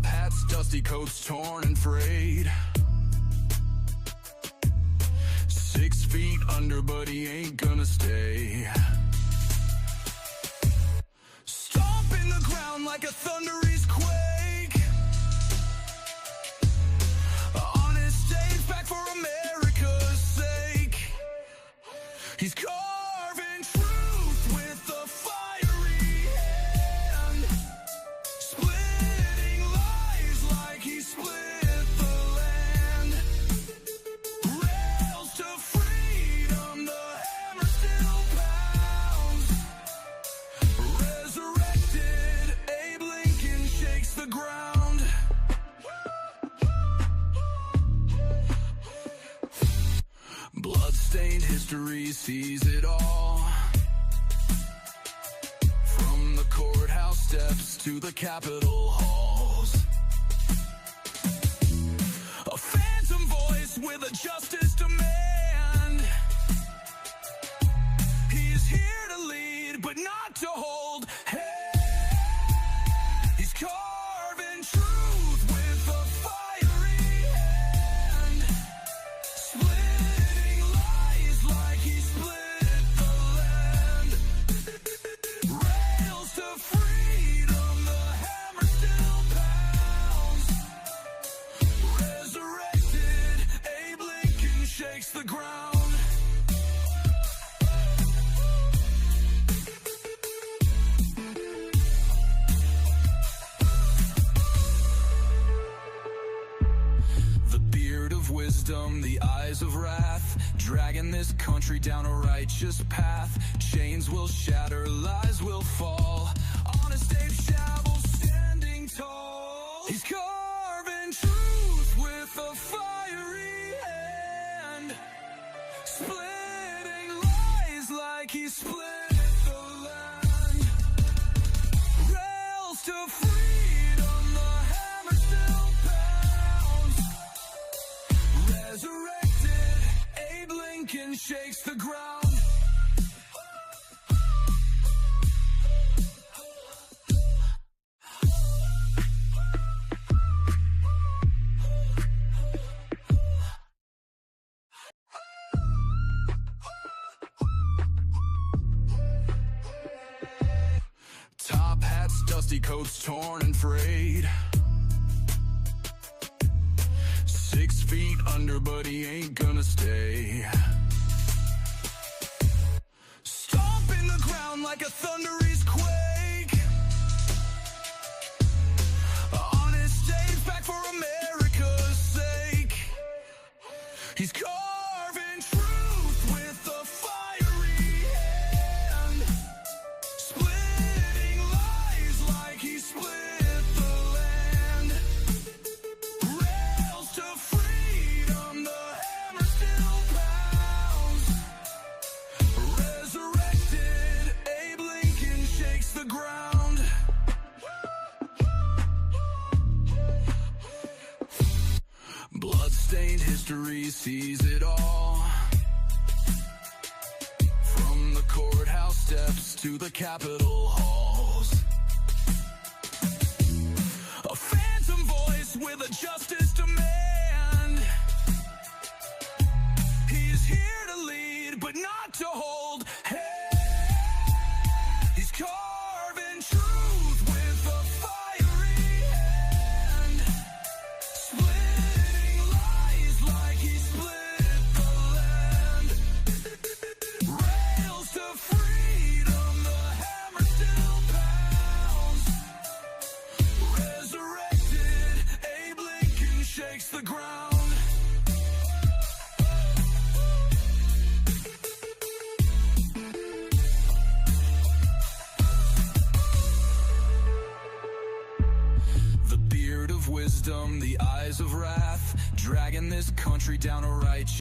Top hats, dusty coats, torn and frayed. 6 feet under, but he ain't gonna stay. Stomping the ground like a thunderous quake. On his stage, back for America's sake. He's carving truth with a fiery hand, splitting lies like he split the land. Rails to freedom, the hammer still pounds. Resurrected, Abe Lincoln shakes the ground. Bloodstained history sees it all. From the courthouse steps to the Capitol halls. A phantom voice with a justice demand. He is here to lead, but not to hold hand. He's carving truth with a fiery hand, splitting lies like he split the land. Rails to freedom, the hammer still pounds. Resurrected, Abe Lincoln shakes the ground. The beard of wisdom, the eyes of wrath, dragging this country down a righteous path. Chains will shatter, lies will fall. Honest Abe Shabble standing tall. He's carving truth with a fiery hand, splitting lies like he split the land. Rails to freedom, the hammer still pounds. Resurrected, Abe Lincoln shakes the ground. Top hats, dusty coats, torn and frayed. 6 feet under, but he ain't gonna stay. Stomping the ground like a thunderous quake. On his stage, back for America's sake. He's carving truth with a fiery hand, splitting lies like he split the land. Rails to freedom, the hammer still pounds. Resurrected, Abe Lincoln shakes the ground. Bloodstained history sees it all. From the courthouse steps to the Capitol halls. A phantom voice with a justice demand. He is here to lead, but not to hold hand. He's carving truth with a fiery hand, splitting lies like he split the land. Rails to freedom, the hammer still pounds. Resurrected, Abe Lincoln shakes the ground. The beard of wisdom, the eyes of wrath, dragging this country down a righteous.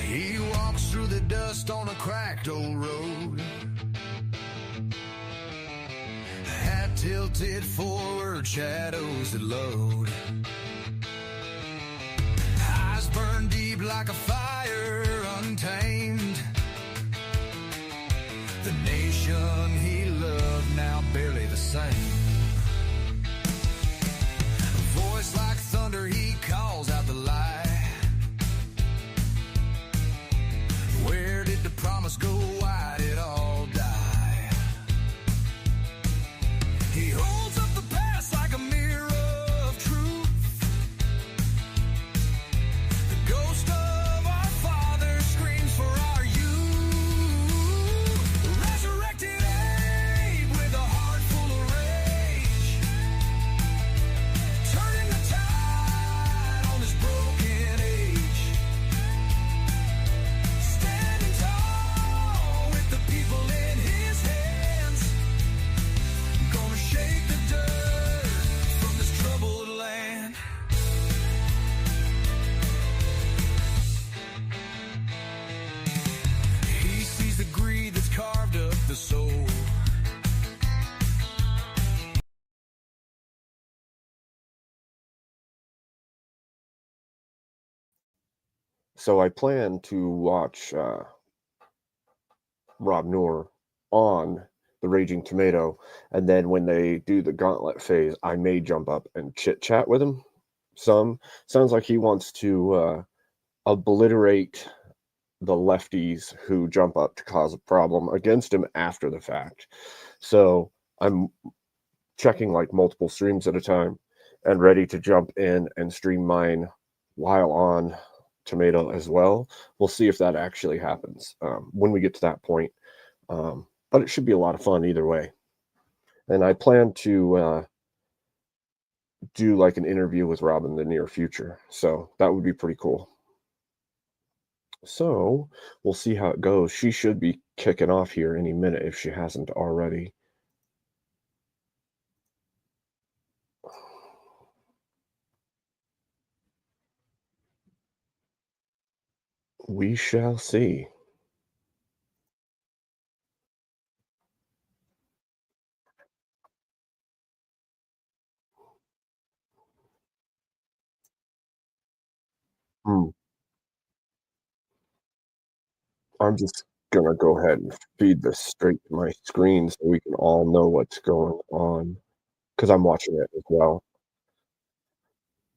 He walks through the dust on a cracked old road. Hat tilted forward, shadows that load. Eyes burn deep like a fire untamed. nation he loved, now barely the same. A voice like thunder, he calls out the lie. Where did the promise go? Why did all die? He holds up the past like a mirror of truth. The ghost of our father screams for our youth. Resurrected Abe with a heart full of rage, turning the tide on this broken age. Standing tall with the people in his hands, gonna shake the dirt from this troubled land. He sees the greed that's carved up the soul. So I plan to watch Rob Noerr on the Raging Tomato, and then when they do the gauntlet phase, I may jump up and chit chat with him. Sounds like he wants to obliterate the lefties who jump up to cause a problem against him after the fact. So I'm checking like multiple streams at a time and ready to jump in and stream mine while on Tomato as well. We'll see if that actually happens when we get to that point. But it should be a lot of fun either way. And I plan to do like an interview with Rob in the near future. So that would be pretty cool. So we'll see how it goes. She should be kicking off here any minute if she hasn't already. We shall see. I'm just gonna go ahead and feed this straight to my screen so we can all know what's going on, because I'm watching it as well.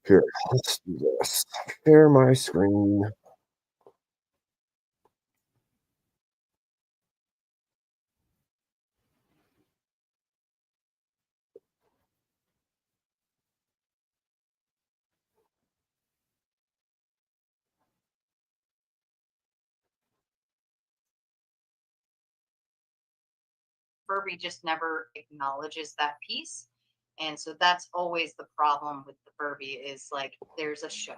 Here, let's do this. Share my screen. Furby just never acknowledges that piece. And so that's always the problem with the Furby is like there's a show.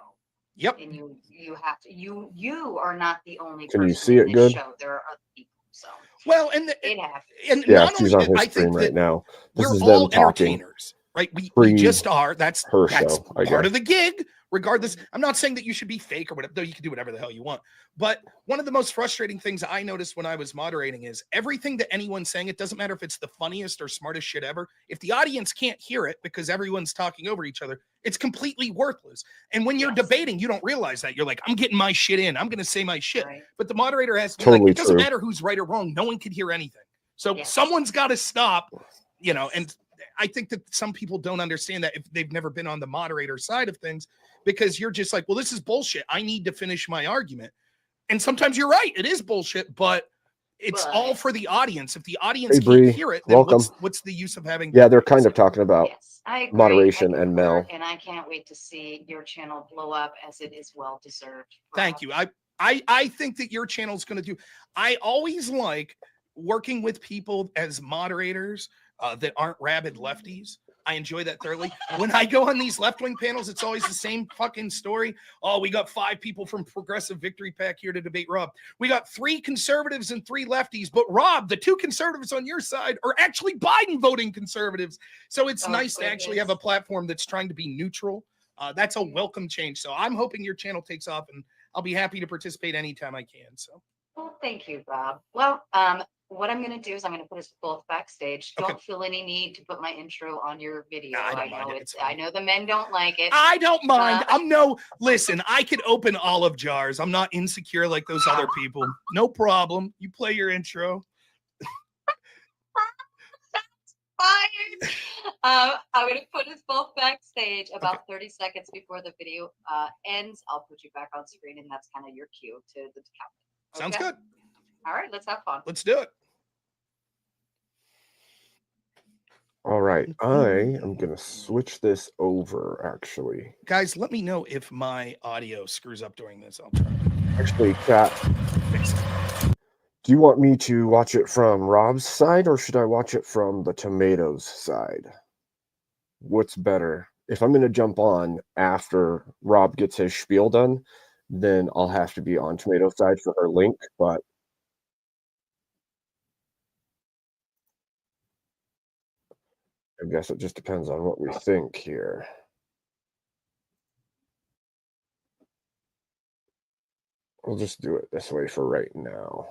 Yep. And you have to you are not the only Can person you see in it this good? show. There are other people. So well, and it happens. And yeah, not she's only on his I screen think right now. This we're is all them talking. entertainers, right? We just are. That's her that's show, I part guess. of the gig. Regardless, I'm not saying that you should be fake or whatever, though you can do whatever the hell you want. But one of the most frustrating things I noticed when I was moderating is everything that anyone's saying, it doesn't matter if it's the funniest or smartest shit ever. If the audience can't hear it because everyone's talking over each other, it's completely worthless. And when you're debating, you don't realize that. You're like, I'm getting my shit in. I'm going to say my shit. Right. But the moderator has to be Totally like, it doesn't true. matter who's right or wrong. No one can hear anything. So Yes. someone's got to stop, you know, and I think that some people don't understand that if they've never been on the moderator side of things, because you're just like, well, this is bullshit. I need to finish my argument. And sometimes you're right. It is bullshit, but it's all for the audience. If the audience can't hear it, then welcome. What's the use of having? Yeah, they're kind of talking about I agree. moderation and Mel. And I can't wait to see your channel blow up as it is well deserved. Thank you. I think that your channel is going to do. I always like working with people as moderators that aren't rabid lefties. I enjoy that thoroughly. When I go on these left-wing panels, it's always the same fucking story. Oh, we got 5 people from Progressive Victory PAC here to debate Rob. We got 3 conservatives and 3 lefties, but Rob, the 2 conservatives on your side are actually Biden voting conservatives. So it's nice to actually have a platform that's trying to be neutral. That's a welcome change. So I'm hoping your channel takes off, and I'll be happy to participate anytime I can. So. Well, thank you, Rob. Well, what I'm going to do is I'm going to put us both backstage. Don't feel any need to put my intro on your video. I know the men don't like it. I don't mind. Listen, I could open olive jars. I'm not insecure like those other people. No problem. You play your intro. I'm going to put us both backstage about 30 seconds before the video ends. I'll put you back on screen, and that's kind of your cue to the count. Sounds good. All right, let's have fun. Let's do it. All right, I am going to switch this over, actually. Guys, let me know if my audio screws up during this. I'll try. Actually, chat, Fix it. do you want me to watch it from Rob's side, or should I watch it from the Tomatoes side? What's better? If I'm going to jump on after Rob gets his spiel done, then I'll have to be on Tomatoes side for her link, but I guess it just depends on what we think here. We'll just do it this way for right now.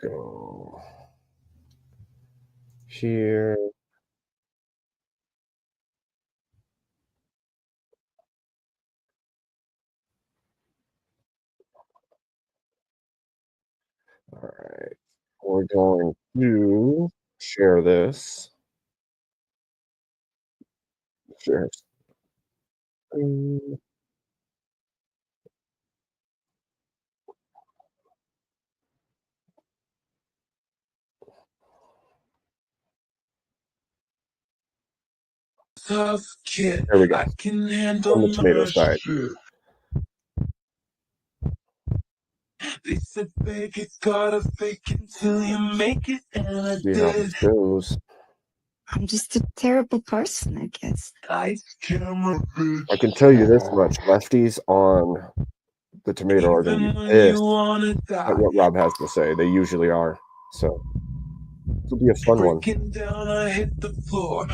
Go here. All right. We're going to share this. Share. Tough kid. There we go. I can handle On the tomato side. They said fake it, gotta fake it till you make it, and I See how this goes. I'm just a terrible person, I guess. I can tell you this much: lefties on the tomato are going to be pissed at what Rob has to say. They usually are. So it'll be a fun one. Down, I hit the floor.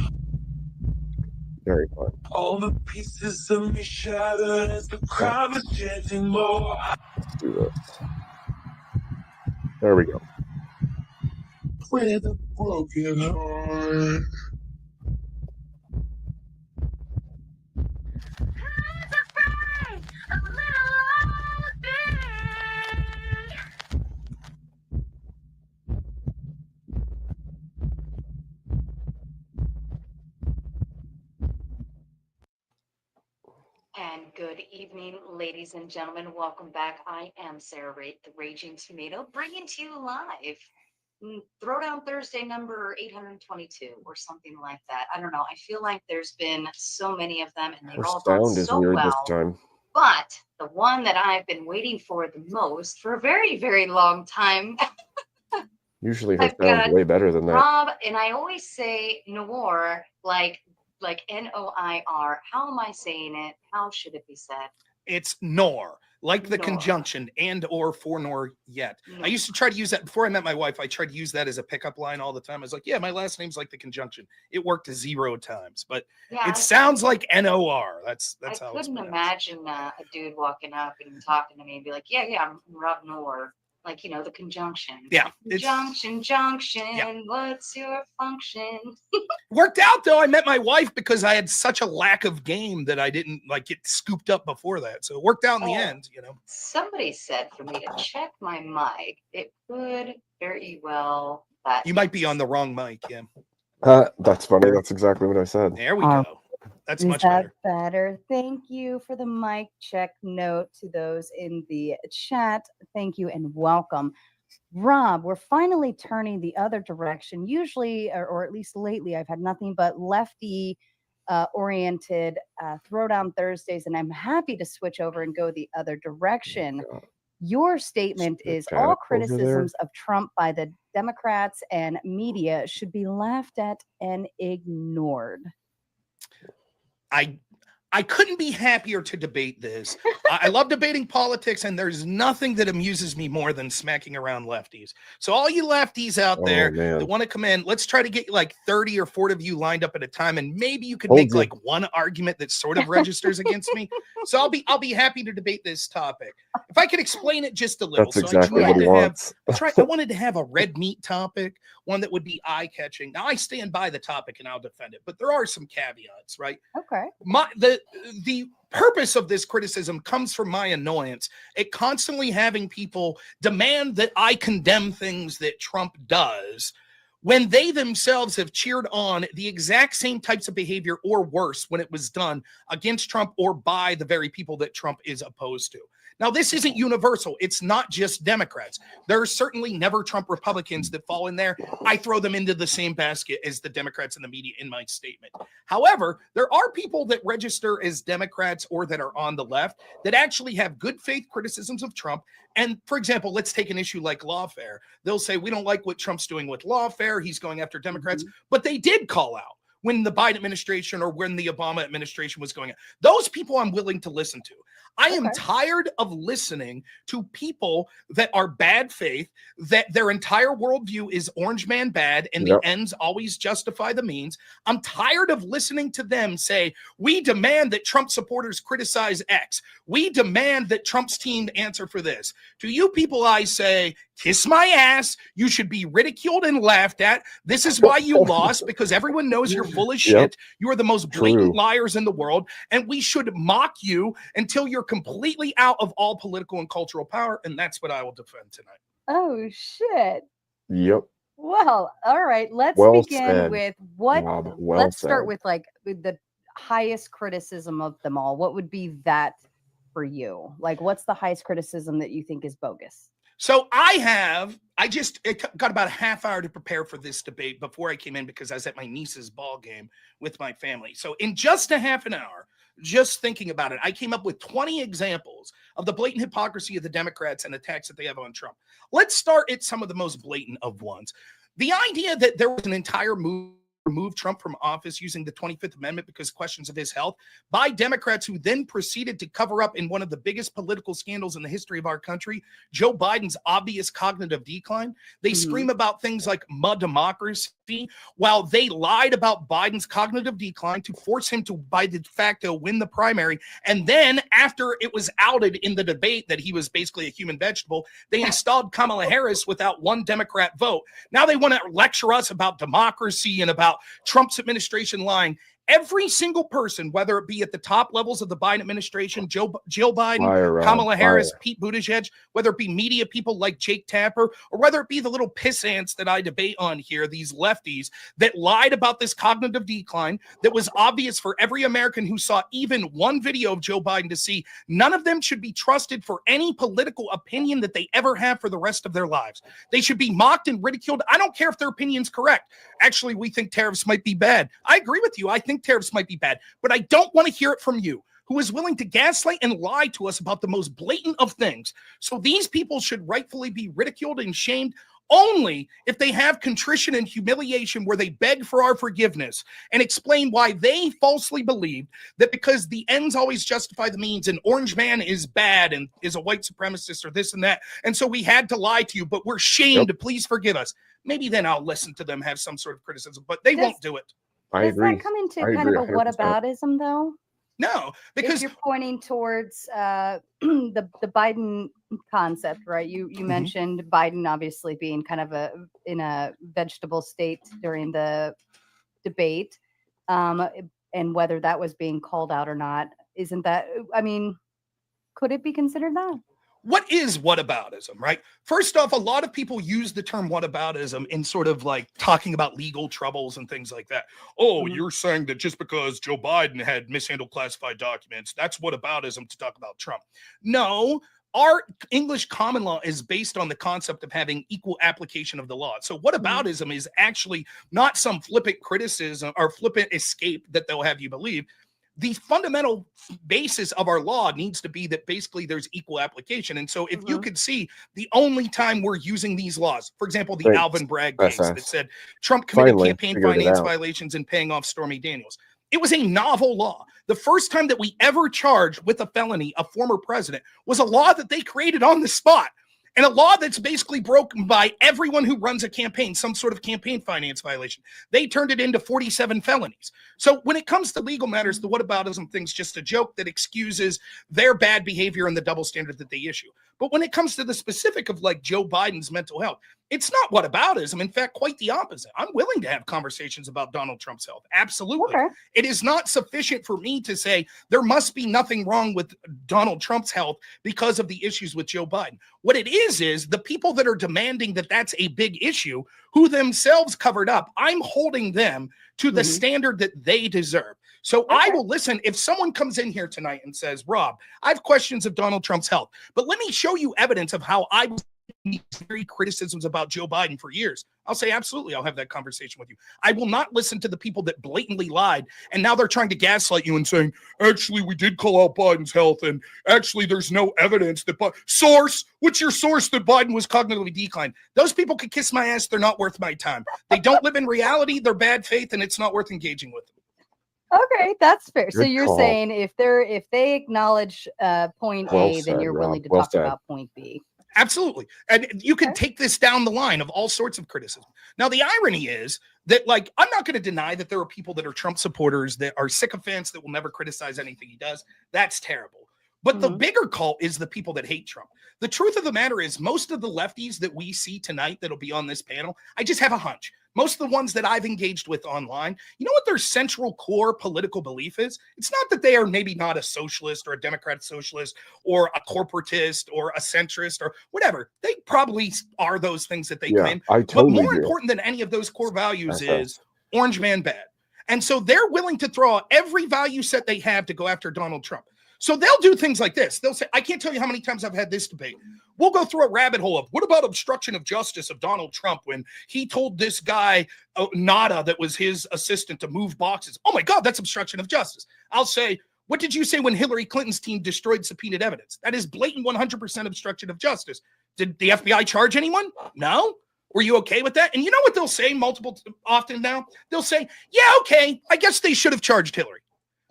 Very fun. All the pieces of me shattered as the crowd was chanting more. Let's do this. There we go. Where the broken heart. And good evening, ladies and gentlemen. Welcome back. I am Sarah the Raging Tomato, bringing to you live Throwdown Thursday number 822 or something like that. I don't know. I feel like there's been so many of them, and they've Her all gone sound is so weird well. this time. But the one that I've been waiting for the most for a very, very long time. Usually her sound's way better than that. Rob, and I always say Noerr, like Noir. How am I saying it? How should it be said? It's Noerr, like the Noerr. conjunction and or for nor yet. I used to try to use that before I met my wife. I tried to use that as a pickup line all the time. I was like, yeah, my last name's like the conjunction. It worked 0 times, but yeah, it sounds like N-O-R. That's how it's pronounced. I couldn't imagine a dude walking up and talking to me and be like, yeah, I'm Rob Noerr. Like, you know, the conjunction. Yeah. Junction. Yeah. What's your function? Worked out, though. I met my wife because I had such a lack of game that I didn't like get scooped up before that. So it worked out in the end, you know. Somebody said for me to check my mic. It could very well. You might be on the wrong mic, yeah. That's funny. That's exactly what I said. There we go. That's much better. Thank you for the mic check note to those in the chat. Thank you and welcome. Rob, we're finally turning the other direction. Usually, or at least lately, I've had nothing but lefty oriented Throwdown Thursdays, and I'm happy to switch over and go the other direction. Your statement is all criticisms of Trump by the Democrats and media should be laughed at and ignored. I couldn't be happier to debate this. I love debating politics, and there's nothing that amuses me more than smacking around lefties. So all you lefties out there that want to come in, let's try to get like 30 or 40 of you lined up at a time, and maybe you could make like one argument that sort of registers against me. So I'll be happy to debate this topic. If I could explain it just a little. That's exactly what he wants. I wanted to have a red meat topic, one that would be eye-catching. Now I stand by the topic and I'll defend it, but there are some caveats, right? Okay. The purpose of this criticism comes from my annoyance at constantly having people demand that I condemn things that Trump does when they themselves have cheered on the exact same types of behavior or worse when it was done against Trump or by the very people that Trump is opposed to. Now, this isn't universal. It's not just Democrats. There are certainly never Trump Republicans that fall in there. I throw them into the same basket as the Democrats and the media in my statement. However, there are people that register as Democrats or that are on the left that actually have good faith criticisms of Trump. And for example, let's take an issue like lawfare. They'll say, we don't like what Trump's doing with lawfare. He's going after Democrats, but they did call out when the Biden administration or when the Obama administration was going on. Those people I'm willing to listen to. I am tired of listening to people that are bad faith, that their entire worldview is orange man bad and the ends always justify the means. I'm tired of listening to them say, we demand that Trump supporters criticize X. We demand that Trump's team answer for this. To you people, I say, kiss my ass. You should be ridiculed and laughed at. This is why you lost, because everyone knows you're full of shit. You are the most blatant liars in the world, and we should mock you until you're completely out of all political and cultural power, and that's what I will defend tonight. Oh, shit. Yep. Well, all right. Let's begin with what. Let's start with like the highest criticism of them all. What would be that for you? Like, what's the highest criticism that you think is bogus? So I just got about a half hour to prepare for this debate before I came in because I was at my niece's ball game with my family. So in just a half an hour, just thinking about it, I came up with 20 examples of the blatant hypocrisy of the Democrats and attacks that they have on Trump. Let's start at some of the most blatant of ones. The idea that there was an entire move to remove Trump from office using the 25th Amendment because questions of his health by Democrats who then proceeded to cover up in one of the biggest political scandals in the history of our country, Joe Biden's obvious cognitive decline. They scream about things like mud democracy while they lied about Biden's cognitive decline to force him to by de facto win the primary. And then after it was outed in the debate that he was basically a human vegetable, they installed Kamala Harris without one Democrat vote. Now they want to lecture us about democracy and about Trump's administration lying. Every single person, whether it be at the top levels of the Biden administration, Jill Biden, Kamala Harris, Pete Buttigieg, whether it be media people like Jake Tapper, or whether it be the little piss ants that I debate on here, these lefties that lied about this cognitive decline that was obvious for every American who saw even one video of Joe Biden to see, none of them should be trusted for any political opinion that they ever have for the rest of their lives. They should be mocked and ridiculed. I don't care if their opinion's correct. Actually, we think tariffs might be bad. I agree with you. I think tariffs might be bad, but I don't want to hear it from you, who is willing to gaslight and lie to us about the most blatant of things. So these people should rightfully be ridiculed and shamed only if they have contrition and humiliation where they beg for our forgiveness and explain why they falsely believed that because the ends always justify the means and Orange Man is bad and is a white supremacist or this and that. And so we had to lie to you, but we're shamed. Please forgive us. Maybe then I'll listen to them, have some sort of criticism, but they won't do it. I agree. Does that come into kind of a whataboutism, though? No, because if you're pointing towards the Biden concept, right? You mentioned Biden obviously being kind of in a vegetable state during the debate, and whether that was being called out or not. Isn't that? I mean, could it be considered that? What is whataboutism, right? First off, a lot of people use the term whataboutism in sort of like talking about legal troubles and things like that. Oh, you're saying that just because Joe Biden had mishandled classified documents, that's whataboutism to talk about Trump. No, our English common law is based on the concept of having equal application of the law. So whataboutism is actually not some flippant criticism or flippant escape that they'll have you believe. The fundamental basis of our law needs to be that basically there's equal application. And so if you could see the only time we're using these laws, for example, the Alvin Bragg case that said Trump committed campaign finance violations and paying off Stormy Daniels. It was a novel law. The first time that we ever charged with a felony a former president was a law that they created on the spot. And a law that's basically broken by everyone who runs a campaign, some sort of campaign finance violation. They turned it into 47 felonies. So when it comes to legal matters, the whataboutism thing's just a joke that excuses their bad behavior and the double standard that they issue. But when it comes to the specific of like Joe Biden's mental health, it's not whataboutism. In fact, quite the opposite. I'm willing to have conversations about Donald Trump's health. Absolutely. Okay. It is not sufficient for me to say there must be nothing wrong with Donald Trump's health because of the issues with Joe Biden. What it is the people that are demanding that that's a big issue, who themselves covered up, I'm holding them to the standard that they deserve. So I will listen if someone comes in here tonight and says, Rob, I have questions of Donald Trump's health, but let me show you evidence of how I was making these criticisms about Joe Biden for years. I'll say, absolutely, I'll have that conversation with you. I will not listen to the people that blatantly lied, and now they're trying to gaslight you and saying, actually, we did call out Biden's health, and actually, there's no evidence that source, what's your source that Biden was cognitively declined? Those people could kiss my ass. They're not worth my time. They don't live in reality. They're bad faith, and it's not worth engaging with them. Okay, that's fair. So Good you're call. saying if they acknowledge point Well A, then said, you're willing to Rob. Well talk said. about point B. Absolutely. And you can take this down the line of all sorts of criticism. Now, the irony is that, like, I'm not going to deny that there are people that are Trump supporters that are sycophants that will never criticize anything he does. That's terrible. But the bigger cult is the people that hate Trump. The truth of the matter is most of the lefties that we see tonight that'll be on this panel, I just have a hunch. Most of the ones that I've engaged with online, you know what their central core political belief is? It's not that they are maybe not a socialist or a Democrat socialist or a corporatist or a centrist or whatever. They probably are those things that they claim. I But totally more do. important than any of those core values Okay. is orange man bad. And so they're willing to throw out every value set they have to go after Donald Trump. So they'll do things like this. They'll say, I can't tell you how many times I've had this debate. We'll go through a rabbit hole of what about obstruction of justice of Donald Trump when he told this guy, Nada, that was his assistant, to move boxes. Oh my God, that's obstruction of justice. I'll say, what did you say when Hillary Clinton's team destroyed subpoenaed evidence? That is blatant 100% obstruction of justice. Did the FBI charge anyone? No. Were you okay with that? And you know what they'll say often now? They'll say, yeah, okay, I guess they should have charged Hillary.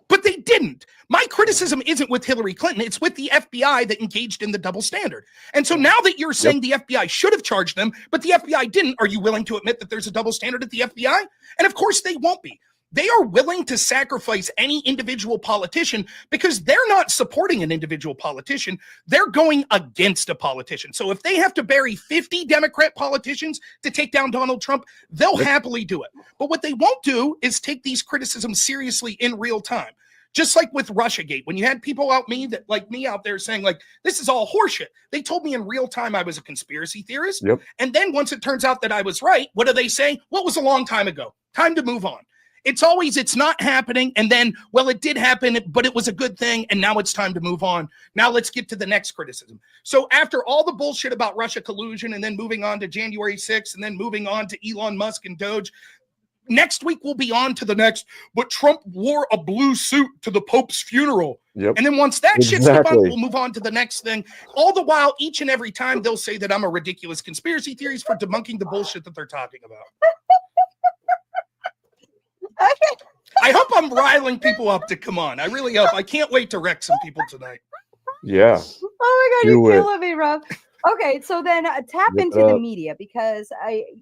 But they didn't. My criticism isn't with Hillary Clinton. It's with the FBI that engaged in the double standard. And so now that you're saying the FBI should have charged them, but the FBI didn't, are you willing to admit that there's a double standard at the FBI? And of course they won't be. They are willing to sacrifice any individual politician because they're not supporting an individual politician. They're going against a politician. So if they have to bury 50 Democrat politicians to take down Donald Trump, they'll happily do it. But what they won't do is take these criticisms seriously in real time. Just like with Russiagate, when you had people like me out there saying, like, this is all horseshit. They told me in real time I was a conspiracy theorist. Yep. And then once it turns out that I was right, what do they say? Well, it was a long time ago. Time to move on. It's always, it's not happening. And then, well, it did happen, but it was a good thing. And now it's time to move on. Now let's get to the next criticism. So after all the bullshit about Russia collusion and then moving on to January 6th and then moving on to Elon Musk and Doge, next week we'll be on to the next, but Trump wore a blue suit to the Pope's funeral. Yep. And then once that shit's Exactly. done, we'll move on to the next thing. All the while, each and every time they'll say that I'm a ridiculous conspiracy theorist for debunking the bullshit that they're talking about. I hope I'm riling people up to come on. I really hope. I can't wait to wreck some people tonight. Yeah. Oh my God, Do you're it. killing me, Rob. Okay, so then tap Rip into the up. media because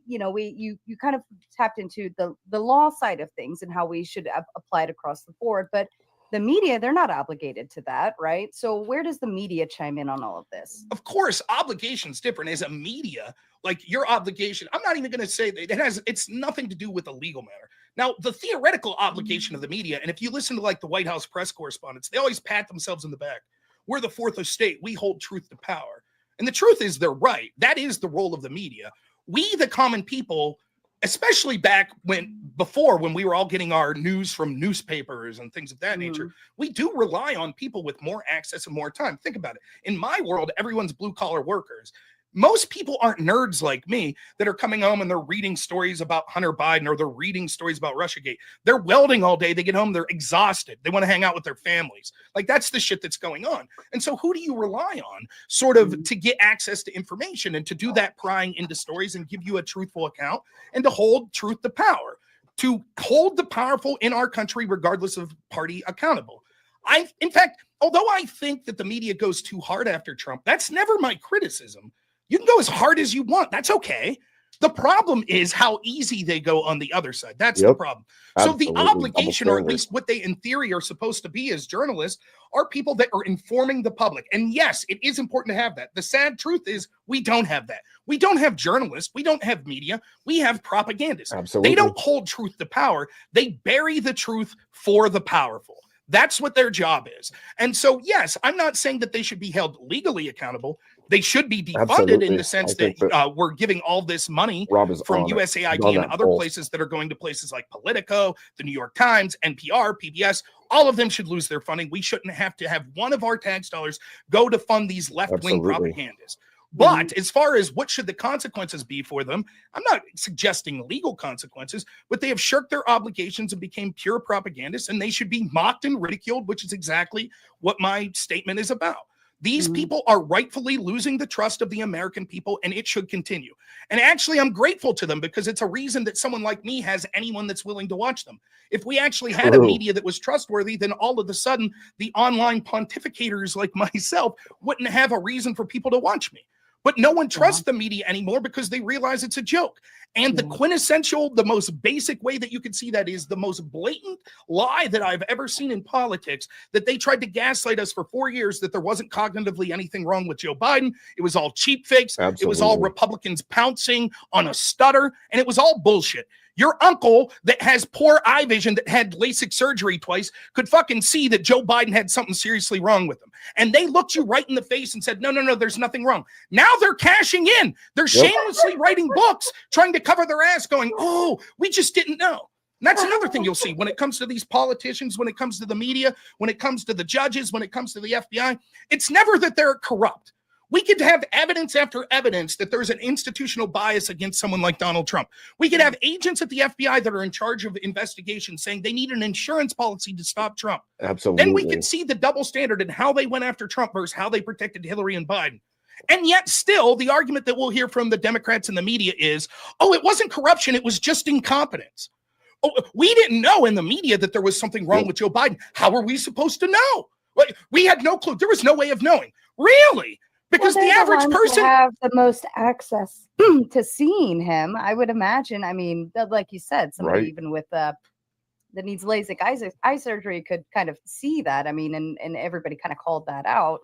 you kind of tapped into the law side of things and how we should apply it across the board, but the media, they're not obligated to that, right? So where does the media chime in on all of this? Of course, obligation's different. As a media, like your obligation, I'm not even going to say that it's nothing to do with a legal matter. Now, the theoretical obligation of the media, and if you listen to like the White House press correspondents, they always pat themselves in the back. We're the fourth estate. We hold truth to power. And the truth is they're right. That is the role of the media. We, the common people, especially back before when we were all getting our news from newspapers and things of that nature, we do rely on people with more access and more time. Think about it. In my world, everyone's blue collar workers. Most people aren't nerds like me that are coming home and they're reading stories about Hunter Biden or they're reading stories about Russiagate. They're welding all day. They get home, they're exhausted. They want to hang out with their families. Like that's the shit that's going on. And so who do you rely on sort of to get access to information and to do that prying into stories and give you a truthful account and to hold truth to power, to hold the powerful in our country, regardless of party, accountable. In fact, although I think that the media goes too hard after Trump, that's never my criticism. You can go as hard as you want. That's okay. The problem is how easy they go on the other side. That's the Yep. problem. So the Absolutely. Double obligation, or at standard. least what they in theory are supposed to be as journalists, are people that are informing the public. And yes, it is important to have that. The sad truth is we don't have that. We don't have journalists. We don't have media. We have propagandists. Absolutely. They don't hold truth to power. They bury the truth for the powerful. That's what their job is. And so, yes, I'm not saying that they should be held legally accountable. They should be defunded Absolutely. in the sense I think that we're giving all this money Rob is from on it. USAID He's on and that other pulse. places that are going to places like Politico, the New York Times, NPR, PBS. All of them should lose their funding. We shouldn't have to have one of our tax dollars go to fund these left-wing Absolutely. propagandists. But as far as what should the consequences be for them, I'm not suggesting legal consequences, but they have shirked their obligations and became pure propagandists, and they should be mocked and ridiculed, which is exactly what my statement is about. These people are rightfully losing the trust of the American people, and it should continue. And actually, I'm grateful to them because it's a reason that someone like me has anyone that's willing to watch them. If we actually had a True. media that was trustworthy, then all of a sudden, the online pontificators like myself wouldn't have a reason for people to watch me. But no one trusts the media anymore because they realize it's a joke. And the quintessential, the most basic way that you can see that is the most blatant lie that I've ever seen in politics, that they tried to gaslight us for 4 years that there wasn't cognitively anything wrong with Joe Biden. It was all cheap fakes. It was all Absolutely. Republicans pouncing on a stutter, and it was all bullshit. Your uncle that has poor eye vision, that had LASIK surgery twice, could fucking see that Joe Biden had something seriously wrong with him. And they looked you right in the face and said, no, there's nothing wrong. Now they're cashing in. They're shamelessly writing books, trying to cover their ass, going, oh, we just didn't know. And that's another thing you'll see when it comes to these politicians, when it comes to the media, when it comes to the judges, when it comes to the FBI. It's never that they're corrupt. We could have evidence after evidence that there's an institutional bias against someone like Donald Trump. We could have agents at the FBI that are in charge of investigations saying they need an insurance policy to stop Trump. Absolutely. Then we could see the double standard in how they went after Trump versus how they protected Hillary and Biden. And yet still, the argument that we'll hear from the Democrats and the media is, oh, it wasn't corruption, it was just incompetence. Oh, we didn't know in the media that there was something wrong with Joe Biden. How are we supposed to know? We had no clue. There was no way of knowing. Really? Because the average person have the most access to seeing him, I would imagine. I mean, like you said, somebody even with that needs LASIK eye surgery could kind of see that. I mean, and everybody kind of called that out.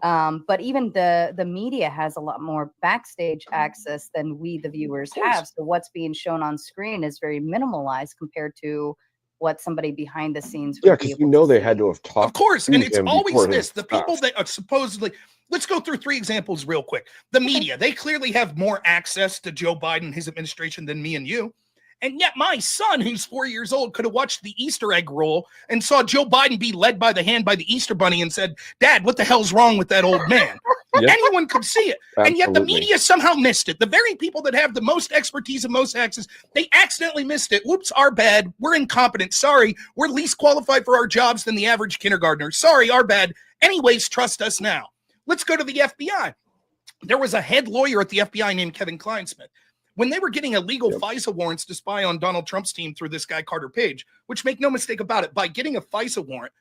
But even the media has a lot more backstage access than we, the viewers, have. So what's being shown on screen is very minimalized compared to what somebody behind the scenes would be because able to they see. had to have talked. Of course, and it's him always before this. his The people stuff. that are supposedly, let's go through 3 examples real quick. The media, they clearly have more access to Joe Biden and his administration than me and you. And yet my son, who's 4 years old, could have watched the Easter egg roll and saw Joe Biden be led by the hand by the Easter bunny and said, Dad, what the hell's wrong with that old man? Yep. Anyone could see it. And yet the Absolutely. media somehow missed it. The very people that have the most expertise and most access, they accidentally missed it. Whoops, our bad. We're incompetent. Sorry. We're least qualified for our jobs than the average kindergartner. Sorry, our bad. Anyways, trust us now. Let's go to the FBI. There was a head lawyer at the FBI named Kevin Kleinsmith. When they were getting illegal FISA warrants to spy on Donald Trump's team through this guy, Carter Page, which, make no mistake about it, by getting a FISA warrant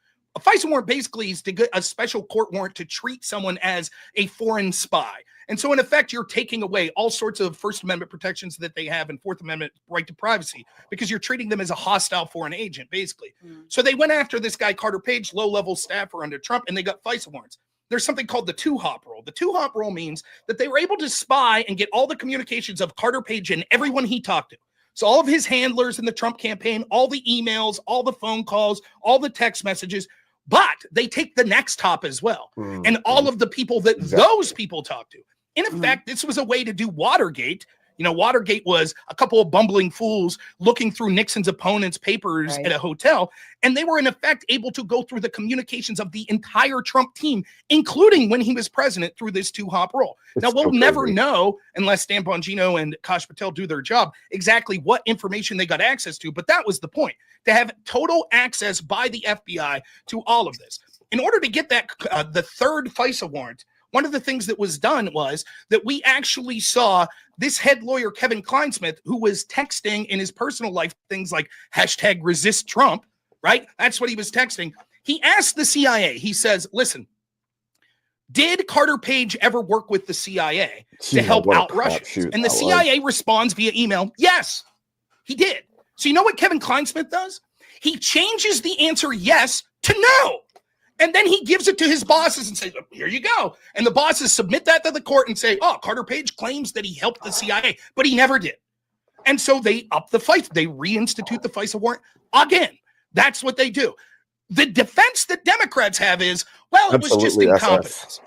basically is to get a special court warrant to treat someone as a foreign spy. And so, in effect, you're taking away all sorts of First Amendment protections that they have and Fourth Amendment right to privacy because you're treating them as a hostile foreign agent, basically. So they went after this guy, Carter Page, low-level staffer under Trump, and they got FISA warrants. There's something called the two-hop rule. The two-hop rule means that they were able to spy and get all the communications of Carter Page and everyone he talked to. So all of his handlers in the Trump campaign, all the emails, all the phone calls, all the text messages, but they take the next hop as well. And all of the people that those people talk to. In effect, this was a way to do Watergate. You know, Watergate was a couple of bumbling fools looking through Nixon's opponent's papers at a hotel, and they were in effect able to go through the communications of the entire Trump team, including when he was president, through this two-hop rule. Now, we'll never know, unless Dan Bongino and Kash Patel do their job, exactly what information they got access to, but that was the point, to have total access by the FBI to all of this. In order to get that, the third FISA warrant, one of the things that was done was that we actually saw this head lawyer, Kevin Kleinsmith, who was texting in his personal life things like #resist_Trump, right? That's what he was texting. He asked the CIA, he says, listen, Did Carter Page ever work with the CIA to Yeah, help what a out Russians? crapshoot And the that was. CIA responds via email, yes, he did. So you know what Kevin Kleinsmith does? He changes the answer yes to no. And then he gives it to his bosses and says, here you go. And the bosses submit that to the court and say, oh, Carter Page claims that he helped the CIA, but he never did. And so they up the fight. They reinstitute the FISA warrant again. That's what they do. The defense that Democrats have is, well, it was just Absolutely incompetence.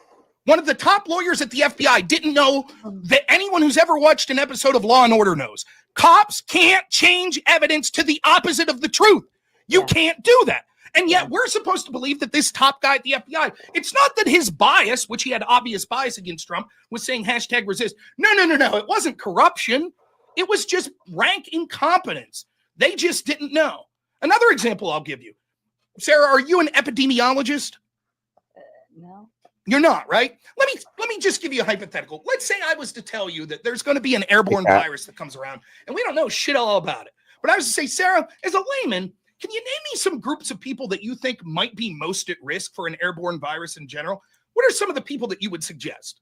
One of the top lawyers at the FBI didn't know that anyone who's ever watched an episode of Law and Order knows. Cops can't change evidence to the opposite of the truth. You can't do that. And yet we're supposed to believe that this top guy at the FBI, it's not that his bias, which he had obvious bias against Trump, was saying hashtag resist. No. It wasn't corruption. It was just rank incompetence. They just didn't know. Another example I'll give you. Sarah, are you an epidemiologist? No. You're not, right? Let me just give you a hypothetical. Let's say I was to tell you that there's going to be an airborne virus that comes around, and we don't know shit all about it. But I was to say, Sarah, as a layman, can you name me some groups of people that you think might be most at risk for an airborne virus in general? What are some of the people that you would suggest?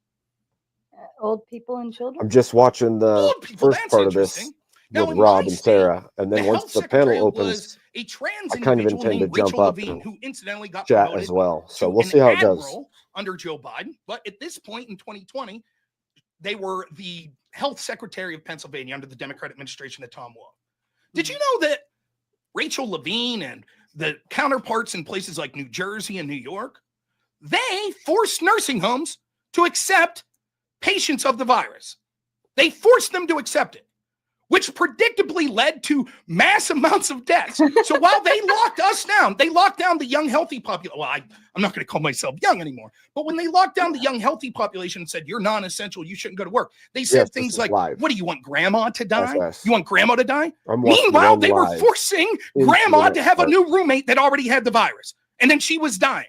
Old people and children. I'm just watching the first part of this Now, with in Rob my and state, Sarah, and then the once health the secretary panel opens, was a trans I kind of individual intend to named jump Rachel up Levine, and who incidentally got chat promoted as well. So to we'll an see how it goes. admiral under Joe Biden. But at this point in 2020, they were the health secretary of Pennsylvania under the Democrat administration of Tom Wolf. Did you know that Rachel Levine and the counterparts in places like New Jersey and New York, they forced nursing homes to accept patients of the virus? They forced them to accept it, which predictably led to mass amounts of deaths. So while they locked us down, they locked down the young, healthy population. Well, I'm not going to call myself young anymore. But when they locked down the young, healthy population and said, you're non-essential, you shouldn't go to work, they said things like, what do you want, grandma to die? You want grandma to die? Meanwhile, they were forcing grandma to have a new roommate that already had the virus. And then she was dying.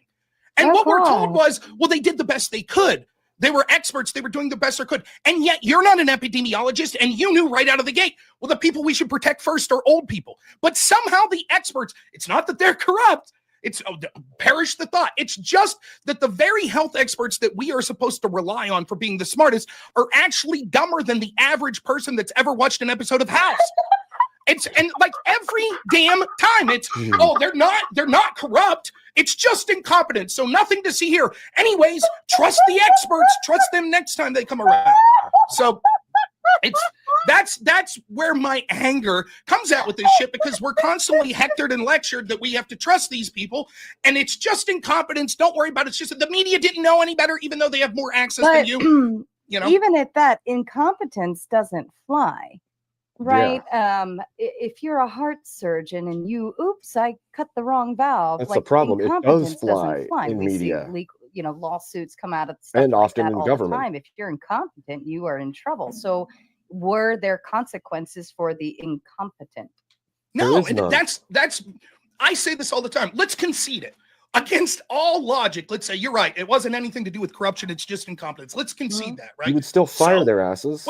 And what we're told was, well, they did the best they could. They were experts. They were doing the best they could. And yet you're not an epidemiologist, and you knew right out of the gate, well, the people we should protect first are old people. But somehow the experts, it's not that they're corrupt. It's perish the thought. It's just that the very health experts that we are supposed to rely on for being the smartest are actually dumber than the average person that's ever watched an episode of House. And like every damn time it's, oh, they're not corrupt. It's just incompetence. So nothing to see here. Anyways, trust the experts. Trust them next time they come around. So that's where my anger comes at with this shit, because we're constantly hectored and lectured that we have to trust these people, and it's just incompetence. Don't worry about it. It's just that the media didn't know any better, even though they have more access than you. You know, even at that, incompetence doesn't fly. Right. Yeah. If you're a heart surgeon and oops, I cut the wrong valve. That's the problem. It does fly in media. See, lawsuits come out of stuff and like often that in all government. The time. If you're incompetent, you are in trouble. So, were there consequences for the incompetent? No, and that's. I say this all the time. Let's concede it. Against all logic, let's say you're right. It wasn't anything to do with corruption. It's just incompetence. Let's concede that, right? You would still fire their asses.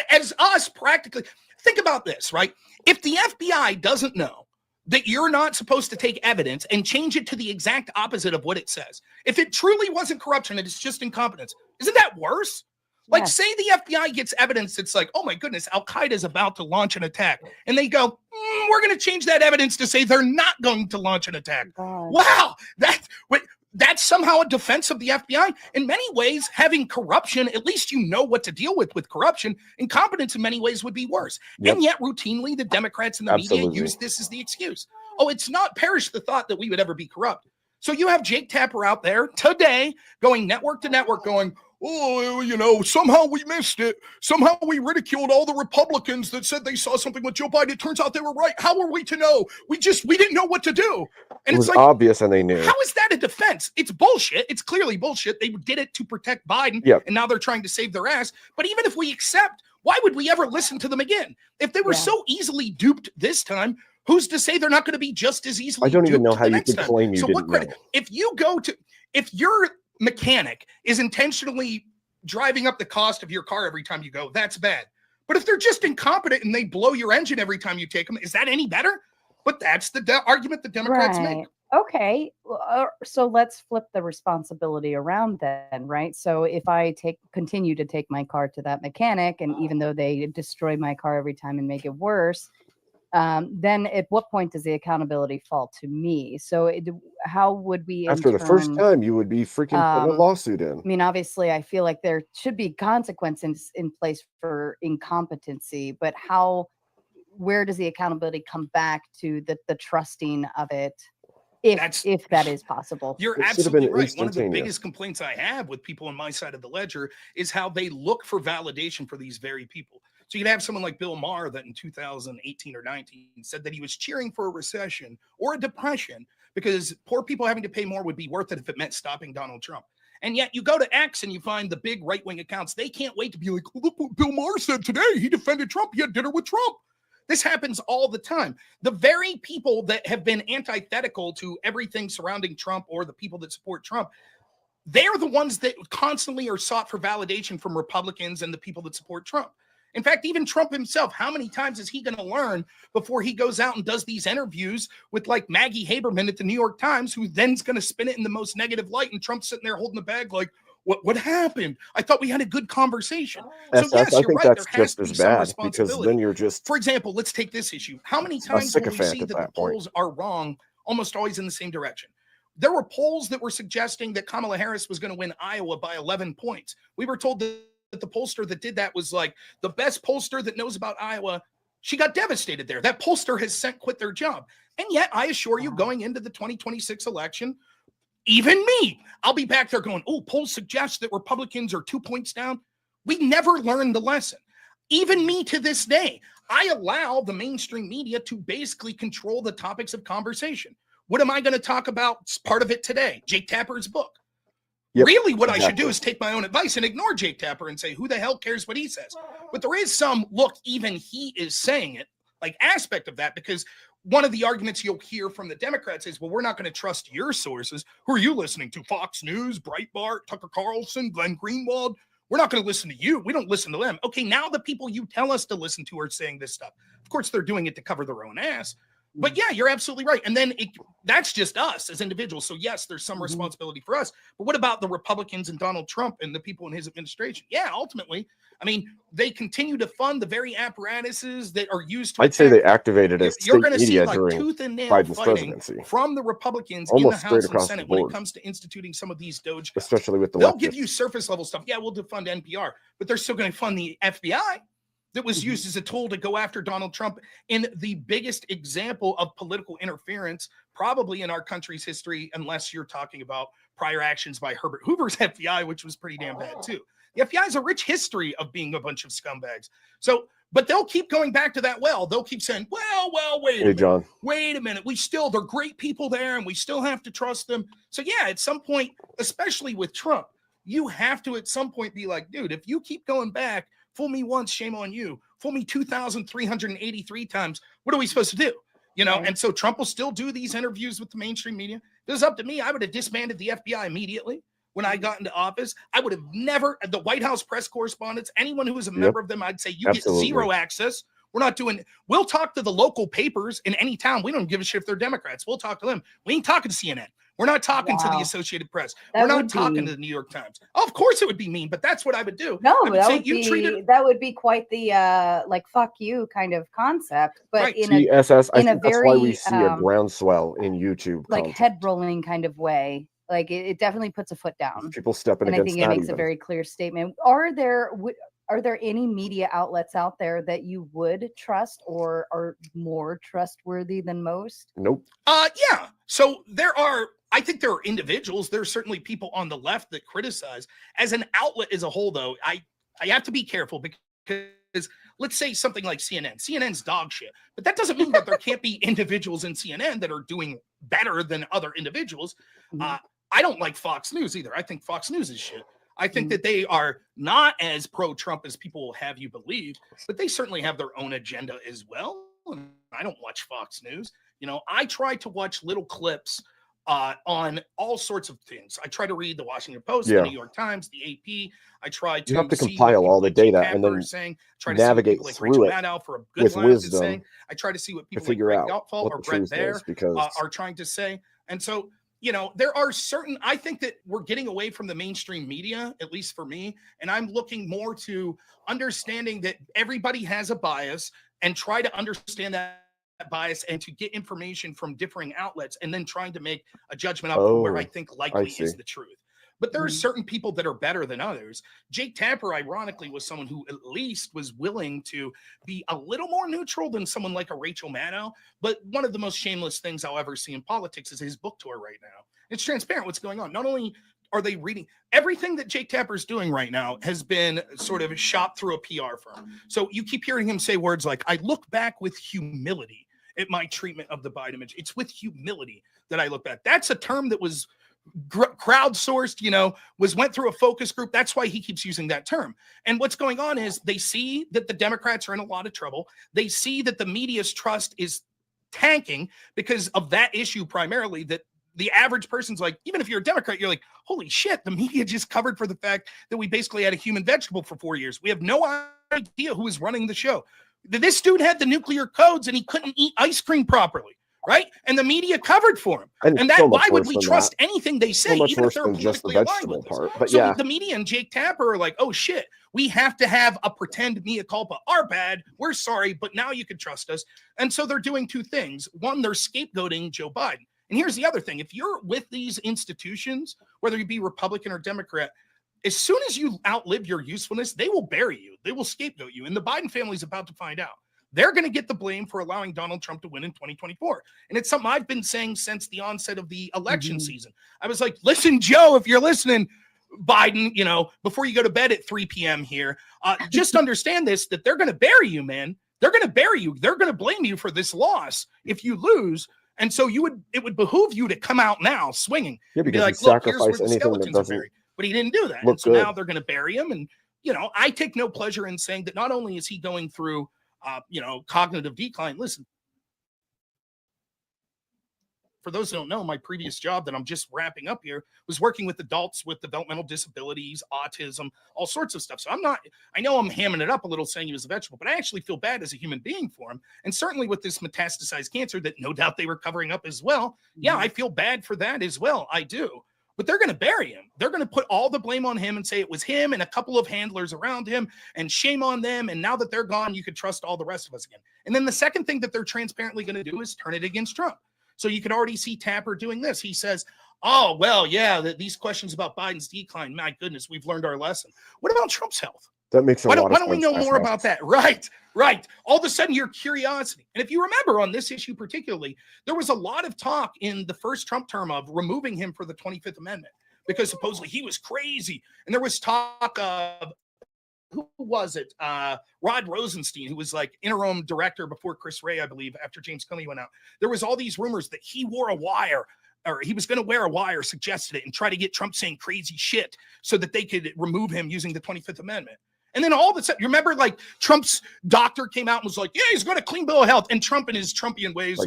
As us, practically, think about this, right? If the FBI doesn't know that you're not supposed to take evidence and change it to the exact opposite of what it says, if it truly wasn't corruption and it's just incompetence, isn't that worse? Like, yes. Say the FBI gets evidence that's like, oh my goodness, Al-Qaeda is about to launch an attack. And they go, we're going to change that evidence to say they're not going to launch an attack. God. Wow. That's somehow a defense of the FBI. In many ways, having corruption, at least you know what to deal with corruption. Incompetence in many ways would be worse. Yep. And yet routinely, the Democrats and the media use this as the excuse. Oh, it's not perish the thought that we would ever be corrupt. So you have Jake Tapper out there today going network to network going, oh, somehow we missed it. Somehow we ridiculed all the Republicans that said they saw something with Joe Biden. It turns out they were right. How were we to know? We didn't know what to do. And it was like, obvious and they knew. How is that a defense? It's bullshit. It's clearly bullshit. They did it to protect Biden, and now they're trying to save their ass. But even if we accept, why would we ever listen to them again? If they were so easily duped this time, who's to say they're not going to be just as easily duped? I don't even know how you could claim you didn't know. If your mechanic is intentionally driving up the cost of your car every time you go, that's bad. But if they're just incompetent and they blow your engine every time you take them, is that any better? But that's the argument the Democrats make. Okay, well, so let's flip the responsibility around then, right? So if I continue to take my car to that mechanic, and even though they destroy my car every time and make it worse, then at what point does the accountability fall to me? So how would we in After the first turn? time, you would be freaking putting a Um, lawsuit in. I mean, obviously, I feel like there should be consequences in place for incompetency, but where does the accountability come back to the trusting of it, That's if that is possible? You're It should have been absolutely right. One of the instantaneous. biggest complaints I have with people on my side of the ledger is how they look for validation for these very people. So you'd have someone like Bill Maher that in 2018 or 19 said that he was cheering for a recession or a depression because poor people having to pay more would be worth it if it meant stopping Donald Trump. And yet you go to X and you find the big right-wing accounts. They can't wait to be like, look what Bill Maher said today. He defended Trump. He had dinner with Trump. This happens all the time. The very people that have been antithetical to everything surrounding Trump or the people that support Trump, they're the ones that constantly are sought for validation from Republicans and the people that support Trump. In fact, even Trump himself, how many times is he going to learn before he goes out and does these interviews with like Maggie Haberman at the New York Times, who then's going to spin it in the most negative light, and Trump's sitting there holding the bag like, what happened? I thought we had a good conversation. So yes, I you're think right. that's There has just to be as some bad because responsibility. then you're just For example, let's take this issue. How many a times will we sycophant see at that the that point. polls are wrong, almost always in the same direction? There were polls that were suggesting that Kamala Harris was going to win Iowa by 11 points. We were told that the pollster that did that was like the best pollster that knows about Iowa. She got devastated there. That pollster has quit their job. And yet, I assure you, going into the 2026 election, even me, I'll be back there going, oh, polls suggest that Republicans are 2 points down. We never learned the lesson. Even me to this day, I allow the mainstream media to basically control the topics of conversation. What am I going to talk about? It's part of it today. Jake Tapper's book. Yep, really, what I should exactly. do is take my own advice and ignore Jake Tapper and say, who the hell cares what he says? But there is some, look, even he is saying it, like aspect of that, because one of the arguments you'll hear from the Democrats is, well, we're not going to trust your sources. Who are you listening to? Fox News, Breitbart, Tucker Carlson, Glenn Greenwald? We're not going to listen to you. We don't listen to them. Okay, now the people you tell us to listen to are saying this stuff. Of course, they're doing it to cover their own ass. But yeah, you're absolutely right. And then that's just us as individuals. So yes, there's some responsibility for us. But what about the Republicans and Donald Trump and the people in his administration? Yeah, ultimately, I mean, they continue to fund the very apparatuses that are used to I'd say they activated as you're state going to see media like during tooth and nail Biden's fighting presidency, from the Republicans almost in the straight House and across the Senate when it board, comes to instituting some of these Doge cuts. especially with the They'll give leftists. you surface level stuff. Yeah, we'll defund NPR, but they're still going to fund the FBI that was used as a tool to go after Donald Trump in the biggest example of political interference probably in our country's history, unless you're talking about prior actions by Herbert Hoover's FBI, which was pretty damn bad too. The FBI has a rich history of being a bunch of scumbags. So, but they'll keep going back to that well. They'll keep saying, well, wait a minute. John. Wait a minute. They're great people there and we still have to trust them. So yeah, at some point, especially with Trump, you have to at some point be like, dude, if you keep going back, fool me once, shame on you. Fool me 2,383 times. What are we supposed to do? You know, and so Trump will still do these interviews with the mainstream media. If it was up to me, I would have disbanded the FBI immediately when I got into office. I would have never, the White House press correspondents, anyone who was a member of them, I'd say, you Absolutely. get zero access. We're not doing, we'll talk to the local papers in any town. We don't give a shit if they're Democrats. We'll talk to them. We ain't talking to CNN. We're not talking to the Associated Press. We're not talking to the New York Times. Of course it would be mean, but that's what I would do. No, that would be quite the like fuck you kind of concept, but Right. in TSS, I in a think that's why we very, see a groundswell in YouTube like content. head rolling kind of way. Like it definitely puts a foot down. People stepping And I against think it that makes a even. very clear statement. Are there any media outlets out there that you would trust or are more trustworthy than most? Nope. Yeah. So I think there are individuals. There are certainly people on the left that criticize. As an outlet as a whole, though, I have to be careful because let's say something like CNN. CNN's dog shit. But that doesn't mean that there can't be individuals in CNN that are doing better than other individuals. I don't like Fox News either. I think Fox News is shit. I think that they are not as pro-Trump as people have you believe, but they certainly have their own agenda as well. And I don't watch Fox News. You know, I try to watch little clips on all sorts of things. I try to read the Washington Post, the New York Times, the AP. I try to You have to see compile all the data and then try to navigate see what through Rachel it Maddow for a good with last is wisdom saying. I try to see what to people like figure Greg out Gutfeld what or the Brett truth Baer is, because are trying to say. And so, there are certain, I think that we're getting away from the mainstream media, at least for me. And I'm looking more to understanding that everybody has a bias and try to understand that bias and to get information from differing outlets and then trying to make a judgment up from where I think likely is the truth. But there are certain people that are better than others. Jake Tapper, ironically, was someone who at least was willing to be a little more neutral than someone like a Rachel Maddow. But one of the most shameless things I'll ever see in politics is his book tour right now. It's transparent what's going on. Not only are they reading, everything that Jake Tapper's doing right now has been sort of shot through a PR firm. So you keep hearing him say words like, I look back with humility at my treatment of the Biden image. It's with humility that I look back. That's a term that was crowdsourced, went through a focus group. That's why he keeps using that term. And what's going on is they see that the Democrats are in a lot of trouble. They see that the media's trust is tanking because of that issue primarily, that the average person's like, even if you're a Democrat, you're like, holy shit, the media just covered for the fact that we basically had a human vegetable for 4 years. We have no idea who was running the show. This dude had the nuclear codes and he couldn't eat ice cream properly. Right. And the media covered for him. And that, why would we trust anything they say, even if they're politically aligned with us? But so the media and Jake Tapper are like, oh shit, we have to have a pretend mea culpa. Our bad. We're sorry, but now you can trust us. And so they're doing two things. One, they're scapegoating Joe Biden. And here's the other thing. If you're with these institutions, whether you be Republican or Democrat, as soon as you outlive your usefulness, they will bury you. They will scapegoat you. And the Biden family is about to find out. They're going to get the blame for allowing Donald Trump to win in 2024. And it's something I've been saying since the onset of the election season. I was like, listen, Joe, if you're listening, Biden, before you go to bed at 3 p.m. here, just understand this, that they're going to bury you, man. They're going to bury you. They're going to blame you for this loss if you lose. And so it would behoove you to come out now swinging. Yeah, because be like, look, here's where the skeletons are buried. But he didn't do that. And so now they're going to bury him. And, I take no pleasure in saying that not only is he going through cognitive decline. Listen, for those who don't know, my previous job that I'm just wrapping up here was working with adults with developmental disabilities, autism, all sorts of stuff. So I know I'm hamming it up a little saying he was a vegetable, but I actually feel bad as a human being for him. And certainly with this metastasized cancer that no doubt they were covering up as well. Yeah, I feel bad for that as well. I do. But they're going to bury him. They're going to put all the blame on him and say it was him and a couple of handlers around him and shame on them. And now that they're gone, you can trust all the rest of us again. And then the second thing that they're transparently going to do is turn it against Trump. So you can already see Tapper doing this. He says, oh, well, yeah, these questions about Biden's decline, my goodness, we've learned our lesson. What about Trump's health? That makes a lot of sense. Why don't we know more about that? Right. All of a sudden, your curiosity. And if you remember on this issue particularly, there was a lot of talk in the first Trump term of removing him for the 25th Amendment because supposedly he was crazy. And there was talk of, who was it? Rod Rosenstein, who was like interim director before Chris Wray, I believe, after James Comey went out. There was all these rumors that he wore a wire, or he was going to wear a wire, suggested it, and try to get Trump saying crazy shit so that they could remove him using the 25th Amendment. And then all of a sudden, you remember, like, Trump's doctor came out and was like, yeah, he's got a clean bill of health. And Trump in his Trumpian ways,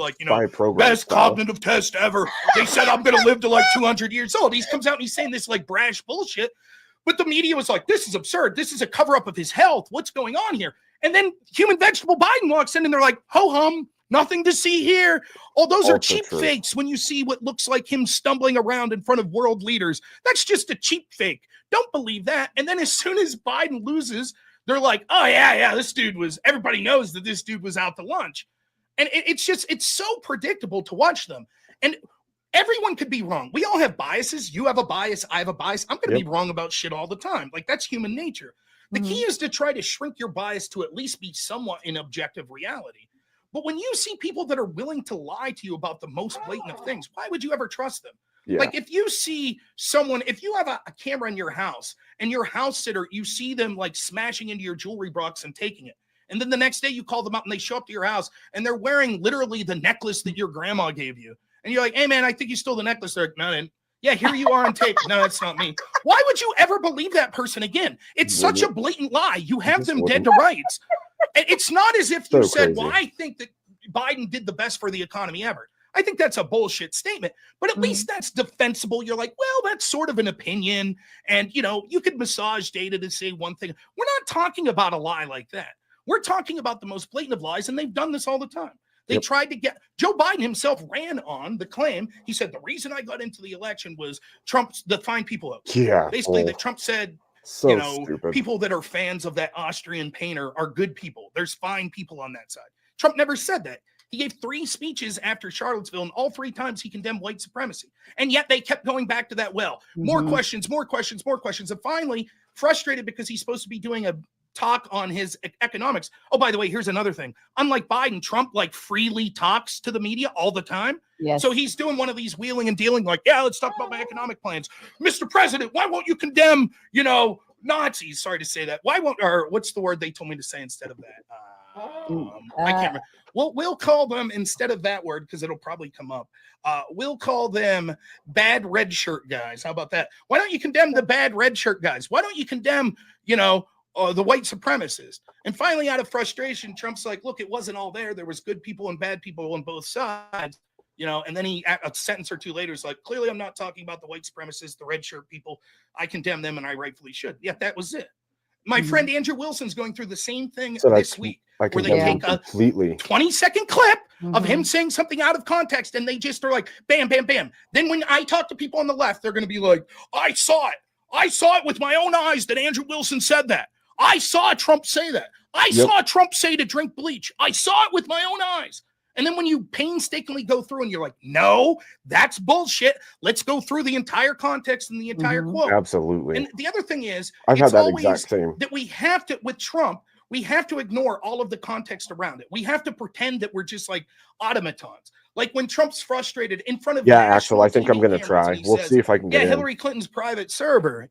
best cognitive test ever. They said I'm going to live to like 200 years old. He comes out and he's saying this like brash bullshit. But the media was like, this is absurd. This is a cover up of his health. What's going on here? And then human vegetable Biden walks in and they're like, ho hum, nothing to see here. Oh, those are cheap fakes when you see what looks like him stumbling around in front of world leaders. That's just a cheap fake. Don't believe that. And then as soon as Biden loses, they're like, oh, yeah, this dude was, everybody knows that this dude was out to lunch. And it's so predictable to watch them. And everyone could be wrong. We all have biases. You have a bias. I have a bias. I'm going to be wrong about shit all the time. Like, that's human nature. The key is to try to shrink your bias to at least be somewhat in objective reality. But when you see people that are willing to lie to you about the most blatant of things, why would you ever trust them? Yeah. Like, if you see someone, if you have a camera in your house and your house sitter, you see them like smashing into your jewelry box and taking it. And then the next day you call them up and they show up to your house and they're wearing literally the necklace that your grandma gave you. And you're like, hey, man, I think you stole the necklace. They're like, no, I didn't. Yeah, here you are on tape. No, that's not me. Why would you ever believe that person again? It's such a blatant lie. You have them dead to rights. And it's not as if you said, well, I think that Biden did the best for the economy ever. I think that's a bullshit statement, but at least that's defensible. You're like, well, that's sort of an opinion. And, you could massage data to say one thing. We're not talking about a lie like that. We're talking about the most blatant of lies, and they've done this all the time. They tried to get Joe Biden himself ran on the claim. He said the reason I got into the election was Trump's the fine people out. Yeah. Basically, that Trump said, So stupid. people that are fans of that Austrian painter are good people. There's fine people on that side. Trump never said that. He gave 3 speeches after Charlottesville, and all 3 times he condemned white supremacy. And yet they kept going back to that well. More questions, more questions, more questions. And finally, frustrated because he's supposed to be doing a talk on his economics. Oh, by the way, here's another thing. Unlike Biden, Trump like freely talks to the media all the time. Yes. So he's doing one of these wheeling and dealing like, yeah, let's talk about my economic plans. Mr. President, why won't you condemn, Nazis? Sorry to say that. Why won't, or what's the word they told me to say instead of that? I can't remember. Well, we'll call them instead of that word because it'll probably come up. We'll call them bad red shirt guys. How about that? Why don't you condemn the bad red shirt guys? Why don't you condemn, the white supremacists? And finally, out of frustration, Trump's like, look, it wasn't all there. There was good people and bad people on both sides, and then he, a sentence or 2 later, is like, clearly I'm not talking about the white supremacists, the red shirt people. I condemn them and I rightfully should. Yet that was it. My friend Andrew Wilson's going through the same thing this week, where they take a 20-second clip of him saying something out of context, and they just are like, bam, bam, bam. Then when I talk to people on the left, they're going to be like, I saw it. I saw it with my own eyes that Andrew Wilson said that. I saw Trump say that. I saw Trump say to drink bleach. I saw it with my own eyes. And then when you painstakingly go through and you're like, no, that's bullshit. Let's go through the entire context and the entire quote. Absolutely. And the other thing is, I've had that exact same. That we have to, with Trump, we have to ignore all of the context around it. We have to pretend that we're just like automatons. Like when Trump's frustrated in front of Axel, I think I'm going to try. We'll see if I can get in. Hillary Clinton's private server,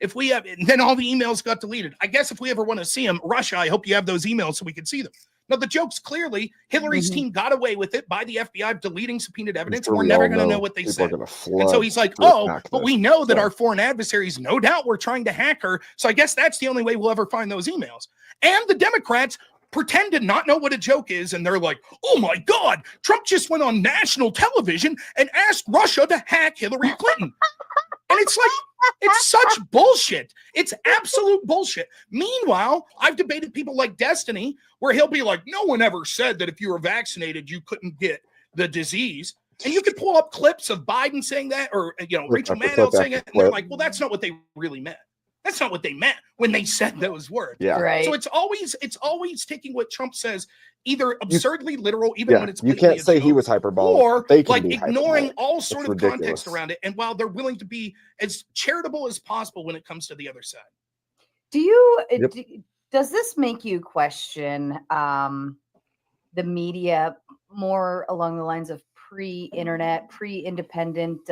if we have, and then all the emails got deleted. I guess if we ever want to see them, Russia, I hope you have those emails so we can see them. Now, the joke's clearly Hillary's team got away with it by the FBI deleting subpoenaed evidence. We're never going to know what they said. And so he's like, but we know that our foreign adversaries, no doubt, were trying to hack her. So I guess that's the only way we'll ever find those emails. And the Democrats pretend to not know what a joke is. And they're like, oh my God, Trump just went on national television and asked Russia to hack Hillary Clinton. And it's like, it's such bullshit. It's absolute bullshit. Meanwhile, I've debated people like Destiny, where he'll be like, no one ever said that if you were vaccinated, you couldn't get the disease. And you could pull up clips of Biden saying that, or, Rachel Maddow saying it. And they're like, well, that's not what they really meant. That's not what they meant when they said those words. Yeah. Right. So it's always taking what Trump says either absurdly literal, even when it's you can't say he was hyperbolic, or they can like be ignoring hyperbolic. all sort It's of ridiculous. context around it. And while they're willing to be as charitable as possible when it comes to the other side. Do you? Does this make you question the media more along the lines of pre-internet, pre-independent,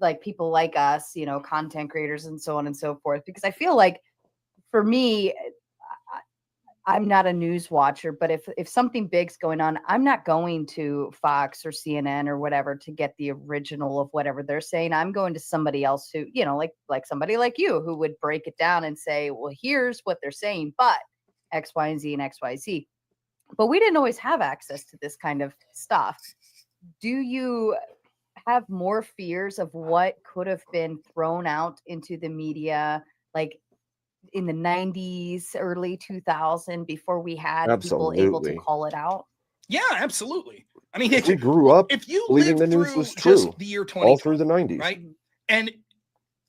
like people like us, content creators and so on and so forth? Because I feel like, for me, I'm not a news watcher, but if something big's going on, I'm not going to Fox or CNN or whatever to get the original of whatever they're saying. I'm going to somebody else who, like somebody like you, who would break it down and say, well, here's what they're saying, but X, Y, and Z and X, Y, Z. But we didn't always have access to this kind of stuff. Do you have more fears of what could have been thrown out into the media, like in the 90s, early 2000, before we had people able to call it out? Yeah, absolutely. I mean, we grew up if you believing lived the news through was true just the year 20, all through the 90s, right? And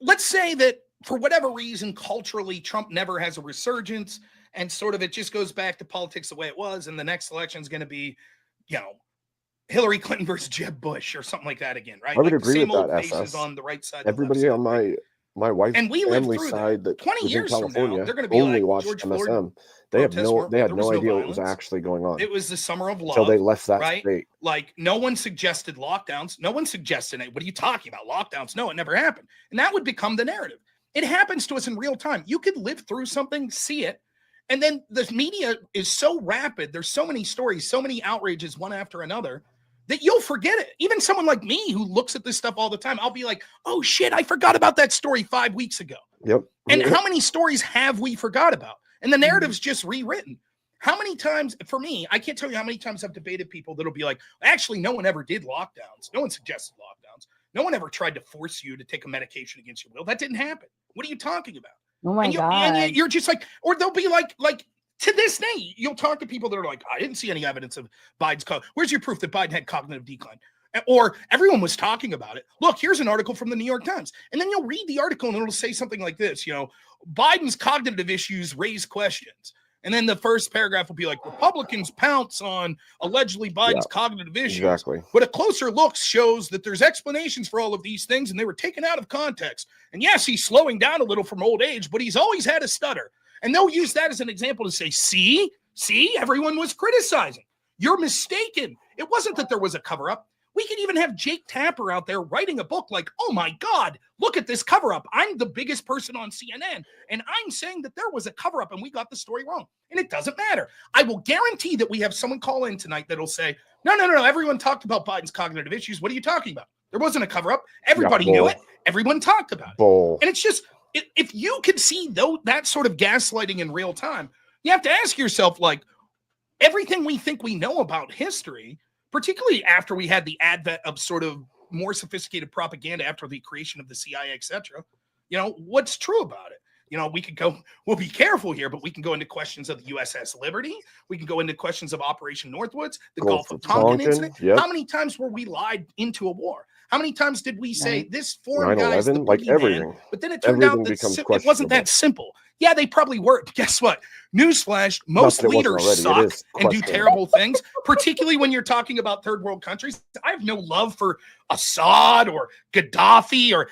let's say that for whatever reason, culturally, Trump never has a resurgence, and sort of it just goes back to politics the way it was, and the next election is going to be, Hillary Clinton versus Jeb Bush or something like that again, right? I would like agree the same with old that. faces on the right side. Everybody on my wife's and we family lived through side that 20 was years in California from now, they're going to be only like watched George MSM. Floyd. They had no no idea what was actually going on. It was the summer of love. So they left that right? state. Like no one suggested lockdowns. No one suggested it. What are you talking about? Lockdowns? No, it never happened. And that would become the narrative. It happens to us in real time. You could live through something, see it, and then the media is so rapid. There's so many stories, so many outrages, one after another, that you'll forget it. Even someone like me who looks at this stuff all the time, I'll be like, oh shit, I forgot about that story 5 weeks ago. Yep. And how many stories have we forgot about? And the narrative's just rewritten. How many times, for me, I can't tell you how many times I've debated people that'll be like, actually, no one ever did lockdowns. No one suggested lockdowns. No one ever tried to force you to take a medication against your will. That didn't happen. What are you talking about? Oh my God. And you're just like, or they'll be like To this day, you'll talk to people that are like, I didn't see any evidence of Biden's. Where's your proof that Biden had cognitive decline? Or everyone was talking about it. Look, here's an article from the New York Times. And then you'll read the article and it'll say something like this, Biden's cognitive issues raise questions. And then the first paragraph will be like, Republicans pounce on allegedly Biden's cognitive issues. Exactly. But a closer look shows that there's explanations for all of these things and they were taken out of context. And yes, he's slowing down a little from old age, but he's always had a stutter. And they'll use that as an example to say, see, everyone was criticizing. You're mistaken. It wasn't that there was a cover-up. We could even have Jake Tapper out there writing a book like, oh my God, look at this cover-up. I'm the biggest person on CNN, and I'm saying that there was a cover-up and we got the story wrong. And it doesn't matter. I will guarantee that we have someone call in tonight that'll say, no, everyone talked about Biden's cognitive issues. What are you talking about? There wasn't a cover-up. Everybody knew it. Everyone talked about it. And it's just, if you could see that sort of gaslighting in real time, you have to ask yourself, like, everything we think we know about history, particularly after we had the advent of sort of more sophisticated propaganda after the creation of the CIA, etc., what's true about it? We'll be careful here, but we can go into questions of the USS Liberty. We can go into questions of Operation Northwoods, the Gulf of Tonkin incident. Yep. How many times were we lied into a war? How many times did we say this foreign guy's the boogeyman, everything? But then it turned out that it wasn't that simple. Yeah, they probably were. Guess what? Newsflash, most leaders suck and do terrible things, particularly when you're talking about third world countries. I have no love for Assad or Gaddafi or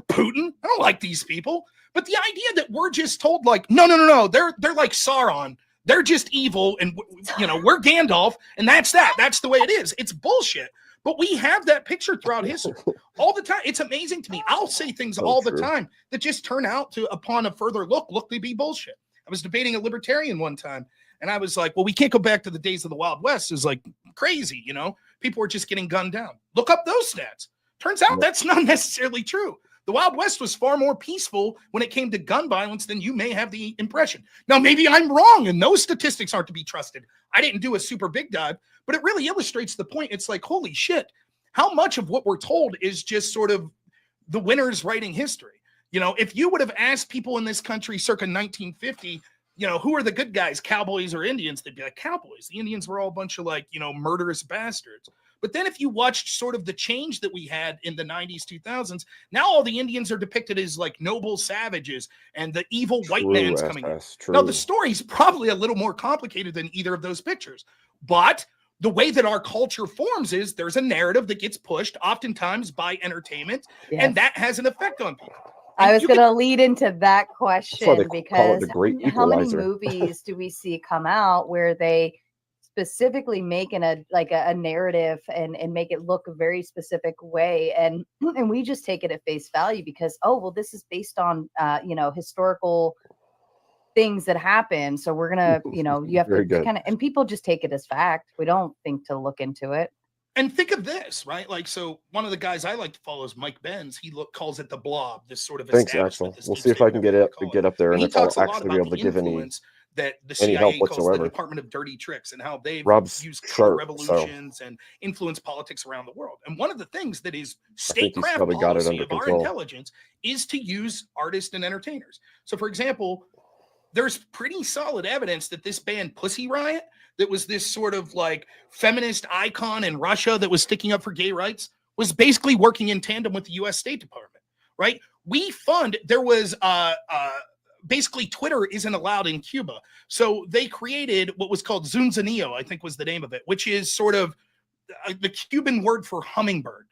Putin. I don't like these people. But the idea that we're just told like, no, they're like Sauron. They're just evil. And, we're Gandalf. And that's that. That's the way it is. It's bullshit. But we have that picture throughout history all the time. It's amazing to me. I'll say things all the time that just turn out to, upon a further look to be bullshit. I was debating a libertarian one time, and I was like, well, we can't go back to the days of the Wild West. It was like crazy, People were just getting gunned down. Look up those stats. Turns out that's not necessarily true. The Wild West was far more peaceful when it came to gun violence than you may have the impression. Now, maybe I'm wrong, and those statistics aren't to be trusted. I didn't do a super big dive, but it really illustrates the point. It's like, holy shit, how much of what we're told is just sort of the winners writing history? If you would have asked people in this country circa 1950, who are the good guys, cowboys or Indians? They'd be like, cowboys. The Indians were all a bunch of murderous bastards. But then if you watched sort of the change that we had in the 90s, 2000s, now all the Indians are depicted as like noble savages and the evil white man's coming in. Now, the story's probably a little more complicated than either of those pictures. But the way that our culture forms is there's a narrative that gets pushed oftentimes by entertainment, and that has an effect on people. I was going to lead into that question because how many movies do we see come out where they specifically make a narrative and make it look a very specific way, and we just take it at face value because this is based on historical things that happen, so we're gonna you have to kind of, and people just take it as fact. We don't think to look into it. And think of this, right? Like, so one of the guys I like to follow is Mike Benz. He calls it the blob, this sort of Thanks, Axel. We'll see if I can get up there and if I'll actually be able to give that the CIA calls the Department of Dirty Tricks and how they've used revolutions and influence politics around the world. And one of the things that is statecraft policy of our intelligence is to use artists and entertainers. So, for example, there's pretty solid evidence that this band Pussy Riot, that was this sort of like feminist icon in Russia that was sticking up for gay rights, was basically working in tandem with the U.S. State Department, right? There was basically Twitter isn't allowed in Cuba. So they created what was called Zunzanillo, I think was the name of it, which is sort of the Cuban word for hummingbird.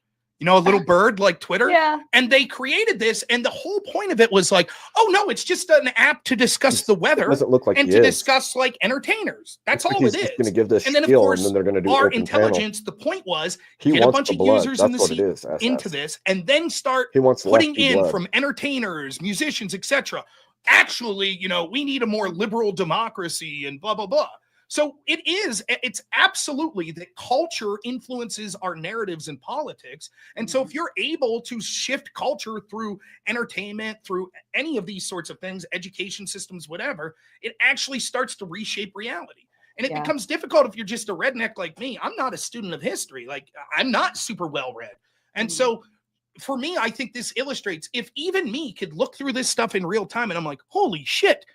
A little bird like Twitter. Yeah. And they created this, and the whole point of it was like, oh no, it's just an app to discuss the weather. It doesn't look like and to discuss like entertainers. That's all it is. Going to give this and then of course, they're going to do our intelligence. The point was get a bunch of users in the into this, and then start putting in from entertainers, musicians, etc. Actually, we need a more liberal democracy and blah blah blah. So it's absolutely that culture influences our narratives in politics. And so if you're able to shift culture through entertainment, through any of these sorts of things, education systems, whatever, it actually starts to reshape reality. And it becomes difficult if you're just a redneck like me. I'm not a student of history. Like, I'm not super well read. And so for me, I think this illustrates, if even me could look through this stuff in real time and I'm like, holy shit,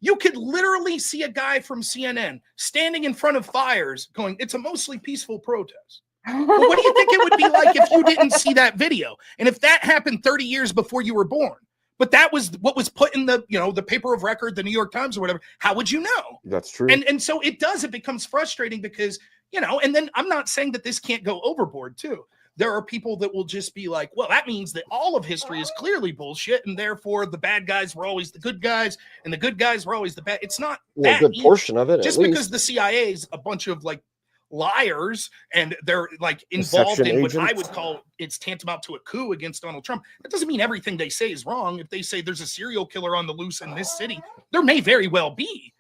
You could literally see a guy from CNN standing in front of fires going, it's a mostly peaceful protest. Well, what do you think it would be like if you didn't see that video? And if that happened 30 years before you were born? But that was what was put in the, the paper of record, the New York Times or whatever. How would you know? That's true. And so it becomes frustrating because, and then I'm not saying that this can't go overboard too. There are people that will just be like, well, that means that all of history is clearly bullshit, and therefore the bad guys were always the good guys, and the good guys were always the bad. It's not a good portion of it. Just because the CIA is a bunch of like liars and they're like involved in what I would call it's tantamount to a coup against Donald Trump. That doesn't mean everything they say is wrong. If they say there's a serial killer on the loose in this city, there may very well be.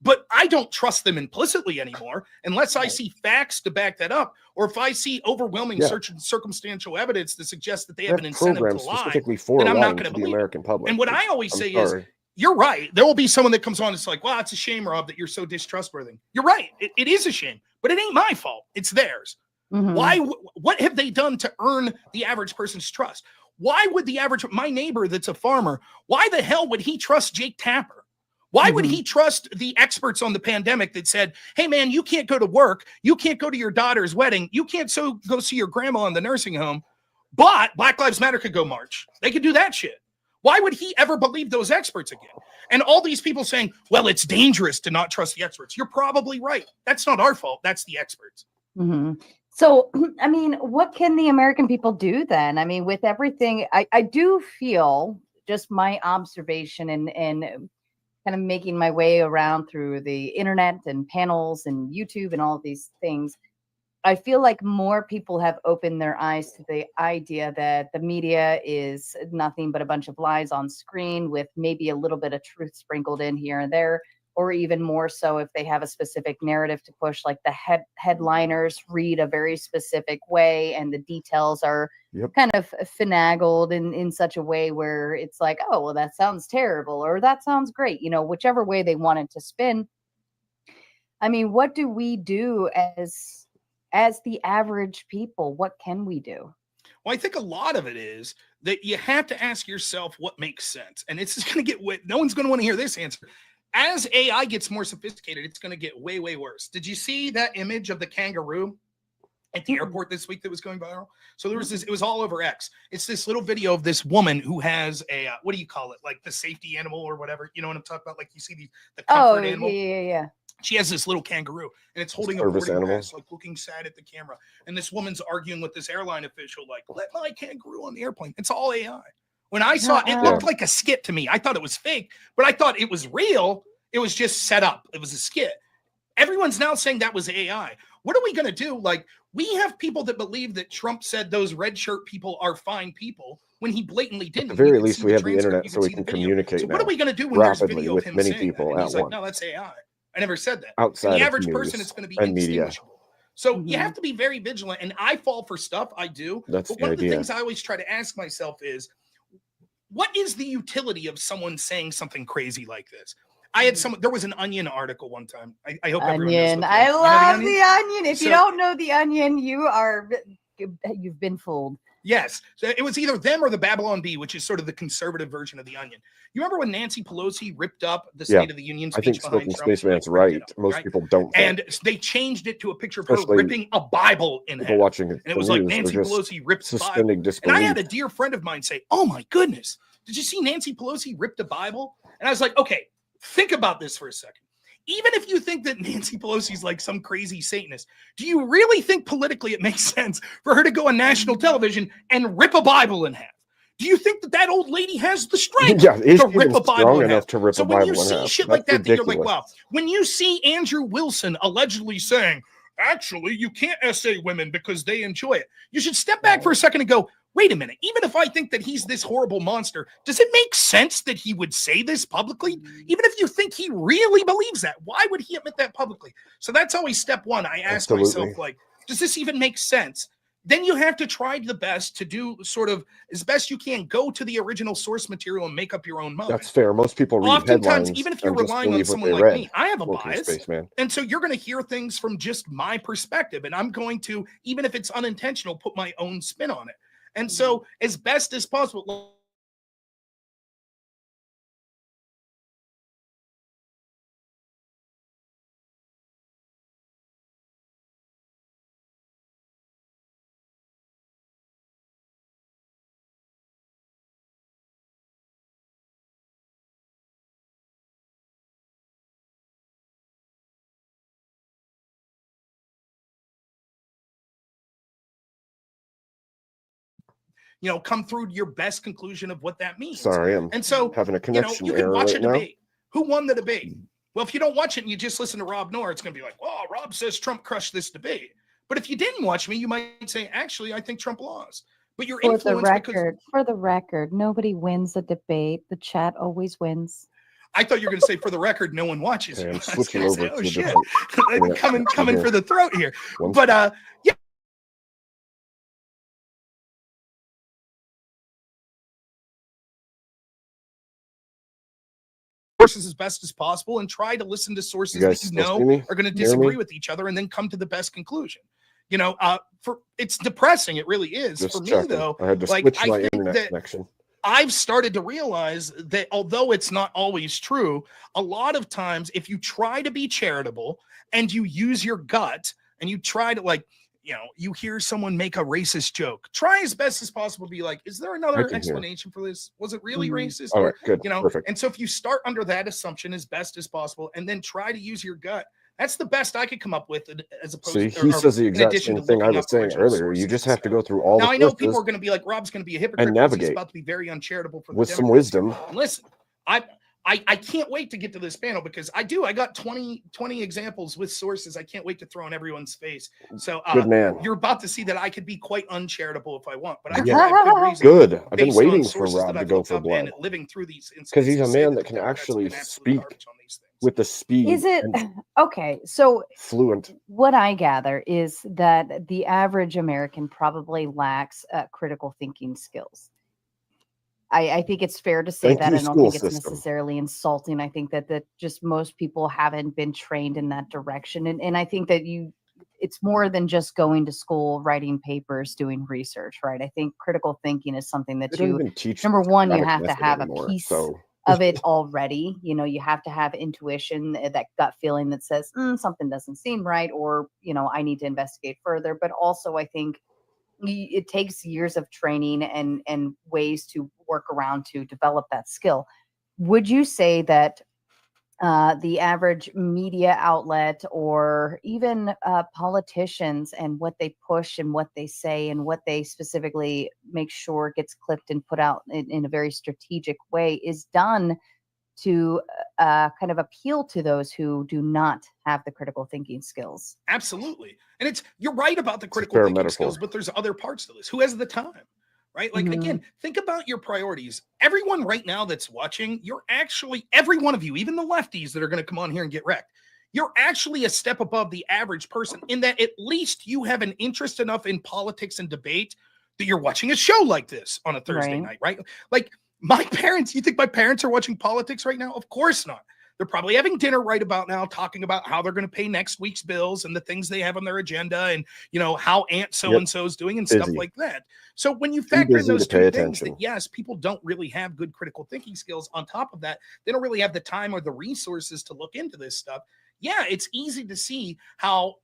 But I don't trust them implicitly anymore unless I see facts to back that up, or if I see overwhelming circumstantial evidence to suggest that they have an incentive to lie, then I'm not going to believe American public. And what I always say is, you're right. There will be someone that comes on. It's like, well, it's a shame, Rob, that you're so distrustworthy. You're right. It is a shame, but it ain't my fault. It's theirs. Mhm. Why? What have they done to earn the average person's trust? Why would my neighbor that's a farmer, why the hell would he trust Jake Tapper? Why would he trust the experts on the pandemic that said, hey, man, you can't go to work. You can't go to your daughter's wedding. You can't go see your grandma in the nursing home. But Black Lives Matter could go march. They could do that shit. Why would he ever believe those experts again? And all these people saying, well, it's dangerous to not trust the experts. You're probably right. That's not our fault. That's the experts. Mm-hmm. So, I mean, what can the American people do then? I mean, with everything, I do feel, just my observation and kind of making my way around through the internet and panels and YouTube and all of these things, I feel like more people have opened their eyes to the idea that the media is nothing but a bunch of lies on screen with maybe a little bit of truth sprinkled in here and there, or even more so if they have a specific narrative to push, like the headliners read a very specific way and the details are kind of finagled in such a way where it's like, oh, well, that sounds terrible, or that sounds great, whichever way they want it to spin. I mean, what do we do as the average people? What can we do? Well, I think a lot of it is that you have to ask yourself what makes sense. And it's just going to get no one's going to want to hear this answer. As AI gets more sophisticated, it's going to get way, way worse. Did you see that image of the kangaroo at the airport this week that was going viral? So there was this, it was all over X. It's this little video of this woman who has a, what do you call it? Like the safety animal or whatever. You know what I'm talking about? Like you see the comfort animal. Yeah. She has this little kangaroo and it's holding a boarding pass, like looking sad at the camera. And this woman's arguing with this airline official, like, let my kangaroo on the airplane. It's all AI. When I saw it, it looked like a skit to me. I thought it was fake, but I thought it was real. It was just set up. It was a skit. Everyone's now saying that was AI. What are we going to do? Like, we have people that believe that Trump said those red shirt people are fine people when he blatantly didn't. At the very least, we have the internet so we can communicate. So what are we going to do when there's video of him saying that? And he's like, no, that's AI. I never said that. Outside and the average person, it's going to be indistinguishable. So you have to be very vigilant. And I fall for stuff. I do. That's but one of the things I always try to ask myself is, what is the utility of someone saying something crazy like this? There was an Onion article one time. I hope Onion. I love the Onion. If you don't know the Onion, you've been fooled. Yes. So it was either them or the Babylon Bee, which is sort of the conservative version of the Onion. You remember when Nancy Pelosi ripped up the State of the Union speech? I think Smoking Spaceman's right. Most people don't. And they changed it to a picture of her ripping a Bible in half. Watching it, and it was like Nancy Pelosi rips the Bible. And I had a dear friend of mine say, oh my goodness, did you see Nancy Pelosi rip the Bible? And I was like, okay, think about this for a second. Even if you think that Nancy Pelosi is like some crazy Satanist, do you really think politically it makes sense for her to go on national television and rip a Bible in half? Do you think that old lady has the strength to rip a Bible in half? So when you see shit like that, you're like, wow. When you see Andrew Wilson allegedly saying, actually, you can't essay women because they enjoy it, you should step back for a second and go, wait a minute, even if I think that he's this horrible monster, does it make sense that he would say this publicly? Even if you think he really believes that, why would he admit that publicly? So that's always step one. I ask myself, like, does this even make sense? Then you have to try the best to do sort of as best you can, go to the original source material and make up your own mind. That's fair. Most people read oftentimes, headlines, even if you're relying on someone like me, I have a bias. And so you're going to hear things from just my perspective. And I'm going to, even if it's unintentional, put my own spin on it. And so as best as possible, come through to your best conclusion of what that means. Sorry, I'm And so, having a connection you can error watch right a now. debate. Who won the debate? Well, if you don't watch it and you just listen to Rob Noerr, it's going to be like, oh, Rob says Trump crushed this debate. But if you didn't watch me, you might say, actually, I think Trump lost. But you're influenced For the record, nobody wins a debate. The chat always wins. I thought you were going to say, for the record, no one watches Okay, you. I'm I was switching gonna over say, to oh, a shit. different coming for the throat here. One But yeah. Sources as best as possible and try to listen to sources guys that still see me? are going to Hear me? disagree with each other and then come to the best conclusion. For it's depressing. It really is. Just For me, checking. though, I had to like, switch I my think internet that connection. I've started to realize that although it's not always true, a lot of times if you try to be charitable and you use your gut and you try to you hear someone make a racist joke, try as best as possible to be like, is there another explanation for this? Was it really racist? All right, good. Perfect. And so if you start under that assumption as best as possible and then try to use your gut, that's the best I could come up with as opposed to. He says the exact same thing I was saying earlier. You just have to go through all the I know people are going to be like, Rob's going to be a hypocrite and navigate. He's about to be very uncharitable for with some wisdom. And listen, I can't wait to get to this panel because I got 20 examples with sources I can't wait to throw in everyone's face. So good man. You're about to see that I could be quite uncharitable if I want, but I yeah. have good reason. Good. I've been waiting for Rob to go for blood. Living through these because he's a man that can actually speak with the speed. Is it okay? So fluent. What I gather is that the average American probably lacks critical thinking skills. I think it's fair to say that. I don't think it's necessarily insulting. I think that just most people haven't been trained in that direction. And I think that it's more than just going to school, writing papers, doing research, right? I think critical thinking is something that number one, you have to have a piece of it already. You have to have intuition, that gut feeling that says something doesn't seem right, or, I need to investigate further. But also I think it takes years of training and ways to work around to develop that skill. Would you say that the average media outlet or even politicians and what they push and what they say and what they specifically make sure gets clipped and put out in a very strategic way is done to kind of appeal to those who do not have the critical thinking skills? Absolutely. And you're right about the critical thinking skills, but there's other parts to this. Who has the time? Right? Like, again, think about your priorities. Everyone right now that's watching, every one of you, even the lefties that are going to come on here and get wrecked, you're actually a step above the average person in that at least you have an interest enough in politics and debate that you're watching a show like this on a Thursday night, right? Like my parents, you think my parents are watching politics right now? Of course not. They're probably having dinner right about now, talking about how they're going to pay next week's bills and the things they have on their agenda and, how Aunt so-and-so is doing and stuff like that. So when you factor in those two things that, yes, people don't really have good critical thinking skills. On top of that, they don't really have the time or the resources to look into this stuff. Yeah, it's easy to see how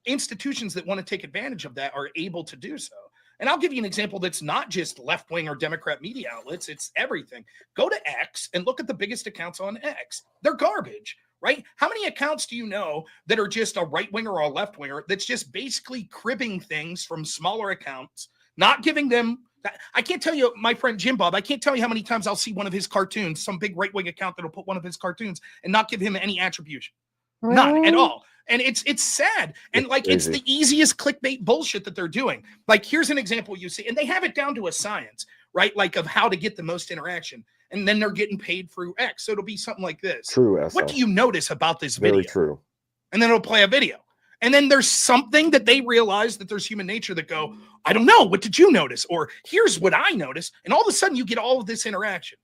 institutions that want to take advantage of that are able to do so. And I'll give you an example that's not just left-wing or Democrat media outlets. It's everything. Go to X and look at the biggest accounts on X. They're garbage, right? How many accounts do you know that are just a right-winger or a left-winger that's just basically cribbing things from smaller accounts, not giving them – I can't tell you, my friend Jim Bob, I can't tell you how many times I'll see one of his cartoons, some big right-wing account that'll put one of his cartoons and not give him any attribution. Really? None at all. And it's sad. And it's the easiest clickbait bullshit that they're doing. Like, here's an example you see, and they have it down to a science, right? Like, of how to get the most interaction. And then they're getting paid through X. So it'll be something like this. True. What do you notice about this video? Very true. And then it'll play a video. And then there's something that they realize that there's human nature that go, I don't know. What did you notice? Or here's what I noticed. And all of a sudden you get all of this interaction.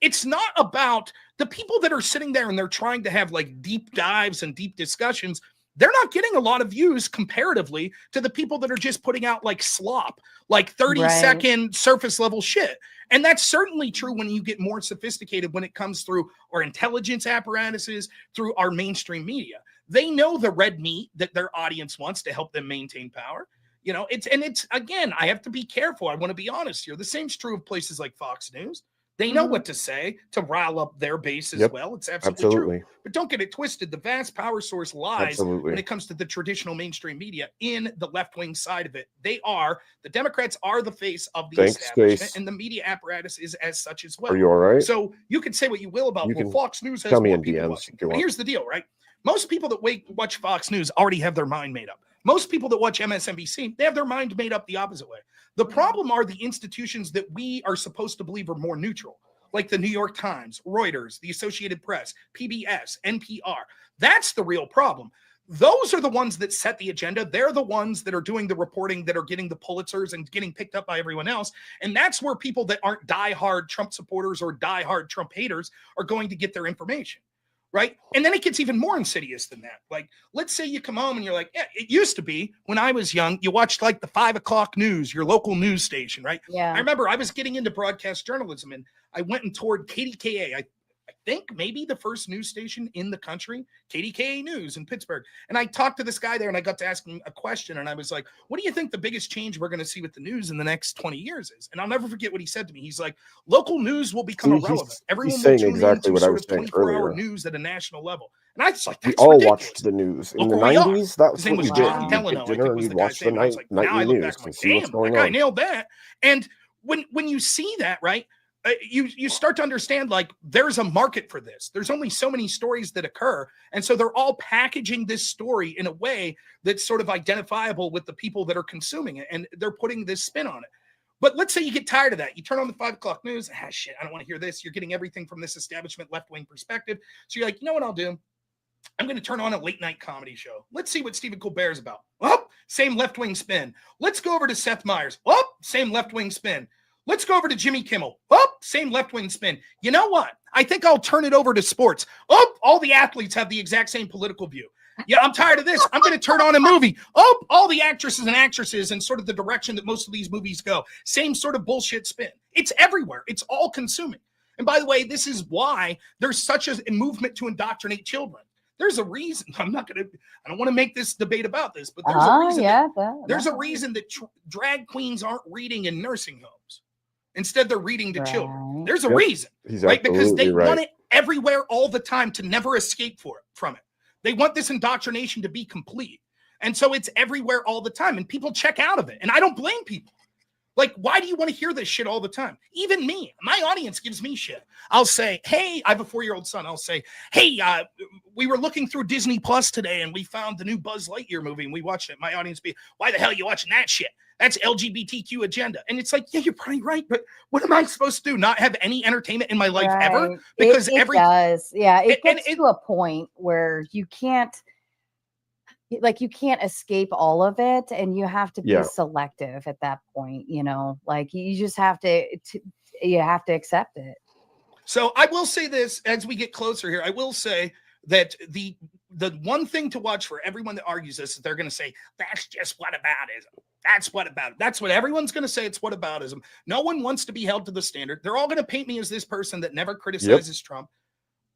It's not about the people that are sitting there and they're trying to have like deep dives and deep discussions. They're not getting a lot of views comparatively to the people that are just putting out like slop, like 30-second surface level shit. And that's certainly true when you get more sophisticated when it comes through our intelligence apparatuses, through our mainstream media. They know the red meat that their audience wants to help them maintain power. It's again, I have to be careful. I want to be honest here. The same's true of places like Fox News. They know what to say to rile up their base as well. It's absolutely true. But don't get it twisted. The vast power source lies when it comes to the traditional mainstream media in the left-wing side of it. The Democrats are the face of the establishment, and the media apparatus is as such as well. Are you all right? So you can say what you will about, Fox News has more people watching. Here's the deal, right? Most people that watch Fox News already have their mind made up. Most people that watch MSNBC, they have their mind made up the opposite way. The problem are the institutions that we are supposed to believe are more neutral, like the New York Times, Reuters, the Associated Press, PBS, NPR. That's the real problem. Those are the ones that set the agenda. They're the ones that are doing the reporting, that are getting the Pulitzers and getting picked up by everyone else. And that's where people that aren't diehard Trump supporters or diehard Trump haters are going to get their information. Right. And then it gets even more insidious than that. Like, let's say you come home and you're like, yeah, it used to be when I was young, you watched like the 5 o'clock news, your local news station. Right. Yeah. I remember I was getting into broadcast journalism and I went and toured KDKA. I think maybe the first news station in the country, KDKA News in Pittsburgh. And I talked to this guy there and I got to ask him a question. And I was like, what do you think the biggest change we're going to see with the news in the next 20 years is? And I'll never forget what he said to me. He's like, local news will become irrelevant. Everyone will tune into sort of 24-hour news at a national level. And I was like, that's all ridiculous. Watched the news. In the 90s, that was what you did. John Delano, you dinner and you'd watch the nightly news and see what's going on. I nailed that. And when you see that, right, you start to understand, like, there's a market for this. There's only so many stories that occur. And so they're all packaging this story in a way that's sort of identifiable with the people that are consuming it. And they're putting this spin on it. But let's say you get tired of that. You turn on the 5 o'clock news. Shit, I don't want to hear this. You're getting everything from this establishment left-wing perspective. So you're like, you know what I'll do? I'm going to turn on a late-night comedy show. Let's see what Stephen Colbert's about. Oh, same left-wing spin. Let's go over to Seth Meyers. Oh, same left-wing spin. Let's go over to Jimmy Kimmel. Oh, same left-wing spin. You know what? I think I'll turn it over to sports. Oh, all the athletes have the exact same political view. Yeah, I'm tired of this. I'm going to turn on a movie. Oh, all the actresses and sort of the direction that most of these movies go. Same sort of bullshit spin. It's everywhere. It's all consuming. And by the way, this is why there's such a movement to indoctrinate children. There's a reason. I don't want to make this debate about this, but there's a reason. There's a reason that drag queens aren't reading in nursing homes. Instead, they're reading to children. There's a reason, right? Because they want it everywhere all the time to never escape from it. They want this indoctrination to be complete. And so it's everywhere all the time. And people check out of it. And I don't blame people. Like, why do you want to hear this shit all the time? Even me, my audience gives me shit. I'll say, hey, I have a 4-year-old son. I'll say, hey, we were looking through Disney Plus today and we found the new Buzz Lightyear movie and we watched it. My audience be, why the hell are you watching that shit? That's LGBTQ agenda. And it's like, yeah, you're probably right. But what am I supposed to do? Not have any entertainment in my life ever? Because it does. Yeah, it gets to a point where you can't escape all of it, and you have to be selective at that point. You know, like you just have to accept it. So I will say this as we get closer here. I will say that the one thing to watch for everyone that argues this is they're going to say, that's just whataboutism. That's whataboutism. That's what everyone's going to say. It's whataboutism. No one wants to be held to the standard. They're all going to paint me as this person that never criticizes Trump.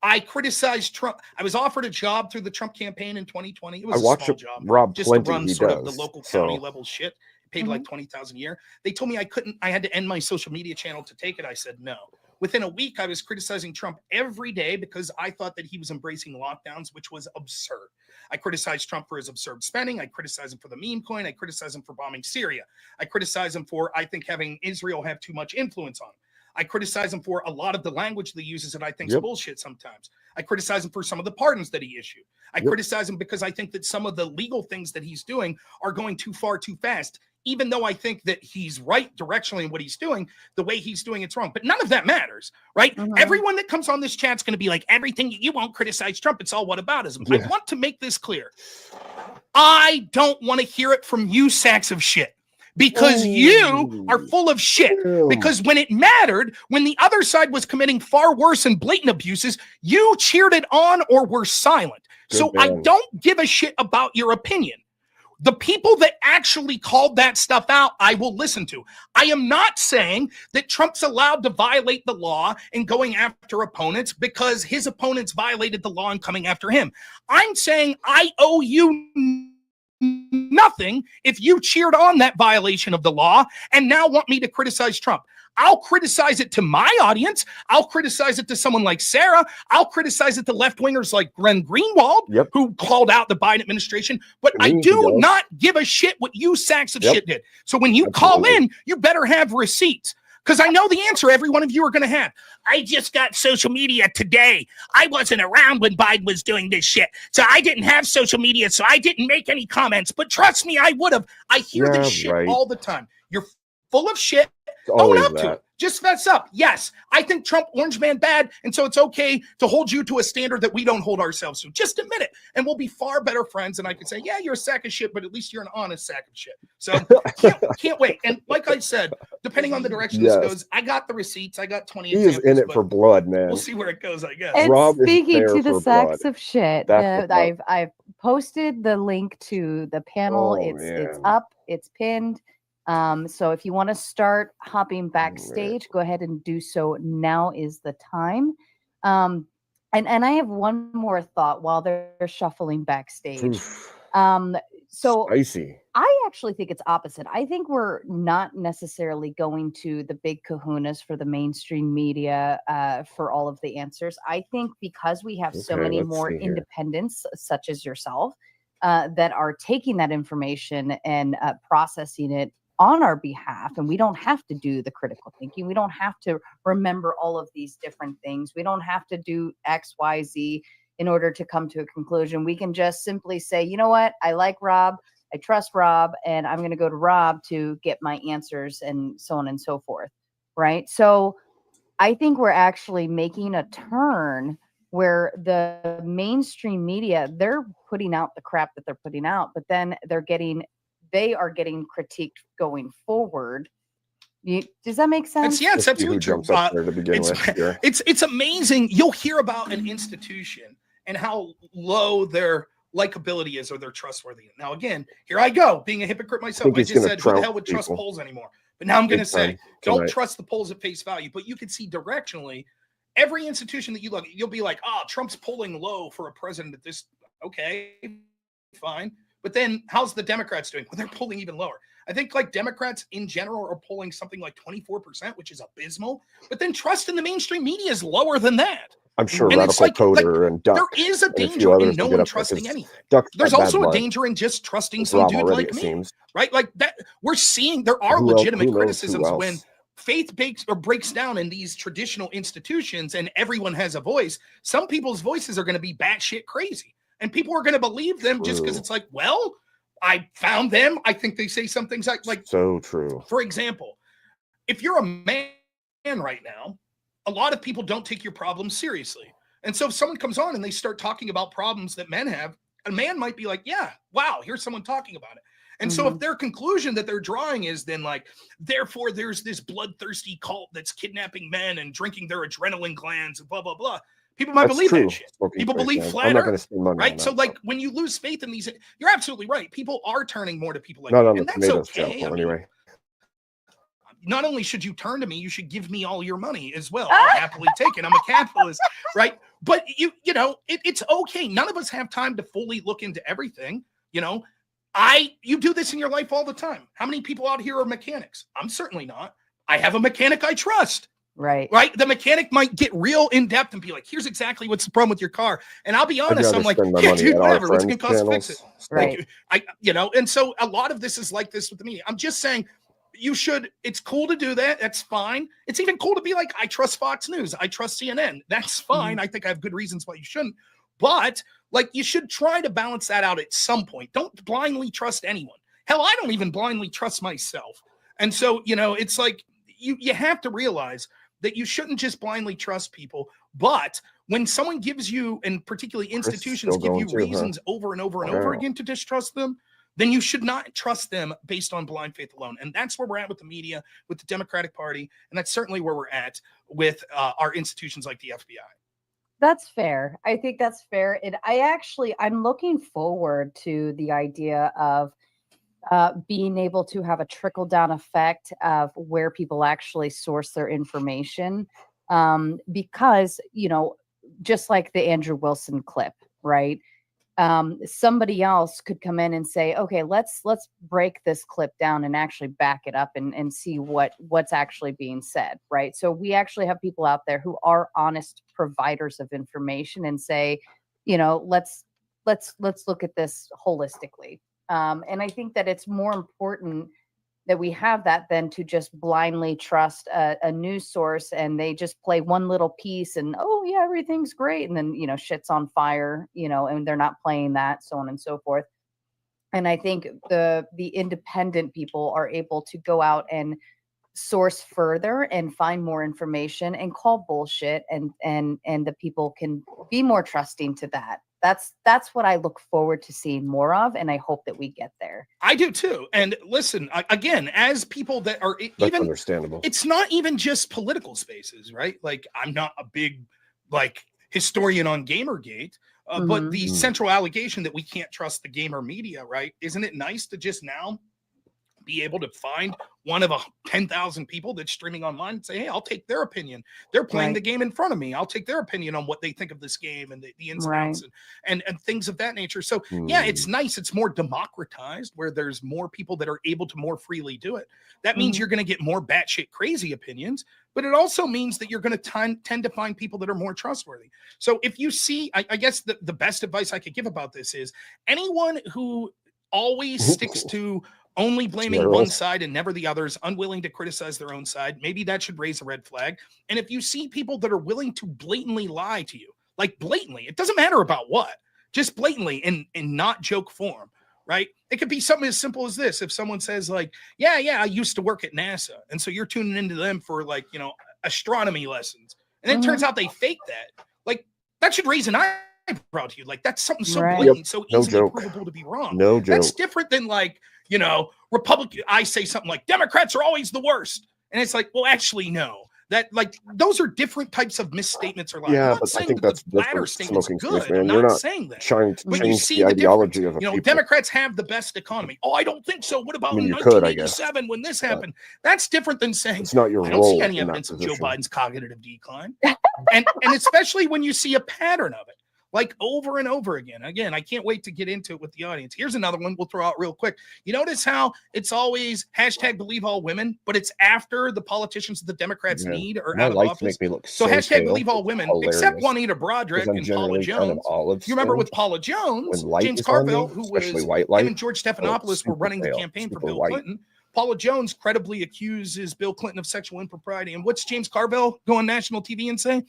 I criticized Trump. I was offered a job through the Trump campaign in 2020. It was a small job, Rob just to run sort of the local county level shit. Paid like $20,000 a year. They told me I had to end my social media channel to take it. I said no. Within a week, I was criticizing Trump every day because I thought that he was embracing lockdowns, which was absurd. I criticized Trump for his absurd spending. I criticized him for the meme coin. I criticized him for bombing Syria. I criticized him for, I think, having Israel have too much influence on him. I criticize him for a lot of the language that he uses that I think is bullshit sometimes. I criticize him for some of the pardons that he issued. I criticize him because I think that some of the legal things that he's doing are going too far too fast. Even though I think that he's right directionally in what he's doing, the way he's doing it's wrong. But none of that matters, right? Everyone that comes on this chat's going to be like, everything you won't criticize Trump. It's all whataboutism. I want to make this clear. I don't want to hear it from you sacks of shit. Because you are full of shit. Because when it mattered, when the other side was committing far worse and blatant abuses, you cheered it on or were silent. I don't give a shit about your opinion. The people that actually called that stuff out, I will listen to. I am not saying that Trump's allowed to violate the law and going after opponents because his opponents violated the law and coming after him. I'm saying I owe you nothing if you cheered on that violation of the law and now want me to criticize Trump. I'll criticize it to my audience. I'll criticize it to someone like Sarah. I'll criticize it to left-wingers like Glenn Greenwald, who called out the Biden administration. But I do not give a shit what you sacks of shit did. So when you call in, you better have receipts. Because I know the answer every one of you are going to have. I just got social media today. I wasn't around when Biden was doing this shit. So I didn't have social media, so I didn't make any comments. But trust me, I would have. I hear this shit all the time. You're full of shit. Own up to it. Just fess up. Yes, I think Trump, orange man, bad. And so it's okay to hold you to a standard that we don't hold ourselves to. Just admit it. And we'll be far better friends. And I can say, yeah, you're a sack of shit, but at least you're an honest sack of shit. So can't wait. And like I said, depending on the direction this goes, I got the receipts. I got 20 He is in it for blood, man. We'll see where it goes, I guess. And Rob speaking to the sacks of shit, I've posted the link to the panel. It's up. It's pinned. So if you want to start hopping backstage, go ahead and do so. Now is the time. And I have one more thought while they're shuffling backstage. So spicy. I actually think it's opposite. I think we're not necessarily going to the big kahunas for the mainstream media for all of the answers. I think because we have so many more independents, such as yourself, that are taking that information and processing it on our behalf, and we don't have to do the critical thinking. We don't have to remember all of these different things. We don't have to do X, Y, Z in order to come to a conclusion. We can just simply say, you know what? I like Rob. I trust Rob, and I'm going to go to Rob to get my answers and so on and so forth. Right. So I think we're actually making a turn where the mainstream media, they're putting out the crap that they're putting out, but then they are getting critiqued going forward. Does that make sense? It's absolutely true. It's amazing. You'll hear about an institution and how low their likability is or their trustworthiness. Now, again, here I go, being a hypocrite myself. I just said, who the hell would trust polls anymore? But now I'm going to say, don't trust the polls at face value. But you can see directionally, every institution that you look at, you'll be like, Trump's polling low for a president at this. Okay, fine. But then how's the Democrats doing? Well, they're polling even lower. I think like Democrats in general are polling something like 24%, which is abysmal. But then trust in the mainstream media is lower than that. I'm sure and Radical Coder and Duck. There is a danger in no one trusting anything. There's also a danger in just trusting some dude like me. Right? Like that, we're seeing there are legitimate criticisms when faith breaks down in these traditional institutions and everyone has a voice. Some people's voices are going to be batshit crazy. And people are going to believe them just because it's like, well, I found them. I think they say some things like so true. For example, if you're a man right now, a lot of people don't take your problems seriously. And so if someone comes on and they start talking about problems that men have, a man might be like, yeah, wow, here's someone talking about it. And so if their conclusion that they're drawing is then like, therefore there's this bloodthirsty cult that's kidnapping men and drinking their adrenaline glands and blah, blah, blah. People might believe that shit. People believe flat earth, right? So like when you lose faith in these, you're absolutely right. People are turning more to people like me, and that's okay. Anyway. Not only should you turn to me, you should give me all your money as well. I'll happily take it. I'm a capitalist, right? But you know, it's okay. None of us have time to fully look into everything. You know, you do this in your life all the time. How many people out here are mechanics? I'm certainly not. I have a mechanic I trust. Right. The mechanic might get real in depth and be like, here's exactly what's the problem with your car. And I'll be honest, I'm like, yeah, dude, whatever, what's it going to cost to fix it? Right. And so a lot of this is like this with the media. I'm just saying it's cool to do that. That's fine. It's even cool to be like, I trust Fox News. I trust CNN. That's fine. I think I have good reasons why you shouldn't. But like, you should try to balance that out at some point. Don't blindly trust anyone. Hell, I don't even blindly trust myself. And so, it's like, you have to realize that you shouldn't just blindly trust people, but when someone gives you, and particularly institutions give you reasons over and over and over again to distrust them, then you should not trust them based on blind faith alone. And that's where we're at with the media, with the Democratic Party, and that's certainly where we're at with our institutions like the FBI. That's fair. I think that's fair. And I'm looking forward to the idea of being able to have a trickle down effect of where people actually source their information. Because, just like the Andrew Wilson clip, right? somebody else could come in and say, okay, let's break this clip down and actually back it up and see what's actually being said, right? So we actually have people out there who are honest providers of information and say, let's look at this holistically. And I think that it's more important that we have that than to just blindly trust a news source and they just play one little piece and, oh yeah, everything's great. And then, shit's on fire, and they're not playing that, so on and so forth. And I think the independent people are able to go out and source further and find more information and call bullshit, and the people can be more trusting to that. That's what I look forward to seeing more of, and I hope that we get there. I do too. And listen, again, as people that are That's understandable. It's not even just political spaces, right? Like, I'm not a big historian on Gamergate, but the central allegation that we can't trust the gamer media, right? Isn't it nice to just now be able to find one of 10,000 people that's streaming online and say, hey, I'll take their opinion. They're playing the game in front of me. I'll take their opinion on what they think of this game and the ins and outs and things of that nature. So yeah, it's nice. It's more democratized where there's more people that are able to more freely do it. That means you're going to get more batshit crazy opinions, but it also means that you're going to tend to find people that are more trustworthy. So if you see, I guess the best advice I could give about this is anyone who always sticks to only blaming one side and never the others, unwilling to criticize their own side, maybe that should raise a red flag. And if you see people that are willing to blatantly lie to you, like blatantly, it doesn't matter about what, just blatantly in not joke form, right? It could be something as simple as this. If someone says like, yeah, I used to work at NASA. And so you're tuning into them for astronomy lessons. And then it turns out they fake that. Like, that should raise an eyebrow to you. Like, that's something so blatant, so easily provable to be wrong. No joke. That's different than Republican. I say something like Democrats are always the worst. And it's like, well, actually, no. That those are different types of misstatements or lies. Yeah, but I think that's the latter statement's good. Man. I'm You're not saying that. trying to change the ideology of a people. Democrats have the best economy. Oh, I don't think so. What about 1987 when this happened? That's different than saying it's not your I role. don't see any evidence of Joe Biden's cognitive decline. and especially when you see a pattern of it. Like over and over again. Again, I can't wait to get into it with the audience. Here's another one we'll throw out real quick. You notice how it's always hashtag believe all women, but it's after the politicians that the Democrats need or out of office. Make me look so hashtag believe all women, except Juanita Broderick and Paula Jones. You remember with Paula Jones, James Carville, who was him and George Stephanopoulos were running the campaign for Bill Clinton. Paula Jones credibly accuses Bill Clinton of sexual impropriety. And what's James Carville go on national TV and say?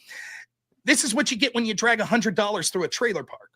This is what you get when you drag $100 through a trailer park.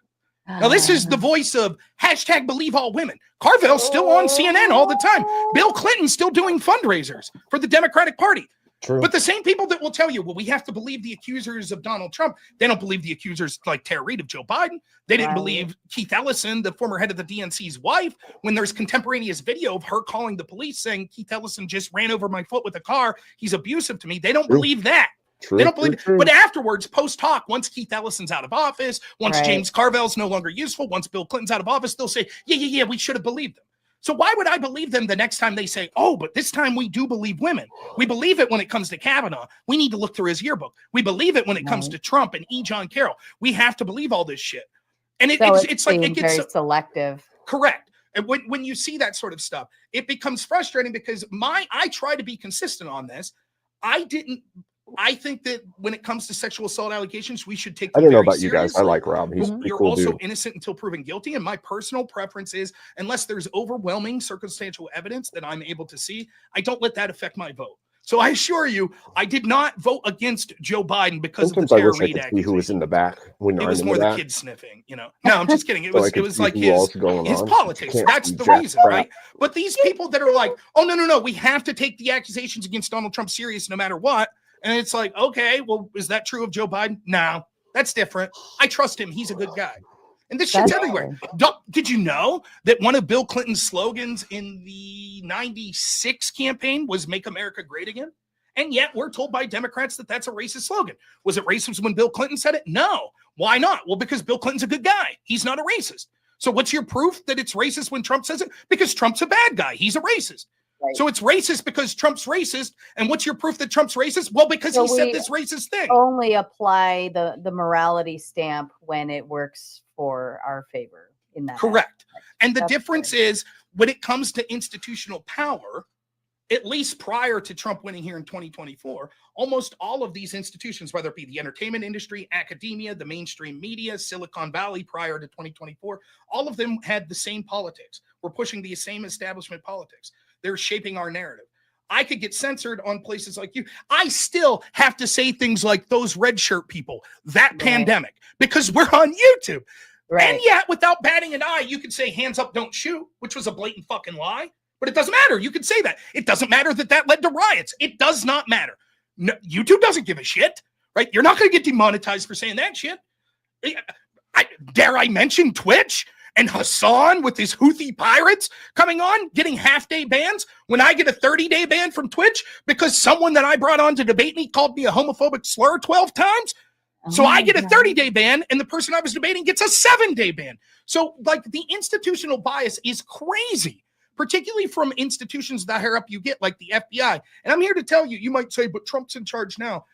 Now, this is the voice of hashtag believe all women. Carville's still on CNN all the time. Bill Clinton's still doing fundraisers for the Democratic Party. True. But the same people that will tell you, well, we have to believe the accusers of Donald Trump, they don't believe the accusers like Tara Reid of Joe Biden. They didn't believe Keith Ellison, the former head of the DNC's wife, when there's contemporaneous video of her calling the police saying Keith Ellison just ran over my foot with a car. He's abusive to me. They don't believe that. They don't believe it. But afterwards, post-talk, once Keith Ellison's out of office, once James Carville's no longer useful, once Bill Clinton's out of office, they'll say, yeah, we should have believed them. So why would I believe them the next time they say, oh, but this time we do believe women. We believe it when it comes to Kavanaugh. We need to look through his yearbook. We believe it when it comes to Trump and E. John Carroll. We have to believe all this shit. And it's like it gets very selective. Correct. And when you see that sort of stuff, it becomes frustrating because I try to be consistent on this. I think that when it comes to sexual assault allegations, we should take them I don't know about seriously. You guys. I like Rob. He's You're cool also dude. innocent until proven guilty. And my personal preference is, unless there's overwhelming circumstantial evidence that I'm able to see, I don't let that affect my vote. So I assure you, I did not vote against Joe Biden because Sometimes of the Tara I Reid wish I could see who was in the back. When it was more the kid sniffing, No, I'm just kidding. It was like his politics. That's the reason, right? But these people that are like, oh, no, we have to take the accusations against Donald Trump serious no matter what. And it's like, okay, well, is that true of Joe Biden? No, that's different. I trust him. He's a good guy. And this shit's everywhere. Did you know that one of Bill Clinton's slogans in the 96 campaign was Make America Great Again? And yet we're told by Democrats that that's a racist slogan. Was it racist when Bill Clinton said it? No. Why not? Well, because Bill Clinton's a good guy. He's not a racist. So what's your proof that it's racist when Trump says it? Because Trump's a bad guy. He's a racist. Right. So it's racist because Trump's racist. And what's your proof that Trump's racist? Well, because So he said we this racist thing. only apply the morality stamp when it works for our favor in that Correct. aspect. And the That's difference is when it comes to institutional power, at least prior to Trump winning here in 2024, almost all of these institutions, whether it be the entertainment industry, academia, the mainstream media, Silicon Valley prior to 2024, all of them had the same politics. We're pushing the same establishment politics. They're shaping our narrative. I could get censored on places like you. I still have to say things like those red shirt people, that Right. pandemic, because we're on YouTube. Right. And yet, without batting an eye, you could say hands up, don't shoot, which was a blatant fucking lie. But it doesn't matter. You can say that. It doesn't matter that that led to riots. It does not matter. No, YouTube doesn't give a shit, right? You're not going to get demonetized for saying that shit. Dare I mention Twitch and Hassan with his Houthi pirates coming on, getting half-day bans when I get a 30-day ban from Twitch because someone that I brought on to debate me called me a homophobic slur 12 times? So I get a 30-day ban, and the person I was debating gets a 7-day ban. So, like, the institutional bias is crazy, particularly from institutions the higher up you get, like the FBI. And I'm here to tell you, you might say, but Trump's in charge now.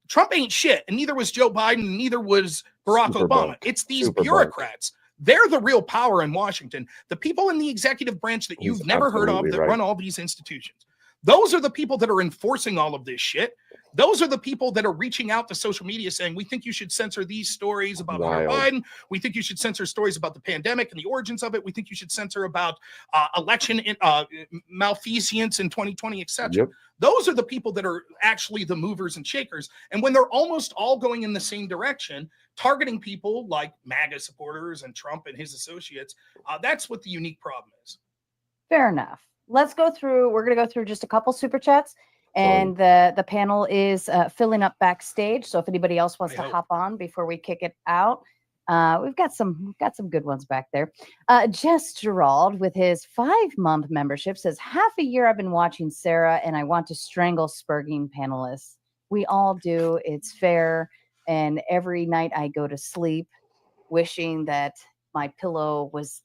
Trump ain't shit, and neither was Joe Biden, and neither was Barack Super Obama. bunked. It's these Super bureaucrats. They're the real power in Washington. The people in the executive branch that you've He's never heard of absolutely that right. run all these institutions. Those are the people that are enforcing all of this shit. Those are the people that are reaching out to social media saying, we think you should censor these stories about Hunter Wild. Biden. We think you should censor stories about the pandemic and the origins of it. We think you should censor about election malfeasance in 2020, etc. Yep. Those are the people that are actually the movers and shakers. And when they're almost all going in the same direction, targeting people like MAGA supporters and Trump and his associates, that's what the unique problem is. Fair enough. Let's go through. We're going to go through just a couple super chats, and the panel is filling up backstage. So if anybody else wants to hop on before we kick it out, we've got some good ones back there. Jess Gerald with his 5-month membership says, half a year I've been watching Sarah, and I want to strangle spurging panelists. We all do. It's fair. And every night I go to sleep wishing that my pillow was.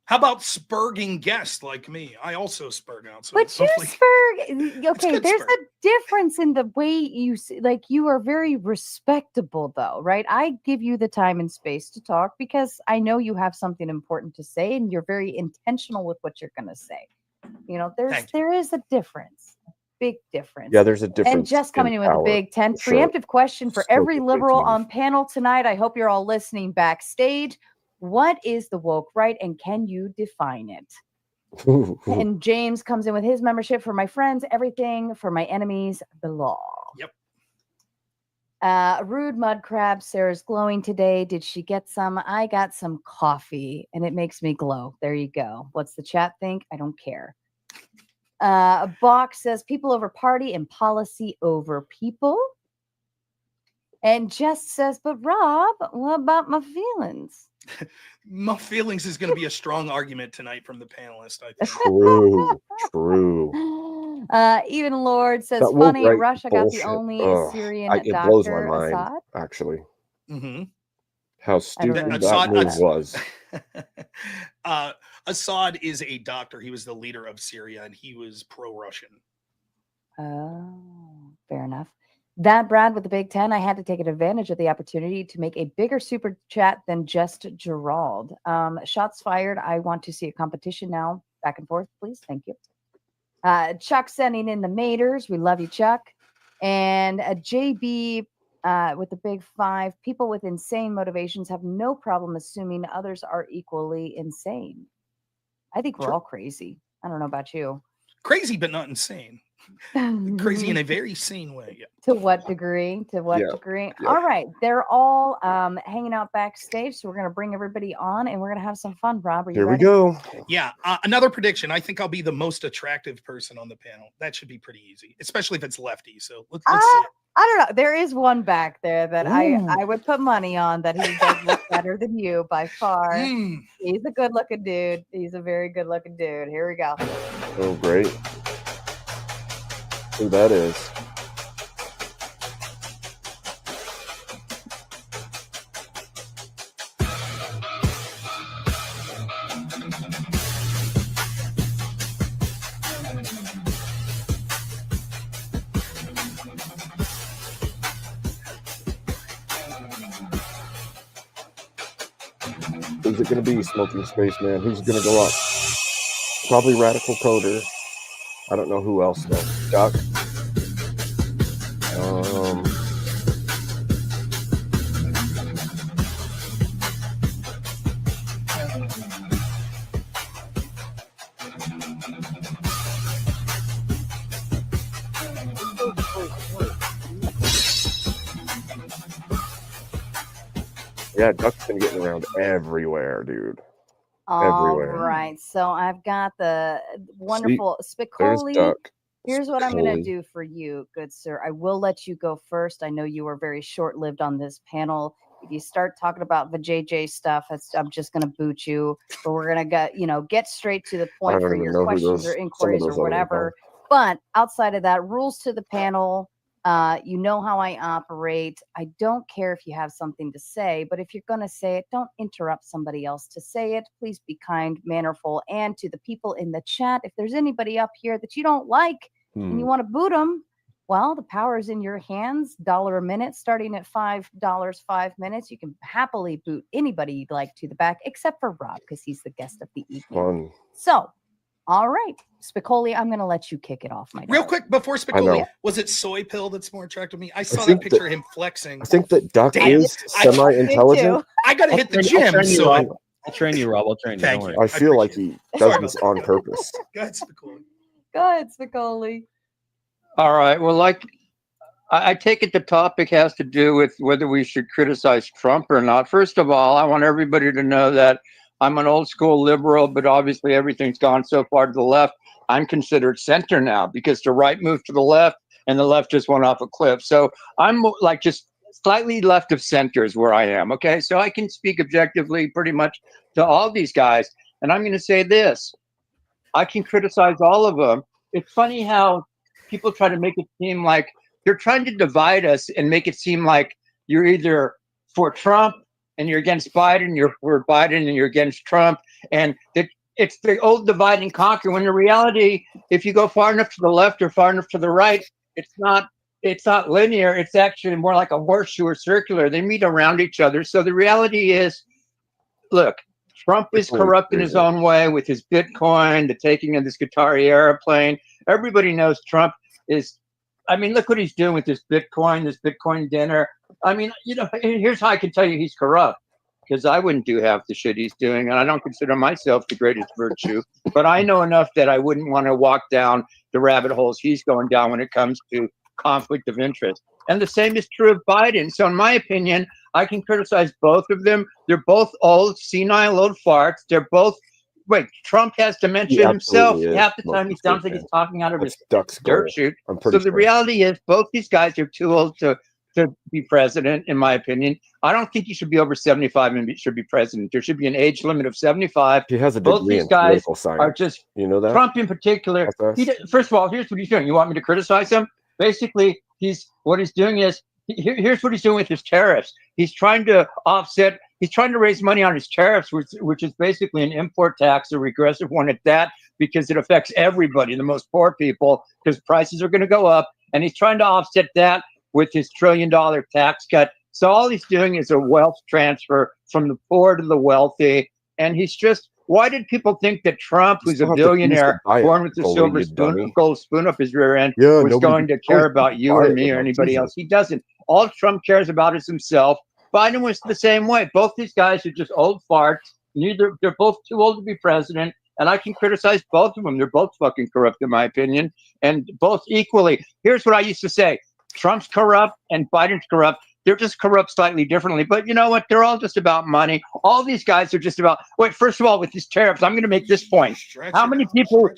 How about spurging guests like me? I also spurg out. So But you spurg. Okay, good there's spurg. a difference in the way you like. You are very respectable, though, right? I give you the time and space to talk because I know you have something important to say, and you're very intentional with what you're going to say. You know, there is a difference, a big difference. Yeah, there's a difference. And just coming in with a power, big 10 for sure. preemptive question for So every quickly, liberal too. on panel tonight. I hope you're all listening backstage. What is the woke right, and can you define it? And James comes in with his membership for my friends, everything for my enemies, the law. Yep. Rude mud crab. Sarah's glowing today. Did she get some? I got some coffee, and it makes me glow. There you go. What's the chat think? I don't care. Bach says people over party and policy over people. And Jess says, but Rob, what about my feelings? My feelings is going to be a strong argument tonight from the panelists, I think. True. Even Lord says, That woke funny, right Russia got the bullshit. only Ugh, Syrian it blows my doctor, mind, Assad. actually. Mm-hmm. How stupid know. that move was. Assad is a doctor. He was the leader of Syria, and he was pro-Russian. Oh, fair enough. That Brad with the Big 10, I had to take advantage of the opportunity to make a bigger super chat than just Gerald. Shots fired. I want to see a competition now. Back and forth, please. Thank you. Chuck sending in the maters. We love you, Chuck. And JB with the Big 5. People with insane motivations have no problem assuming others are equally insane. I think we're Sure. all crazy. I don't know about you. Crazy, but not insane. Crazy in a very sane way. Yeah. To what degree? To what Yeah, degree? yeah. All right. They're all hanging out backstage. So we're going to bring everybody on and we're going to have some fun. Rob, are you Here we ready? go. Yeah. Another prediction. I think I'll be the most attractive person on the panel. That should be pretty easy, especially if it's lefty. So let's see. I don't know. There is one back there that Ooh. I would put money on that he does look better than you by far. Mm. He's a good looking dude. He's a very good looking dude. Here we go. Oh, great. Who that is. Who's it going to be, Smoking Spaceman? Who's going to go up? Probably Radical Coder. I don't know who else though. Duck. Yeah, Duck's been getting around everywhere, dude. All Everywhere. right. So I've got the wonderful There's Spicoli. Duck. Here's what I'm going to Spicoli. do for you, good sir. I will let you go first. I know you were very short-lived on this panel. If you start talking about the JJ stuff, I'm just going to boot you. But we're going to get straight to the point for your questions or inquiries or whatever. But outside of that, rules to the panel. You know how I operate. I don't care if you have something to say, but if you're going to say it, don't interrupt somebody else to say it. Please be kind, mannerful, and to the people in the chat, if there's anybody up here that you don't like and you want to boot them, well, the power is in your hands. $1 a minute, starting at $5, 5 minutes. You can happily boot anybody you'd like to the back, except for Rob, because he's the guest of the evening. Fun. So, all right, Spicoli, I'm going to let you kick it off, my Real darling. quick, before Spicoli, was it Soy Pill that's more attractive to me? I saw that think picture of him flexing. I think that Duck Damn, is semi-intelligent. I got to hit the I'll gym, train you, so Rob. I'll train you, Rob. I'll train you. Thank Don't you. worry. I feel like appreciate he Sorry does about this that. on purpose. Go ahead, Spicoli. Go ahead, Spicoli. All right. Well, I take it the topic has to do with whether we should criticize Trump or not. First of all, I want everybody to know that I'm an old school liberal, but obviously everything's gone so far to the left. I'm considered center now because the right moved to the left and the left just went off a cliff. So I'm like just slightly left of center is where I am. Okay. So I can speak objectively pretty much to all these guys. And I'm going to say this. I can criticize all of them. It's funny how people try to make it seem like they're trying to divide us and make it seem like you're either for Trump and you're against Biden, you're for Biden and you're against Trump. And it's the old divide and conquer, when in reality, if you go far enough to the left or far enough to the right, it's not linear. It's actually more like a horseshoe or circular. They meet around each other. So the reality is, look, Trump is corrupt in his own way with his Bitcoin, the taking of this Qatari airplane. Everybody knows Trump is, I mean, look what he's doing with this Bitcoin dinner. I mean, here's how I can tell you he's corrupt, because I wouldn't do half the shit he's doing, and I don't consider myself the greatest virtue, but I know enough that I wouldn't want to walk down the rabbit holes he's going down when it comes to conflict of interest. And the same is true of Biden. So in my opinion, I can criticize both of them. They're both old, senile, old farts. They're both, Trump has dementia himself. Half the time he sounds like he's talking out of his dirt chute. So the reality is both these guys are too old to be president, in my opinion. I don't think he should be over 75 and should be president. There should be an age limit of 75. He has a both degree these in guys political science. are just, you know that? Trump in particular. First of all, here's what he's doing. You want me to criticize him? Basically, here's what he's doing with his tariffs. He's trying to offset, he's trying to raise money on his tariffs, which is basically an import tax, a regressive one at that, because it affects everybody, the most poor people, because prices are going to go up. And he's trying to offset that with his $1 trillion tax cut. So all he's doing is a wealth transfer from the poor to the wealthy. And he's just, why did people think that Trump, who's a billionaire, born with a silver gold spoon up his rear end, was going to care about you or me or anybody else? He doesn't. All Trump cares about is himself. Biden was the same way. Both these guys are just old farts. They're both too old to be president. And I can criticize both of them. They're both fucking corrupt, in my opinion, and both equally. Here's what I used to say. Trump's corrupt and Biden's corrupt. They're just corrupt slightly differently. But you know what? They're all just about money. All these guys are just about, first of all, with these tariffs, I'm going to make this point. How many people,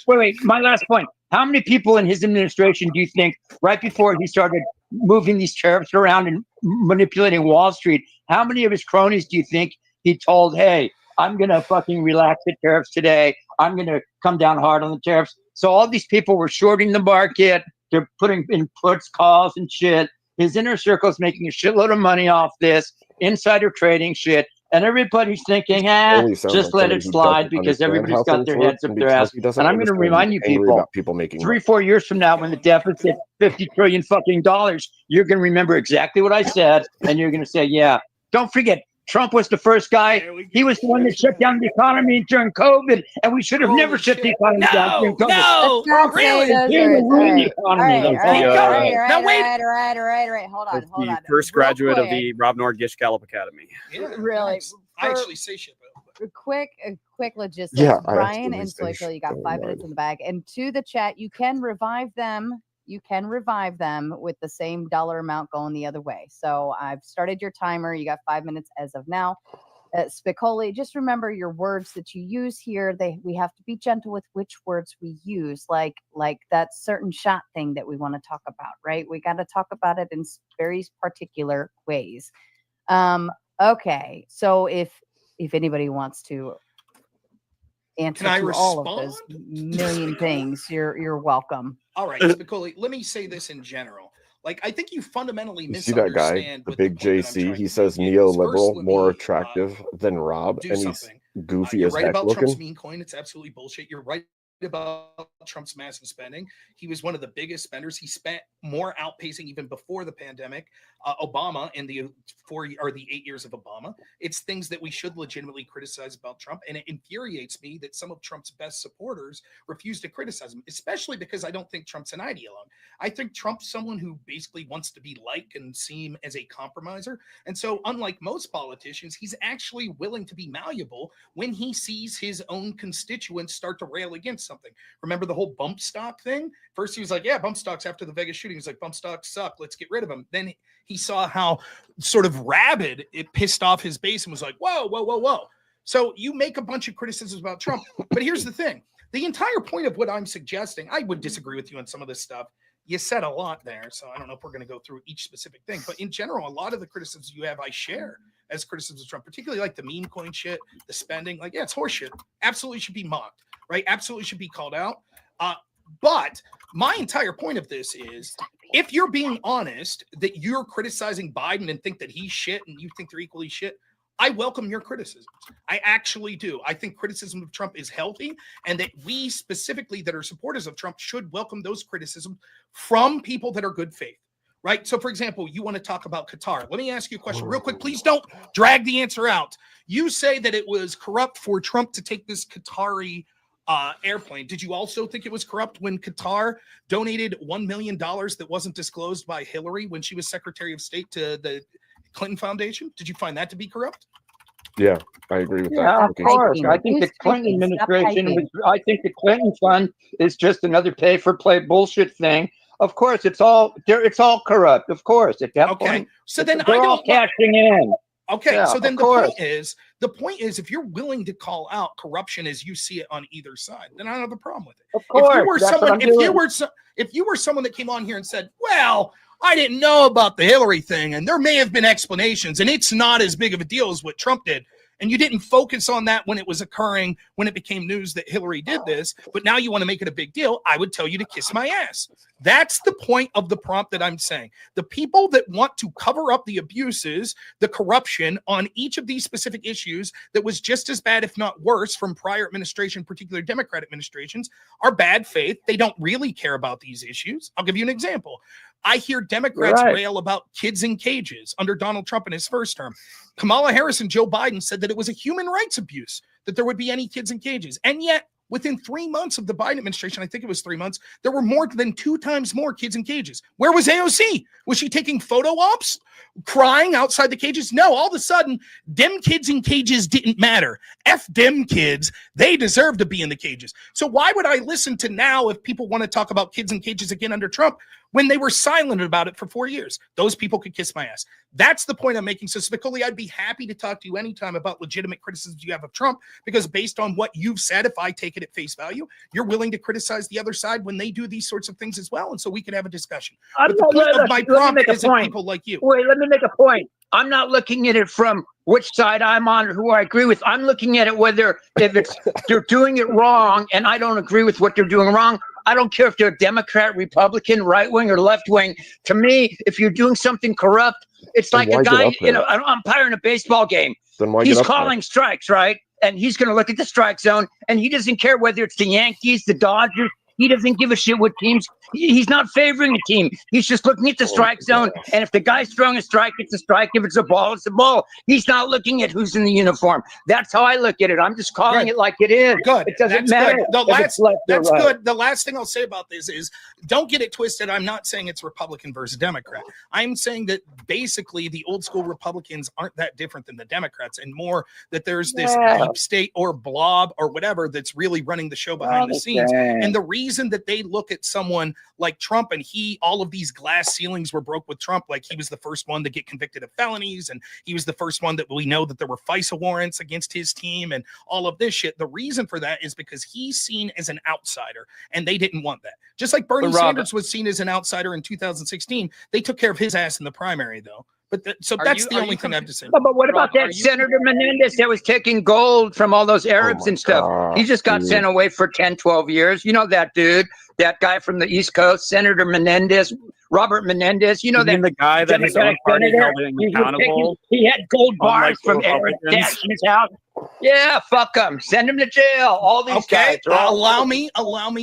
my last point. How many people in his administration do you think, right before he started moving these tariffs around and manipulating Wall Street, how many of his cronies do you think he told, hey, I'm going to fucking relax the tariffs today. I'm going to come down hard on the tariffs. So all these people were shorting the market. They're putting in puts, calls, and shit. His inner circle is making a shitload of money off this insider trading shit. And everybody's thinking, just let it slide because everybody's got their heads up their ass. And I'm going to remind you people 3-4 years from now, when the deficit $50 trillion fucking dollars, you're going to remember exactly what I said. And you're going to say, yeah, don't forget, Trump was the first guy. There we He go. was the one that shut down the economy during COVID, and we should have never Holy shut the shit. economy down during No, COVID. no, Let's not really? say those He words. ruined the All economy. right, all Let's right, see, all uh, right, Now all wait. right, all right, all right, all right. Hold on, As hold the on. first Real graduate of quick. the Rob Noerr Gish Gallup Academy. Yeah, Really? nice. I actually say shit. A quick logistics. Yeah, I Brian actually and say Soyko, you got shit, 5 minutes right. in the bag. And to the chat, you can revive them. You can revive them with the same dollar amount going the other way. So I've started your timer. You got 5 minutes as of now. Spicoli, just remember your words that you use here. We have to be gentle with which words we use, like that certain shot thing that we want to talk about, right? We got to talk about it in very particular ways. Okay, so if anybody wants to answer Can I to all of those respond? million things, you're welcome. All right, Spicoli, let me say this in general. Like, I think you fundamentally You see that guy, misunderstand the what big point that I'm JC? trying He to says make is. First, neoliberal, let more me, attractive than Rob, do and he's something. goofy You're as right heck about Trump's looking. meme coin. It's absolutely bullshit. You're right about Trump's massive spending. He was one of the biggest spenders. He spent more, outpacing even before the pandemic. Obama in the 8 years of Obama. It's things that we should legitimately criticize about Trump, and it infuriates me that some of Trump's best supporters refuse to criticize him, especially because I don't think Trump's an ideologue. I think Trump's someone who basically wants to be liked and seen as a compromiser. And so, unlike most politicians, he's actually willing to be malleable when he sees his own constituents start to rail against something. Remember the whole bump stock thing? First, he was like, yeah, bump stocks after the Vegas shooting. He's like, bump stocks suck. Let's get rid of them. Then he saw how sort of rabid it pissed off his base and was like, whoa, whoa, whoa, whoa. So you make a bunch of criticisms about Trump. But here's the thing. The entire point of what I'm suggesting, I would disagree with you on some of this stuff. You said a lot there, so I don't know if we're going to go through each specific thing. But in general, a lot of the criticisms you have, I share as criticisms of Trump, particularly like the meme coin shit, the spending. Like, yeah, it's horseshit. Absolutely should be mocked, right? Absolutely should be called out. But my entire point of this is, if you're being honest that you're criticizing Biden and think that he's shit and you think they're equally shit, I welcome your criticisms. I actually do. I think criticism of Trump is healthy, and that we specifically that are supporters of Trump should welcome those criticisms from people that are good faith, right? So, for example, you want to talk about Qatar. Let me ask you a question real quick. Please don't drag the answer out. You say that it was corrupt for Trump to take this Qatari airplane. Did you also think it was corrupt when Qatar donated $1 million that wasn't disclosed by Hillary when she was Secretary of State to the Clinton Foundation? Did you find that to be corrupt? Yeah, I agree with Yeah, that. of course. typing. I think the Who's Clinton typing? Stop administration typing. I think the Clinton fund is just another pay for play bullshit thing. Of course, it's all corrupt. Of course, at that Okay, point, so then they're I all don't. cashing in. Okay, Yeah, so then of the course. point is, if you're willing to call out corruption as you see it on either side, then I don't have a problem with it. Of course, If you were that's what someone, I'm doing. if you were someone that came on here and said, "Well, I didn't know about the Hillary thing, and there may have been explanations, and it's not as big of a deal as what Trump did," and you didn't focus on that when it was occurring, when it became news that Hillary did this, but now you want to make it a big deal, I would tell you to kiss my ass. That's the point of the prompt that I'm saying. The people that want to cover up the abuses, the corruption on each of these specific issues that was just as bad, if not worse, from prior administration, particularly Democrat administrations, are bad faith. They don't really care about these issues. I'll give you an example. I hear Democrats rail about kids in cages under Donald Trump in his first term. Kamala Harris and Joe Biden said that it was a human rights abuse that there would be any kids in cages. And yet, within 3 months of the Biden administration, I think it was 3 months, there were more than 2 times more kids in cages. Where was AOC? Was she taking photo ops, crying outside the cages? No, all of a sudden, dem kids in cages didn't matter. F dem kids, they deserve to be in the cages. So why would I listen to now if people want to talk about kids in cages again under Trump when they were silent about it for 4 years? Those people could kiss my ass. That's the point I'm making. So, Spicoli, I'd be happy to talk to you anytime about legitimate criticisms you have of Trump, because based on what you've said, if I take it at face value, you're willing to criticize the other side when they do these sorts of things as well. And so we can have a discussion. But the point of my prompt isn't people like you. Wait, let me make a point. I'm not looking at it from which side I'm on or who I agree with. I'm looking at it if they're doing it wrong and I don't agree with what they're doing wrong. I don't care if they're Democrat, Republican, right wing, or left wing. To me, if you're doing something corrupt, it's like a guy, an umpire in a baseball game. He's calling strikes, right? And he's going to look at the strike zone, and he doesn't care whether it's the Yankees, the Dodgers. He doesn't give a shit what teams. He's not favoring a team. He's just looking at the strike zone. And if the guy's throwing a strike, it's a strike. If it's a ball, it's a ball. He's not looking at who's in the uniform. That's how I look at it. I'm just calling it like it is. Good. It doesn't That's matter. good. That's good. The last thing I'll say about this is don't get it twisted. I'm not saying it's Republican versus Democrat. I'm saying that basically the old school Republicans aren't that different than the Democrats, and more that there's this deep state or blob or whatever that's really running the show behind the scenes. And the reason that they look at someone like Trump, and all of these glass ceilings were broke with Trump, like he was the first one to get convicted of felonies, and he was the first one that we know that there were FISA warrants against his team and all of this shit. The reason for that is because he's seen as an outsider, and they didn't want that. Just like Bernie Sanders was seen as an outsider in 2016, they took care of his ass in the primary, though. But that's the only thing I have to say. But what about that Senator Menendez that was taking gold from all those Arabs and stuff? He just got sent away for 10, 12 years. You know that dude, that guy from the East Coast, Senator Menendez, Robert Menendez. You know that the guy that his own party held him accountable. He had gold bars from Arabs in his house. Yeah, fuck him. Send him to jail. All these guys. Allow me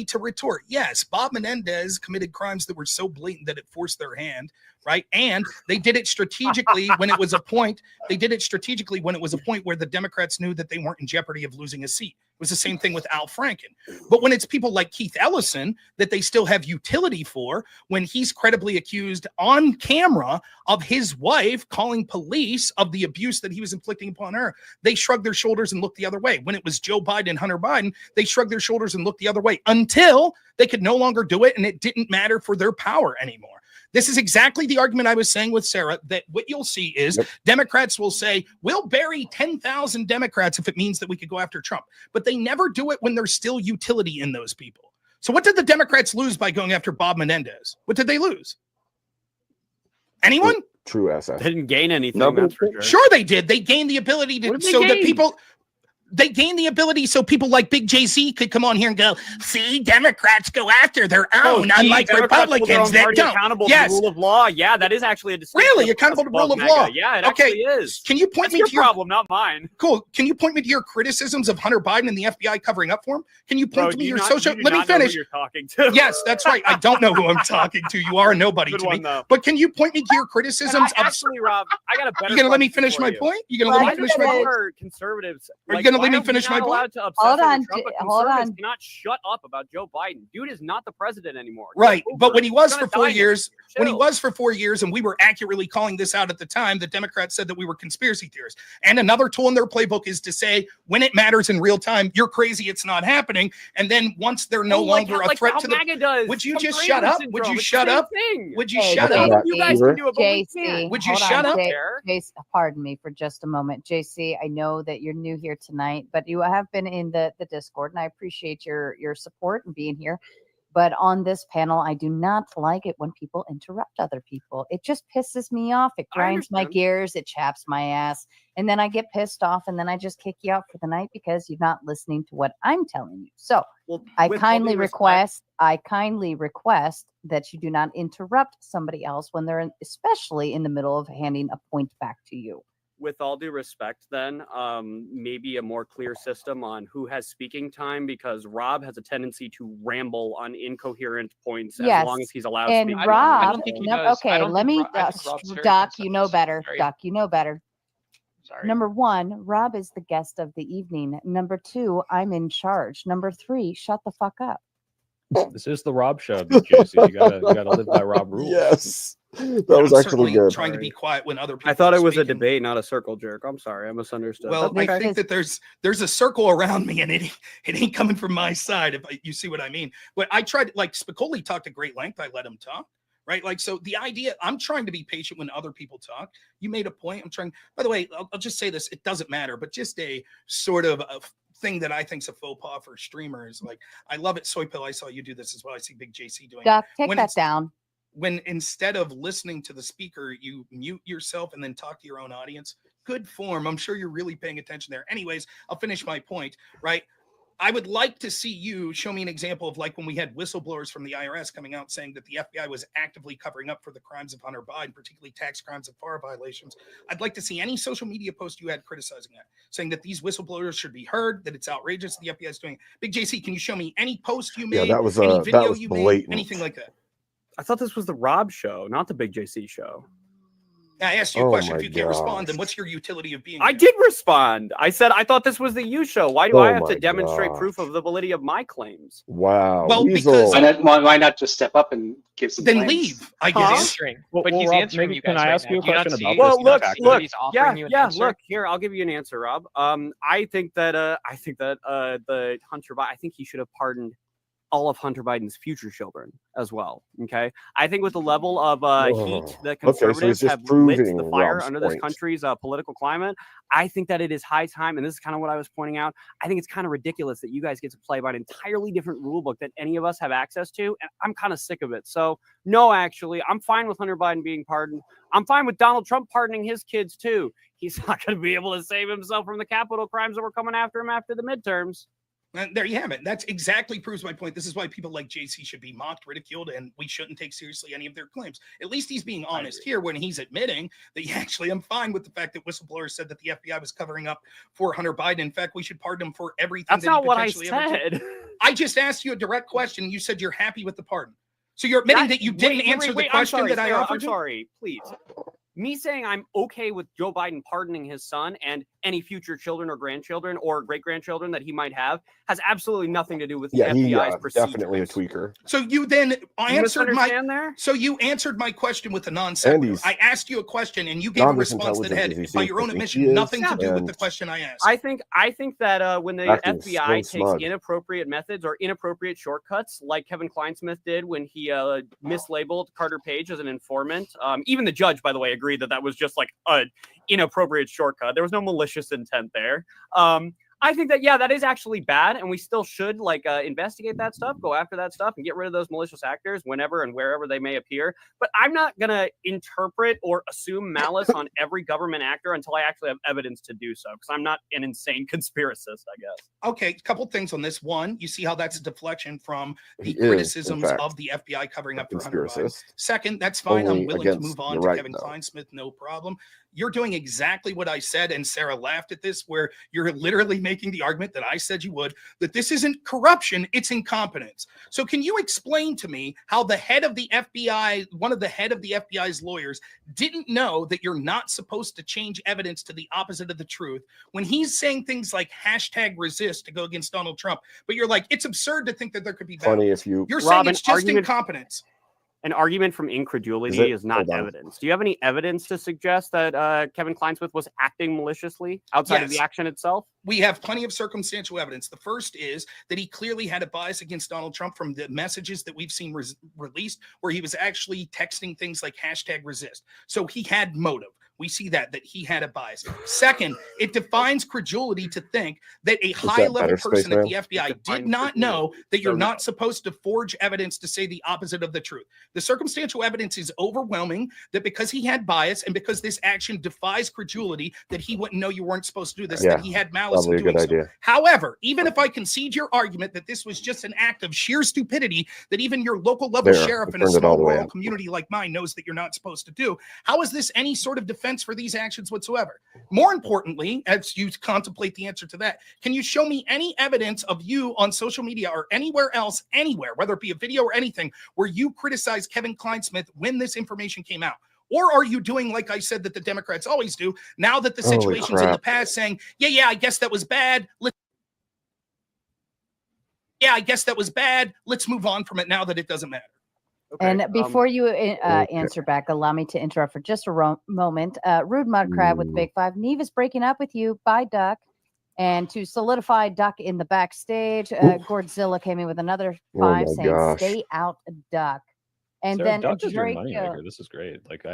to retort. Yes, Bob Menendez committed crimes that were so blatant that it forced their hand. Right. And they did it strategically when it was a point. They did it strategically when it was a point where the Democrats knew that they weren't in jeopardy of losing a seat. It was the same thing with Al Franken. But when it's people like Keith Ellison that they still have utility for, when he's credibly accused on camera of his wife calling police of the abuse that he was inflicting upon her, they shrugged their shoulders and looked the other way. When it was Joe Biden and Hunter Biden, they shrugged their shoulders and looked the other way until they could no longer do it, and it didn't matter for their power anymore. This is exactly the argument I was saying with Sarah, that what you'll see is Democrats will say, we'll bury 10,000 Democrats if it means that we could go after Trump. But they never do it when there's still utility in those people. So what did the Democrats lose by going after Bob Menendez? What did they lose? Anyone? True SF. They didn't gain anything. That's for sure. Sure they did. They gained the ability to they gained the ability so people like Big JC could come on here and go, see, Democrats go after their own, unlike Republicans that don't. Accountable to the rule of law. Yeah, that is actually a distinction. Really? Accountable to the rule of law? Yeah, it actually is. Can you point me to your problem, not mine? Cool. Can you point me to your criticisms of Hunter Biden and the FBI covering up for him? Can you point to me your social? Let me finish. You're talking to. Yes, that's right. I don't know who I'm talking to. You are a nobody to me. But can you point me to your criticisms of? Actually, Rob, I got a better. You gonna let me finish my point? You gonna let me finish my point? Conservatives. Are you gonna let me finish my point? Hold on. Cannot shut up about Joe Biden. Dude is not the president anymore. Right. But when he was for 4 years, and we were accurately calling this out at the time, the Democrats said that we were conspiracy theorists. And another tool in their playbook is to say, when it matters in real time, you're crazy, it's not happening. And then once they're no longer a threat to the... Would you just shut up? Would you shut up? Would you shut up? You guys can do it, but we JC, can't. Would you shut up? JC, pardon me for just a moment. JC, I know that you're new here tonight, but you have been in the Discord, and I appreciate your support and being here. But on this panel, I do not like it when people interrupt other people. It just pisses me off. It grinds my gears. It chaps my ass. And then I get pissed off, and then I just kick you out for the night because you're not listening to what I'm telling you. So I kindly request that you do not interrupt somebody else when they're especially in the middle of handing a point back to you. With all due respect, then, maybe a more clear system on who has speaking time, because Rob has a tendency to ramble on incoherent points as long as he's allowed to speak. And Rob, I don't think he does. okay, let me, Doc, you know better. Sorry. Doc, you know better. Sorry. Number one, Rob is the guest of the evening. Number two, I'm in charge. Number three, shut the fuck up. This is the Rob show, JC. You gotta live by Rob rules. Yes. That was actually good. Trying to be quiet when other people. I thought it was a debate, not a circle jerk. I'm sorry, I misunderstood. Well, I think that there's a circle around me, and it ain't coming from my side. If you see what I mean. But I tried, like Spicoli talked at great length. I let him talk. Right. Like, so the idea, I'm trying to be patient when other people talk. You made a point. I'm trying, by the way, I'll just say this. It doesn't matter, but just a sort of a thing that I think is a faux pas for streamers. Like, I love it. Soy Pill, I saw you do this as well. I see Big JC doing Doc, take that down. When instead of listening to the speaker, you mute yourself and then talk to your own audience. Good form. I'm sure you're really paying attention there. Anyways, I'll finish my point, right? I would like to see you show me an example of like when we had whistleblowers from the IRS coming out saying that the FBI was actively covering up for the crimes of Hunter Biden, particularly tax crimes and FAR violations. I'd like to see any social media post you had criticizing that, saying that these whistleblowers should be heard, that it's outrageous the FBI is doing it. Big JC, can you show me any post you made, that was any video you blatant. made, anything like that? I thought this was the Rob show, not the Big JC show. I asked you a Oh question. my If you can't respond, then gosh. what's your utility of being I here? did respond. I said I thought this was the you show. Why do Oh I have to my demonstrate gosh. proof of the validity of my claims? Wow. Well, Weasel. because- Why not just step up and give some Then claims? leave, I Huh? guess. Answering. Well, But well, he's Rob, answering maybe you guys can I right ask now. you a Do you not question see about it? this? Well, Do you not look, see look, that he's offering you an answer? look here. I'll give you an answer, Rob. I think that the Hunter Biden. I think he should have pardoned all of Hunter Biden's future children as well. Okay, I think with the level of heat that Okay, so he's conservatives just have lit proving the fire Rob's under this point. country's political climate, I think that it is high time, and this is kind of what I was pointing out. I think it's kind of ridiculous that you guys get to play by an entirely different rule book that any of us have access to, and I'm kind of sick of it. So no, actually, I'm fine with Hunter Biden being pardoned. I'm fine with Donald Trump pardoning his kids too. He's not going to be able to save himself from the capital crimes that were coming after him after the midterms. And there you have it. That's exactly proves my point. This is why people like JC should be mocked, ridiculed, and we shouldn't take seriously any of their claims. At least he's being honest here when he's admitting that he actually, I'm fine with the fact that whistleblowers said that the FBI was covering up for Hunter Biden. In fact, we should pardon him for everything. That's that not he what I potentially ever did. said. I just asked you a direct question, and you said you're happy with the pardon. So you're admitting that you didn't answer the question that I offered I'm you? sorry, please. Me saying I'm okay with Joe Biden pardoning his son and any future children or grandchildren or great-grandchildren that he might have has absolutely nothing to do with the FBI's procedures. Definitely a tweaker. So you then answered there? So you answered my question with a non-sequitur. I asked you a question and you gave a not as response that intelligent had, as he by seems your to own think admission, he is, nothing to do with the and- question I asked. I think that when the Acting FBI so takes smug. inappropriate methods or inappropriate shortcuts, like Kevin Kleinsmith did when he mislabeled Carter Page as an informant, even the judge, by the way, agreed that that was just like an inappropriate shortcut. There was no malicious intent there. I think that, yeah, that is actually bad, and we still should investigate that stuff, go after that stuff, and get rid of those malicious actors whenever and wherever they may appear. But I'm not going to interpret or assume malice on every government actor until I actually have evidence to do so, because I'm not an insane conspiracist, I guess. Okay, a couple things on this. One, you see how that's a deflection from the He is, in criticisms fact, of the FBI covering a up for Hunter Biden. conspiracist. Second, that's fine. Only I'm willing to against move on the to right, Kevin though. Kleinsmith, no problem. You're doing exactly what I said, and Sarah laughed at this, where you're literally making the argument that I said you would, that this isn't corruption, it's incompetence. So can you explain to me how the head of the FBI, one of the head of the FBI's lawyers, didn't know that you're not supposed to change evidence to the opposite of the truth when he's saying things like #resist to go against Donald Trump, but you're like, it's absurd to think that there could be Funny balance. if you. You're Rob, saying an it's just argument- incompetence. An argument from incredulity is not Hold on. evidence. Do you have any evidence to suggest that Kevin Kleinsmith was acting maliciously outside of the Yes. action itself? We have plenty of circumstantial evidence. The first is that he clearly had a bias against Donald Trump from the messages that we've seen released, where he was actually texting things like #resist. So he had motive. We see that he had a bias. Second, it defines credulity to think that a high-level better, person at the Spaceman? FBI It did defines not know credulity. that you're So not no. supposed to forge evidence to say the opposite of the truth. The circumstantial evidence is overwhelming that because he had bias and because this action defies credulity, that he wouldn't know you weren't supposed to do this, Yeah, that he had malice in Probably a doing good so. idea. However, even if I concede your argument that this was just an act of sheer stupidity, that even your local level There, sheriff I in a turned it small all the way rural up. community like mine knows that you're not supposed to do, how is this any sort of defense for these actions whatsoever? More importantly, as you contemplate the answer to that, can you show me any evidence of you on social media or anywhere else, anywhere, whether it be a video or anything, where you criticize Kevin Kleinsmith when this information came out? Or are you doing like I said that the Democrats always do, now that the Holy situation's in the crap. past, saying, yeah, I guess that was bad. Yeah, I guess that was bad. Let's move on from it now that it doesn't matter. Okay, And before you answer back, allow me to interrupt for just a moment. Rude Mud Crab with Big Five. Neve is breaking up with you. Bye, Duck. And to solidify Duck in the backstage, Godzilla came in with another 5 my saying, gosh. "Stay out, Duck." And Sarah, then Duck is your Drake. moneymaker. This is great. Like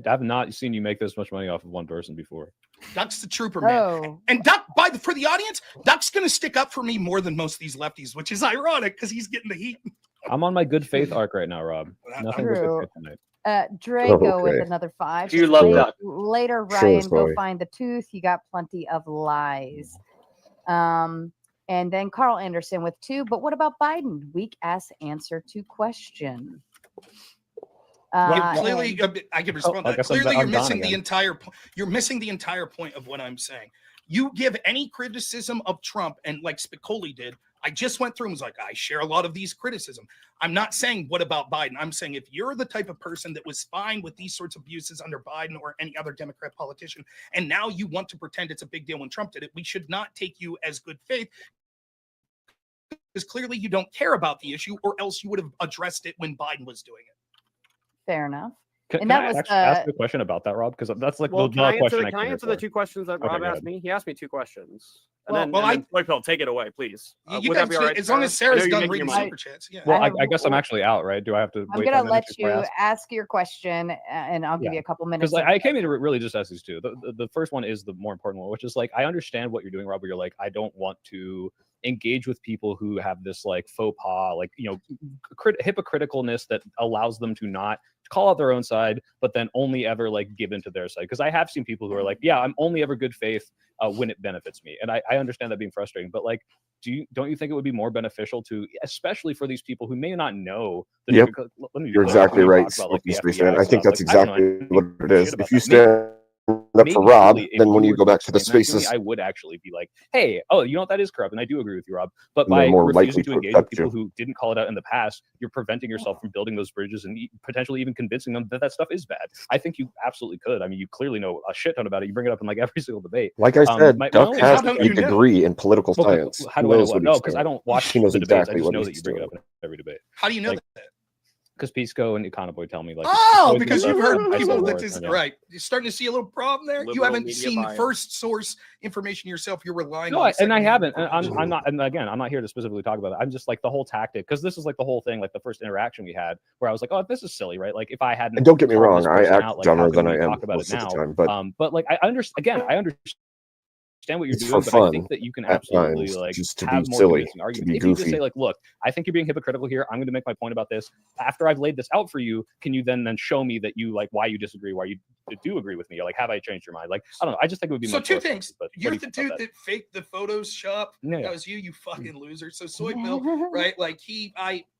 I've not seen you make this much money off of one person before. Duck's the trooper, man. Oh, And Duck, for the audience, Duck's going to stick up for me more than most of these lefties, which is ironic because he's getting the heat. I'm on my good faith arc right now, Rob. Nothing but True. good faith tonight. Draco with Okay. another 5. You love Later- Duck. Later, Sure, Ryan, go sorry. find the tooth. You got plenty of lies. And then Carl Anderson with 2. But what about Biden? Weak ass answer to question. Clearly, I can respond to that. Clearly, you're missing the entire. You're missing the entire point of what I'm saying. You give any criticism of Trump, and like Spicoli did, I just went through and was like, I share a lot of these criticism. I'm not saying what about Biden. I'm saying if you're the type of person that was fine with these sorts of abuses under Biden or any other Democrat politician, and now you want to pretend it's a big deal when Trump did it, we should not take you as good faith, because clearly you don't care about the issue, or else you would have addressed it when Biden was doing it. Fair enough. Can I actually ask a question about that, Rob? Because that's like the question. Can I answer the 2 questions that Rob asked me? He asked me 2 questions. And well, then Soypill, take it away, please. You guys, as long as Sarah's done reading super chats. Yeah. Well, I guess I'm actually out, right? Do I have to I'm going to let you ask your question, and I'll give you a couple minutes. Because I came in to really just ask these 2. The first one is the more important one, which is like, I understand what you're doing, Rob, where you're like, I don't want to engage with people who have this like faux pas, like, you know, hypocriticalness that allows them to not call out their own side, but then only ever like give into their side. Because I have seen people who are like, yeah, I'm only ever good faith when it benefits me. And I understand that being frustrating, but like, don't you think it would be more beneficial to, especially for these people who may not know the You're exactly right, I think that's exactly what it is. If you stand up for Rob, then when you go back to the spaces, I would actually be like, hey, oh, you know what, that is corrupt, and I do agree with you, Rob. But by refusing to engage with people who didn't call it out in the past, you're preventing yourself from building those bridges and potentially even convincing them that that stuff is bad. I think you absolutely could. I mean, you clearly know a shit ton about it. You bring it up in like every single debate. Like I said, Duck has a degree in political science. How do I know what? No, because I don't watch the debates. I just know that you bring it up in every debate. How do you know that? Because Pisco and Econoboy tell me like, because you've heard people that is right. You're starting to see a little problem there. You haven't seen first source information yourself. You're relying on. And I haven't. And I'm not. And again, I'm not here to specifically talk about it. I'm just like the whole tactic, because this is like the whole thing, like the first interaction we had, where I was like, oh, this is silly, right? Like if I hadn't. And don't get me wrong, I act out, like, dumber than I am talk about it now. Time, but like I understand. I understand what you're doing, but I think that you can absolutely like have more convincing arguments. If you just say like, look, I think you're being hypocritical here. I'm going to make my point about this. After I've laid this out for you, can you then show me that you like why you disagree, why you do agree with me, or like have I changed your mind? Like I don't know. I just think it would be so. 2 things. You're the dude that faked the Photoshop. Yeah. That was you fucking loser. So Soypill, right? Like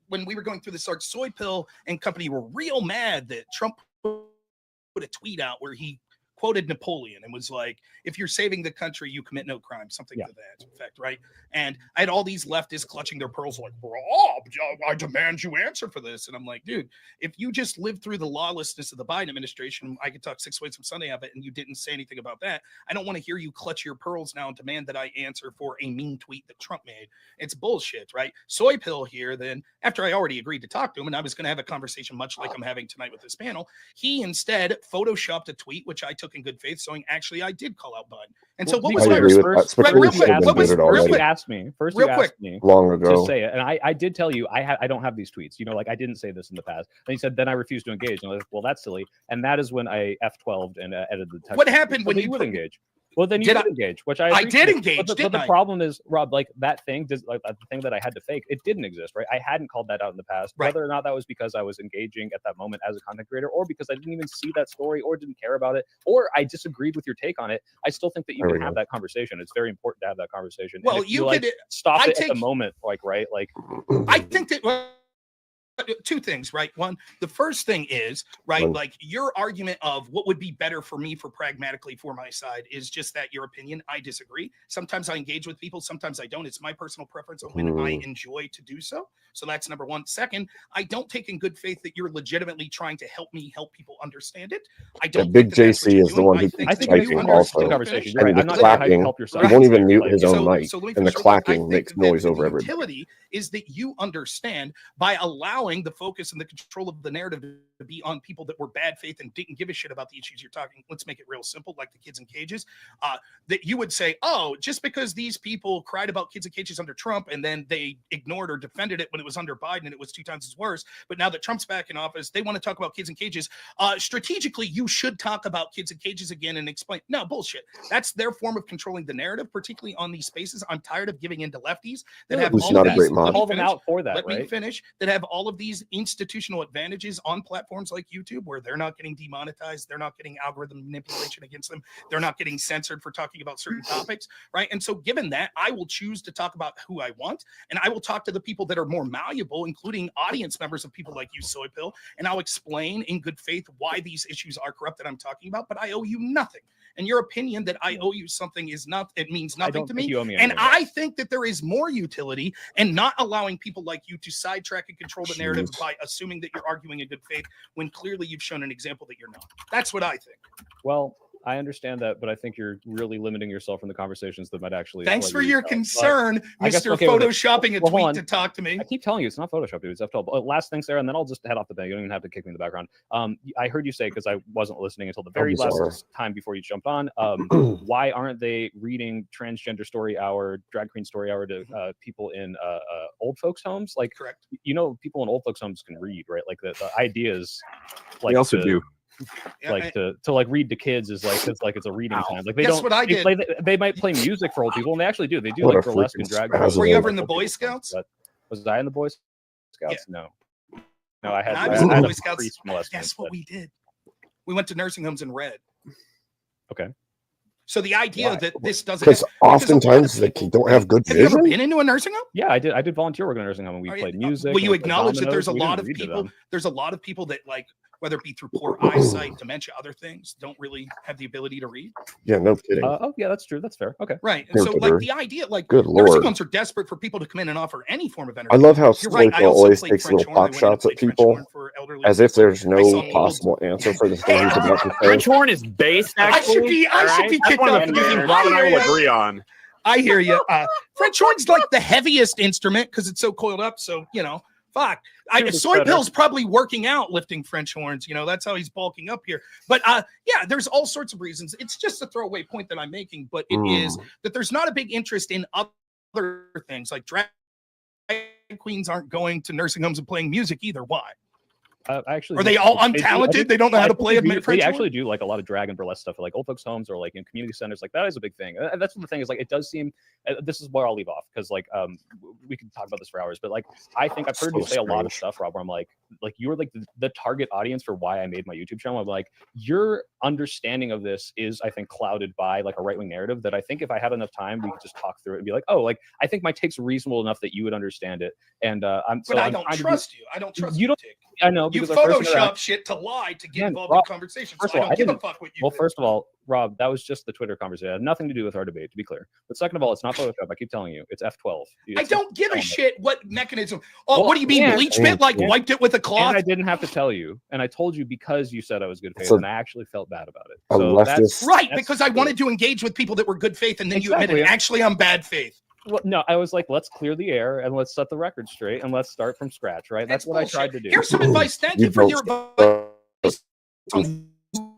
when we were going through this, Soypill and company were real mad that Trump put a tweet out where he quoted Napoleon and was like, if you're saving the country, you commit no crime, something to that effect, right? And I had all these leftists clutching their pearls like, Rob, I demand you answer for this. And I'm like, dude, if you just lived through the lawlessness of the Biden administration, I could talk 6 ways from Sunday of it, and you didn't say anything about that. I don't want to hear you clutch your pearls now and demand that I answer for a mean tweet that Trump made. It's bullshit, right? Soypill here, then, after I already agreed to talk to him, and I was going to have a conversation much like I'm having tonight with this panel, he instead photoshopped a tweet, which I took in good faith, saying actually I did call out Biden. And so what was my response? Real quick, you asked me long ago to say it, and I did tell you I don't have these tweets. You know, like I didn't say this in the past. And he said then I refused to engage. And I was like, well, that's silly. And that is when I F12'd and edited the text. What happened when you would engage? Well, then you did engage, which I did engage. But the problem is, Rob, like that thing, like the thing that I had to fake, it didn't exist, right? I hadn't called that out in the past, whether or not that was because I was engaging at that moment as a content creator, or because I didn't even see that story, or didn't care about it, or I disagreed with your take on it. I still think that you can have that conversation. It's very important to have that conversation. Well, you like, stop it at the moment, like right, like I think that. 2 things, right? One, the first thing is, right, like your argument of what would be better for me for pragmatically for my side is just that your opinion. I disagree. Sometimes I engage with people, sometimes I don't. It's my personal preference on when I enjoy to do so. So that's number one. Second, I don't take in good faith that you're legitimately trying to help me help people understand it. I don't. Big JC is the one who's typing also. And the clacking, he won't even mute his own mic, and the clacking makes noise over everybody. The utility is that you understand by allowing the focus and the control of the narrative to be on people that were bad faith and didn't give a shit about the issues you're talking. Let's make it real simple, like the kids in cages. That you would say, oh, just because these people cried about kids in cages under Trump and then they ignored or defended it when it was under Biden and it was 2 times as worse, but now that Trump's back in office, they want to talk about kids in cages. Strategically, you should talk about kids in cages again and explain. No, bullshit. That's their form of controlling the narrative, particularly on these spaces. I'm tired of giving in to lefties that have all of these. Call them out for that. Let me finish. That have all of these institutional advantages on platforms like YouTube, where they're not getting demonetized, they're not getting algorithm manipulation against them, they're not getting censored for talking about certain topics, right? And so given that, I will choose to talk about who I want, and I will talk to the people that are more malleable, including audience members of people like you, Soy Pill, and I'll explain in good faith why these issues are corrupt that I'm talking about, but I owe you nothing. And your opinion that I owe you something is not, it means nothing to me. And I think that there is more utility in not allowing people like you to sidetrack and control the narrative by assuming that you're arguing in good faith when clearly you've shown an example that you're not. That's what I think. Well, I understand that, but I think you're really limiting yourself from the conversations that might actually. Thanks for your concern, Mr. Photoshopping a tweet to talk to me. I keep telling you, it's not Photoshop, dude. It's F12. Last thing, Sarah, and then I'll just head off the bed. You don't even have to kick me in the background. I heard you say, because I wasn't listening until the very last time before you jumped on, why aren't they reading transgender story hour, drag queen story hour to people in old folks homes? Like, correct. You know, people in old folks homes can read, right? Like the ideas. Like, they also do. Like to like read to kids is like it's a reading time. Like they Guess don't. What I did. They might play music for old people, and they actually do. They do like burlesque and drag. Were you ever in the Boy Scouts? Was I in the Boy Scouts? Yeah. No, I had. I was in the Boy Scouts. Guess Guess what we did? We went to nursing homes and read. Okay. So the idea that this doesn't, because oftentimes they don't have good vision. Have you ever been into a nursing home? Yeah, I did. I did volunteer work in a nursing home, and we played music. Will you acknowledge that there's a lot of people? There's a lot of people that, like, whether it be through poor eyesight, dementia, other things, don't really have the ability to read. Yeah, no kidding. Oh, yeah, that's true. That's fair. Okay. Right. And so, like, the idea, like, good nursing Lord. homes are desperate for people to come in and offer any form of entertainment. I love how right. Soy always takes little pot shots at people as if there's no possible answer for the thing he's about to say. French horn is based, actually. I should be kicked off. Rob and I will agree on. I hear you. French horn's like the heaviest instrument because it's so coiled up. So, you know, fuck. Soy Pill's probably working out lifting French horns. You know, that's how he's bulking up here. But yeah, there's all sorts of reasons. It's just a throwaway point that I'm making, but it is that there's not a big interest in other things. Like drag queens aren't going to nursing homes and playing music either. Why? Actually, are they all untalented? They don't know how to play a French horn? They actually do like a lot of drag and burlesque stuff, like old folks' homes or like in community centers. Like that is a big thing. That's what the thing is. Like it does seem. This is where I'll leave off because like we could talk about this for hours. But like I think I've heard you say a lot of stuff, Rob. Where I'm like you're like the target audience for why I made my YouTube channel. I'm like your understanding of this is I think clouded by like a right wing narrative that I think if I had enough time we could just talk through it and be like, oh, like I think my take's reasonable enough that you would understand it. And I don't trust you. I don't trust you. Don't. I know you Photoshop shit to lie to get involved in conversations. So I don't give a fuck what you. Well, first of all, Rob, that was just the Twitter conversation. It had nothing to do with our debate, to be clear. But second of all, it's not Photoshop. I keep telling you, it's F12. I don't give a shit what mechanism. Oh, what do you mean, bleach bit? Like wiped it with a cloth? And I didn't have to tell you, and I told you because you said I was good faith, and I actually felt bad about it. So that's right, because I wanted to engage with people that were good faith, and then you admitted actually I'm bad faith. Well, no, I was like, let's clear the air and let's set the record straight and let's start from scratch, right? That's what I tried to do. Here's some advice. Thank you for your advice.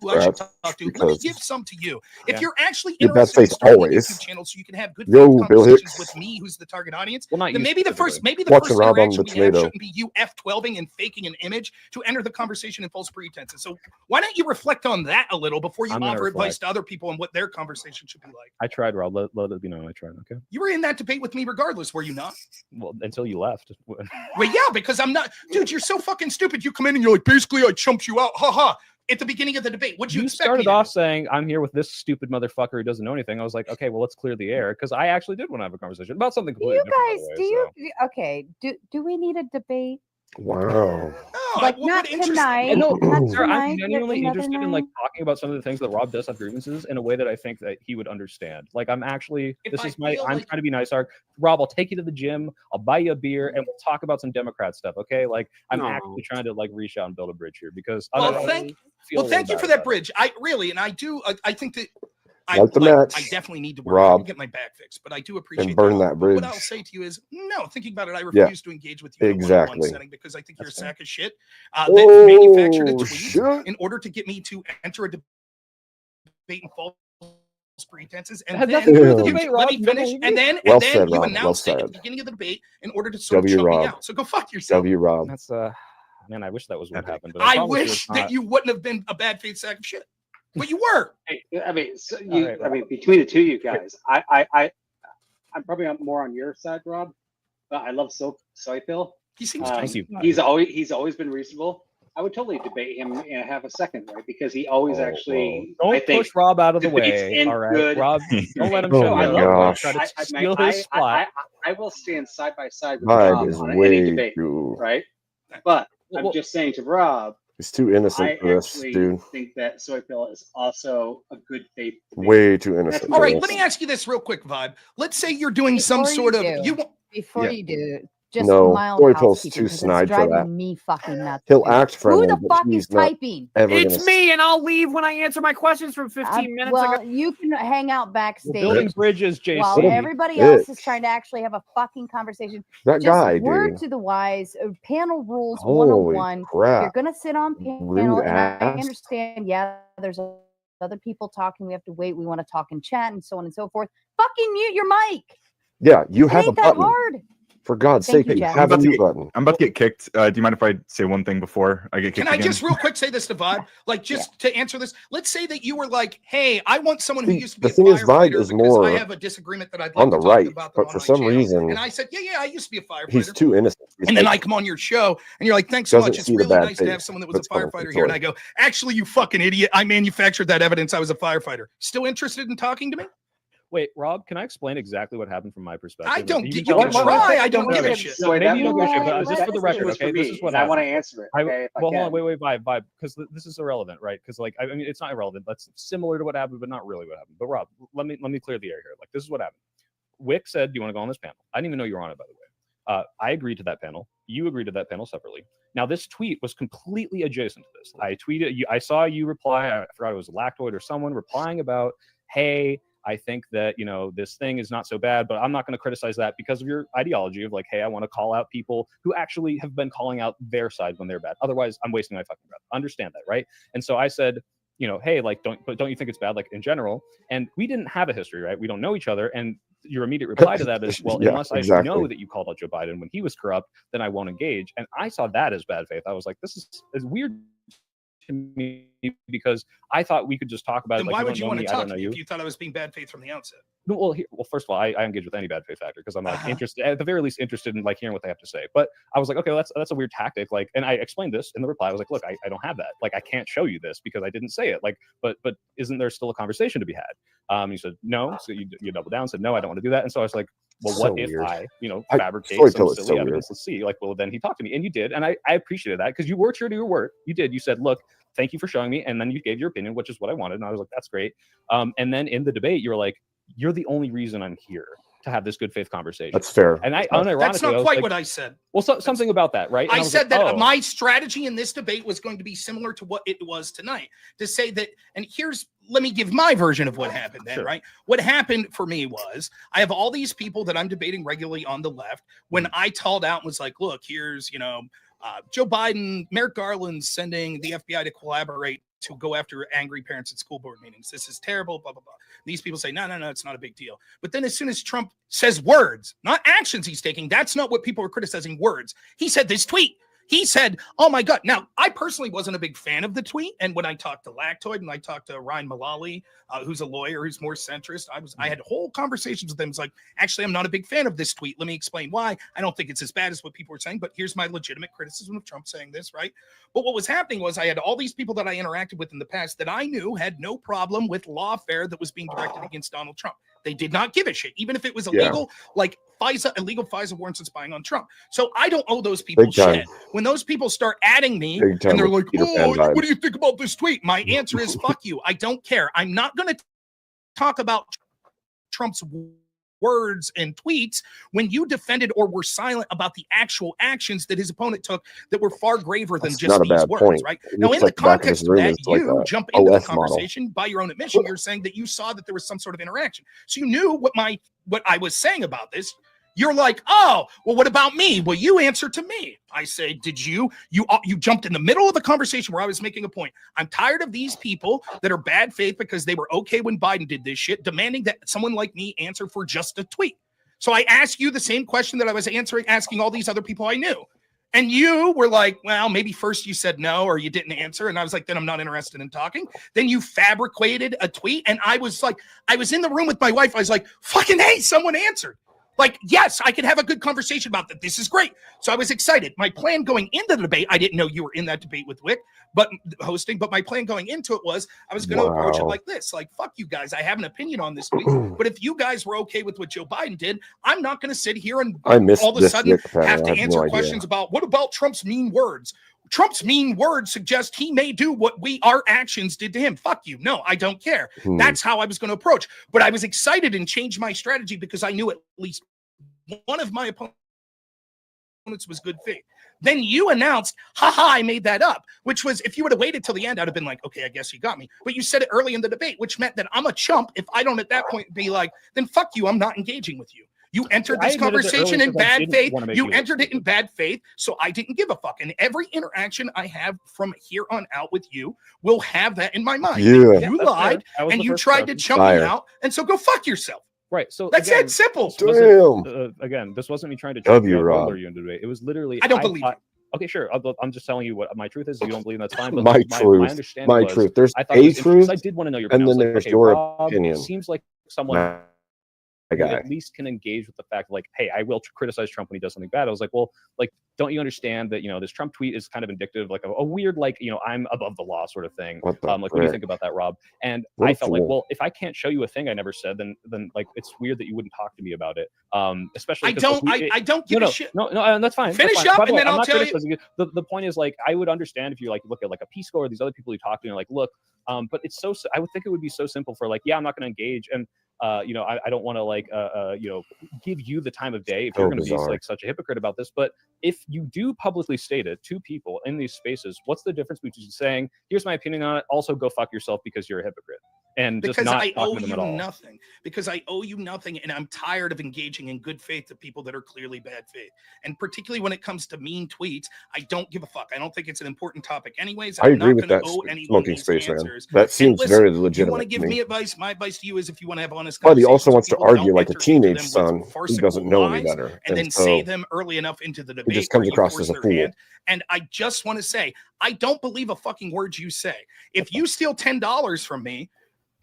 I should talk to. Let me give some to you. If you're actually interested in starting a YouTube channel so you can have good conversations with me, who's the target audience, then maybe the first interaction we have shouldn't be you F12ing and faking an image to enter the conversation in false pretenses. So why don't you reflect on that a little before you offer advice to other people on what their conversation should be like? I tried, Rob. Let it be known I tried. Okay. You were in that debate with me regardless, were you not? Well, until you left. Well, yeah, because I'm not, dude. You're so fucking stupid. You come in and you're like, basically, I chumped you out. Ha ha. At the beginning of the debate, what you expect? Started off saying, "I'm here with this stupid motherfucker who doesn't know anything." I was like, "Okay, well, let's clear the air," because I actually did want to have a conversation about something completely different. Okay? Do we need a debate? Wow. Like not tonight. No, not sir, I'm tonight, genuinely interested in like night. talking about some of the things that Rob does have grievances in a way that I think that he would understand. Like I'm actually, I'm trying to be nice. Rob, I'll take you to the gym. I'll buy you a beer and we'll talk about some Democrat stuff. Okay. Like I'm actually trying to like reach out and build a bridge here because thank you for that bridge. I think that I definitely need to work to get my back fixed, but I do appreciate and burn that bridge. What I'll say to you is, no, thinking about it, I refuse to engage with you in a one-on-one setting because I think you're a sack of shit that manufactured a tweet in order to get me to enter a debate in false pretenses. And then let me finish. And then you announced it at the beginning of the debate in order to sort of choke me out. So go fuck yourself. Rob. That's man, I wish that was what happened. But I wish that you wouldn't have been a bad faith sack of shit. But you were. I mean, between the two of you guys, I'm probably more on your side, Rob. But I love Soy Pill. He seems he's always been reasonable. I would totally debate him and have a second, right? Because he always actually don't push Rob out of the way. All right, good, Rob, don't let him Oh show. my I love Rob. gosh. Try to steal his spot. I will stand side by side with Vibe Rob is on any way debate, too. right? But I'm just saying to Rob, He's too innocent I for this, actually dude. think that soy pill is also a good faith debate. Way too innocent. That's All right, for let this. me ask you this real quick, Vibe. Let's say you're doing Before some sort of do, you. Before Yeah. you do, just No, mild Soy Pill's housekeeping too because it's snide for driving that. me fucking nuts. He'll dude. act Who friendly, the but fuck he's is not typing? ever It's gonna. me, and I'll leave when I answer my questions from 15 minutes Well, ago. you can hang out We're backstage building bridges, while JC. everybody else is bitch. trying to actually have a fucking conversation. That Just guy, word dude. to the wise, panel rules Holy 101. You're crap. gonna sit on Rude panel, and I ass. understand. Yeah, there's other people talking. We have to wait. We want to talk and chat, and so on and so forth. Fucking mute your mic. Yeah, you It have a ain't that button. hard. For God's Thank sake, you, you Jeff. have a mute button. I'm about to get kicked. Do you mind if I say one thing before I get kicked Can I again? just real quick say this to Vibe? Like, just to answer this, let's say that you were like, hey, I want someone who See, used to be the a thing is, Vibe firefighter is because more I have a disagreement that I'd like on to the talk right, about them but on for my some channel. reason, And I said, yeah, I used to be a firefighter. he's too innocent. He's And then like, I come on your show and you're like, thanks so doesn't much. It's see the really bad nice to have faith someone that was a that's coming firefighter from here. And Soy. I go, actually, you fucking idiot. I manufactured that evidence. I was a firefighter. Still interested in talking to me? Wait, Rob, can I explain exactly what happened from my perspective? I don't. You tell can me- try. I don't No, give no, a shit. no, maybe you don't give a shit, but Let just for the us record, do it. okay? This is what and I want to happened. answer it. Okay, if I Well, hold can. on, wait, vibe, because this is irrelevant, right? Because like, I mean, it's not irrelevant. That's similar to what happened, but not really what happened. But Rob, let me clear the air here. Like, this is what happened. Wick said, "Do you want to go on this panel?" I didn't even know you were on it, by the way. I agreed to that panel. You agreed to that panel separately. Now, this tweet was completely adjacent to this. I tweeted, I saw you reply. I forgot it was Lactoid or someone replying about, "Hey, I think that, you know, this thing is not so bad, but I'm not going to criticize that because of your ideology of like, hey, I want to call out people who actually have been calling out their side when they're bad. Otherwise, I'm wasting my fucking breath. Understand that, right?" And so I said, you know, hey, like, don't you think it's bad, like in general? And we didn't have a history, right? We don't know each other. And your immediate reply to that is, well, Yeah, unless I exactly. know that you called out Joe Biden when he was corrupt, then I won't engage. And I saw that as bad faith. I was like, this is weird to me because I thought we could just talk about Then it. Like, why you would don't you know want to me, I talk don't to know me you. if you thought I was being bad faith from the outset? Well, first of all, I engage with any bad faith actor because I'm like interested, at the very least, interested in like hearing what they have to say. But I was like, okay, that's a weird tactic. Like, and I explained this in the reply. I was like, look, I don't have that. Like, I can't show you this because I didn't say it. Like, but isn't there still a conversation to be had? He said no. So you double down, said no, I don't want to do that. And so I was like, well, So what if weird. I, you know, Soy fabricate Pill some is silly so evidence? Let's see. Like, well, then he talked to me, and you did, and I appreciated that because you were true to your word. You did. You said, look, thank you for showing me, and then you gave your opinion, which is what I wanted, and I was like, that's great. And then in the debate, you were like, you're the only reason I'm here to have this good faith conversation. That's fair. And I That's unironically, That's not I was quite like, what I said. well, something about that, right? And I was said like, that oh. my strategy in this debate was going to be similar to what it was tonight. To say that, and let me give my version of what happened then, Sure. right? What happened for me was I have all these people that I'm debating regularly on the left. When I told out and was like, look, here's, you know, Joe Biden, Merrick Garland's sending the FBI to collaborate to go after angry parents at school board meetings. This is terrible, blah, blah, blah. These people say, no, it's not a big deal. But then as soon as Trump says words, not actions he's taking, that's not what people are criticizing, words. He said this tweet. He said, oh my God. Now, I personally wasn't a big fan of the tweet. And when I talked to Lactoid and I talked to Ryan Mullally, who's a lawyer who's more centrist, I had whole conversations with him. It's like, actually, I'm not a big fan of this tweet. Let me explain why. I don't think it's as bad as what people are saying, but here's my legitimate criticism of Trump saying this, right? But what was happening was I had all these people that I interacted with in the past that I knew had no problem with lawfare that was being directed against Donald Trump. They did not give a shit, even if it was illegal, like illegal FISA warrants and spying on Trump. So I don't owe those people shit. When those people start adding me and they're like, oh, what do you think about this tweet? My answer is, fuck you. I don't care. I'm not going to talk about Trump's words and tweets when you defended or were silent about the actual actions that his opponent took that were far graver than just these words, right? Now, in the context of that, you jump into the conversation by your own admission. You're saying that you saw that there was some sort of interaction. So you knew what I was saying about this. You're like, oh, well, what about me? Well, you answer to me. I say, did you jumped in the middle of the conversation where I was making a point. I'm tired of these people that are bad faith because they were okay when Biden did this shit, demanding that someone like me answer for just a tweet. So I asked you the same question that I was asking all these other people I knew. And you were like, well, maybe first you said no, or you didn't answer. And I was like, then I'm not interested in talking. Then you fabricated a tweet. And I was like, I was in the room with my wife. I was like, fucking, hey, someone answered. Like, yes, I could have a good conversation about that. This is great. So I was excited. My plan going into the debate, I didn't know you were in that debate with Wick, but hosting. But my plan going into it was I was going to approach it like this: like, fuck you guys. I have an opinion on this tweet, but if you guys were okay with what Joe Biden did, I'm not going to sit here and all of a sudden have to answer questions about what about Trump's mean words. Trump's mean words suggest he may do what our actions did to him. Fuck you. No, I don't care. That's how I was going to approach. But I was excited and changed my strategy because I knew at least one of my opponents was good faith. Then you announced, haha, I made that up, which was, if you would have waited till the end, I'd have been like, okay, I guess you got me. But you said it early in the debate, which meant that I'm a chump if I don't at that point be like, then fuck you, I'm not engaging with you. You entered this conversation in bad faith. You entered it in bad faith, so I didn't give a fuck. And every interaction I have from here on out with you will have that in my mind. Yeah. You lied, and you tried to chump me out, and so go fuck yourself. Right. So that's it. Simple. Again, this wasn't me trying to chump you out you into debate. It was literally. I don't believe you. Okay, sure. I'm just telling you what my truth is. If you don't believe that's fine. But my truth. There's a truth. I did want to know your and then there's your opinion. Seems like someone at least can engage with the fact, like, hey, I will criticize Trump when he does something bad. I was like, well, like, don't you understand that, this Trump tweet is kind of indicative, like a weird, like, I'm above the law sort of thing. Like, what do you think about that, Rob? And I felt like, well, if I can't show you a thing I never said, then like, it's weird that you wouldn't talk to me about it. Especially I don't give a shit. No, that's fine. Finish up, and then I'll tell you. The point is, like, I would understand if you like look at like a Peace Corps or these other people you talk to, and like, look, but it's so I would think it would be so simple for like, yeah, I'm not going to engage, and I don't want to like give you the time of day if you're going to be like such a hypocrite about this. But if you do publicly state it to people in these spaces, what's the difference between saying, here's my opinion on it, also go fuck yourself because you're a hypocrite, and because just not I owe them you at all. nothing. Because I owe you nothing, and I'm tired of engaging in good faith to people that are clearly bad faith. And particularly when it comes to mean tweets, I don't give a fuck. I don't think it's an important topic anyways. I agree with that. Smoking space, man. That seems very legitimate. You want to give me advice? My advice to you is, if you want to have honest conversations. But he also wants to people, argue like a teenage son who doesn't know any better, and then so say them early enough into the debate. He just comes across as a fool. And I just want to say, I don't believe a fucking word you say. If you steal $10 from me,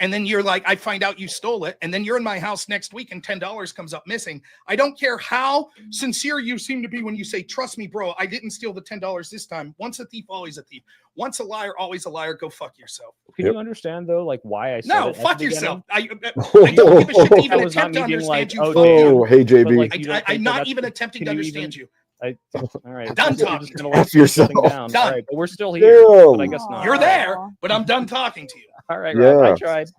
and then you're like, I find out you stole it, and then you're in my house next week and $10 comes up missing, I don't care how sincere you seem to be when you say, trust me, bro, I didn't steal the $10 this time. Once a thief, always a thief. Once a liar, always a liar. Go fuck yourself. Can you understand, though, like, why I said no, it fuck yourself. I don't give a shit to even attempt to understand like, you. Oh, hey, JB. Like, I'm not even attempting to understand you. All right. Done talking. F yourself. Done. All right, but we're still here. But I guess not. You're there, but I'm done talking to you. All right, Rob, I tried.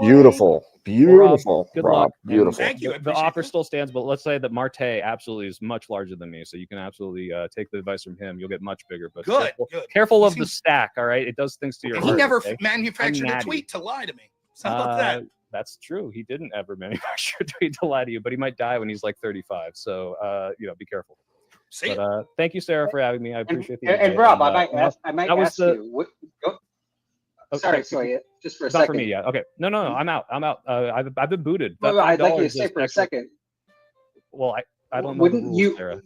Beautiful. Beautiful. Good Rob, luck. Beautiful. Thank you. The offer still stands, but let's say that Marte absolutely is much larger than me, so you can absolutely take the advice from him. You'll get much bigger. But careful of the stack. All right, it does things to your. He never manufactured a tweet to lie to me. So how about that? That's true. He didn't ever manufacture a tweet to lie to you, but he might die when he's like 35. So be careful. But thank you, Sarah, for having me. I appreciate the and Rob, I might ask you. Sorry, just for a second. Not for me, yeah. Okay. No, I'm out. I've been booted. Well, I'd like you to stay for a second. Well, I don't know. Wouldn't the rules, you? Sarah.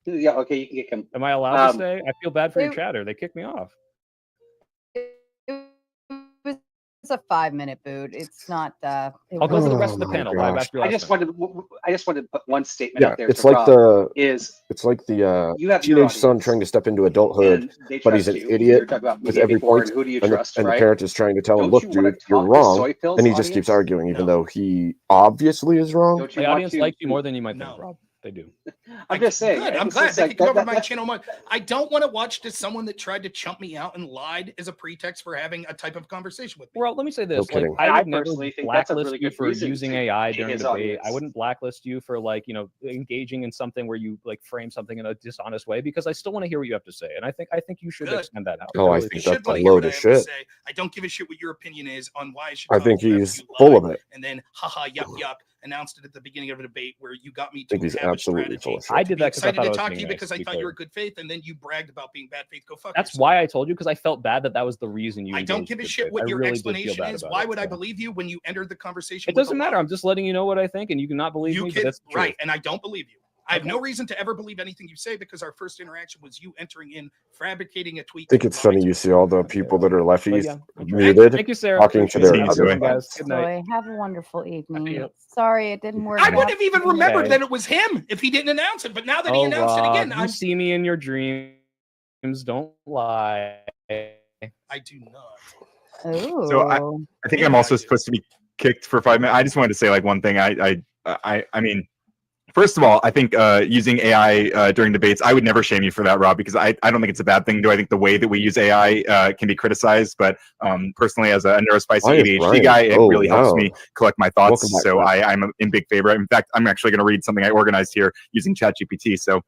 Yeah. Okay, you can get him. Am I allowed to stay? I feel bad for your chatter. They kicked me off. It's a 5-minute boot. It's not. I'll go for the rest of the panel. I just wanted to put one statement out there. It's like the teenage son trying to step into adulthood, but he's an idiot with every point. Who do you and trust? the parent is trying to tell him, "Look, dude, you're wrong," and he just keeps arguing, even though he obviously is wrong. The audience likes you more than you might think, Rob. They do. I'm just saying. Good. I'm glad they could cover my channel. I don't want to watch just someone that tried to chump me out and lied as a pretext for having a type of conversation with me. Well, let me say this: like, I would never blacklist you for using AI during debate. I wouldn't blacklist you for engaging in something where you like frame something in a dishonest way, because I still want to hear what you have to say, and I think you should extend that out. Oh, I think that's a load of shit. I don't give a shit what your opinion is on why I should. I think he's full of it. And then, haha, yuck. Announced it at the beginning of a debate where you got me to think he's absolutely full of shit. I did that excited to talk to you because I thought you were good faith, and then you bragged about being bad faith. Go fuck yourself. That's why I told you, because I felt bad that was the reason you. I don't give a shit what your explanation is. Why would I believe you when you entered the conversation? It doesn't matter. I'm just letting you know what I think, and you cannot believe me. Right, and I don't believe you. I have no reason to ever believe anything you say because our first interaction was you entering in, fabricating a tweet. I think it's funny you see all the people that are lefties yeah, muted thank you, Sarah. talking to Appreciate their it. other Everyone, guys. friends. Good night. Joy, have a wonderful evening. you. Sorry it didn't work I out. wouldn't have even remembered Okay. that it was him if he didn't announce it. But now that he Oh, announced it Rob, again, you I'm see me in your dreams. Don't lie. I do not. Oh. So I think Maybe I'm also I do. supposed to be kicked for 5 minutes. I just wanted to say like one thing. I mean, first of all, I think using AI during debates, I would never shame you for that, Rob, because I don't think it's a bad thing. Do I think the way that we use AI can be criticized? But personally, as a neurospicy Why is ADHD Brian- guy, it oh, really helps wow. me collect my Welcome thoughts. back, So Brian. I'm in big favor. In fact, I'm actually going to read something I organized here using ChatGPT. So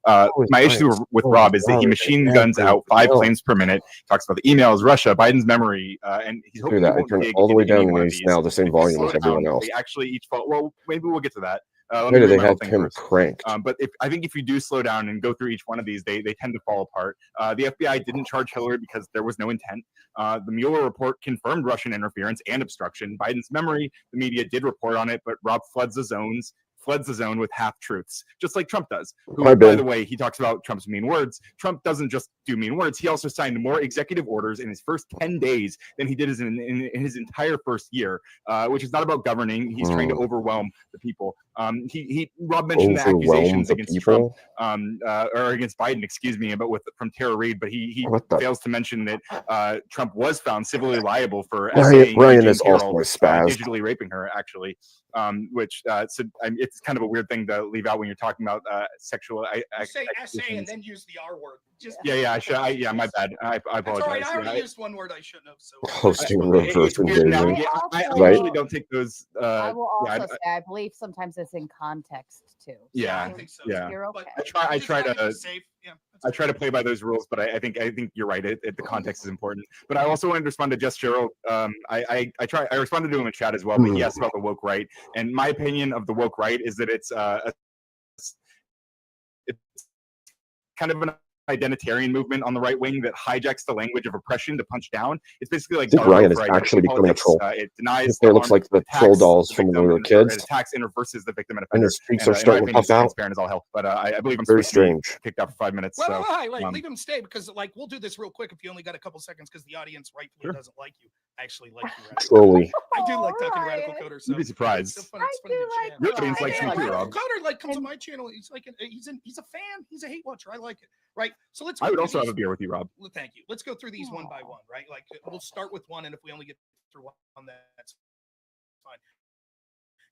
is my issue Brian with so Rob is that he louder machine than guns out 5 everyone claims per minute, talks about the emails, Russia, Biden's memory, and he's Hear hoping that? you I won't turned it dig all the way into any down one and of he's these. now the same If you volume slow as it everyone down, else. they actually each fall. Well, maybe we'll get to that. Let me Why do read they my whole have thing him first. cranked? But I think if you do slow down and go through each one of these, they tend to fall apart. The FBI didn't charge Hillary because there was no intent. The Mueller report confirmed Russian interference and obstruction. Biden's memory, the media did report on it, but Rob floods the zone with half truths, just like Trump does. Who, Hi, by Ben. the way, he talks about Trump's mean words. Trump doesn't just do mean words. He also signed more executive orders in his first 10 days than he did in his entire first year, which is not about governing. He's trying to overwhelm the people. Rob mentioned the Overwhelm accusations the against Trump, people? or against Biden, excuse me, but from Tara Reid, but he What the- fails to mention that Trump was found civilly liable for Brian Brian is also a spaz. digitally raping her, actually, which it's kind of a weird thing to leave out when you're talking about sexual. You say essay and then use the R word. Just Yeah, my bad. I That's all apologize. right. I already Yeah, used one word I shouldn't have. So Hosting a it's reverse weird now. invasion. I also- usually don't take those. I will yeah, also say I believe sometimes it's in context too. Yeah, I think so. yeah. You're okay. I Just try gotta to be safe. Yeah, that's I all try to play by those rules, but I think you're right. The context is important. But I also want to respond to Jess Gerald. I responded to him in chat as well, but he asked about the woke right, and my opinion of the woke right is that it's kind of an identitarian movement on the right wing that hijacks the language of oppression to punch down. It's basically like I think Darwin Ryan is for actually identity becoming a politics. troll. It denies His hair looks harm, like the attacks troll dolls the from when we victim, were and- kids. It attacks and reverses the victim and And offender. his cheeks And, are in my starting to opinion, puff he's out. transparent as all hell. But I believe I'm Very supposed to be strange. kicked out for 5 minutes. Well, So leave him stay because we'll do this real quick if you only got a couple seconds because the audience rightfully doesn't like you. I actually like you. Radical. Slowly. I do like talking Ryan. Radical Coder. So you'd be surprised. it's so fun. It's I fun to do get like jammed. Your audience Ryan. likes me too, Radical Rob. Coder comes to And- my channel. He's like he's a fan. He's a hate watcher. I like it. Right. So let's. I go would through also have these- a beer with you, Rob. Well, thank you. Let's go through these one by one. Right. Like we'll start with one, and if we only get through one, that's fine.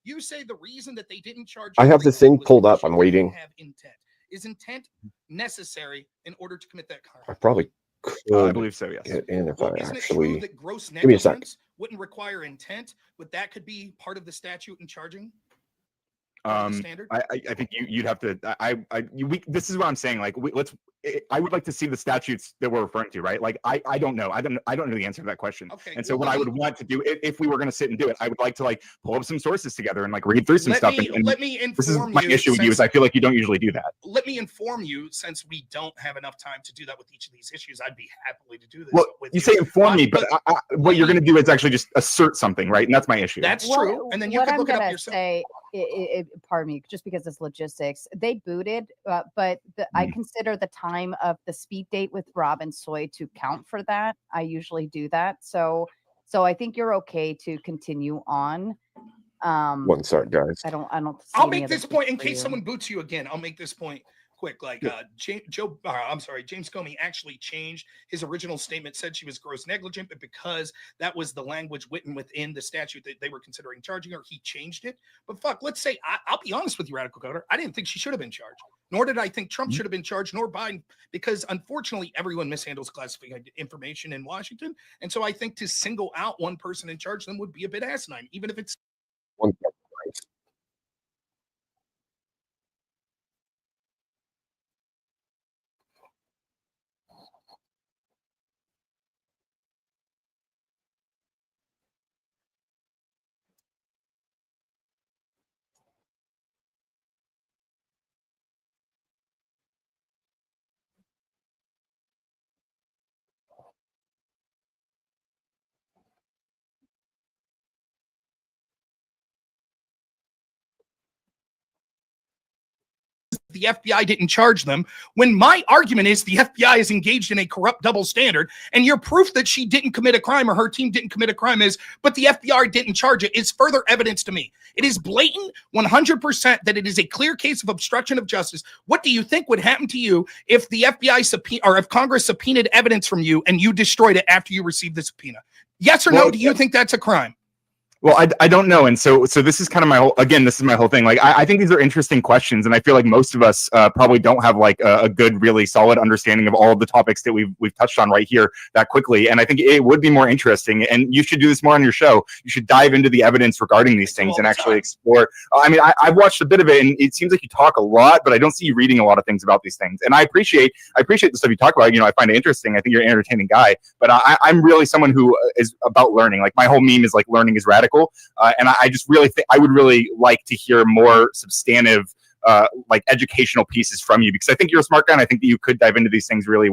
You say the reason that they didn't charge. I you have the recently thing was pulled because up. you I'm didn't waiting. Have intent. Is intent necessary in order to commit that crime? I probably I could believe so. Yes. get in if Well, I isn't it true actually. that gross Give me a sec. negligence wouldn't require intent, but that could be part of the statute in charging? Part of the standard? I think you'd have to. This is what I'm saying. Like, I would like to see the statutes that we're referring to, right? Like, I don't know. I don't know the answer to that question. Okay. And so, well, what I would want to do, if we were going to sit and do it, I would like to like pull up some sources together and like read through some stuff. And let me inform this is my you. issue with you is I feel like you don't usually do that. Let me inform you, since we don't have enough time to do that with each of these issues, I'd be happily to do this. Well, with you say inform me, but what you're me- going to do is actually just assert something, right? And that's my issue. That's What- true. And then you what can I'm look it up gonna yourself. say, pardon me, just because it's logistics, they booted, but I consider the time of the speed date with Rob and Soy to count for that. I usually do that, so I think you're okay to continue on. One sec, guys. I don't. See I'll any make other this point in for case you. someone boots you again. I'll make this point quick. Like James Comey actually changed his original statement, said she was gross negligent, but because that was the language written within the statute that they were considering charging her, he changed it. But fuck, let's say I'll be honest with you, Radical Coder. I didn't think she should have been charged. Nor did I think Trump should have been charged, nor Biden, because unfortunately everyone mishandles classified information in Washington. And so I think to single out one person and charge them would be a bit asinine, even if it's One sec, guys. the FBI didn't charge them, when my argument is the FBI is engaged in a corrupt double standard, and your proof that she didn't commit a crime or her team didn't commit a crime is, but the FBI didn't charge it, is further evidence to me. It is blatant 100% that it is a clear case of obstruction of justice. What do you think would happen to you if the FBI subpoena, or if Congress subpoenaed evidence from you and you destroyed it after you received the subpoena? Yes or no? Do you think that's a crime? Well, I don't know. And so this is kind of my whole, again, this is my whole thing. Like, I think these are interesting questions. And I feel like most of us probably don't have like a good, really solid understanding of all of the topics that we've touched on right here that quickly. And I think it would be more interesting, and you should do this more on your show. You should dive into the evidence regarding these things and actually explore. I mean, I've watched a bit of it, and it seems like you talk a lot, but I don't see you reading a lot of things about these things. And I appreciate the stuff you talk about. You know, I find it interesting. I think you're an entertaining guy, but I'm really someone who is about learning. Like, my whole meme is like, learning is radical. And I just really think I would really like to hear more substantive, like, educational pieces from you, because I think you're a smart guy, and I think that you could dive into these things really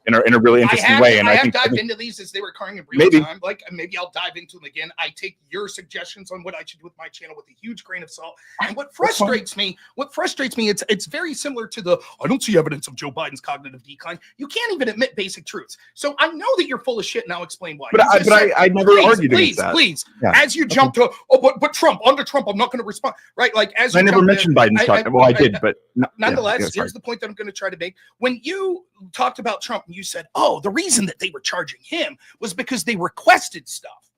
in a really interesting way. And I think dived into these as they were occurring in real time. Like, maybe I'll dive into them again. I take your suggestions on what I should do with my channel with a huge grain of salt. And what frustrates me, it's very similar to the, I don't see evidence of Joe Biden's cognitive decline. You can't even admit basic truths. So I know that you're full of shit, and I'll explain why. But I never argued against that. Please, as you jump to, but Trump, under Trump, I'm not going to respond. Right? Like, as you I never mentioned Biden's cognitive. Well, I did, but nonetheless, here's the point that I'm going to try to make. When you talked about Trump, and you said, oh, the reason that they were charging him was because they requested stuff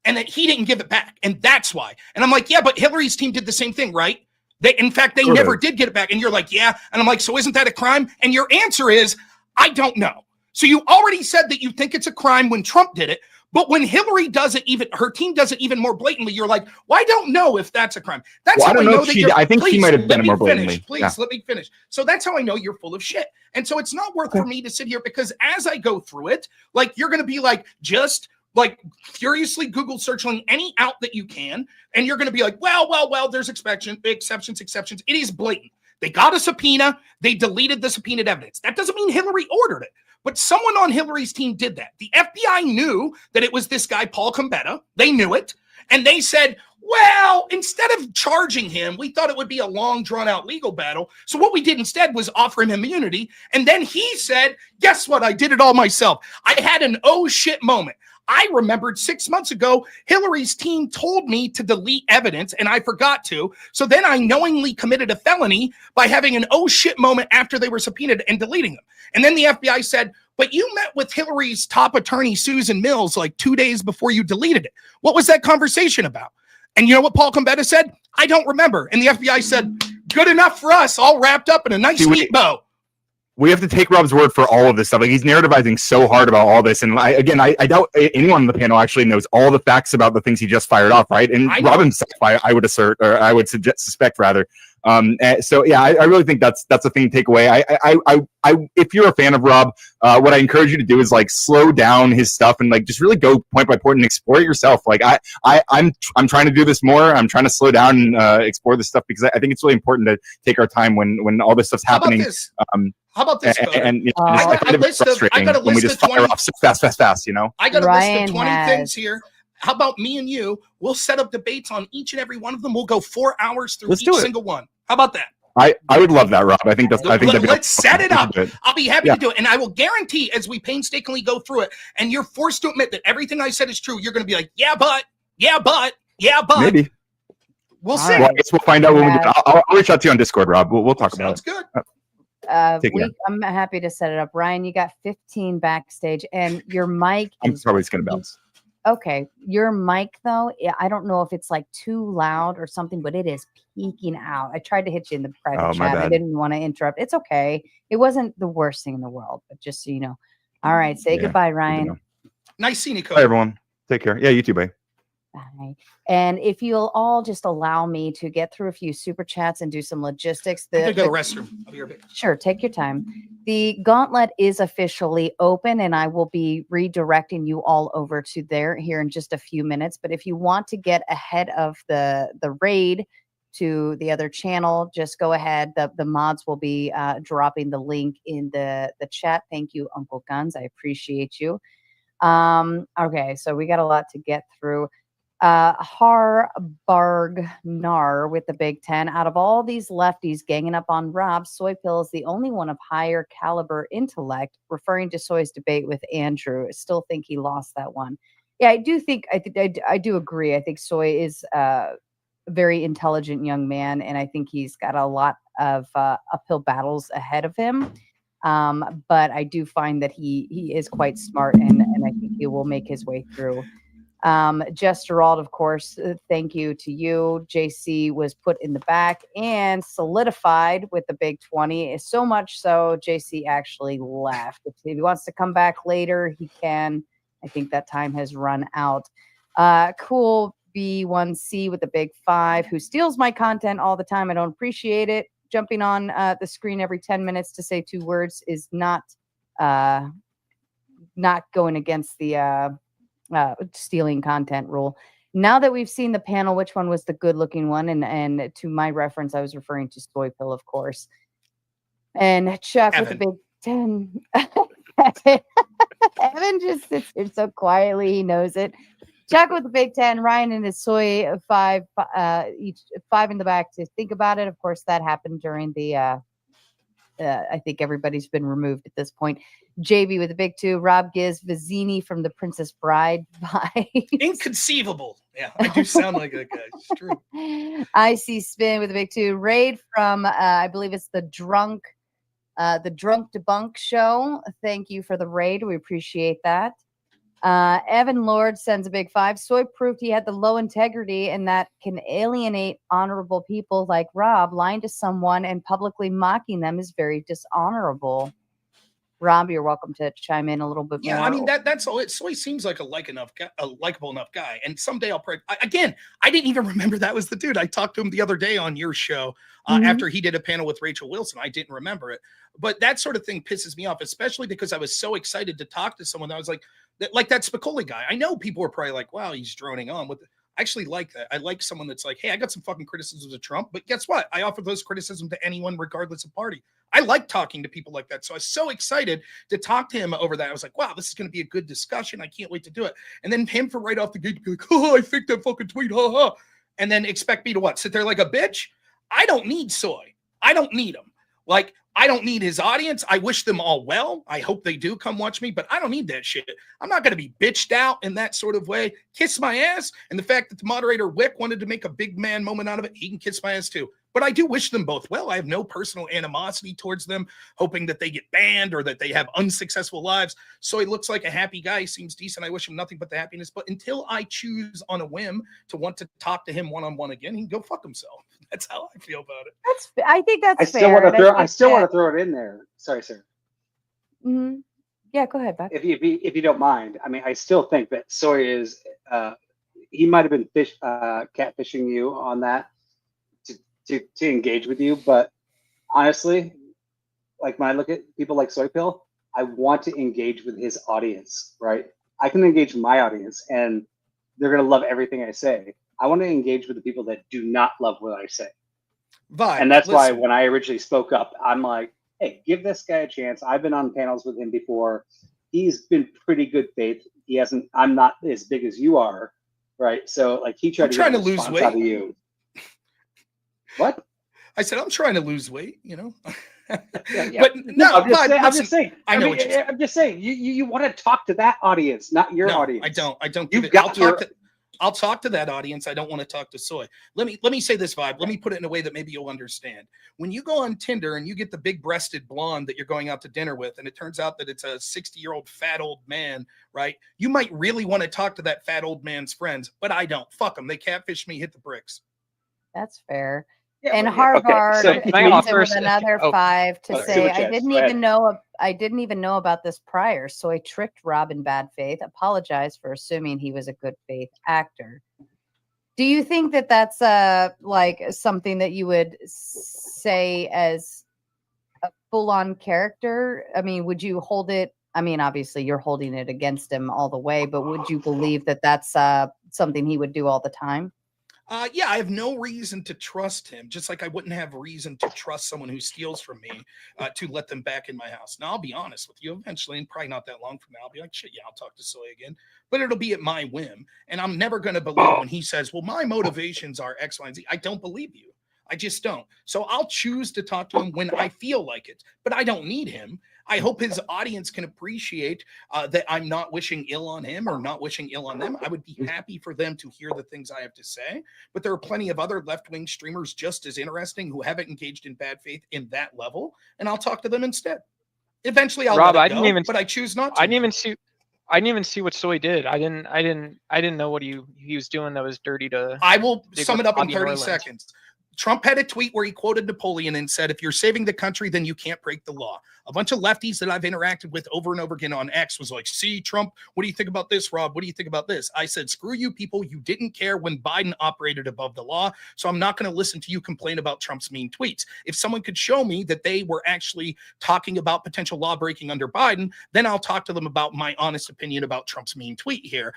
and that he didn't give it back, and that's why. And I'm like, yeah, but Hillary's team did the same thing, right? In fact, they never did get it back. And you're like, yeah. And I'm like, so isn't that a crime? And your answer is, I don't know. So you already said that you think it's a crime when Trump did it, but when Hillary does it, even her team does it even more blatantly, you're like, well, I don't know if that's a crime. That's how I know that you're. I think she might have done it more blatantly. Please let me finish. So that's how I know you're full of shit. And so it's not worth for me to sit here, because as I go through it, like, you're going to be like, just like furiously Google searching any out that you can, and you're going to be like, well, there's exceptions. It is blatant. They got a subpoena. They deleted the subpoenaed evidence. That doesn't mean Hillary ordered it. But someone on Hillary's team did that. The FBI knew that it was this guy, Paul Gambetta. They knew it. And they said, well, instead of charging him, we thought it would be a long, drawn-out legal battle. So what we did instead was offer him immunity. And then he said, guess what? I did it all myself. I had an oh shit moment. I remembered 6 months ago, Hillary's team told me to delete evidence, and I forgot to. So then I knowingly committed a felony by having an oh shit moment after they were subpoenaed and deleting them. And then the FBI said, but you met with Hillary's top attorney, Susan Mills, like 2 days before you deleted it. What was that conversation about? And you know what Paul Gambetta said? I don't remember. And the FBI said, good enough for us, all wrapped up in a nice neat bow. We have to take Rob's word for all of this stuff. Like, he's narrativizing so hard about all this. And I doubt anyone on the panel actually knows all the facts about the things he just fired off, right? And Rob himself, I would assert, or I would suspect rather. So yeah, I really think that's a thing to take away. If you're a fan of Rob, what I encourage you to do is like slow down his stuff and like just really go point by point and explore it yourself. Like I'm trying to do this more. I'm trying to slow down and explore this stuff, because I think it's really important to take our time when all this stuff's happening. How about this? And you know, I got a list of 20 off so fast, you know. I got a list of 20 things here. How about me and you? We'll set up debates on each and every one of them. We'll go 4 hours through each single one. How about that? I would love that, Rob. I think let's set it up. I'll be happy to do it. And I will guarantee, as we painstakingly go through it, and you're forced to admit that everything I said is true, you're going to be like, yeah, but. Maybe. We'll see. Well, I guess we'll find out when we do it. I'll reach out to you on Discord, Rob. We'll talk about it. Sounds good. I'm happy to set it up. Ryan, you got 15 backstage, and your mic. I'm probably just going to bounce. Okay. Your mic, though, I don't know if it's like too loud or something, but it is peeking out. I tried to hit you in the private chat. I didn't want to interrupt. It's okay. It wasn't the worst thing in the world, but just so you know. All right. Say goodbye, Ryan. Nice seeing you, Cody. Bye, everyone. Take care. Yeah, you too, bye. Bye. And if you'll all just allow me to get through a few super chats and do some logistics. I'm going to go to the restroom. I'll be here a bit. Sure, take your time. The gauntlet is officially open, and I will be redirecting you all over to there here in just a few minutes. But if you want to get ahead of the raid to the other channel, just go ahead. The mods will be dropping the link in the chat. Thank you, Uncle Guns. I appreciate you. Okay, so we got a lot to get through. Noerr with the Big Ten. Out of all these lefties ganging up on Rob, Soy Pill is the only one of higher caliber intellect, referring to Soy's debate with Andrew. I still think he lost that one. Yeah, I do agree. I think Soy is a very intelligent young man, and I think he's got a lot of uphill battles ahead of him. But I do find that he is quite smart, and I think he will make his way through. Jess Gerald, of course, thank you to you. JC was put in the back and solidified with the Big 20. So much so, JC actually left. If he wants to come back later, he can. I think that time has run out. Cool B1C with the Big 5, who steals my content all the time. I don't appreciate it. Jumping on the screen every 10 minutes to say 2 words is not going against the stealing content rule. Now that we've seen the panel, which one was the good looking one? And to my reference, I was referring to Soy Pill, of course. And Chuck Evan. with the Big 10. Evan just sits here so quietly, he knows it. Chuck with the Big 10, Ryan and his Soy 5, each 5 in the back to think about it. Of course, that happened during the I think everybody's been removed at this point. JB with the Big 2, Rob Giz, Vizzini from the Princess Bride vibes. Inconceivable. Yeah, I do sound like that guy. It's true. IC Spin with the Big 2, Raid from I believe it's the Drunk Debunk show. Thank you for the raid. We appreciate that. Evan Lord sends a Big 5. Soy proved he had the low integrity and that can alienate honorable people like Rob. Lying to someone and publicly mocking them is very dishonorable. Rob, you're welcome to chime in a little bit more. Yeah, I mean that's all. Soy seems like a likable enough guy. And someday I'll probably again. I didn't even remember that was the dude. I talked to him the other day on your show after he did a panel with Rachel Wilson. I didn't remember it, but that sort of thing pisses me off, especially because I was so excited to talk to someone. I was like that Spicoli guy. I know people were probably like, "Wow, he's droning on." With I actually like that. I like someone that's like, "Hey, I got some fucking criticisms of Trump, but guess what? I offer those criticisms to anyone, regardless of party." I like talking to people like that. So I was so excited to talk to him over that. I was like, wow, this is going to be a good discussion. I can't wait to do it. And then him for right off the gate to be like, oh, I think that fucking tweet, ha ha. And then expect me to what? Sit there like a bitch? I don't need Soy. I don't need him. Like, I don't need his audience. I wish them all well. I hope they do come watch me, but I don't need that shit. I'm not going to be bitched out in that sort of way. Kiss my ass. And the fact that the moderator Wick wanted to make a big man moment out of it, he can kiss my ass too. But I do wish them both well. I have no personal animosity towards them, hoping that they get banned or that they have unsuccessful lives. So he looks like a happy guy. He seems decent. I wish him nothing but the happiness. But until I choose on a whim to want to talk to him one-on-one again, he can go fuck himself. That's how I feel about it. I think that's I still fair. I still want to throw it in there. Sorry, sir. Mm-hmm. Yeah, go ahead, Beth. If you don't mind, I mean, I still think that Soy is he might have been catfishing you on that to engage with you, but honestly, like when I look at people like Soy Pill, I want to engage with his audience, right? I can engage my audience, and they're gonna love everything I say. I want to engage with the people that do not love what I say. And that's why when I originally spoke up, I'm like, hey, give this guy a chance. I've been on panels with him before. He's been pretty good faith. I'm not as big as you are, right? So like he tried to lose weight out of you. What? I said, I'm trying to lose weight, you know? Yeah. But no, I'm just saying. I know what you're saying. I'm just saying. You want to talk to that audience, not your audience. I don't. I'll talk to that audience. I don't want to talk to Soy. Let me say this, Vibe. Let me put it in a way that maybe you'll understand. When you go on Tinder and you get the big-breasted blonde that you're going out to dinner with, and it turns out that it's a 60-year-old fat old man, right? You might really want to talk to that fat old man's friends, but I don't. Fuck them. They catfish me. Hit the bricks. That's fair. Yeah, and Harvard with another 5 to say, I didn't even know about this prior, so I tricked Rob in bad faith. Apologize for assuming he was a good faith actor. Do you think that that's like something that you would say as a full-on character? I mean, would you hold it? I mean, obviously you're holding it against him all the way, but would you believe that that's something he would do all the time? Yeah, I have no reason to trust him, just like I wouldn't have reason to trust someone who steals from me to let them back in my house. Now, I'll be honest with you, eventually, and probably not that long from now, I'll be like, shit, yeah, I'll talk to Soy again, but it'll be at my whim. And I'm never going to believe when he says, well, my motivations are X, Y, and Z. I don't believe you. I just don't. So I'll choose to talk to him when I feel like it, but I don't need him. I hope his audience can appreciate that I'm not wishing ill on him or not wishing ill on them. I would be happy for them to hear the things I have to say, but there are plenty of other left-wing streamers just as interesting who haven't engaged in bad faith in that level, and I'll talk to them instead. Eventually, I'll Rob, let I it didn't go, even but I choose not to. I didn't even see. I didn't even see what Soy did. I didn't know what he was doing that was dirty to. I will dig sum with it up in Bobby 30 Norland. seconds. Trump had a tweet where he quoted Napoleon and said, if you're saving the country, then you can't break the law. A bunch of lefties that I've interacted with over and over again on X was like, see, Trump, what do you think about this, Rob? What do you think about this? I said, screw you people. You didn't care when Biden operated above the law. So I'm not going to listen to you complain about Trump's mean tweets. If someone could show me that they were actually talking about potential law breaking under Biden, then I'll talk to them about my honest opinion about Trump's mean tweet here.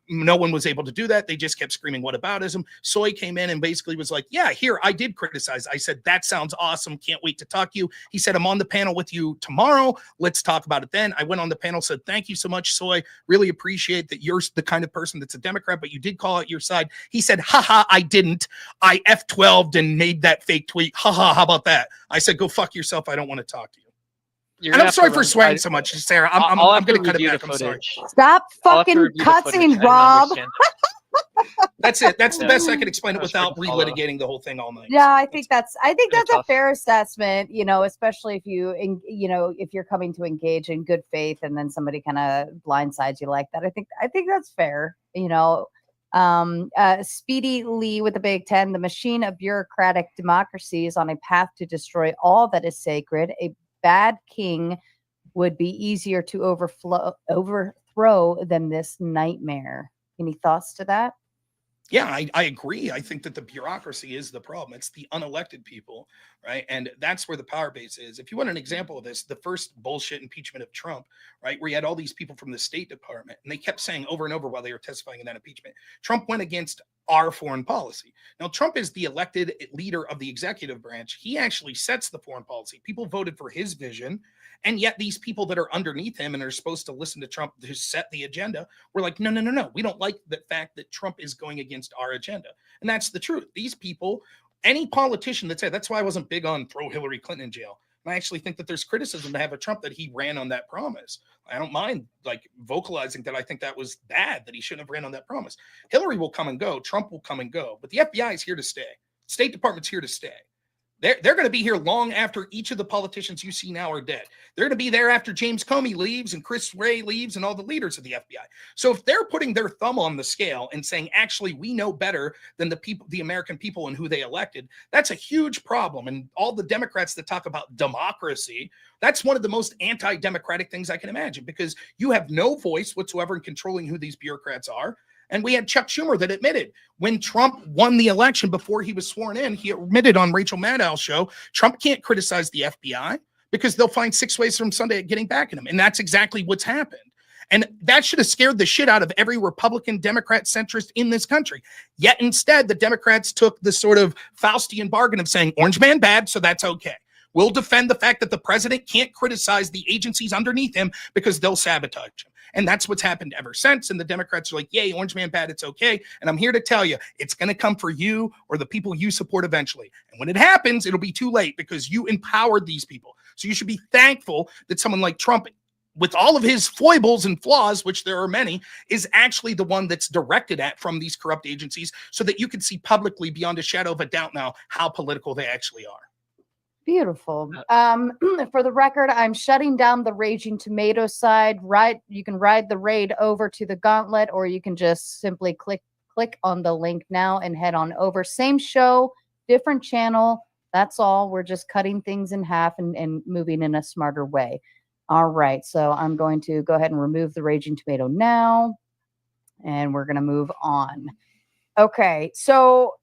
No one was able to do that. They just kept screaming, whataboutism. Soy came in and basically was like, yeah, here, I did criticize. I said, that sounds awesome. Can't wait to talk to you. He said, I'm on the panel with you tomorrow. Let's talk about it then. I went on the panel, said, thank you so much, Soy. Really appreciate that you're the kind of person that's a Democrat, but you did call out your side. He said, haha, I didn't. I F12'd and made that fake tweet. Haha, how about that? I said, go fuck yourself. I don't want to talk to you. You're And gonna I'm have sorry to for run- swearing I- so much, Sarah. I'm I'll have to going to cut it review back. the I'm sorry. footage. Stop I'll have to fucking review the footage. I cussing, didn't Rob. understand. That's it. That's the Yeah. best I can explain it That was without freaking follow. relitigating the whole thing all night. Yeah, I think that's Kinda a tough. fair assessment, especially if if you're coming to engage in good faith and then somebody kind of blindsides you like that. I think that's fair. Speedy Lee with the Big Ten, the machine of bureaucratic democracy is on a path to destroy all that is sacred. A bad king would be easier to overthrow than this nightmare. Any thoughts to that? Yeah, I agree. I think that the bureaucracy is the problem. It's the unelected people, right? And that's where the power base is. If you want an example of this, the first bullshit impeachment of Trump, right, where you had all these people from the State Department, and they kept saying over and over while they were testifying in that impeachment, Trump went against our foreign policy. Now, Trump is the elected leader of the executive branch. He actually sets the foreign policy. People voted for his vision. And yet these people that are underneath him and are supposed to listen to Trump to set the agenda, we're like, no. We don't like the fact that Trump is going against our agenda. And that's the truth. These people, any politician that said, that's why I wasn't big on throw Hillary Clinton in jail. And I actually think that there's criticism to have of Trump that he ran on that promise. I don't mind like vocalizing that I think that was bad, that he shouldn't have ran on that promise. Hillary will come and go. Trump will come and go. But the FBI is here to stay. State Department's here to stay. They're going to be here long after each of the politicians you see now are dead. They're going to be there after James Comey leaves and Chris Wray leaves and all the leaders of the FBI. So if they're putting their thumb on the scale and saying, actually, we know better than the people, the American people and who they elected, that's a huge problem. And all the Democrats that talk about democracy, that's one of the most anti-democratic things I can imagine, because you have no voice whatsoever in controlling who these bureaucrats are. And we had Chuck Schumer that admitted when Trump won the election before he was sworn in, he admitted on Rachel Maddow's show, Trump can't criticize the FBI because they'll find 6 ways from Sunday at getting back at him. And that's exactly what's happened. And that should have scared the shit out of every Republican, Democrat, centrist in this country. Yet instead, the Democrats took the sort of Faustian bargain of saying, Orange man bad, so that's okay. We'll defend the fact that the president can't criticize the agencies underneath him because they'll sabotage him. And that's what's happened ever since. And the Democrats are like, yay, Orange man bad, it's okay. And I'm here to tell you, it's going to come for you or the people you support eventually. And when it happens, it'll be too late because you empowered these people. So you should be thankful that someone like Trump, with all of his foibles and flaws, which there are many, is actually the one that's directed at from these corrupt agencies so that you can see publicly beyond a shadow of a doubt now how political they actually are. Beautiful. For the record, I'm shutting down the Raging Tomato side. You can ride the raid over to the Gauntlet, or you can just simply click on the link now and head on over. Same show, different channel. That's all. We're just cutting things in half and moving in a smarter way. All right. So I'm going to go ahead and remove the Raging Tomato now, and we're going to move on. Okay. So,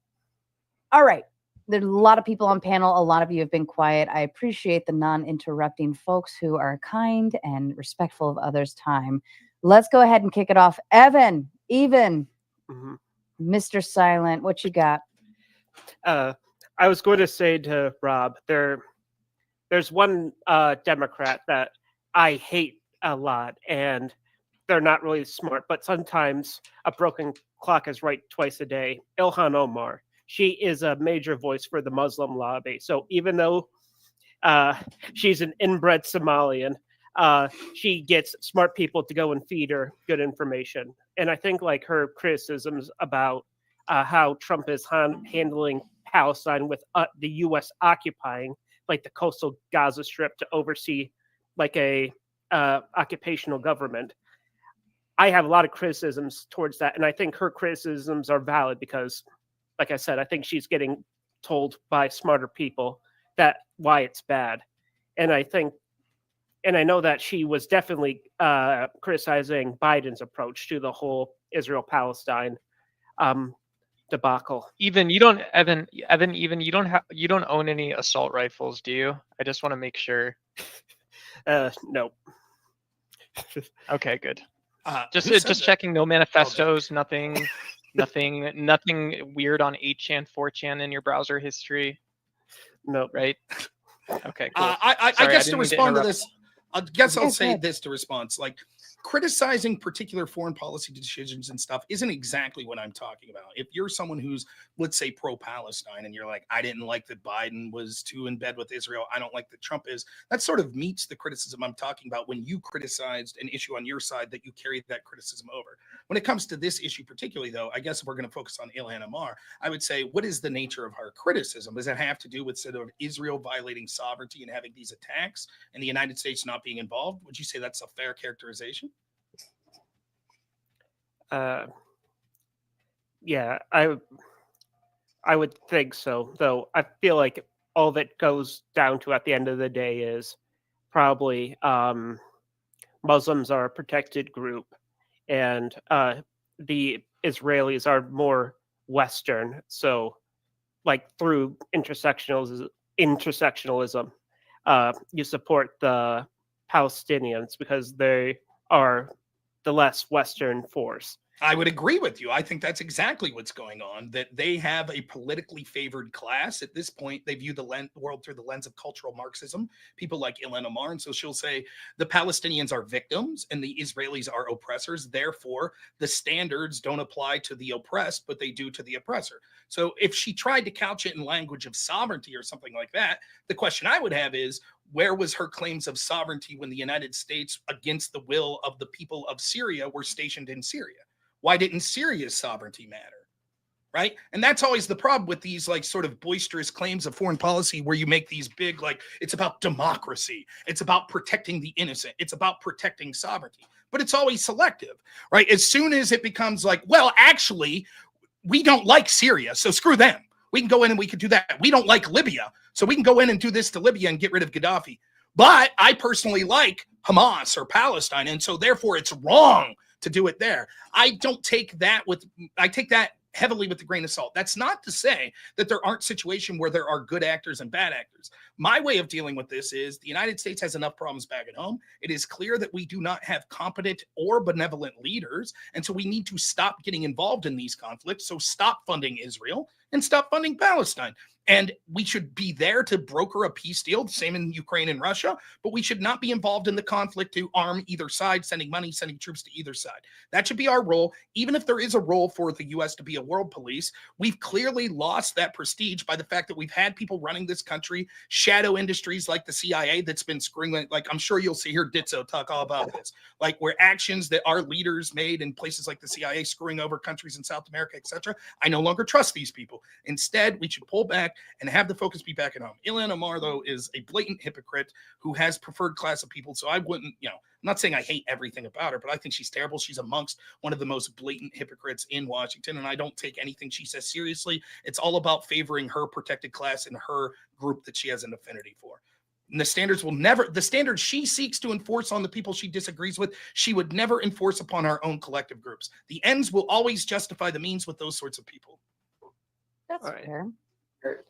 all right. There's a lot of people on panel. A lot of you have been quiet. I appreciate the non-interrupting folks who are kind and respectful of others' time. Let's go ahead and kick it off. Evan. Mm-hmm. Mr. Silent, what you got? I was going to say to Rob, there's one Democrat that I hate a lot, and they're not really smart, but sometimes a broken clock is right twice a day. Ilhan Omar. She is a major voice for the Muslim lobby. So even though she's an inbred Somalian, she gets smart people to go and feed her good information. And I think like her criticisms about how Trump is handling Palestine with the U.S. occupying like the coastal Gaza Strip to oversee like a occupational government. I have a lot of criticisms towards that, and I think her criticisms are valid because, like I said, I think she's getting told by smarter people that why it's bad, and I know that she was definitely criticizing Biden's approach to the whole Israel-Palestine debacle. Even you don't, Evan, even you don't own any assault rifles, do you? I just want to make sure. No. Okay, good. Who said Just that? checking. No manifestos. Nothing weird on 8chan, 4chan in your browser history. No. Right. Okay. Cool. I Sorry, guess to didn't mean to respond to interrupt. this, I guess I'll Yeah, say go ahead. this to response. Like criticizing particular foreign policy decisions and stuff isn't exactly what I'm talking about. If you're someone who's, let's say, pro-Palestine, and you're like, I didn't like that Biden was too in bed with Israel, I don't like that Trump is, that sort of meets the criticism I'm talking about when you criticized an issue on your side that you carried that criticism over. When it comes to this issue particularly, though, I guess if we're going to focus on Ilhan Omar, I would say, what is the nature of her criticism? Does it have to do with sort of Israel violating sovereignty and having these attacks and the United States not being involved? Would you say that's a fair characterization? Yeah, I would think so. Though I feel like all that goes down to at the end of the day is probably Muslims are a protected group, and the Israelis are more Western. So, like through intersectionalism, you support the Palestinians because they are the less Western force. I would agree with you. I think that's exactly what's going on, that they have a politically favored class. At this point, they view the world through the lens of cultural Marxism, people like Ilhan Omar. And so she'll say the Palestinians are victims and the Israelis are oppressors. Therefore, the standards don't apply to the oppressed, but they do to the oppressor. So if she tried to couch it in language of sovereignty or something like that, the question I would have is, where was her claims of sovereignty when the United States, against the will of the people of Syria, were stationed in Syria? Why didn't Syria's sovereignty matter? Right. And that's always the problem with these like sort of boisterous claims of foreign policy where you make these big, like, it's about democracy. It's about protecting the innocent. It's about protecting sovereignty. But it's always selective, right? As soon as it becomes like, well, actually, we don't like Syria, so screw them. We can go in and we can do that. We don't like Libya, so we can go in and do this to Libya and get rid of Gaddafi. But I personally like Hamas or Palestine, and so therefore it's wrong to do it there. I take that heavily with a grain of salt. That's not to say that there aren't situations where there are good actors and bad actors. My way of dealing with this is the United States has enough problems back at home. It is clear that we do not have competent or benevolent leaders. And so we need to stop getting involved in these conflicts. So stop funding Israel and stop funding Palestine. And we should be there to broker a peace deal, the same in Ukraine and Russia, but we should not be involved in the conflict to arm either side, sending money, sending troops to either side. That should be our role. Even if there is a role for the U.S. to be a world police, we've clearly lost that prestige by the fact that we've had people running this country, shadow industries like the CIA that's been screwing, like I'm sure you'll see here Ditzo talk all about this, like where actions that our leaders made in places like the CIA screwing over countries in South America, etc. I no longer trust these people. Instead, we should pull back and have the focus be back at home. Ilhan Omar, though, is a blatant hypocrite who has preferred class of people. So I wouldn't, I'm not saying I hate everything about her, but I think she's terrible. She's amongst one of the most blatant hypocrites in Washington, and I don't take anything she says seriously. It's all about favoring her protected class and her group that she has an affinity for. And the standards she seeks to enforce on the people she disagrees with, she would never enforce upon our own collective groups. The ends will always justify the means with those sorts of people. That's fair.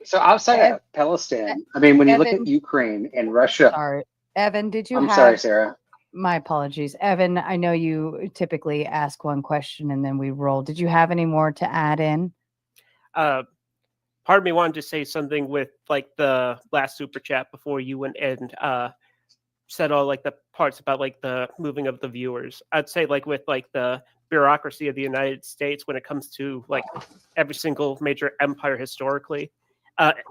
So outside of Palestine, I mean, when you look Evan- at Ukraine and Russia, Sorry, Evan, did you I'm have? sorry, Sarah. My apologies. Evan, I know you typically ask one question and then we roll. Did you have any more to add in? Part of me wanted to say something with like the last super chat before you went and said all like the parts about like the moving of the viewers. I'd say like with like the bureaucracy of the United States when it comes to like every single major empire historically,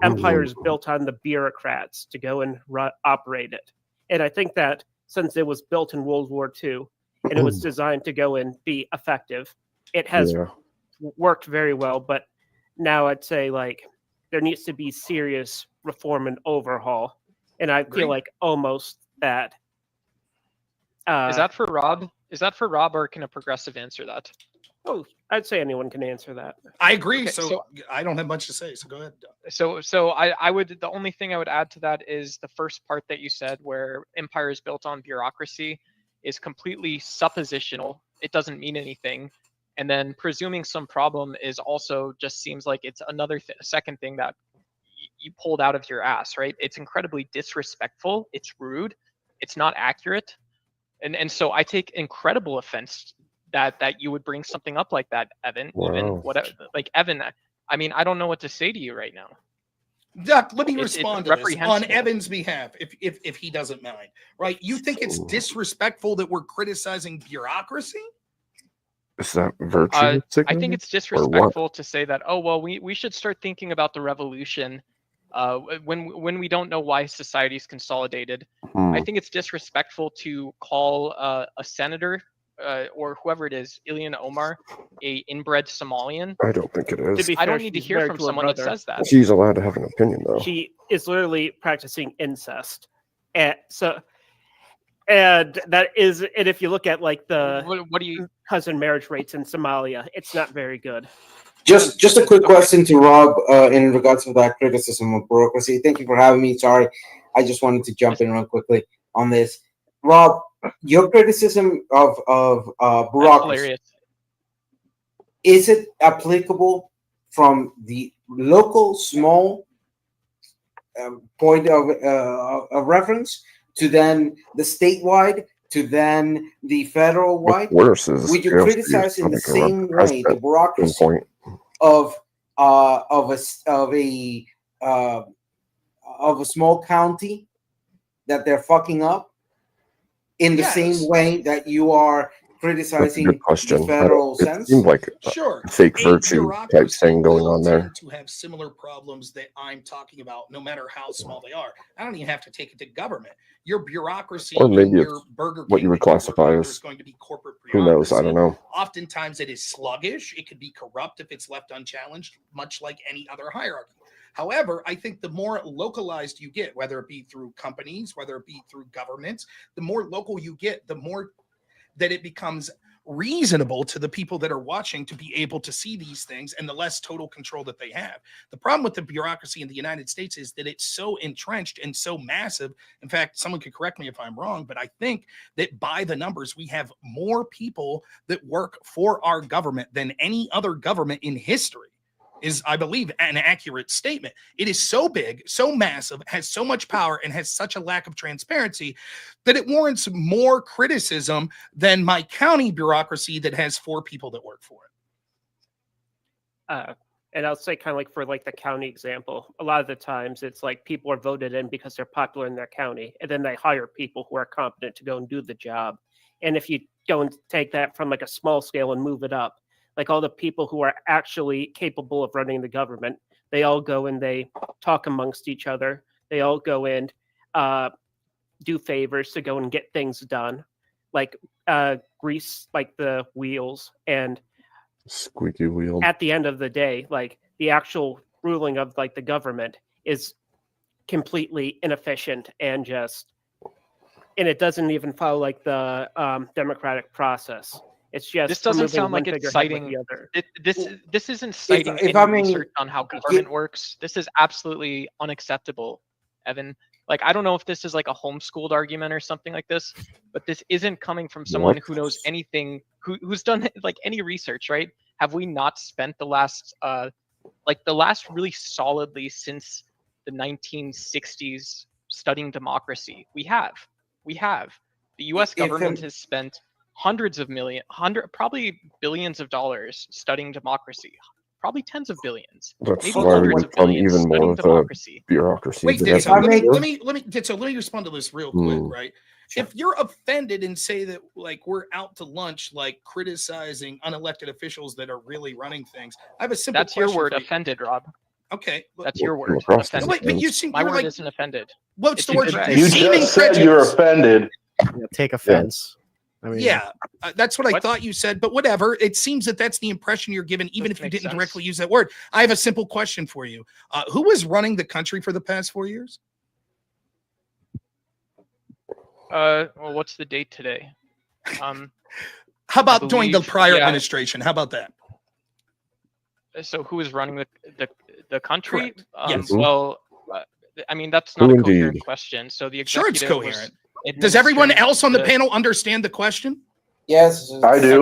empire is built on the bureaucrats to go and operate it. And I think that since it was built in World War II and it was designed to go and be effective, it has worked very well. But now I'd say like there needs to be serious reform and overhaul. And I feel like almost that. Is that for Rob? Is that for Rob, or can a progressive answer that? Oh, I'd say anyone can answer that. I agree. Okay, so I don't have much to say. So go ahead. So I would, the only thing I would add to that is the first part that you said, where empire is built on bureaucracy, is completely suppositional. It doesn't mean anything. And then presuming some problem is also just seems like it's another second thing that you pulled out of your ass, right? It's incredibly disrespectful. It's rude. It's not accurate. And so I take incredible offense that you would bring something up like that, Evan. Wow. Even whatever, like Evan. I mean, I don't know what to say to you right now. Duck, let me It's respond to this on reprehensible. Evan's behalf, if he doesn't mind. Right? You think it's disrespectful that we're criticizing bureaucracy? Is that virtue? I signaling? think it's Or what? disrespectful to say that, oh, well, we should start thinking about the revolution when we don't know why society's consolidated. I think it's disrespectful to call a senator or whoever it is, Ilhan Omar, a inbred Somalian. I don't think it To is. be I fair, don't need to she's hear married from to her someone that brother. says that. She's allowed to have an opinion, though. She is literally practicing incest. And that is, and if you look at like the What do you? cousin marriage rates in Somalia, it's not very good. Just a quick question to Rob in regards to that criticism of bureaucracy. Thank you for having me. Sorry, I just wanted to jump in real quickly on this. Rob, your criticism of bureaucracy, Hilarious. is it applicable from the local small point of reference to then the statewide to then the federal wide? Worse is Would you jail criticize fees in the to make a same way the president bureaucracy point. of a small county that they're fucking up in the Yes. same way that you are That's a criticizing good question. the federal It sense? seemed like Sure. a fake A virtue type bureaucracy thing going will on there. tend to have similar problems that I'm talking about, no matter how small they are. I don't even have to take it to government. Your bureaucracy Or in maybe your it's Burger King what you would that work classify under as- is going to be corporate Who knows? I bureaucracy. don't know. Oftentimes it is sluggish. It could be corrupt if it's left unchallenged, much like any other hierarchy. However, I think the more localized you get, whether it be through companies, whether it be through governments, the more local you get, the more that it becomes reasonable to the people that are watching to be able to see these things, and the less total control that they have. The problem with the bureaucracy in the United States is that it's so entrenched and so massive. In fact, someone could correct me if I'm wrong, but I think that by the numbers, we have more people that work for our government than any other government in history. Is, I believe, an accurate statement. It is so big, so massive, has so much power, and has such a lack of transparency that it warrants more criticism than my county bureaucracy that has 4 people that work for it. And I'll say kind of like for like the county example, a lot of the times it's like people are voted in because they're popular in their county, and then they hire people who are competent to go and do the job. And if you go and take that from like a small scale and move it up, like all the people who are actually capable of running the government, they all go and they talk amongst each other. They all go and do favors to go and get things done, like grease like the wheels. And Squeaky wheel. at the end of the day, like the actual ruling of like the government is completely inefficient and just, and it doesn't even follow like the democratic process. It's just This doesn't moving sound one like it's figurehead with citing. the other. This isn't citing if any I may- research on how government works. This is absolutely unacceptable, Evan. Like, I don't know if this is like a homeschooled argument or something like this, but this isn't coming from someone What? who knows anything, who's done like any research, right? Have we not spent the last really solidly since the 1960s studying democracy? We have. The U.S. If government I'm- has spent probably billions of dollars studying democracy. Probably tens of billions. That's Maybe why we hundreds of become billions even more studying of a democracy. bureaucracy Wait, than Ditso, ever let me, before. Ditso, let me respond to this real quick, Hmm. right? If you're offended and say that like we're out to lunch, like criticizing unelected officials that are really running things, I have a simple That's your question word, for you. offended, Rob. Okay, That's your Come word. across Offended. wait, but you seem My you're word like, isn't offended. what's It's the word? incorrect. You're You seeming just said you're prejudiced. offended. Take offense. I mean, Yeah, that's what I What? thought you said, but whatever. It seems that that's the impression you're given, even Doesn't if you make didn't sense. directly use that word. I have a simple question for you. Who was running the country for the past 4 years? Well, what's the date today? How about during the believe- prior yeah. administration? How about that? So who is running the country? Correct. Yes. Well, I mean that's Who not a coherent indeed? question. So the Sure, it's executive was coherent. Does everyone administering else on the panel understand the question? Yes, I do.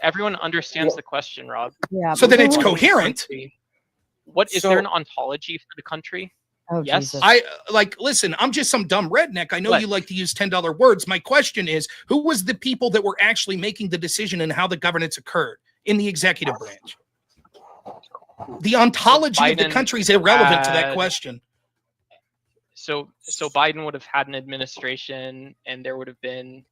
Everyone understands the question, Rob. Yeah. So then but it's who- Running the coherent. country- What is So- there an ontology for the country? Oh, Yes. Jesus. I listen, I'm just some dumb redneck. I know What? you like to use $10 words. My question is, who was the people that were actually making the decision and how the governance occurred in the executive branch? The ontology of the Biden country is irrelevant to that had- question. So Biden would have had an administration, and there would have been,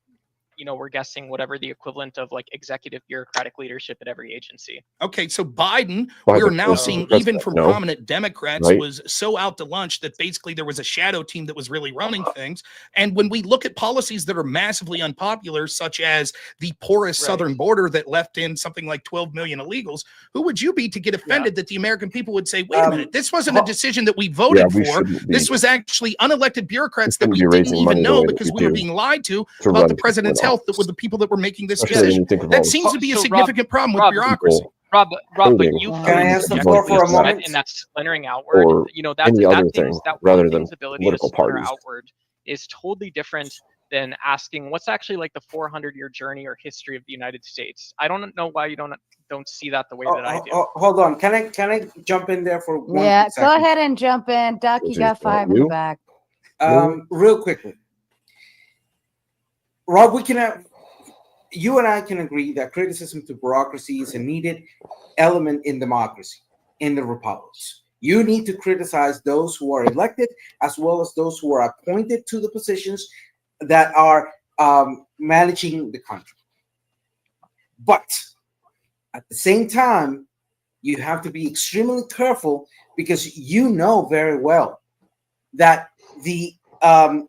we're guessing whatever the equivalent of like executive bureaucratic leadership at every agency. Okay, so Biden, Biden we're now was the seeing even president, from no? prominent Democrats Right. was so out to lunch that basically there was a shadow team that was really running things. And when we look at policies that are massively unpopular, such as the porous Right. southern border that left in something like 12 million illegals, who would you be to get offended that the American people would say, wait a minute, this wasn't a decision that we voted we for. shouldn't be. This was actually unelected bureaucrats that shouldn't we be didn't raising money even the know way that because we we were do being lied to to about run the people president's in health that office. were the people that were making this Especially when decision. you think of all That the seems to be a So, significant problem with Rob, bureaucracy. people Rob, but hurting you Can I feeling ask the floor for a objectively upset moment? and that's splintering outward. or That any other that thing thing's that rather one than thing's ability to political splinter parties. outward is totally different than asking what's actually like the 400-year journey or history of the United States. I don't know why you don't see that the way that I do. Hold on. Can I jump in there for one Yeah, second? go ahead and jump in. Doc, you Is it got 5 in the you? back. Real quickly, Rob, you and I can agree that criticism to bureaucracy is a needed element in democracy, in the republics. You need to criticize those who are elected as well as those who are appointed to the positions that are managing the country. But at the same time, you have to be extremely careful because you know very well that the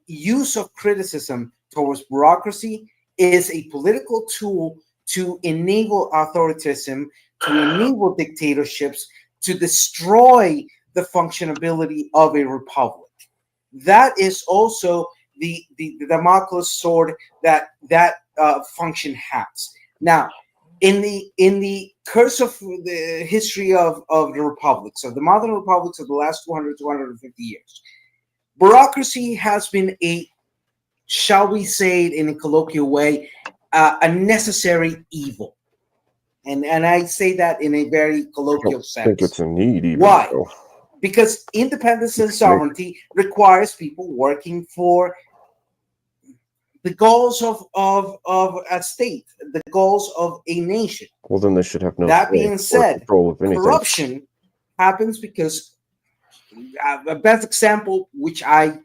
use of criticism towards bureaucracy is a political tool to enable authoritarianism, to enable dictatorships, to destroy the functionability of a republic. That is also the Damocles sword that function has. Now, in the course of the history of the republics, of the modern republics of the last 200, 250 years, bureaucracy has been shall we say it in a colloquial way, a necessary evil. And I say that in a very colloquial I think sense. it's a need even. Why? Though. Because independence and sovereignty requires people working for the goals of a state, the goals of a nation. Well, then they should have no That say being or said, control of anything. corruption happens because a best example, which I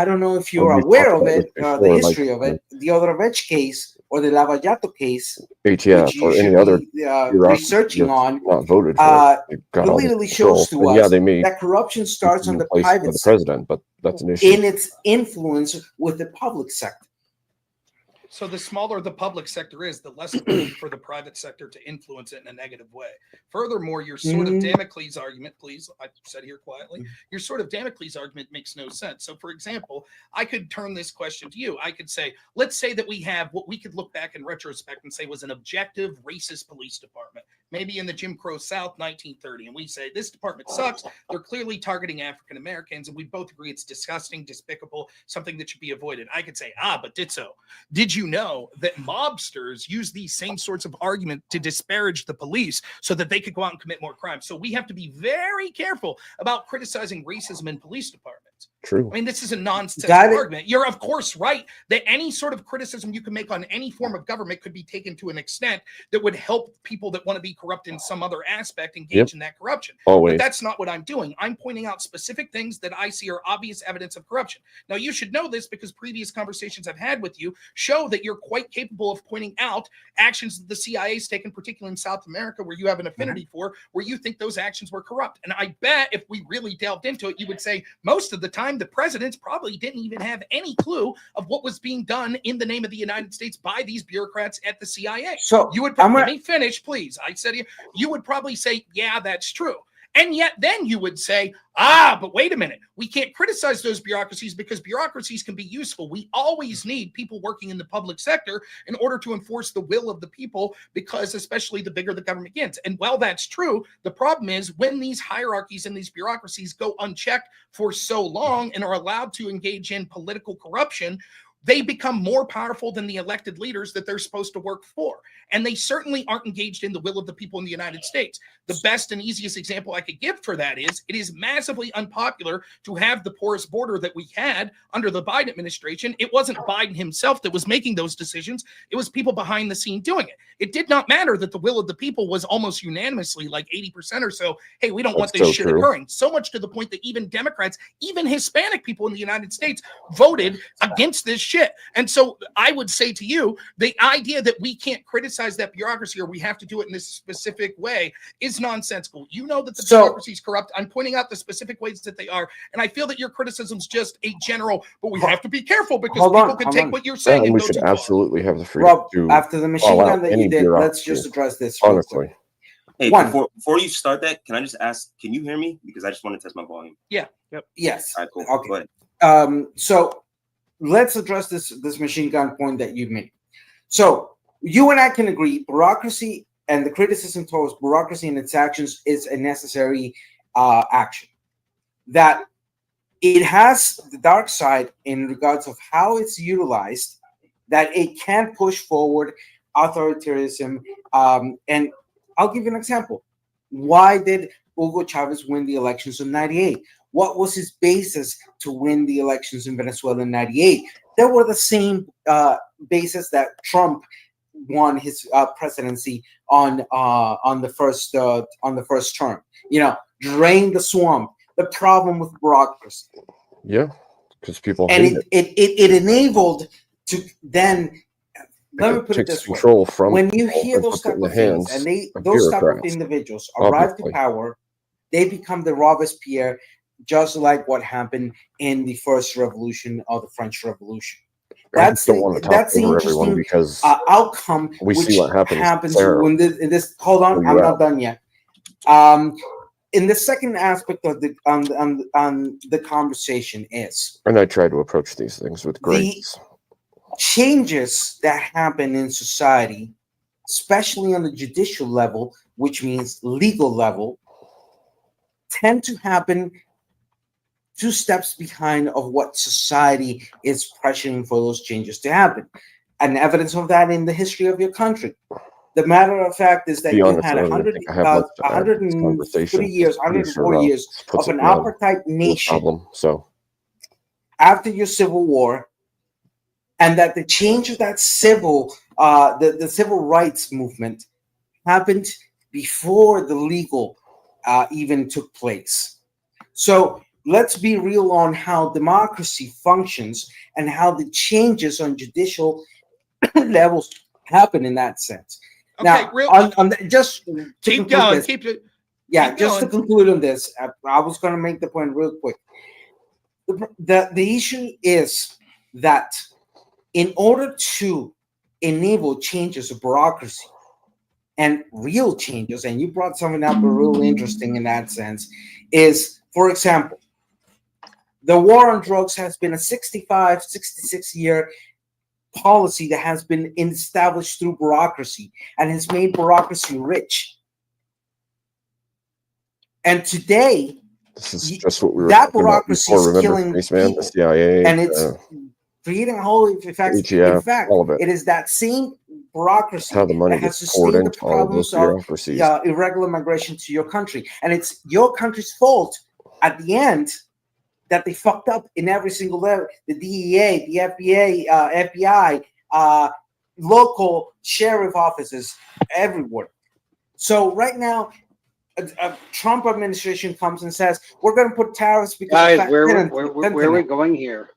don't know if you're We've aware talked of about it, this the before, history like, of it, the Odebrecht case or the Lavallato case, ATF which you or any should other be bureaucracy researching that's on, not voted for. They got all this clearly control. shows to And yeah, us they may that corruption starts be on the replaced by private the sector president, but that's an issue. in its influence with the public sector. So the smaller the public sector is, the less ability for the private sector to influence it in a negative way. Furthermore, your sort of Damocles argument, please, I said here quietly, your sort of Damocles argument makes no sense. So for example, I could turn this question to you. I could say, let's say that we have what we could look back in retrospect and say was an objective racist police department, maybe in the Jim Crow South 1930. And we say, this department sucks. They're clearly targeting African Americans. And we both agree it's disgusting, despicable, something that should be avoided. I could say, but Ditso, did you know that mobsters use these same sorts of arguments to disparage the police so that they could go out and commit more crimes? So we have to be very careful about criticizing racism in police departments. True. I mean, this is a nonsense Got it. argument. You're, of course, right that any sort of criticism you can make on any form of government could be taken to an extent that would help people that want to be corrupt in some other aspect engage in that corruption. Always. But that's not what I'm doing. I'm pointing out specific things that I see are obvious evidence of corruption. Now, you should know this because previous conversations I've had with you show that you're quite capable of pointing out actions that the CIA's taken, particularly in South America, where you have an affinity for, where you think those actions were corrupt. And I bet if we really delved into it, you would say most of the time the presidents probably didn't even have any clue of what was being done in the name of the United States by these bureaucrats at the CIA. So you would let me finish, please. I said you would probably say, yeah, that's true. And yet then you would say, but wait a minute. We can't criticize those bureaucracies because bureaucracies can be useful. We always need people working in the public sector in order to enforce the will of the people, because especially the bigger the government gets. And while that's true, the problem is when these hierarchies and these bureaucracies go unchecked for so long and are allowed to engage in political corruption, they become more powerful than the elected leaders that they're supposed to work for. And they certainly aren't engaged in the will of the people in the United States. The best and easiest example I could give for that is it is massively unpopular to have the porous border that we had under the Biden administration. It wasn't Biden himself that was making those decisions. It was people behind the scene doing it. It did not matter that the will of the people was almost unanimously, like 80% or so. Hey, we don't want this shit occurring. So much to the point that even Democrats, even Hispanic people in the United States voted against this shit. And so I would say to you, the idea that we can't criticize that bureaucracy or we have to do it in this specific way is nonsensical. You know that the bureaucracy is corrupt. I'm pointing out the specific ways that they are. And I feel that your criticism's just a general, but we have to be careful because people can take what you're saying and we go should too absolutely have the freedom Rob, to after the machine call gun out that any you did, let's bureaucracy, just address this real honestly. quick. Hey, One. before you start that, can I just ask, can you hear me? Because I just want to test my volume. Yeah. Yep. Yes. All right, cool. Okay. Go ahead. So let's address this machine gun point that you made. So you and I can agree, bureaucracy and the criticism towards bureaucracy and its actions is a necessary action. That it has the dark side in regards of how it's utilized, that it can push forward authoritarianism. And I'll give you an example. Why did Hugo Chavez win the elections in 98? What was his basis to win the elections in Venezuela in 98? There were the same basis that Trump won his presidency on the first term. You know, drain the swamp. The problem with bureaucracy. Yeah, because people And hate it enabled to then. Let me put it this way: when you hear those type of things, and those type of individuals arrive to power, they become the Robespierre, just like what happened in the first revolution of the French Revolution. That's the interesting because outcome. we which see what happens when this. Hold on, I'm not done yet. In the second aspect of the on the conversation is, and I try to approach these things with grace. Changes that happen in society, especially on the judicial level, which means legal level, tend to happen 2 steps behind of what society is pressuring for those changes to happen. And evidence of that in the history of your country. The matter of fact is that you had 103 years, 104 years of an apartheid nation after your civil war, and that the change of that civil, the civil rights movement happened before the legal even took place. So let's be real on how democracy functions and how the changes on judicial levels happen in that sense. Okay, now, just to keep going. To conclude on this, I was going to make the point real quick. The issue is that in order to enable changes of bureaucracy and real changes, and you brought something up real interesting in that sense, is, for example, the war on drugs has been a 65, 66-year policy that has been established through bureaucracy and has made bureaucracy rich. And today, this is just what we were that bureaucracy is killing people, the CIA, and it's creating a whole effect. ATF, in fact, all of it is that same bureaucracy how the money that has gets poured sustained the into all of those bureaucracies. problems of irregular migration to your country, and it's your country's fault at the end that they fucked up in every single level. The DEA, the FBI, local sheriff offices, everywhere. So right now, a Trump administration comes and says, we're going to put tariffs because Guys, of where fentanyl. are we going here?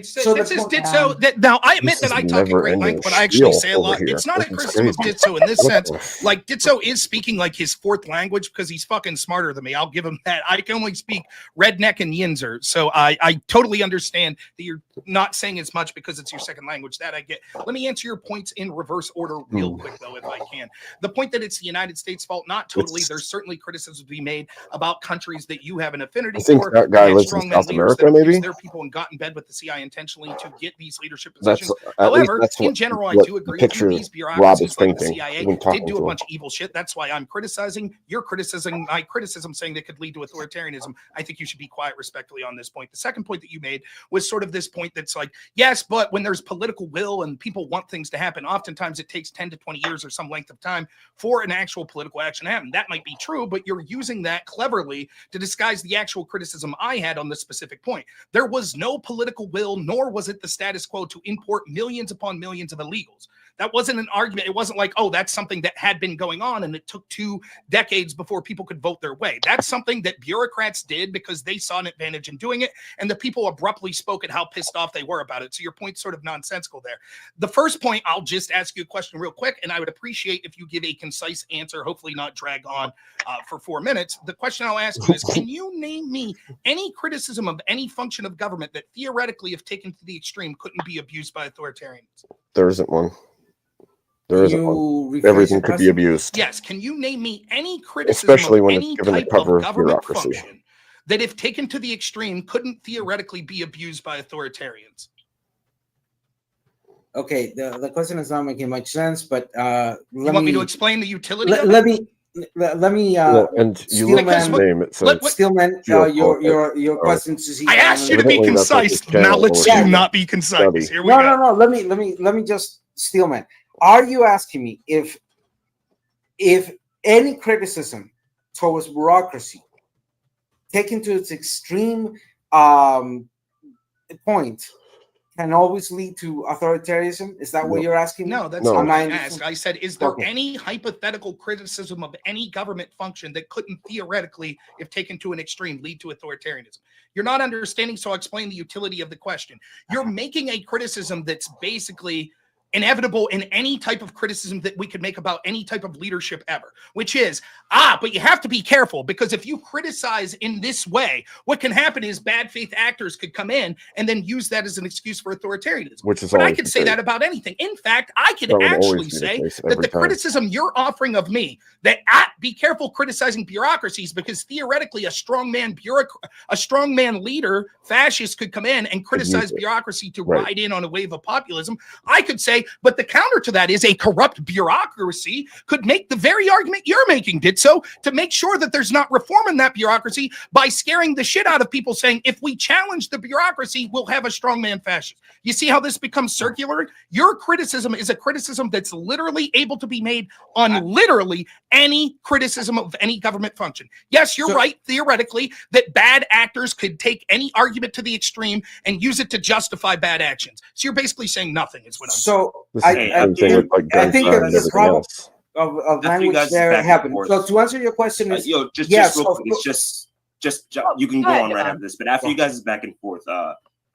So this the is point- Ditso. Now, I admit This that I is talk at great never-ending length, but I actually spiel say a over lot. here. It's not a This is criticism of crazy. Ditso in this What sense. the- Like, Ditso is speaking like his fourth language because he's fucking smarter than me. I'll give him that. I can only speak redneck and yinzer. So I totally understand that you're not saying as much because it's your second language. That I get. Let me answer your points in reverse order real quick, though, if I can. The point that it's the United States' fault, not totally. There's certainly criticism to be made about countries that you have an affinity I think for. that guy and lives in strongman South leaders America, that have used maybe? their people and got in bed with the CIA intentionally to get these leadership That's positions. at least However, that's in what, general, I what do the agree with you. picture These Rob is bureaucracies like the painting CIA when talking did do to a him. bunch of evil shit. That's why I'm criticizing your criticism, my criticism saying that could lead to authoritarianism. I think you should be quiet respectfully on this point. The second point that you made was sort of this point that's like, yes, but when there's political will and people want things to happen, oftentimes it takes 10 to 20 years or some length of time for an actual political action to happen. That might be true, but you're using that cleverly to disguise the actual criticism I had on this specific point. There was no political will, nor was it the status quo to import millions upon millions of illegals. That wasn't an argument. It wasn't like, oh, that's something that had been going on and it took 2 decades before people could vote their way. That's something that bureaucrats did because they saw an advantage in doing it, and the people abruptly spoke at how pissed off they were about it. So your point's sort of nonsensical there. The first point, I'll just ask you a question real quick, and I would appreciate if you give a concise answer, hopefully not drag on for 4 minutes. The question I'll ask you is, can you name me any criticism of any function of government that theoretically, if taken to the extreme, couldn't be abused by authoritarians? There isn't one. There isn't one. Everything could be abused. Yes. Can you name me any criticism Especially of when any it's given the type cover of of government bureaucracy. function that, if taken to the extreme, couldn't theoretically be abused by authoritarians? Okay, the question is not making much sense, but You want me to explain the utility of it? let me Well, and you look at Steelman, the name, it says Steelman, your question to see. I asked you to be Evidently, that's like concise. his channel Now let's or you his not be concise. study. Here we No, go. no, no. Let me just, Steelman. Are you asking me if any criticism towards bureaucracy taken to its extreme point can always lead to authoritarianism? Is that what you're asking me? No, that's No. not what I Am I asked. I said, is there Okay. any hypothetical criticism of any government function that couldn't theoretically, if taken to an extreme, lead to authoritarianism? You're not understanding, so I'll explain the utility of the question. You're making a criticism that's basically inevitable in any type of criticism that we could make about any type of leadership ever, which is, but you have to be careful, because if you criticize in this way, what can happen is bad faith actors could come in and then use that as an excuse for authoritarianism. Which is But I always could the say case. that about anything. In fact, I could That would always actually be the say case that every the time. criticism you're offering of me, that be careful criticizing bureaucracies, because theoretically a strongman leader, fascist, could come in and criticize it. bureaucracy to Right. ride in on a wave of populism. I could say, but the counter to that is a corrupt bureaucracy could make the very argument you're making, Ditso, to make sure that there's not reform in that bureaucracy by scaring the shit out of people, saying, if we challenge the bureaucracy, we'll have a strongman fascist. You see how this becomes circular? Your criticism is a criticism that's literally able to be made on literally any criticism of any government function. Yes, you're right, theoretically, that bad actors could take any argument to the extreme and use it to justify bad actions. So you're basically saying nothing, is what I'm saying. So This is the same thing with like I think gunfire and the everything problem else. of After you language guys there back and happened. forth. So to answer your question is, Yo, just yes, real of quick. It's just you can go go ahead, on right John. after this. But after you guys back and forth,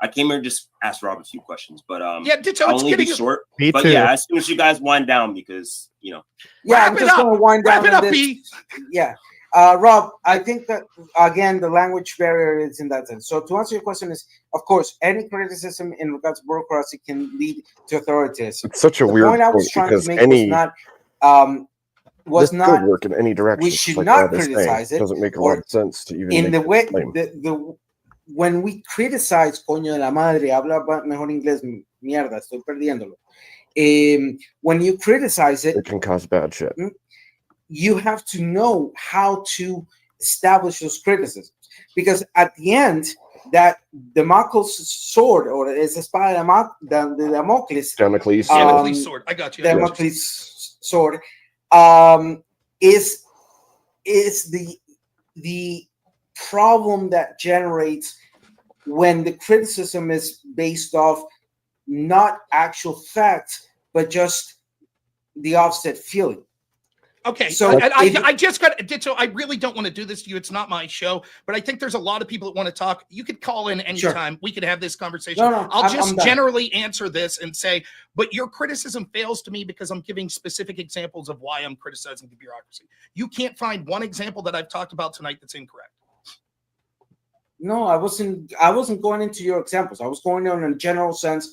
I came here to just ask Rob a few questions. But Yeah, Ditto, I'll it's only be getting short. Me But too. yeah, as soon as you guys wind down, because yeah, Wrap I'm it just up. going to wind down Wrap it on up, this. B. Yeah. Rob, I think that again the language barrier is in that sense. So to answer your question is, of course, any criticism in regards to bureaucracy can lead to authoritarianism. It's such a The weird point I was point trying to because make any was this not could work in any direction. we just should like not Rob is saying. criticize it, Doesn't make a or lot of sense to even in make the that way claim. the when we criticize, coño de la madre, habla mejor inglés, mierda, estoy perdiéndolo. When you criticize it, It can cause bad shit. you have to know how to establish those criticisms, because at the end, that Damocles sword, or esa espada de Damocles, Damocles Damocles sword. I got you. Damocles sword, is the problem that generates when the criticism is based off not actual facts, but just the offset feeling. Okay, So I just got Ditto. I really don't want to do this to you. It's not my show, but I think there's a lot of people that want to talk. You could call in anytime. Sure. We could have this conversation. No, I'll just generally answer this and say, but your criticism fails to me because I'm giving specific examples of why I'm criticizing the bureaucracy. You can't find one example that I've talked about tonight that's incorrect. No, I wasn't going into your examples. I was going on in a general sense.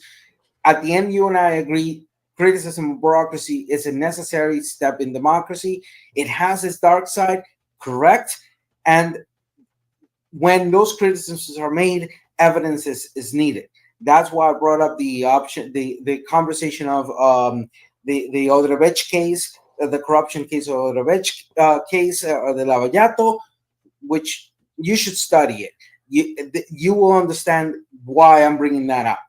At the end, you and I agree. Criticism of bureaucracy is a necessary step in democracy. It has its dark side, correct? And when those criticisms are made, evidence is needed. That's why I brought up the option, the conversation of the Odebrecht case, the corruption case of Odebrecht case, or the Lavallato, which you should study it. You will understand why I'm bringing that up.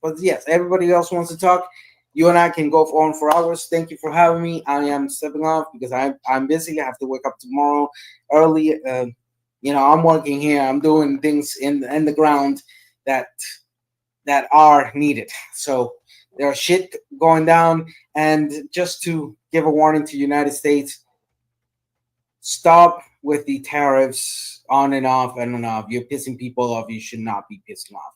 But yes, everybody else wants to talk. You and I can go on for hours. Thank you for having me. I am stepping off because I'm busy. I have to wake up tomorrow early. I'm working here. I'm doing things in the ground that are needed. So there's shit going down. And just to give a warning to the United States, stop with the tariffs on and off and on off. You're pissing people off. You should not be pissing off.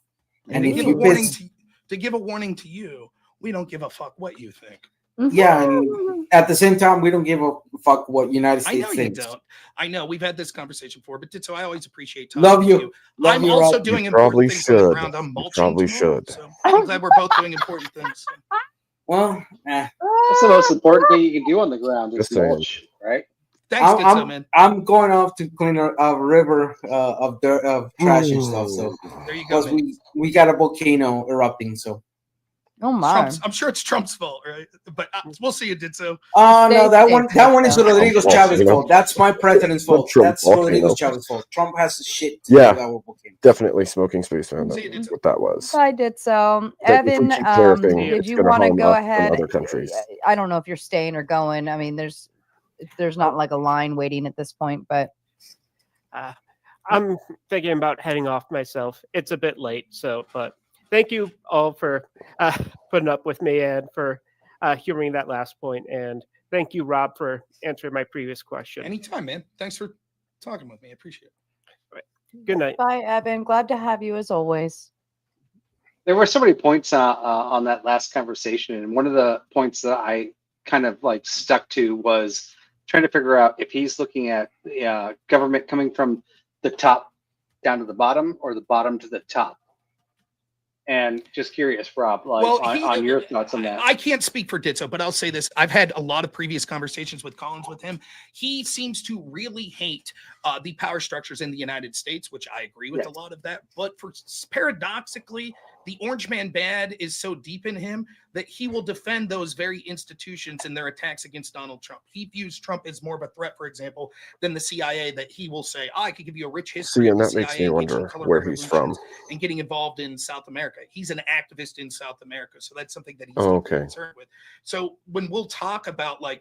And if you to give a warning to you, we don't give a fuck what you think. Yeah, and at the same time, we don't give a fuck what United States thinks. You don't. I know we've had this conversation before, but Ditto, I always appreciate talking Love you. to you. I'm also doing important things on the ground. I'm mulching probably tomorrow, should. So I'm glad we're both doing important things. So. Well, that's the most important thing you can do on the ground is mulch, right? Thanks, Ditto, man. I'm going off to clean a river of dirt, of trash and stuff. So there you go. We got a volcano erupting. So. Oh my! I'm sure it's Trump's fault, right? But we'll see. You did so. No, that one is Rodrigo Chavez's fault. That's my president's fault. That's Rodrigo Chavez's fault. Trump has the shit. Yeah, definitely smoking space, man. That's what that was. I did so. Evan, did you want to go ahead? Other countries. I don't know if you're staying or going. I mean, there's not like a line waiting at this point, but I'm thinking about heading off myself. It's a bit late, but. Thank you all for putting up with me and for humoring that last point. And thank you, Rob, for answering my previous question. Anytime, man. Thanks for talking with me. I appreciate it. Right. Good night. Bye, Evan. Glad to have you as always. There were so many points on that last conversation. And one of the points that I kind of like stuck to was trying to figure out if he's looking at government coming from the top down to the bottom or the bottom to the top. And just curious, Rob, on your thoughts on that. I can't speak for Ditto, but I'll say this. I've had a lot of previous conversations with Collins with him. He seems to really hate the power structures in the United States, which I agree with a lot of that. But paradoxically, the Orange Man bad is so deep in him that he will defend those very institutions in their attacks against Donald Trump. He views Trump as more of a threat, for example, than the CIA, that he will say, I could give you a rich history of the that makes CIA, me wonder where he's from. And getting involved in South America. He's an activist in South America, so that's something that he's concerned with. So when we'll talk about the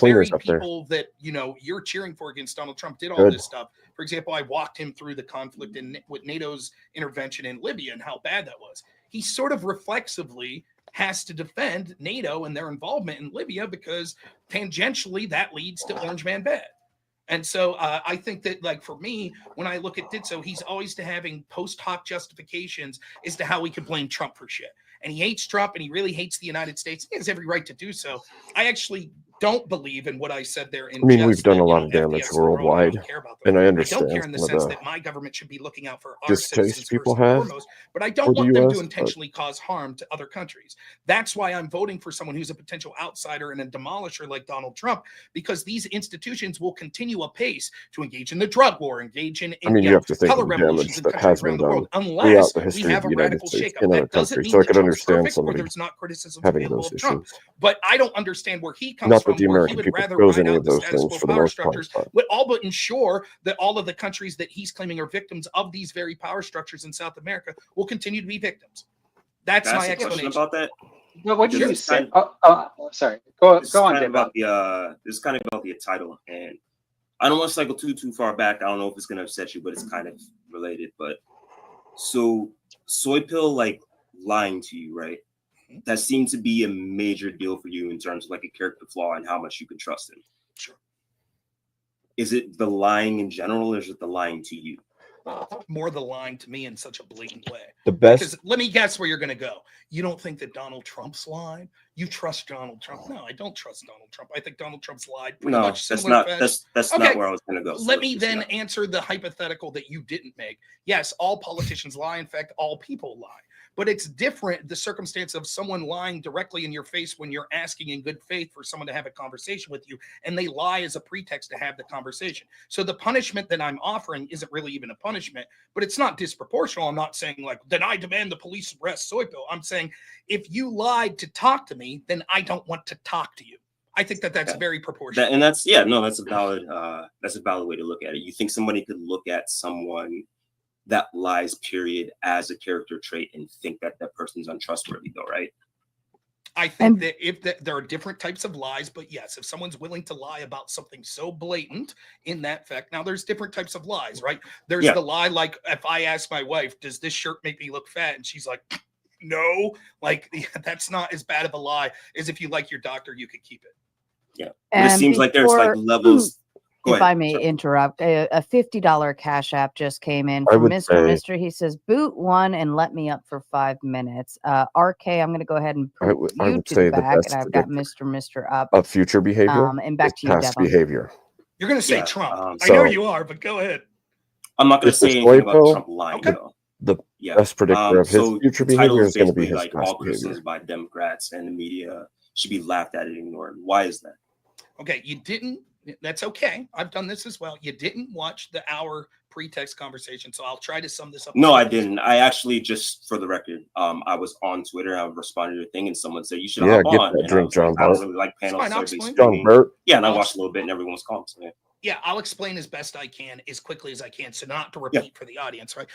very people that you're cheering for against Donald Trump did all this stuff. For example, I walked him through the conflict with NATO's intervention in Libya and how bad that was. He sort of reflexively has to defend NATO and their involvement in Libya because tangentially that leads to Orange Man bad. And so I think that, for me, when I look at Ditso, he's always having post hoc justifications as to how we could blame Trump for shit. And he hates Trump and he really hates the United States. He has every right to do so. I actually don't believe in what I said there. We've done a lot of damage worldwide, and I understand. I don't care in the sense that my government should be looking out for our citizens people first and have, foremost, but I don't want them to intentionally cause harm to other countries. That's why I'm voting for someone who's a potential outsider and a demolisher like Donald Trump, because these institutions will continue apace to engage in the drug war, engage in you have to think of the damage that has been done throughout the history of the United States in other countries. So I could understand somebody having those issues. But I don't understand where he comes from. The American people chose any of those things for the most part. Would all but ensure that all of the countries that he's claiming are victims of these very power structures in South America will continue to be victims. That's my explanation about that. No, what did you say? Sorry. Go on, Dan. This is kind of about the title, and I don't want to cycle too far back. I don't know if it's going to upset you, but it's kind of related. But So soy pill like lying to you, right? That seemed to be a major deal for you in terms of like a character flaw and how much you could trust him. Sure. Is it the lying in general, or is it the lying to you? More the lying to me in such a blatant way. The best. Because let me guess where you're going to go. You don't think that Donald Trump's lied? You trust Donald Trump? No, I don't trust Donald Trump. I think Donald Trump's lied pretty No, much that's similar not fashion. that's Okay, not where I was going to go. So let me let's just then not. answer the hypothetical that you didn't make. Yes, all politicians lie. In fact, all people lie. But it's different, the circumstance of someone lying directly in your face when you're asking in good faith for someone to have a conversation with you, and they lie as a pretext to have the conversation. So the punishment that I'm offering isn't really even a punishment, but it's not disproportional. I'm not saying like, then I demand the police arrest soy pill. I'm saying if you lied to talk to me, then I don't want to talk to you. I think that that's very proportional. And that's that's a valid way to look at it. You think somebody could look at someone that lies, period, as a character trait and think that that person's untrustworthy, though, right? I think that there are different types of lies, but yes, if someone's willing to lie about something so blatant in that fact, now there's different types of lies, right? There's the lie, like if I ask my wife, does this shirt make me look fat? And she's like, no, like that's not as bad of a lie as if you like your doctor, you could keep it. Yeah. But it seems like there's like levels. If I may interrupt, a $50 Cash App just came in from Mr. Mister. He says, boot one and let me up for 5 minutes. RK, I'm going to go ahead and put I you would to say the the back, best and I've got predictor Mr. up. of future behavior And back is to you, past Devon. behavior. You're going to say Trump. I so- know you are, but go ahead. I'm not going to If the say soy anything about pill- Trump lying, Okay. though. The Yeah. best predictor of his So future the title behavior is going to be basically his like all past criticisms behavior. by Democrats and the media should be laughed at and ignored. Why is that? Okay, you didn't. That's okay. I've done this as well. You didn't watch the hour pretext conversation, so I'll try to sum this up. No, I didn't. I actually, just for the record, I was on Twitter. I responded to a thing, and someone said you should hop get on. that And I drink, was like, John I don't Bart. really like panels. Fine, I'll So explain. John Burt. Yeah, and I I'll watched a little bit, and everyone was calm. So, yeah. Yeah, I'll explain as best I can, as quickly as I can, so not to repeat for the audience, right?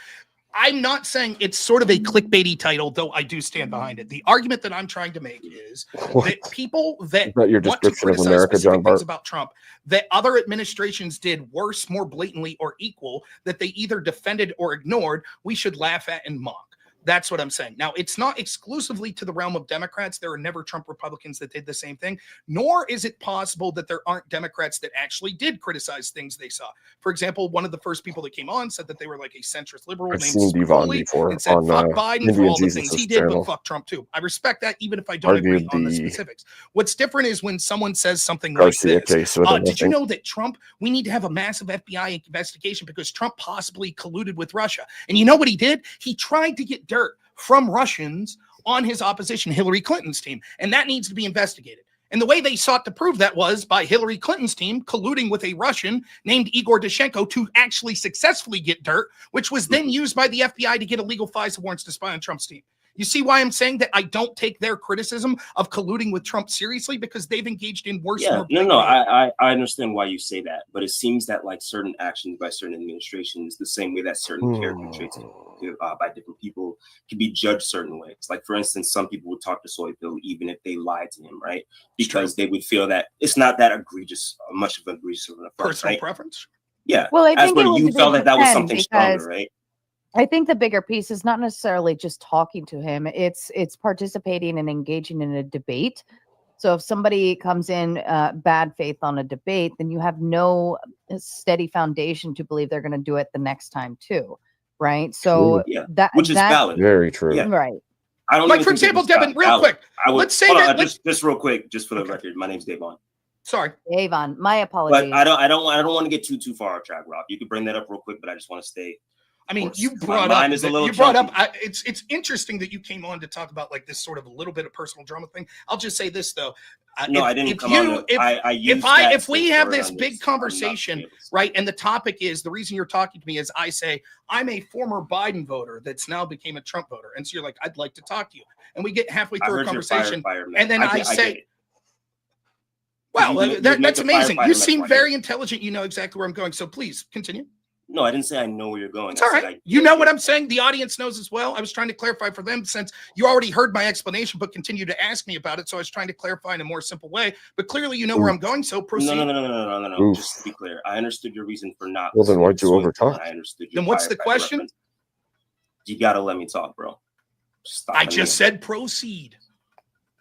I'm not saying it's sort of a clickbaity title, though I do stand behind it. The argument that I'm trying to make is that people that Is that your want to description of criticize America, specific John things Bart? about Trump, that other administrations did worse, more blatantly, or equal, that they either defended or ignored, we should laugh at and mock. That's what I'm saying. Now, it's not exclusively to the realm of Democrats. There are never Trump Republicans that did the same thing, nor is it possible that there aren't Democrats that actually did criticize things they saw. For example, one of the first people that came on said that they were like a centrist liberal I've named seen Devon Spicoli before and said, on fuck Biden for Indian all the things Jesus' he did, channel. but fuck Trump too. I respect that, even if I don't agree Argued on the the specifics. What's different is when someone says something Garcia like this. case with him, I Did you think. know that Trump, we need to have a massive FBI investigation because Trump possibly colluded with Russia? And you know what he did? He tried to get dirt from Russians on his opposition, Hillary Clinton's team. And that needs to be investigated. And the way they sought to prove that was by Hillary Clinton's team colluding with a Russian named Igor Dushenko to actually successfully get dirt, which was then used by the FBI to get illegal FISA warrants to spy on Trump's team. You see why I'm saying that I don't take their criticism of colluding with Trump seriously, because they've engaged in worse. Yeah, more no, blatant I understand why you say that, but it seems that like certain actions by certain administrations, the same way that certain character traits by different people can be judged certain ways. Like for instance, some people would talk to Soy Bill even if they lied to him, right? Because they would feel that it's not that egregious, much of an egregious of an affront, personal right? preference. Yeah. Well, I As think when it was you a felt big that was defend something stronger, because right? I think the bigger piece is not necessarily just talking to him. It's participating and engaging in a debate. So if somebody comes in bad faith on a debate, then you have no steady foundation to believe they're going to do it the next time too, right? So Yeah, that which is valid. Very true. Yeah. Right. I don't Like, even for think that example, it's Devin, real valid. quick, I would, let's say hold on, that- just real quick, just for the record, my name's Davon. Sorry, Avon. My apologies. But I don't want to get too far off track, Rob. You could bring that up real quick, but I just want to stay. I mean, course. you My brought mind up is a little it's interesting that you came on to talk about like this sort of a little bit of personal drama thing. I'll just say this though. No, I didn't come on to- I used that if we have word this on big this, conversation, right, and the topic is the reason you're talking to me is I say I'm a former Biden voter that's now became a Trump voter, and so you're like, I'd like to talk to you, and we get halfway I through a heard your conversation, firefighter, man. and then I get say. it. Well, You that's make a amazing. firefighter You seem metaphor. very intelligent. You know exactly where I'm going. So please continue. No, I didn't say I know where you're going. It's all right. You know what I'm saying? The audience knows as well. I was trying to clarify for them since you already heard my explanation, but continue to ask me about it. So I was trying to clarify in a more simple way. But clearly, you know where I'm going. So proceed. No. Oof. Just to be clear, I understood your reason for not. Well, then why'd you listening to overtalk? Soy Bill, and I understood your Then what's the firefighter question? reference. You gotta let me talk, bro. Stop I just said proceed.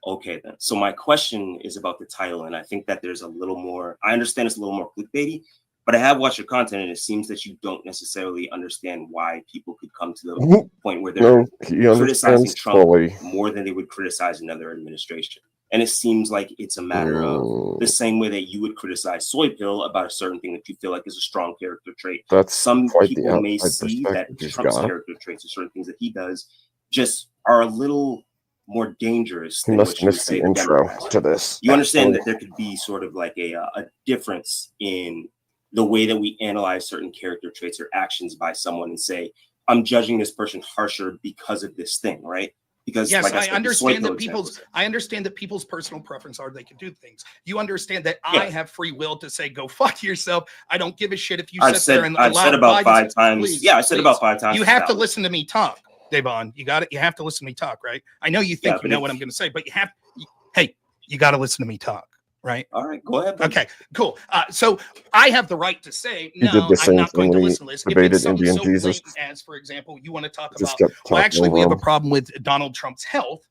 Okay, then. So my question is about the title, and I think that there's a little more. I understand it's a little more clickbaity, but I have watched your content, and it seems that you don't necessarily understand why people could come to the point where they're criticizing Trump more than they would criticize another administration. And it seems like it's a matter of the same way that you would criticize Soy Pill about a certain thing that you feel like is a strong character trait. That's some quite the people may outside see that perspective he's Trump's got. character traits or certain things that he does just are a little more dangerous He than must what you would miss say the the intro Democrats to do. this. You understand actually. that there could be sort of like a difference in the way that we analyze certain character traits or actions by someone and say, I'm judging this person harsher because of this thing, right? Because Yes, like I I said, understand that people's personal preference are they can do things. You understand that I have free will to say go fuck yourself. I don't give a shit if you sit there and I've said about 5 times. I said about 5 times. You have to listen to me talk, Devon. You got it. You have to listen to me talk, right? I know you think you know what I'm going to say, but you got to listen to me talk, right? All right, go ahead. Buddy. Okay, cool. So I have the right to say He did no. the I'm same not going thing to when he listen to this. If debated it's something Indian so Jesus. blatant as, for example, you want to talk Just about, kept well, talking actually, over we have a him. problem with Donald Trump's health,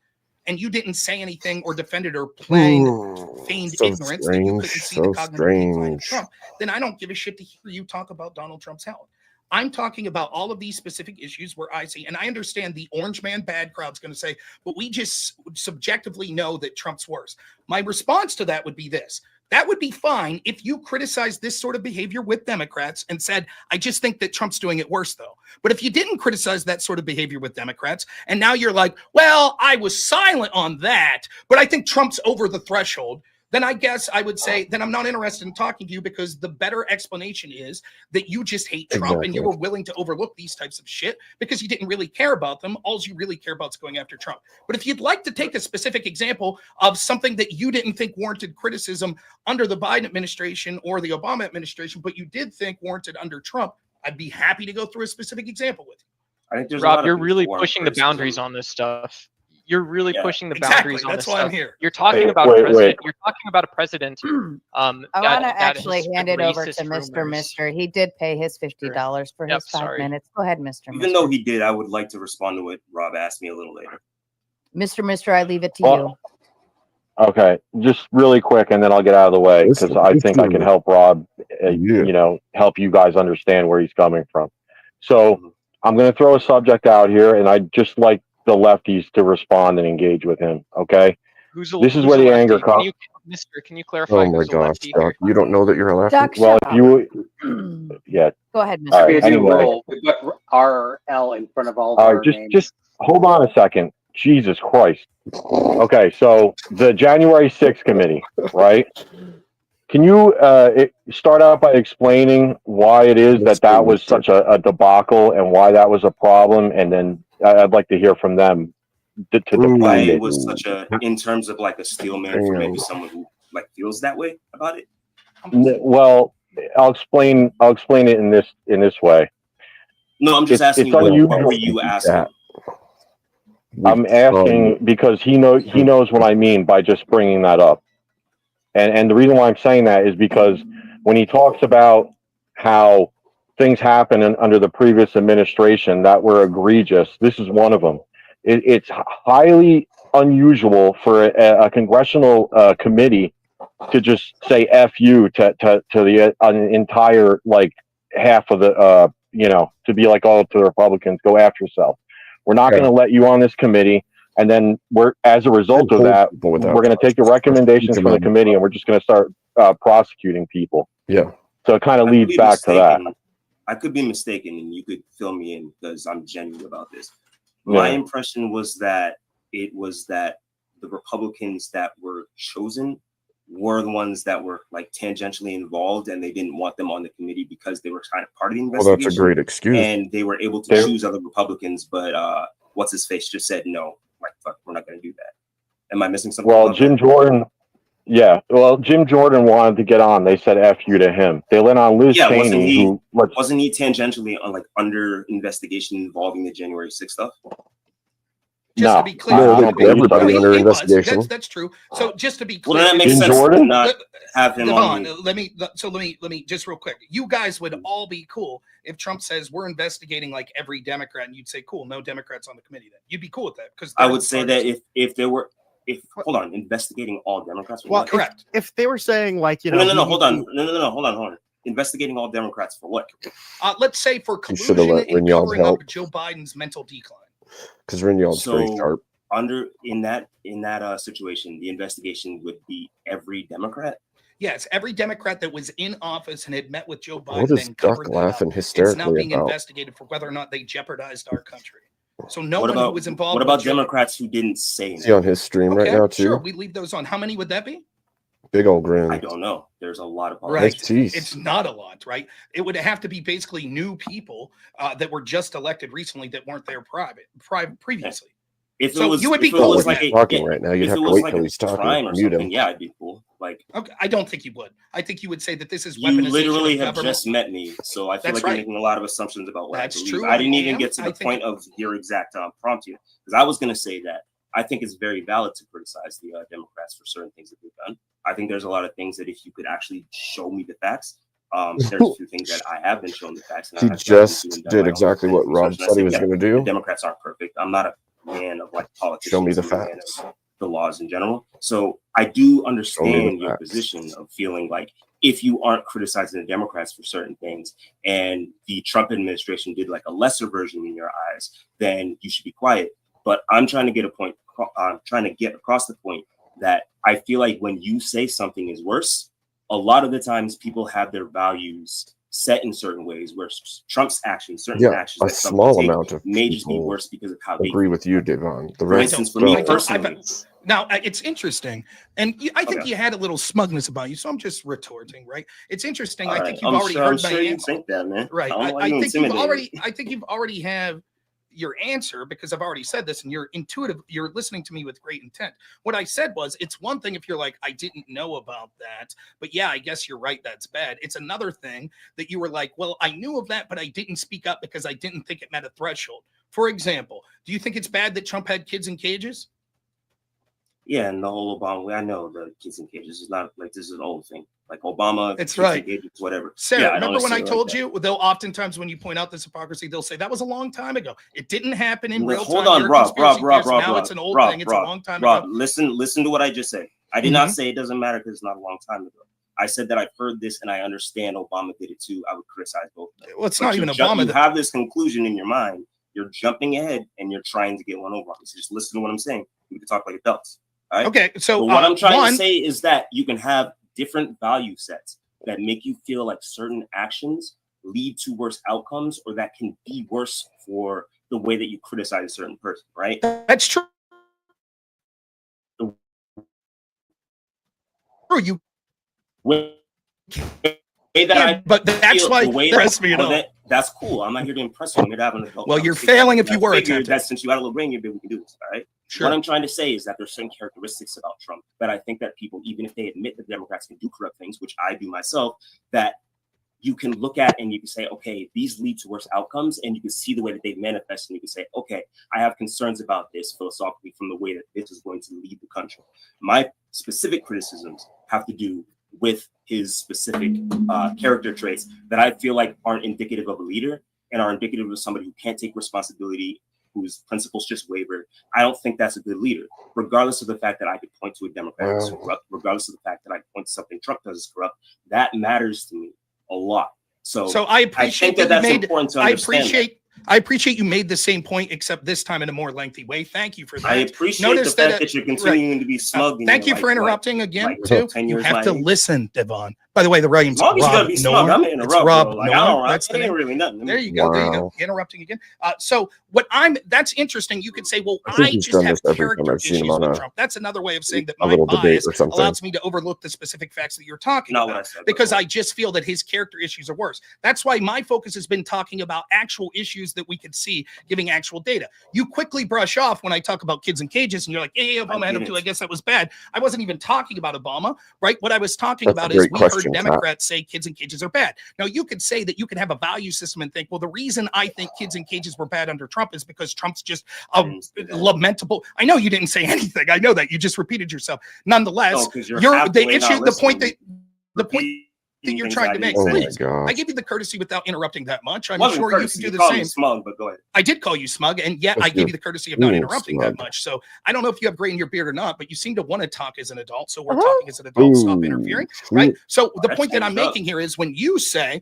and you didn't say anything or defend it or feigned So ignorance that you couldn't strange, see so the cognitive decline of strange. Trump, then I don't give a shit to hear you talk about Donald Trump's health. I'm talking about all of these specific issues where I see, and I understand the orange man bad crowd's going to say, but we just subjectively know that Trump's worse. My response to that would be this. That would be fine if you criticize this sort of behavior with Democrats and said, I just think that Trump's doing it worse, though. But if you didn't criticize that sort of behavior with Democrats, and now you're like, well, I was silent on that, but I think Trump's over the threshold, then I guess I would say, then I'm not interested in talking to you, because the better explanation is that you just hate Trump and you were willing to overlook these types of shit because you didn't really care about them. All you really care about is going after Trump. But if you'd like to take a specific example of something that you didn't think warranted criticism under the Biden administration or the Obama administration, but you did think warranted under Trump, I'd be happy to go through a specific example with you. I think there's Rob, you're really pushing the boundaries on this stuff. You're really pushing the boundaries on That's this why I'm stuff. here. You're talking about a president. You're talking about a president. I want to actually hand it over to Mr. Mister. He did pay his $50 for his 5 minutes. Go ahead, Mr. Even though he did, I would like to respond to what Rob asked me a little later. Mister, I leave it to you. Okay, just really quick, and then I'll get out of the way because I think I can help Rob, help you guys understand where he's coming from. So I'm going to throw a subject out here, and I'd just like the lefties to respond and engage with him. Okay, this is where the anger comes. Mister, can you clarify? Oh my gosh, Doc, you don't know that you're a lefty? Doc, Well, shut if you, yeah. Go ahead, All Mr. right, anyway, We put RL in front of all all our right, names. just hold on a second. Jesus Christ. Okay, so the January 6th committee, right? Can you start out by explaining why it is that was such a debacle and why that was a problem? And then I'd like to hear from them to Why defend it it. was such a, in terms of like a steel man for maybe someone who like feels that way about it. Well, I'll explain it in this way. No, I'm just asking what were you asking? I'm asking because he knows what I mean by just bringing that up. And the reason why I'm saying that is because when he talks about how things happen under the previous administration that were egregious, this is one of them. It's highly unusual for a congressional committee to just say "F you" to the an entire like half of the to be like, oh, to the Republicans, go after yourself. We're not going to let you on this committee. And then as a result of that, we're going to take the recommendations from the committee and we're just going to start prosecuting people. Yeah. So it kind of leads back to that. I could be mistaken, and you could fill me in because I'm genuine about this. My impression was that it was that the Republicans that were chosen were the ones that were like tangentially involved, and they didn't want them on the committee because they were kind of part of the investigation. Well, that's a great excuse. And they were able to choose other Republicans, but what's his face just said no. Like, fuck, we're not going to do that. Am I missing something? Well, Jim Jordan wanted to get on. They said "F you" to him. They let on Liz Cheney, wasn't he tangentially on like under investigation involving the January 6th stuff? No, to be clear, no, they put everybody under investigation. That's true. So just to be Well, clear, then that makes sense to not have him on Devon, let me just real quick. You guys would all be cool if Trump says we're investigating like every Democrat, and you'd say, cool, no Democrats on the committee. Then you'd be cool with that because I would say that if there were hold on, investigating all Democrats. Well, correct. If they were saying like, you know, no, hold on, hold on. Investigating all Democrats for what? Let's say for shoulda collusion let and Rinald covering help. up Joe Biden's mental decline. Because Rinald's very So sharp. in that situation, the investigation would be every Democrat. Yes, every Democrat that was in office and had met with Joe Biden What is and Duck covered that laughing up, it's now hysterically being about? investigated for whether or not they jeopardized our country. So no What one about who was involved. what about with Joe- Democrats who didn't say Is he on his stream right now too? Sure, we leave those on. How many would that be? Big old grin. I don't know. There's a lot of Right. Nice teeth. It's not a lot, right? It would have to be basically new people that were just elected recently that weren't there previously. If So it was, you would be if it cool was with like that. a, talking right now. You'd if have it to was wait like till a he's talking crime to or mute him. something, yeah, I'd be cool. Like, Okay, I don't think you would. I think you would say that this is you weaponization literally of have government. just met me, so I feel That's like right. you're making a lot of assumptions about what That's I believe. true. I didn't I even am. get to I the think point of your exact prompt here, because I was going to say that I think it's very valid to criticize the Democrats for certain things that they've done. I think there's a lot of things that if you could actually show me the facts, there's a few things that I have been shown the facts. And He I have just done did my own exactly what research, Rob and I said he say, was yeah, going to the do. Democrats aren't perfect. I'm not a fan of like politicians. Show me the I'm a fan facts. of the laws in general. So I do the understand your facts. position of feeling like if you aren't criticizing the Democrats for certain things and the Trump administration did like a lesser version in your eyes, then you should be quiet. But I'm trying to get across the point that I feel like when you say something is worse, a lot of the times people have their values set in certain ways where Trump's actions, certain Yeah, actions a that Trump small would take amount of may just be people worse because of how they agree with you, Devon. The For rest instance, for me don't. personally, Now, it's interesting. And I think Okay. you had a little smugness about you. So I'm just retorting, right? It's interesting. I All think right. you've I'm already sure- heard I'm my sure you answer. think that, man. Right. I don't know why I you think you've intimidated. already have your answer because I've already said this and you're intuitive. You're listening to me with great intent. What I said was, it's one thing if you're like, I didn't know about that, but yeah, I guess you're right. That's bad. It's another thing that you were like, well, I knew of that, but I didn't speak up because I didn't think it met a threshold. For example, do you think it's bad that Trump had kids in cages? Yeah, and the whole Obama, I know the kids in cages is not like this is an old thing. Like Obama, That's kids in right. cages, whatever. Sarah, Yeah, I remember don't when I say it like told that. you? They'll oftentimes, when you point out this hypocrisy, they'll say that was a long time ago. It didn't happen in Well, real hold time. on, You're a Rob. conspiracy theorist. Now it's an old thing. It's a long time Rob, ago. listen to what I just said. I did not Mhm. say it doesn't matter because it's not a long time ago. I said that I've heard this and I understand Obama did it too. I would criticize both of them. Well, it's But not you even ju- Obama You that- have this conclusion in your mind. You're jumping ahead and you're trying to get one over on me. So just listen to what I'm saying. We can talk like adults. All right. Okay, so But what I'm trying one- to say is that you can have different value sets that make you feel like certain actions lead to worse outcomes or that can be worse for the way that you criticize a certain person, right? That's true. You but that's why impress me at all. That's cool. I'm not here to impress you. I'm here to have an adult Well, you're conversation. failing if And you I were figured attempting. that since you had a little brain, maybe we can do this. All right. Sure. What I'm trying to say is that there's certain characteristics about Trump that I think that people, even if they admit that Democrats can do corrupt things, which I do myself, that you can look at and you can say, okay, these lead to worse outcomes, and you can see the way that they manifest, and you can say, okay, I have concerns about this philosophically from the way that this is going to lead the country. My specific criticisms have to do with his specific character traits that I feel like aren't indicative of a leader and are indicative of somebody who can't take responsibility, whose principles just waver. I don't think that's a good leader, regardless of the fact that I could point to a Democrat who's corrupt, regardless of the fact that I point to something Trump does is corrupt. That matters to me a lot. So I appreciate think that you that's made. important to I understand. I appreciate you made the same point, except this time in a more lengthy way. Thank you for that. I appreciate the fact that you're continuing to be smug. and Thank you're you for like, interrupting what, again, like too. 10 You years have my to age? listen, Devon. By the way, the name's As long as you Rob gotta be smug, Noerr. I'm gonna It's interrupt, Rob bro. Like, Noerr. I That's the ain't name. really nothing. There you go. There you go. Wow. Interrupting again. So that's interesting. You could say, well, I think I he's just done have this every time character I've seen him issues on with a- Trump. That's another way of saying that a my little debate bias or something. allows me to overlook the specific facts that you're talking Not what about I said, because I just feel that his character issues are worse. That's why my focus has been talking about actual issues issues that we could see giving actual data. You quickly brush off when I talk about kids in cages and you're like, hey, Obama had them too. I guess that was bad. I wasn't even talking about Obama, right? What I was talking That's a about is great we question, heard Pat. Democrats say kids in cages are bad. Now you could say that you could have a value system and think, well, the reason I think kids in cages were bad under Trump is because Trump's just a lamentable. I know you didn't say anything. I know that you just repeated yourself. Nonetheless, you're the halfway issue, not the point that listening. the point that you're things trying I to make. didn't say. Please, Oh my I gosh. give you the courtesy without interrupting that much. I'm Wasn't sure courtesy. you can do You the called me same. smug, but go ahead. I did call you smug, and yet Yes, I gave you're you the courtesy of not being interrupting that smug. much. So I don't know if you have gray in your beard or not, but you seem to want to talk as an adult. So we're talking as an adult. Stop interfering, right? So the that's point that I'm changed up. making here is when you say,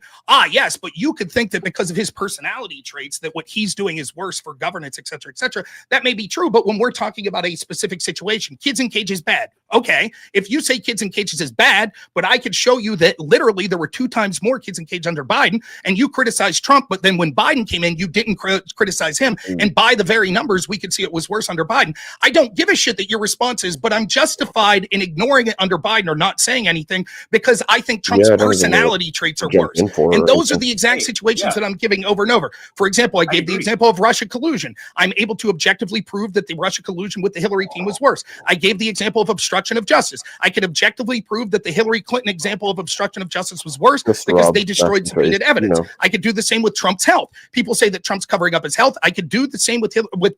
yes, but you could think that because of his personality traits, that what he's doing is worse for governance, et cetera, that may be true. But when we're talking about a specific situation, kids in cages bad. Okay, if you say kids in cages is bad, but I could show you that literally there were 2 times more kids in cage under Biden, and you criticized Trump, but then when Biden came in, you didn't criticize him. And by the very numbers, we could see it was worse under Biden. I don't give a shit that your response is, but I'm justified in ignoring it under Biden or not saying anything because I think Trump's Yeah, I don't even know personality traits are jump worse. in for And or those are anything. the exact Hey, situations yeah. that I'm giving over and over. For example, I gave the agree. example of Russia collusion. I'm able to objectively prove that the Russia collusion with the Hillary team was worse. I gave the example of obstruction of justice. I could objectively prove that the Hillary Clinton example of obstruction of justice was worse Mr. because Rob, they destroyed that's subpoenaed based, evidence. you know. I could do the same with Trump's health. People say that Trump's covering up his health. I could do the same with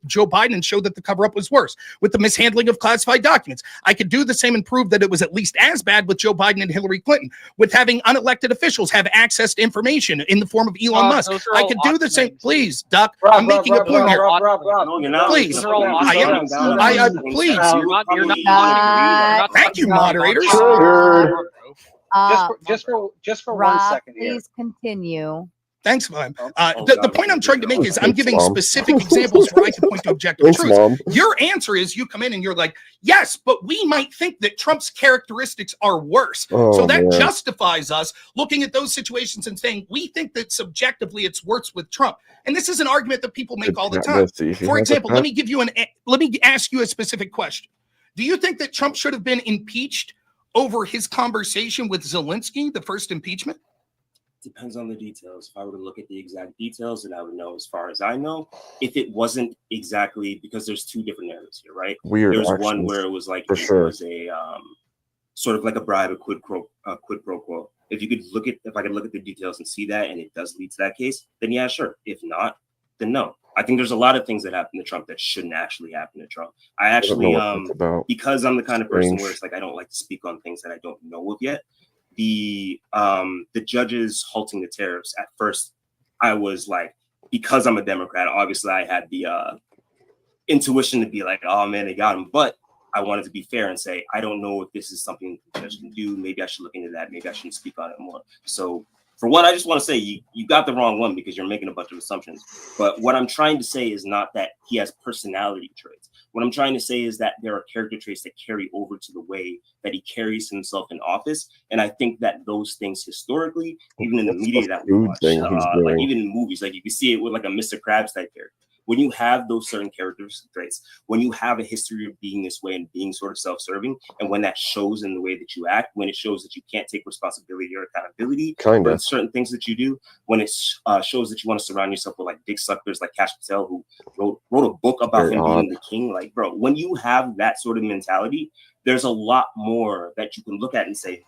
Joe Biden and show that the cover up was worse. With the mishandling of classified documents, I could do the same and prove that it was at least as bad with Joe Biden and Hillary Clinton. With having unelected officials have access to information in the form of Elon Musk, those are I all could do the same. things. Please, Duck, Rob, I'm making a point here. No, you're not. Please. Those are all I am. options. Please. You're not Not- Thank you, talking about moderators. tomorrow. Just for Rob, 1 second here. please continue. Thanks, Mom. Oh, The God. point I'm trying to make is I'm Thanks, giving Mom. specific examples where I can point to objective Thanks, truths. Mom. Your answer is you come in and you're like, yes, but we might think that Trump's characteristics are worse. So Oh, that man. justifies us looking at those situations and saying, we think that subjectively it's worse with Trump. And this is an argument that people make all the Pat, time. let's see if you For have example, it, let Pat. me ask you a specific question. Do you think that Trump should have been impeached over his conversation with Zelensky, the first impeachment? Depends on the details. If I were to look at the exact details, then I would know as far as I know. If it wasn't exactly, because there's 2 different narratives here, right? Weird There's one actions, where it was like for it sure. was a sort of like a bribe, a quid pro quo. If I could look at the details and see that, and it does lead to that case, then yeah, sure. If not, then no. I think there's a lot of things that happen to Trump that shouldn't actually happen to Trump. I I don't know actually, what that's about. because I'm the kind of person Strange. where it's like I don't like to speak on things that I don't know of yet. The judges halting the tariffs, at first I was like, because I'm a Democrat, obviously I had the intuition to be like, oh man, they got him. But I wanted to be fair and say, I don't know if this is something the judge can do. Maybe I should look into that. Maybe I shouldn't speak on it more. So for one, I just want to say you got the wrong one because you're making a bunch of assumptions. But what I'm trying to say is not that he has personality traits. What I'm trying to say is that there are character traits that carry over to the way that he carries himself in office. And I think that those things historically, even in the What's media the that we food watch, thing he's like doing? even in movies, like you can see it with like a Mr. Krabs type character. When you have those certain character traits, when you have a history of being this way and being sort of self-serving, and when that shows in the way that you act, when it shows that you can't take responsibility or accountability for certain things that you do, when it shows that you want to surround yourself with like dick suckers like Kash Patel, who wrote a book about Very him odd. being the king. Like, bro, when you have that sort of mentality, there's a lot more that you can look at and say,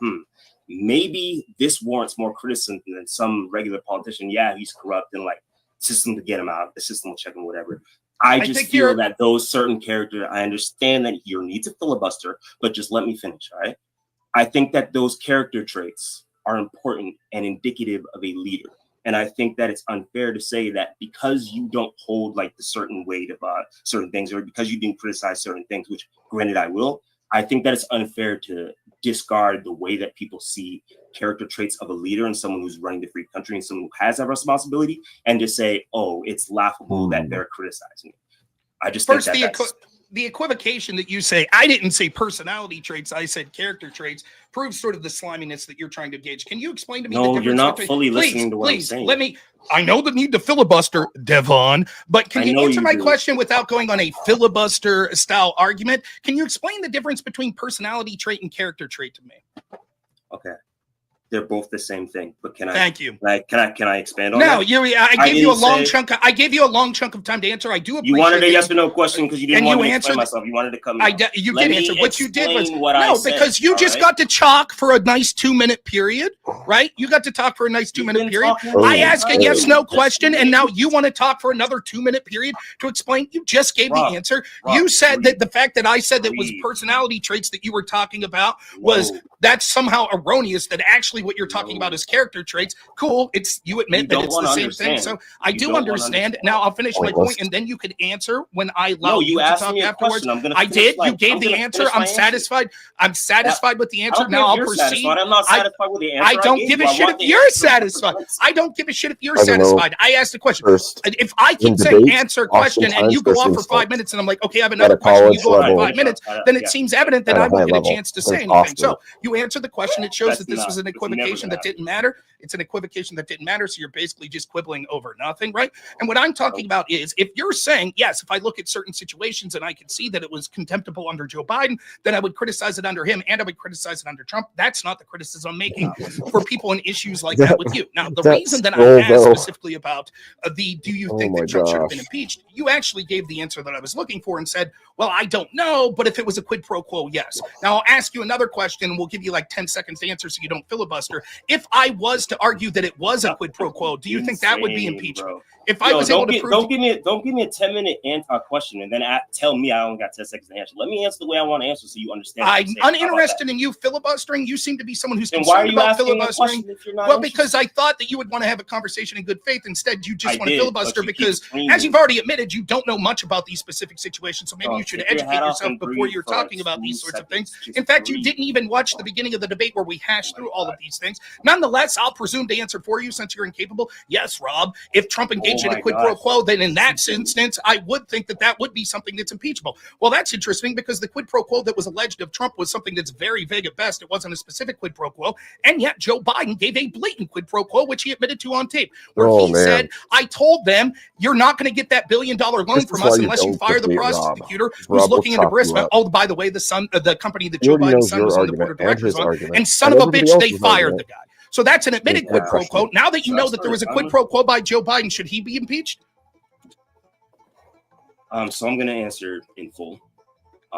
maybe this warrants more criticism than some regular politician. Yeah, he's corrupt and like, system to get him out, the system will check him, whatever. I just feel that those certain characters, I understand that you need to filibuster, but just let me finish, all right? I think that those character traits are important and indicative of a leader. And I think that it's unfair to say that because you don't hold like the certain weight of certain things, or because you didn't criticize certain things, which granted I will, I think that it's unfair to discard the way that people see character traits of a leader and someone who's running the free country and someone who has that responsibility and just say, oh, it's laughable that they're criticizing it. I just First, think that the equivocation that you say, I didn't say personality traits, I said character traits, proves sort of the sliminess that you're trying to gauge. Can you explain to me the no, difference? you're not between, fully please, listening to what I'm please, saying. let me, I know the need to filibuster, Devon, but can I you know answer you my do. question without going on a filibuster style argument? Can you explain the difference between personality trait and character trait to me? Okay. They're both the same thing. But can I? Thank you. Like, can I expand on No, that? I gave you a long chunk. I gave you a long chunk of time to answer. I do appreciate. You wanted a that yes or no question because you didn't and want you me to answered explain myself. You wanted to come. You did answer. What you did was because you just got to talk for a nice 2-minute period, right? You got to talk for a nice 2-minute period. I asked a yes no question, and now you want to talk for another 2-minute period to explain. You just gave the answer. You said that the fact that I said that was personality traits that you were talking about was that's somehow erroneous. That actually what you're talking about is character traits. Cool. It's you admit that it's the same thing. So I do understand. Now I'll finish my point, and then you could answer when I allow you to talk afterwards. I did. You gave the answer. I'm satisfied. I'm satisfied with the answer. Now I'll proceed. I'm not satisfied with the answer. I don't give a shit if you're satisfied. I don't give a shit if you're satisfied. I asked a question. If I keep saying answer question and you go off for 5 minutes and I'm like, okay, I have another question. You go off for 5 minutes, then it seems evident that I won't get a chance to say anything. So you answered the question. It shows that this was an equivocation that didn't matter. It's an equivocation that didn't matter. So you're basically just quibbling over nothing, right? And what I'm talking about is if you're saying, yes, if I look at certain situations and I can see that it was contemptible under Joe Biden, then I would criticize it under him and I would criticize it under Trump. That's not the criticism I'm making for people in issues like that with you. Now, the reason that I asked specifically about do you think that Trump should have been impeached? You actually gave the answer that I was looking for and said, well, I don't know, but if it was a quid pro quo, yes. Now, I'll ask you another question and we'll give you like 10 seconds to answer so you don't filibuster. If I was to argue that it was a quid pro quo, do you think that would be impeachment? If I was able to prove, don't give me a 10-minute question and then tell me I only got 10 seconds to answer. Let me answer the way I want to answer so you understand. I'm uninterested in you filibustering. You seem to be someone who's concerned about filibustering. Well, because I thought that you would want to have a conversation in good faith. Instead, you just want to filibuster because, as you've already admitted, you don't know much about these specific situations. So maybe you should educate yourself before you're talking about these sorts of things. In fact, you didn't even watch the beginning of the debate where we hashed through all of these things. Nonetheless, I'll presume to answer for you since you're incapable. Yes, Rob, if Trump engaged in a quid pro quo, then in that instance, I would think that that would be something that's impeachable. Well, that's interesting because the quid pro quo that was alleged of Trump was something that's very vague at best. It wasn't a specific quid pro quo. And yet Joe Biden gave a blatant quid pro quo, which he admitted to on tape, where he said, I told them, you're not going to get that $1 billion loan from us unless you fire the prosecutor who's looking into Burisma. Oh, by the way, the company that Joe Biden's son was on the board of directors on. And son of a bitch, they fired the guy. So that's an admitted quid pro quo. Now that you know that there was a quid pro quo by Joe Biden, should he be impeached? So I'm going to answer in full.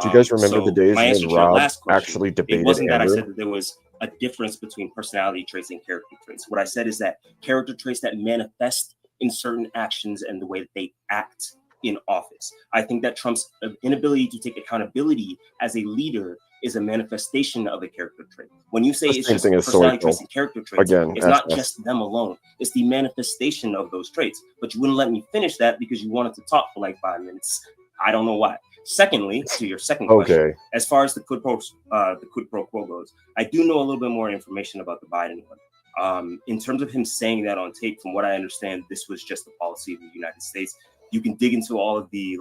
Do you guys remember the days when Rob actually debated? It wasn't that I said that there was a difference between personality traits and character traits. What I said is that character traits that manifest in certain actions and the way that they act in office. I think that Trump's inability to take accountability as a leader is a manifestation of a character trait. When you say it's just personality traits and character traits, it's not just them alone. It's the manifestation of those traits. But you wouldn't let me finish that because you wanted to talk for like 5 minutes. I don't know why. Secondly, to your second question, as far as the quid pro quo goes, I do know a little bit more information about the Biden one. In terms of him saying that on tape, from what I understand, this was just the policy of the United States. You can dig into all of the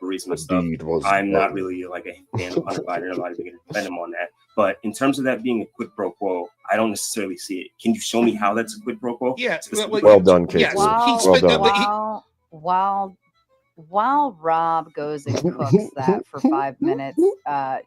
Burisma stuff. I'm not really like a fan of Hunter Biden. I'm not even going to defend him on that. But in terms of that being a quid pro quo, I don't necessarily see it. Can you show me how that's a quid pro quo? Yeah. Well done, Kate. Yes. While Rob goes and cooks that for 5 minutes,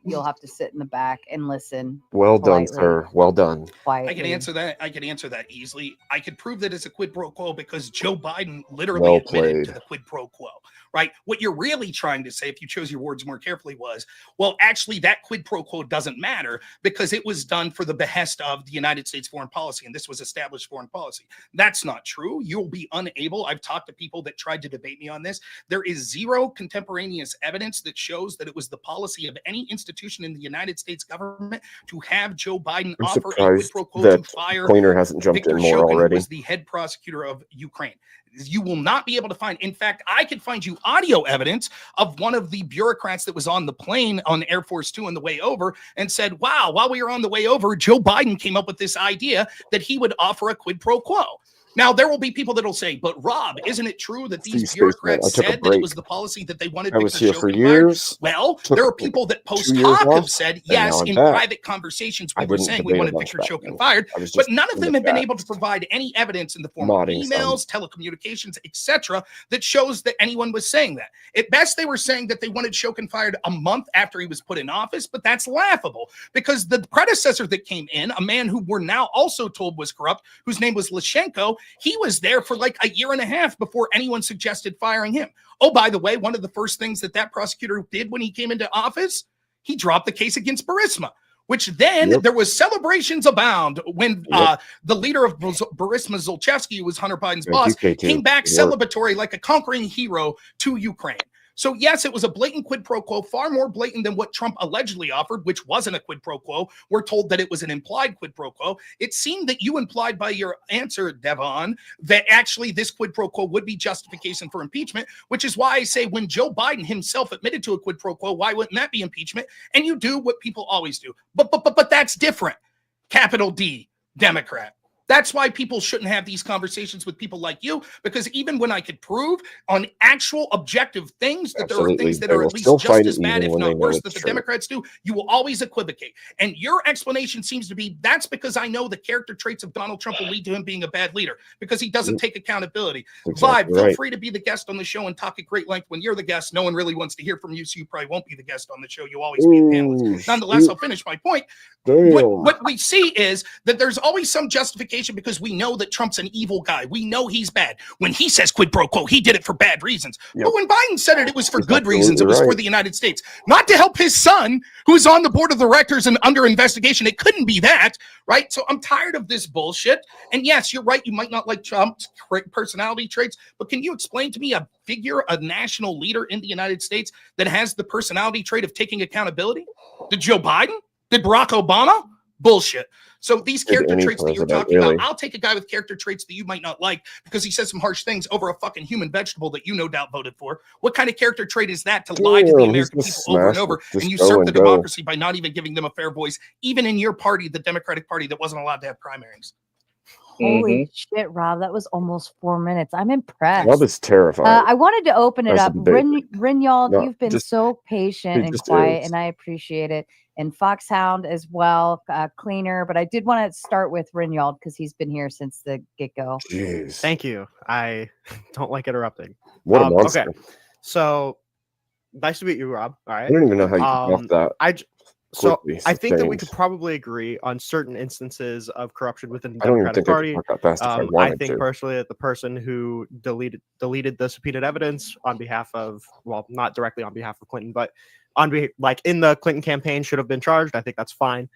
you'll have to sit in the back and listen. Well done, sir. Well done. I can answer that. I can answer that easily. I could prove that it's a quid pro quo because Joe Biden literally admitted to the quid pro quo. Right? What you're really trying to say, if you chose your words more carefully, was, well, actually, that quid pro quo doesn't matter because it was done for the behest of the United States foreign policy, and this was established foreign policy. That's not true. You'll be unable. I've talked to people that tried to debate me on this. There is zero contemporaneous evidence that shows that it was the policy of any institution in the United States government to have Joe Biden offer a quid pro quo to fire Pointer hasn't jumped Victor in more Shokin, already. who was the head prosecutor of Ukraine. You will not be able to find. In fact, I could find you audio evidence of one of the bureaucrats that was on the plane on Air Force Two on the way over and said, wow, while we were on the way over, Joe Biden came up with this idea that he would offer a quid pro quo. Now, there will be people that'll say, but Rob, isn't it true that these Spaceman, I bureaucrats took a said that it was break. the policy that they wanted I was Victor here for Shokin fired? years. Well, Took there are people that 2 post years hoc off, have said, and now yes, I'm in back. private conversations, we I were didn't saying we debate a wanted bunch Victor back Shokin then. fired, I was but just none of in the them have been chat, able to provide any evidence in the form of modding some. emails, telecommunications, etc., that shows that anyone was saying that. At best, they were saying that they wanted Shokin fired a month after he was put in office, but that's laughable because the predecessor that came in, a man who we're now also told was corrupt, whose name was Lyshenko, he was there for like a year and a half before anyone suggested firing him. Oh, by the way, one of the first things that prosecutor did when he came into office, he dropped the case against Burisma, which then there was celebrations abound when the leader of Burisma, Zolchevsky, who was Hunter Biden's boss, came back celebratory like a conquering hero to Ukraine. So yes, it was a blatant quid pro quo, far more blatant than what Trump allegedly offered, which wasn't a quid pro quo. We're told that it was an implied quid pro quo. It seemed that you implied by your answer, Devon, that actually this quid pro quo would be justification for impeachment, which is why I say when Joe Biden himself admitted to a quid pro quo, why wouldn't that be impeachment? And you do what people always do. But that's different. Capital D, Democrat. That's why people shouldn't have these conversations with people like you, because even when I could prove on actual objective things that there are things that are at least just as bad, if not worse, that the Democrats do, you will always equivocate. And your explanation seems to be that's because I know the character traits of Donald Trump will lead to him being a bad leader because he doesn't take accountability. Vibe, feel free to be the guest on the show and talk at great length. When you're the guest, no one really wants to hear from you, so you probably won't be the guest on the show. You'll always be a panelist. Nonetheless, I'll finish my point. What we see is that there's always some justification because we know that Trump's an evil guy. We know he's bad. When he says quid pro quo, he did it for bad reasons. But when Biden said it, it was for good reasons. It was for the United States, not to help his son, who's on the board of directors and under investigation. It couldn't be that, right? So I'm tired of this bullshit. And yes, you're right. You might not like Trump's personality traits, but can you explain to me a figure, a national leader in the United States that has the personality trait of taking accountability? Did Joe Biden? Did Barack Obama? Bullshit. So these character traits that you're talking about, I'll take a guy with character traits that you might not like because he says some harsh things over a fucking human vegetable that you no doubt voted for. What kind of character trait is that to lie to the American people over and over and usurp the democracy by not even giving them a fair voice, even in your party, the Democratic Party, that wasn't allowed to have primaries? Holy shit, Rob, that was almost 4 minutes. I'm impressed. Rob is terrifying. I wanted to open it up. Rinyald, No, you've been just- so patient he and just quiet, is. and I appreciate it. And Foxhound as well, cleaner. But I did want to start with Rinyald because he's been here since the get-go. Jeez. Thank you. I don't like interrupting. What a monster. Okay, so nice to meet you, Rob. All right. I don't even know how you get off that. So quickly, I think that we could James. probably agree on certain instances of corruption within the I don't even Democratic think I Party. could talk that fast if I I wanted think to. personally that the person who deleted the subpoenaed evidence on behalf of, well, not directly on behalf of Clinton, but like in the Clinton campaign should have been charged. I think that's fine.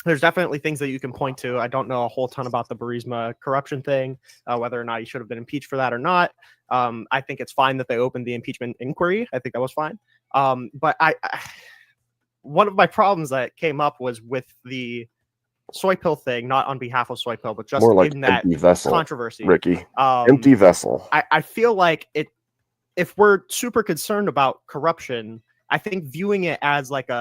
There's definitely things that you can point to. I don't know a whole ton about the Burisma corruption thing, whether or not he should have been impeached for that or not. I think it's fine that they opened the impeachment inquiry. I think that was fine. But one of my problems that came up was with the soy pill thing, not on behalf of soy pill, but just More like in that empty vessel, controversy. Ricky. Empty vessel. I feel like if we're super concerned about corruption, I think viewing it as like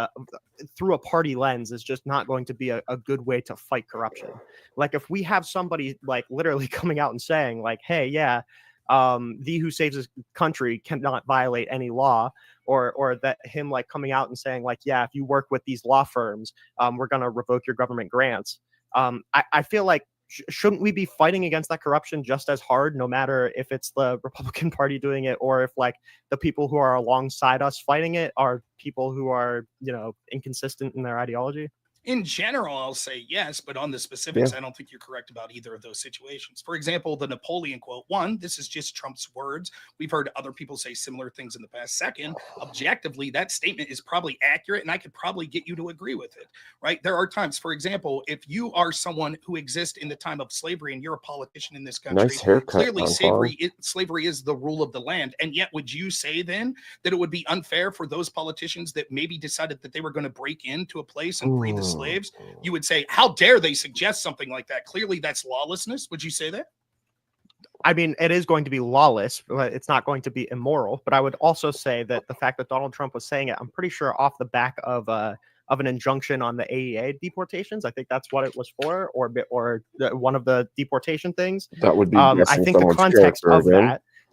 through a party lens is just not going to be a good way to fight corruption. Like if we have somebody like literally coming out and saying like, hey, yeah, the who saves his country cannot violate any law, or that him like coming out and saying like, yeah, if you work with these law firms, we're going to revoke your government grants. I feel like shouldn't we be fighting against that corruption just as hard, no matter if it's the Republican Party doing it or if like the people who are alongside us fighting it are people who are, you know, inconsistent in their ideology? In general, I'll say yes, but on the specifics, I don't think you're correct about either of those situations. For example, the Napoleon quote, one, this is just Trump's words. We've heard other people say similar things in the past. Second, objectively, that statement is probably accurate, and I could probably get you to agree with it, right? There are times, for example, if you are someone who exists in the time of slavery and you're a politician in this country, Nice haircut, clearly Antoine. slavery is the rule of the land. And yet, would you say then that it would be unfair for those politicians that maybe decided that they were going to break into a place and free the slaves? You would say, how dare they suggest something like that? Clearly, that's lawlessness. Would you say that? I mean, it is going to be lawless, but it's not going to be immoral. But I would also say that the fact that Donald Trump was saying it, I'm pretty sure off the back of a of an injunction on the AEA deportations. I think that's what it was for, or one of the deportation things. That would be I guessing think the someone's context character of again.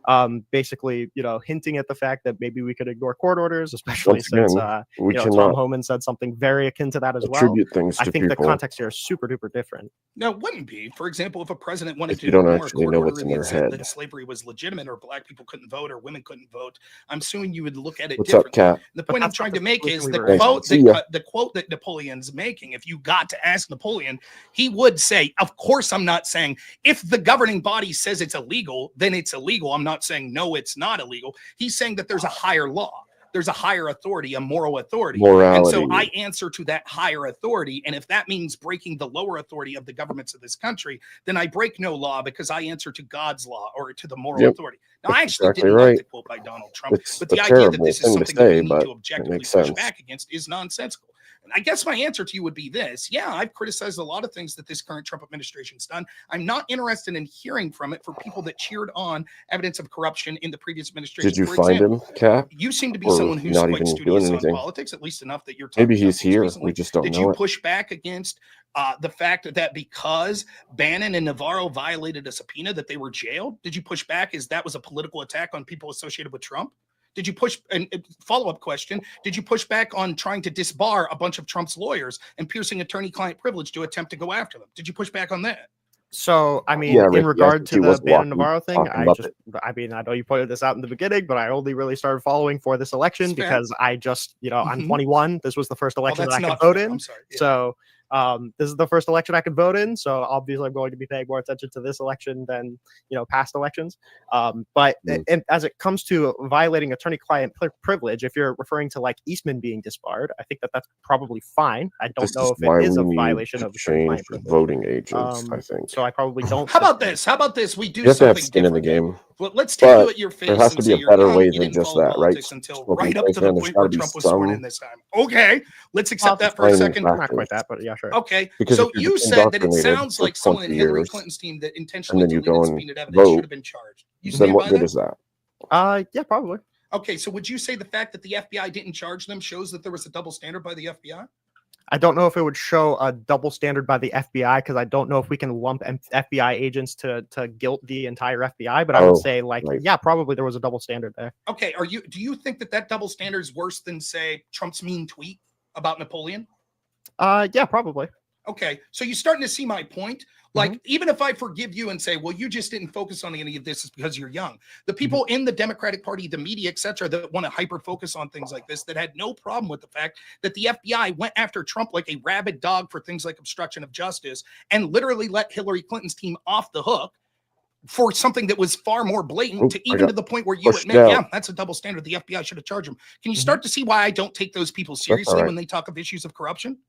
that, basically, hinting at the fact that maybe we could ignore court orders, especially Once since again, we Tom cannot Homan said something very akin to that as well. attribute things I to think the people context here is super duper different. No, it wouldn't be. For example, if a president wanted if to you don't ignore a actually court know order what's in their that said head. that slavery was legitimate, or black people couldn't vote, or women couldn't vote, I'm assuming you would look at it What's up, differently. Kat? The But point I'm that's not trying the to make is conclusion the we were quote See ya. the quote that Napoleon's making. If you got to ask Napoleon, he would say, "Of course, I'm not saying if the governing body says it's illegal, then it's illegal. I'm not saying no, it's not illegal." He's saying that there's a higher law. There's a higher authority, a moral authority. And so I Morality. answer to that higher authority. And if that means breaking the lower authority of the governments of this country, then I break no law because I answer to God's law or to the moral Yep, authority. Now, I that's actually exactly didn't like right. the quote by Donald Trump, It's but a the idea that terrible this is thing to something that we say, need but to it objectively makes push sense. back against is nonsensical. And I guess my answer to you would be this. Yeah, I've criticized a lot of things that this current Trump administration's done. I'm not interested in hearing from it for people that cheered on evidence of corruption in the previous administration. Did you For find example, him, Kat? you seem to be Or someone who's not quite even doing studious on anything? politics, at least enough that you're talking Maybe about he's things here. recently. We just don't Did know you it. push back against the fact that because Bannon and Navarro violated a subpoena that they were jailed? Did you push back as that was a political attack on people associated with Trump? Did you push, and follow-up question, did you push back on trying to disbar a bunch of Trump's lawyers and piercing attorney-client privilege to attempt to go after them? Did you push back on that? So, I mean, Yeah, in Rick, regard yes, to he the was Bannon walking, Navarro thing, talking I know you pointed this out in the beginning, but I only really started following for this election It's fair. because I just, I'm Mhm. 21. This was the first election that that's I could not vote fair. in. I'm sorry. Yeah. So, this is the first election I could vote in. So obviously I'm going to be paying more attention to this election than, past elections. But and as it comes to violating attorney-client privilege, if you're referring to like Eastman being disbarred, I think that that's probably fine. I don't This know is if why it is we a need violation to of change attorney-client privilege. voting agents, I think. So I probably don't. How about this? How about this? We do You have to have something skin in the different. game. Well, let's take you But at your there face has and to say be a you're better young, way you than didn't just follow that, right? politics until Smoking right up place, to the man, there's point gotta where be Trump was sworn in some this time. Okay, let's accept that for a defining second. Not factor. quite that, but yeah, sure. Okay, Because so if you're you just said that it indoctrinated sounds for like someone in 20 Hillary years, Clinton's team that and intentionally then you deleted go and subpoenaed evidence should vote, have been charged. You then stand what by good that? is that? Yeah, probably. Okay, so would you say the fact that the FBI didn't charge them shows that there was a double standard by the FBI? I don't know if it would show a double standard by the FBI because I don't know if we can lump FBI agents to guilt the entire FBI. But I would say, right. yeah, probably there was a double standard there. Okay, do you think that double standard is worse than, say, Trump's mean tweet about Napoleon? Yeah, probably. Okay, so you're starting to see my point. Like, even if I forgive you and say, well, you just didn't focus on any of this is because you're young. The people in the Democratic Party, the media, et cetera, that want to hyper focus on things like this, that had no problem with the fact that the FBI went after Trump like a rabid dog for things like obstruction of justice and literally let Hillary Clinton's team off the hook for something that was far more blatant, to even to the point where you admit, yeah, that's a double standard. The FBI should have charged him. Can you start to see why I don't take those people seriously when they talk of issues of corruption?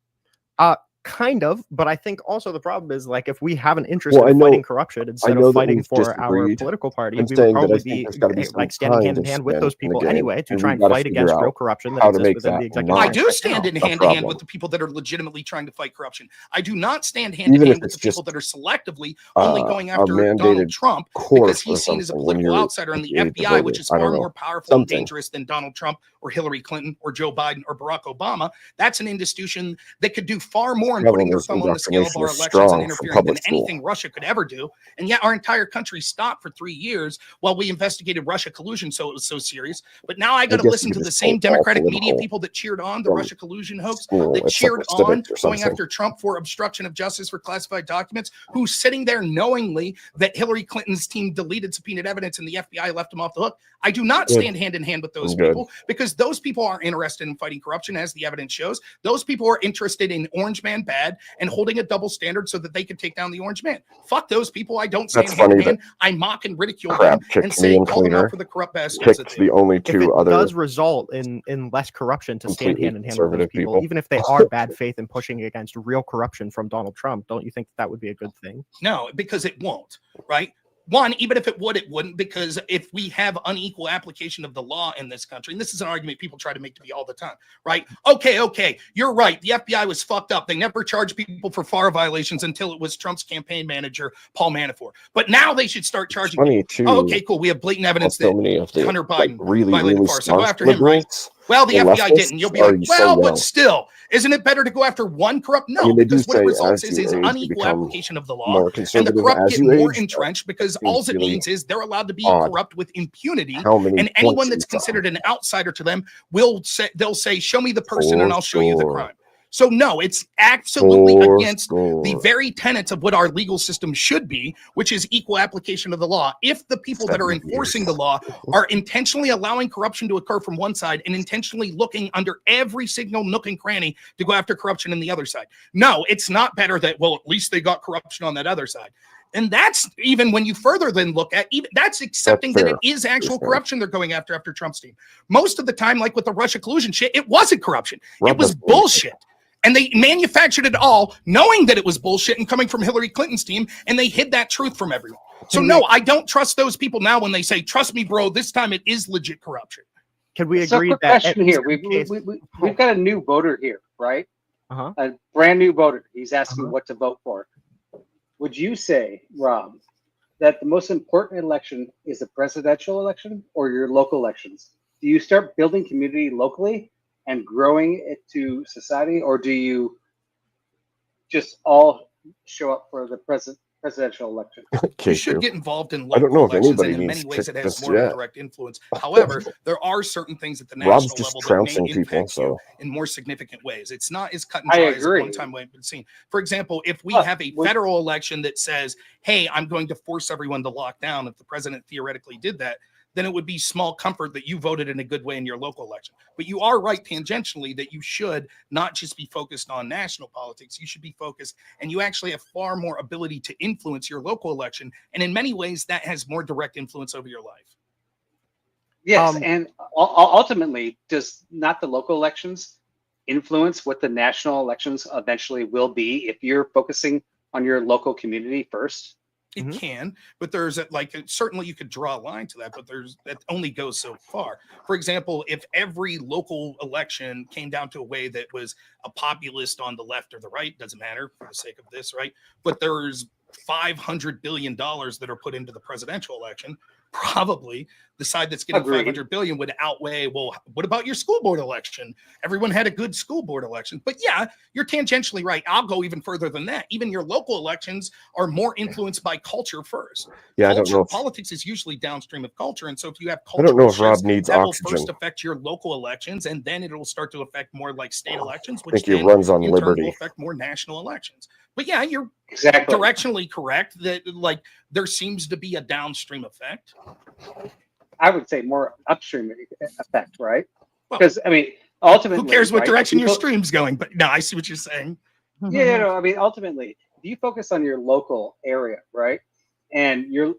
Kind of, but I think also the problem is like if we have an interest in fighting corruption instead of fighting for our political party, we would probably be like standing hand in hand with those people anyway to try and fight against real corruption that exists within the executive branch. I do stand in hand to hand with the people that are legitimately trying to fight corruption. I do not stand hand in hand with the people that are selectively only going after Donald Trump because he's seen as a political outsider in the FBI, which is far more powerful and dangerous than Donald Trump or Hillary Clinton or Joe Biden or Barack Obama. That's an institution that could do far more in putting their thumb on the scale of our elections and interfering than anything Russia could ever do. And yet our entire country stopped for 3 years while we investigated Russia collusion, so it was so serious. But now I got to listen to the same Democratic media people that cheered on the Russia collusion hoax, that cheered on going after Trump for obstruction of justice for classified documents, who's sitting there knowingly that Hillary Clinton's team deleted subpoenaed evidence and the FBI left him off the hook. I do not stand hand in hand with those people because those people aren't interested in fighting corruption, as the evidence shows. Those people are interested in Orange Man bad and holding a double standard so that they can take down the Orange Man. Fuck those people. I don't stand hand in hand. I mock and ridicule them and say, call them out for the corrupt bastards. The only two other does result in less corruption to stand hand in hand with those people, even if they are bad faith in pushing against real corruption from Donald Trump. Don't you think that would be a good thing? No, because it won't, right? One, even if it would, it wouldn't, because if we have unequal application of the law in this country, and this is an argument people try to make to me all the time, right? Okay, you're right. The FBI was fucked up. They never charged people for FAR violations until it was Trump's campaign manager, Paul Manafort. But now they should start charging people. Okay, cool. We have blatant evidence that so many of the Hunter Biden really violated FAR. So go after him, right? Well, the The FBI didn't. leftists You'll be are like, so well, but young. still, isn't it better to go after one corrupt? No, I mean, they do because what it say results as you is age, you unequal become application of the law, more and the conservative corrupt as get you more age. That entrenched because seems all it really means is they're allowed to be odd. corrupt with impunity, How many and anyone that's 20-something? considered an outsider to them will say, they'll say, show me the person and I'll show you the Fourscore. crime. So no, it's absolutely against the Fourscore. very tenets of what our legal system should be, which is equal application of the law. If the people that are 7 enforcing years. the law are intentionally allowing corruption to occur from one side and intentionally looking under every single nook and cranny to go after corruption in the other side. No, it's not better that, well, at least they got corruption on that other side. And that's even when you further then look at even that's accepting that it is actual corruption they're going after Trump's team. Most of the time, like with the Russia collusion shit, it wasn't corruption. It was bullshit. And they manufactured it all knowing that it was bullshit and coming from Hillary Clinton's team, and they hid that truth from everyone. So no, I don't trust those people now when they say, trust me, bro, this time it is legit corruption. Can we So agree quick that question here. We've got a new voter here, right? A brand new voter. He's asking what to vote for. Would you say, Rob, that the most important election is the presidential election or your local elections? Do you start building community locally and growing it to society, or do you just all show up for the presidential election? You should get involved in I don't local know if elections, anybody and in needs many ways to it has just more of a yet. direct influence. However, there are certain things at the Rob's national just level that trouncing may people, impact you so in more significant ways. It's not as cut and I dry as agree. one time we've been seen. For example, if we have a federal election that says, hey, I'm going to force everyone to lock down, if the president theoretically did that, then it would be small comfort that you voted in a good way in your local election. But you are right tangentially that you should not just be focused on national politics. You should be focused, and you actually have far more ability to influence your local election. And in many ways, that has more direct influence over your life. Yes, and ultimately, does not the local elections influence what the national elections eventually will be if you're focusing on your local community first? It can, but there's certainly you could draw a line to that, but that only goes so far. For example, if every local election came down to a way that was a populist on the left or the right, doesn't matter for the sake of this, right? But there's $500 billion that are put into the presidential election. Probably the side that's getting Agreed. $500 billion would outweigh, well, what about your school board election? Everyone had a good school board election. But yeah, you're tangentially right. I'll go even further than that. Even your local elections are more influenced by culture first. Yeah, I don't know if- Politics is usually downstream of culture. And so if you have I don't know cultural if Rob shifts, needs that will oxygen. first affect your local elections, and then it'll start to affect more like state elections, I which think he then runs on in turn liberty. will affect more national elections. But yeah, you're Exactly. directionally correct that like there seems to be a downstream effect. I would say more upstream effect, right? Because I mean, ultimately, Who cares what right, direction your people- stream's going? But no, I see what you're saying. Yeah, no, I mean, ultimately, if you focus on your local area, right, and you're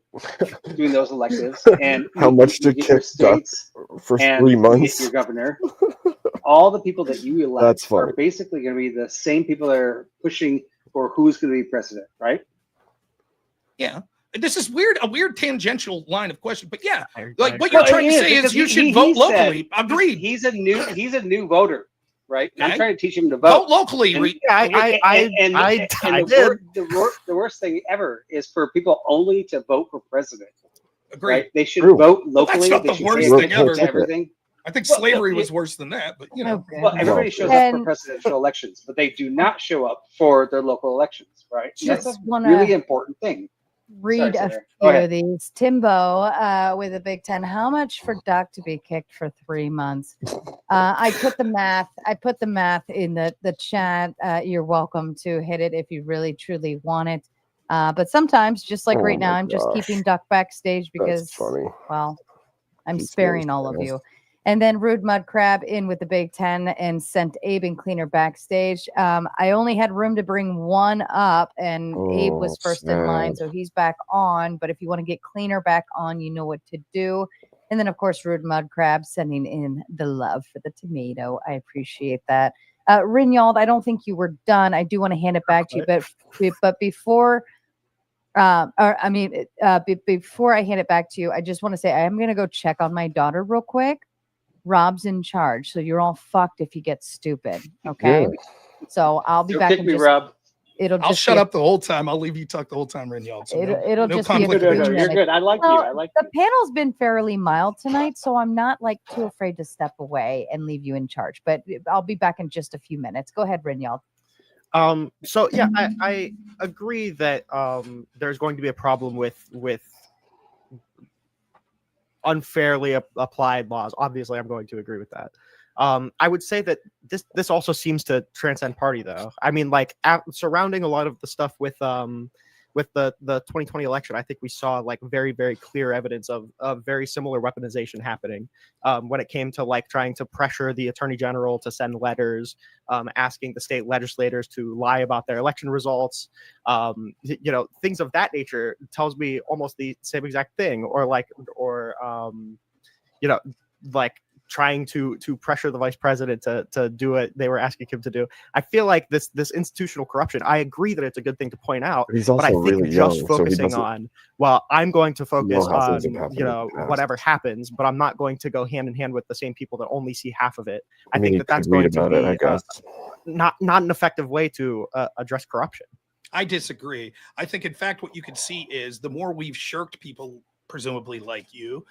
doing those electives, and How much to you get your kick duck states for and 3 you months? get your governor, all the people that you elect That's are funny. basically going to be the same people that are pushing for who's going to be president, right? Yeah. This is a weird tangential line of question, but yeah, like what Well, you're trying it to say is because you should he vote said locally. Agreed. He's a new voter, right? And I'm Okay. trying to teach him to vote. Vote locally. And, the worst thing ever is for people only to vote for president. Agreed. Right? They should True. vote Well, locally. that's not They the should worst pay thing attention ever. to everything. I think Well, slavery no, was worse than that, but you know. Well, everybody shows up And- for presidential elections, but they do not show up for their local elections, right? Just That's a wanna- really important thing. Read Sorry, a Sarah. Go few ahead. of these. Timbo with a Big Ten. How much for Duck to be kicked for 3 months? I put the math. In the chat. You're welcome to hit it if you really truly want it. But sometimes, just like Oh right now, my I'm just gosh. keeping Duck backstage That's because, funny. well, I'm He's sparing very all of fast. you. And then Rude Mud Crab in with the Big Ten and sent Abe and Cleaner backstage. I only had room to bring one up, and Abe was Oh, first in line, sad. so he's back on. But if you want to get Cleaner back on, you know what to do. And then, of course, Rude Mud Crab sending in the love for the tomato. I appreciate that. Rinyald, I don't think you were done. I do want to hand it back to you, but before. Before I hand it back to you, I just want to say I am going to go check on my daughter real quick. Rob's in charge, so you're all fucked if you get stupid. Okay, Yeah. so I'll be Don't back kick in me, just. Rob. I'll just shut be a- up the whole time. I'll leave you talk the whole time, Renyal. So It'll no just be a conflict few of interest. You're good. I like you. Well, I like the panel's been fairly mild tonight, so I'm not like too afraid to step away and leave you in charge. But I'll be back in just a few minutes. Go ahead, Renyal. So yeah, I agree that there's going to be a problem with unfairly applied laws. Obviously, I'm going to agree with that. I would say that this also seems to transcend party, though. I mean, like surrounding a lot of the stuff with the 2020 election, I think we saw like very, very clear evidence of very similar weaponization happening when it came to like trying to pressure the attorney general to send letters, asking the state legislators to lie about their election results, things of that nature. Tells me almost the same exact thing, or trying to pressure the vice president to do what they were asking him to do. I feel like this institutional corruption, I agree that it's a good thing to point out, He's but I also think really just young, so he focusing doesn't on, well, I'm going to focus how on, things have happened in the past. whatever happens, but I'm not going to go hand in hand with the same people that only see half of it. I mean, think that's you could going read to about it, I be guess. not an effective way to address corruption. I disagree. I think, in fact, what you could see is the more we've shirked people, presumably like you,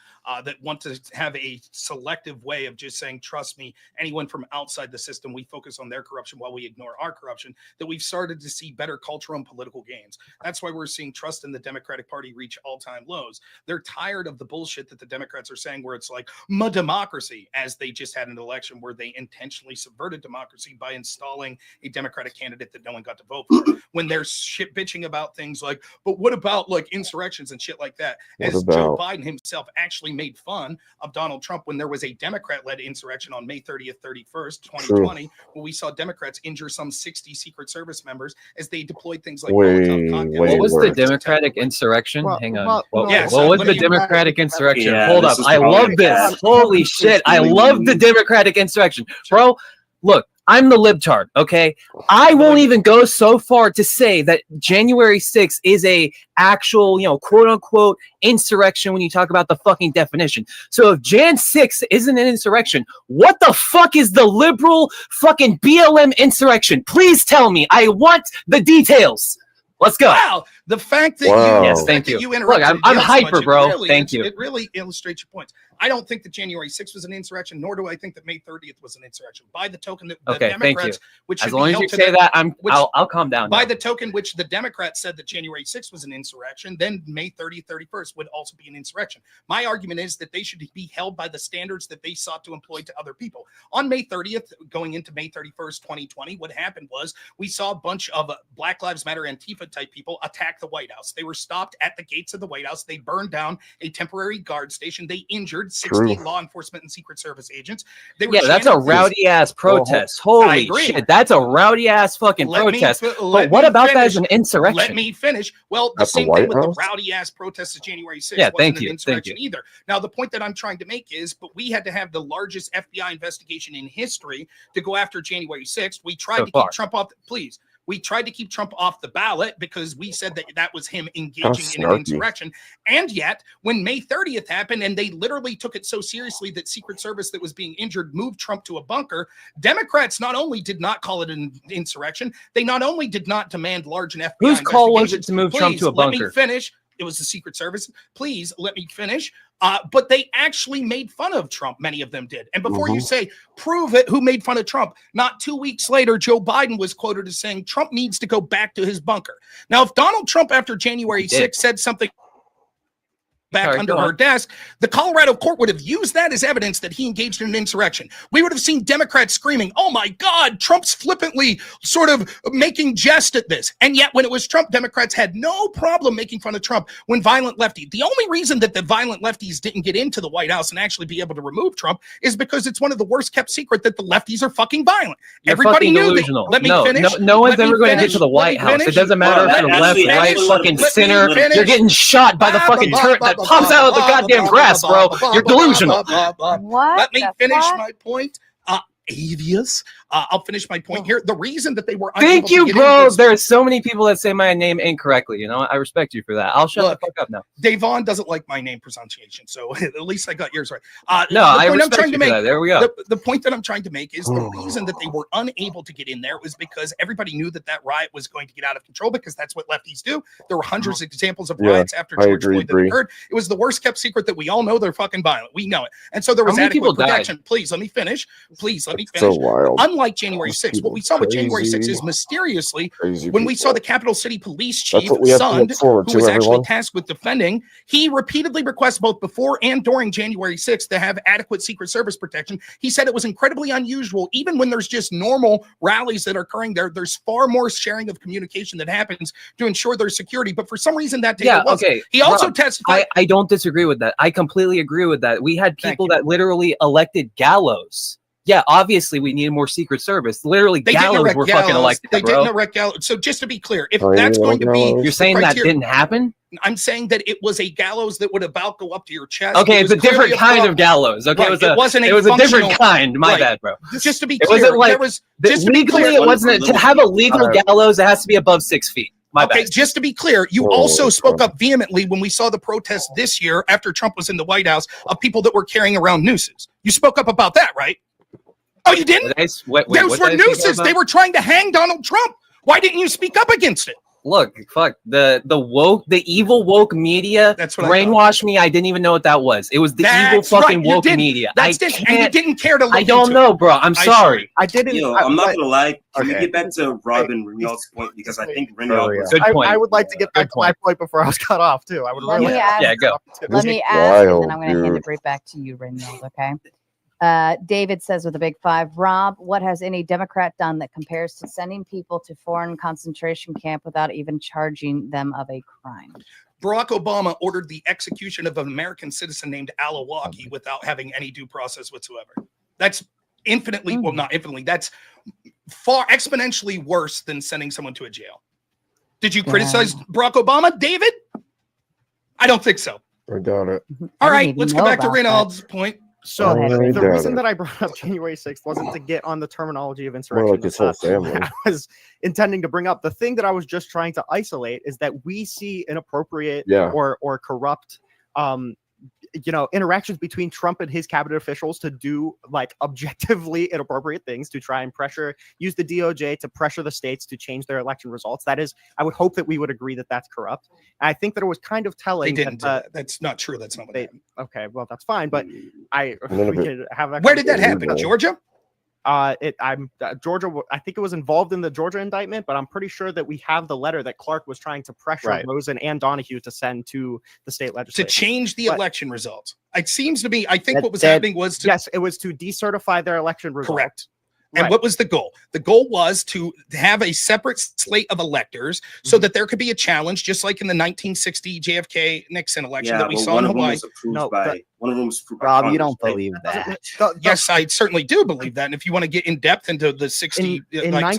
that want to have a selective way of just saying, trust me, anyone from outside the system, we focus on their corruption while we ignore our corruption, that we've started to see better cultural and political gains. That's why we're seeing trust in the Democratic Party reach all-time lows. They're tired of the bullshit that the Democrats are saying, where it's like, my democracy, as they just had an election where they intentionally subverted democracy by installing a Democratic candidate that no one got to vote for. When they're shit bitching about things like, but what about like insurrections and shit like that? As Joe Biden himself actually made fun of Donald Trump when there was a Democrat-led insurrection on May 30th, 31st, 2020, where we saw Democrats injure some 60 Secret Service members as they deployed things like Molotov cocktails. What was the Democratic insurrection? Hang on. What was the Democratic insurrection? Yeah, Hold this up. is I probably love the this. best. Holy shit. I love the Democratic insurrection. Bro, look, I'm the libtard, okay? I won't even go so far to say that January 6th is a actual, quote unquote insurrection when you talk about the fucking definition. So if Jan 6th isn't an insurrection, what the fuck is the liberal fucking BLM insurrection? Please tell me. I want the details. Let's go. Wow, the fact that Yes, thank you. Look, I'm hyper, bro. Thank you. It really illustrates your points. I don't think that January 6th was an insurrection, nor do I think that May 30th was an insurrection. By the token that the Okay, thank you. Democrats, which As should long be as held you to say their- that, which- I'll calm down. By now. the token which the Democrats said that January 6th was an insurrection, then May 30th, 31st would also be an insurrection. My argument is that they should be held by the standards that they sought to employ to other people. On May 30th, going into May 31st, 2020, what happened was we saw a bunch of Black Lives Matter Antifa type people attack the White House. They were stopped at the gates of the White House. They burned down a temporary guard station. They injured 60 law enforcement and Secret Service agents. They were That's a rowdy ass protest. Holy shit. That's a rowdy ass fucking protest. But what about that as an insurrection? Let me finish. Well, the At the same White thing with House? the rowdy ass protests of January 6th Yeah, wasn't thank an you, thank insurrection you. either. Now, the point that I'm trying to make is, but we had to have the largest FBI investigation in history to go after January 6th. We tried So to far. keep Trump off. Please. We tried to keep Trump off the ballot because we said that that was him How engaging in an snarky. insurrection. And yet, when May 30th happened and they literally took it so seriously that Secret Service that was being injured moved Trump to a bunker, Democrats not only did not call it an insurrection, they not only did not demand large and FBI Whose call was it investigations. to move Trump Please, to a let me bunker? finish. It was the Secret Service. Please let me finish. But they actually made fun of Trump. Many of them did. And before you say, prove it, who made fun of Trump? Not 2 weeks later, Joe Biden was quoted as saying Trump needs to go back to his bunker. Now, if Donald Trump after January 6th said something back under her desk, the Colorado court would have used that as evidence that he engaged in an insurrection. We would have seen Democrats screaming, oh my God, Trump's flippantly sort of making jest at this. And yet when it was Trump, Democrats had no problem making fun of Trump when violent lefty. The only reason that the violent lefties didn't get into the White House and actually be able to remove Trump is because it's one of the worst kept secret that the lefties are fucking violent. You're Everybody fucking knew delusional. that. Let me No, finish. no one's Let me ever going to get finish. to the Let White me House. It finish. doesn't matter if you're left, right, fucking center. You're getting shot by the fucking turret that pops out of the goddamn grass, bro. You're delusional. What? Let me the finish fuck? my point. Avius, I'll finish my point here. The reason that they were Thank unable to you, get in bro. was- There are so many people that say my name incorrectly. You know, I respect you for that. I'll shut the fuck up now. Davon doesn't like my name pronunciation, so at least I got yours right. No, I respect you for that. There we go. The point that I'm trying to make is the reason that they were unable to get in there was because everybody knew that riot was going to get out of control, because that's what lefties do. There were hundreds of examples of riots after George Floyd that occurred. It was the worst kept secret that we all know they're fucking violent. We know it. And so there was adequate protection. Please let me finish. Please let me finish. So wild. Unlike January 6th, what we saw with January 6th is mysteriously when we saw the Capital City Police Chief Sund, who was actually tasked with defending, he repeatedly requested both before and during January 6th to have adequate Secret Service protection. He said it was incredibly unusual, even when there's just normal rallies that are occurring there. There's far more sharing of communication that happens to ensure their security. But for some reason that day okay. He also Rob, testified. I don't disagree with that. I completely agree with that. We had people that literally elected Gallows. Yeah, obviously we needed more Secret Service. Literally, They didn't Gallows erect were fucking Gallows. elected, They bro. didn't erect Gallows. So just to be clear, if that's going to be, You're saying that didn't happen? I'm saying that it was a gallows that would about go up to your chest. Okay, It it's was a different clearly kind prop. of gallows. Okay, Right, it wasn't a different functional- kind. My right. bad, bro. Just to be It clear, wasn't like there was just to be legally. clear, It wasn't to have a legal gallows. It has to be above 6 feet. My okay, bad. just to be clear, you also spoke up vehemently when we saw the protests this year after Trump was in the White House of people that were carrying around nooses. You spoke up about that, right? Oh, you didn't? Those were nooses. They were trying to hang Donald Trump. Why didn't you speak up against it? Look, fuck the evil woke media That's what I brainwashed me. I didn't even know what that was. It was the evil fucking woke media. And you didn't care to look I don't into know, it. bro. I'm sorry. I didn't. Yo, I'm not gonna lie. Can we get back to Rob and Reynald's point, because I think Reynald was I would like to get back to my point before I was cut off too. I would Let really me ask, Let me ask, and then I'm going to hand it right back to you, Reynald. Okay. David says with a big 5, Rob, what has any Democrat done that compares to sending people to foreign concentration camp without even charging them of a crime? Barack Obama ordered the execution of an American citizen named Alawaki without having any due process whatsoever. That's infinitely, well, not infinitely, that's far exponentially worse than sending someone to a jail. Did you criticize Barack Obama, David? I don't think so. I got it. All right, let's go back to Reynald's point. So I the doubt reason it. that I brought up January 6th wasn't to get on the terminology of More insurrection. like this whole family. I was intending to bring up the thing that I was just trying to isolate is that we see inappropriate Yeah. or corrupt interactions between Trump and his cabinet officials to do like objectively inappropriate things to try and use the DOJ to pressure the states to change their election results. That is, I would hope that we would agree that that's corrupt. And I think that it was kind of telling. They didn't do that. That's not true. That's not what happened. Okay, well, that's fine. But we could have that. Where did that conversation. happen? Georgia? Georgia. I think it was involved in the Georgia indictment, but I'm pretty sure that we have the letter that Clark was trying to pressure Rosen and Donahue to send to the state legislature To change the election results. It seems to be, I think what was happening was to... Yes, it was to decertify their election results. Correct. And what was the goal? The goal was to have a separate slate of electors so that there could be a challenge, just like in the 1960 JFK Nixon election that we saw in Hawaii. One of them was approved by Rob, you Congress, don't right? believe that. Yes, I certainly do believe that. And if you want to get in depth into the 60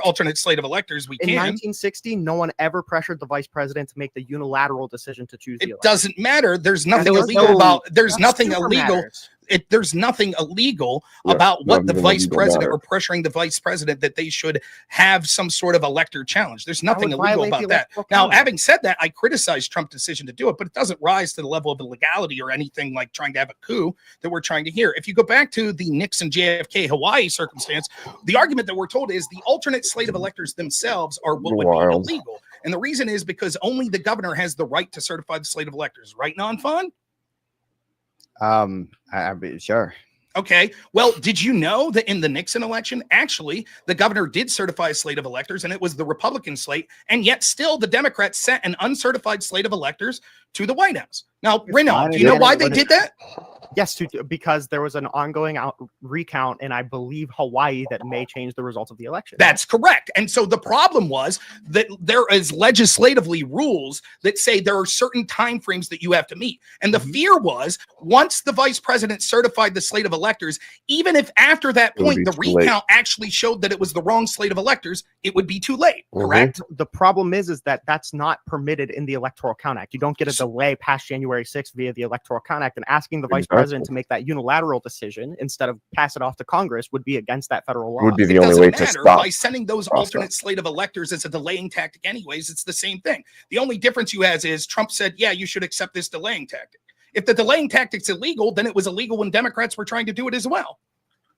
alternate slate of electors, we In can. 1960, no one ever pressured the vice president to make the unilateral decision to choose the It election. doesn't matter. There's nothing there was illegal no- about. There's That nothing super illegal. matters. There's nothing illegal Yeah, about what not the even vice illegal president matter. or pressuring the vice president that they should have some sort of elector challenge. There's nothing would illegal violate about the that. Electoral Now, College. having said that, I criticize Trump's decision to do it, but it doesn't rise to the level of illegality or anything like trying to have a coup that we're trying to hear. If you go back to the Nixon JFK Hawaii circumstance, the argument that we're told is the alternate slate of electors themselves are what would Wild. be illegal. And the reason is because only the governor has the right to certify the slate of electors. Right, Non-Fun? I'd be sure. Okay. Well, did you know that in the Nixon election, actually, the governor did certify a slate of electors, and it was the Republican slate, and yet still the Democrats sent an uncertified slate of electors to the White House. Now, Reynald, do you know why they did that? Yes, because there was an ongoing recount in, I believe, Hawaii that may change the results of the election. That's correct. And so the problem was that there is legislatively rules that say there are certain timeframes that you have to meet. And the fear was once the vice president certified the slate of electors, even if after that It would point be the too late. recount actually showed that it was the wrong slate of electors, it would be too late. Correct? The problem is that that's not permitted in the Electoral Count Act. You don't get a delay past January 6th via the Electoral Count Act, and asking the vice Exactly. president to make that unilateral decision instead of pass it off to Congress would be against that federal law. Would be the It only doesn't way to matter. stop By sending those process. alternate slate of electors as a delaying tactic anyways, it's the same thing. The only difference you has is Trump said, yeah, you should accept this delaying tactic. If the delaying tactic's illegal, then it was illegal when Democrats were trying to do it as well.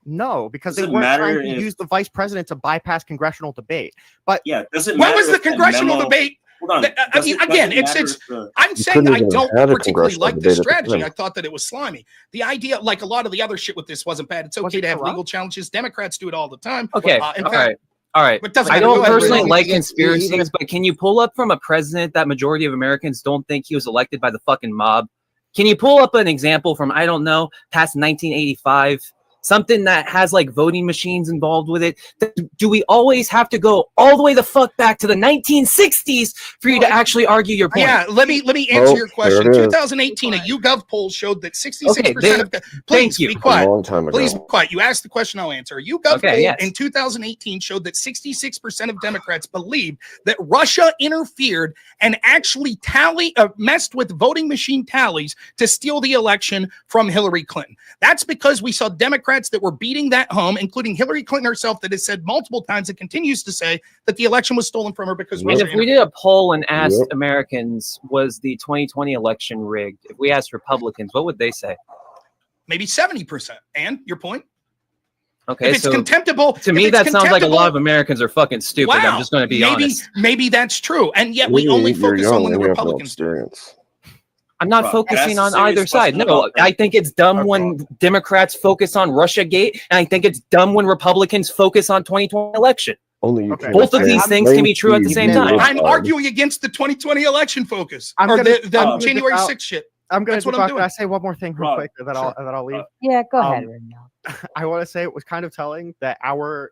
No, because Does they it weren't matter trying to if- use the vice president to bypass congressional debate. But Yeah, does it What matter was the if that congressional memo- debate? Hold on. I Does mean, it- does again, it it's matter if the- I'm You saying couldn't I even don't have a particularly congressional like this debate at the strategy. time. I thought that it was slimy. The idea, like a lot of the other shit with this, wasn't bad. It's okay it to have corrupt? legal challenges. Democrats do it all the time. Okay, In all fact, right. All right. But doesn't I matter. don't Go ahead, personally Ray. like Even conspiracies, if- but can you pull up from a president that majority of Americans don't think he was elected by the fucking mob? Can you pull up an example from, I don't know, past 1985? Something that has like voting machines involved with it? Do we always have to go all the way the fuck back to the 1960s for you to actually argue your point? Yeah, let me answer Oh, your there question. it is. 2018, a YouGov poll showed that 66% Okay, of thank please you. be A quiet. long time ago. Please be quiet. You asked the question, I'll answer. A YouGov Okay, poll yes. in 2018 showed that 66% of Democrats believed that Russia interfered and actually messed with voting machine tallies to steal the election from Hillary Clinton. That's because we saw Democrats that were beating that home, including Hillary Clinton herself, that has said multiple times and continues to say that the election was stolen from her because And Russia if we interfered. did a poll and asked Yep. Americans, was the 2020 election rigged? If we asked Republicans, what would they say? Maybe 70%. And your point? Okay, If it's so contemptible, to if me, it's that sounds like a lot contemptible- of Americans are fucking stupid. I'm just going to be maybe, honest. Maybe that's true. And yet we Maybe only you're focus young on when the and you have no Republicans do. experience. I'm not Rob, focusing that's a on serious either side. question No, about I think it's dumb Okay. when Democrats focus on Russiagate, and I think it's dumb when Republicans focus on 2020 election. Only you Okay. can Both of say these things can be true at the Steve, same you time. I'm libtard. arguing against the 2020 election focus I'm or gonna- the I'm gonna January just 6th shit. I'm going That's to what I'm talk. doing. I say one more thing real Rob, quick, and then sure. I'll leave. Yeah, go ahead, Um, Reno. I want to say it was kind of telling that our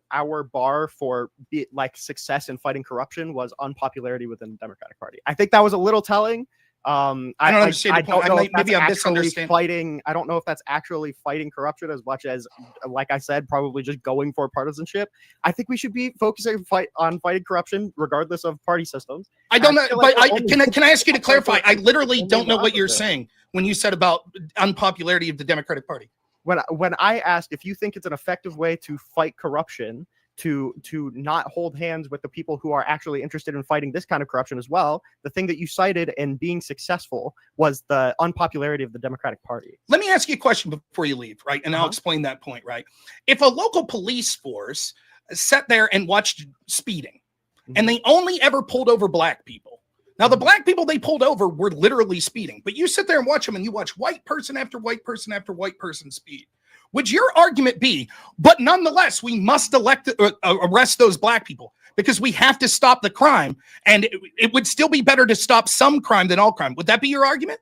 bar for success in fighting corruption was unpopularity within the Democratic Party. I think that was a little telling. I don't understand I the point. don't know if Maybe that's I'm actually misunderstanding. fighting. I don't know if that's actually fighting corruption as much as, like I said, probably just going for partisanship. I think we should be focusing on fighting corruption regardless of party systems. I don't know, feel like but we're only can I ask you to clarify? I literally only don't know the what you're opposite. saying when you said about unpopularity of the Democratic Party. When I asked if you think it's an effective way to fight corruption, to not hold hands with the people who are actually interested in fighting this kind of corruption as well, the thing that you cited in being successful was the unpopularity of the Democratic Party. Let me ask you a question before you leave, right? And I'll Uh-huh. explain that point, right? If a local police force sat there and watched speeding, and they only ever pulled over black people. Now, the black people they pulled over were literally speeding, but you sit there and watch them and you watch white person after white person after white person speed. Would your argument be, but nonetheless, we must arrest those black people because we have to stop the crime, and it would still be better to stop some crime than all crime? Would that be your argument?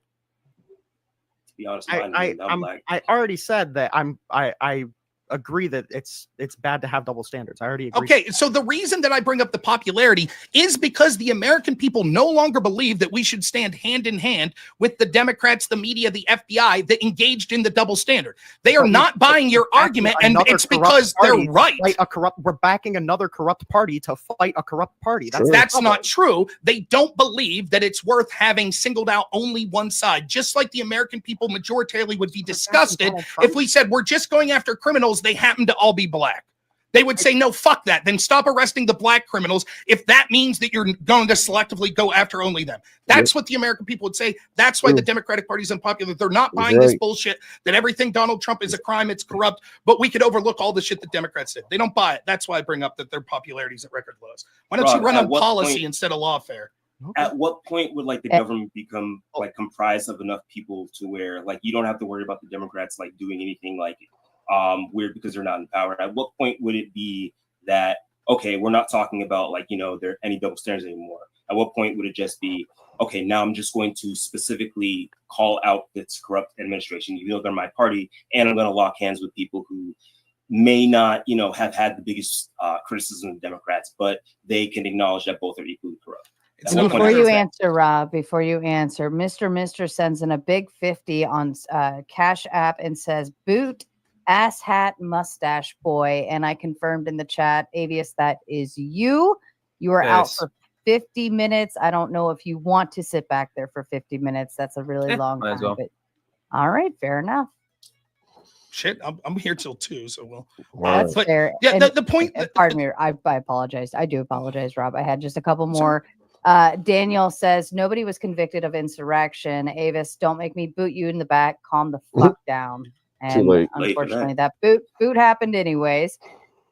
To be honest, I already said that I agree that it's bad to have double standards. I already agree. Okay, so the reason that I bring up the popularity is because the American people no longer believe that we should stand hand in hand with the Democrats, the media, the FBI that engaged in the double standard. They are not buying your argument, and it's because they're right. We're backing another corrupt party to fight a corrupt party. That's not true. They don't believe that it's worth having singled out only one side. Just like the American people majoritarily would be disgusted if we said we're just going after criminals, they happen to all be black. They would say, no, fuck that. Then stop arresting the black criminals if that means that you're going to selectively go after only them. That's what the American people would say. That's why the Democratic Party is unpopular. They're not buying this bullshit that everything Donald Trump is a crime, it's corrupt, but we could overlook all the shit that Democrats did. They don't buy it. That's why I bring up that their popularity is at record lows. Why don't you Rob, run at on what policy point- instead of lawfare? At what point would like the government become like comprised of enough people to where like you don't have to worry about the Democrats like doing anything like weird because they're not in power? At what point would it be that okay, we're not talking about like there are any double standards anymore? At what point would it just be okay, now I'm just going to specifically call out this corrupt administration, even though they're my party, and I'm going to lock hands with people who may not have had the biggest criticism of Democrats, but they can acknowledge that both are equally corrupt? Before you answer, Rob, Mr. sends in a big 50 on Cash App and says, boot ass hat mustache boy. And I confirmed in the chat, Avius, that is you. You are out for 50 minutes. I don't know if you want to sit back there for 50 minutes. That's a really long might as time. well. But all right, fair enough. shit, I'm here till 2, so we'll. That's but fair. yeah, And, the point. pardon me, I apologize. I do apologize, Rob. I had just a couple more. Daniel says nobody was convicted of insurrection. Avis, don't make me boot you in the back. Calm the fuck down. And late. unfortunately, that boot happened anyways.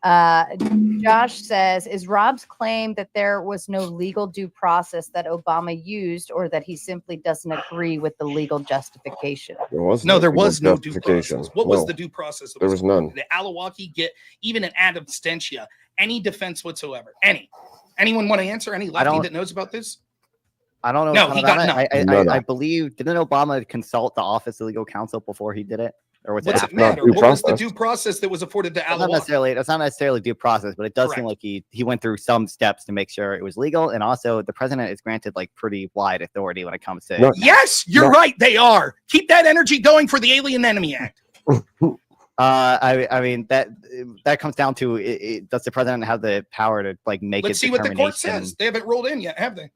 Josh says, is Rob's claim that there was no legal due process that Obama used, or that he simply doesn't agree with the legal justification? There was No, there legal was no due justification. process. What was No, the due process? There was none. The Alawaki get even an ad abstentia, any defense whatsoever. Anyone want to answer? Any lefty don't- that knows about this? I don't know. No, a ton he about got it. none. I believe, didn't Obama consult the Office of Legal Counsel before he did it? Or was What's it it after? matter? What was the due process that was afforded to That's not Alawaki? necessarily due process, but it does seem like he went through some steps to make sure it was legal. And also the president is granted like pretty wide authority when it comes to Yes, you're right. They are. Keep that energy going for the Alien Enemy Act. I mean that comes down to does the president have the power to like make Let's a see what the court determination? says. They haven't rolled in yet, have they?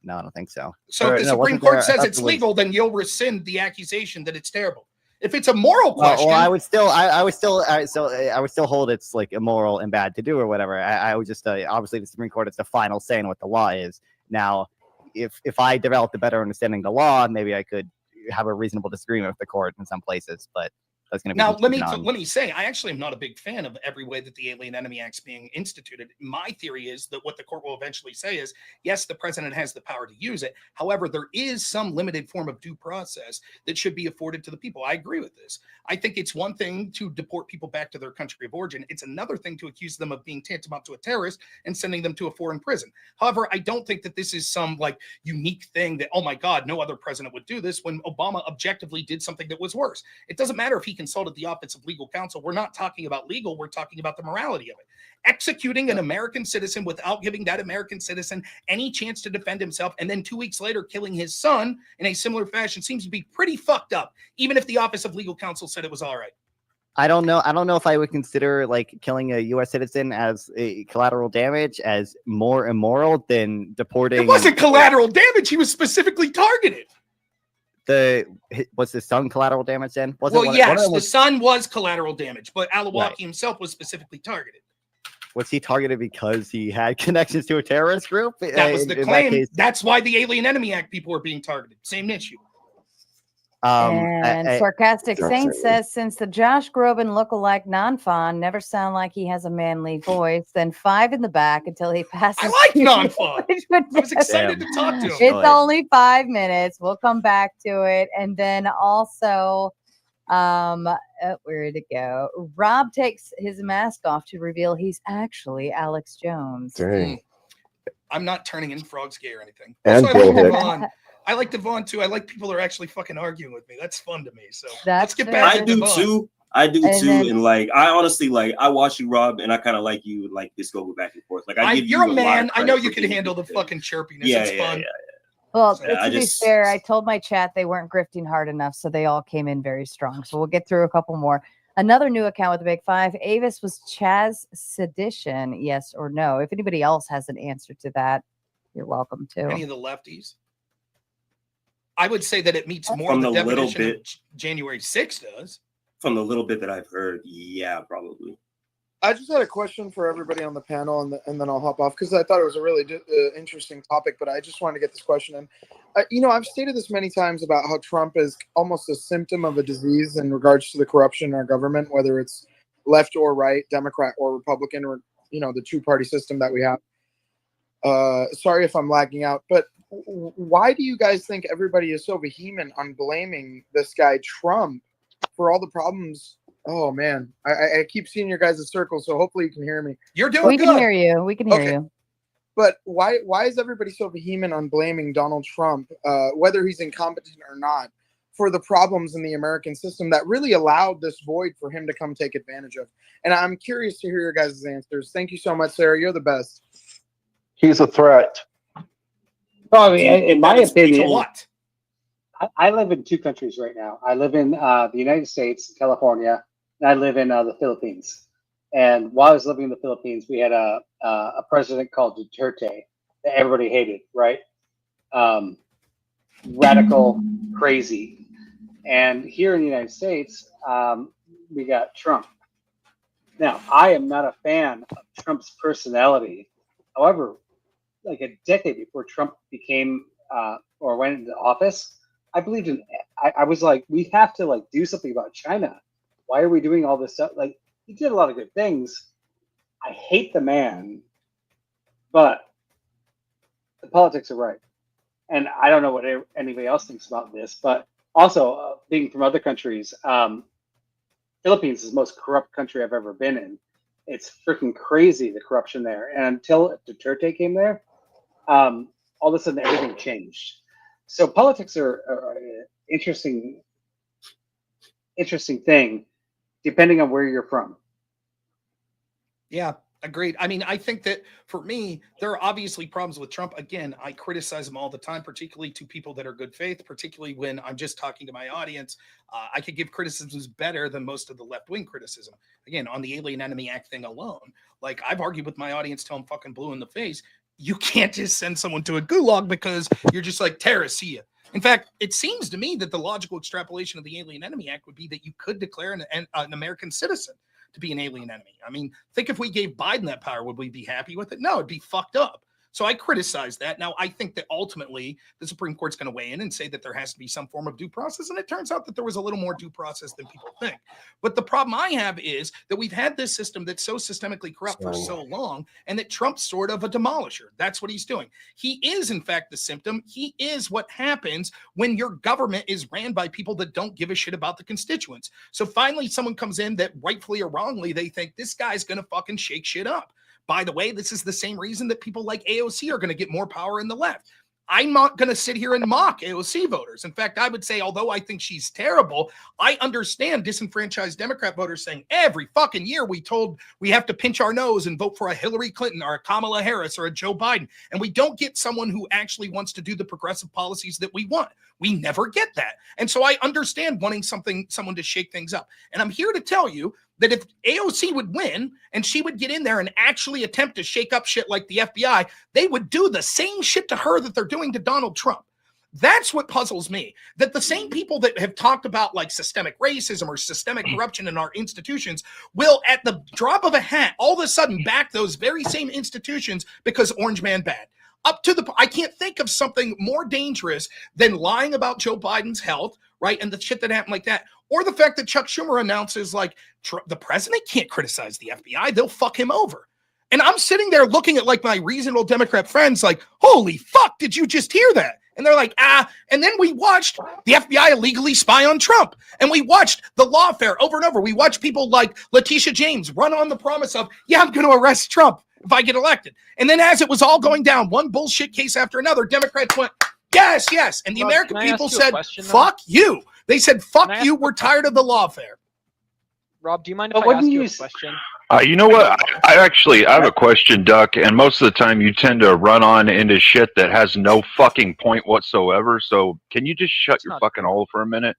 No, I don't think so. So Or, if the no, Supreme wasn't Court there- I says thought it's there was- legal, then you'll rescind the accusation that it's terrible. If it's a moral question, Well, I would still, I would still hold it's like immoral and bad to do or whatever. I would just obviously the Supreme Court is the final say in what the law is. Now, if I developed a better understanding of the law, maybe I could have a reasonable disagreement with the court in some places. But that's going to be now let contingent on- me say, I actually am not a big fan of every way that the Alien Enemy Act's being instituted. My theory is that what the court will eventually say is, yes, the president has the power to use it. However, there is some limited form of due process that should be afforded to the people. I agree with this. I think it's one thing to deport people back to their country of origin. It's another thing to accuse them of being tantamount to a terrorist and sending them to a foreign prison. However, I don't think that this is some like unique thing that, oh my God, no other president would do this when Obama objectively did something that was worse. It doesn't matter if he consulted the Office of Legal Counsel. We're not talking about legal. We're talking about the morality of it. Executing an American citizen without giving that American citizen any chance to defend himself, and then 2 weeks later killing his son in a similar fashion seems to be pretty fucked up, even if the Office of Legal Counsel said it was all right. I don't know. I don't know if I would consider like killing a U.S. citizen as a collateral damage as more immoral than deporting. It wasn't collateral damage. He was specifically targeted. Was the son collateral damage then? The son was collateral damage, but Alawaki Right. himself was specifically targeted. Was he targeted because he had connections to a terrorist group? That was the In that claim. case, That's why the Alien Enemy Act people were being targeted. Same issue. And Sarcastic Saint says, since the Josh Groban lookalike non-fawn never sound like he has a manly voice, then 5 in the back until he passes. I like non-fawn. I was excited to talk to him. It's only 5 minutes. We'll come back to it. And then also, where to go? Rob takes his mask off to reveal he's actually Alex Jones. Dang. I'm not turning in Frog's gay or anything. And Also, Bill Hicks. I like Devon too. I like people who are actually fucking arguing with me. That's fun to me. So let's get back I to do Devon. too. I do And too. then- And like, I honestly like, I watch you, Rob, and I kind of like you. Like, this go back and forth. Like, I give You're you a lot of man. I credit know for you can being handle the good. fucking chirpiness. Yeah, It's yeah, fun. yeah. Well, Yeah, to be fair, I told my chat they weren't grifting hard enough, so they all came in very strong. So we'll get through a couple more. Another new account with the Big Five. Avis, was Chaz sedition? Yes or no? If anybody else has an answer to that, you're welcome to. Any of the lefties? I would say that it meets more From the the little definition of bit- January 6th does. From the little bit that I've heard, yeah, probably. I just had a question for everybody on the panel, and then I'll hop off because I thought it was a really interesting topic. But I just wanted to get this question in. I've stated this many times about how Trump is almost a symptom of a disease in regards to the corruption in our government, whether it's left or right, Democrat or Republican, or the two-party system that we have. Sorry if I'm lagging out, but why do you guys think everybody is so vehement on blaming this guy Trump for all the problems? Oh man, I keep seeing your guys' circles, so hopefully you can hear me. You're We can hear you. We can hear Okay. you. But why is everybody so vehement on blaming Donald Trump, whether he's incompetent or not, for the problems in the American system that really allowed this void for him to come take advantage of? And I'm curious to hear your guys' answers. Thank you so much, Sarah. You're the best. He's a threat. Well, I mean, in my opinion, what? I live in 2 countries right now. I live in the United States, California, and I live in the Philippines. And while I was living in the Philippines, we had a president called Duterte that everybody hated, right? Radical, crazy. And here in the United States, we got Trump. Now, I am not a fan of Trump's personality. However, like a decade before Trump became or went into office, I believed in. I was like, we have to like do something about China. Why are we doing all this stuff? Like, he did a lot of good things. I hate the man, but the politics are right. And I don't know what anybody else thinks about this, but also being from other countries, Philippines is the most corrupt country I've ever been in. It's freaking crazy, the corruption there. And until Duterte came there, all of a sudden everything changed. So politics are an interesting thing, depending on where you're from. Yeah, agreed. I mean, I think that for me, there are obviously problems with Trump. Again, I criticize him all the time, particularly to people that are good faith, particularly when I'm just talking to my audience. I could give criticisms better than most of the left-wing criticism. Again, on the Alien Enemy Act thing alone, like I've argued with my audience till I'm fucking blue in the face. You can't just send someone to a gulag because you're just like, terrorists, see ya. In fact, it seems to me that the logical extrapolation of the Alien Enemy Act would be that you could declare an American citizen to be an alien enemy. I mean, think if we gave Biden that power, would we be happy with it? No, it'd be fucked up. So I criticize that. Now, I think that ultimately the Supreme Court's going to weigh in and say that there has to be some form of due process. And it turns out that there was a little more due process than people think. But the problem I have is that we've had this system that's so systemically corrupt for so long, and that Trump's sort of a demolisher. That's what he's doing. He is, in fact, the symptom. He is what happens when your government is ran by people that don't give a shit about the constituents. So finally, someone comes in that rightfully or wrongly, they think this guy's going to fucking shake shit up. By the way, this is the same reason that people like AOC are going to get more power in the left. I'm not going to sit here and mock AOC voters. In fact, I would say, although I think she's terrible, I understand disenfranchised Democrat voters saying every fucking year we told we have to pinch our nose and vote for a Hillary Clinton or a Kamala Harris or a Joe Biden. And we don't get someone who actually wants to do the progressive policies that we want. We never get that. And so I understand wanting someone to shake things up. And I'm here to tell you that if AOC would win and she would get in there and actually attempt to shake up shit like the FBI, they would do the same shit to her that they're doing to Donald Trump. That's what puzzles me, that the same people that have talked about like systemic racism or systemic corruption in our institutions will, at the drop of a hat, all of a sudden back those very same institutions because Orange Man bad. Up to I can't think of something more dangerous than lying about Joe Biden's health, right? And the shit that happened like that. Or the fact that Chuck Schumer announces like the president can't criticize the FBI. They'll fuck him over. And I'm sitting there looking at like my reasonable Democrat friends like, holy fuck, did you just hear that? And they're like, and then we watched the FBI illegally spy on Trump. And we watched the lawfare over and over. We watched people like Letitia James run on the promise of, yeah, I'm going to arrest Trump if I get elected. And then as it was all going down, one bullshit case after another, Democrats went, yes, yes. And the American people said, fuck you. They said, fuck you. We're tired of the lawfare. Rob, do you mind if I ask you a question? You know what? I have a question, Duck, and most of the time you tend to run on into shit that has no fucking point whatsoever. So can you just shut your fucking hole for a minute?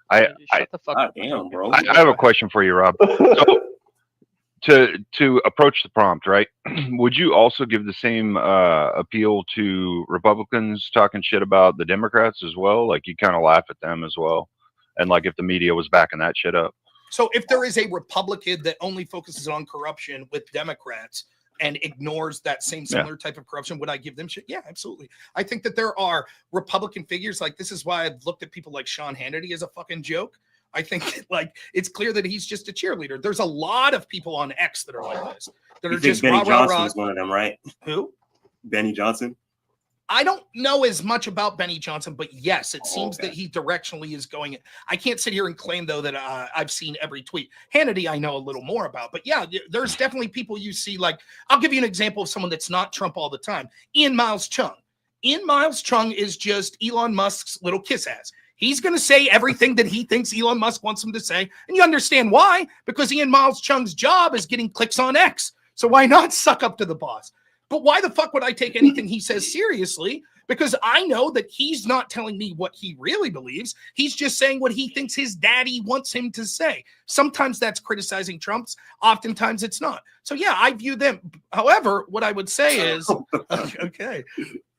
I have a question for you, Rob. So, to approach the prompt, right? Would you also give the same appeal to Republicans talking shit about the Democrats as well? Like you kind of laugh at them as well, and like if the media was backing that shit up. So if there is a Republican that only focuses on corruption with Democrats and ignores that same similar type of corruption, would I give them shit? Yeah, absolutely. I think that there are Republican figures, like this is why I've looked at people like Sean Hannity as a fucking joke. I think like it's clear that he's just a cheerleader. There's a lot of people on X that are like this. That You are think just Benny Johnson is one of them, right? Who? Benny Johnson? I don't know as much about Benny Johnson, but yes, it seems that he directionally is going. I can't sit here and claim, though, that I've seen every tweet. Hannity, I know a little more about. But yeah, there's definitely people you see. Like, I'll give you an example of someone that's not Trump all the time. Ian Miles Chung. Ian Miles Chung is just Elon Musk's little kiss ass. He's going to say everything that he thinks Elon Musk wants him to say. And you understand why? Because Ian Miles Chung's job is getting clicks on X. So why not suck up to the boss? But why the fuck would I take anything he says seriously? Because I know that he's not telling me what he really believes. He's just saying what he thinks his daddy wants him to say. Sometimes that's criticizing Trump's. Oftentimes it's not. So yeah, I view them. However, what I would say is, okay,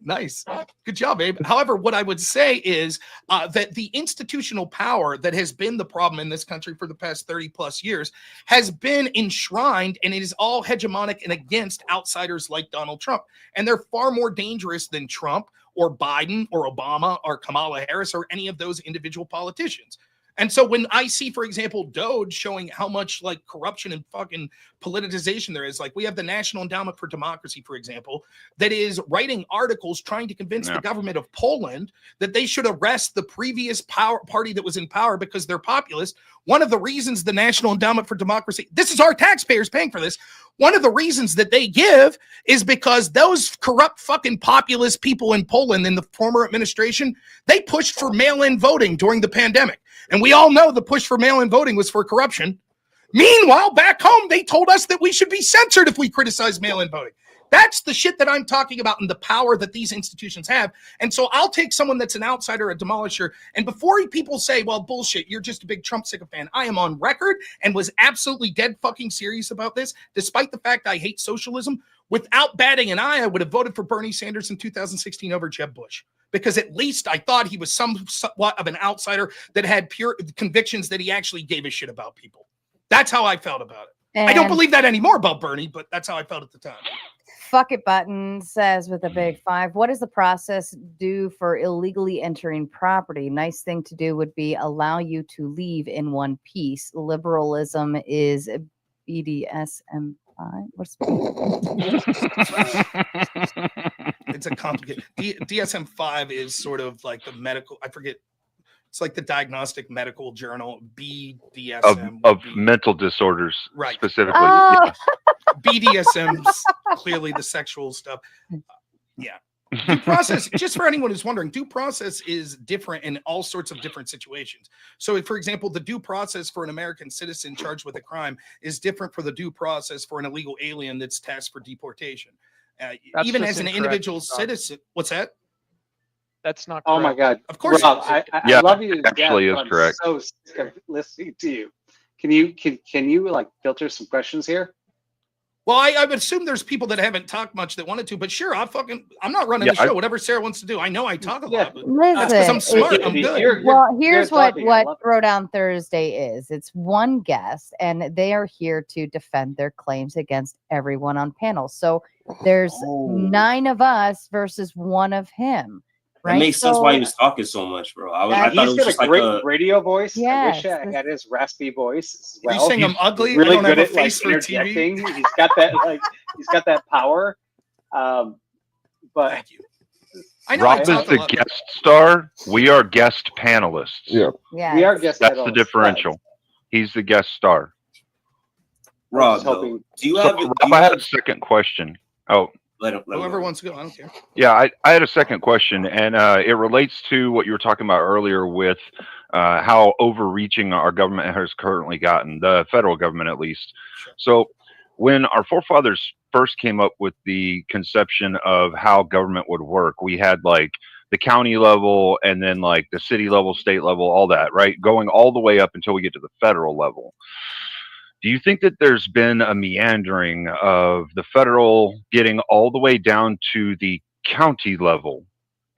Nice. Good job, Abe. However, what I would say is that the institutional power that has been the problem in this country for the past 30 plus years has been enshrined, and it is all hegemonic and against outsiders like Donald Trump. And they're far more dangerous than Trump or Biden or Obama or Kamala Harris or any of those individual politicians. And so when I see, for example, Doge showing how much like corruption and fucking politicization there is, like we have the National Endowment for Democracy, for example, that is writing articles trying to convince the government of Poland that they should arrest the previous party that was in power because they're populist. One of the reasons the National Endowment for Democracy, this is our taxpayers paying for this. One of the reasons that they give is because those corrupt fucking populist people in Poland in the former administration, they pushed for mail-in voting during the pandemic. And we all know the push for mail-in voting was for corruption. Meanwhile, back home, they told us that we should be censored if we criticize mail-in voting. That's the shit that I'm talking about and the power that these institutions have. And so I'll take someone that's an outsider, a demolisher, and before people say, well, bullshit, you're just a big Trump sycophant, I am on record and was absolutely dead fucking serious about this, despite the fact I hate socialism. Without batting an eye, I would have voted for Bernie Sanders in 2016 over Jeb Bush. Because at least I thought he was somewhat of an outsider that had pure convictions that he actually gave a shit about people. That's how I felt about it. I don't believe that anymore about Bernie, but that's how I felt at the time. Fuck it button says with a big 5, what does the process do for illegally entering property? Nice thing to do would be allow you to leave in one piece. Liberalism is BDSM. What's It's a complicated DSM-5 is sort of like the medical, I forget, it's like the diagnostic medical journal, BDSM of mental disorders, right? Specifically. Oh. BDSM's clearly the sexual stuff. Yeah. Due process, just for anyone who's wondering, due process is different in all sorts of different situations. So, if, for example, the due process for an American citizen charged with a crime is different for the due process for an illegal alien that's tasked for deportation. Even as an individual citizen, what's that? That's not correct. Oh my God! Of course, Rob, I love you to death, actually is but I'm correct. so sick of listening to you. Can you like filter some questions here? Well, I would assume there's people that haven't talked much that wanted to, but sure, I'm not running the show. Whatever Sarah wants to do. I know I talk a lot, but that's because I'm smart. I'm good. Well, here's what Throwdown Thursday is. It's one guest, and they are here to defend their claims against everyone on panel. So there's 9 of us versus 1 of him. Right? That makes sense why he was talking so much, bro. I thought it He's was got just a like great radio voice. Yes, I wish I had his raspy voice as well. You saying I'm ugly? Really I don't good have a at like face for TV? interjecting. He's got that power. But thank you. I know Rob is the guest star. We are guest panelists. Yeah. We are guest That's panelists, the differential. He's the guest star. Rob, hoping. do you So, have? Rob, I had a second question. Oh, let him Whoever go. wants to go, I don't care. yeah, I had a second question, and it relates to what you were talking about earlier with how overreaching our government has currently gotten, the federal government at least. So when our forefathers first came up with the conception of how government would work, we had like the county level and then like the city level, state level, all that, right? Going all the way up until we get to the federal level. Do you think that there's been a meandering of the federal getting all the way down to the county level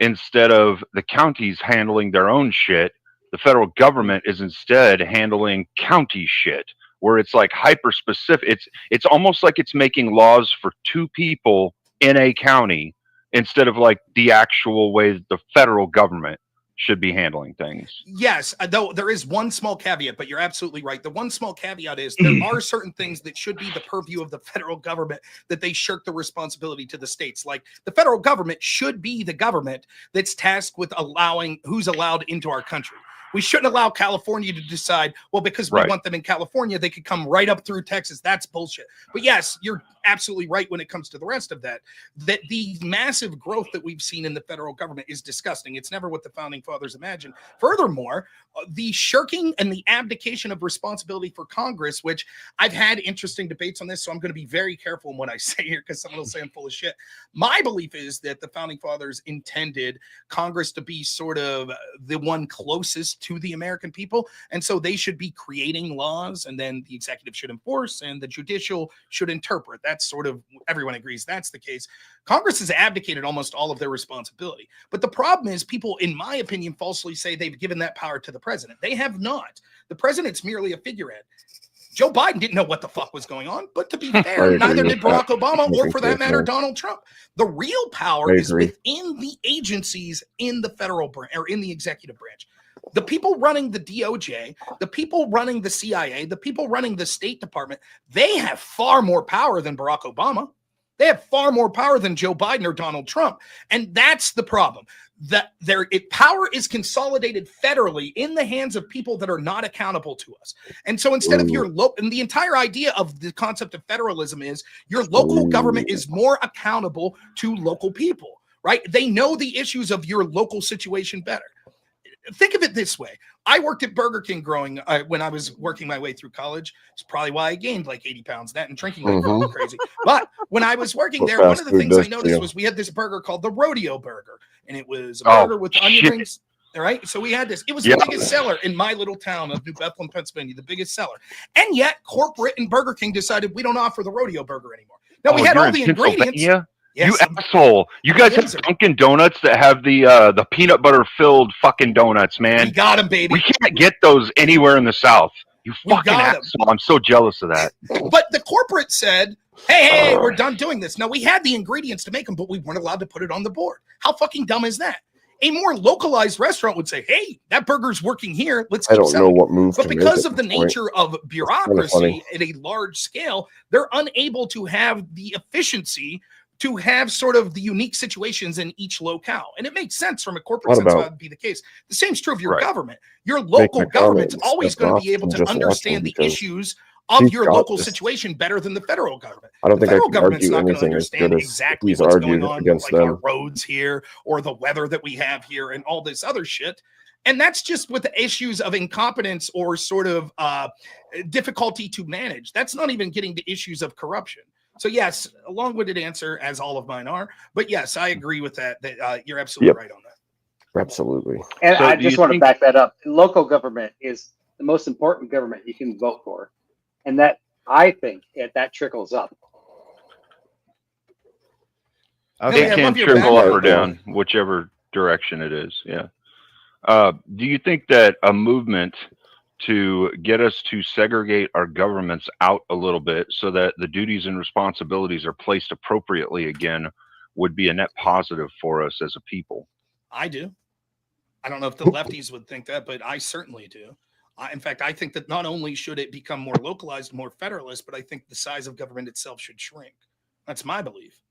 instead of the counties handling their own shit? The federal government is instead handling county shit, where it's like hyper specific. It's almost like it's making laws for 2 people in a county instead of like the actual way the federal government should be handling things. Yes, though there is one small caveat, but you're absolutely right. The one small caveat is there are certain things that should be the purview of the federal government that they shirk the responsibility to the states. Like the federal government should be the government that's tasked with allowing who's allowed into our country. We shouldn't allow California to decide, well, because we want them in California, they could come right up through Texas. That's bullshit. But yes, you're absolutely right when it comes to the rest of that, that the massive growth that we've seen in the federal government is disgusting. It's never what the founding fathers imagined. Furthermore, the shirking and the abdication of responsibility for Congress, which I've had interesting debates on this, so I'm going to be very careful in what I say here because someone will say I'm full of shit. My belief is that the founding fathers intended Congress to be sort of the one closest to the American people, and so they should be creating laws, and then the executive should enforce, and the judicial should interpret. That's sort of, everyone agrees that's the case. Congress has abdicated almost all of their responsibility. But the problem is people, in my opinion, falsely say they've given that power to the president. They have not. The president's merely a figurehead. Joe Biden didn't know what the fuck was going on, but to be fair, neither did Barack Obama or, for that matter, Donald Trump. The real power is within the agencies in the federal branch or in the executive branch. The people running the DOJ, the people running the CIA, the people running the State Department, they have far more power than Barack Obama. They have far more power than Joe Biden or Donald Trump. And that's the problem. That power is consolidated federally in the hands of people that are not accountable to us. And so instead of your and the entire idea of the concept of federalism is your local government is more accountable to local people, right? They know the issues of your local situation better. Think of it this way. I worked at Burger King when I was working my way through college. It's probably why I gained like 80 pounds that and drinking like crazy. But when I was working there, one of the things I noticed was we had this burger called the Rodeo Burger. And it was a burger with onion rings. All right. So we had this. It was the biggest seller in my little town of New Bethlehem, Pennsylvania, the biggest seller. And yet corporate and Burger King decided we don't offer the Rodeo Burger anymore. Now we had all the ingredients. Yes, you asshole! You guys have Dunkin' Donuts that have the peanut butter filled fucking donuts, man. We got them, baby. We can't get those anywhere in the South. You fucking asshole! I'm so jealous of that. But the corporate said, "Hey, we're done doing this." Now we had the ingredients to make them, but we weren't allowed to put it on the board. How fucking dumb is that? A more localized restaurant would say, "Hey, that burger's working here. Let's keep selling." I don't know what move. But because of the nature of bureaucracy at a large scale, they're unable to have the efficiency to have sort of the unique situations in each locale. And it makes sense from a corporate sense why that would be the case. The same is true of your government. Your local government's always going to be able to understand the issues of your local situation better than the federal government. I don't think the federal I can government's argue not going to anything as understand good as exactly he's what's argued going on against with like them. our roads here or the weather that we have here and all this other shit. And that's just with the issues of incompetence or sort of difficulty to manage. That's not even getting to issues of corruption. So yes, a long-winded answer, as all of mine are. But yes, I agree with that. That you're absolutely right on that. Absolutely. And I just want to back that up. Local government is the most important government you can vote for, and that I think that trickles up. Okay, it can trickle up or down, whichever direction it is. Yeah. Do you think that a movement to get us to segregate our governments out a little bit so that the duties and responsibilities are placed appropriately again would be a net positive for us as a people? I do. I don't know if the lefties would think that, but I certainly do. In fact, I think that not only should it become more localized, more federalist, but I think the size of government itself should shrink. That's my belief.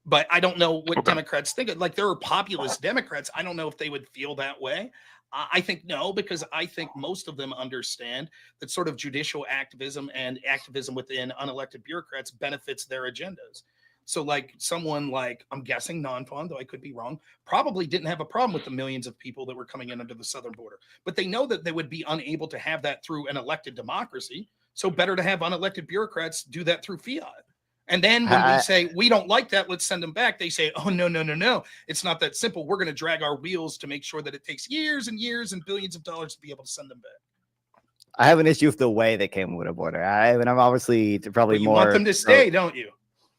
But I don't know what Democrats think. Like, there are populist Democrats. I don't know if they would feel that way. I think no, because I think most of them understand that sort of judicial activism and activism within unelected bureaucrats benefits their agendas. So like someone like, I'm guessing non-fond, though I could be wrong, probably didn't have a problem with the millions of people that were coming in under the southern border. But they know that they would be unable to have that through an elected democracy. So better to have unelected bureaucrats do that through fiat. And then when we say, we don't like that, let's send them back, they say, oh, no. It's not that simple. We're going to drag our wheels to make sure that it takes years and years and billions of dollars to be able to send them back. I have an issue with the way they came with a border. I'm obviously probably you more. You want them to stay, don't you?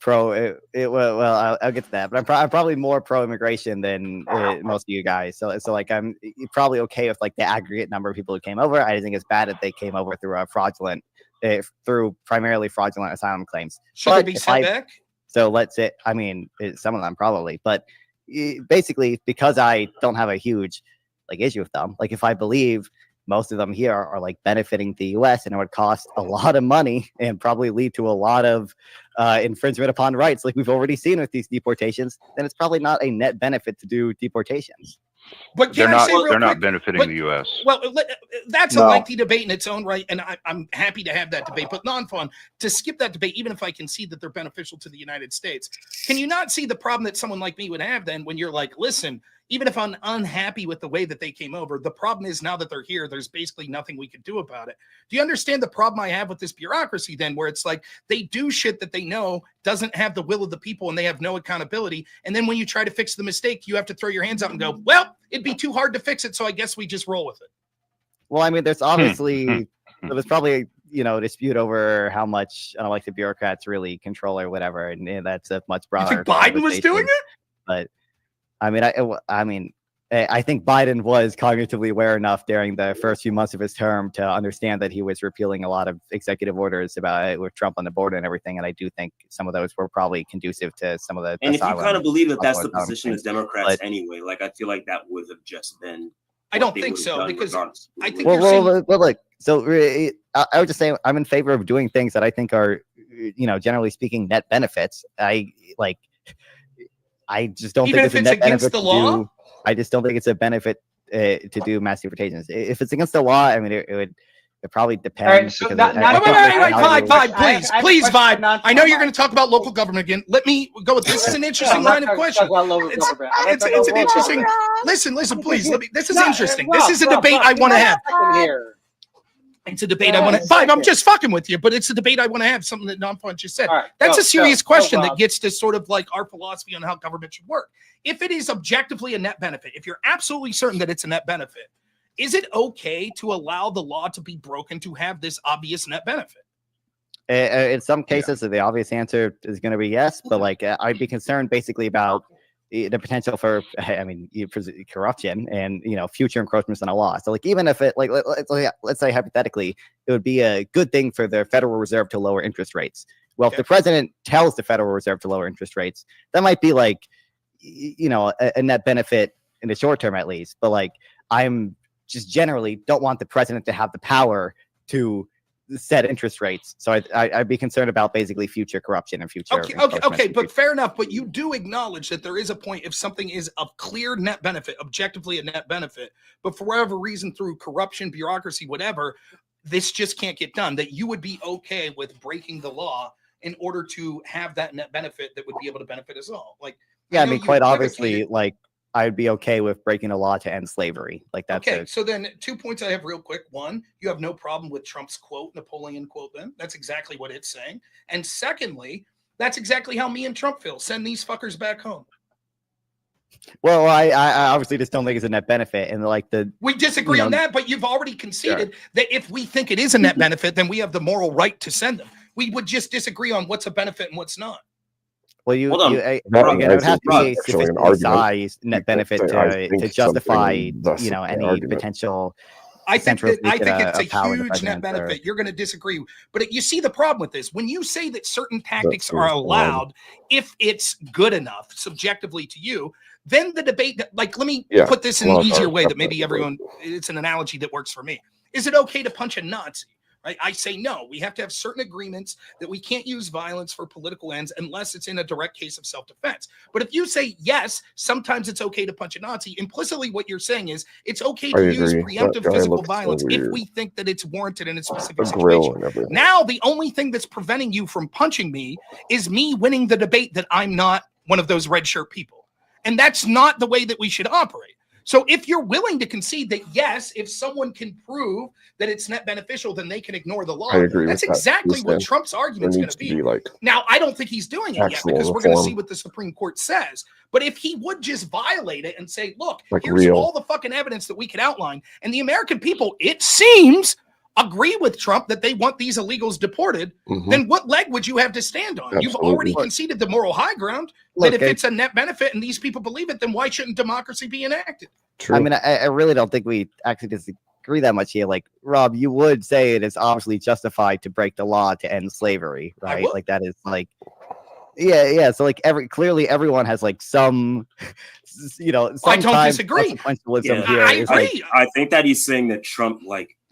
Well, I'll get to that, but I'm probably more pro-immigration than most of you guys. So like I'm probably okay with like the aggregate number of people who came over. I think it's bad that they came over through a fraudulent. Through primarily fraudulent asylum claims. Should they be sent back? So let's say, I mean, some of them probably, but basically because I don't have a huge like issue with them. Like if I believe most of them here are like benefiting the U.S. and it would cost a lot of money and probably lead to a lot of infringement upon rights, like we've already seen with these deportations, then it's probably not a net benefit to do deportations. But they're not benefiting the U.S. Well, that's a lengthy debate in its own right, and I'm happy to have that debate. But non-fun, to skip that debate, even if I can see that they're beneficial to the United States, can you not see the problem that someone like me would have then when you're like, listen, even if I'm unhappy with the way that they came over, the problem is now that they're here, there's basically nothing we could do about it. Do you understand the problem I have with this bureaucracy then, where it's like they do shit that they know doesn't have the will of the people and they have no accountability. And then when you try to fix the mistake, you have to throw your hands up and go, well, it'd be too hard to fix it. So I guess we just roll with it. Well, I mean, there's obviously, there's probably dispute over how much unelected bureaucrats really control or whatever, and that's a much You broader. think Biden was doing conversation. it? But I think Biden was cognitively aware enough during the first few months of his term to understand that he was repealing a lot of executive orders about with Trump on the border and everything. And I do think some of those were probably conducive to some of the. And if you kind of believe that that's the asylum position of things. Democrats But- anyway, like I feel like that would have just been. I don't think so, because I think well, look. So I would just say I'm in favor of doing things that I think are, generally speaking, net benefits. I just don't Even think if it's a it's net against benefit the to law? do. I just don't think it's a benefit to do mass deportations. If it's against the law, I mean, it probably depends. So because not, I wait, think Vibe, value- please, please, Vibe. I know you're going to talk about local government again. Let me go with this. Is an interesting line of question. It's an interesting. Listen, please. This is interesting. This is a debate I want to have. It's a debate I want to. Vibe, I'm just fucking with you, but it's a debate I want to have. Something that Non-Punch just said. That's a serious question that gets to sort of like our philosophy on how government should work. If it is objectively a net benefit, if you're absolutely certain that it's a net benefit, is it okay to allow the law to be broken to have this obvious net benefit? In some cases, the obvious answer is going to be yes, but I'd be concerned basically about the potential for, for corruption and future encroachments on a law. So even if it let's say hypothetically, it would be a good thing for the Federal Reserve to lower interest rates. Well, if the president tells the Federal Reserve to lower interest rates, that might be a net benefit in the short term at least. But I'm just generally don't want the president to have the power to set interest rates. So I'd be concerned about basically future corruption and future. Okay, but fair enough. But you do acknowledge that there is a point if something is of clear net benefit, objectively a net benefit, but for whatever reason through corruption, bureaucracy, whatever, this just can't get done, that you would be okay with breaking the law in order to have that net benefit that would be able to benefit us all. Yeah, I mean, quite obviously, I'd be okay with breaking a law to end slavery. That's okay. So then 2 points I have real quick. One, you have no problem with Trump's quote, Napoleon quote, then. That's exactly what it's saying. And secondly, that's exactly how me and Trump feel. Send these fuckers back home. Well, I obviously just don't think it's a net benefit. And we disagree on that, but you've already conceded that if we think it is a net benefit, then we have the moral right to send them. We would just disagree on what's a benefit and what's not. Well, again, it would have to be a sufficiently sized net benefit to justify, any potential. I think it's a huge net benefit. You're going to disagree, but you see the problem with this. When you say that certain tactics are allowed, if it's good enough subjectively to you, then the debate. Let me put this in an easier way that maybe everyone. It's an analogy that works for me. Is it okay to punch a Nazi? Right? I say no. We have to have certain agreements that we can't use violence for political ends unless it's in a direct case of self-defense. But if you say yes, sometimes it's okay to punch a Nazi, implicitly what you're saying is it's okay to use preemptive physical violence if we think that it's warranted in a specific situation. Now, the only thing that's preventing you from punching me is me winning the debate that I'm not one of those red shirt people. And that's not the way that we should operate. So if you're willing to concede that, yes, if someone can prove that it's net beneficial, then they can ignore the law. I agree That's with that. exactly what Trump's argument is going to be. Now, I don't think he's doing it yet because we're going to see what the Supreme Court says. But if he would just violate it and say, look, here's all the fucking evidence that we could outline. And the American people, it seems, agree with Trump that they want these illegals deported, then what leg would you have to stand on? You've already conceded the moral high ground that if it's a net benefit and these people believe it, then why shouldn't democracy be enacted? I mean, I really don't think we actually disagree that much here. Rob, you would say it is obviously justified to break the law to end slavery, right? That is yeah. So clearly everyone has some, I don't disagree. I think that he's saying that Trump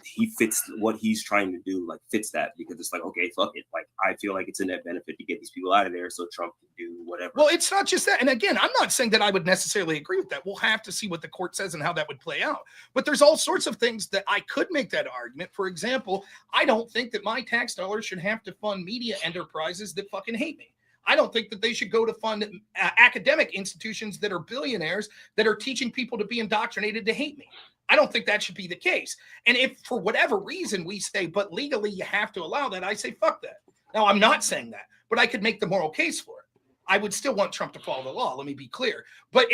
he fits what he's trying to do, fits that, because it's okay, fuck it. I feel like it's a net benefit to get these people out of there so Trump can do whatever. Well, it's not just that. And again, I'm not saying that I would necessarily agree with that. We'll have to see what the court says and how that would play out. But there's all sorts of things that I could make that argument. For example, I don't think that my tax dollars should have to fund media enterprises that fucking hate me. I don't think that they should go to fund academic institutions that are billionaires that are teaching people to be indoctrinated to hate me. I don't think that should be the case. And if for whatever reason we say, but legally you have to allow that, I say, fuck that. Now, I'm not saying that, but I could make the moral case for it. I would still want Trump to follow the law. Let me be clear. But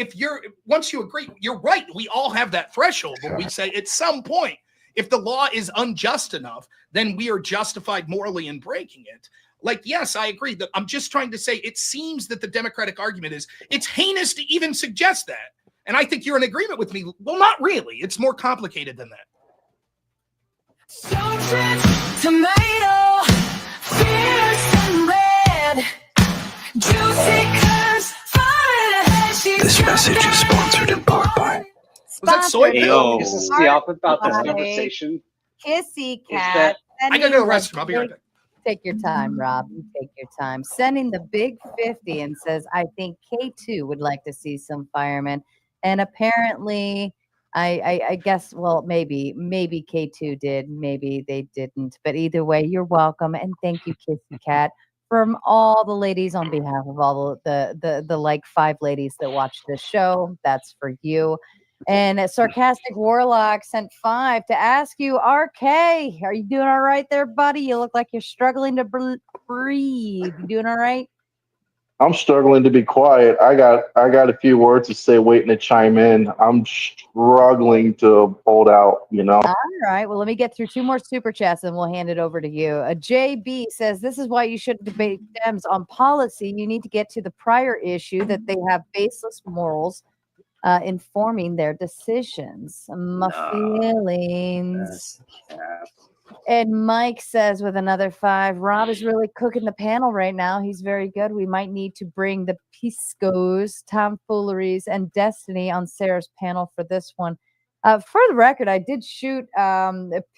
once you agree, you're right. We all have that threshold when we say at some point, If the law is unjust enough, then we are justified morally in breaking it. Like, yes, I agree. That I'm just trying to say it seems that the Democratic argument is it's heinous to even suggest that. And I think you're in agreement with me. Well, not really. It's more complicated than that. Tomato, fierce and red, juicy curves, this message is sponsored in part by. Was that soy Hey, milk? this is the off about this conversation. Kissy Is cat. that I gotta go to the restroom. I'll be right back. Take your time, Rob. You take your time. Sending the big 50 and says, I think K2 would like to see some firemen. And apparently, I guess, well, maybe K2 did, maybe they didn't. But either way, you're welcome. And thank you, Kissy Cat, from all the ladies on behalf of all the like 5 ladies that watch this show. That's for you. And a Sarcastic Warlock sent 5 to ask you, RK, are you doing all right there, buddy? You look like you're struggling to breathe. You doing all right? I'm struggling to be quiet. I got a few words to say, waiting to chime in. I'm struggling to hold out, All right. Well, let me get through 2 more super chats and we'll hand it over to you. JB says, this is why you shouldn't debate Dems on policy. You need to get to the prior issue that they have baseless morals informing their decisions. My feelings. And Mike says with another 5, Rob is really cooking the panel right now. He's very good. We might need to bring the Piscos, tomfooleries, and Destiny on Sarah's panel for this one. For the record, I did shoot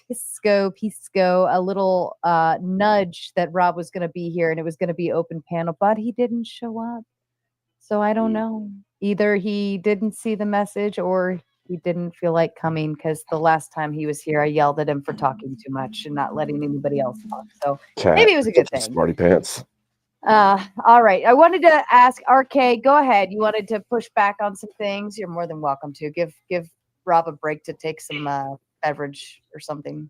Pisco a little nudge that Rob was going to be here and it was going to be open panel, but he didn't show up. So I don't know. Either he didn't see the message or he didn't feel like coming, because the last time he was here, I yelled at him for talking too much and not letting anybody else talk. So maybe it was a good thing. Smarty pants. All right. I wanted to ask RK, go ahead. You wanted to push back on some things. You're more than welcome to. Give Rob a break to take some beverage or something.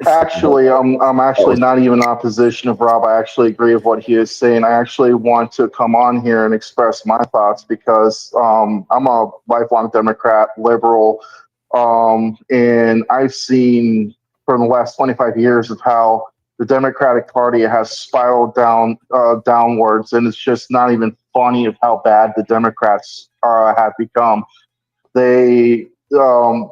Actually, I'm actually not even in opposition of Rob. I actually agree with what he is saying. I actually want to come on here and express my thoughts because I'm a lifelong Democrat, liberal, and I've seen for the last 25 years of how the Democratic Party has spiraled downwards, and it's just not even funny of how bad the Democrats have become.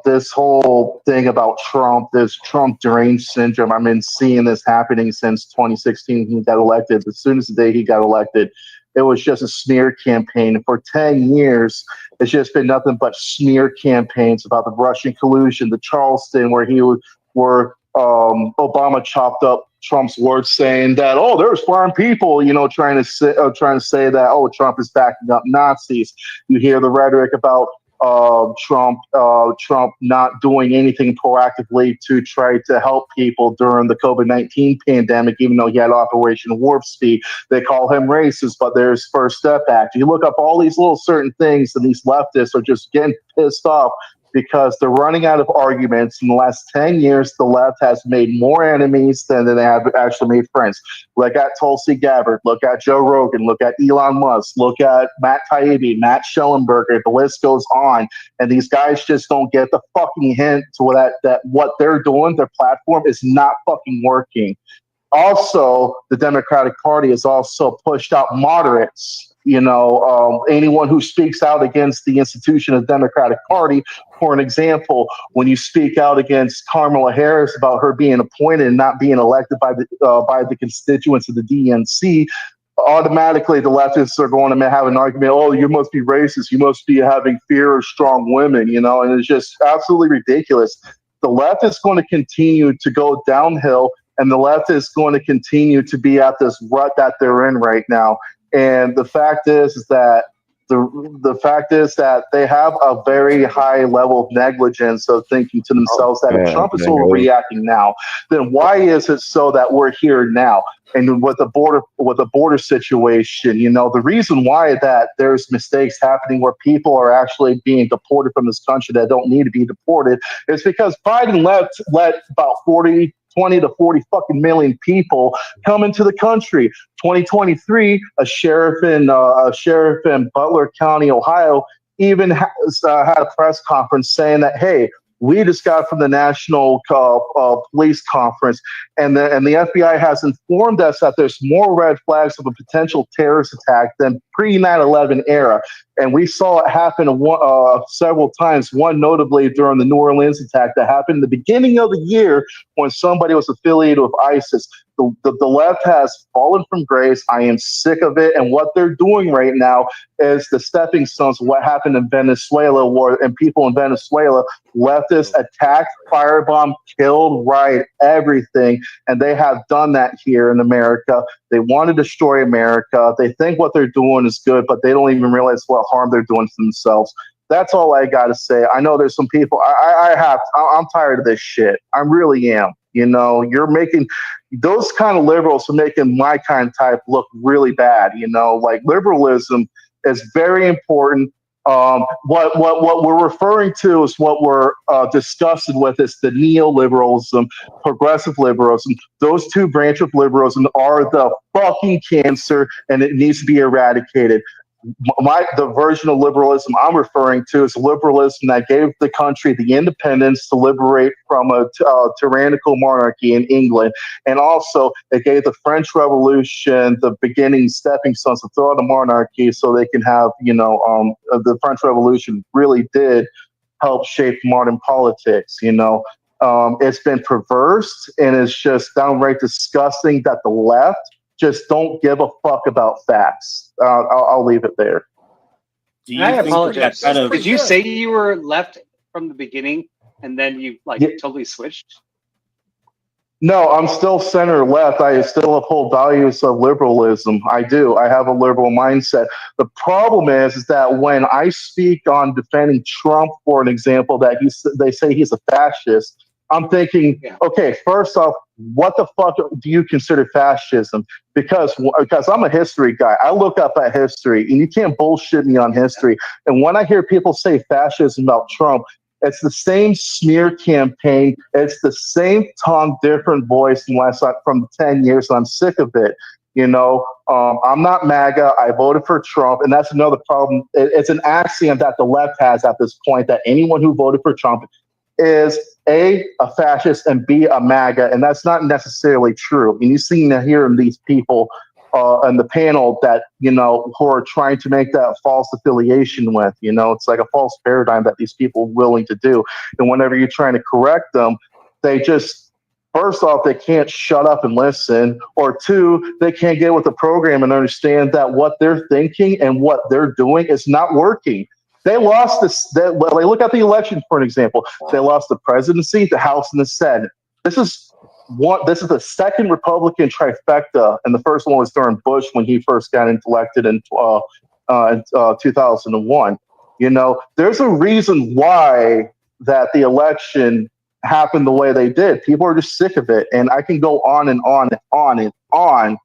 This whole thing about Trump, this Trump deranged syndrome, I've been seeing this happening since 2016 when he got elected. As soon as the day he got elected, it was just a smear campaign. For 10 years, it's just been nothing but smear campaigns about the Russian collusion, the Charleston, where Obama chopped up Trump's words saying that, there's foreign people, trying to say that, Trump is backing up Nazis. You hear the rhetoric about Trump not doing anything proactively to try to help people during the COVID-19 pandemic, even though he had Operation Warp Speed. They call him racist, but there's First Step Act. You look up all these little certain things, and these leftists are just getting pissed off because they're running out of arguments. In the last 10 years, the left has made more enemies than they have actually made friends. Look at Tulsi Gabbard, look at Joe Rogan, look at Elon Musk, look at Matt Taibbi, Matt Schellenberger, the list goes on. And these guys just don't get the fucking hint to that what they're doing, their platform is not fucking working. Also, the Democratic Party has also pushed out moderates. Anyone who speaks out against the institution of the Democratic Party. For an example, when you speak out against Kamala Harris about her being appointed and not being elected by the constituents of the DNC, automatically the leftists are going to have an argument. You must be racist. You must be having fear of strong women. And it's just absolutely ridiculous. The left is going to continue to go downhill, and the left is going to continue to be at this rut that they're in right now. And the fact is that they have a very high level of negligence of thinking to themselves that if Trump is overreacting now, then why is it so that we're here now? And with the border situation, the reason why that there's mistakes happening where people are actually being deported from this country that don't need to be deported is because Biden let about 20 to 40 fucking million people come into the country. 2023, a sheriff in Butler County, Ohio, even had a press conference saying that, hey, We just got from the National Police Conference, and the FBI has informed us that there's more red flags of a potential terrorist attack than pre 9/11 era. And we saw it happen several times, one notably during the New Orleans attack that happened in the beginning of the year when somebody was affiliated with ISIS. The left has fallen from grace. I am sick of it. And what they're doing right now is the stepping stones of what happened in Venezuela, and people in Venezuela, leftists attacked, firebomb, killed, riot, everything. And they have done that here in America. They want to destroy America. They think what they're doing is good, but they don't even realize what harm they're doing to themselves. That's all I got to say. I know there's some people, I'm tired of this shit. I really am. You know, you're making those kind of liberals are making my kind of type look really bad. You know, like liberalism is very important. What we're referring to is what we're discussing with is the neoliberalism, progressive liberalism. Those two branches of liberalism are the fucking cancer, and it needs to be eradicated. The version of liberalism I'm referring to is liberalism that gave the country the independence to liberate from a tyrannical monarchy in England, and also it gave the French Revolution the beginning stepping stones to throw out a monarchy so they can have, the French Revolution really did help shape modern politics. It's been perverse, and it's just downright disgusting that the left just don't give a fuck about facts. I'll leave it there. I apologize. Did you say you were left from the beginning and then you totally switched? No, I'm still center left. I still uphold values of liberalism. I do. I have a liberal mindset. The problem is that when I speak on defending Trump, for an example, that they say he's a fascist, I'm thinking, okay, first off, what the fuck do you consider fascism? Because I'm a history guy. I look up at history, and you can't bullshit me on history. And when I hear people say fascism about Trump, it's the same smear campaign. It's the same tongue, different voice from 10 years, and I'm sick of it. I'm not MAGA. I voted for Trump, and that's another problem. It's an axiom that the left has at this point, that anyone who voted for Trump is A, a fascist, and B, a MAGA, and that's not necessarily true. And you seem to hear these people on the panel that, who are trying to make that false affiliation with, it's like a false paradigm that these people are willing to do. And whenever you're trying to correct them, they just, first off, they can't shut up and listen, or two, they can't get with the program and understand that what they're thinking and what they're doing is not working. They lost this. Look at the election, for an example. They lost the presidency, the House, and the Senate. This is the second Republican trifecta, and the first one was during Bush when he first got elected in 2001. There's a reason why that the election happened the way they did. People are just sick of it, and I can go on and on and on and on.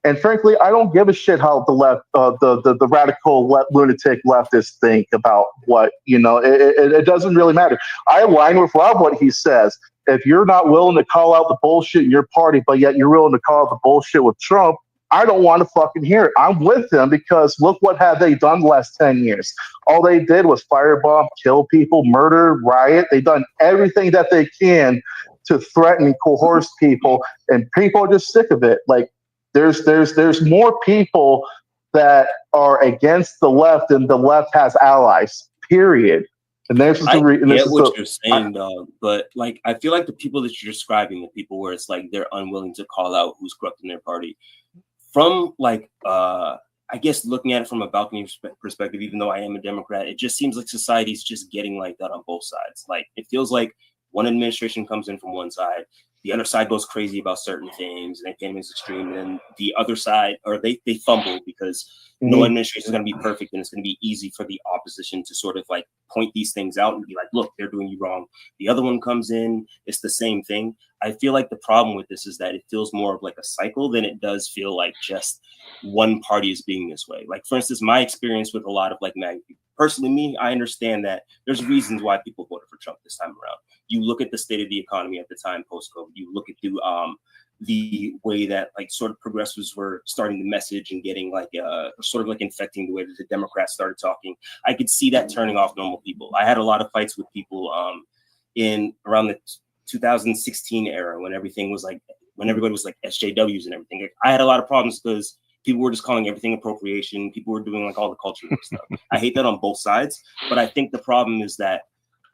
And frankly, I don't give a shit how the left, the radical lunatic leftists think about what, it doesn't really matter. I align with Rob what he says. If you're not willing to call out the bullshit in your party, but yet you're willing to call out the bullshit with Trump, I don't want to fucking hear it. I'm with them because look what have they done the last 10 years. All they did was firebomb, kill people, murder, riot. They've done everything that they can to threaten and coerce people, and people are just sick of it. Like, there's more people that are against the left than the left has allies, period. And this is I get what you're saying, dog, but I feel like the people that you're describing, the people where it's like they're unwilling to call out who's corrupting their party, from I guess looking at it from a balcony perspective, even though I am a Democrat, it just seems like society's just getting like that on both sides. Like, it feels like one administration comes in from one side, the other side goes crazy about certain things, and they paint them as extreme. And then the other side, or they fumble because no administration is going to be perfect, and it's going to be easy for the opposition to sort of point these things out and be like, look, they're doing you wrong. The other one comes in, it's the same thing. I feel like the problem with this is that it feels more of like a cycle than it does feel like just one party is being this way. Like, for instance, my experience with a lot of MAGA people. Personally, me, I understand that there's reasons why people voted for Trump this time around. You look at the state of the economy at the time post-COVID. You look at the way that sort of progressives were starting to message and getting sort of infecting the way that the Democrats started talking. I could see that turning off normal people. I had a lot of fights with people in around the 2016 era when everything was like, when everybody was like SJWs and everything. Like, I had a lot of problems because people were just calling everything appropriation. People were doing like all the culture war stuff. I hate that on both sides, but I think the problem is that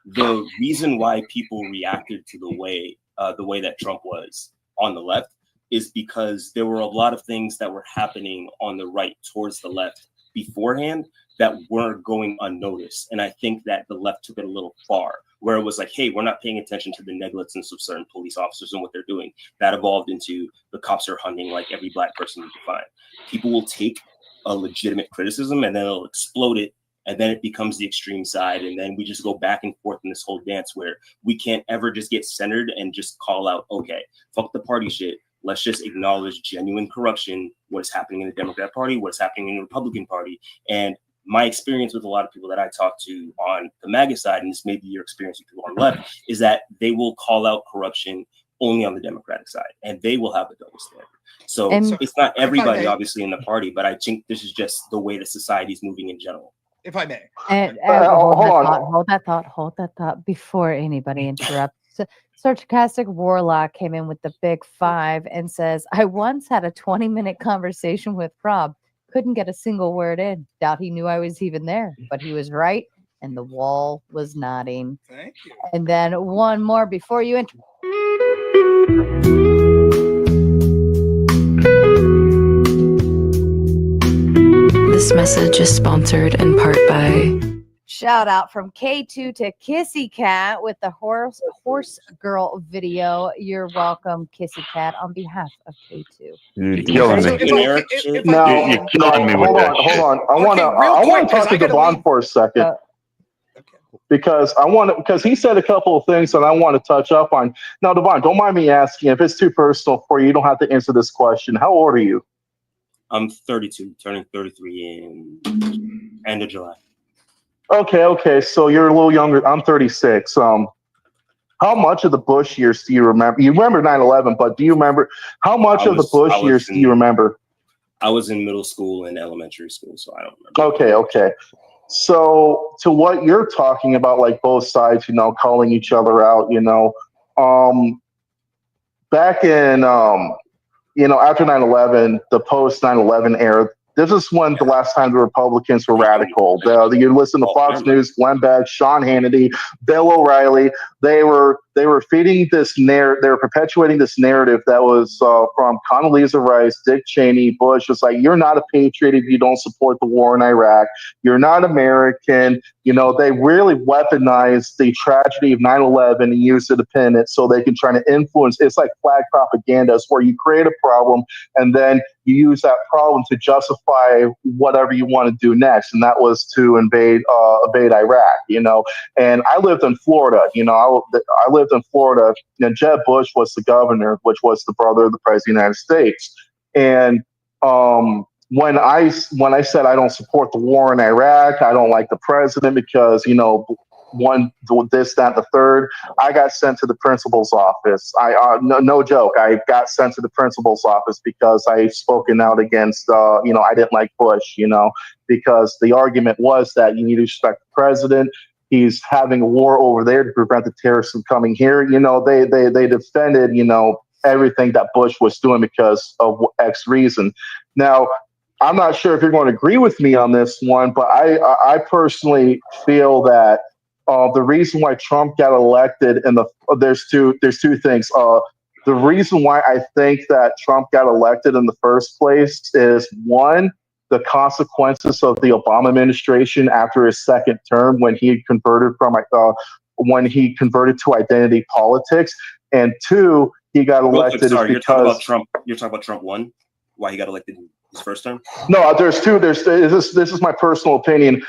the reason why people reacted to the way that Trump was on the left is because there were a lot of things that were happening on the right towards the left beforehand that weren't going unnoticed. And I think that the left took it a little far, where it was like, hey, we're not paying attention to the negligence of certain police officers and what they're doing. That evolved into the cops are hunting like every black person you can find. People will take a legitimate criticism and then they'll explode it, and then it becomes the extreme side, and then we just go back and forth in this whole dance where we can't ever just get centered and just call out, okay, fuck the party shit. Let's just acknowledge genuine corruption, what is happening in the Democrat Party, what's happening in the Republican Party. And my experience with a lot of people that I talk to on the MAGA side, and this may be your experience with people on the left, is that they will call out corruption only on the Democratic side, and they will have a double standard. So it's not everybody, obviously, in the party, but I think this is just the way that society is moving in general. If I may. And hold that thought before anybody interrupts. Sarcastic Warlock came in with the big 5 and says, I once had a 20-minute conversation with Rob. Couldn't get a single word in. Doubt he knew I was even there, but he was right, and the wall was nodding. Thank you. And then one more before you enter. This message is sponsored in part by... Shout out from K2 to Kissy Cat with the horse girl video. You're welcome, Kissy Cat, on behalf of K2. You're killing me. You're killing me with that shit. Hold on. I want to talk to Devon for a second. Because he said a couple of things that I want to touch up on. Now, Devon, don't mind me asking. If it's too personal for you, you don't have to answer this question. How old are you? I'm 32, turning 33 in end of July. Okay. So you're a little younger. I'm 36. How much of the Bush years do you remember? You remember 9/11, but do you remember how much of the Bush years do you remember? I was in middle school and elementary school, so I don't remember. Okay. So to what you're talking about, like both sides, calling each other out, back in, after 9/11, the post 9/11 era, this is when the last time the Republicans were radical. You listen to Fox News, Glenn Beck, Sean Hannity, Bill O'Reilly. They were feeding this narrative. They were perpetuating this narrative that was from Condoleezza Rice, Dick Cheney, Bush. It's like, you're not a patriot if you don't support the war in Iraq. You're not American. They really weaponized the tragedy of 9/11 and used it to pin it so they can try to influence. It's like flag propaganda. It's where you create a problem and then you use that problem to justify whatever you want to do next. And that was to invade Iraq, And I lived in Florida, I lived in Florida, and Jeb Bush was the governor, which was the brother of the president of the United States. And when I said I don't support the war in Iraq, I don't like the president because, one, this, that, the third, I got sent to the principal's office. No joke. I got sent to the principal's office because I spoken out against, I didn't like Bush, because the argument was that you need to respect the president. He's having a war over there to prevent the terrorists from coming here. They defended, everything that Bush was doing because of X reason. Now, I'm not sure if you're going to agree with me on this one, but I personally feel that the reason why Trump got elected there's two things. The reason why I think that Trump got elected in the first place is, one, the consequences of the Obama administration after his second term when he converted to identity politics, and two, he got elected Sorry, because you're talking about Trump 1, why he got elected in his first term? No, there's two. This is my personal opinion.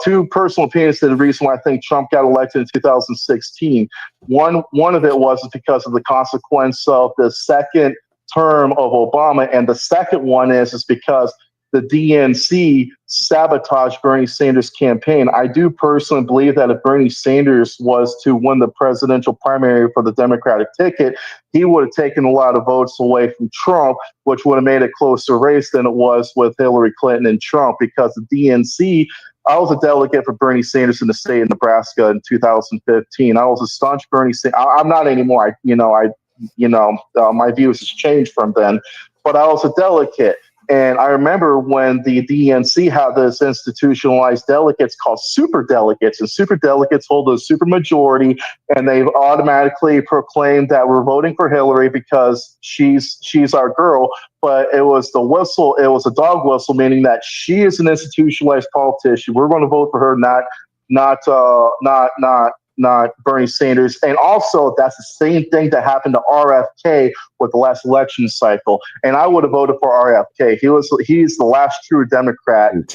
Two personal opinions to the reason why I think Trump got elected in 2016. One of it was because of the consequence of the second term of Obama, and the second one is because the DNC sabotaged Bernie Sanders' campaign. I do personally believe that if Bernie Sanders was to win the presidential primary for the Democratic ticket, he would have taken a lot of votes away from Trump, which would have made it closer race than it was with Hillary Clinton and Trump, because the DNC was a delegate for Bernie Sanders in the state of Nebraska in 2015. I was a staunch Bernie Sanders. I'm not anymore. My views has changed from then, but I was a delegate. And I remember when the DNC had this institutionalized delegates called super delegates, and super delegates hold a super majority, and they've automatically proclaimed that we're voting for Hillary because she's our girl. But it was the whistle, it was a dog whistle, meaning that she is an institutionalized politician. We're going to vote for her, not Bernie Sanders. And also, that's the same thing that happened to RFK with the last election cycle. And I would have voted for RFK. He's the last true Democrat. And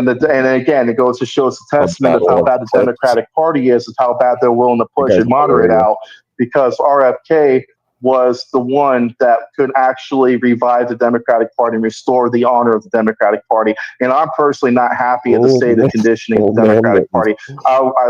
again, it goes to show us a testament of how bad the Democratic Party is, and how bad they're willing to push and moderate out, because RFK was the one that could actually revive the Democratic Party and restore the honor of the Democratic Party. And I'm personally not happy at the state of conditioning of the Democratic Party.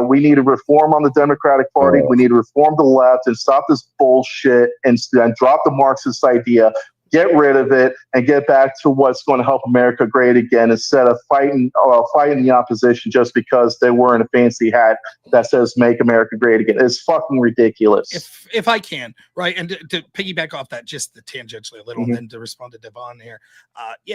We need to reform on the Democratic Party. We need to reform the left and stop this bullshit and drop the Marxist idea. Get rid of it and get back to what's going to help America great again, instead of fighting the opposition just because they're wearing a fancy hat that says "Make America Great Again." It's fucking ridiculous. If I can, right, and to piggyback off that, just tangentially a little, and then to respond to Devon here,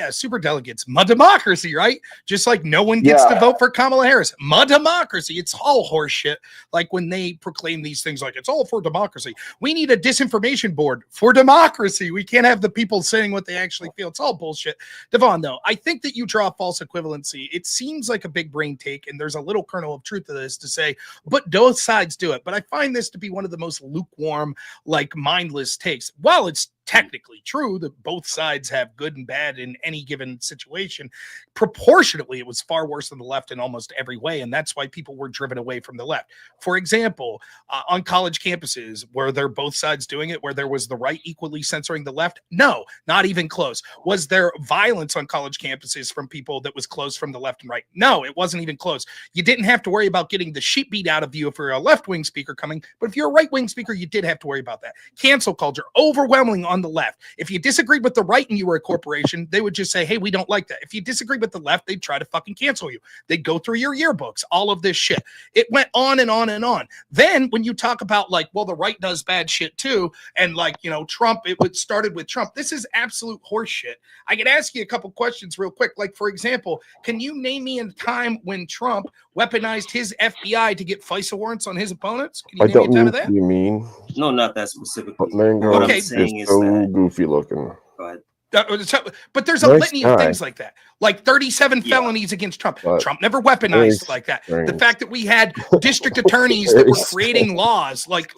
super delegates, my democracy, right? Just like no one gets to vote for Kamala Harris, my democracy. It's all horseshit. Like when they proclaim these things, like it's all for democracy. We need a disinformation board for democracy. We can't have the people saying what they actually feel. It's all bullshit. Devon, though, I think that you draw false equivalency. It seems like a big brain take, and there's a little kernel of truth to this to say, but both sides do it. But I find this to be one of the most lukewarm, like mindless takes. While it's technically true that both sides have good and bad in any given situation, proportionately, it was far worse than the left in almost every way, and that's why people were driven away from the left. For example, on college campuses, where they're both sides doing it, where there was the right equally censoring the left? No, not even close. Was there violence on college campuses from people that was close from the left and right? No, it wasn't even close. You didn't have to worry about getting the shit beat out of you if you're a left-wing speaker coming, but if you're a right-wing speaker, you did have to worry about that. Cancel culture, overwhelming on the left. If you disagreed with the right and you were a corporation, they would just say, hey, we don't like that. If you disagree with the left, they'd try to fucking cancel you. They'd go through your yearbooks, all of this shit. It went on and on and on. Then when you talk about like, well, the right does bad shit too, and like, Trump, it started with Trump. This is absolute horseshit. I could ask you a couple questions real quick. Like, for example, can you name me a time when Trump weaponized his FBI to get FISA warrants on his opponents? Can you I name don't me a time know of that? what you mean. No, not that specifically. But Mango What I'm is saying is so that. goofy looking. But But there's a Nice litany guy. of things like that, like 37 felonies against Trump. Trump never weaponized like that. The fact that we had district attorneys that were creating laws, like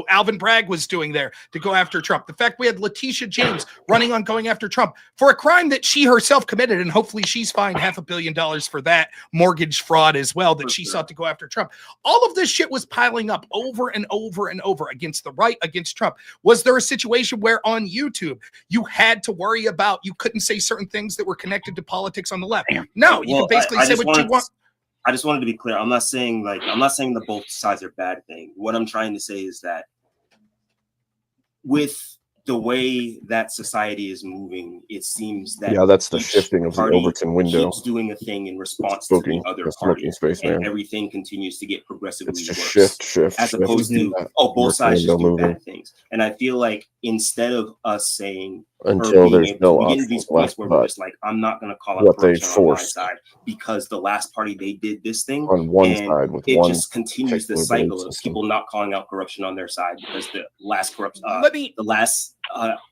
Alvin Bragg was doing there to go after Trump. The fact we had Letitia James running on going after Trump for a crime that she herself committed, and hopefully she's fined $500 million for that mortgage fraud as well that she sought to go after Trump. All of this shit was piling up over and over and over against the right, against Trump. Was there a situation where on YouTube you had to worry about, you couldn't say certain things that were connected to politics on the left? No, you can basically say what you want. I just wanted to be clear. I'm not saying that both sides are bad thing. What I'm trying to say is that with the way that society is moving, it seems that that's the shifting of the Overton window. Keeps doing a thing in response to the other party, and everything continues to get progressively worse. Shift, as opposed to both sides just do bad things. And I feel like instead of us saying until there's no we get into these points where we're just like, I'm not going to call out corruption on my side because the last party they did this thing on one side with it one just continues the cycle of people not calling out corruption on their side because the last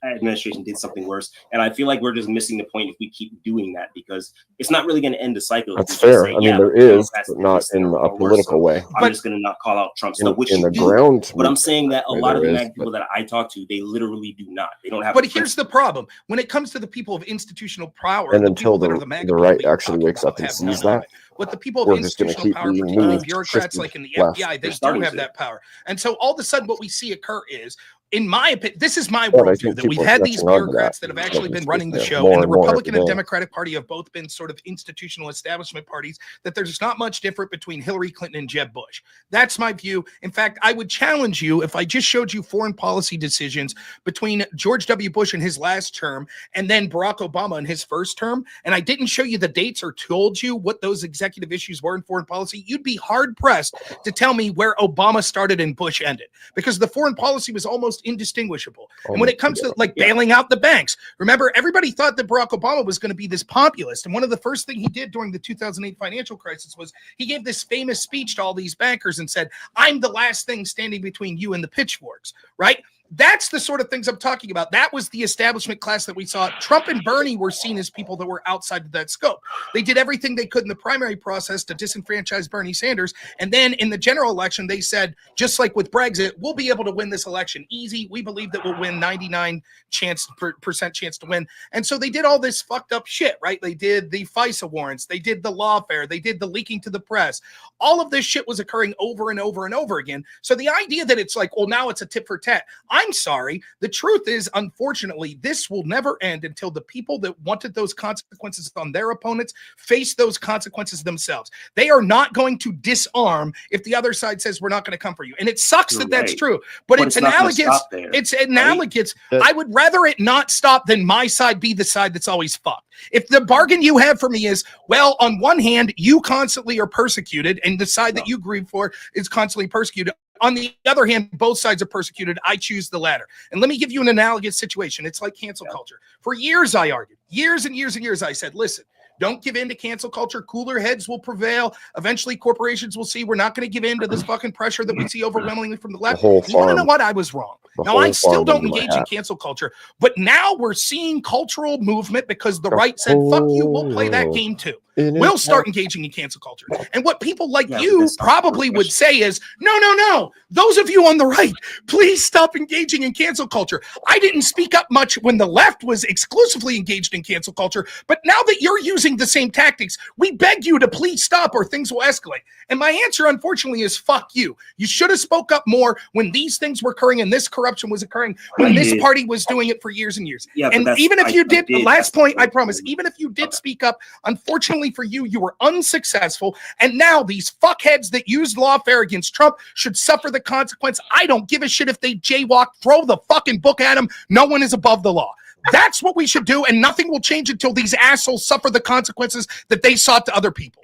administration did something worse. And I feel like we're just missing the point if we keep doing that, because it's not really going to end the cycle. That's fair. I mean, there is, but not in a political way. I'm just going to not call out Trump stuff, which in you the do. ground. But I'm saying that a lot of the MAGA people that I talk to, they literally do not. They don't have. But here's the problem: when it comes to the people of institutional power, and until the right actually wakes up and sees that, what the people of institutional power, particularly bureaucrats like in the FBI, they do have that power. And so all of a sudden what we see occur is in my opinion, this is my But I worldview, think that we've people are had these catching on to bureaucrats that. that have actually been running the Yeah, show, more and the and more every Republican and day. Democratic Party have both been sort of institutional establishment parties, that there's not much different between Hillary Clinton and Jeb Bush. That's my view. In fact, I would challenge you if I just showed you foreign policy decisions between George W. Bush in his last term and then Barack Obama in his first term, and I didn't show you the dates or told you what those executive issues were in foreign policy, you'd be hard-pressed to tell me where Obama started and Bush ended, because the foreign policy was almost indistinguishable. And when it comes to like bailing out the banks, remember, everybody thought that Barack Obama was going to be this populist. And one of the first things he did during the 2008 financial crisis was he gave this famous speech to all these bankers and said, I'm the last thing standing between you and the pitchforks, right? That's the sort of things I'm talking about. That was the establishment class that we saw. Trump and Bernie were seen as people that were outside of that scope. They did everything they could in the primary process to disenfranchise Bernie Sanders. And then in the general election, they said, just like with Brexit, we'll be able to win this election easy. We believe that we'll win 99% chance to win. And so they did all this fucked up shit, right? They did the FISA warrants. They did the lawfare. They did the leaking to the press. All of this shit was occurring over and over and over again. So the idea that it's like, well, now it's a tit for tat. I'm sorry. The truth is, unfortunately, this will never end until the people that wanted those consequences on their opponents face those consequences themselves. They are not going to disarm if the other side says we're not going to come for you. And it sucks that that's true, but it's analogous. It's analogous. I would rather it not stop than my side be the side that's always fucked. If the bargain you have for me is, well, on one hand, you constantly are persecuted and the side that you grieve for is constantly persecuted. On the other hand, both sides are persecuted. I choose the latter. And let me give you an analogous situation. It's like cancel culture. For years, I argued, years and years and years, I said, listen, don't give in to cancel culture. Cooler heads will prevail. Eventually, corporations will see we're not going to give in to this fucking pressure that we see overwhelmingly from the left. whole You want to know farm. what? I was wrong. The Now, I whole still farm don't under my engage in hat. cancel culture, but now we're seeing cultural movement because the right said, fuck you, we'll play that game too. We'll start engaging in cancel culture. And what people like you probably would say is, no. Those of you on the right, please stop engaging in cancel culture. I didn't speak up much when the left was exclusively engaged in cancel culture, but now that you're using the same tactics, we beg you to please stop or things will escalate. And my answer, unfortunately, is fuck you. You should have spoke up more when these things were occurring and this corruption was occurring, when this party was doing it for years and years. Yeah, and but even if you did, did. last point, I promise, even if you did speak up, unfortunately for you, you were unsuccessful. And now these fuckheads that used lawfare against Trump should suffer the consequence. I don't give a shit if they jaywalk, throw the fucking book at them. No one is above the law. That's what we should do, and nothing will change until these assholes suffer the consequences that they sought to other people.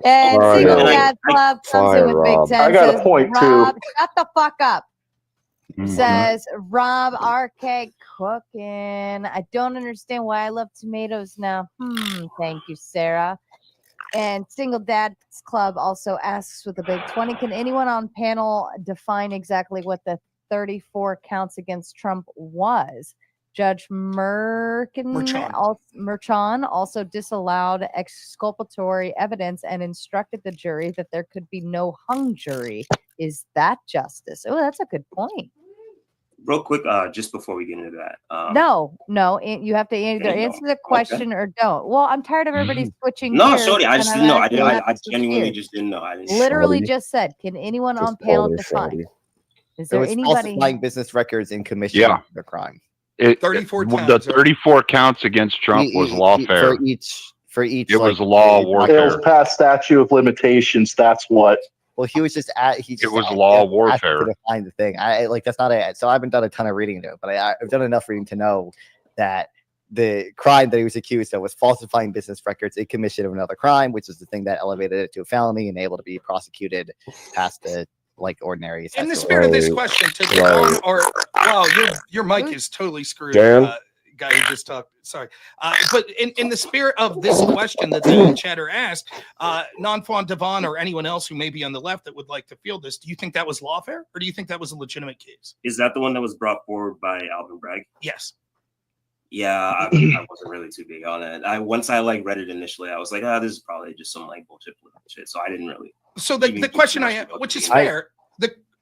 And All right, Single now. Dad Club comes Fire, in with Big Rob. Ten. I got a says, point, too. Rob, shut the fuck up. Mhm. Says Rob RK cooking. I don't understand why I love tomatoes now. Thank you, Sarah. And Single Dad's Club also asks with the Big 20, can anyone on panel define exactly what the 34 counts against Trump was? Judge Merchan also disallowed exculpatory evidence and instructed the jury that there could be no hung jury. Is that justice? Oh, that's a good point. Real quick, just before we get into that. No, you have to either answer the question or don't. Well, I'm tired of everybody switching No, gears. sorry, I just and didn't know. I'm I asking not I to switch genuinely gears. just didn't know. I didn't. Literally just said, can anyone on panel define? Is there It was anybody? falsifying business records in commission Yeah. of the crime. 34 the times, right? 34 counts against Trump was lawfare. For each, It was like, law It warfare. was past statute of limitations. That's what. Well, he was just at. It was law warfare. To define the thing. I like that's not a. So I haven't done a ton of reading into it, but I've done enough reading to know that the crime that he was accused of was falsifying business records in commission of another crime, which is the thing that elevated it to a felony and able to be prosecuted past the like ordinary. In the spirit of this question, to Devon, or wow, your mic is totally screwed. Dan? Guy who just talked. Sorry, but in the spirit of this question that the chatter asked, Non-Fawn Devon or anyone else who may be on the left that would like to field this, do you think that was lawfare, or do you think that was a legitimate case? Is that the one that was brought forward by Alvin Bragg? Yes. Yeah, I wasn't really too big on it. Once I like read it initially, I was like, this is probably just some like bullshit shit. So I didn't really. So the question I have, which is fair,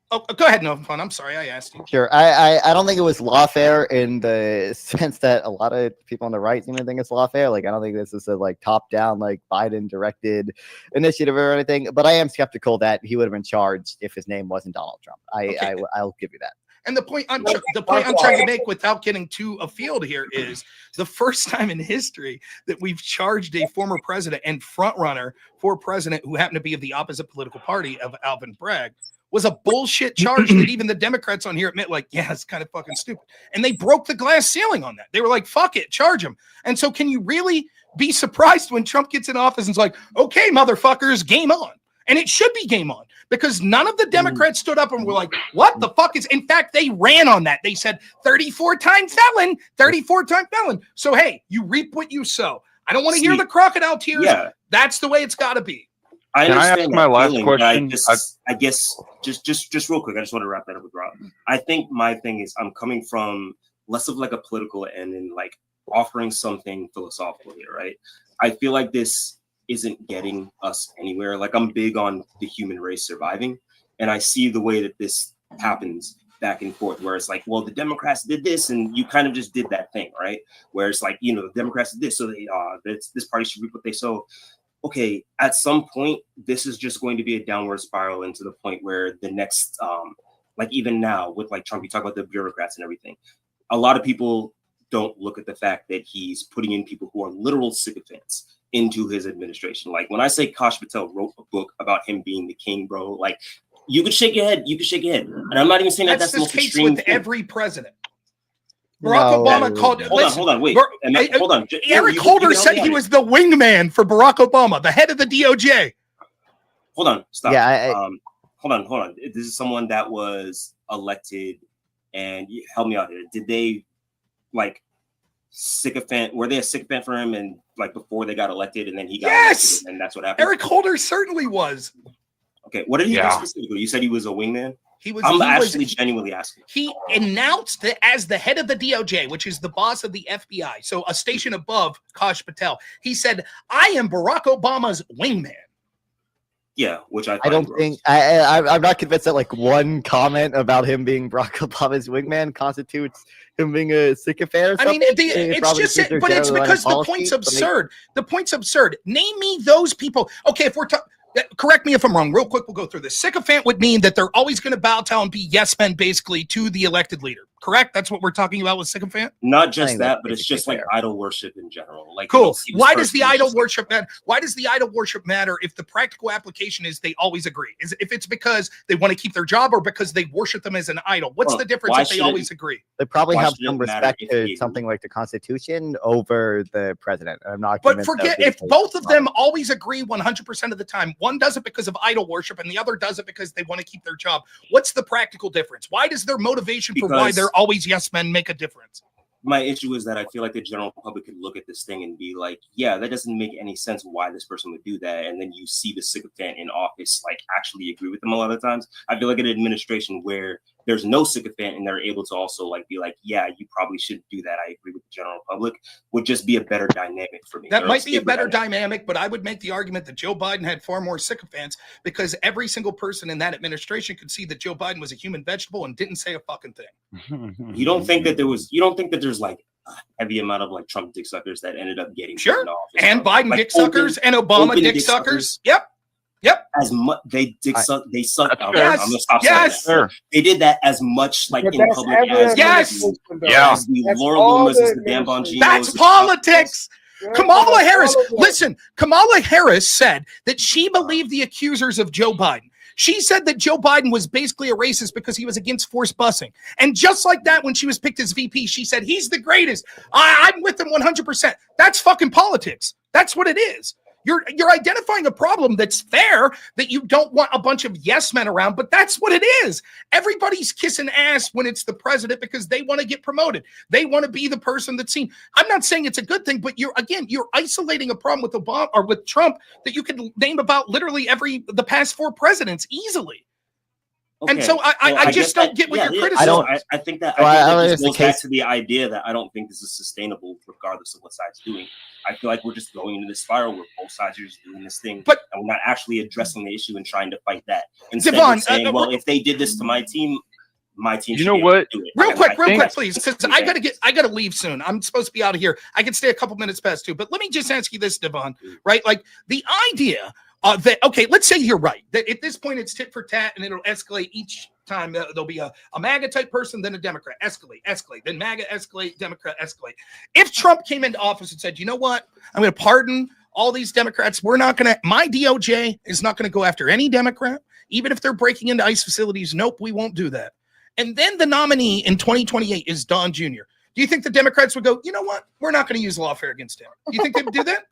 go ahead, Non-Fawn. I'm sorry, I asked you. Sure. I don't think it was lawfare in the sense that a lot of people on the right seem to think it's lawfare. Like, I don't think this is a like top down, like Biden directed initiative or anything, but I am skeptical that he would have been charged if his name wasn't Donald Trump. I'll give you that. And the point I'm trying to make without getting too afield here is the first time in history that we've charged a former president and front runner for president who happened to be of the opposite political party of Alvin Bragg was a bullshit charge that even the Democrats on here admit, like, yeah, it's kind of fucking stupid. And they broke the glass ceiling on that. They were like, fuck it, charge him. And so can you really be surprised when Trump gets in office and is like, okay, motherfuckers, game on? And it should be game on, because none of the Democrats stood up and were like, what the fuck is, in fact, they ran on that. They said 34-time felon, 34-time felon. So, hey, you reap what you sow. I don't want to hear the crocodile tears. Yeah. That's the way it's got to be. I Can I understand ask that my last feeling, question? but I guess just real quick, I just want to wrap that up with Rob. I think my thing is I'm coming from less of like a political end and like offering something philosophical here, right? I feel like this isn't getting us anywhere. Like, I'm big on the human race surviving, and I see the way that this happens back and forth, where it's like, well, the Democrats did this, and you kind of just did that thing, right? Where it's like, you know, the Democrats did this, so they this party should reap what they sow. Okay, at some point, this is just going to be a downward spiral into the point where the next, like even now with like Trump, you talk about the bureaucrats and everything. A lot of people don't look at the fact that he's putting in people who are literal sycophants into his administration. Like when I say Kash Patel wrote a book about him being the king, bro, like you could shake your head. You could shake your head. And I'm not even saying that's the most case extreme with thing. every president. Barack Obama called. Hold on, wait. Hold on. Eric Holder said he was the wingman for Barack Obama, the head of the DOJ. Hold on, stop. Yeah, hold on. This is someone that was elected, and help me out here. Did they like sycophant? Were they a sycophant for him, and like before they got elected, and then he got elected, and that's what happened? Eric Holder certainly was. Okay, what did he do specifically? You said he was a wingman. I'm actually genuinely asking. He announced that as the head of the DOJ, which is the boss of the FBI, so a station above Kash Patel. He said, "I am Barack Obama's wingman." Yeah, which I don't think I'm not convinced that like one comment about him being Barack Obama's wingman constitutes him being a sycophant or something. I mean, it's just, but it's because the point's absurd. The point's absurd. Name me those people. Okay, if we're talking. Correct me if I'm wrong. Real quick, we'll go through this. Sycophant would mean that they're always going to bow down and be yes men, basically, to the elected leader. Correct? That's what we're talking about with sycophant? Not just that, but it's just like idol worship in general. Like, cool. Why does the idol worship matter? Why does the idol worship matter if the practical application is they always agree? Is if it's because they want to keep their job or because they worship them as an idol? What's the difference if they always agree? They probably have some respect to something like the Constitution over the president. I'm not. But forget if both of them always agree 100% of the time. One does it because of idol worship, and the other does it because they want to keep their job. What's the practical difference? Why does their motivation for why they're always yes men make a difference? My issue is that I feel like the general public could look at this thing and be like, yeah, that doesn't make any sense why this person would do that. And then you see the sycophant in office like actually agree with them a lot of times. I feel like an administration where there's no sycophant and they're able to also like be like, yeah, you probably shouldn't do that. I agree with the general public would just be a better dynamic for me. That might be a better dynamic, but I would make the argument that Joe Biden had far more sycophants because every single person in that administration could see that Joe Biden was a human vegetable and didn't say a fucking thing. You don't think that there's like a heavy amount of like Trump dick suckers that ended up getting sure office, and Biden like dick suckers and Obama dick suckers. Yep. As much they suck. Yes. I'm gonna stop saying that. They did that as much like in public as the Laura Loomis, the Dan Bongino. That's politics. Kamala Harris. Listen, Kamala Harris said that she believed the accusers of Joe Biden. She said that Joe Biden was basically a racist because he was against forced busing. And just like that, when she was picked as VP, she said, he's the greatest. I'm with him 100%. That's fucking politics. That's what it is. You're identifying a problem that's fair, that you don't want a bunch of yes men around, but that's what it is. Everybody's kissing ass when it's the president because they want to get promoted. They want to be the person that's seen. I'm not saying it's a good thing, but you're isolating a problem with Obama or with Trump that you could name about literally the past 4 presidents easily. Okay. And so I just don't get what you're criticizing. I think that this goes back to the idea that I don't think this is sustainable regardless of what side's doing. I feel like we're just going into this spiral where both sides are just doing this thing, and we're not actually addressing the issue and trying to fight that. Instead of saying, well, if they did this to my team you know what? Real quick, please, because I gotta leave soon. I'm supposed to be out of here. I can stay a couple minutes past 2, but let me just ask you this, Devon, right? Like the idea that, okay, let's say you're right, that at this point it's tit for tat and it'll escalate each time there'll be a MAGA type person, then a Democrat, escalate, then MAGA, escalate, Democrat, escalate. If Trump came into office and said, you know what, I'm going to pardon all these Democrats, my DOJ is not going to go after any Democrat, even if they're breaking into ICE facilities. Nope, we won't do that. And then the nominee in 2028 is Don Jr. Do you think the Democrats would go, you know what, we're not going to use lawfare against him? Do you think they would do that?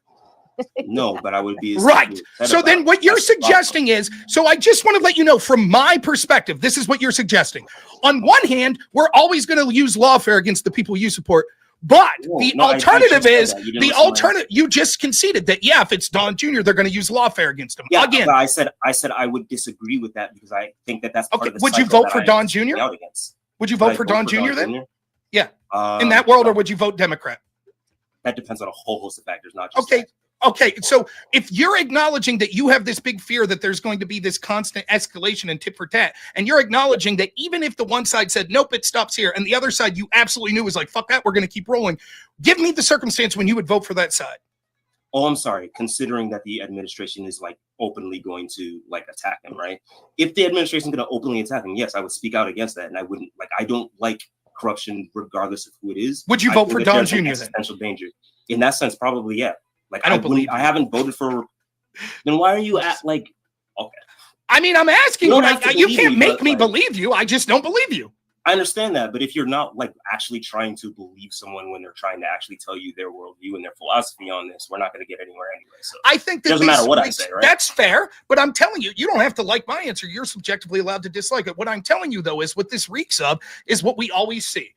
No, but I would be right. So then what you're suggesting is, so I just want to let you know from my perspective, this is what you're suggesting. On one hand, we're always going to use lawfare against the people you support. But alternative is the alternative. You just conceded that, yeah, if it's Don Jr., they're going to use lawfare against him. Yeah, again. But I said I would disagree with that because I think that's part of the would you cycle vote for that Don I'm Jr.? speaking out against. Would you Would vote I for Don Jr. then? Jr.? Yeah. In that world, or would you vote Democrat? That depends on a whole host of factors, not just Okay. Okay, so if you're acknowledging that you have this big fear that there's going to be this constant escalation and tit for tat, and you're acknowledging that even if the one side said, nope, it stops here, and the other side you absolutely knew was like, fuck that, we're going to keep rolling, give me the circumstance when you would vote for that side. Oh, I'm sorry. Considering that the administration is like openly going to like attack him, right? If the administration is going to openly attack him, yes, I would speak out against that, and I wouldn't like. I don't like corruption, regardless of who it is. Would you vote for Don Jr. then? Existential danger. In that sense, probably yeah. Like I don't believe I haven't voted for. Then why are you at like? Okay. I mean, I'm asking you. You can't make me like, believe you. I just don't believe you. I understand that, but if you're not like actually trying to believe someone when they're trying to actually tell you their worldview and their philosophy on this, we're not going to get anywhere anyway. So I think that it doesn't matter what I say, right? That's fair, but I'm telling you, you don't have to like my answer. You're subjectively allowed to dislike it. What I'm telling you, though, is what this reeks of is what we always see.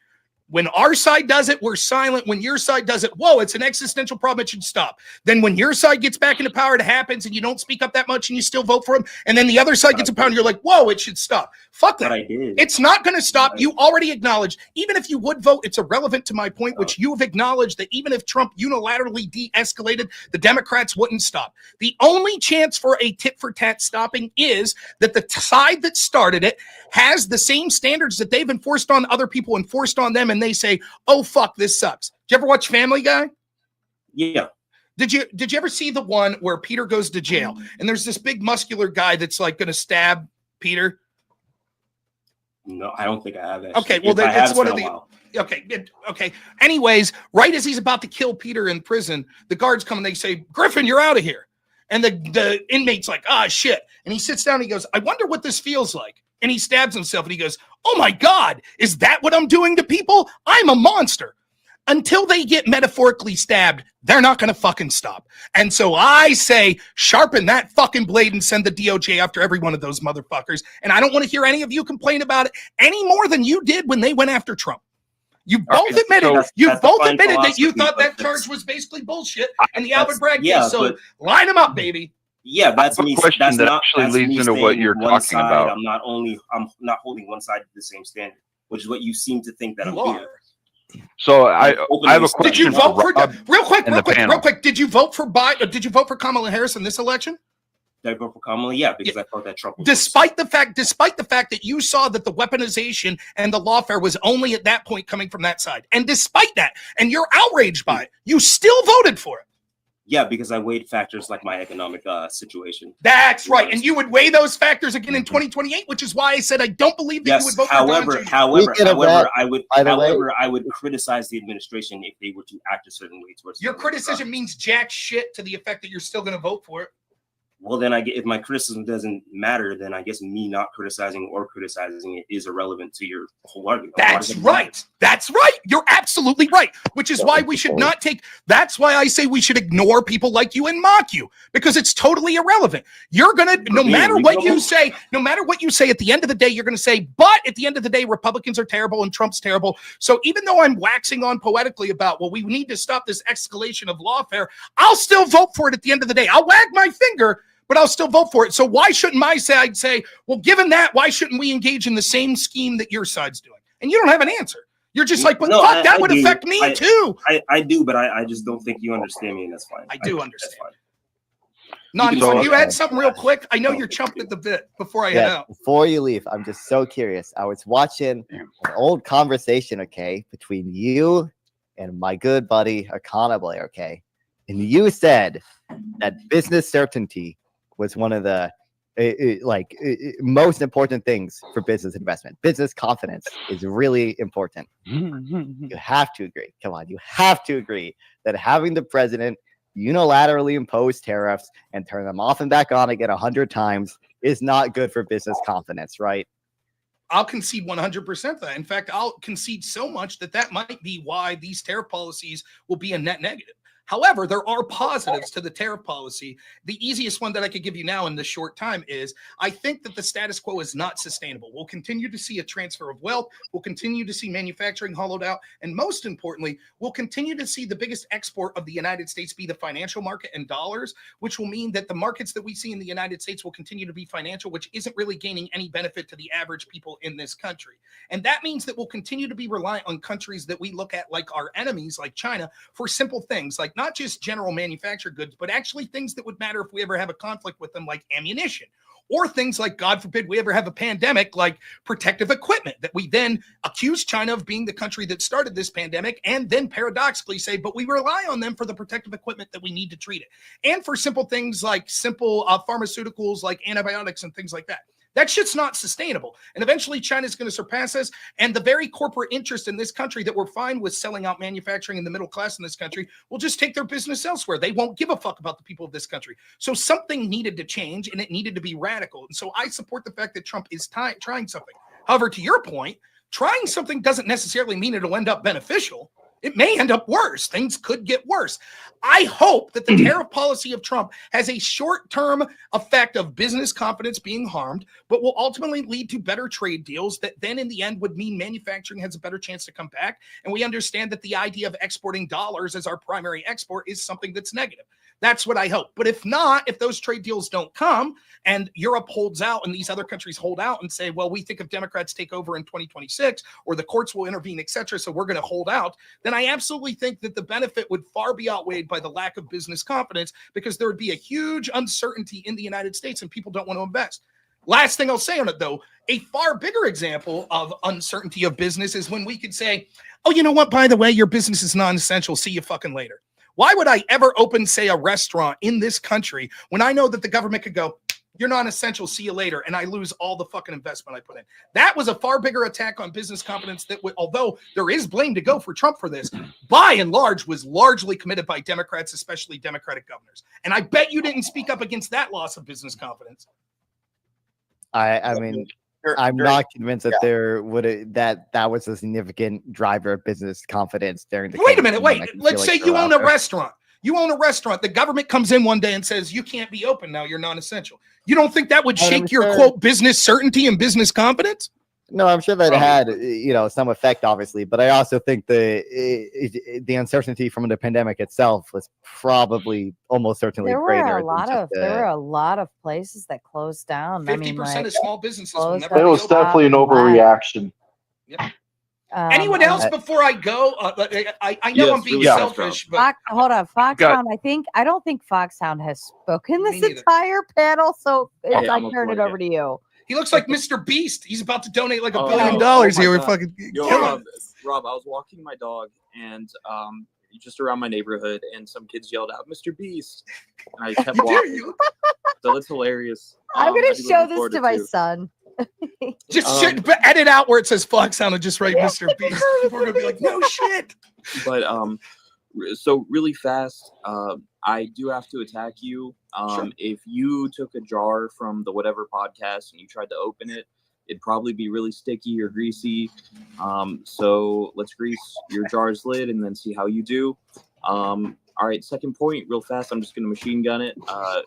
When our side does it, we're silent. When your side does it, whoa, it's an existential problem. It should stop. Then when your side gets back into power, it happens, and you don't speak up that much, and you still vote for him. And then the other side gets in power, and you're like, whoa, it should stop. Fuck that. It's not going to stop. You already acknowledged. Even if you would vote, it's irrelevant to my point, which you have acknowledged that even if Trump unilaterally de-escalated, the Democrats wouldn't stop. The only chance for a tit-for-tat stopping is that the side that started it has the same standards that they've enforced on other people, enforced on them, and they say, oh, fuck, this sucks. Did you ever watch Family Guy? Yeah. Did you ever see the one where Peter goes to jail and there's this big muscular guy that's like going to stab Peter? No, I don't think I have that. Okay, well, that's one of the. Okay. Anyways, right as he's about to kill Peter in prison, the guards come and they say, Griffin, you're out of here. And the inmate's like, ah, shit. And he sits down and he goes, I wonder what this feels like. And he stabs himself and he goes, oh my God, is that what I'm doing to people? I'm a monster. Until they get metaphorically stabbed, they're not going to fucking stop. And so I say, sharpen that fucking blade and send the DOJ after every one of those motherfuckers. And I don't want to hear any of you complain about it any more than you did when they went after Trump. You both admitted that you thought that charge was basically bullshit and the Albert Bragg case. So line them up, baby. Yeah, that's a me. question that's that not, actually that's leads me into what saying you're one talking side, about. I'm not holding one side to the same standard, which is what you seem to think that I'm doing. So I have a question. Did you vote for real quick? Did you vote for Did you vote for Kamala Harris in this election? Did I vote for Kamala? Yeah, because I thought that Trump was Despite the fact that you saw that the weaponization and the lawfare was only at that point coming from that side, and despite that, and you're outraged by it, you still voted for it. Yeah, because I weighed factors like my economic situation. That's right, and you would weigh those factors again in 2028, which is why I said I don't believe that you would vote for Don Jr. However, I would criticize the administration if they were to act a certain way towards. Your criticism means jack shit to the effect that you're still going to vote for it. Well, then if my criticism doesn't matter, then I guess me not criticizing or criticizing it is irrelevant to your whole argument. That's right. That's right. You're absolutely right. Which is why we should not take. That's why I say we should ignore people like you and mock you, because it's totally irrelevant. You're gonna, no matter what you say, at the end of the day, you're gonna say, but at the end of the day, Republicans are terrible and Trump's terrible. So even though I'm waxing on poetically about, well, we need to stop this escalation of lawfare, I'll still vote for it at the end of the day. I'll wag my finger, but I'll still vote for it. So why shouldn't my side say, well, given that, why shouldn't we engage in the same scheme that your side's doing? And you don't have an answer. You're just like, but no, fuck, that would affect me too. I do, but I just don't think you understand me, and that's fine. I do understand. Non, you had something real quick? I know you're chomping at the bit before I head out. Before you leave, I'm just so curious. I was watching an old conversation, okay, between you and my good buddy, Accountable, okay? And you said that business certainty was one of the Most important things for business investment. Business confidence is really important. You have to agree. Come on, you have to agree that having the president unilaterally impose tariffs and turn them off and back on again 100 times is not good for business confidence, right? I'll concede 100% that. In fact, I'll concede so much that might be why these tariff policies will be a net negative. However, there are positives to the tariff policy. The easiest one that I could give you now in this short time is I think that the status quo is not sustainable. We'll continue to see a transfer of wealth. We'll continue to see manufacturing hollowed out. And most importantly, we'll continue to see the biggest export of the United States be the financial market and dollars, which will mean that the markets that we see in the United States will continue to be financial, which isn't really gaining any benefit to the average people in this country. And that means that we'll continue to be reliant on countries that we look at like our enemies, like China, for simple things like not just general manufactured goods, but actually things that would matter if we ever have a conflict with them, like ammunition, or things like, God forbid, we ever have a pandemic, like protective equipment, that we then accuse China of being the country that started this pandemic, and then paradoxically say, but we rely on them for the protective equipment that we need to treat it. And for simple things like simple pharmaceuticals, like antibiotics and things like that. That shit's not sustainable. And eventually China's going to surpass us. And the very corporate interest in this country that we're fine with selling out manufacturing in the middle class in this country will just take their business elsewhere. They won't give a fuck about the people of this country. So something needed to change, and it needed to be radical. And so I support the fact that Trump is trying something. However, to your point, trying something doesn't necessarily mean it'll end up beneficial. It may end up worse. Things could get worse. I hope that the tariff policy of Trump has a short-term effect of business confidence being harmed, but will ultimately lead to better trade deals that then in the end would mean manufacturing has a better chance to come back. And we understand that the idea of exporting dollars as our primary export is something that's negative. That's what I hope. But if not, if those trade deals don't come and Europe holds out and these other countries hold out and say, well, we think if Democrats take over in 2026 or the courts will intervene, et cetera, so we're going to hold out, then I absolutely think that the benefit would far be outweighed by the lack of business confidence, because there would be a huge uncertainty in the United States and people don't want to invest. Last thing I'll say on it, though, a far bigger example of uncertainty of business is when we could say, oh, you know what, by the way, your business is non-essential. See you fucking later. Why would I ever open, say, a restaurant in this country when I know that the government could go, you're non-essential, see you later, and I lose all the fucking investment I put in? That was a far bigger attack on business confidence that, although there is blame to go for Trump for this, by and large was largely committed by Democrats, especially Democratic governors. And I bet you didn't speak up against that loss of business confidence. I mean, I'm not convinced that that was a significant driver of business confidence during the. Wait a minute, wait. Let's say you own a restaurant. You own a restaurant. The government comes in one day and says, you can't be open now. You're non-essential. You don't think that would shake your, quote, business certainty and business confidence? No, I'm sure that had, some effect, obviously. But I also think the uncertainty from the pandemic itself was probably almost certainly greater. There were a lot of places that closed down. 50% of small businesses will never. It was definitely an overreaction. Yep. Anyone else before I go? I know I'm being selfish, but hold on, Foxhound. I don't think Foxhound has spoken this entire panel, so I turn it over to you. He looks like Mr. Beast. He's about to donate like $1 billion here. We're fucking Rob, I was walking my dog and just around my neighborhood, and some kids yelled out, "Mr. Beast," and I kept walking. So that's hilarious. I'm gonna show this to my son. Just edit out where it says Foxhound and just write Mr. Beast. We're gonna be like, no shit. But so really fast, I do have to attack you. Sure. If you took a jar from the whatever podcast and you tried to open it, it'd probably be really sticky or greasy. So let's grease your jar's lid and then see how you do. All right, second point, real fast. I'm just going to machine gun it.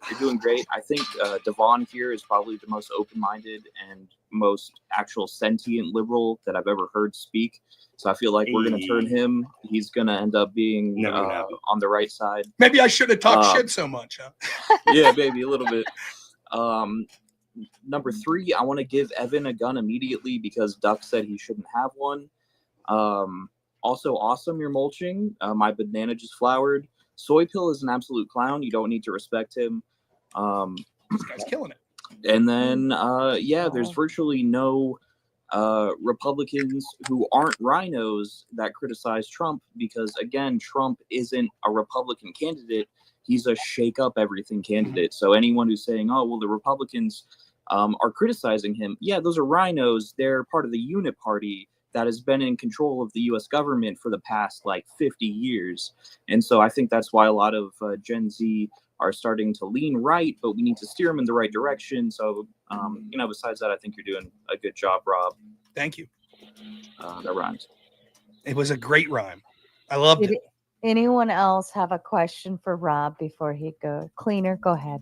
You're doing great. I think Devon here is probably the most open-minded and most actual sentient liberal that I've ever heard speak. So I feel like we're going to turn him. He's going to end up being on the right side. Maybe I shouldn't have talked shit so much, huh? Yeah, maybe a little bit. Number 3, I want to give Evan a gun immediately because Duck said he shouldn't have one. Also, awesome, you're mulching. My banana just flowered. Soy Pill is an absolute clown. You don't need to respect him. This guy's killing it. And then, there's virtually no Republicans who aren't rhinos that criticize Trump because, again, Trump isn't a Republican candidate. he's a shake up everything candidate. So anyone who's saying, oh, well, the Republicans are criticizing him, yeah, those are rhinos. They're part of the unit party that has been in control of the U.S. government for the past like 50 years. And so I think that's why a lot of Gen Z are starting to lean right, but we need to steer them in the right direction. So, besides that, I think you're doing a good job, Rob. Thank you. That rhymes. It was a great rhyme. I loved it. Anyone else have a question for Rob before he goes? Cleaner, go ahead.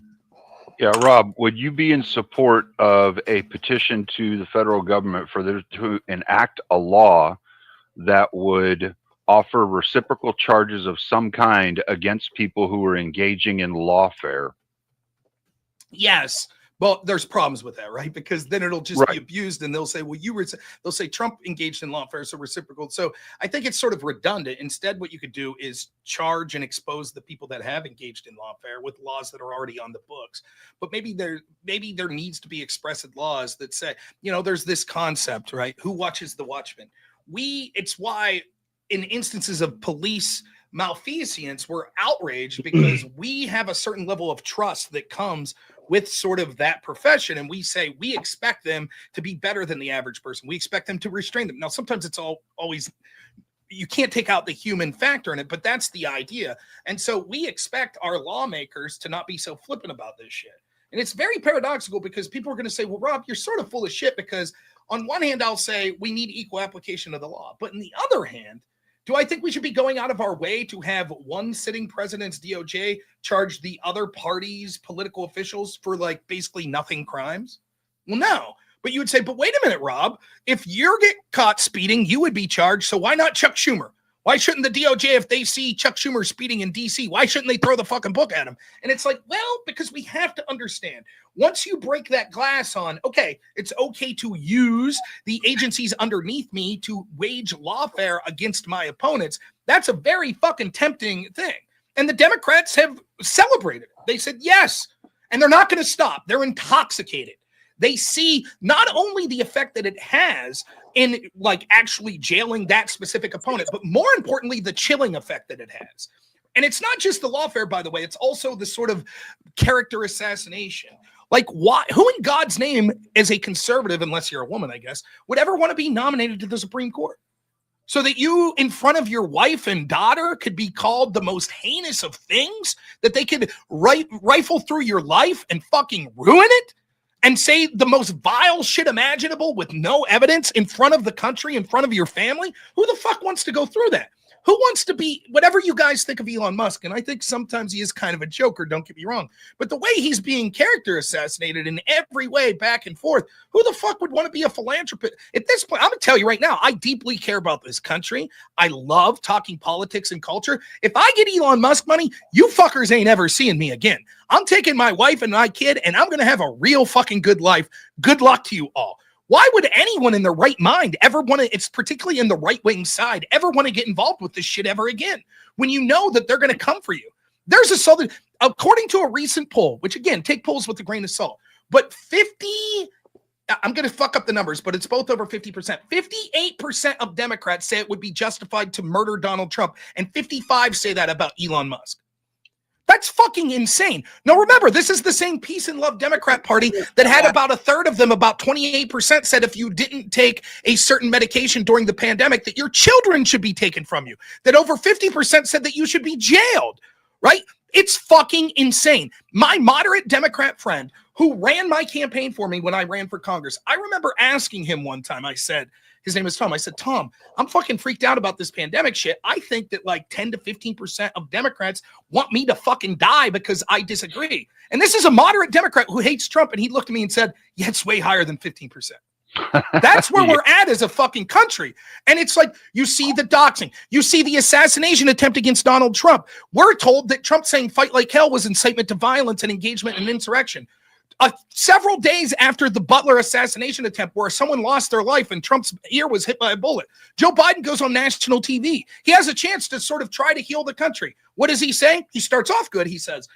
Yeah, Rob, would you be in support of a petition to the federal government for them to enact a law that would offer reciprocal charges of some kind against people who are engaging in lawfare? Yes. Well, there's problems with that, right? Because then it'll just be abused, and they'll say, "Well, they'll say Trump engaged in lawfare, so reciprocal." So I think it's sort of redundant. Instead, what you could do is charge and expose the people that have engaged in lawfare with laws that are already on the books. But maybe there needs to be expressive laws that say, there's this concept, right? Who watches the watchman? It's why in instances of police malfeasance, we're outraged because we have a certain level of trust that comes with sort of that profession. And we say, we expect them to be better than the average person. We expect them to restrain them. Now, sometimes it's always, you can't take out the human factor in it, but that's the idea. And so we expect our lawmakers to not be so flippant about this shit. And it's very paradoxical because people are going to say, well, Rob, you're sort of full of shit, because on one hand, I'll say we need equal application of the law. But on the other hand, do I think we should be going out of our way to have one sitting president's DOJ charge the other party's political officials for like basically nothing crimes? Well, no. But you would say, but wait a minute, Rob, if you get caught speeding, you would be charged. So why not Chuck Schumer? Why shouldn't the DOJ, if they see Chuck Schumer speeding in DC, why shouldn't they throw the fucking book at him? And it's like, well, because we have to understand, once you break that glass on, okay, it's okay to use the agencies underneath me to wage lawfare against my opponents. That's a very fucking tempting thing. And the Democrats have celebrated it. They said, yes. And they're not going to stop. They're intoxicated. They see not only the effect that it has in like actually jailing that specific opponent, but more importantly, the chilling effect that it has. And it's not just the lawfare, by the way, it's also the sort of character assassination. Like, why? Who in God's name, as a conservative, unless you're a woman, I guess, would ever want to be nominated to the Supreme Court? So that you, in front of your wife and daughter, could be called the most heinous of things, that they could rifle through your life and fucking ruin it? And say the most vile shit imaginable with no evidence in front of the country, in front of your family? Who the fuck wants to go through that? Who wants to be, whatever you guys think of Elon Musk, and I think sometimes he is kind of a joker, don't get me wrong, but the way he's being character assassinated in every way back and forth, who the fuck would want to be a philanthropist? At this point, I'm going to tell you right now, I deeply care about this country. I love talking politics and culture. If I get Elon Musk money, you fuckers ain't ever seeing me again. I'm taking my wife and my kid, and I'm going to have a real fucking good life. Good luck to you all. Why would anyone in their right mind ever want to, it's particularly in the right-wing side, ever want to get involved with this shit ever again? When you know that they're going to come for you. There's a southern, according to a recent poll, which again, take polls with a grain of salt, but I'm going to fuck up the numbers, but it's both over 50%. 58% of Democrats say it would be justified to murder Donald Trump, and 55% say that about Elon Musk. That's fucking insane. Now, remember, this is the same peace and love Democrat Party that had about a third of them, about 28%, said if you didn't take a certain medication during the pandemic, that your children should be taken from you. That over 50% said that you should be jailed, right? It's fucking insane. My moderate Democrat friend who ran my campaign for me when I ran for Congress, I remember asking him one time, I said, his name is Tom. I said, Tom, I'm fucking freaked out about this pandemic shit. I think that like 10 to 15% of Democrats want me to fucking die because I disagree. And this is a moderate Democrat who hates Trump. And he looked at me and said, yeah, it's way higher than 15%. That's where we're at as a fucking country. And it's like, you see the doxing, you see the assassination attempt against Donald Trump. We're told that Trump saying fight like hell was incitement to violence and engagement in insurrection. Several days after the Butler assassination attempt where someone lost their life and Trump's ear was hit by a bullet, Joe Biden goes on national TV. He has a chance to sort of try to heal the country. What does he say? He starts off good. He says,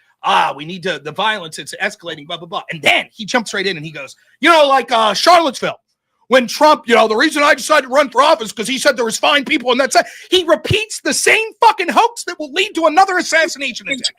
we need to, the violence, it's escalating, blah, blah, blah. And then he jumps right in and he goes, like Charlottesville, when Trump, the reason I decided to run for office because he said there was fine people and that's it. He repeats the same fucking hoax that will lead to another assassination attempt.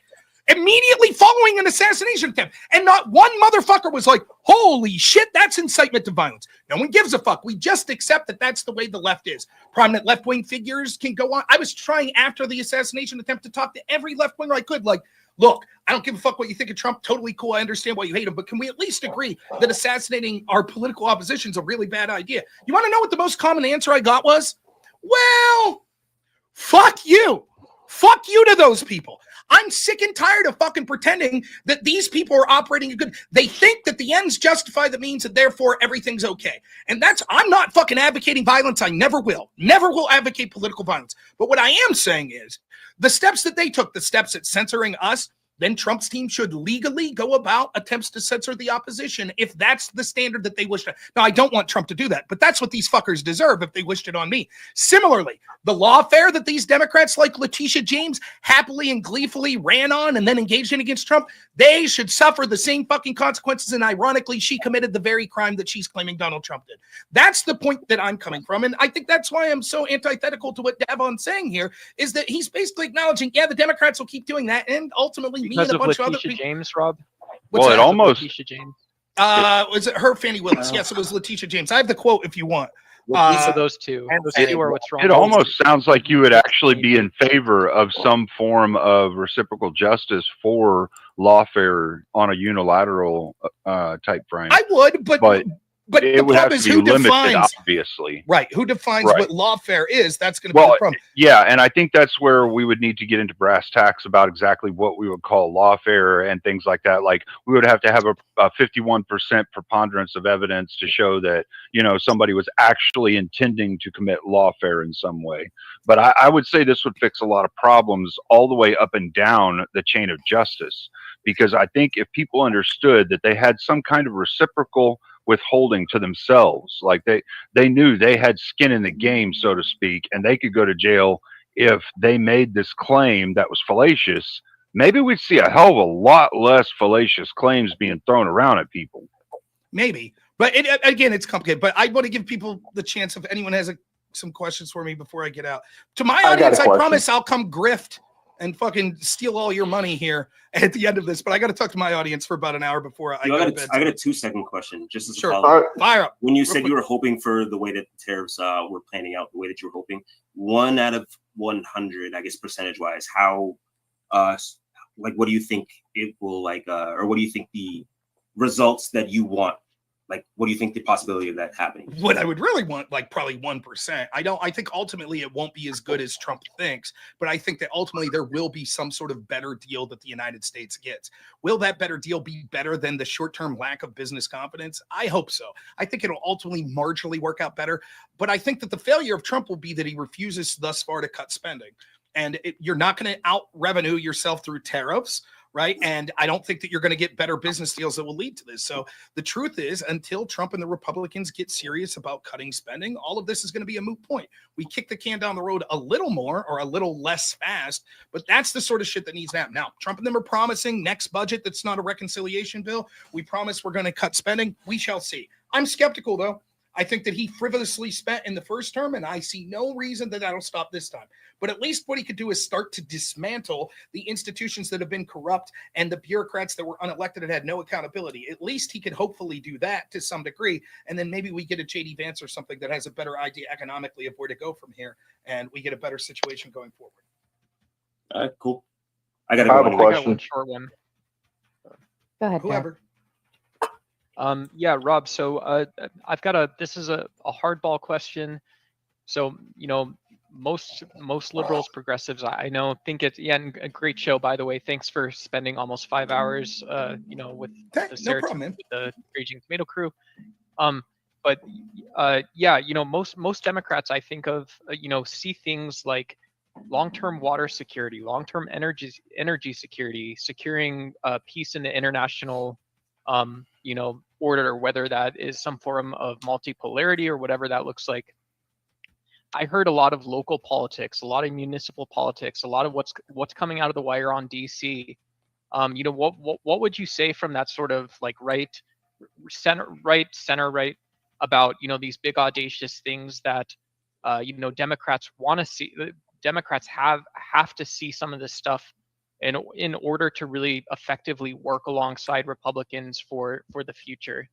immediately following an assassination attempt. And not one motherfucker was like, holy shit, that's incitement to violence. No one gives a fuck. We just accept that that's the way the left is. Prominent left-wing figures can go on. I was trying after the assassination attempt to talk to every left-winger I could. Like, look, I don't give a fuck what you think of Trump. Totally cool. I understand why you hate him. But can we at least agree that assassinating our political opposition is a really bad idea? You want to know what the most common answer I got was? Well, fuck you. Fuck you to those people. I'm sick and tired of fucking pretending that these people are operating a good. They think that the ends justify the means and therefore everything's okay. And I'm not fucking advocating violence. I never will. Never will advocate political violence. But what I am saying is the steps that they took, the steps at censoring us, then Trump's team should legally go about attempts to censor the opposition if that's the standard that they wish to. Now, I don't want Trump to do that, but that's what these fuckers deserve if they wished it on me. Similarly, the lawfare that these Democrats like Letitia James happily and gleefully ran on and then engaged in against Trump, they should suffer the same fucking consequences. And ironically, she committed the very crime that she's claiming Donald Trump did. That's the point that I'm coming from. And I think that's why I'm so antithetical to what Davon's saying here, is that he's basically acknowledging, yeah, the Democrats will keep doing that. And ultimately, because me and a of bunch of Letitia other people. James, Rob. Well, it almost. Letitia James. Was it her, Fannie Willis? Yes, it was Letitia James. I have the quote if you want. So those two. Those two are what's wrong. It almost sounds like you would actually be in favor of some form of reciprocal justice for lawfare on a unilateral type frame. I would, but it the would have problem to is be who limited, defines, obviously. right? Who defines Right. what lawfare is? That's going to be the problem. Yeah, and I think that's where we would need to get into brass tacks about exactly what we would call lawfare and things like that. Like we would have to have a 51% preponderance of evidence to show that, you know, somebody was actually intending to commit lawfare in some way. But I would say this would fix a lot of problems all the way up and down the chain of justice, because I think if people understood that they had some kind of reciprocal withholding to themselves, like they knew they had skin in the game, so to speak, and they could go to jail if they made this claim that was fallacious, maybe we'd see a hell of a lot less fallacious claims being thrown around at people. Maybe, but again, it's complicated. But I want to give people the chance if anyone has some questions for me before I get out. To my audience, I promise I'll come grift and fucking steal all your money here at the end of this. But I got to talk to my audience for about an hour before I go to bed. I got a 2-second question, just as a Sure. follow-up. Fire up. When you said you were hoping for the way that the tariffs were planning out, the way that you were hoping, 1 out of 100, I guess percentage-wise, how, like, what do you think it will or what do you think the results that you want? Like, what do you think the possibility of that happening? What I would really want, like probably 1%. I think ultimately it won't be as good as Trump thinks, but I think that ultimately there will be some sort of better deal that the United States gets. Will that better deal be better than the short-term lack of business confidence? I hope so. I think it'll ultimately marginally work out better, but I think that the failure of Trump will be that he refuses thus far to cut spending. And you're not going to out-revenue yourself through tariffs, right? And I don't think that you're going to get better business deals that will lead to this. So the truth is, until Trump and the Republicans get serious about cutting spending, all of this is going to be a moot point. We kick the can down the road a little more or a little less fast, but that's the sort of shit that needs to happen. Now, Trump and them are promising next budget that's not a reconciliation bill. We promise we're going to cut spending. We shall see. I'm skeptical, though. I think that he frivolously spent in the first term, and I see no reason that that'll stop this time. But at least what he could do is start to dismantle the institutions that have been corrupt and the bureaucrats that were unelected and had no accountability. At least he could hopefully do that to some degree, and then maybe we get a J.D. Vance or something that has a better idea economically of where to go from here, and we get a better situation going forward. All right, cool. I got a question. Short one. Go ahead, whoever. Yeah, Rob. So I've got this is a hardball question. So, you know, most liberals, progressives, I know, think it's, and a great show, by the way. Thanks for spending almost 5 hours, you know, with the Raging Tomato crew. But yeah, you know, most Democrats, I think of, you know, see things like long-term water security, long-term energy security, securing peace in the international you know, order, whether that is some form of multipolarity or whatever that looks like. I heard a lot of local politics, a lot of municipal politics, a lot of what's coming out of the wire on DC. You know, what would you say from that sort of like center right about, you know, these big audacious things that you know, Democrats want to see? Democrats have to see some of this stuff in order to really effectively work alongside Republicans for the future.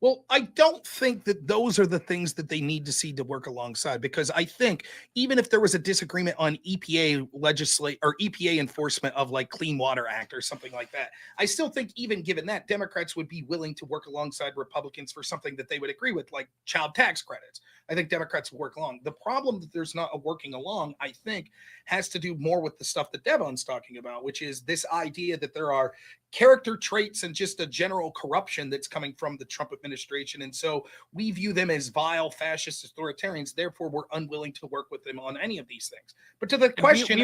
Well, I don't think that those are the things that they need to see to work alongside, because I think even if there was a disagreement on EPA legislate or EPA enforcement of like Clean Water Act or something like that, I still think even given that, Democrats would be willing to work alongside Republicans for something that they would agree with, like child tax credits. I think Democrats will work along. The problem that there's not a working along, I think, has to do more with the stuff that Devon's talking about, which is this idea that there are character traits and just a general corruption that's coming from the Trump administration. And so we view them as vile fascist authoritarians. Therefore, we're unwilling to work with them on any of these things. But to the question,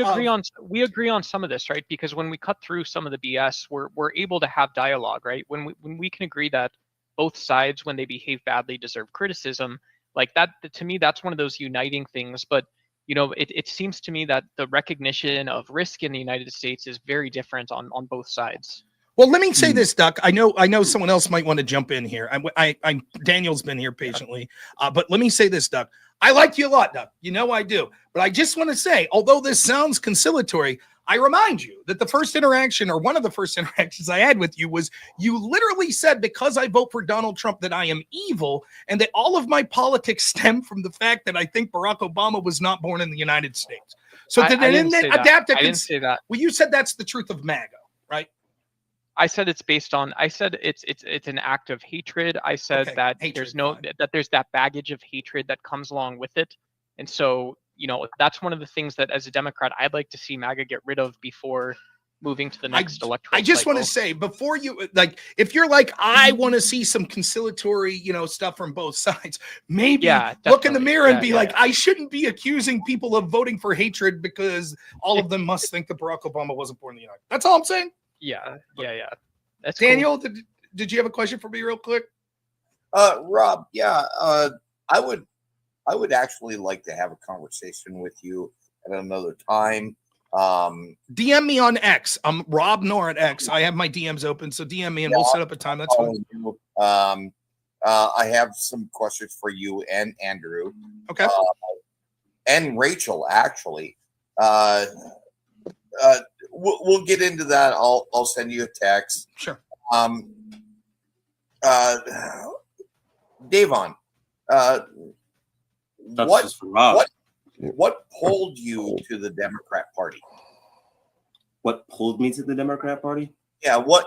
we agree on some of this, right? Because when we cut through some of the BS, we're able to have dialogue, right? When we can agree that both sides, when they behave badly, deserve criticism, like that, to me, that's one of those uniting things. But it seems to me that the recognition of risk in the United States is very different on both sides. Well, let me say this, Duck. I know someone else might want to jump in here. I Daniel's been here patiently, but let me say this, Duck. I like you a lot, Duck. You know I do. But I just want to say, although this sounds conciliatory, I remind you that the first interaction, or one of the first interactions I had with you, was you literally said, because I vote for Donald Trump, that I am evil, and that all of my politics stem from the fact that I think Barack Obama was not born in the United States. So I didn't say that. I didn't say that. Well, you said that's the truth of MAGA, right? I said it's based on. I said it's an act of hatred. I said that there's there's that baggage of hatred that comes along with it, and so that's one of the things that as a Democrat I'd like to see MAGA get rid of before moving to the next electoral. I just want to cycle. say before you if you're like, I want to see some conciliatory stuff from both sides, maybe look in the mirror and be like, I shouldn't be accusing people of voting for hatred because all of them must think that Barack Obama wasn't born in the United States. That's all I'm saying. Yeah. That's Daniel, cool. did you have a question for me real quick? Rob, I would actually like to have a conversation with you at another time. DM me on X. I'm Rob Noerr at X. I have my DMs open, so DM me and we'll set up a time. That's fine. I have some questions for you and Andrew. Okay. And Rachel, actually. We'll get into that. I'll send you a text. Sure. Davon, what pulled you to the Democrat Party? What pulled me to the Democrat Party? Yeah. What?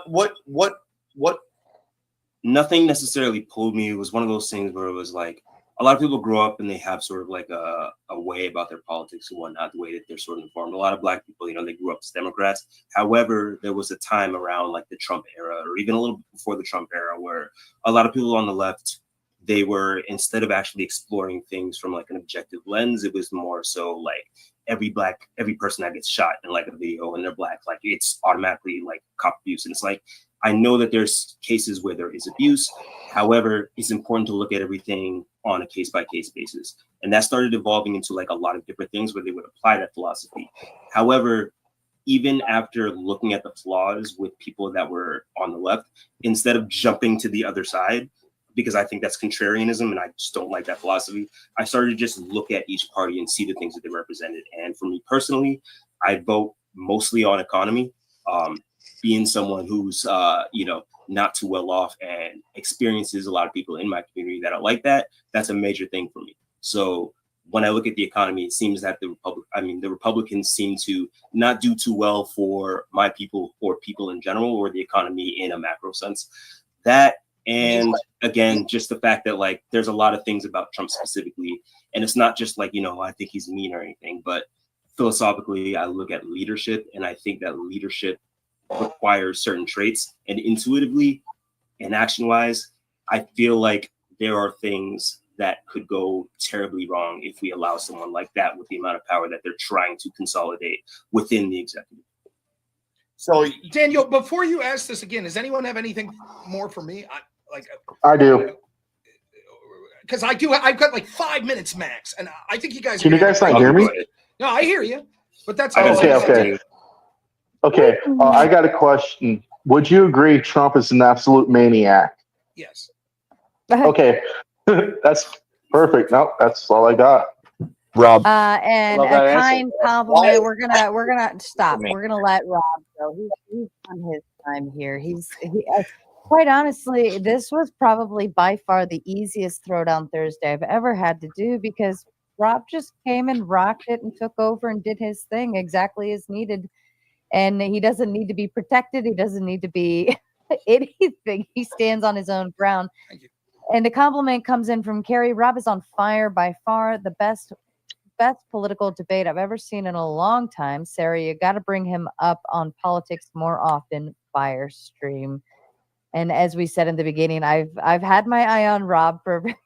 Nothing necessarily pulled me. It was one of those things where it was like, a lot of people grow up and they have sort of like a way about their politics and whatnot, the way that they're sort of informed. A lot of Black people, they grew up as Democrats. However, there was a time around like the Trump era, or even a little bit before the Trump era, where a lot of people on the left, they were, instead of actually exploring things from like an objective lens, it was more so like every person that gets shot in like a video and they're Black, like it's automatically like cop abuse. And it's like, I know that there's cases where there is abuse. However, it's important to look at everything on a case-by-case basis. And that started evolving into like a lot of different things where they would apply that philosophy. However, even after looking at the flaws with people that were on the left, instead of jumping to the other side, because I think that's contrarianism and I just don't like that philosophy, I started to just look at each party and see the things that they represented. And for me personally, I vote mostly on economy. Being someone who's, not too well off and experiences a lot of people in my community that are like that, that's a major thing for me. So when I look at the economy, it seems that the Republicans seem to not do too well for my people or people in general, or the economy in a macro sense. That, and again, just the fact that like there's a lot of things about Trump specifically, and it's not just like, I think he's mean or anything, but philosophically, I look at leadership, and I think that leadership requires certain traits, and intuitively and action wise, I feel like there are things that could go terribly wrong if we allow someone like that with the amount of power that they're trying to consolidate within the executive. So Daniel, before you ask this again, does anyone have anything more for me? I do. Because I've got like 5 minutes max, and I think you guys. Can you guys not hear me? No, I hear you, but that's Okay. I got a question. Would you agree Trump is an absolute maniac? Yes. Okay. That's perfect. No, that's all I got. Rob. And love a that answer. kind compliment. We're gonna stop. We're gonna let Rob go. He's on his time here. Quite honestly, this was probably by far the easiest Throwdown Thursday I've ever had to do because Rob just came and rocked it and took over and did his thing exactly as needed. And he doesn't need to be protected. He doesn't need to be anything. He stands on his own ground. Thank you. And the compliment comes in from Carrie. Rob is on fire, by far the best political debate I've ever seen in a long time. Sarah, you got to bring him up on politics more often. Fire stream. And as we said in the beginning, I've had my eye on Rob for a very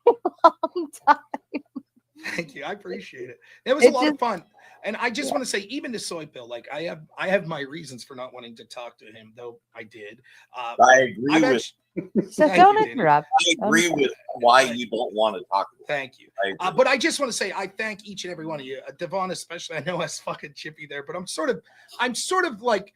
long time. Thank you. I appreciate it. It was a lot of fun. And I just want to say, even to Soy Pill, like I have my reasons for not wanting to talk to him, though I did. I agree with. So don't interrupt. I agree with why you don't want to talk to him. Thank you. But I just want to say I thank each and every one of you. Devon especially. I know I was fucking chippy there, but I'm sort of like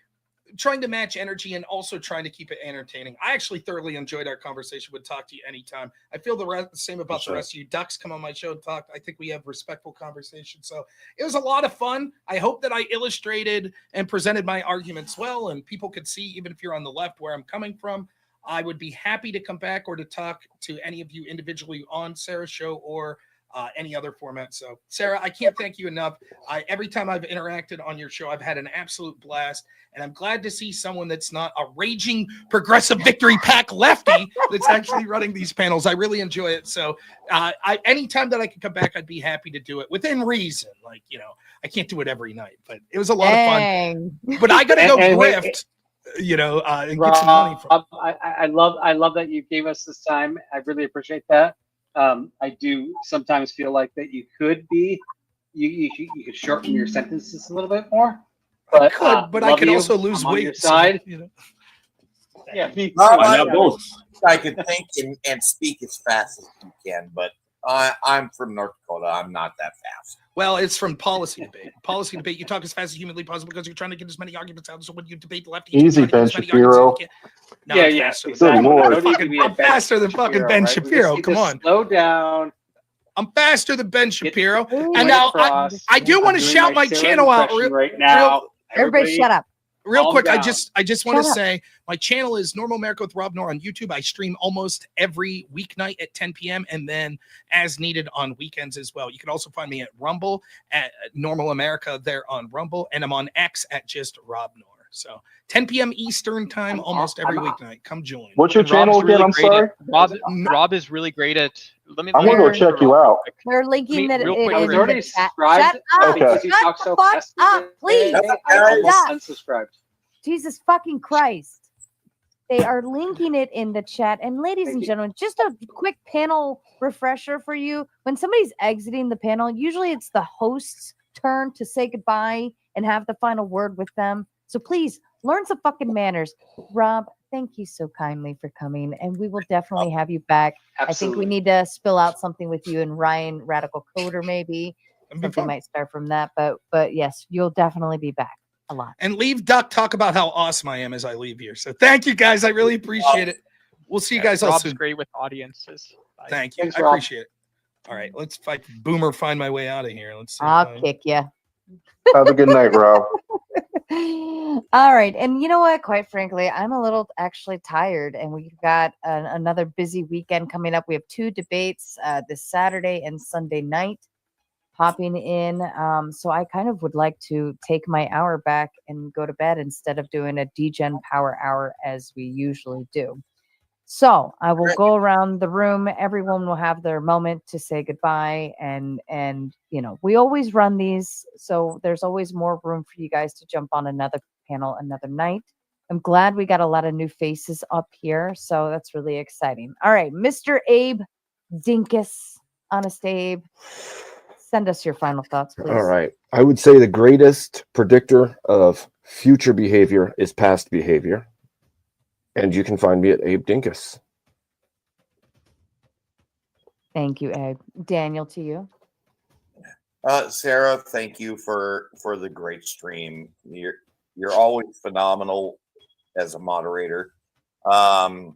trying to match energy and also trying to keep it entertaining. I actually thoroughly enjoyed our conversation. Would talk to you anytime. I feel the same about the rest of you. Ducks come on my show and talk. I think we have respectful conversations. So it was a lot of fun. I hope that I illustrated and presented my arguments well, and people could see, even if you're on the left, where I'm coming from. I would be happy to come back or to talk to any of you individually on Sarah's show or any other format. So, Sarah, I can't thank you enough. Every time I've interacted on your show, I've had an absolute blast. And I'm glad to see someone that's not a raging progressive victory pack lefty that's actually running these panels. I really enjoy it. So anytime that I can come back, I'd be happy to do it within reason. Like, I can't do it every night, but it was a lot of fun. But I got to go grift. And get some money from. I love that you gave us this time. I really appreciate that. I do sometimes feel like that you could could shorten your sentences a little bit more. But I could also lose weight. On your side. Yeah, I could think and speak as fast as you can, but I'm from North Dakota. I'm not that fast. Well, it's from policy debate. Policy debate, you talk as fast as humanly possible because you're trying to get as many arguments out. So when you debate the lefty, easy, Ben Shapiro. I'm faster than fucking Ben Shapiro. Come on. Slow down. I'm faster than Ben Shapiro. And now I do want to shout my channel out right now. Everybody shut up. Real quick, down. I just want to say my channel is Normal America with Rob Noerr on YouTube. I stream almost every weeknight at 10 p.m. and then as needed on weekends as well. You can also find me at Rumble at Normal America there on Rumble, and I'm on X at just Rob Noerr. So 10 p.m. Eastern time almost every weeknight. Come join. What's your channel again? I'm sorry. Rob is really great at. I'm gonna go check you out. They're linking that real quick, in we're the chat. Shut up! Okay. Shut the fuck up, please! Unsubscribed. Jesus fucking Christ! They are linking it in the chat. And ladies and gentlemen, just a quick panel refresher for you. When somebody's exiting the panel, usually it's the host's turn to say goodbye and have the final word with them. So please learn some fucking manners. Rob, thank you so kindly for coming, and we will definitely have you back. Absolutely. I think we need to spill out something with you and Ryan, Radical Coder, maybe. Something might start from that, but yes, you'll definitely be back a lot. And leave Duck talk about how awesome I am as I leave here. So thank you guys. I really appreciate it. We'll see you guys all Rob's soon. great with audiences. Bye. Thank you. Thanks, I Rob. appreciate it. All right, let's fight Boomer. Find my way out of here. Let's see. I'll kick you. Have a good night, Rob. All right. And you know what? Quite frankly, I'm a little actually tired, and we've got another busy weekend coming up. We have 2 debates this Saturday and Sunday night popping in. So I kind of would like to take my hour back and go to bed instead of doing a DGen power hour as we usually do. So I will go around the room. Everyone will have their moment to say goodbye. And we always run these. So there's always more room for you guys to jump on another panel another night. I'm glad we got a lot of new faces up here. So that's really exciting. All right, Mr. Abe Dinkus, Honest Abe, send us your final thoughts, please. All right. I would say the greatest predictor of future behavior is past behavior. And you can find me at Abe Dinkus. Thank you, Abe. Daniel, to you. Sarah, thank you for the great stream. You're always phenomenal as a moderator. Davon,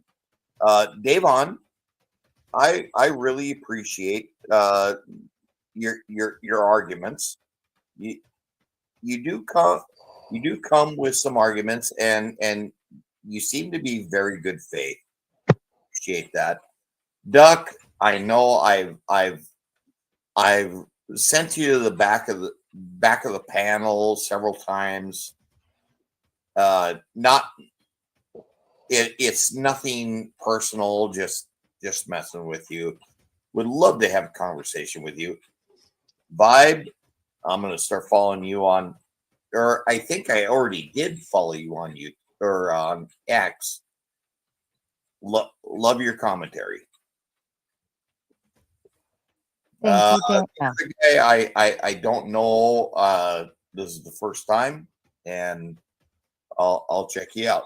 I really appreciate your arguments. You do come with some arguments, and you seem to be very good faith. Appreciate that, Duck. I know I've sent you to the back of the panel several times. Not it's nothing personal. Just messing with you. Would love to have a conversation with you. Vibe. I'm gonna start following you on, or I think I already did follow you on you or on X. Love your commentary. Thank you, Dan. The guy I don't know. This is the first time, and I'll check you out.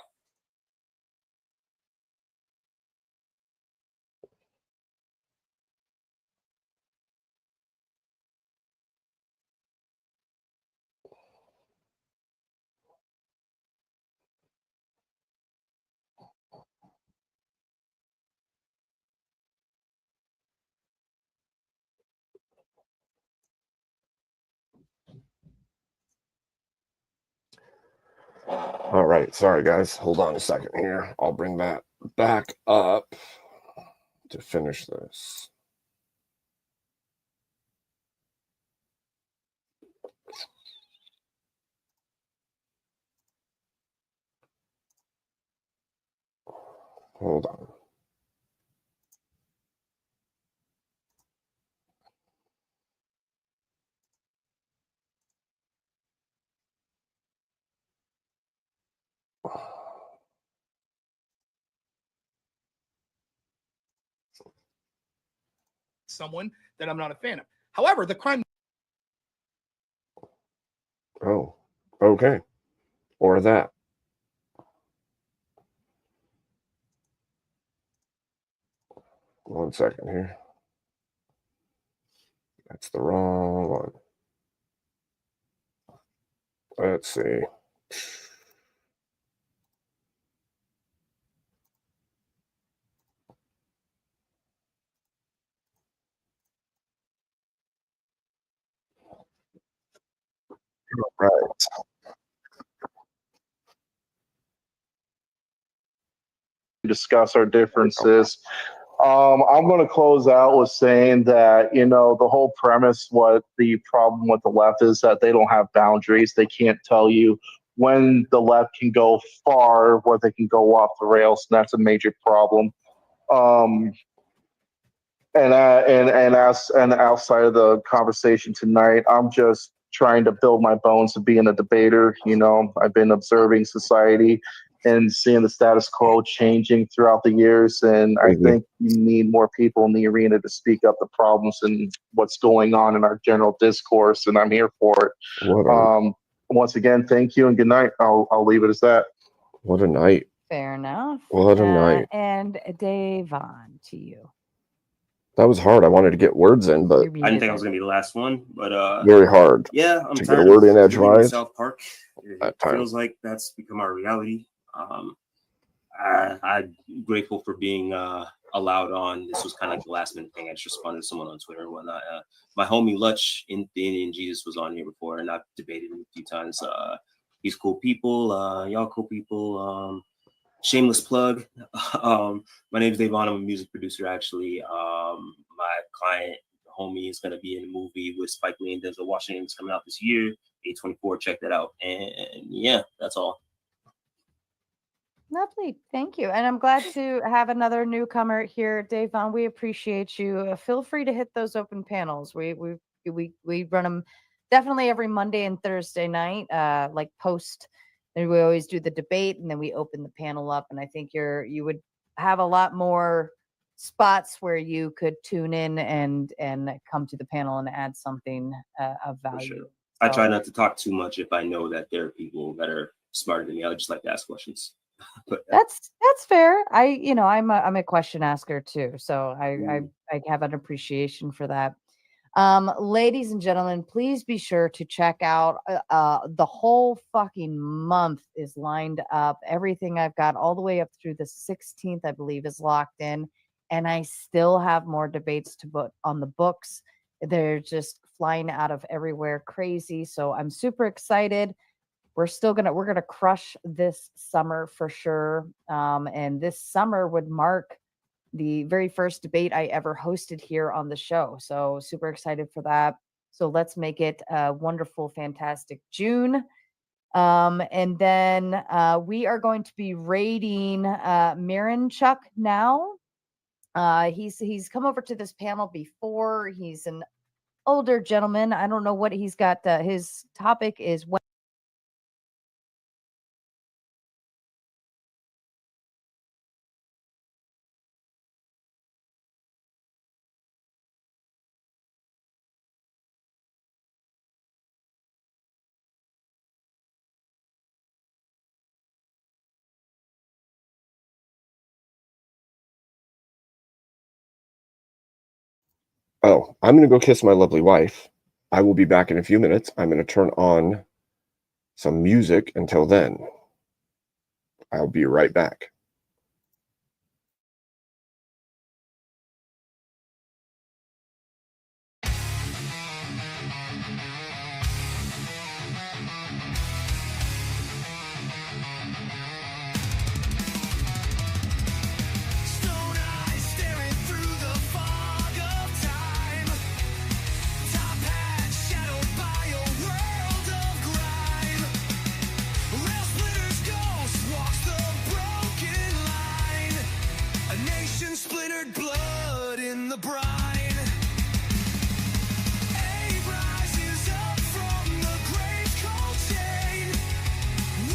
All right, sorry guys, hold on a second here. I'll bring that back up to finish this. Hold on. Someone that I'm not a fan of. However, the crime. Oh, okay. Or that. One second here. That's the wrong one. Let's see. Right. Discuss our differences. I'm going to close out with saying that, the whole premise, what the problem with the left is that they don't have boundaries. They can't tell you when the left can go far, where they can go off the rails, and that's a major problem. And outside of the conversation tonight, I'm just trying to build my bones to being a debater. I've been observing society and seeing the status quo changing throughout the years, and I think you need more people in the arena to speak up the problems and what's going on in our general discourse, and I'm here for it. Once again, thank you and good night. I'll leave it as that. What a night. Fair enough. What a night. And Davon, to you. That was hard. I wanted to get words in, but I didn't think I was gonna be the last one, but very hard. Yeah, I'm to get a tired word in of living in edgewise. South Park. It That time. feels like that's become our reality. I'm grateful for being allowed on. This was kind of like the last minute thing. I just responded to someone on Twitter and whatnot. My homie Lutch in the Indian Jesus was on here before, and I've debated him a few times. He's cool people. Y'all cool people. Shameless plug. My name is Davon. I'm a music producer, actually. My client, the homie, is going to be in a movie with Spike Lee and Denzel Washington. It's coming out this year. A24. Check that out. And yeah, that's all. Lovely. Thank you. And I'm glad to have another newcomer here, Davon. We appreciate you. Feel free to hit those open panels. We run them definitely every Monday and Thursday night, like post. And we always do the debate, and then we open the panel up. And I think you would have a lot more spots where you could tune in and come to the panel and add something of value. For sure. I try not to talk too much if I know that there are people that are smarter than me. I just like to ask questions. But That's fair. I'm a question asker too, so I have an appreciation for that. Ladies and gentlemen, please be sure to check out the whole fucking month is lined up. Everything I've got all the way up through the 16th, I believe, is locked in, and I still have more debates to put on the books. They're just flying out of everywhere crazy. So I'm super excited. We're gonna crush this summer for sure. And this summer would mark the very first debate I ever hosted here on the show. So super excited for that. So let's make it a wonderful, fantastic June. And then we are going to be raiding Chuck now. He's come over to this panel before. He's an older gentleman. I don't know what he's got. His topic is when. Oh, I'm going to go kiss my lovely wife. I will be back in a few minutes. I'm going to turn on some music until then. I'll be right back. Splintered blood in the brine. Abe rises up from the grave's cold chain,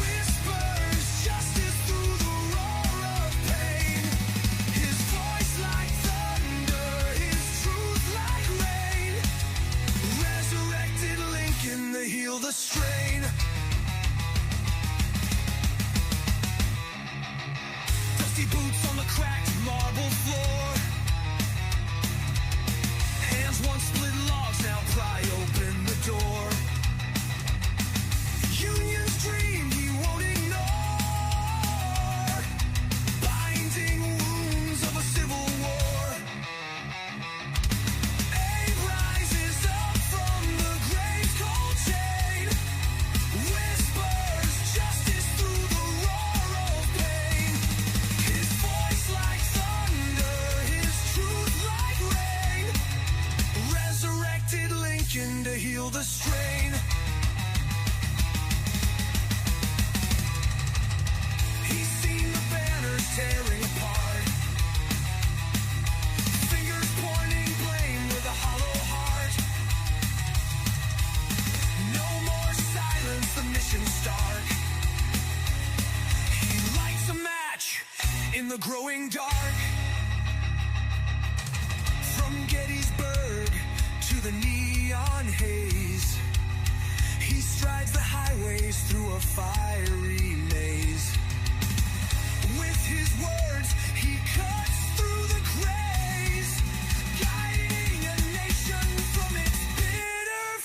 whispers justice through the roar of pain. His voice like thunder, his truth like rain. Resurrected Lincoln to heal the strain. Dusty boots on the cracked marble floor. Hands once split logs now pry open the door. Union's dream he won't ignore. Binding wounds of a civil war. Abe rises up from the grave's cold chain. Whispers justice through the roar of pain. His voice like thunder, his truth like rain. Resurrected Lincoln to heal the strain. He's seen the banners tearing apart. Fingers pointing blame with a hollow heart. No more silence, the mission's stark. He lights a match in the growing dark. From Gettysburg to the neon haze, he strides the highways through a fiery maze. With his words, he cuts through the craze, guiding a nation from its bitter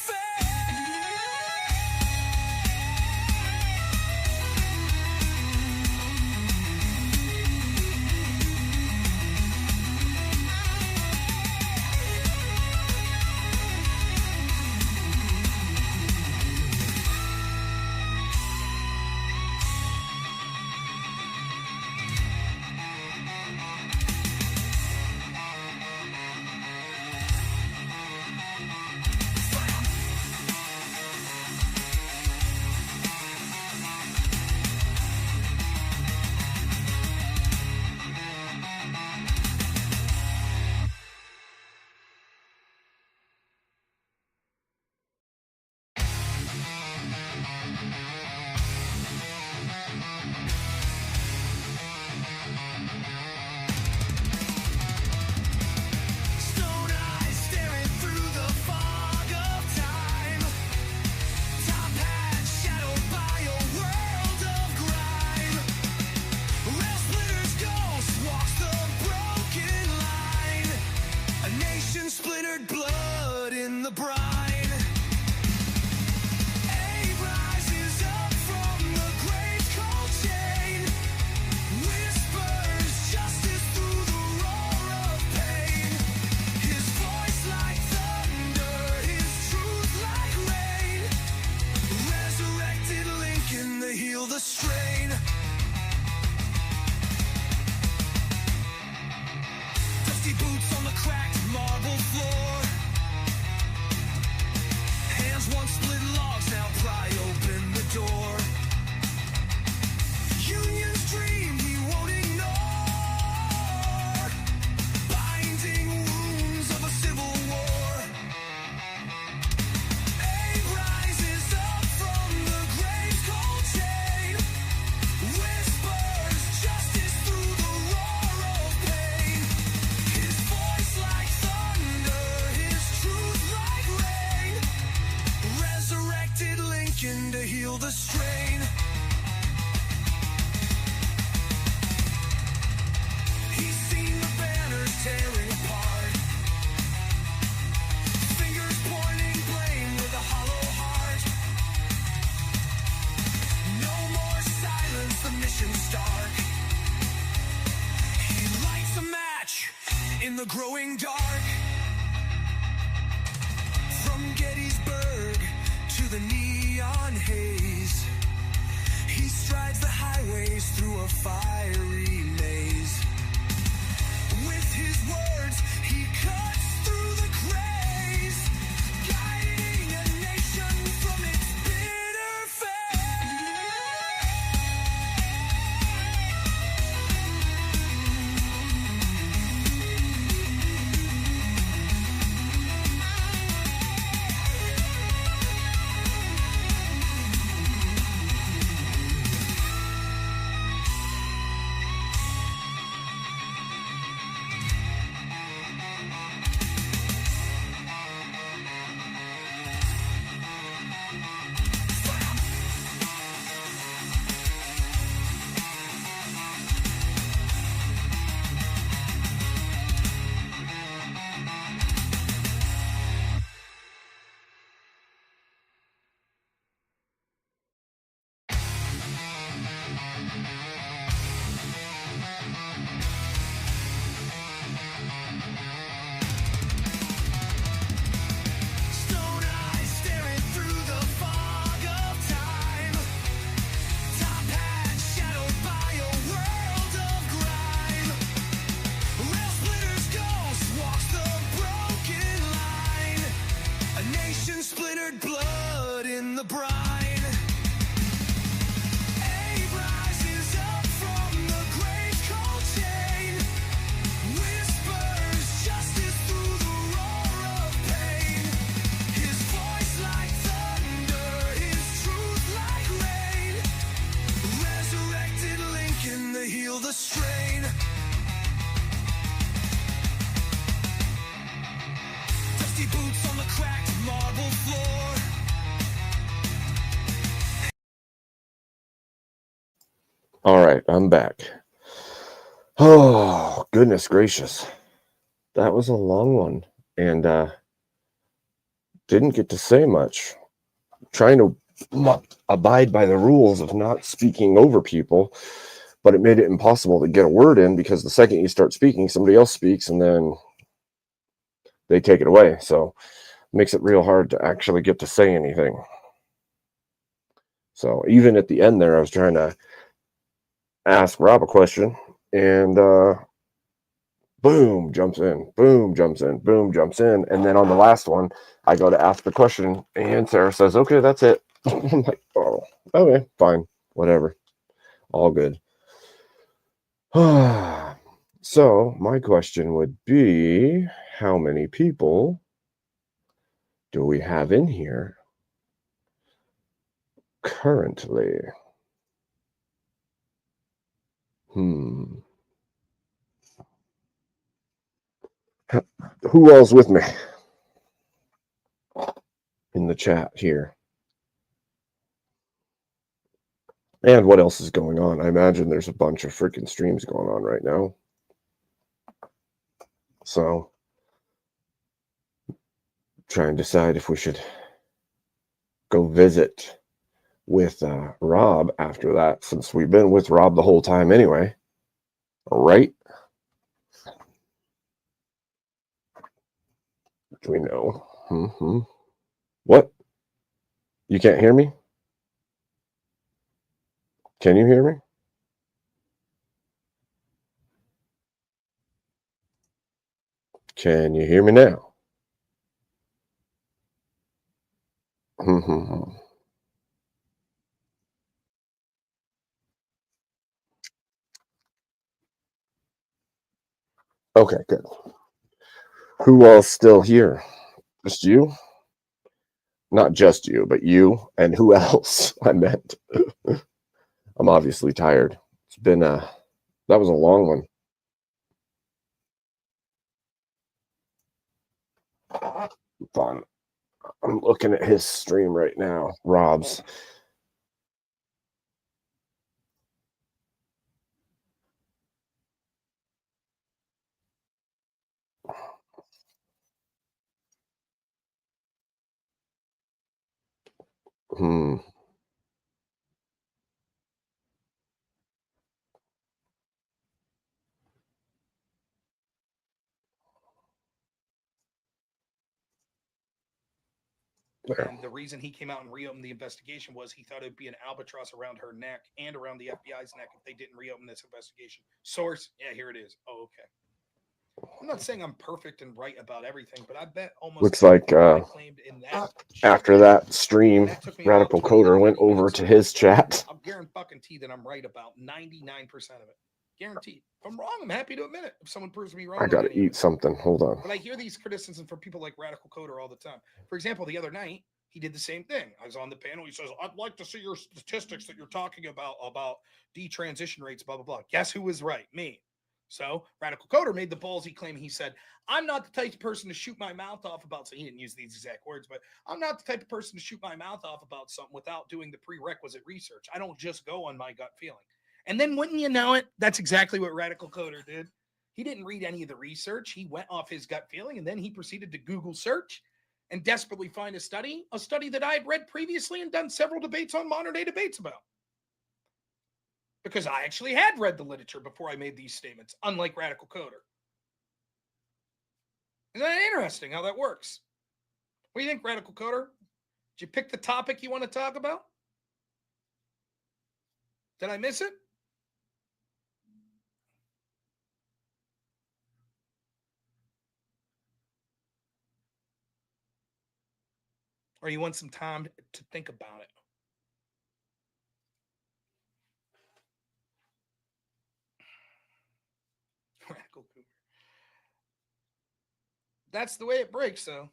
heal the strain. He's seen the banners tearing apart, fingers pointing blame with a hollow heart. No more silence, the mission's dark. He lights a match in the growing dark. From Gettysburg to the neon haze, he strides the highways through a fiery maze. With his words, he cuts through the grays, guiding a nation from its bitter stone eyes staring through the fog of time. Top hat shadowed by a world of grime. Rail splitters ghost walks the broken line. A nation splintered, blood in the brine. Abe rises up from the grave's cold chain. Whispers justice through the roar of pain. His voice like thunder, his truth like rain. Resurrected Lincoln to heal the strain. Dusty boots on the cracked marble floor. All right, I'm back. Oh, goodness gracious. That was a long one, and didn't get to say much. Trying to abide by the rules of not speaking over people, but it made it impossible to get a word in because the second you start speaking, somebody else speaks, and then they take it away. So it makes it real hard to actually get to say anything. So even at the end there, I was trying to ask Rob a question, and boom, jumps in, boom, jumps in, boom, jumps in. And then on the last one, I go to ask the question, and Sarah says, okay, that's it. I'm like, oh, okay, fine, whatever. All good. So my question would be, how many people do we have in here currently? Who all's with me in the chat here? And what else is going on? I imagine there's a bunch of freaking streams going on right now. So, try and decide if we should go visit with Rob after that, since we've been with Rob the whole time anyway. Right? Do we know? What? You can't hear me? Can you hear me? Can you hear me now? Okay, good. Who all's still here? Just you? Not just you, but you and who else? I meant. I'm obviously tired. It's been that was a long one. Fun. I'm looking at his stream right now, Rob's, Hmm. And the reason he came out and reopened the investigation was he thought it'd be an albatross around her neck and around the FBI's neck if they didn't reopen this investigation. Source, yeah, here it is. Oh, okay. I'm not saying I'm perfect and right about everything, but I bet almost Looks like everything I claimed in that after that stream, that took me about Radical 20 to Coder went 30 over minutes to to his break down. chat. I'll guarantee that I'm right about 99% of it. Guaranteed. If I'm wrong, I'm happy to admit it. If someone proves me wrong I on gotta any of eat something. Hold on. but I hear these criticisms from people like Radical Coder all the time. For example, the other night, he did the same thing. I was on the panel. He says, I'd like to see your statistics that you're talking about detransition rates, blah, blah, blah. Guess who was right? Me. So Radical Coder made the ballsy claim. He said, I'm not the type of person to shoot my mouth off about, so he didn't use these exact words, but I'm not the type of person to shoot my mouth off about something without doing the prerequisite research. I don't just go on my gut feeling. And then wouldn't you know it, that's exactly what Radical Coder did. He didn't read any of the research. He went off his gut feeling, and then he proceeded to Google search and desperately find a study that I had read previously and done several debates on modern day debates about. Because I actually had read the literature before I made these statements, unlike Radical Coder. Isn't that interesting how that works? What do you think, Radical Coder? Did you pick the topic you want to talk about? Did I miss it? Or you want some time to think about it? Radical Coder. That's the way it breaks, though.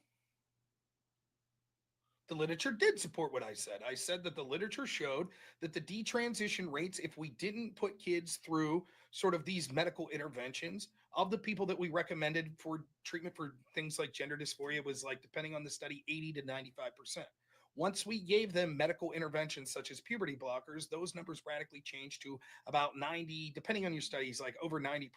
The literature did support what I said. I said that the literature showed that the detransition rates, if we didn't put kids through sort of these medical interventions, of the people that we recommended for treatment for things like gender dysphoria, was like, depending on the study, 80 to 95%. Once we gave them medical interventions such as puberty blockers, those numbers radically changed to about 90, depending on your studies, like over 90%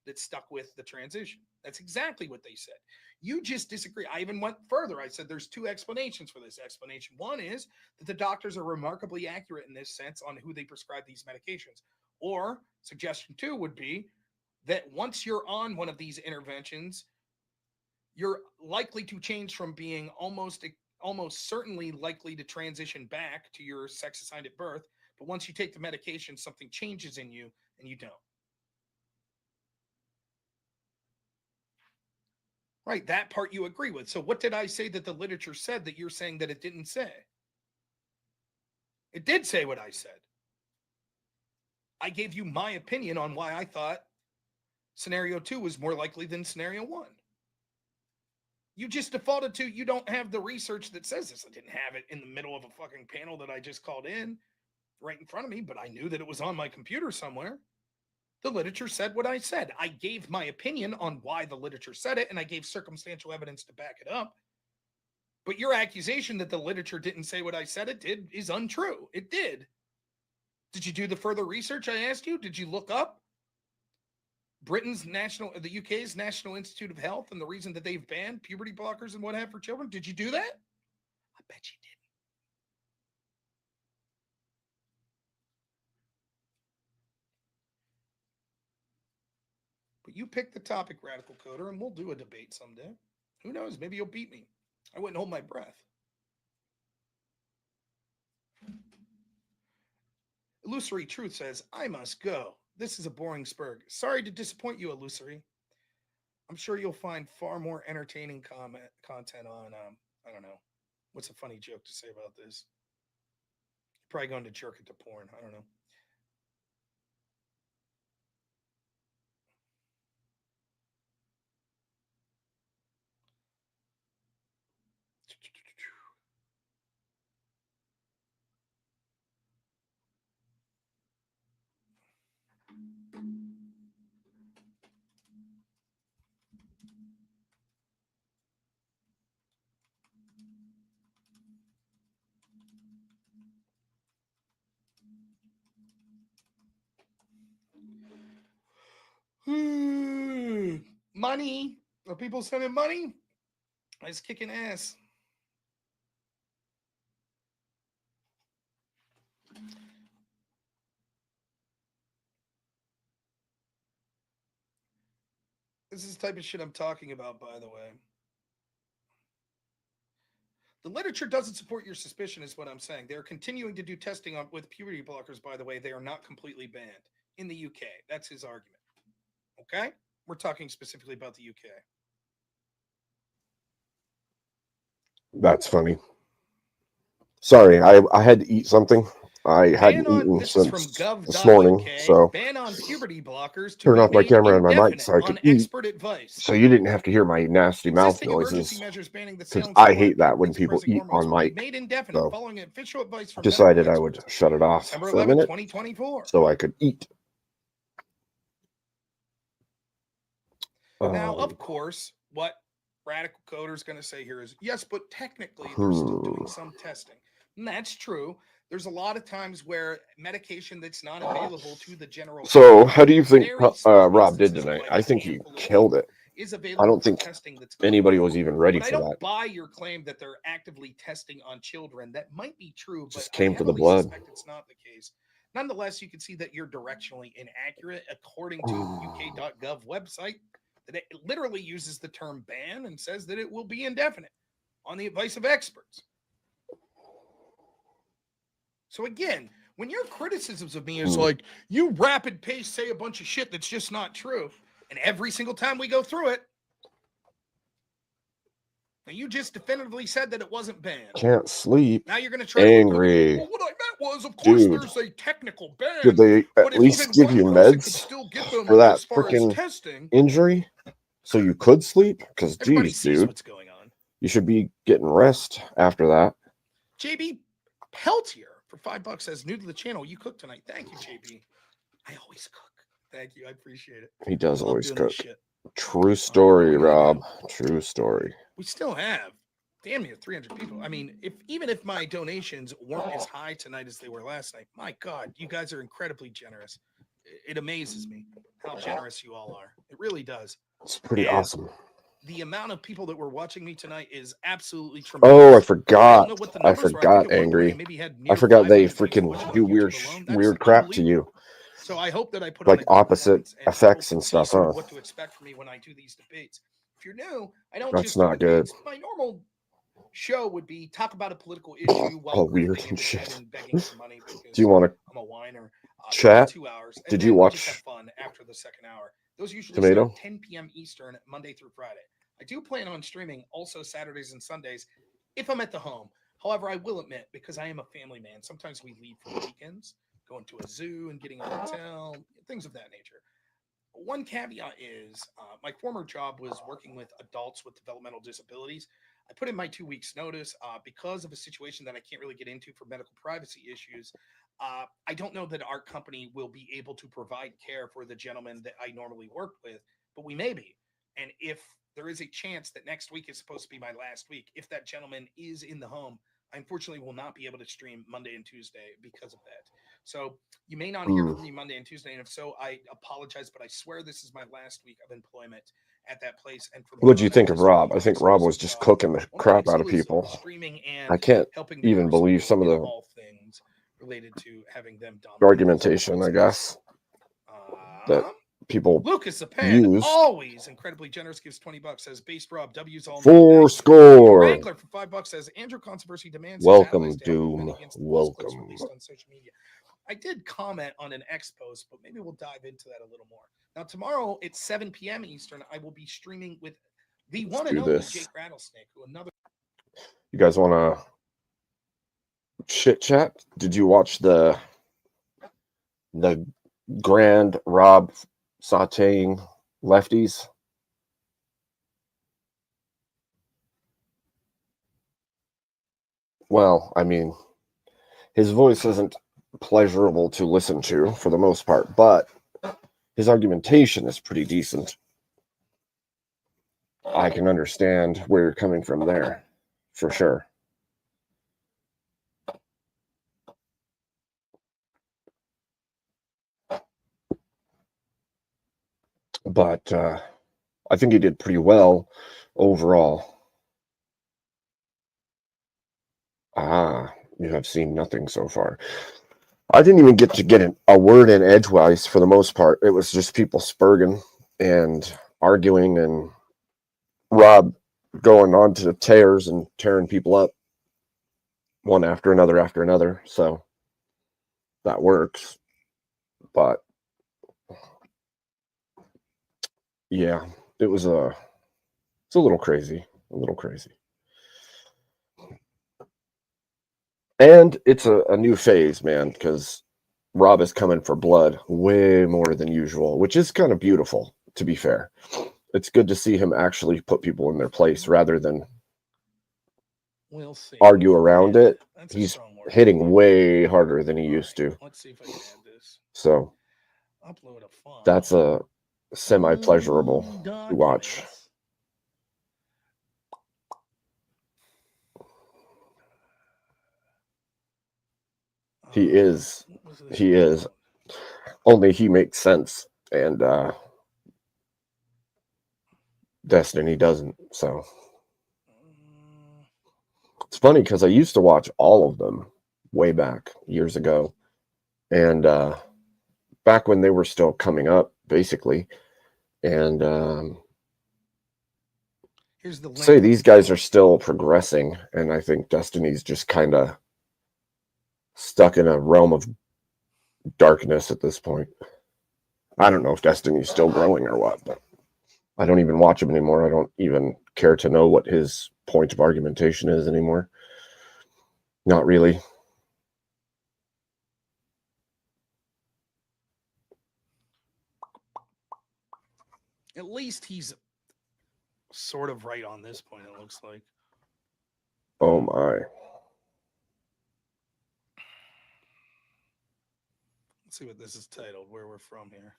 that stuck with the transition. That's exactly what they said. You just disagree. I even went further. I said there's two explanations for this. Explanation one is that the doctors are remarkably accurate in this sense on who they prescribe these medications. Or suggestion two would be that once you're on one of these interventions, you're likely to change from being almost certainly likely to transition back to your sex assigned at birth. But once you take the medication, something changes in you and you don't. Right, that part you agree with. So what did I say that the literature said that you're saying that it didn't say? It did say what I said. I gave you my opinion on why I thought scenario 2 was more likely than scenario 1. You just defaulted to, you don't have the research that says this. I didn't have it in the middle of a fucking panel that I just called in right in front of me, but I knew that it was on my computer somewhere. The literature said what I said. I gave my opinion on why the literature said it, and I gave circumstantial evidence to back it up. But your accusation that the literature didn't say what I said it did is untrue. It did. Did you do the further research I asked you? Did you look up the UK's National Institute of Health and the reason that they've banned puberty blockers and what have for children? Did you do that? I bet you didn't. But you pick the topic, Radical Coder, and we'll do a debate someday. Who knows? Maybe you'll beat me. I wouldn't hold my breath. Illusory Truth says, I must go. This is a boring spurg. Sorry to disappoint you, Illusory. I'm sure you'll find far more entertaining content on, I don't know. What's a funny joke to say about this? You're probably going to jerk it to porn. I don't know. Money. Are people sending money? It's kicking ass. This is the type of shit I'm talking about, by the way. The literature doesn't support your suspicion, is what I'm saying. They're continuing to do testing with puberty blockers, by the way. They are not completely banned in the UK. That's his argument. Okay? We're talking specifically about the UK. That's funny. Sorry, I had to eat something. I hadn't eaten This is from since gov.uk. this morning, so Ban on puberty blockers to turn be off my made camera and my mic indefinite so I on could eat, expert advice. so you didn't have to hear my nasty mouth Existing emergency noises. measures banning the Because sale and I supply hate of that when puberty people suppressing eat hormones on will be mic. made indefinite So following official advice from decided medical I would experts. shut it off December for a 11, minute 2024. so I could eat. Now, of course, what Radical Coder's going to say here is, yes, but technically they're still doing some testing. And that's true. There's a lot of times where medication that's not available to the general So, public, how do you think very small Rob did instances, tonight? like I a think he handful of killed people, it. is I available don't for think testing that's anybody was even ready but I for don't that. buy your claim that they're actively testing on children. That might be true, Just but came I for the heavily blood. suspect it's not the case. Nonetheless, you can see that you're directionally inaccurate according to UK.gov website. That it literally uses the term ban and says that it will be indefinite on the advice of experts. So again, when your criticisms of me is like, you rapid pace say a bunch of shit that's just not true, and every single time we go through it, and you just definitively said that it wasn't banned. Can't sleep. Now you're going to try Angry. to, well, what I meant was, of course, Dude, there's a technical ban. did they but at if least even give one you person could meds still get them for that as far as freaking testing, injury so you could sleep? Because, everybody geez, sees dude, what's going on. you should be getting rest after that. JB Peltier for $5 says, new to the channel, you cook tonight. Thank you, JB. I always cook. Thank you. I appreciate it. He does I love always doing cook. this shit. True story, Rob. True story. We still have damn near 300 people. I mean, even if my donations weren't as high tonight as they were last night, my God, you guys are incredibly generous. It amazes me how generous you all are. It really does. It's pretty And awesome. the amount of people that were watching me tonight is absolutely Oh, tremendous. I forgot. don't know what the I numbers were. I think forgot, at one point I Angry. maybe had I near forgot they 500 people freaking watching do on weird, YouTube alone. That's weird crap to you. So I hope that I put on Like a good opposite performance and effects people and see stuff, sort huh? of what to expect from me when I do these debates. If you're new, I don't That's just do not good. debates. My normal show would be talk about a political issue while All weird grifting in and the shit. bed and begging for money Do because you want I'm a whiner. For chat? 2 hours. And Did then you we just have watch fun after the second hour. Those usually Tomato? start 10 p.m. Eastern, Monday through Friday. I do plan on streaming also Saturdays and Sundays if I'm at the home. However, I will admit, because I am a family man, sometimes we leave for the weekends, going to a zoo and getting a hotel, things of that nature. One caveat is my former job was working with adults with developmental disabilities. I put in my 2 weeks notice because of a situation that I can't really get into for medical privacy issues. I don't know that our company will be able to provide care for the gentleman that I normally work with, but we may be. And if there is a chance that next week is supposed to be my last week, if that gentleman is in the home, I unfortunately will not be able to stream Monday and Tuesday because of that. So you may not hear from me Monday and Tuesday, and if so, I apologize, but I swear this is my last week of employment at that place. And from What'd here you on think out, of this will Rob? be I my think Rob was exclusive just job. cooking the Only crap out of exclusive, people. streaming I and can't helping the even members believe some of in the all things related to having them dominate. argumentation, I guess, that people Lucas the Pan, use. always incredibly generous, gives $20. Says Based Rob W's all night. Four Thank you. score. Wrangler for $5 says Andrew Controversy demands his Welcome, allies to have Doom. movement against the false clips Welcome. released on social media. I did comment on an X post, but maybe we'll dive into that a little more. Now, tomorrow at 7 p.m. Eastern, I will be streaming with the one and do only this. Jake Rattlesnake, who another. You guys want to chit chat? Did you watch the grand Rob sauteing lefties? Well, I mean, his voice isn't pleasurable to listen to for the most part, but his argumentation is pretty decent. I can understand where you're coming from there, for sure. But I think he did pretty well overall. You have seen nothing so far. I didn't even get a word in edgewise for the most part. It was just people spurging and arguing and Rob going on to tears and tearing people up one after another. So that works. But yeah, it's a little crazy. And it's a new phase, man, because Rob is coming for blood way more than usual, which is kind of beautiful, to be fair. It's good to see him actually put people in their place rather than We'll see. argue around it. That's a He's strong word. hitting way harder than he used to. Let's see if I can add this. So Upload a file. that's a semi-pleasurable to watch. He is. Only he makes sense, and Destiny doesn't. So it's funny because I used to watch all of them way back years ago, and back when they were still coming up, basically. And Here's the link. say these guys are still progressing, and I think Destiny's just kind of stuck in a realm of darkness at this point. I don't know if Destiny's still growing or what, but I don't even watch him anymore. I don't even care to know what his point of argumentation is anymore. Not really. At least he's sort of right on this point, it looks like. Oh my. Let's see what this is titled, where we're from here.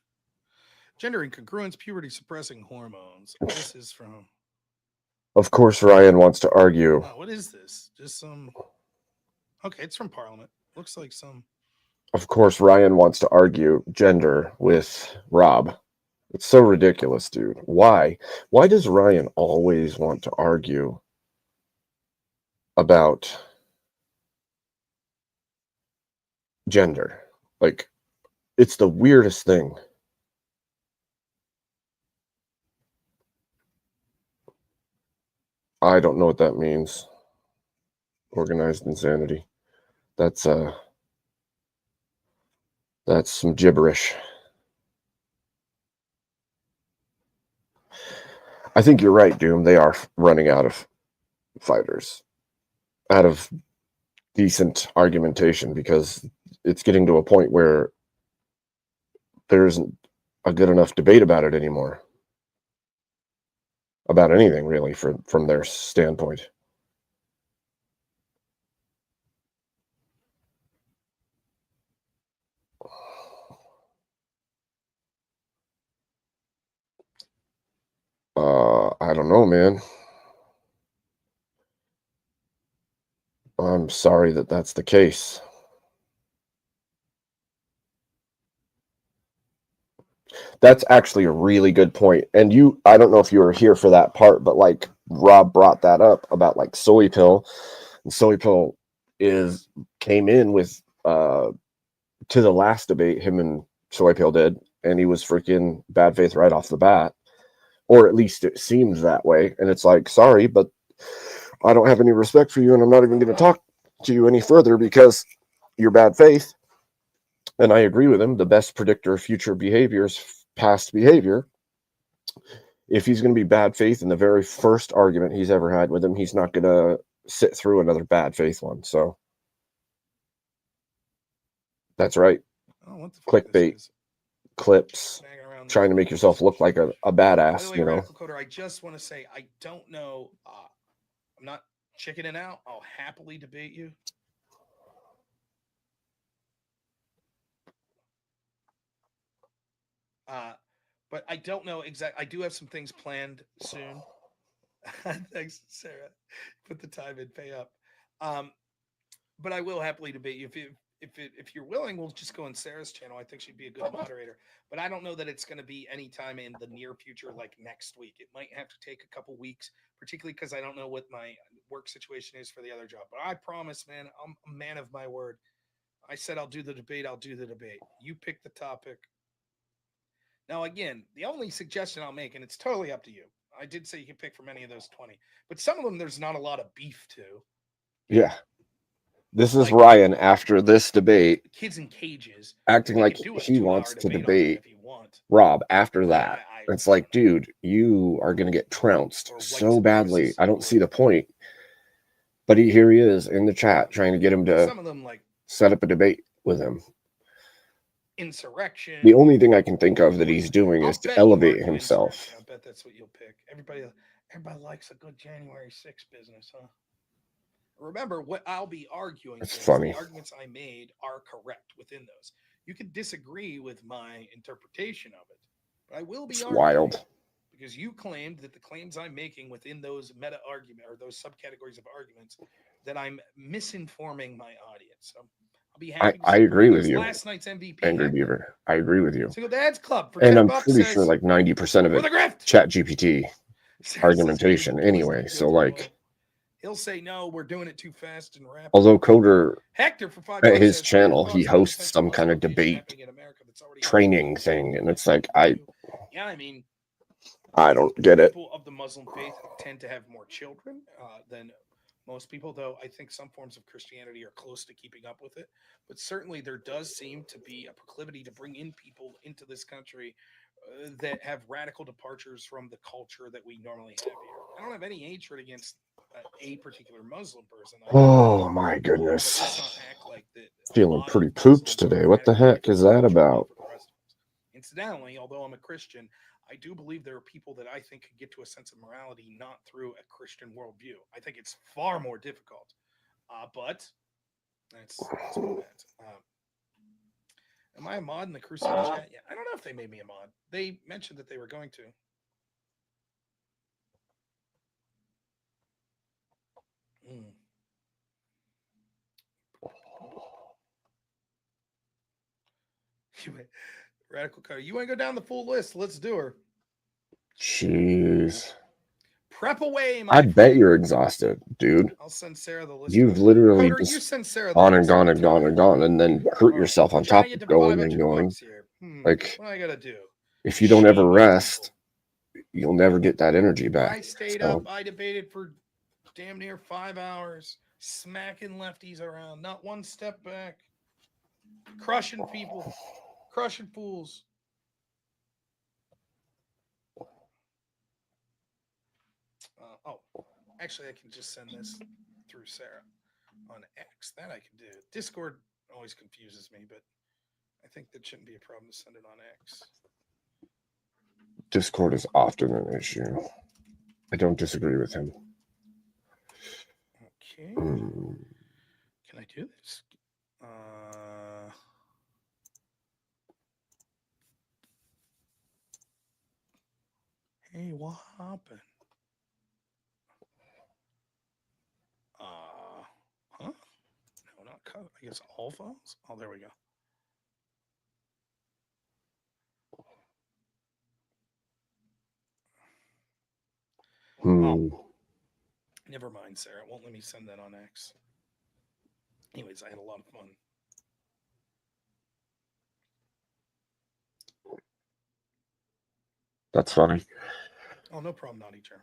Gender incongruence, puberty suppressing hormones. This is from. Of course, Ryan wants to argue. Oh, what is this? Just some. Okay, it's from Parliament. Looks like some. Of course, Ryan wants to argue gender with Rob. It's so ridiculous, dude. Why? Why does Ryan always want to argue about gender? Like, it's the weirdest thing. I don't know what that means. Organized insanity. That's some gibberish. I think you're right, Doom. They are running out of fighters, out of decent argumentation, because it's getting to a point where there isn't a good enough debate about it anymore. About anything, really, from their standpoint. I don't know, man. I'm sorry that that's the case. That's actually a really good point. And I don't know if you were here for that part, but like Rob brought that up about like Soy Pill. And Soy Pill came in with to the last debate, him and Soy Pill did, and he was freaking bad faith right off the bat. Or at least it seems that way. And it's like, sorry, but I don't have any respect for you, and I'm not even going to talk to you any further because you're bad faith. And I agree with him. The best predictor of future behavior is past behavior. If he's going to be bad faith in the very first argument he's ever had with him, he's not going to sit through another bad faith one. So that's right. Clickbait, clips, trying to make yourself look like a badass, By the way, Radical Coder, I just want to say, I don't know. I'm not chickening out. I'll happily debate you. But I don't know exactly. I do have some things planned soon. Thanks, Sarah. Put the time in, pay up. But I will happily debate you if you're willing. We'll just go on Sarah's channel. I think she'd be a good moderator. But I don't know that it's going to be anytime in the near future, like next week. It might have to take a couple weeks, particularly because I don't know what my work situation is for the other job. But I promise, man, I'm a man of my word. I said I'll do the debate. I'll do the debate. You pick the topic. Now, again, the only suggestion I'll make, and it's totally up to you. I did say you can pick from any of those 20, but some of them there's not a lot of beef to. Yeah. This is Ryan after this debate. Kids in cages. Acting We like could do a he 2-hour wants to debate on that debate if you want. Rob after that. It's like, dude, you are going to get trounced so badly. I don't see the point. But here he is in the chat trying to get him to Some of them, like set up a debate with him. insurrection. The only thing I can think of that he's doing is to bet you elevate Mark do himself. insurrection. I bet that's what you'll pick. Everybody likes a good January 6th business, huh? Remember, what I'll be arguing It's is funny. the arguments I made are correct within those. You can disagree with my interpretation of it, but I will be It's arguing wild. because you claimed that the claims I'm making within those meta argument or those subcategories of arguments that I'm misinforming my audience. So I'll be happy to I see agree with those. you, Last night's MVP. Angry Hector. Beaver. I agree with you. Single Dad's Club for And $10 I'm pretty says, sure like 90% of "For it the grift." chat GPT Says argumentation here's anyway. the So like, he'll say no, we're doing it too fast and rapid. although Coder Hector for $5 at his says, channel, he "Thoughts on hosts potential some kind of Muslim invasion debate happening in America that's already training thing. And it's like, I Yeah, I mean, don't get it. people of the Muslim faith tend to have more children than most people, though I think some forms of Christianity are close to keeping up with it. But certainly there does seem to be a proclivity to bring in people into this country that have radical departures from the culture that we normally have here. I don't have any hatred against a particular Muslim person. Oh my Let's goodness. not act like that. Feeling pretty pooped today. What the heck is that about? Incidentally, although I'm a Christian, I do believe there are people that I think could get to a sense of morality not through a Christian worldview. I think it's far more difficult. But that's that. Am I a mod in the Crusade chat? Yeah, I don't know if they made me a mod. They mentioned that they were going to. Radical Cutter. You want to go down the full list? Let's do her. Jeez. Prep away, my I bet you're exhausted, dude. I'll send Sarah the list. You've literally Coder, you just send Sarah the gone and list. gone and gone and gone, and then hurt yourself on Trying top to get of to going and 500 going. bucks here. Like, What I gotta do? if you don't ever rest, you'll never get that energy back. I stayed So, up. I debated for damn near 5 hours, smacking lefties around, not one step back, crushing people, crushing fools. Actually, I can just send this through Sarah on X. That I can do. Discord always confuses me, but I think that shouldn't be a problem to send it on X. Discord is often an issue. I don't disagree with him. Okay. Can I do this? Hey, what happened? Huh? No, not cut. I guess all files. Oh, there we go. Oh, never mind, Sarah. It won't let me send that on X. Anyways, I had a lot of fun. That's funny. Oh, no problem, Naughty Germ.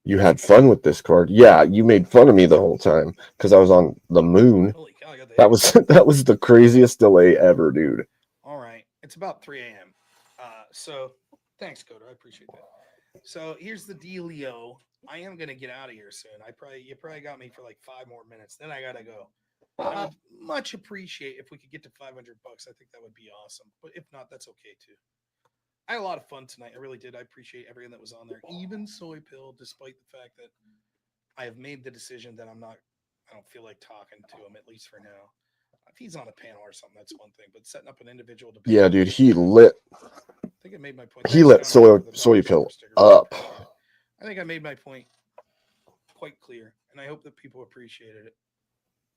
You had fun with Discord. Yeah, you made fun of me the whole time because I was on the moon. Holy cow, I got the That was the craziest delay ever, dude. All right. It's about 3 a.m. So thanks, Coder. I appreciate that. So here's the dealio. I am gonna get out of here soon. You probably got me for like 5 more minutes. Then I gotta go. I would much appreciate if we could get to 500 bucks. I think that would be awesome. But if not, that's okay too. I had a lot of fun tonight. I really did. I appreciate everyone that was on there, even Soy Pill, despite the fact that I have made the decision that I don't feel like talking to him, at least for now. If he's on a panel or something, that's one thing. But setting up an individual debate. Yeah, dude, he lit. I think I made my point. He lit Soy Pill up. I think I made my point quite clear, and I hope that people appreciated it.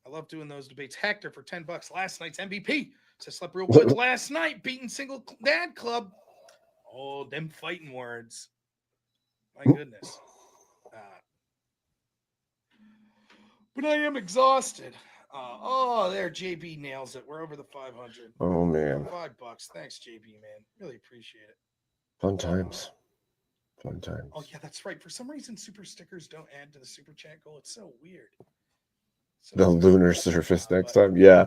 I love doing those debates. Hector for $10 last night's MVP. So slept real good last night, beating Single Dad Club. Oh, them fighting words. My goodness. But I am exhausted. There, JB nails it. We're over the 500. Oh, man. $5. Thanks, JB, man. Really appreciate it. Fun times. Fun times. Oh, yeah, that's right. For some reason, super stickers don't add to the super chat goal. It's so weird. The lunar surface next time. Yeah,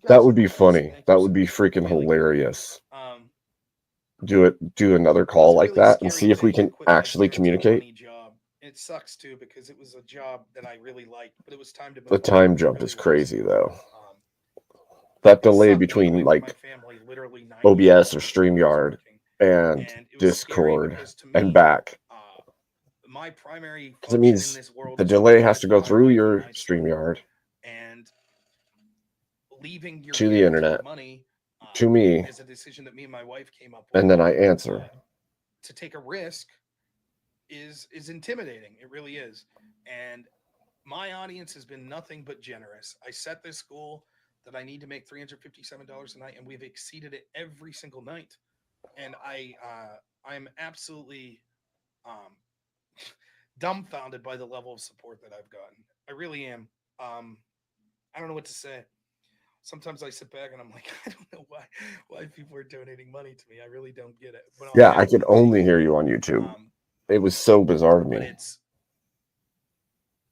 that would be funny. That would be freaking hilarious. Do another call like that and see if we can actually communicate. Job. It sucks too because it was a job that I really liked, but it was time to move The on. time jump is crazy though. That delay between like OBS or StreamYard and Discord and back. My primary Because it means the delay has to go through your StreamYard and leaving your to the internet money to me, is a decision that me and my wife came up with. and then I answer. To take a risk is intimidating. It really is. And my audience has been nothing but generous. I set this goal that I need to make $357 a night, and we've exceeded it every single night. And I'm absolutely dumbfounded by the level of support that I've gotten. I really am. I don't know what to say. Sometimes I sit back and I'm like, I don't know why people are donating money to me. I really don't get it. But Yeah, I could only hear you on YouTube. It was so bizarre to me.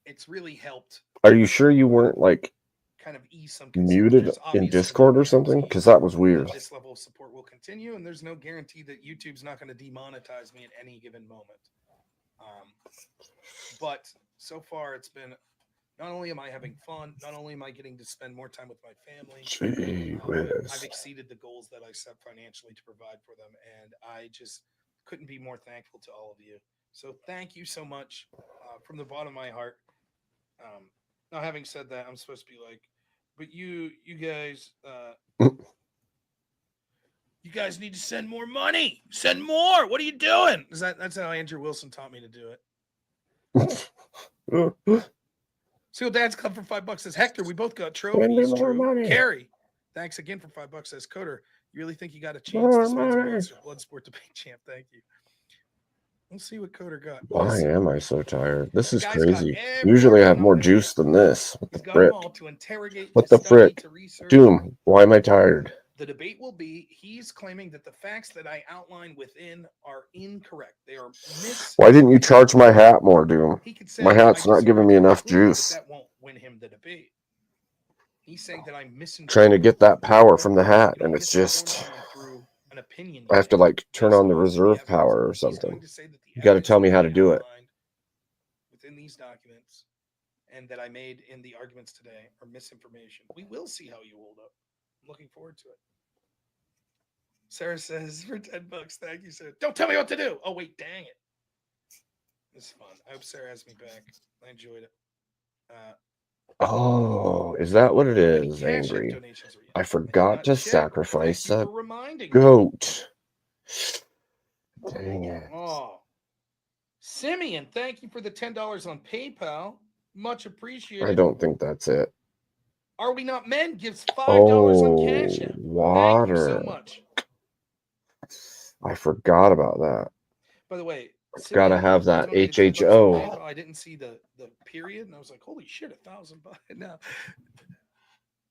It's really helped. Are you sure you weren't like kind of ease some muted in Discord or something? Because that was weird. This level of support will continue, and there's no guarantee that YouTube's not going to demonetize me at any given moment. But so far, it's been not only am I having fun, not only am I getting to spend more time with my family, Gee whiz. I've exceeded the goals that I set financially to provide for them, and I just couldn't be more thankful to all of you. So thank you so much from the bottom of my heart. Now, having said that, I'm supposed to be like, but you guys, you guys need to send more money. Send more. What are you doing? That's how Andrew Wilson taught me to do it. Seal Dad's Club for $5 says Hector. We both got trophies. True. Carrie, thanks again for $5 says Coder. You really think you got a chance to sponsor Monster Bloodsport debate champ? Thank you. We'll see what Coder got. Why am I so tired? This is crazy. Usually I have more juice than this. What the frick? What the frick? Doom, why am I tired? The debate will be, he's claiming that the facts that I outlined within are incorrect. They are Why didn't you charge my hat more, Doom? My hat's not giving me enough juice. That won't win him the debate. He's saying that I'm missing. Trying to get that power from the hat, and it's just an opinion. I have to like turn on the reserve power or something. You got to tell me how to do it. Within these documents, and that I made in the arguments today are misinformation. We will see how you hold up. I'm looking forward to it. Sarah says for $10, thank you, Sarah. Don't tell me what to do. Oh wait, dang it. This is fun. I hope Sarah has me back. I enjoyed it. Oh, is that what it is? Angry. I forgot to sacrifice a goat. Dang it. Oh, Simeon, thank you for the $10 on PayPal. Much appreciated. I don't think that's it. Are We Not Men gives $5 on Cash App. Water. Thank you so much. I forgot about that. By the way, got to have that HHO. I didn't see the period, and I was like, "Holy shit, $1,000!" Now,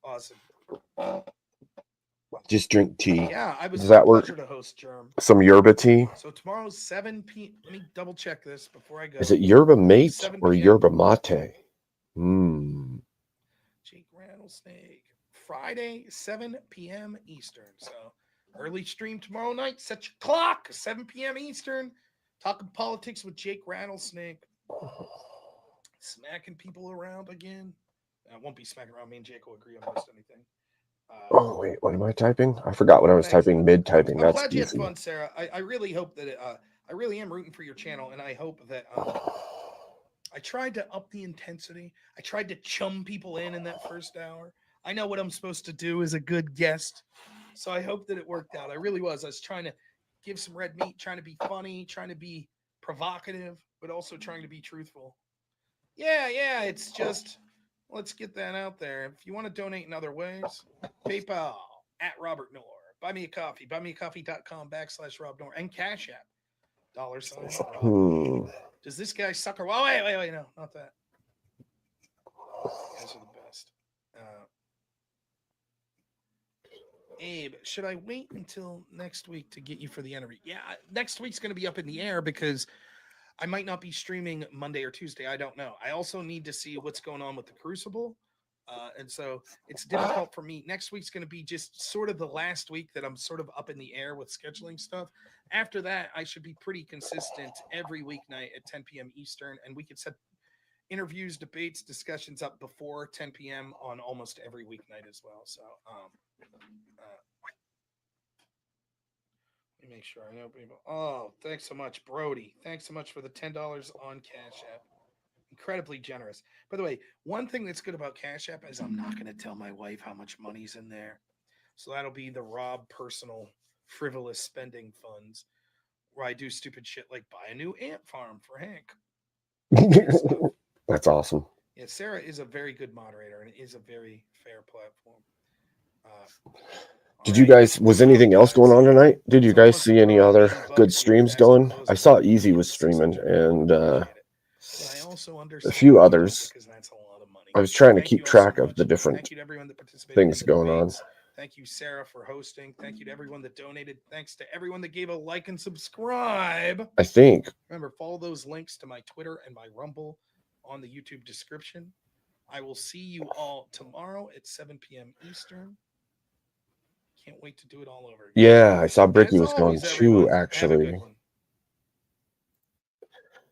awesome. Just drink tea. Yeah, I was. Does that work? To host Germ. Some yerba tea. So tomorrow's 7 p.m. Let me double check this before I go. Is it yerba mate or yerba mate? Jake Rattlesnake. Friday, 7 p.m. Eastern. So early stream tomorrow night. Set your clock. 7 p.m. Eastern. Talking politics with Jake Rattlesnake. Smacking people around again. I won't be smacking around. Me and Jake will agree on most anything. Oh wait, what am I typing? I forgot what I was typing mid-typing. I'm That's glad you had easy. fun, Sarah. I really hope that I really am rooting for your channel, and I hope that I tried to up the intensity. I tried to chum people in that first hour. I know what I'm supposed to do as a good guest, so I hope that it worked out. I really was. I was trying to give some red meat, trying to be funny, trying to be provocative, but also trying to be truthful. Yeah, it's just, let's get that out there. If you want to donate in other ways, PayPal at Robert Noerr. Buy me a coffee, buymeacoffee.com/Rob Noerr, and Cash App, $. Does this guy suck or? Oh, wait, no, not that. You guys are the best. Abe, should I wait until next week to get you for the interview? Yeah, next week's going to be up in the air because I might not be streaming Monday or Tuesday. I don't know. I also need to see what's going on with the Crucible. And so it's difficult for me. Next week's going to be just sort of the last week that I'm sort of up in the air with scheduling stuff. After that, I should be pretty consistent every weeknight at 10 p.m. Eastern, and we could set interviews, debates, discussions up before 10 p.m. on almost every weeknight as well. So, let me make sure I know people. Oh, thanks so much, Brody. Thanks so much for the $10 on Cash App. Incredibly generous. By the way, one thing that's good about Cash App is I'm not going to tell my wife how much money's in there. So that'll be the Rob personal frivolous spending funds where I do stupid shit like buy a new ant farm for Hank. That's awesome. Yeah, Sarah is a very good moderator and it is a very fair platform. Did you guys, was anything else going on tonight? Did you guys see any other good streams going? I saw Easy was streaming and a few others. I was trying to keep track of the different things going on. Thank you, Sarah, for hosting. Thank you to everyone that donated. Thanks to everyone that gave a like and subscribe. I think. Remember, follow those links to my Twitter and my Rumble on the YouTube description. I will see you all tomorrow at 7 p.m. Eastern. Can't wait to do it all over again. Yeah, I saw Bricky was going too, actually.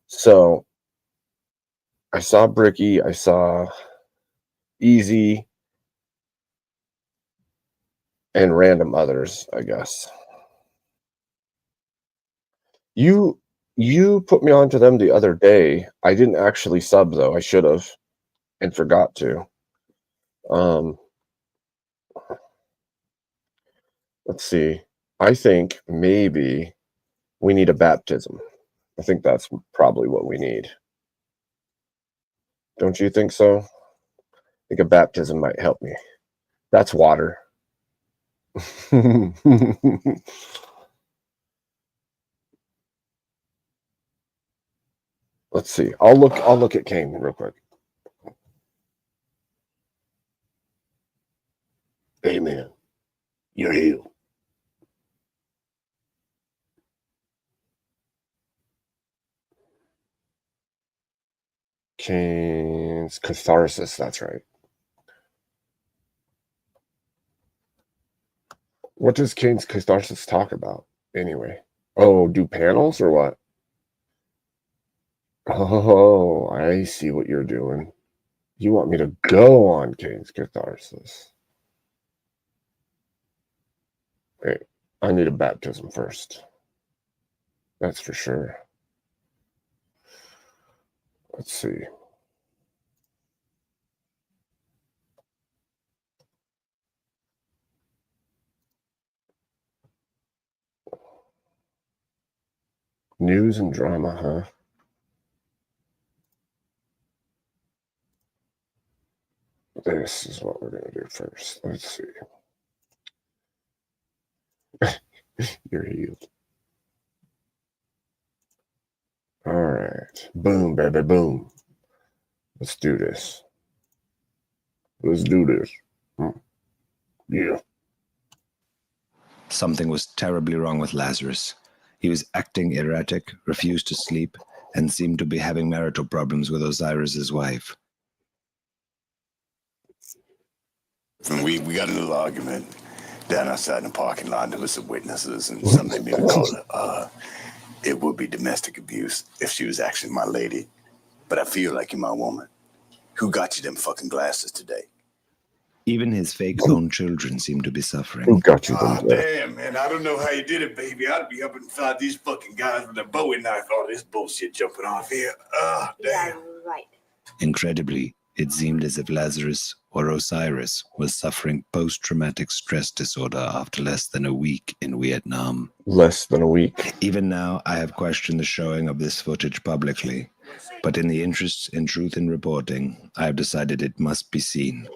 So I saw Bricky, I saw Easy, and random others, I guess. You put me onto them the other day. I didn't actually sub though. I should have and forgot to. Let's see. I think maybe we need a baptism. I think that's probably what we need. Don't you think so? I think a baptism might help me. That's water. Let's see. I'll look at Kane real quick. Amen. You're healed. Kane's catharsis, that's right. What does Kane's catharsis talk about anyway? Oh, do panels or what? Oh, I see what you're doing. You want me to go on Kane's catharsis. Hey, I need a baptism first. That's for sure. Let's see. News and drama, huh? This is what we're going to do first. Let's see. You're healed. All right. Boom, baby, boom. Let's do this. Let's do this. Yeah. Something was terribly wrong with Lazarus. He was acting erratic, refused to sleep, and seemed to be having marital problems with Osiris's wife. And we got a little argument down outside in the parking lot. There was some witnesses and something made me call it. It would be domestic abuse if she was actually my lady. But I feel like you're my woman. Who got you them fucking glasses today? Even his fake own children seemed to be suffering. Who got you them? Damn, man. I don't know how you did it, baby. I'd be up inside these fucking guys with a Bowie knife. All this bullshit jumping off here. Damn. Yeah, right. Incredibly, it seemed as if Lazarus or Osiris was suffering post-traumatic stress disorder after less than a week in Vietnam. Less than a week. Even now, I have questioned the showing of this footage publicly, but in the interests in truth in reporting, I have decided it must be seen.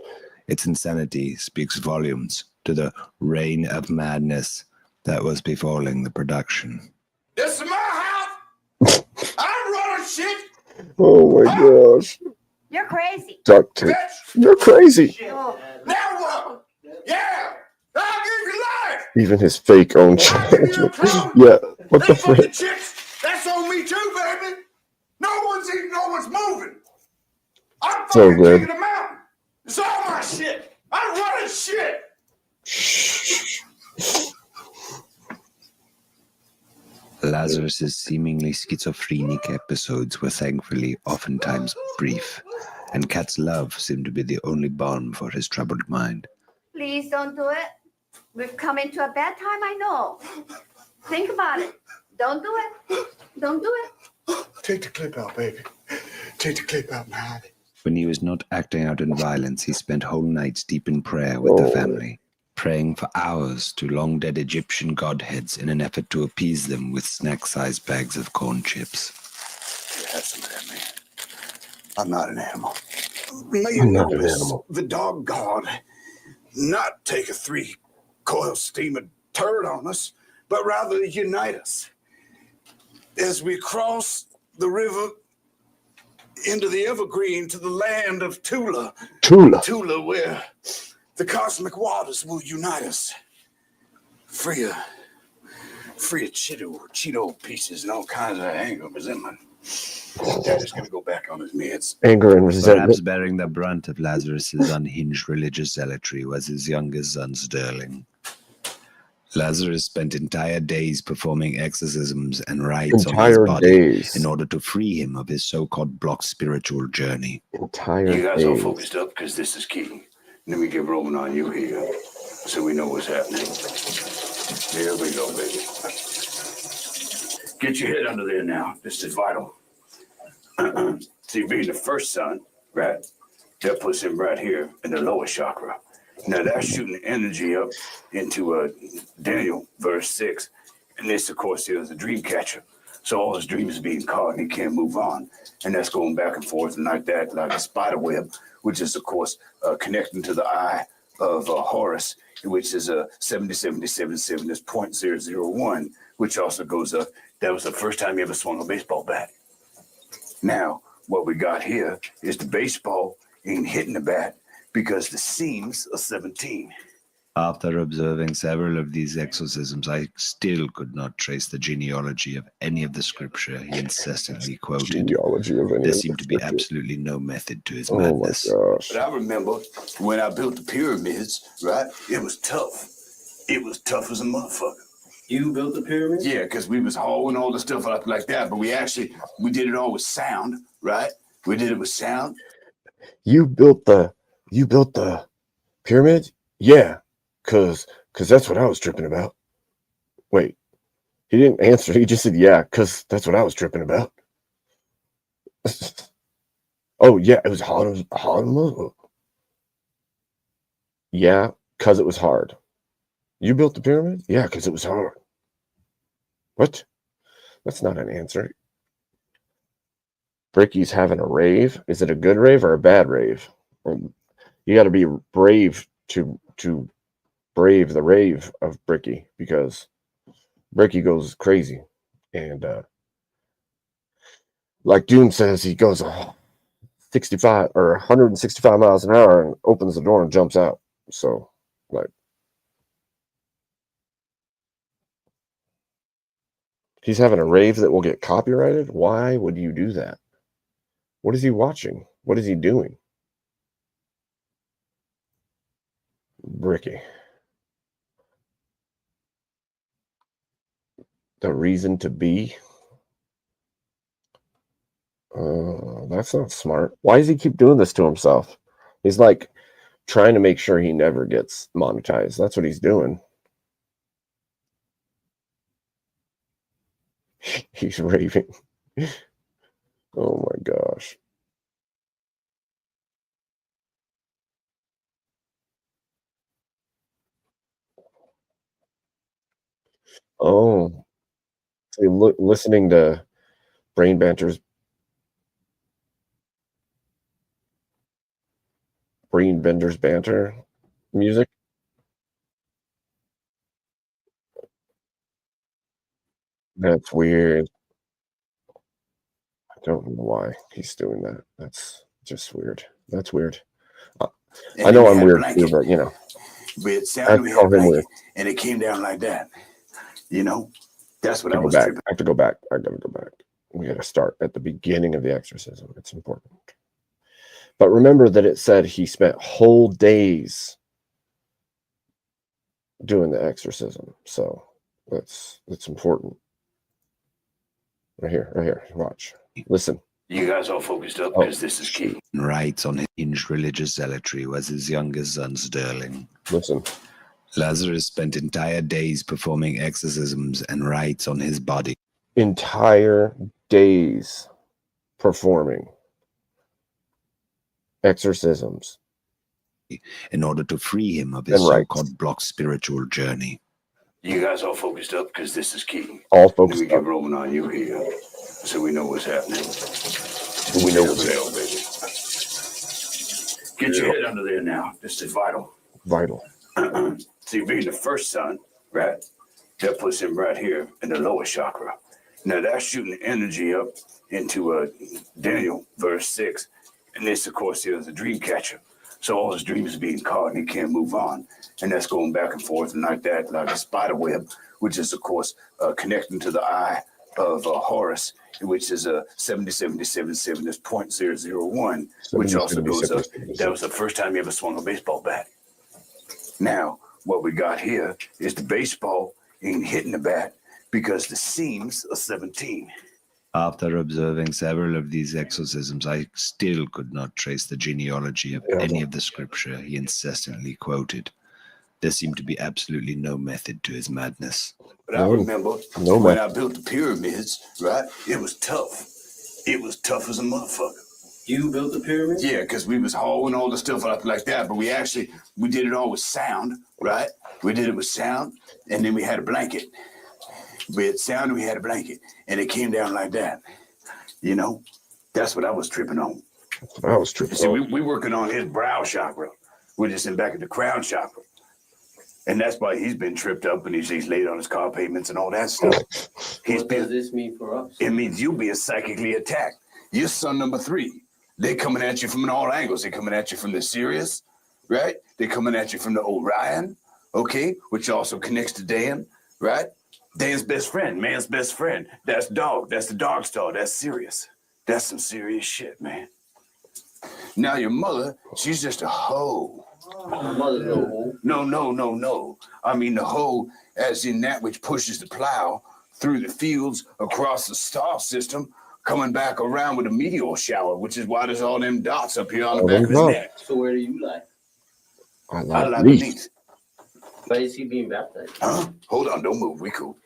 Its insanity speaks volumes to the reign of madness that was befalling the production. This is my house. I'm running shit. Oh my gosh. You're crazy. Duct tape. You're crazy. Oh, Even his fake own children. Yeah, what the frick? Chicks, that's on me too, baby. No one's eating, no one's moving. I'm So fucking king good. of the mountain. It's all my shit. I'm running shit. Lazarus's seemingly schizophrenic episodes were thankfully oftentimes brief, and Kat's love seemed to be the only balm for his troubled mind. Please don't do it. We've come into a bad time, I know. Think about it. Don't do it. Don't do it. Take the clip out, baby. Take the clip out now. When he was not acting out in violence, he spent whole nights deep in prayer with the family, praying for hours to long-dead Egyptian godheads in an effort to appease them with snack-sized bags of corn chips. You have some of that, man. I'm not an animal. May you I'm not know an this, animal. the dog god, not take a 3-coil steamer turd on us, but rather unite us. As we cross the river into the evergreen to the land of Tula. Tula, where the cosmic waters will unite us. Free of Cheeto pieces and all kinds of anger and resentment. Daddy's gonna go back on his meds. Anger and resentment. Perhaps bearing the brunt of Lazarus's unhinged religious zealotry was his youngest son Sterling. Lazarus spent entire days performing exorcisms and rites on his Entire body days. in order to free him of his so-called blocked spiritual journey. Entire You guys all days. focused up because this is key. Let me get rolling on you here so we know what's happening. Here we go, baby. Get your head under there now. This is vital. See, being the first son, right? That puts him right here in the lower chakra. Now that's shooting energy up into Daniel, verse 6. And this, of course, is a dream catcher. So all his dreams are being caught and he can't move on. And that's going back and forth and like that, like a spider web, which is, of course, connecting to the eye of Horus, which is a 70-70-77 is 0.001, which also goes up. That was the first time he ever swung a baseball bat. Now, what we got here is the baseball ain't hitting the bat because the seams are 17. After observing several of these exorcisms, I still could not trace the genealogy of any of the scripture he incessantly quoted. Genealogy of any There of seemed the to be scripture. absolutely no method to his Oh madness. my gosh. But I remember when I built the pyramids, right? It was tough. It was tough as a motherfucker. You built the pyramids? Yeah, because we was hauling all the stuff up like that, but we did it all with sound, right? We did it with sound. You built the pyramid? Yeah, cause that's what I was tripping about. Wait, he didn't answer. He just said yeah, cause that's what I was tripping about. Oh yeah, it was hard. Yeah, cause it was hard. You built the pyramid? Yeah, cause it was hard. What? That's not an answer. Bricky's having a rave. Is it a good rave or a bad rave? You got to be brave to brave the rave of Bricky, because Bricky goes crazy, and like Dune says, he goes 65 or 165 miles an hour and opens the door and jumps out. So, like, he's having a rave that will get copyrighted. Why would you do that? What is he watching? What is he doing? Bricky. The reason to be? That's not smart. Why does he keep doing this to himself? He's like trying to make sure he never gets monetized. That's what he's doing. He's raving. Oh my gosh. Oh, see, listening to Brain Banter's Brain Bender's banter music. That's weird. I don't know why he's doing that. That's just weird. That's weird. I know I'm weird too, but you know. Weird I have sound, to we call had him weird. blanket, and it came down like that. You know, that's what I I go was back. tripping. I have to go back. I gotta go back. We gotta start at the beginning of the exorcism. It's important. But remember that it said he spent whole days doing the exorcism. So that's important. Right here. Watch. Listen. You guys all focused up Oh, because this is key. Writes on his religious zealotry was his youngest son Sterling. Listen. Lazarus spent entire days performing exorcisms and rites on his body. Entire days performing exorcisms in order to free him of his and rites. so-called blocked spiritual journey. You guys all focused up because this is key. All focused Let me get rolling on you here so we know what's happening. We know what's happening. Baby. Get your head under there now. This is vital. Vital. See, being the first son, right? That puts him right here in the lower chakra. Now that's shooting energy up into Daniel verse 6. And this, of course, here is a dream catcher. So all his dreams are being caught and he can't move on. And that's going back and forth and like that, like a spider web, which is, of course, connecting to the eye of Horus, which is a 7077 is 0.001, which also goes up. That was the first time he ever swung a baseball bat. Now, what we got here is the baseball ain't hitting the bat because the seams are 17. After observing several of these exorcisms, I still could not trace the genealogy of any of the scripture he incessantly quoted. There seemed to be absolutely no method to his madness. But I remember when I built the pyramids, right? It was tough. It was tough as a motherfucker. You built the pyramids? Yeah, because we was hauling all the stuff up like that, but we did it all with sound, right? We did it with sound, and then we had a blanket. We had sound and we had a blanket, and it came down like that. You know, that's what I was tripping on. I was tripping See, on. we working on his brow chakra. We're just in back at the crown chakra. And that's why he's been tripped up and he's laid on his car payments and all that stuff. What does this mean for us? It means you being psychically attacked. You're son number 3. They're coming at you from all angles. They're coming at you from the Sirius, right? They're coming at you from the Orion, okay? Which also connects to Dan, right? Dan's best friend, man's best friend. That's dog. That's the dog star. That's Sirius. That's some serious shit, man. Now your mother, she's just a hoe. My mother's no hoe. No. I mean the hoe as in that which pushes the plow through the fields across the star system, coming back around with a meteor shower, which is why there's all them dots up here on the back of his neck. So where do you lie? I lie like beneath. Why is he being baptized? Huh? Hold on, don't move. We cool.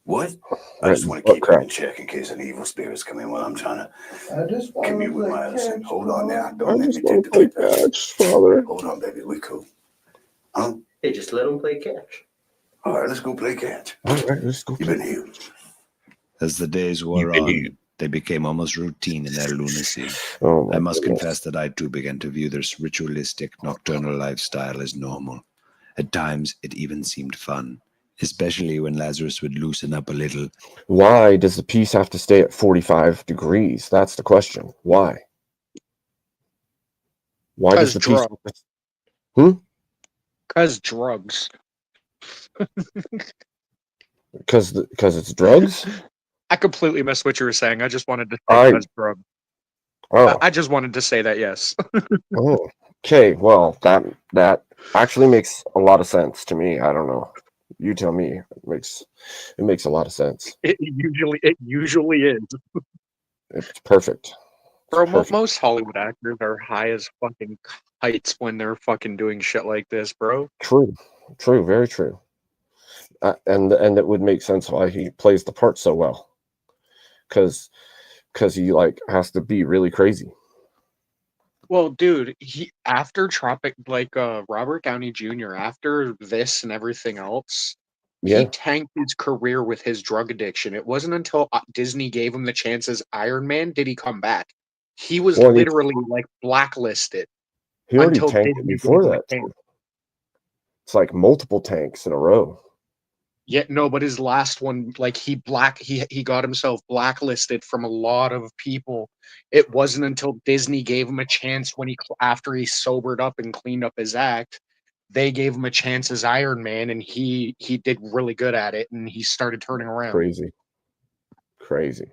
What? I just want to keep him in check in case any evil spirits come in while I'm trying to commute with my son. Hold on now. Don't let me take the clip out. Father. Hold on, baby. We cool. Huh? Hey, just let him play catch. All right, let's go play catch. All right, let's go. You've been healed. As the days wore on, they became almost routine in their lunacy. Oh, I must confess that I too began to view this ritualistic nocturnal lifestyle as normal. At times, it even seemed fun, especially when Lazarus would loosen up a little. Why does the piece have to stay at 45 degrees? That's the question. Why? Why does the piece? Because drugs. Because it's drugs? I completely missed what you were saying. I just wanted to say that's drug. Oh. I just wanted to say that, yes. Oh, okay. Well, that actually makes a lot of sense to me. I don't know. You tell me. It makes a lot of sense. It usually is. It's perfect. Bro, most Hollywood actors are high as fucking heights when they're fucking doing shit like this, bro. True, very true. And it would make sense why he plays the part so well, because he like has to be really crazy. Well, dude, after Robert Downey Jr. after this and everything else, he tanked his career with his drug addiction. It wasn't until Disney gave him the chance as Iron Man did he come back. He was literally like blacklisted. He already tanked it before that. It's like multiple tanks in a row. Yeah, no, but his last one, like he got himself blacklisted from a lot of people. It wasn't until Disney gave him a chance after he sobered up and cleaned up his act, they gave him a chance as Iron Man, and he did really good at it, and he started turning around. Crazy.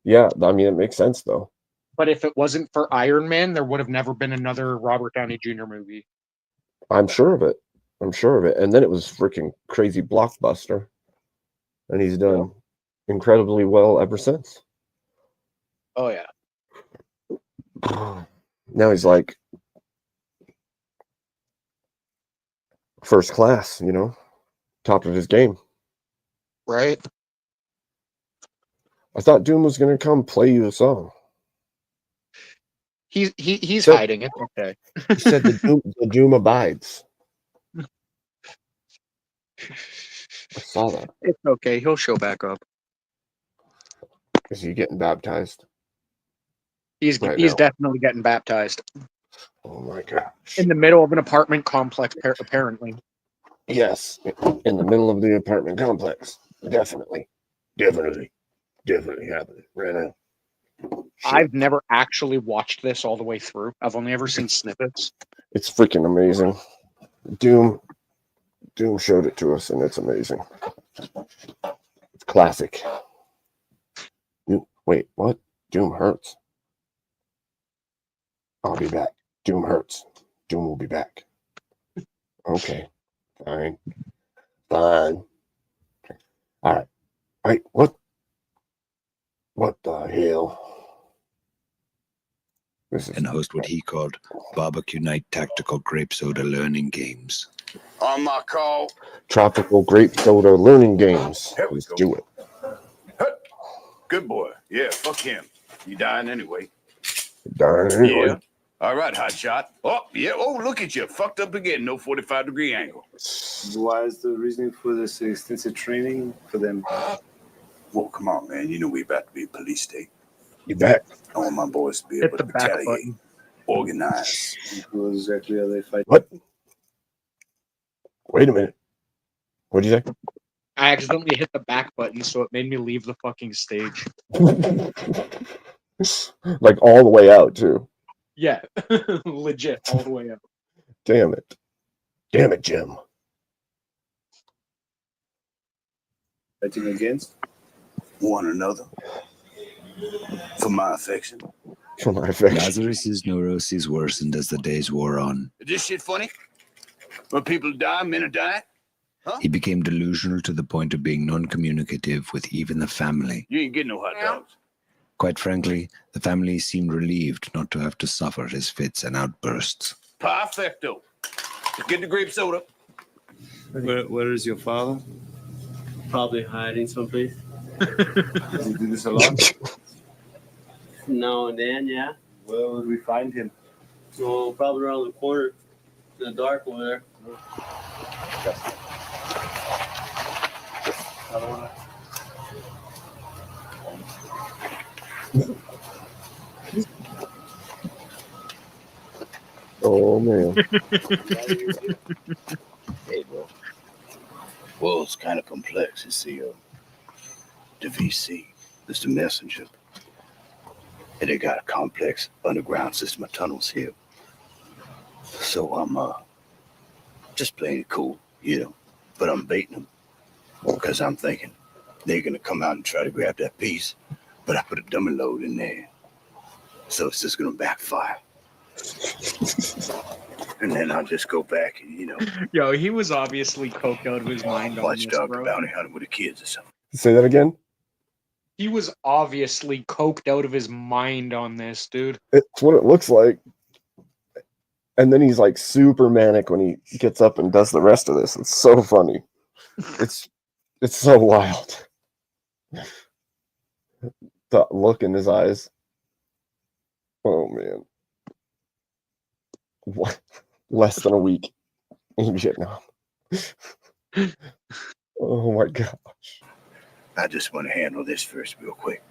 Yeah, I mean, it makes sense though. But if it wasn't for Iron Man, there would have never been another Robert Downey Jr. movie. I'm sure of it. And then it was freaking crazy blockbuster, and he's done incredibly well ever since. Oh yeah. Now he's like first class, top of his game. Right. I thought Doom was gonna come play you a song. He's hiding it. Okay. He said the Doom abides. I saw that. It's okay. He'll show back up. Is he getting baptized? He's right now? definitely getting baptized. Oh my gosh. In the middle of an apartment complex, apparently. Yes, in the middle of the apartment complex. Definitely happening right now. I've never actually watched this all the way through. I've only ever seen snippets. It's freaking amazing. Doom showed it to us, and it's amazing. It's classic. Wait, what? Doom hurts. I'll be back. Doom hurts. Doom will be back. Okay. Fine. All right. Wait, what? What the hell? And host what he called Barbecue Night Tactical Grape Soda Learning Games. On my call. Tropical Grape Soda Learning Games. Let's do it. Good boy. Yeah, fuck him. You dying anyway. Anyway. Yeah. All right, hotshot. Oh, yeah. Oh, look at you. Fucked up again. No 45-degree angle. Why is the reasoning for this extensive training for them? Well, come on, man. You know we about to be a police state. You bet. I want my boys to be Hit able the to back retaliate, button. organize. Who exactly are they fighting? What? Wait a minute. What'd you say? I accidentally hit the back button, so it made me leave the fucking stage. Like all the way out, too. Yeah, legit, all the way up. Damn it. Damn it, Jim. Fighting against? One another. For my affection. For my affection. Lazarus's neuroses worsened as the days wore on. Is this shit funny? When people die, men are dying? Huh? He became delusional to the point of being non-communicative with even the family. You ain't getting no hot dogs. Quite frankly, the family seemed relieved not to have to suffer his fits and outbursts. Perfecto. Get the grape soda. Where is your father? Probably hiding someplace. Does he do this a lot? Now and then, yeah. Where would we find him? So probably around the corner, in the dark over there. I don't wanna... Oh, man. Hey, bro. Well, it's kind of complex. You see, the VC, it's the messenger. And they got a complex underground system of tunnels here. So I'm just playing it cool, but I'm baiting them. Because I'm thinking they're going to come out and try to grab that piece, but I put a dummy load in there. So it's just going to backfire. And then I'll just go back and, Yo, he was obviously coked out of his mind on watch this, Dog bro. Bounty Hunter with the kids or something. Say that again? He was obviously coked out of his mind on this, dude. It's what it looks like. And then he's like super manic when he gets up and does the rest of this. It's so funny. It's so wild. The look in his eyes. Oh man. What? Less than a week in Vietnam. Oh my gosh. I just want to handle this first real quick.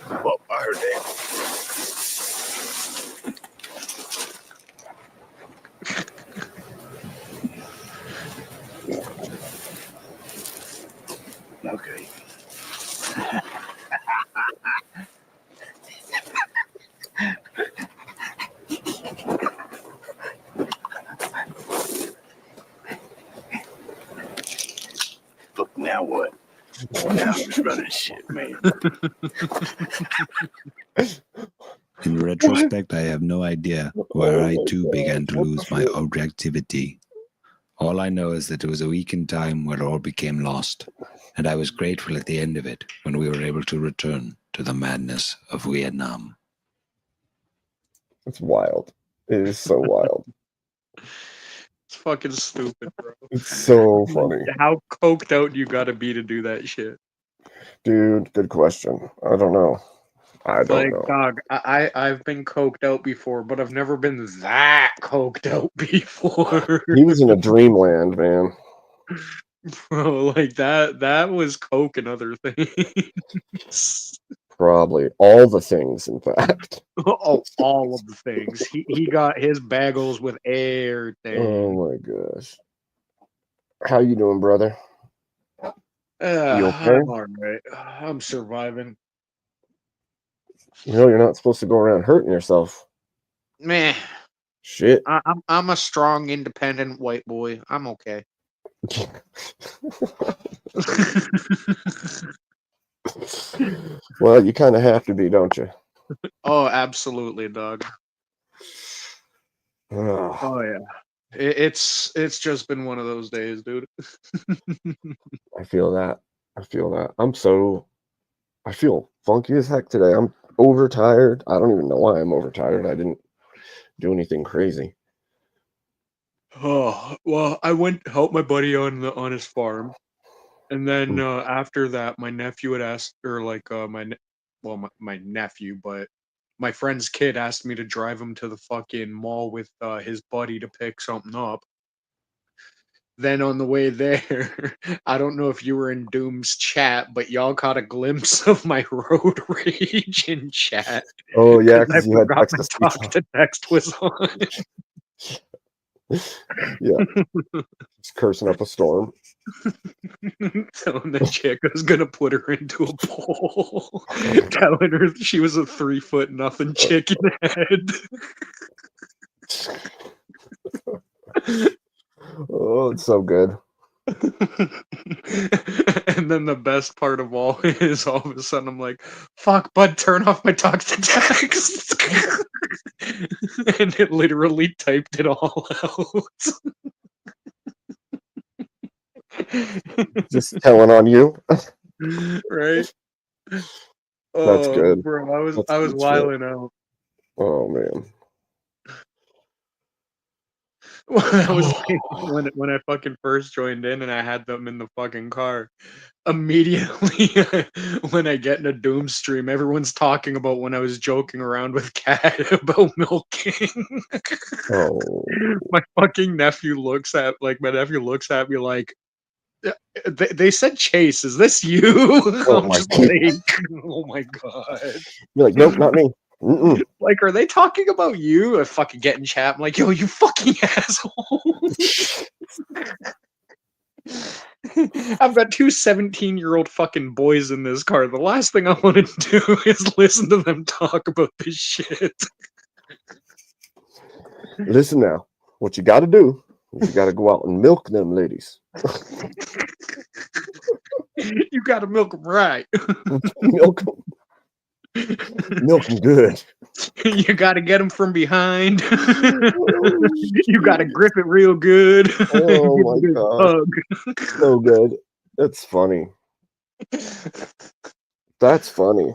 Well, I heard that. Okay. Yeah, I'm just running shit, man. In retrospect, I have no idea where I too began to lose my objectivity. All I know is that it was a week in time where all became lost, and I was grateful at the end of it when we were able to return to the madness of Vietnam. It's wild. It is so wild. It's fucking stupid, bro. It's so funny. How coked out do you gotta be to do that shit? Dude, good question. I don't know. I don't Like, know. dog, I've been coked out before, but I've never been that coked out before. He was in a dreamland, man. Bro, like that was coke and other things. Probably all the things, in fact. Oh, all of the things. He got his bagels with everything. Oh my gosh. How you doing, brother? You okay? I'm all right. I'm surviving. You know you're not supposed to go around hurting yourself. Man, Shit. I'm a strong, independent white boy. I'm okay. Well, you kind of have to be, don't you? Oh, absolutely, dog. Ugh. Oh yeah. It's just been one of those days, dude. I feel that. I feel that. I feel funky as heck today. I'm overtired. I don't even know why I'm overtired. I didn't do anything crazy. Oh, well, I went to help my buddy on his farm. And then after that, my nephew had asked, or like my nephew, but my friend's kid asked me to drive him to the fucking mall with his buddy to pick something up. Then on the way there, I don't know if you were in Doom's chat, but y'all caught a glimpse of my road rage in chat. Oh yeah, I because you had forgot text my to speech. talk to text was on. Yeah. Just cursing up a storm. Telling the chick I was gonna put her into a bowl. Telling her she was a 3-foot nothing chicken head. Oh, it's so good. And then the best part of all is all of a sudden I'm like, fuck, bud, turn off my talk to text. And it literally typed it all out. Just telling on you. Right? That's Oh, good. bro, I was That's good shit. wilding out. Oh man. Well, that was like when I fucking first joined in and I had them in the fucking car. Immediately when I get in a Doom stream, everyone's talking about when I was joking around with Cat about milking. Oh. My fucking nephew looks at me like, they said Chase, is this you? Oh I'm my just God. like, oh my god. You're like, nope, not me. Mm-mm. Like, are they talking about you? I fucking get in chat. I'm like, yo, you fucking asshole. I've got two 17-year-old fucking boys in this car. The last thing I want to do is listen to them talk about this shit. Listen now. What you got to do is you got to go out and milk them ladies. You got to milk them right. Milk them. Milk them good. You got to get them from behind. You got to grip it real good. Oh Give my a good god. hug. So good. That's funny. That's funny.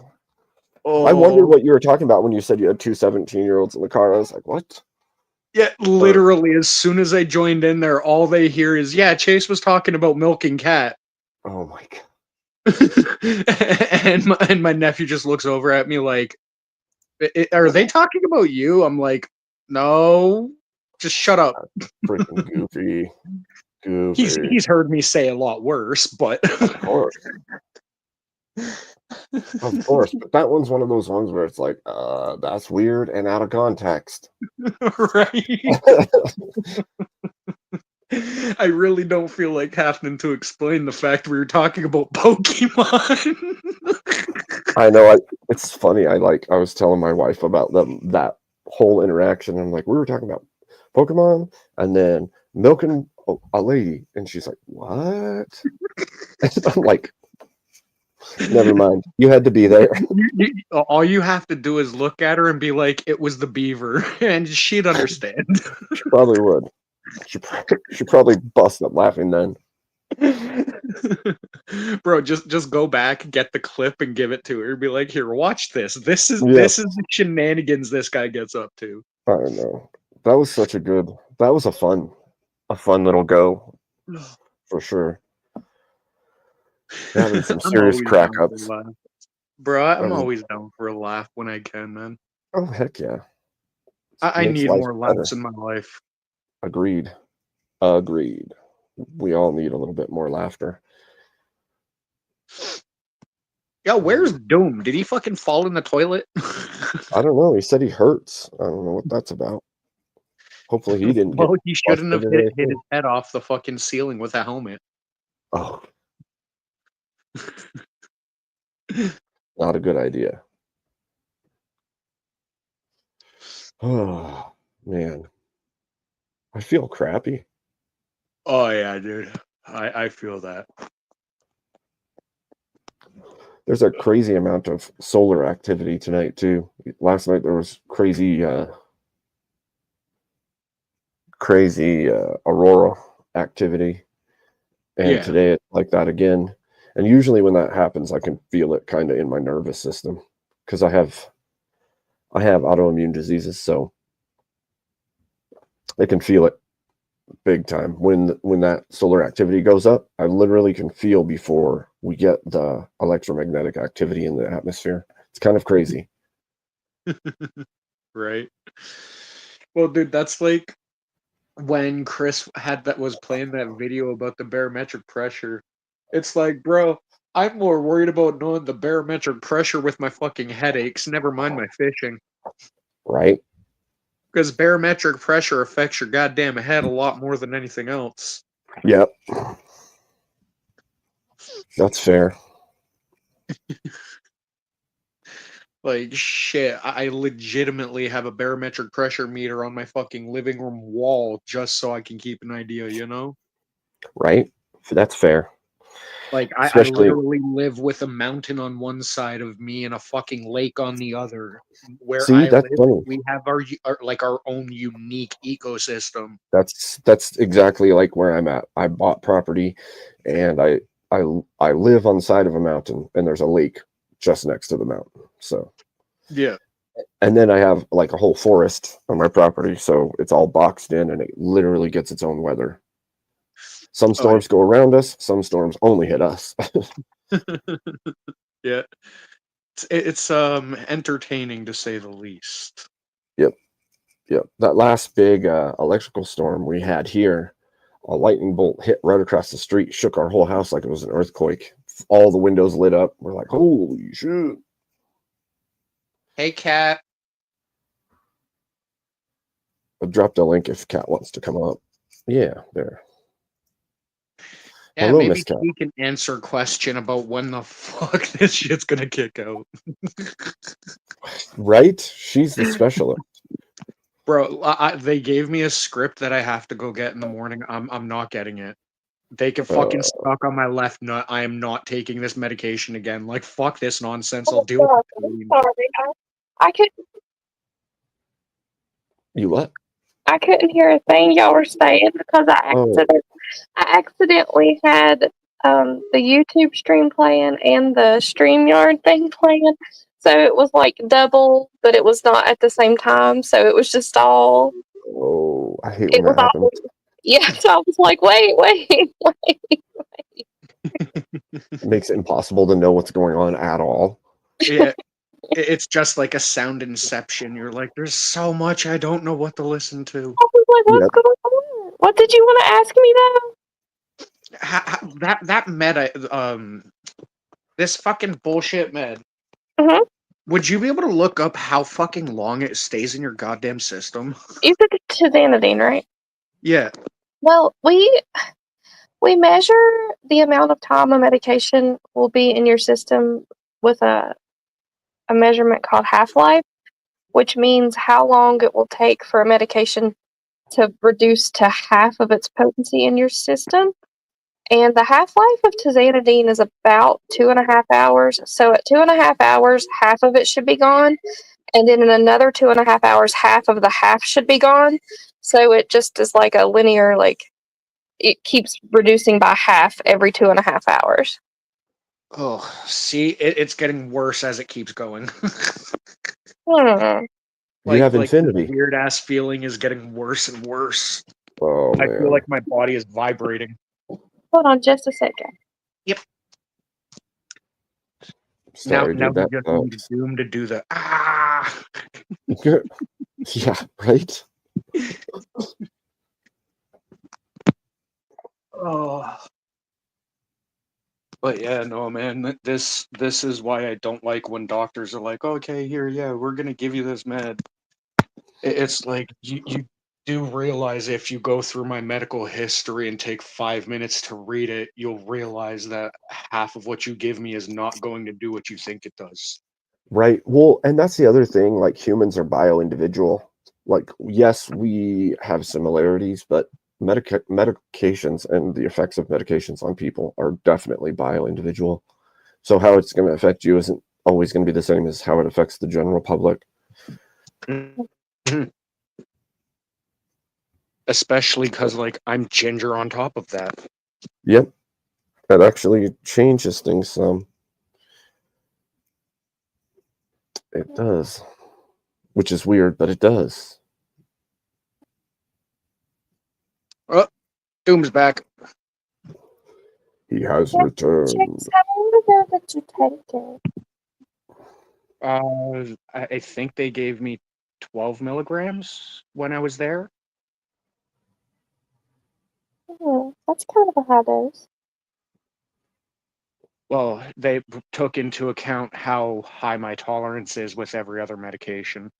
I wondered Oh, what you were talking about when you said you had two 17-year-olds in the car. I was like, what? yeah, literally, as soon as I joined in there, all they hear is, yeah, Chase was talking about milking Cat. Oh my god. And my nephew just looks over at me like, are they talking about you? I'm like, no, just shut up. Freaking goofy. Goofy. He's heard me say a lot worse, but Of course. Of course. But that one's one of those ones where it's like, that's weird and out of context. Right. I really don't feel like having to explain the fact we were talking about Pokemon. I know. It's funny. I was telling my wife about that whole interaction. I'm like, we were talking about Pokemon and then milking a lady, and she's like, "What?" And I'm like, Never mind. You had to be there. All you have to do is look at her and be like, "It was the beaver," and she'd understand. She probably would. She probably bust up laughing then. Bro, just go back, get the clip, and give it to her. Be like, "Here, watch this. This is Yeah. the shenanigans this guy gets up to." I don't know. That was such a good. That was a fun little go, for sure. Having some I'm serious always crack down for ups. a laugh. Bro, I'm Um, always down for a laugh when I can, man. Oh heck yeah! I Makes need life more better. laughs in my life. Agreed. Agreed. We all need a little bit more laughter. Yo, where's Doom? Did he fucking fall in the toilet? I don't know. He said he hurts. I don't know what that's about. Hopefully he didn't get Well, he shouldn't have busted hit or his anything. head off the fucking ceiling with a helmet. Oh, not a good idea. Oh man, I feel crappy. Oh yeah, dude. I feel that. There's a crazy amount of solar activity tonight too. Last night there was crazy aurora activity, and Yeah. today it's like that again. And usually when that happens, I can feel it kind of in my nervous system because I have autoimmune diseases, so I can feel it big time when that solar activity goes up. I literally can feel before we get the electromagnetic activity in the atmosphere. It's kind of crazy. Right. Well, dude, that's like when Chris was playing that video about the barometric pressure. It's like, bro, I'm more worried about knowing the barometric pressure with my fucking headaches, never mind my fishing. Right? Because barometric pressure affects your goddamn head a lot more than anything else. Yep. That's fair. Like, shit, I legitimately have a barometric pressure meter on my fucking living room wall just so I can keep an idea, you know? Right? That's fair. Like, I Especially literally live with a mountain on one side of me and a fucking lake on the other. Where See, I that's live, funny. we have our own unique ecosystem. That's exactly like where I'm at. I bought property and I live on the side of a mountain and there's a lake just next to the mountain. So Yeah. and then I have like a whole forest on my property, so it's all boxed in and it literally gets its own weather. Some storms go around us, some storms only hit us. Yeah. It's entertaining to say the least. Yep. That last big electrical storm we had here, a lightning bolt hit right across the street, shook our whole house like it was an earthquake. All the windows lit up. We're like, holy shit. Hey, Cat. I dropped a link if Kat wants to come up. Yeah, there. Yeah, Hello, maybe Miss Cat. he can answer a question about when the fuck this shit's gonna kick out. Right? She's the specialist. Bro, they gave me a script that I have to go get in the morning. I'm not getting it. They can fucking stuck on my left nut. I am not taking this medication again. Like, fuck this nonsense. I'll deal with it. Sorry, I couldn't. You what? I couldn't hear a thing y'all were saying because Oh. I accidentally had the YouTube stream playing and the StreamYard thing playing. So it was like double, but it was not at the same time. So it was just all. Oh, I hate It when was that happens. all. Yeah, so I was like, wait. It makes it impossible to know what's going on at all. Yeah, it's just like a sound inception. You're like, there's so much I don't know what to listen to. I was like, what's going on? What did you want to ask me though? That meta, this fucking bullshit med. Mm-hmm. Would you be able to look up how fucking long it stays in your goddamn system? You said tizanidine, right? Yeah. Well, we measure the amount of time a medication will be in your system with a measurement called half-life, which means how long it will take for a medication to reduce to half of its potency in your system. And the half-life of tizanidine is about 2.5 hours. So at 2.5 hours, half of it should be gone. And then in another 2.5 hours, half of the half should be gone. So it just is like a linear, like, it keeps reducing by half every 2.5 hours. Oh, see, it's getting worse as it keeps going. Hmm. You have Like infinity. this weird ass feeling is getting worse and worse. Oh I feel man. like my body is vibrating. Hold on just a second. Yep. Sorry, now dude. That you just need sucks. Doom to do the ah. Yeah, right. Oh. But yeah, no, man. This is why I don't like when doctors are like, okay, here, yeah, we're gonna give you this med. It's like you do realize if you go through my medical history and take 5 minutes to read it, you'll realize that half of what you give me is not going to do what you think it does. Right. Well, and that's the other thing. Like humans are bio-individual. Like, yes, we have similarities, but medications and the effects of medications on people are definitely bio-individual. So how it's going to affect you isn't always going to be the same as how it affects the general public. Especially because, like, I'm ginger on top of that. Yep. That actually changes things some. It does. Which is weird, but it does. Oh, Doom's back. He has returned. How long ago did you take it? I think they gave me 12 milligrams when I was there. That's kind of a high dose. Well, they took into account how high my tolerance is with every other medication.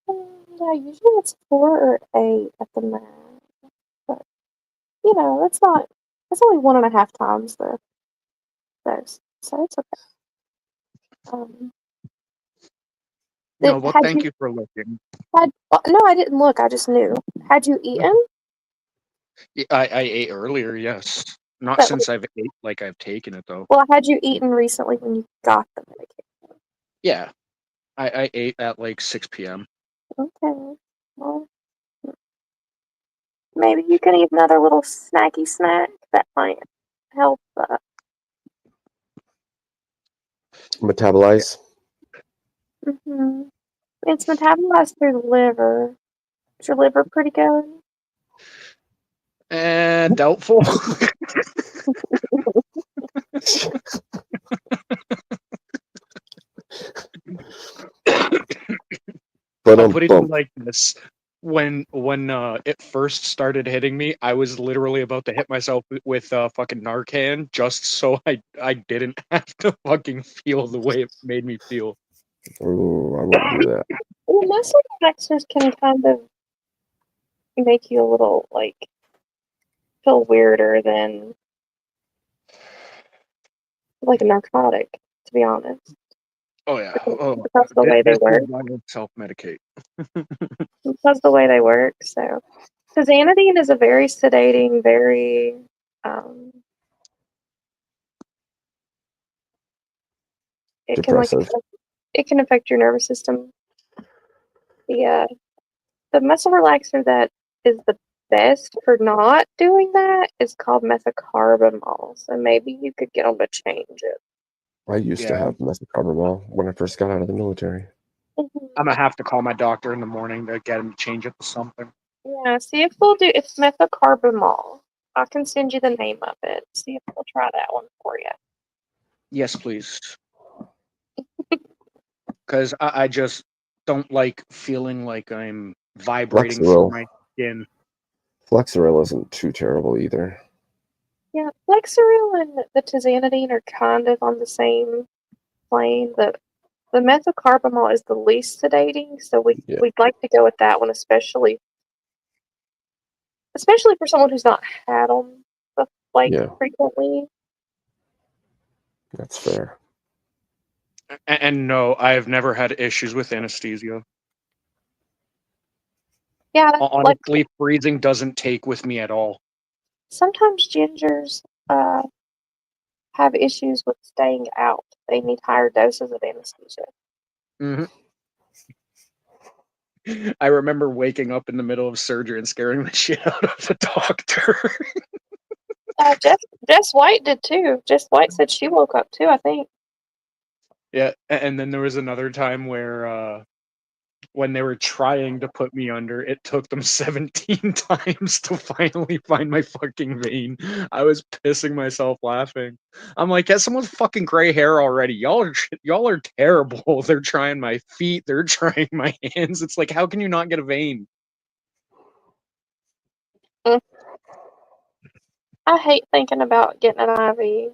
Yeah, usually it's 4 or 8 at the max. But, you know, that's only 1.5 times the dose. So it's okay. No, well, Had thank you for looking. no, I didn't look. I just knew. Had you eaten? I ate earlier, yes. Not But, since I've ate like I've taken it though. well, had you eaten recently when you got the medication? Yeah, I ate at like 6 p.m. Okay. Well, maybe you can eat another little snacky snack that might help. Metabolize. It's metabolized through the liver. Is your liver pretty good? Doubtful. I'll put it to you like this. When it first started hitting me, I was literally about to hit myself with fucking Narcan just so I didn't have to fucking feel the way it made me feel. Ooh, I wouldn't do that. Well, most relaxers can kind of make you a little, like, feel weirder than, like, a narcotic, to be honest. Oh yeah. Oh, Because the way they work. Self-medicate. Because the way they work. So, tizanidine is a very sedating, very it can Depressive. it can affect your nervous system. The muscle relaxer that is the best for not doing that is called methocarbamol. So maybe you could get them to change it. I used to have methocarbamol when I first got out of the military. I'm gonna have to call my doctor in the morning to get him to change it to something. Yeah, see if they'll do. It's methocarbamol. I can send you the name of it. See if they'll try that one for you. Yes, please. Because I just don't like feeling like I'm vibrating through my skin. Flexeril isn't too terrible either. Yeah, Flexeril and the tizanidine are kind of on the same plane. The methocarbamol is the least sedating, so we'd like to go with that one, especially for someone who's not had them frequently. That's fair. And no, I have never had issues with anesthesia. Yeah, Honestly, freezing doesn't take with me at all. sometimes gingers have issues with staying out. They need higher doses of anesthesia. Hmm. I remember waking up in the middle of surgery and scaring the shit out of the doctor. Jess White did too. Jess White said she woke up too, I think. Yeah, and then there was another time where when they were trying to put me under, it took them 17 times to finally find my fucking vein. I was pissing myself laughing. I'm like, get someone with fucking gray hair already. Y'all are terrible. They're trying my feet. They're trying my hands. It's like, how can you not get a vein? I hate thinking about getting an IV.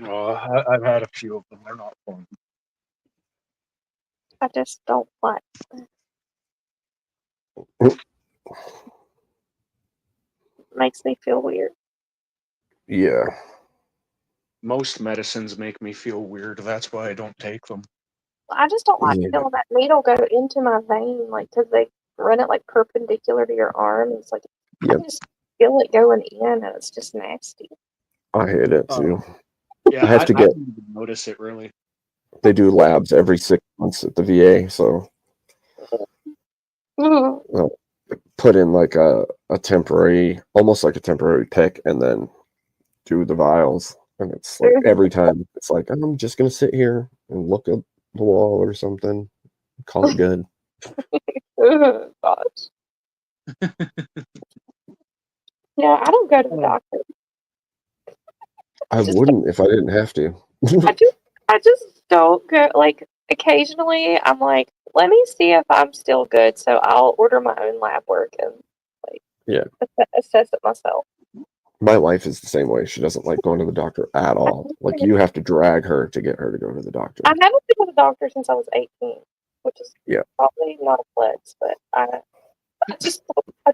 Oh, I've had a few of them. They're not fun. I just don't like it. Makes me feel weird. Yeah. Most medicines make me feel weird. That's why I don't take them. I just don't like feeling that needle go into my vein, like, because they run it like perpendicular to your arm. It's like I just feel it going in, and it's just nasty. I hate it too. Yeah, I have to I get. didn't even notice it really. They do labs every 6 months at the VA, so put in like a temporary, almost like a temporary pick, and then do the vials. And it's like every time, it's like I'm just gonna sit here and look at the wall or something, call it good. Gosh. Yeah, I don't go to the doctor. I wouldn't if I didn't have to. I just don't go. Like, occasionally, I'm like, let me see if I'm still good. So I'll order my own lab work and like Yeah. assess it myself. My wife is the same way. She doesn't like going to the doctor at all. Like you have to drag her to get her to go to the doctor. I haven't been to the doctor since I was 18, which is probably not a flex, but I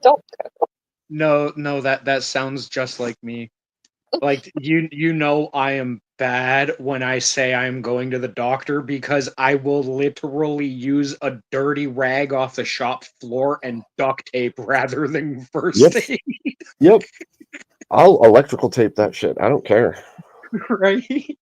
don't go. No, that sounds just like me. Like you know I am bad when I say I'm going to the doctor because I will literally use a dirty rag off the shop floor and duct tape rather than first aid. Yep. I'll electrical tape that shit. I don't care. Right?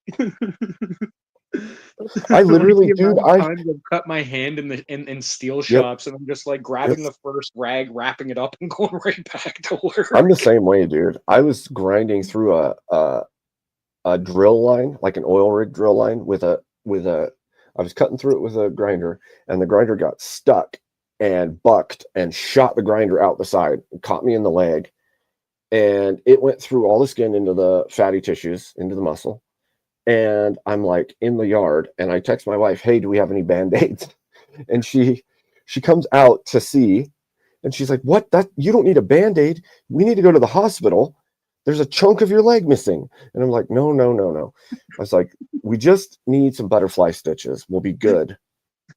I literally, like the dude, amount of times I've cut my hand in steel shops and I'm just like grabbing the first rag, wrapping it up, and going right back to work. I'm the same way, dude. I was grinding through a drill line, like an oil rig drill line I was cutting through it with a grinder, and the grinder got stuck and bucked and shot the grinder out the side and caught me in the leg. And it went through all the skin into the fatty tissues, into the muscle. And I'm like in the yard, and I text my wife, "Hey, do we have any Band-Aids?" And she comes out to see, and she's like, "What? That you don't need a Band-Aid. We need to go to the hospital. There's a chunk of your leg missing." And I'm like, no. I was like, "We just need some butterfly stitches. We'll be good."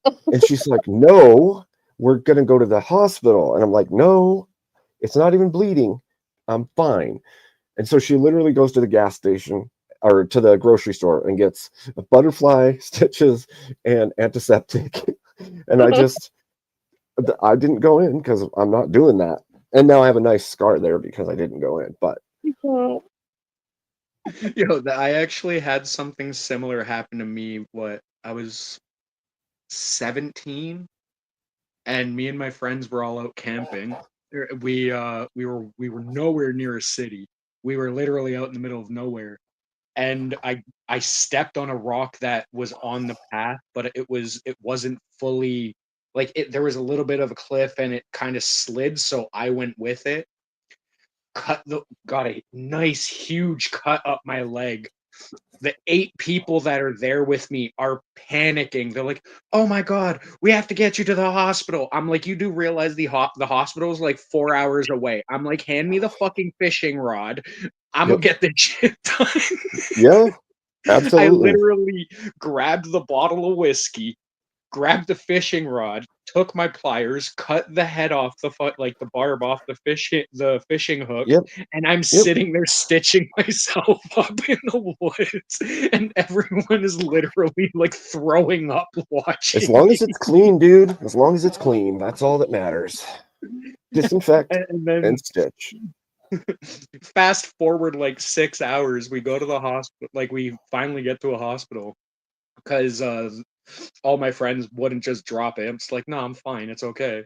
And she's like, "No, we're gonna go to the hospital." And I'm like, "No, it's not even bleeding. I'm fine." And so she literally goes to the gas station or to the grocery store and gets butterfly stitches and antiseptic. And I didn't go in because I'm not doing that. And now I have a nice scar there because I didn't go in. But I actually had something similar happen to me. I was 17, and me and my friends were all out camping. We were nowhere near a city. We were literally out in the middle of nowhere. And I stepped on a rock that was on the path, but it wasn't fully like it. There was a little bit of a cliff, and it kind of slid, so I went with it. Got a nice huge cut up my leg. The 8 people that are there with me are panicking. They're like, "Oh my god, we have to get you to the hospital." I'm like, "You do realize the hospital is like 4 hours away." I'm like, "Hand me the fucking fishing rod. I'm gonna get this shit done." Yeah, absolutely. I literally grabbed the bottle of whiskey, grabbed the fishing rod, took my pliers, cut the head off the barb off the fishing hook, and I'm sitting there stitching myself up in the woods, and everyone is literally like throwing up watching. As long as it's clean, dude. As long as it's clean, that's all that matters. Disinfect and stitch. Fast forward like 6 hours, we go to the hospital. Like we finally get to a hospital because all my friends wouldn't just drop it. I'm just like, no, I'm fine. It's okay.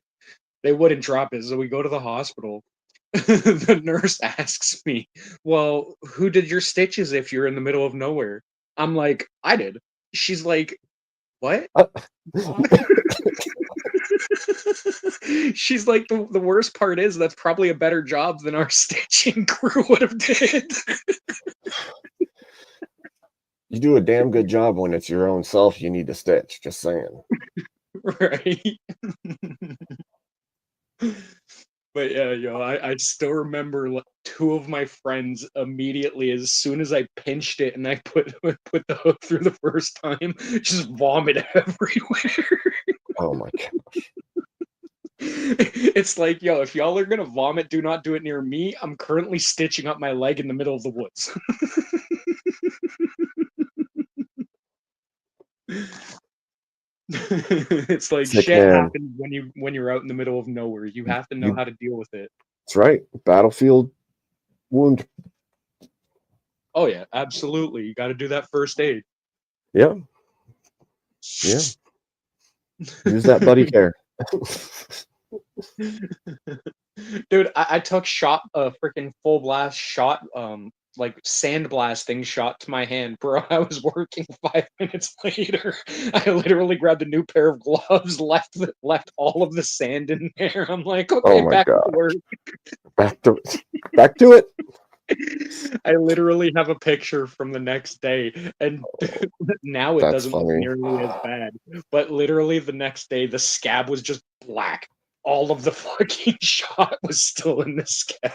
They wouldn't drop it, so we go to the hospital. The nurse asks me, well, who did your stitches if you're in the middle of nowhere? I'm like, I did. She's like, what? She's like, the worst part is that's probably a better job than our stitching crew would have did. You do a damn good job when it's your own self you need to stitch. Just saying. Right. But yeah, I still remember two of my friends immediately as soon as I pinched it and I put the hook through the first time, just vomit everywhere. Oh my gosh. It's like, if y'all are gonna vomit, do not do it near me. I'm currently stitching up my leg in the middle of the woods. It's like Sick shit man. happens when you're out in the middle of nowhere. You have to know how to deal with it. That's right. Battlefield wound. Oh yeah, absolutely. You got to do that first aid. Yeah. Yeah. Use that buddy care. Dude, I took a freaking full blast shot, like sandblasting shot to my hand, bro. I was working 5 minutes later. I literally grabbed a new pair of gloves, left all of the sand in there. I'm like, okay, Oh my back to God. work. Back to it. I literally have a picture from the next day, and now it That's doesn't look funny. nearly as bad. But literally the next day, the scab was just black. All of the fucking shot was still in the scab.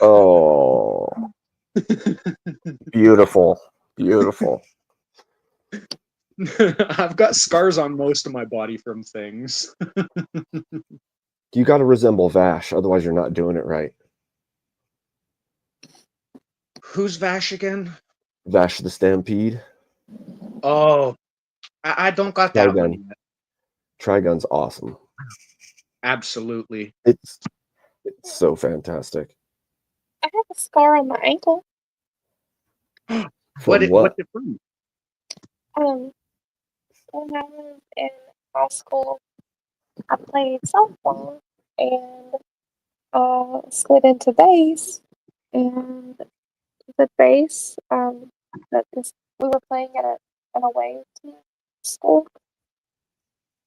Oh. Beautiful. Beautiful. I've got scars on most of my body from things. You got to resemble Vash, otherwise you're not doing it right. Who's Vash again? Vash the Stampede. Oh, I don't got that one Trigun. yet. Trigun's awesome. Absolutely. It's so fantastic. I have a scar on my ankle. From what? What's it from? When I was in high school, I played softball and slid into base, and the base we were playing at an away team school,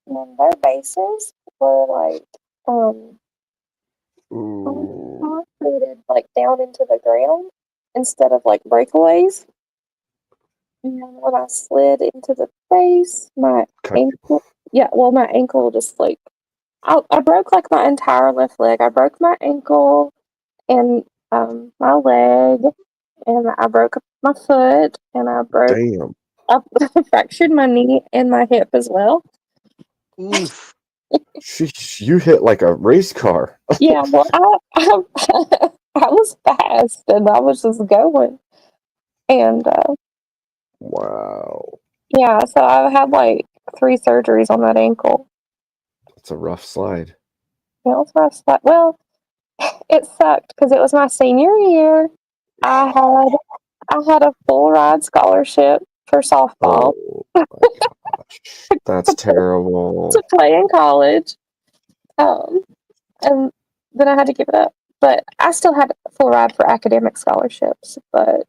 and their bases were like concreted like down into the ground instead of like breakaways. And when I slid into the base, my ankle just like I broke like my entire left leg. I broke my ankle and my leg, and I broke my foot, and I fractured my knee and my hip as well. Oof. You hit like a race car. Yeah, well, I was fast, and I was just going, and wow, yeah, so I had like 3 surgeries on that ankle. it's a rough slide. Yeah, it was rough. Well, it sucked because it was my senior year. I had a full ride scholarship for softball. Oh my gosh, that's terrible. To play in college, and then I had to give it up. But I still had a full ride for academic scholarships. But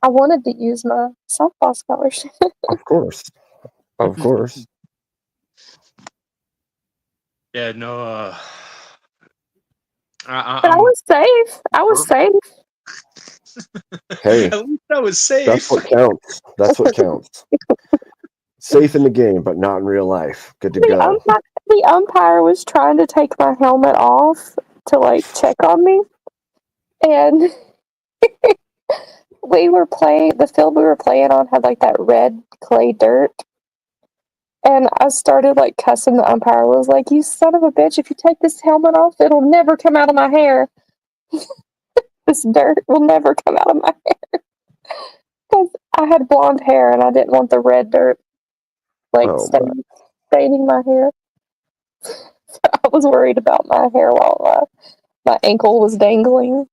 I wanted to use my softball scholarship. Of course. Yeah, no. But I was safe. I was safe. Hey, at least I was safe. That's what counts. Safe in the game, but not in real life. Good to go. The umpire was trying to take my helmet off to like check on me, and the field we were playing on had like that red clay dirt, and I started like cussing the umpire. I was like, "You son of a bitch, if you take this helmet off, it'll never come out of my hair. This dirt will never come out of my hair." Because I had blonde hair and I didn't want the red dirt staining my hair. So I was worried about my hair while My ankle was dangling.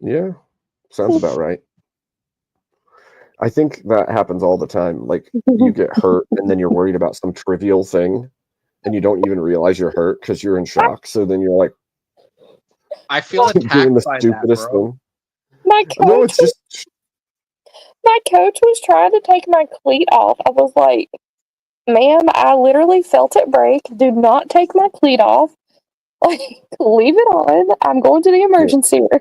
Yeah, sounds about right. I think that happens all the time. Like you get hurt and then you're worried about some trivial thing and you don't even realize you're hurt because you're in shock. So then you're like I feel doing the attacked by that, stupidest bro. thing. My No, coach it's just was trying to take my cleat off. I was like, ma'am, I literally felt it break. Do not take my cleat off. Like, leave it on. I'm going to the emergency room.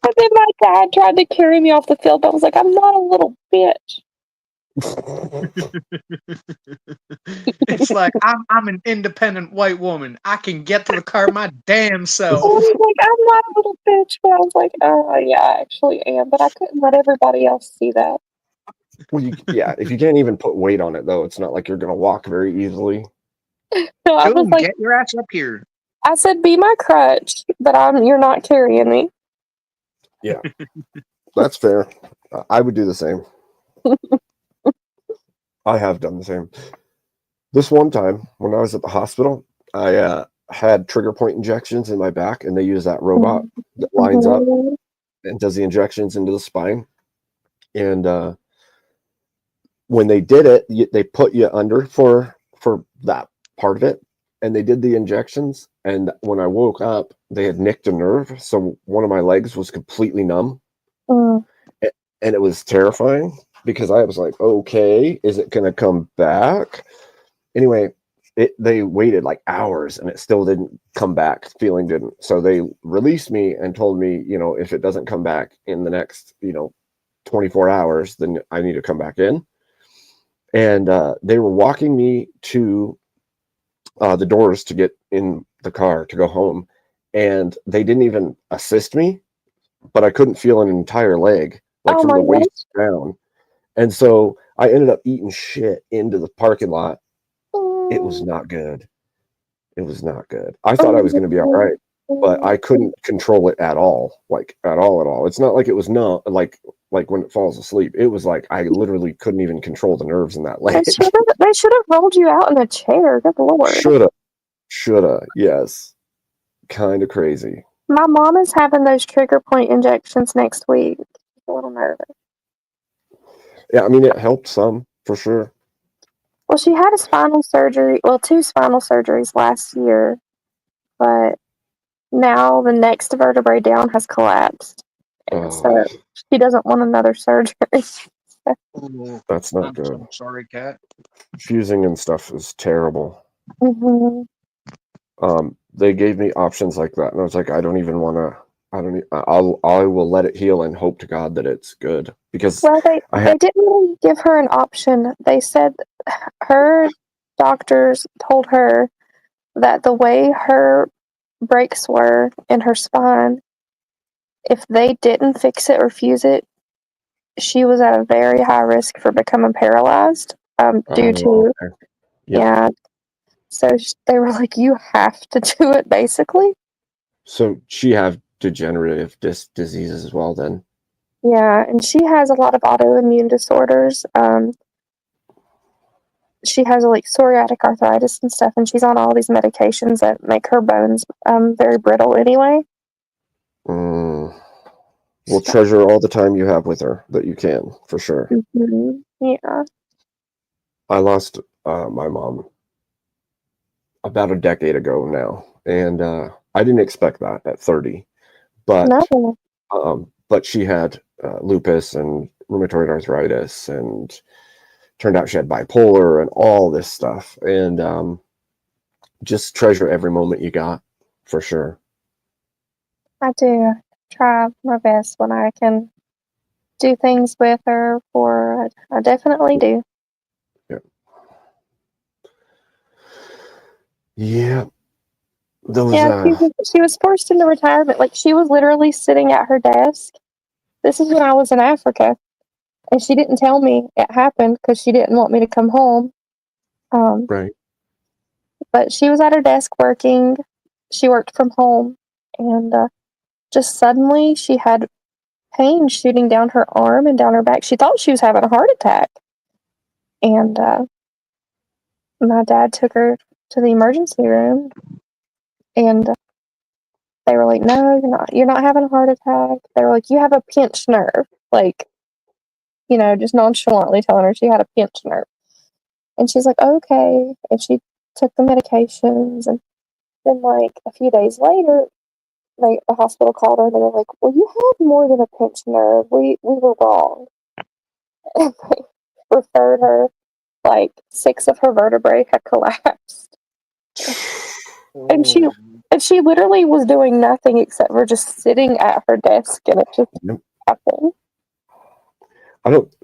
And then my dad tried to carry me off the field. I was like, I'm not a little bitch. It's like I'm an independent white woman. I can get to the car my damn I self. was like, I'm not a little bitch. But I was like, oh, yeah, I actually am. But I couldn't let everybody else see that. well, yeah, if you can't even put weight on it though, it's not like you're gonna walk very easily. So I was Dude, like, get your ass up here. I said, be my crutch, but you're not carrying me. Yeah. That's fair. I would do the same. I have done the same. This one time when I was at the hospital, I had trigger point injections in my back, and they use that robot that lines up and does the injections into the spine. And when they did it, they put you under for that part of it, and they did the injections. And when I woke up, they had nicked a nerve, so one of my legs was completely numb. And it was terrifying because I was like, okay, is it going to come back? Anyway, they waited like hours and it still didn't come back. Feeling didn't. So they released me and told me, if it doesn't come back in the next, 24 hours, then I need to come back in. And they were walking me to the doors to get in the car to go home. And they didn't even assist me, but I couldn't feel an entire leg. Like Oh from my the waist gosh. down. And so I ended up eating shit into the parking lot. It was not good. It was not good. I thought I was going to be all right, but I couldn't control it at all. Like at all. It's not like it was not like when it falls asleep. It was like I literally couldn't even control the nerves in that leg. They should have rolled you out in a chair. Good Lord. Shoulda. Yes. Kind of crazy. My mom is having those trigger point injections next week. I'm a little nervous. Yeah, I mean, it helped some for sure. Well, she had a spinal surgery, two spinal surgeries last year, but now the next vertebrae down has collapsed. So she doesn't want another surgery. That's not I'm good. so sorry, Kat. Fusing and stuff is terrible. Mm-hmm. They gave me options like that, and I was like, I don't even want to. I will let it heal and hope to God that it's good because Well, they didn't really give her an option. They said her doctors told her that the way her breaks were in her spine, if they didn't fix it or fuse it, she was at a very high risk for becoming paralyzed due to, okay. yeah. So they were like, you have to do it, basically. So she have degenerative diseases as well then? Yeah, and she has a lot of autoimmune disorders. She has like psoriatic arthritis and stuff, and she's on all these medications that make her bones very brittle anyway. We'll treasure all the time you have with her that you can, for sure. Mm-hmm. Yeah. I lost my mom about a decade ago now, and I didn't expect that at 30, but she had lupus and rheumatoid arthritis, and turned out she had bipolar and all this stuff, and just treasure every moment you got, for sure. I do try my best when I can do things with her. I definitely do. Yeah. She was forced into retirement. Like, she was literally sitting at her desk. This is when I was in Africa, and she didn't tell me it happened because she didn't want me to come home. Right. But she was at her desk working. She worked from home, and just suddenly she had pain shooting down her arm and down her back. She thought she was having a heart attack. And my dad took her to the emergency room. And they were like, no, you're not having a heart attack. They were like, you have a pinched nerve. Like, just nonchalantly telling her she had a pinched nerve. And she's like, okay. And she took the medications. And then, like, a few days later, the hospital called her and they were like, well, you have more than a pinched nerve. We were wrong. And they referred her, like, 6 of her vertebrae had collapsed. And she literally was doing nothing except for just sitting at her desk, and it just happened.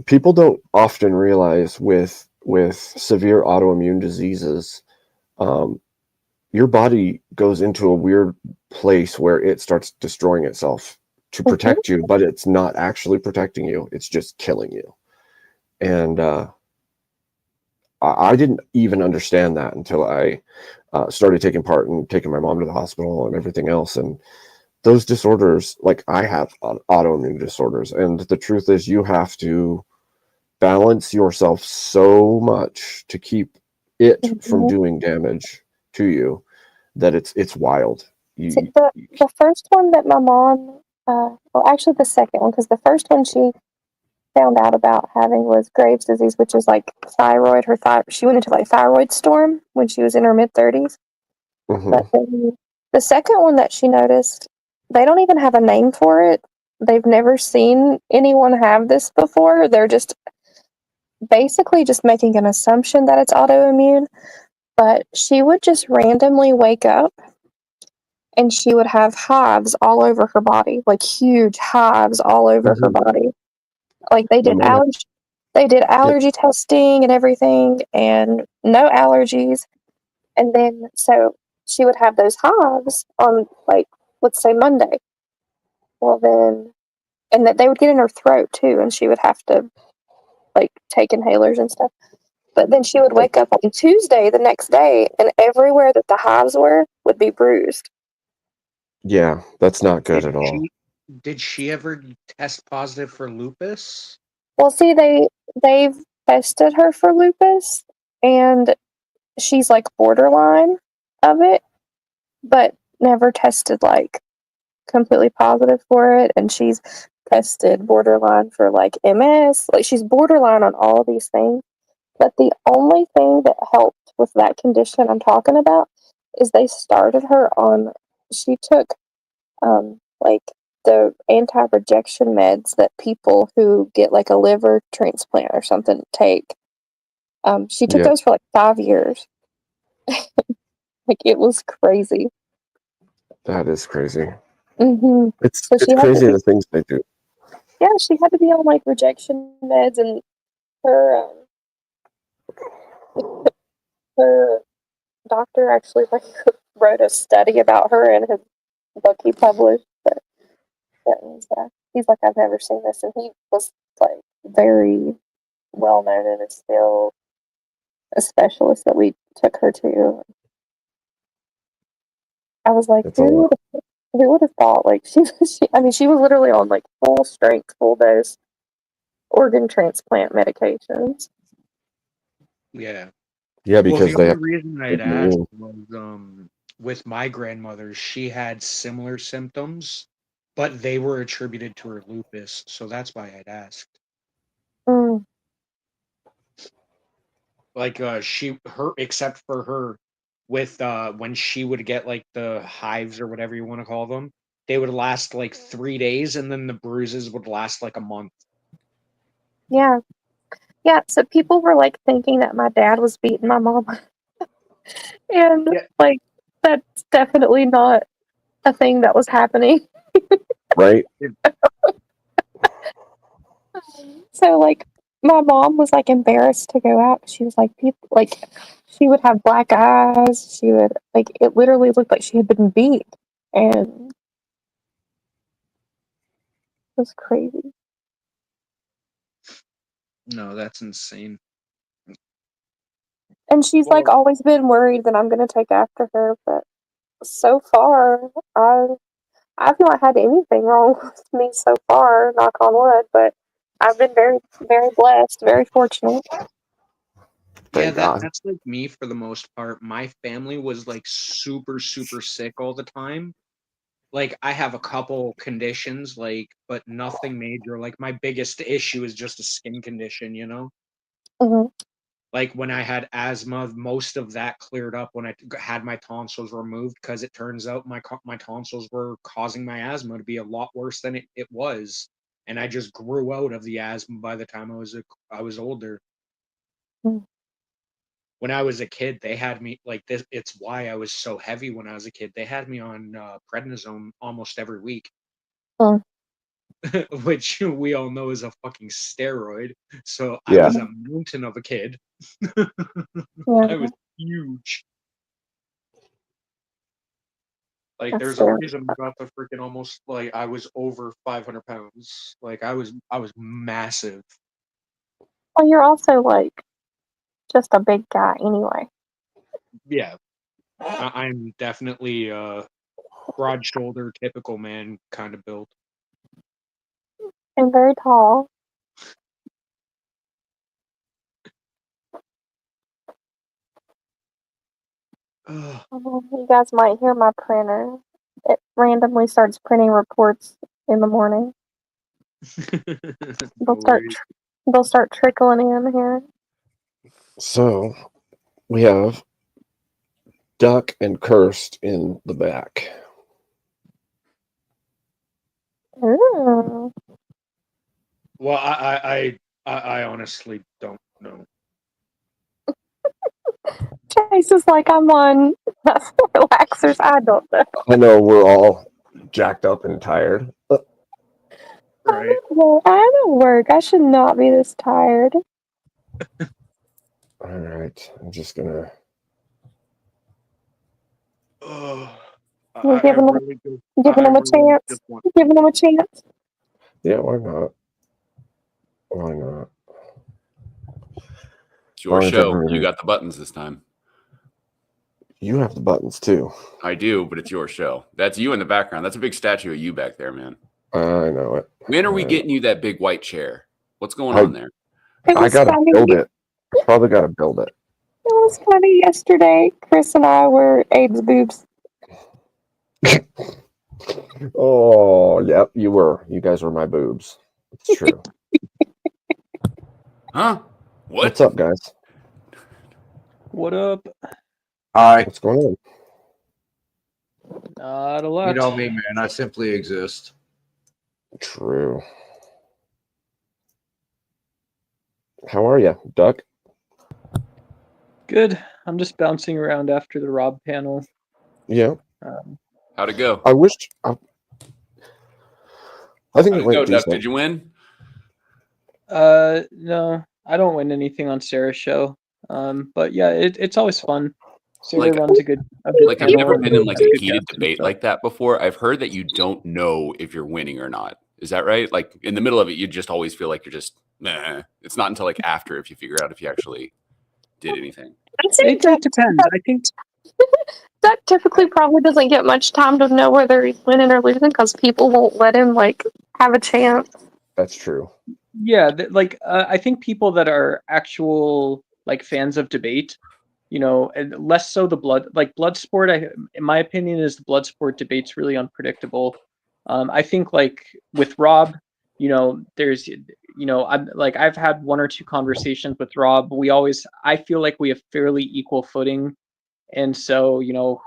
People don't often realize with severe autoimmune diseases, your body goes into a weird place where it starts destroying itself to protect you, but it's not actually protecting you. It's just killing you. And I didn't even understand that until I started taking part and taking my mom to the hospital and everything else. And those disorders, like I have autoimmune disorders, and the truth is you have to balance yourself so much to keep it from doing damage to you that it's wild. The first one that my mom, well, actually the second one, because the first one she found out about having was Graves' disease, which is like thyroid. She went into like thyroid storm when she was in her mid-30s. But then the second one that she noticed, they don't even have a name for it. They've never seen anyone have this before. They're just basically just making an assumption that it's autoimmune. But she would just randomly wake up and she would have hives all over her body, like huge hives all over her body. Like they did allergy testing and everything, and no allergies. And then so she would have those hives on, like, let's say Monday. Well then, and that they would get in her throat too, and she would have to like take inhalers and stuff. But then she would wake up on Tuesday the next day, and everywhere that the hives were would be bruised. Yeah, that's not good at all. Did she ever test positive for lupus? Well, see, they've tested her for lupus, and she's like borderline of it, but never tested like completely positive for it. And she's tested borderline for like MS. Like she's borderline on all of these things. But the only thing that helped with that condition I'm talking about is they started her on. She took like the anti-rejection meds that people who get like a liver transplant or something take. She took those for like 5 years. Like it was crazy. That is crazy. Mm-hmm. It's So she had crazy to the things they do. Yeah, she had to be on like rejection meds, and her her doctor actually like wrote a study about her in his book he published. But that was, he's like, I've never seen this, and he was like very well known and is still a specialist that we took her to. I was like, who would have thought? Like she was literally on like full strength, full dose organ transplant medications. Yeah. Yeah, because the they only have reason I'd asked was with my grandmother, she had similar symptoms, but they were attributed to her lupus, so that's why I'd asked. Like except for her with when she would get like the hives or whatever you want to call them, they would last like 3 days, and then the bruises would last like a month. Yeah. Yeah, so people were like thinking that my dad was beating my mom. And like that's definitely not a thing that was happening. Right? So like my mom was like embarrassed to go out. She was like, people like she would have black eyes. She would like it literally looked like she had been beat, and it was crazy. No, that's insane. And she's like always been worried that I'm gonna take after her, but so far I've not had anything wrong with me so far, knock on wood, but I've been very, very blessed, very fortunate. Thank God. that's like me for the most part. My family was like super, super sick all the time. Like I have a couple conditions, like, but nothing major. Like my biggest issue is just a skin condition, you know? Mhm. Like when I had asthma, most of that cleared up when I had my tonsils removed because it turns out my tonsils were causing my asthma to be a lot worse than it was, and I just grew out of the asthma by the time I was older. Mm. When I was a kid, they had me like this. It's why I was so heavy when I was a kid. They had me on prednisone almost every week, Mm. which we all know is a fucking steroid. So I Yeah. was a mountain of a kid. Yeah. I was huge. Like, That's there's a fair. reason I got the freaking almost like I was over 500 pounds. Like, I was massive. Well, you're also like just a big guy anyway, Yeah, I'm definitely broad shoulder, typical man kind of built. and very tall. You guys might hear my printer. It randomly starts printing reports in the morning. They'll start. worries. They'll start trickling in here. So we have Duck and Cursed in the back. Ooh. Well, I honestly don't know. Chase is like, I'm on relaxers. I don't know. I know we're all jacked up and tired. Right. Well, I'm at work. I should not be this tired. All right, I'm just gonna. You're giving them, really do. giving I them a really chance. just want. Giving them a chance. Yeah, why not? Why not? It's your Long as show. everybody- You got the buttons this time. You have the buttons too. I do, but it's your show. That's you in the background. That's a big statue of you back there, man. I know it. When are we I getting you that big white chair? What's going I- on there? I gotta build it. Probably gotta build it. It was funny yesterday. Chris and I were Abe's boobs. Oh, yep, you were. You guys were my boobs. It's true. Huh? What? What's up, guys? What up? Hi. What's going on? Not a lot. You know me, man. I simply exist. True. How are you, Duck? Good. I'm just bouncing around after the Rob panel. Yeah. How'd it go? I wished. I think How'd it it went go, Duck? decent. Did you win? No, I don't win anything on Sarah's show. But yeah, it's always fun. Sarah runs a good Like, I've panel never and been in like a good heated guests and debate stuff. like that before. I've heard that you don't know if you're winning or not. Is that right? Like in the middle of it, you just always feel like you're just nah. It's not until like after if you figure out if you actually did anything. It depends. I think Duck typically probably doesn't get much time to know whether he's winning or losing because people won't let him like have a chance. That's true. yeah, I think people that are actual like fans of debate, you know, and less so the blood sport. In my opinion, is the blood sport debate's really unpredictable. I think like with Rob, you know, there's, you know, I've had one or two conversations with Rob. I feel like we have fairly equal footing, and so you know,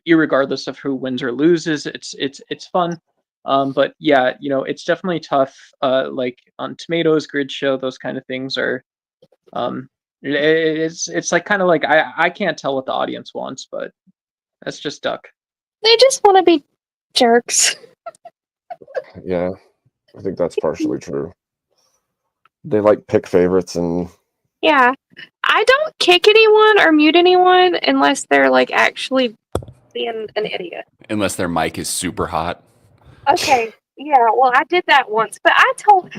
irregardless of who wins or loses, it's fun. But yeah, you know, it's definitely tough. Like on Tomatoes, Grid Show, those kind of things are. It's like kind of like I can't tell what the audience wants, but that's just Duck. They just want to be jerks. Yeah, I think that's partially true. They like pick favorites and Yeah. I don't kick anyone or mute anyone unless they're like actually being an idiot. Unless their mic is super hot. Okay. Yeah, well I did that once. But I told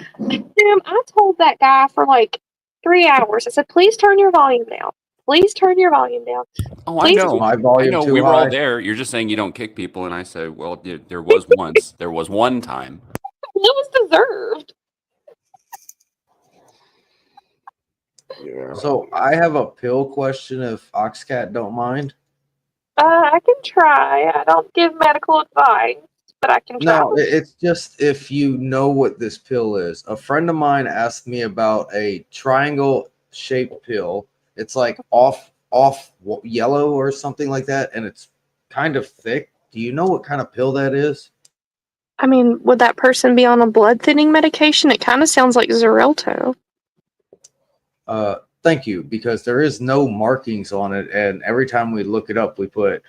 that guy for like 3 hours. I said, please turn your volume down. Please turn your volume down. Oh, Please I know. My I volume know. too We were all high. there. You're just saying you don't kick people, and I said, well, there was once. There was one time. It was deserved. Yeah. So I have a pill question if Oxcat don't mind. I can try. I don't give medical advice, but I can try. No, it's just if you know what this pill is. A friend of mine asked me about a triangle shaped pill. It's like off yellow or something like that, and it's kind of thick. Do you know what kind of pill that is? I mean, would that person be on a blood thinning medication? It kind of sounds like Xarelto. Thank you, because there is no markings on it, and every time we look it up, we put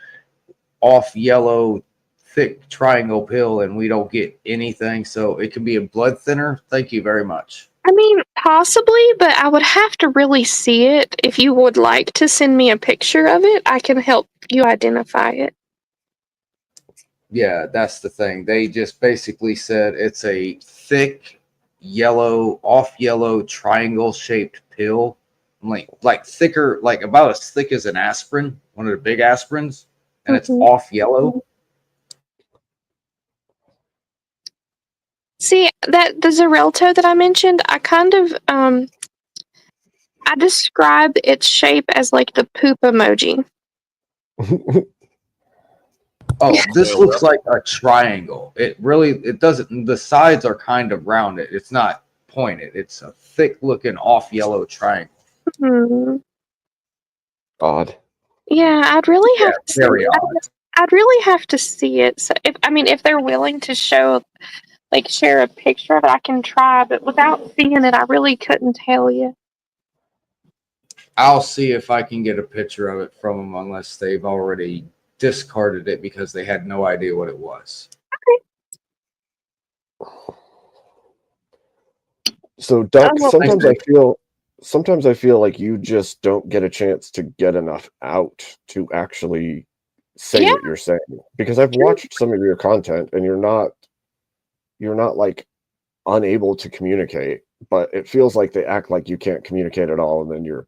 off yellow thick triangle pill, and we don't get anything. So it could be a blood thinner. Thank you very much. I mean, possibly, but I would have to really see it. If you would like to send me a picture of it, I can help you identify it. Yeah, that's the thing. They just basically said it's a thick yellow, off yellow triangle shaped pill. Like thicker, like about as thick as an aspirin, one of the big aspirins, and it's off yellow. See, that the Xarelto that I mentioned, I kind of I describe its shape as like the poop emoji. Oh, this looks like a triangle. It doesn't, the sides are kind of rounded. It's not pointed. It's a thick looking off yellow triangle. Hmm. Odd. Yeah, I'd really have to very see, odd. I'd really have to see it. So if they're willing to share a picture of it, I can try, but without seeing it, I really couldn't tell you. I'll see if I can get a picture of it from them, unless they've already discarded it because they had no idea what it was. So, Duck, sometimes I feel like you just don't get a chance to get enough out to actually say what you're saying. Because I've watched some of your content, and you're not like unable to communicate, but it feels like they act like you can't communicate at all, and then you're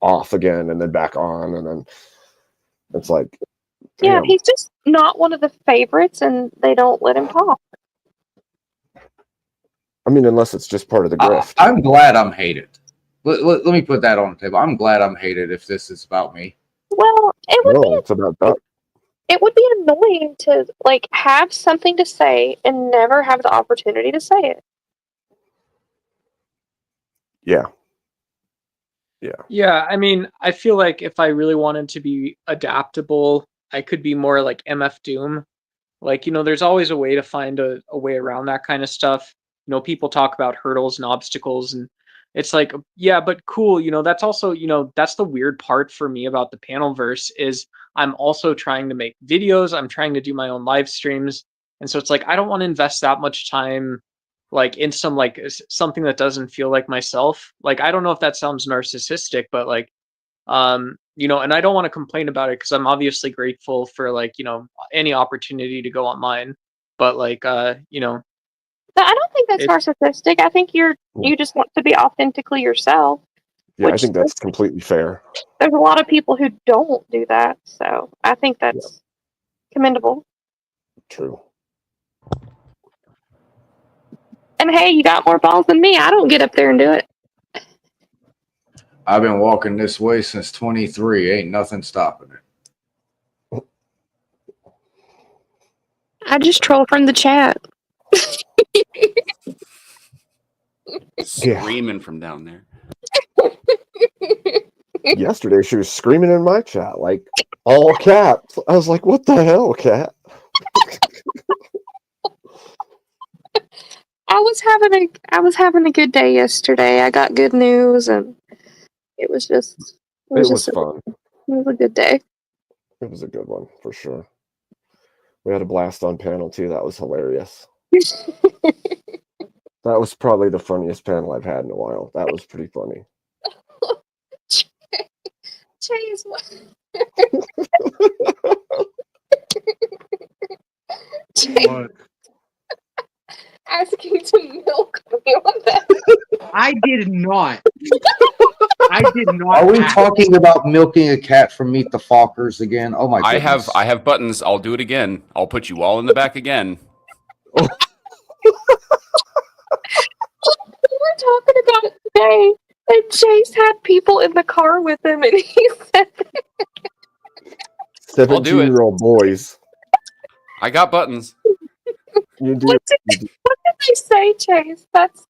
off again, and then back on, and then it's like, Yeah, damn. he's just not one of the favorites, and they don't let him talk. I mean, unless it's just part of the grift. I'm glad I'm hated. Let me put that on the table. I'm glad I'm hated if this is about me. Well, it's about Duck. it would be annoying to have something to say and never have the opportunity to say it. Yeah. Yeah, I mean, I feel like if I really wanted to be adaptable, I could be more like MF Doom. Like, there's always a way to find a way around that kind of stuff. People talk about hurdles and obstacles, and it's like, yeah, but cool. That's also, that's the weird part for me about the panel verse is I'm also trying to make videos. I'm trying to do my own live streams. And so it's like, I don't want to invest that much time in something that doesn't feel like myself. I don't know if that sounds narcissistic, but and I don't want to complain about it because I'm obviously grateful for any opportunity to go online. But No, I don't think that's narcissistic. I think you just want to be authentically yourself. Yeah, I think that's completely fair. There's a lot of people who don't do that, so I think that's commendable. True. And hey, you got more balls than me. I don't get up there and do it. I've been walking this way since 23. Ain't nothing stopping it. I just troll from the chat. Screaming from down there. Yesterday, she was screaming in my chat, like, all caps. I was like, what the hell, cat? I was having a good day yesterday. I got good news, and it was fun. It was a good day. It was a good one for sure. We had a blast on panel too. That was hilarious. That was probably the funniest panel I've had in a while. That was pretty funny. Chase, What? Asking to milk me on that. I did not. I did not. Are we talking about milking a cat from Meet the Fockers again? Oh my goodness. I have buttons. I'll do it again. I'll put you all in the back again. We were talking about it today, And Chase had people in the car with him, and he said, I'll do it. 17-year-old boys. I got buttons. You do. what did they say, Chase?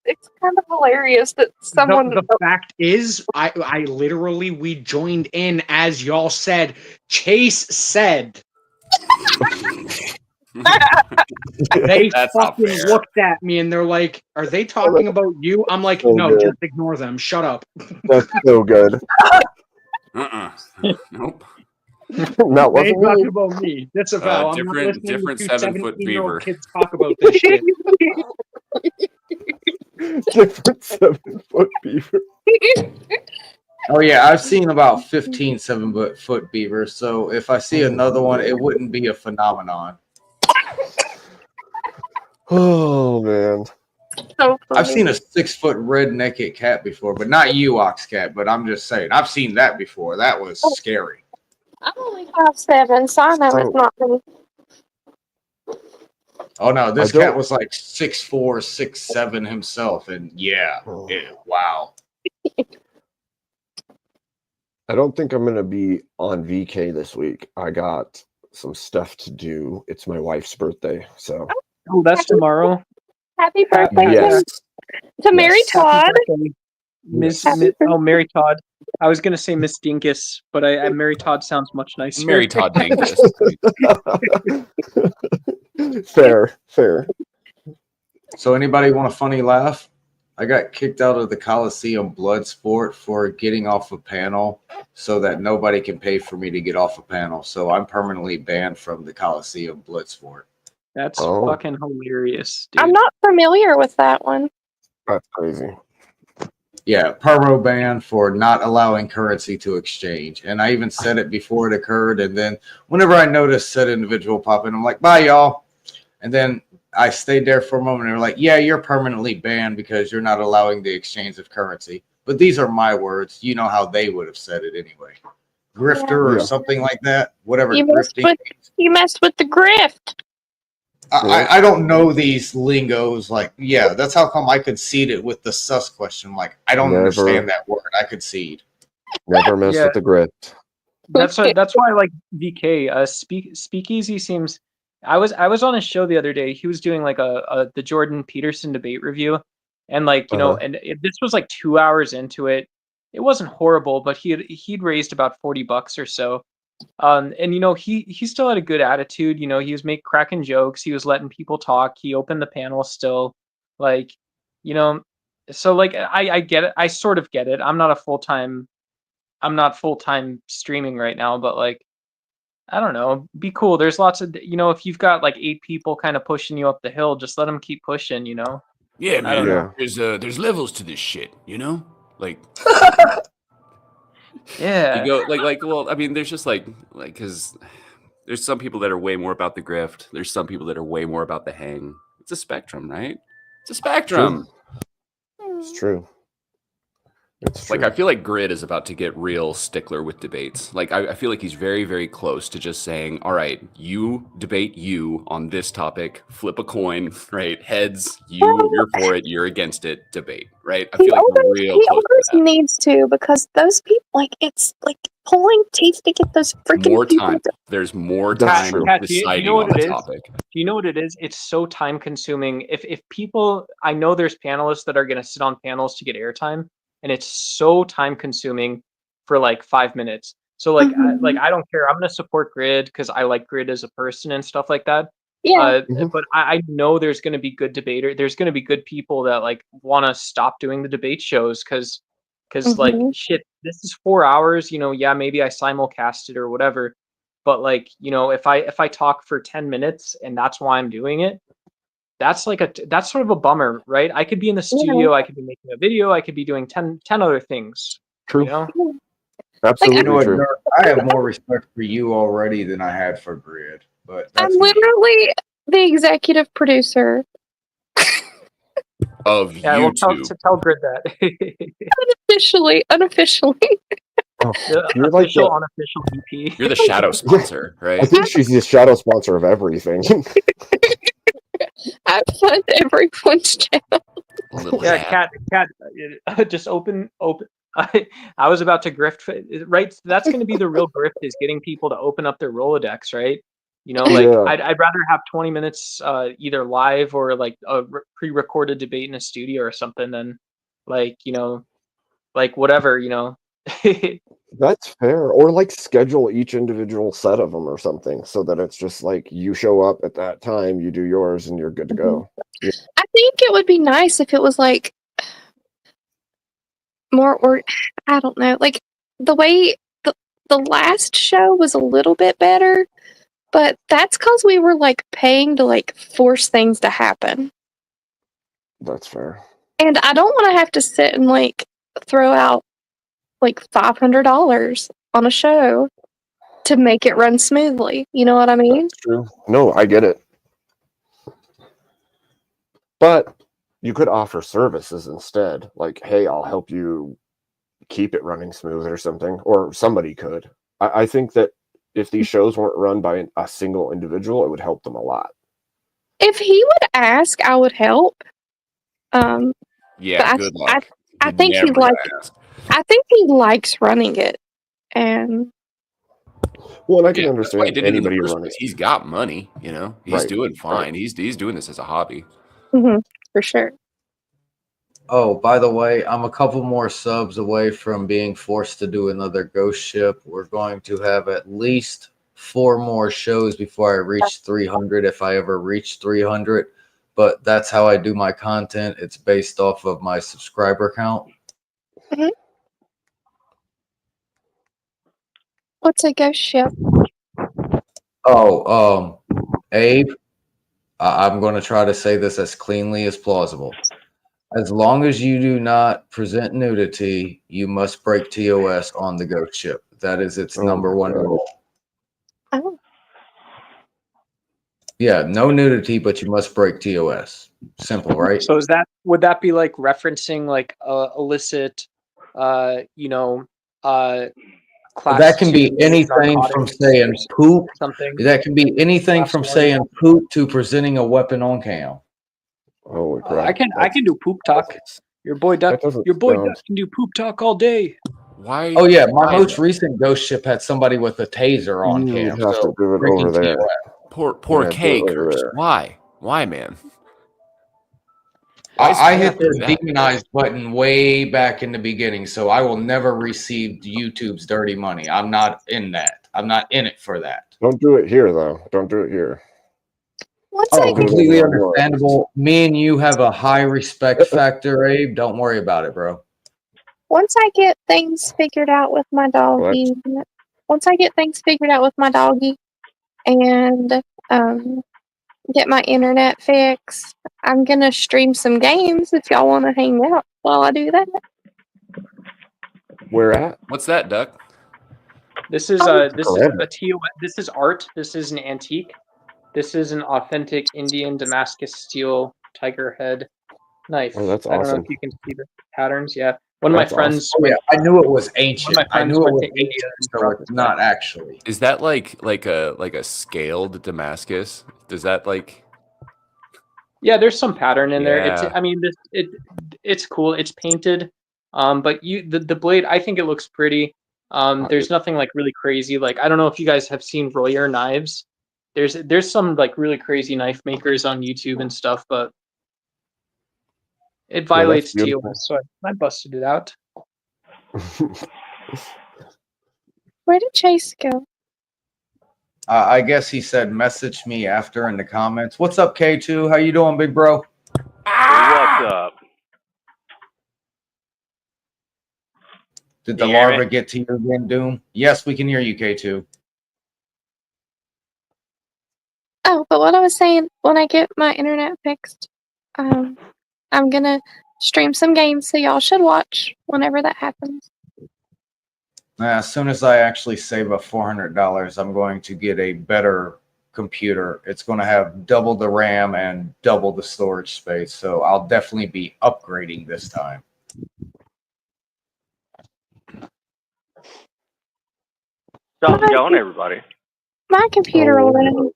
It's kind of hilarious that someone. The fact is, I literally we joined in as y'all said. Chase said. They That's not fucking fair. looked at me and they're like, "Are they talking about you?" I'm like, So "No, good. just ignore them. Shut up." That's so good. Nope. That They wasn't ain't talking me. about me. Disavow. I'm not listening different to 7-foot 17-year-old beaver. kids talk about this shit. Different 7-foot beaver. Oh yeah, I've seen about 15 7-foot beavers. So if I see another one, it wouldn't be a phenomenon. Oh man. So I've seen a 6-foot red-necked cat before, but not you, Oxcat. But I'm just saying, I've seen that before. That was scary. I'm only 5'7", so I know it's not me. Oh no, this I don't- cat was like 6'4", 6'7" himself, and yeah, wow. I don't think I'm gonna be on VK this week. I got some stuff to do. It's my wife's birthday, so Oh, that's tomorrow. Happy birthday yes. to Mary Yes. Todd. Mary Todd. I was gonna say Miss Dinkus, but I Mary Todd sounds much nicer. Mary Todd Dinkus. Fair. So anybody want a funny laugh? I got kicked out of the Coliseum Bloodsport for getting off a panel so that nobody can pay for me to get off a panel. So I'm permanently banned from the Coliseum Bloodsport. That's fucking hilarious, dude. I'm not familiar with that one. That's crazy. Yeah, perma ban for not allowing currency to exchange. And I even said it before it occurred. And then whenever I noticed said individual pop in, I'm like, bye, y'all. And then I stayed there for a moment. And they're like, yeah, you're permanently banned because you're not allowing the exchange of currency. But these are my words. You know how they would have said it anyway. Grifter or something like that. Whatever grifting. You messed with the grift. I don't know these lingos. Like, yeah, that's how come I concede it with the sus question. Like, I don't understand that word. I concede. Never mess Yeah. with the grit. That's why I like VK. Speakeasy seems. I was on his show the other day. He was doing like the Jordan Peterson debate review, and like this was like 2 hours into it. It wasn't horrible, but he'd raised about $40 or so. And he still had a good attitude. He was cracking jokes. He was letting people talk. He opened the panel still, so like I get it. I sort of get it. I'm not full time streaming right now, but like I don't know, be cool. There's lots of if you've got like 8 people kind of pushing you up the hill, just let them keep pushing. Yeah, I don't man. know. There's levels to this shit, like. Yeah. You go well, I mean, there's just like because there's some people that are way more about the grift. There's some people that are way more about the hang. It's a spectrum, right? It's a spectrum. It's true. It's true. Like, I feel like Grid is about to get real stickler with debates. Like, I feel like he's very, very close to just saying, all right, you debate you on this topic, flip a coin, right? Heads, you're for it, you're against it, debate, right? I feel like we're real He close to that. always needs to, because those people, it's like pulling teeth to get those freaking More people. time. There's more Kat, time Kat, do deciding you know on what the it is? topic. Do you know what it is? It's so time consuming. If people, I know there's panelists that are going to sit on panels to get airtime, and it's so time consuming for like 5 minutes. So like, I don't care. I'm going to support Grid because I like Grid as a person and stuff like that. Yeah. But I know there's going to be good debater. There's going to be good people that like want to stop doing the debate shows because like shit, this is 4 hours. Yeah, maybe I simulcast it or whatever. But like, if I talk for 10 minutes and that's why I'm doing it, that's sort of a bummer, right? I could be in the studio, I could be making a video, I could be doing 10 other things. True. Absolutely Absolutely true. Noerr, I have more respect for you already than I had for Grid. But I'm that's me. literally the executive producer. Of Yeah, well, tell Grid that. Unofficially. You're like Official, the, unofficial VP. You're the shadow sponsor, right? I think she's the shadow sponsor of everything. I fund everyone's channel. Little Yeah, hat. cat, just open. I was about to grift, right? That's going to be the real grift, is getting people to open up their Rolodex, right? You know, like Yeah. I'd rather have 20 minutes either live or like a pre-recorded debate in a studio or something than like, you know, like whatever, you know. That's fair. Or like schedule each individual set of them or something so that it's just like you show up at that time, you do yours, and you're good to go. Yeah. I think it would be nice if it was like more, or I don't know, like the way the last show was a little bit better, but that's because we were like paying to like force things to happen. That's fair. And I don't want to have to sit and like throw out like $500 on a show to make it run smoothly. You know what I mean? That's true. No, I get it. But you could offer services instead. Like, hey, I'll help you keep it running smooth or something. Or somebody could. I think that if these shows weren't run by a single individual, it would help them a lot. If he would ask, I would help. Yeah, But good luck. I think he Never gonna like. ask. I think he likes running it, and Well, and I can Yeah, that's why he understand did it in the anybody first running. place. He's got money, you know. He's Right. doing fine. Right. He's doing this as a hobby. for sure. Oh, by the way, I'm a couple more subs away from being forced to do another ghost ship. We're going to have at least 4 more shows before I reach 300, if I ever reach 300. But that's how I do my content. It's based off of my subscriber count. Mm-hmm. What's a ghost ship? Oh, Abe, I'm going to try to say this as cleanly as plausible. As long as you do not present nudity, you must break TOS on the ghost ship. That is its number one rule. Oh. Yeah, no nudity, but you must break TOS. Simple, right? So would that be like referencing like illicit, you know, class That can be 2 anything from narcotics saying or poop. something? That can be anything Class from 1? saying poop to presenting a weapon on cam. Holy crap. I can do poop talk. Your boy Duck doesn't Duck can do poop talk all day. Why? Oh yeah, my why- most recent ghost ship had somebody with a taser on You'd cam. have to So do it breaking over there. TOS. Poor Yeah, K do it over curse. there. Why? Why, man? Why is I he hit gonna do the that? demonize button way back in the beginning, so I will never receive YouTube's dirty money. I'm not in that. I'm not in it for that. Don't do it here, though. Don't do it here. Once Oh, I get completely understandable. Me and you have a high respect factor, Abe. Don't worry about it, bro. once I get things figured out with my doggy, and get my internet fixed, I'm gonna stream some games if y'all want to hang out while I do that. Where at? What's that, Duck? This is Correct. a TOS. This is art. This is an antique. This is an authentic Indian Damascus steel tiger head knife. Oh, that's I don't know awesome. if you can see the patterns. Yeah, one of my That's friends. Oh, yeah, I knew it was One ancient. of my I friends knew it went was to India ancient, and so brought it's this not back. actually. Is that like a scaled Damascus? Does that like? Yeah, there's some pattern in there. Yeah. I mean, it's cool. It's painted, but the blade, I think it looks pretty. There's nothing like really crazy. Like, I don't know if you guys have seen Royer knives. There's some like really crazy knife makers on YouTube and stuff, but it violates beautiful. TOS, so I busted it out. Where did Chase go? I guess he said message me after in the comments. What's up, K2? How you doing, big bro? What's up? Did Can the you hear me? larva get to you again, Doom? Yes, we can hear you, K2. Oh, but what I was saying, when I get my internet fixed, I'm gonna stream some games, so y'all should watch whenever that happens. As soon as I actually save up $400, I'm going to get a better computer. It's going to have double the RAM and double the storage space, so I'll definitely be upgrading this time. How's it going, everybody? My computer will run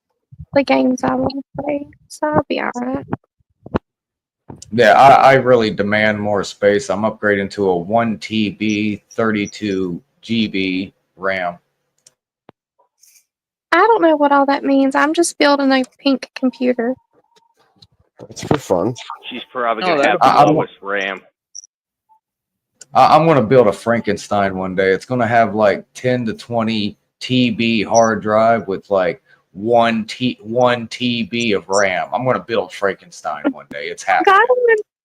the games I want to play, so I'll be alright. Yeah, I really demand more space. I'm upgrading to a 1 TB 32 GB RAM. I don't know what all that means. I'm just building a pink computer. It's for fun. She's probably Oh, gonna that'll have the be cool. lowest RAM. I'm going to build a Frankenstein one day. It's going to have like 10 to 20 TB hard drive with like 1 TB of RAM. I'm going to build Frankenstein one day. It's happening.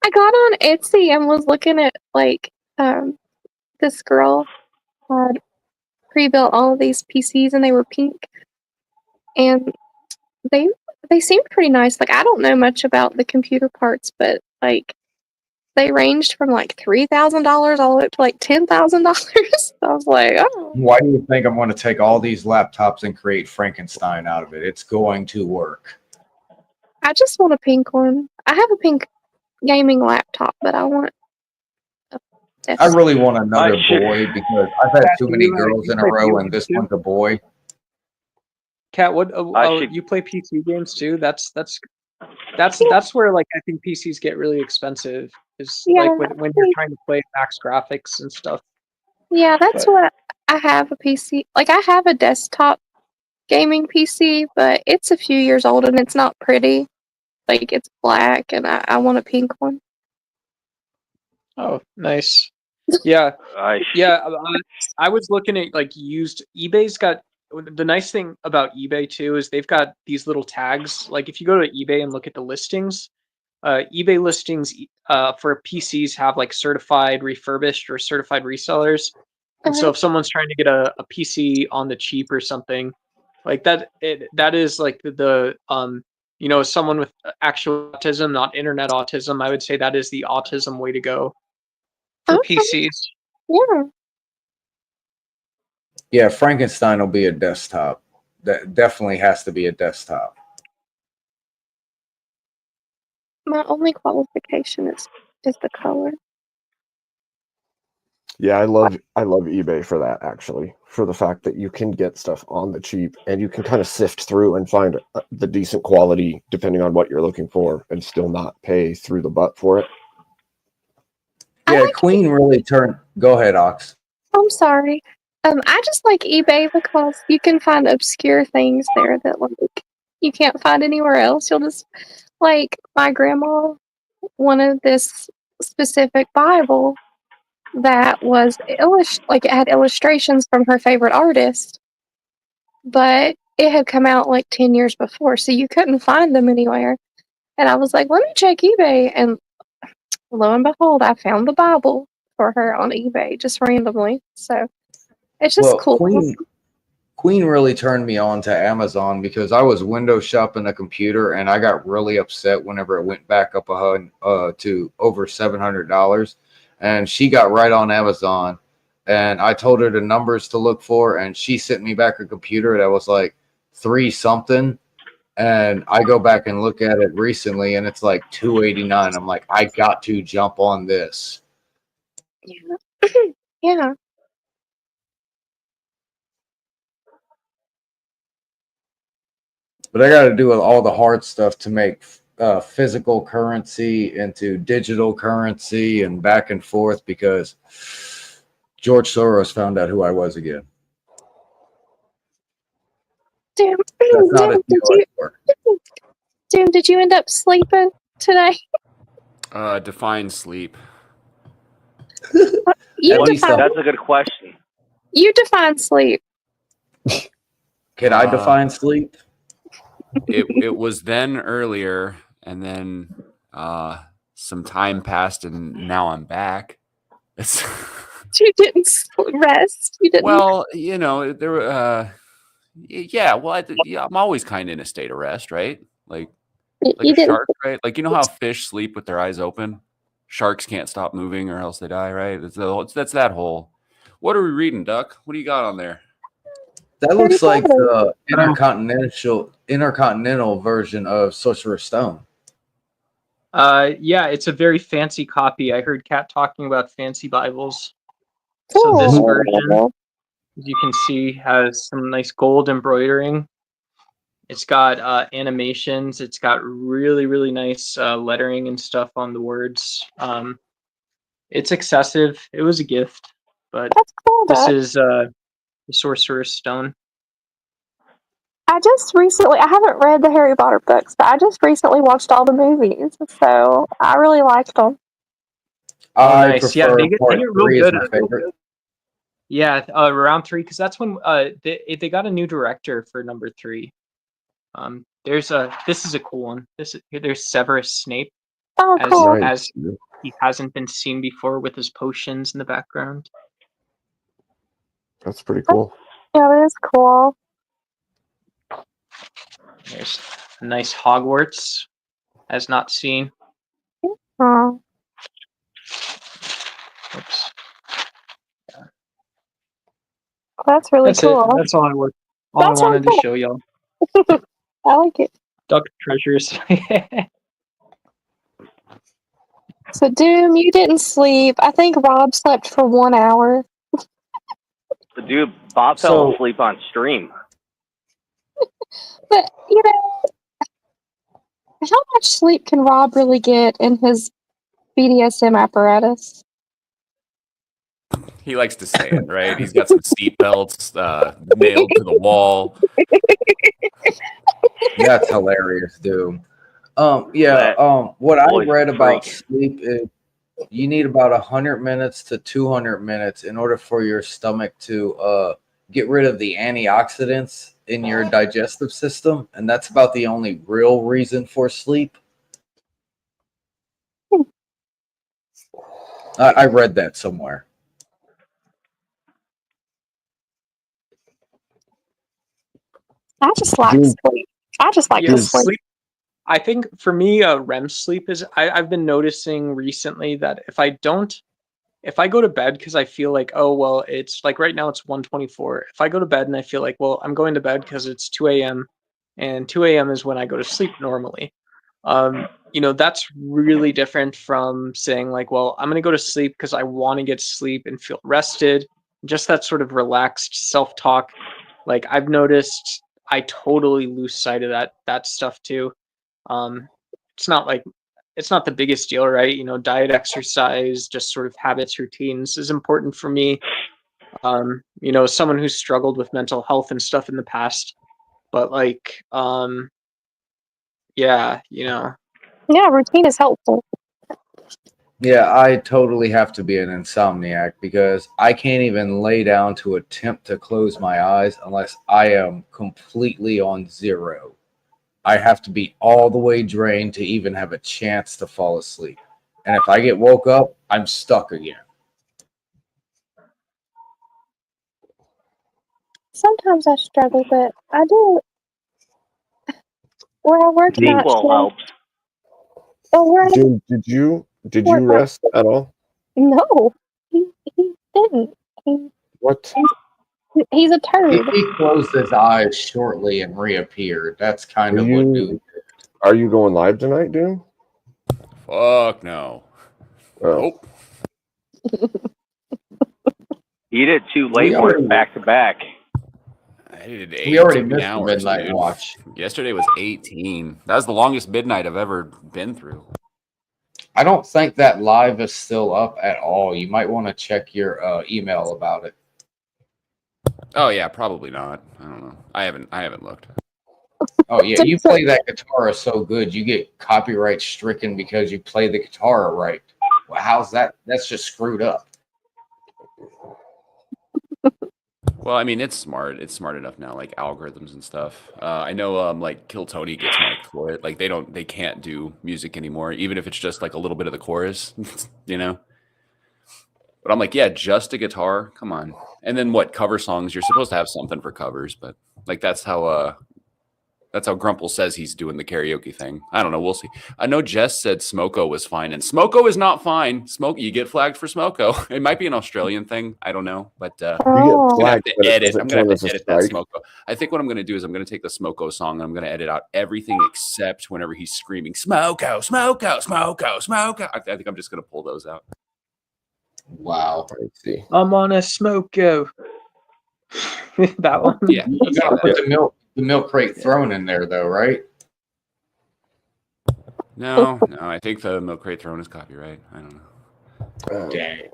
I got on Etsy and was looking at like this girl had pre-built all of these PCs and they were pink and they seemed pretty nice. Like I don't know much about the computer parts, but like they ranged from like $3,000 all the way up to like $10,000. I was like, oh. Why do you think I'm going to take all these laptops and create Frankenstein out of it? It's going to work. I just want a pink one. I have a pink gaming laptop, but I want I really want another boy because I've had too many girls in a row and this one's a boy. Kat, what? You play PC games too? That's where like I think PCs get really expensive. Is Yeah, like when you're trying to play max graphics and stuff. Yeah, that's But- what I have a PC. Like I have a desktop gaming PC, but it's a few years old and it's not pretty. Like it's black and I want a pink one. Oh, nice. Yeah, yeah. I was looking at like used. eBay's got the nice thing about eBay too is they've got these little tags. Like if you go to eBay and look at the listings, eBay listings for PCs have like certified refurbished or certified resellers. And so if someone's trying to get a PC on the cheap or something like that, that is like the someone with actual autism, not internet autism, I would say that is the autism way to go for PCs. Yeah. Yeah, Frankenstein will be a desktop. That definitely has to be a desktop. My only qualification is the color. Yeah, I love eBay for that, actually, for the fact that you can get stuff on the cheap and you can kind of sift through and find the decent quality depending on what you're looking for and still not pay through the butt for it. Yeah, Queen really turned. Go ahead, Ox. I'm sorry. I just like eBay because you can find obscure things there that like you can't find anywhere else. You'll just like my grandma wanted this specific Bible that was like it had illustrations from her favorite artist, but it had come out like 10 years before, so you couldn't find them anywhere. And I was like, let me check eBay, and lo and behold, I found the Bible for her on eBay just randomly. So it's just cool. Queen really turned me on to Amazon because I was window shopping a computer and I got really upset whenever it went back up to over $700. And she got right on Amazon and I told her the numbers to look for and she sent me back a computer that was like 3 something. And I go back and look at it recently and it's like $289. I'm like, I got to jump on this. Yeah. Yeah. But I got to do all the hard stuff to make physical currency into digital currency and back and forth because George Soros found out who I was again. Damn, did you end up sleeping today? Define sleep. That's a good question. You define sleep. Can I define sleep? It was then earlier, and then some time passed, and now I'm back. You didn't rest. You didn't. Well, there. Yeah. Well, I'm always kind of in a state of rest, right? Like you a didn't. shark, right? Like how fish sleep with their eyes open. Sharks can't stop moving, or else they die, right? That's that whole. What are we reading, Duck? What do you got on there? That looks like the intercontinental version of Sorcerer's Stone. Yeah, it's a very fancy copy. I heard Kat talking about fancy Bibles. So this version, as you can see, has some nice gold embroidering. It's got animations. It's got really, really nice lettering and stuff on the words. It's excessive. It was a gift, but That's cool, this Doug. is the Sorcerer's Stone. I haven't read the Harry Potter books, but I just recently watched all the movies, so I really liked them. Oh, I nice. Yeah, prefer they part get real 3 is good. my favorite. Yeah, around 3, because that's when they got a new director for number 3. This is a cool one. There's Severus Snape Oh, cool. as he hasn't been seen before with his potions in the background. That's pretty cool. Yeah, that is cool. There's a nice Hogwarts as not seen. Oh. Oops. That's really That's cool. it. That's all I That's really wanted to cool. show y'all. I like it. Duck treasures. So, Doom, you didn't sleep. I think Rob slept for 1 hour. Dude, Bob fell asleep on stream. But, you know, how much sleep can Rob really get in his BDSM apparatus? He likes to say it, right? He's got some seat belts nailed to the wall. That's hilarious, dude. What I boy's read a about freak. sleep is you need about 100 minutes to 200 minutes in order for your stomach to get rid of the antioxidants in your digestive system, and that's about the only real reason for sleep. I read that somewhere. I just like sleep. I just like to sleep. sleep. I think for me, REM sleep is. I've been noticing recently that if I go to bed because I feel like, oh well, it's like right now it's 1:24. If I go to bed and I feel like, well, I'm going to bed because it's 2 a.m. and 2 a.m. is when I go to sleep normally. That's really different from saying like, well, I'm going to go to sleep because I want to get sleep and feel rested. Just that sort of relaxed self-talk. Like I've noticed I totally lose sight of that stuff too. It's not the biggest deal, right? Diet, exercise, just sort of habits, routines is important for me. Someone who's struggled with mental health and stuff in the past, but Yeah, routine is helpful. Yeah, I totally have to be an insomniac because I can't even lay down to attempt to close my eyes unless I am completely on zero. I have to be all the way drained to even have a chance to fall asleep. And if I get woke up, I'm stuck again. Sometimes I struggle, but I do. Where I work night Sequel shift. helps. Oh, where I Dude, did you rest at all? No, he didn't. What? He's a turd. He closed his eyes shortly and reappeared. That's kind of what dude. Are you going live tonight, dude? Fuck no. Oh. Nope. You did 2 late work back to back. I did We already 18 missed the hours, midnight dude. watch. Yesterday was 18. That was the longest midnight I've ever been through. I don't think that live is still up at all. You might want to check your email about it. Oh yeah, probably not. I don't know. I haven't looked. Oh yeah, you play that guitar so good, you get copyright stricken because you play the guitar right. Well, how's that? That's just screwed up. Well, I mean, it's smart. It's smart enough now, like algorithms and stuff. I know, like Kill Tony gets marked for it. Like they can't do music anymore, even if it's just like a little bit of the chorus, But I'm like, yeah, just a guitar. Come on. And then what? Cover songs? You're supposed to have something for covers, but like that's how Grumple says he's doing the karaoke thing. I don't know. We'll see. I know Jess said Smoko was fine, and Smoko is not fine. You get flagged for Smoko. It might be an Australian thing. I don't know, but you get flagged, but it doesn't I'm gonna count have as to a edit that strike. Smoko. I think what I'm gonna do is I'm gonna take the Smoko song and I'm gonna edit out everything except whenever he's screaming Smoko, Smoko, Smoko, Smoko. I think I'm just gonna pull those out. Wow. I see. I'm on a Smoko. That one. Yeah, You gotta put the milk. the milk crate thrown in there, though, right? No, I think the milk crate throne is copyright. I don't know. Dang.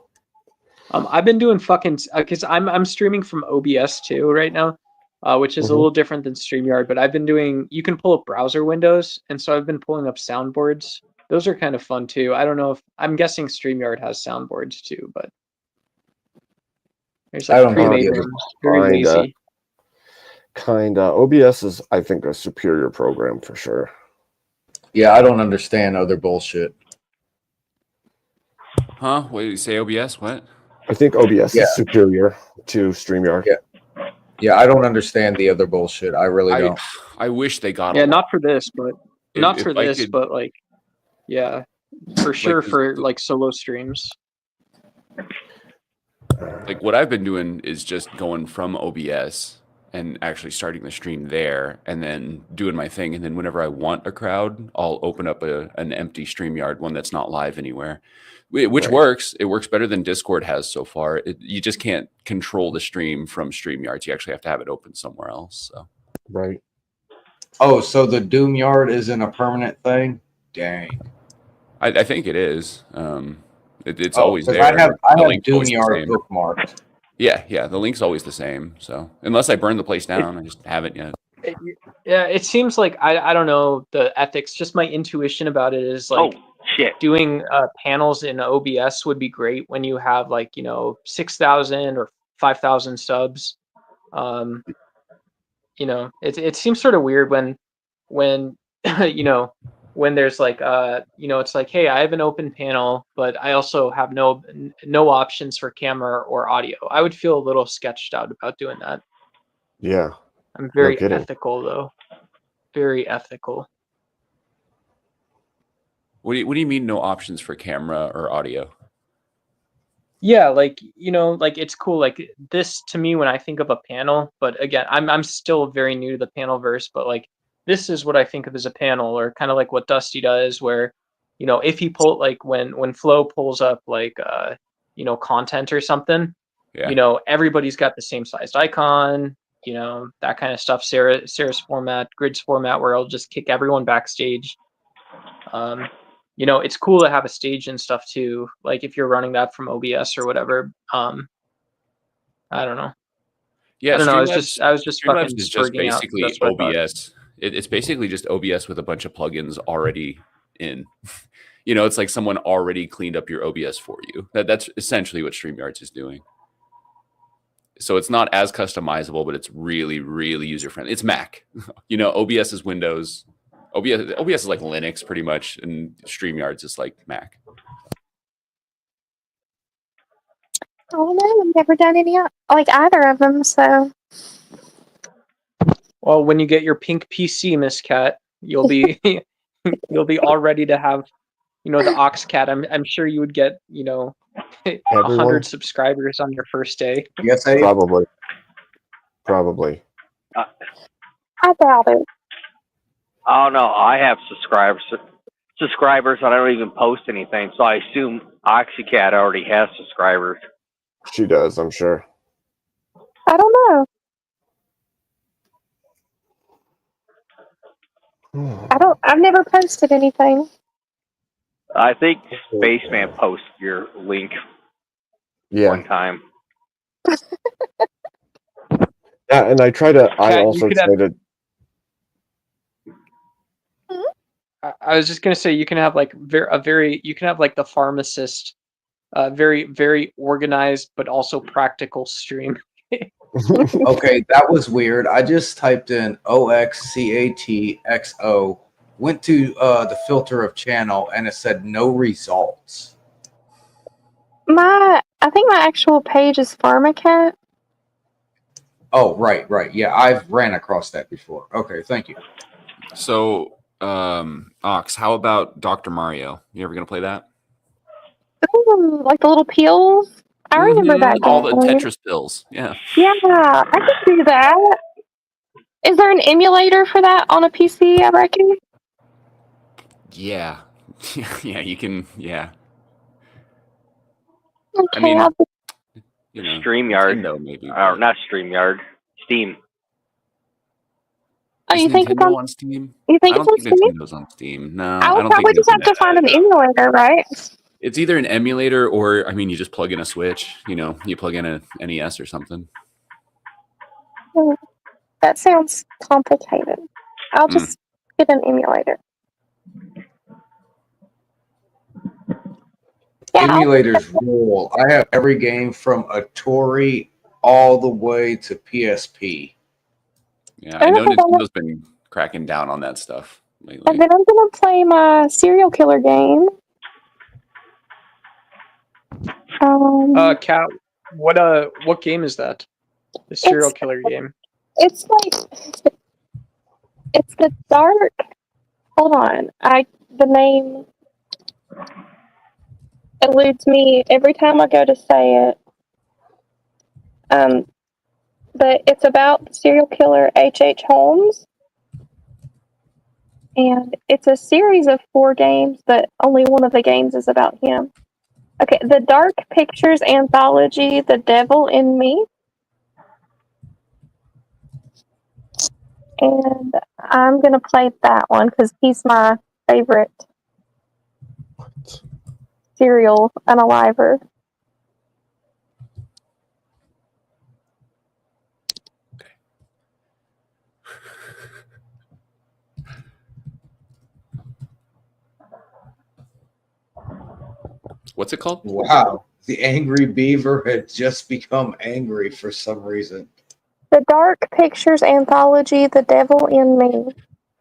I've been doing fucking because I'm streaming from OBS too right now, which is a little different than StreamYard. But I've been doing. You can pull up browser windows, and so I've been pulling up soundboards. Those are kind of fun too. I don't know if I'm guessing StreamYard has soundboards too, but there's I like don't know. pre-made ones. Very lazy. Kinda. OBS is, I think, a superior program for sure. Yeah, I don't understand other bullshit. Huh? What did you say? OBS? What? I think OBS is superior to StreamYard. Yeah, I don't understand the other bullshit. I really don't. I wish they got Yeah, along. not for this, but not If for I this, could- but like, yeah, for sure this- for like solo streams. Like what I've been doing is just going from OBS and actually starting the stream there and then doing my thing. And then whenever I want a crowd, I'll open up an empty StreamYard, one that's not live anywhere, which Right. works. It works better than Discord has so far. You just can't control the stream from StreamYards. You actually have to have it open somewhere else. So. Right. Oh, so the Doom Yard isn't a permanent thing? Dang. I think it is. It's Oh, always 'cause there. I have The link's Doom always the Yard same. bookmarked. Yeah, the link's always the same. So unless I burn the place down, I just haven't yet. Yeah, it seems like I don't know the ethics. Just my intuition about it is like doing panels in OBS would be great when you have like 6,000 or 5,000 subs. It seems sort of weird when when there's like it's like, hey, I have an open panel, but I also have no options for camera or audio. I would feel a little sketched out about doing that. Yeah. I'm very kidding. ethical though. Very ethical. What do you mean no options for camera or audio? Yeah, like like it's cool. Like this to me when I think of a panel, but again, I'm still very new to the panel verse, but like this is what I think of as a panel, or kind of like what Dusty does, where if he pull like when Flo pulls up like content or something, Yeah. Everybody's got the same sized icon, that kind of stuff. Sarah's format, Grid's format, where I'll just kick everyone backstage. It's cool to have a stage and stuff too. Like if you're running that from OBS or whatever. I don't know. Yeah, I don't know. I was Streamlabs just fucking is just frigging out. basically That's what I thought. OBS. It's basically just OBS with a bunch of plugins already in. It's like someone already cleaned up your OBS for you. That's essentially what StreamYards is doing. So it's not as customizable, but it's really, really user friendly. It's Mac. OBS is Windows. OBS is like Linux pretty much, and StreamYards is like Mac. Oh no, I've never done any like either of them. So Well, when you get your pink PC, Miss Cat, you'll be you'll be all ready to have the Ox Cat. I'm sure you would get 100 subscribers on your first day. Yes, Probably. I doubt it. Oh no, I have subscribers, and I don't even post anything. So I assume Oxycat already has subscribers. She does, I'm sure. I don't know. I've never posted anything. I think Spaceman posted your link one time. Yeah, and I also try to. I was just gonna say you can have like you can have like the pharmacist, very very organized but also practical stream. Okay, that was weird. I just typed in OXCATXO, went to the filter of channel, and it said no results. I think my actual page is Pharmacat. Oh, right. Yeah, I've ran across that before. Okay, thank you. So, Ox, how about Dr. Mario? You ever gonna play that? Ooh, like the little pills. I remember that. All the game. Tetris pills. Yeah. Yeah, I could do that. Is there an emulator for that on a PC? I reckon. Yeah. Yeah, you can. Yeah. Okay, I mean, I'll StreamYard, Nintendo maybe, or not StreamYard, Steam. Oh, Is you think it's Nintendo on? on Steam? You think I it's don't on think Steam? Nintendo's on Steam. No, I I would don't think probably just have Nintendo. to find an emulator, right? It's either an emulator or, I mean, you just plug in a Switch. You know, you plug in a NES or something. Hmm, that sounds complicated. I'll Mm. just get an emulator. Yeah, Emulators rule. I have every game from Atari all the way to PSP. Yeah, I know Okay, then- Nintendo's been cracking down on that stuff lately. and then I'm gonna play my serial killer game. Kat, what game is that? The serial killer game. It's like it's the dark. Hold on, the name eludes me every time I go to say it. But it's about the serial killer H.H. Holmes, and it's a series of 4 games, but only one of the games is about him. Okay, the Dark Pictures anthology, The Devil in Me. And I'm gonna play that one because he's my favorite serial unaliver. What's it called? Wow. The angry beaver had just become angry for some reason. The Dark Pictures anthology, The Devil in Me.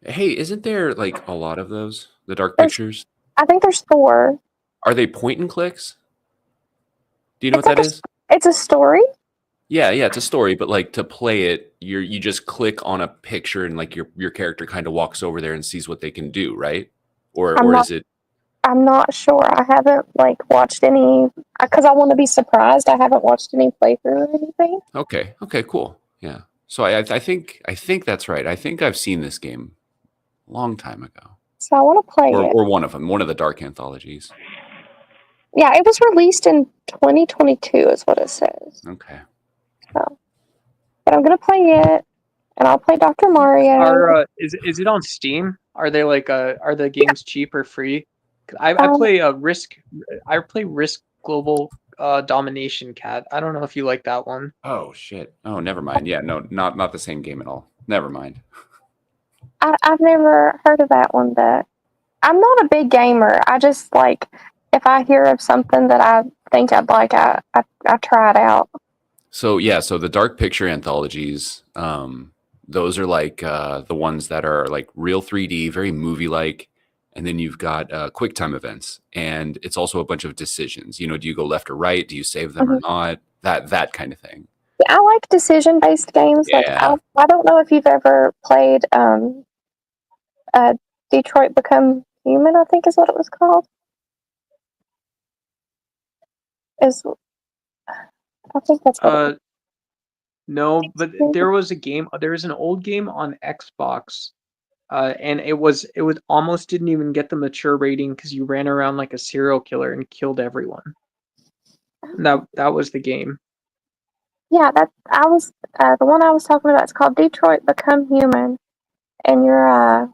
Hey, isn't there like a lot of those? The Dark There's- Pictures? I think there's 4. Are they point and clicks? Do you know what that is? It's a story. Yeah, it's a story, but like to play it, you just click on a picture and like your character kind of walks over there and sees what they can do, right? Or is it? I'm not sure. I haven't watched any because I want to be surprised. I haven't watched any playthrough or anything. Okay, cool. Yeah. So I think that's right. I think I've seen this game a long time ago. So I want to play it. Or one of them, one of the Dark anthologies. Yeah, it was released in 2022 is what it says. Okay. So, but I'm gonna play it, and I'll play Dr. Mario. Is it on Steam? Are they are the games cheap or free? I play Risk. I play Risk Global Domination, Cat. I don't know if you like that one. Oh shit. Oh, never mind. Yeah, no, not the same game at all. Never mind. I've never heard of that one, but I'm not a big gamer. I just if I hear of something that I think I'd like, I try it out. So yeah, so the Dark Picture anthologies, those are like the ones that are like real 3D, very movie-like, and then you've got quick time events, and it's also a bunch of decisions. You know, do you go left or right? Do you save them or not? That kind of thing. Yeah, I like decision-based games. Yeah. I don't know if you've ever played Detroit Become Human, I think is what it was called. I think that's what No, but there was an old game on Xbox, and it was almost didn't even get the mature rating because you ran around like a serial killer and killed everyone. That was the game. Yeah, the one I was talking about. It's called Detroit Become Human, and you're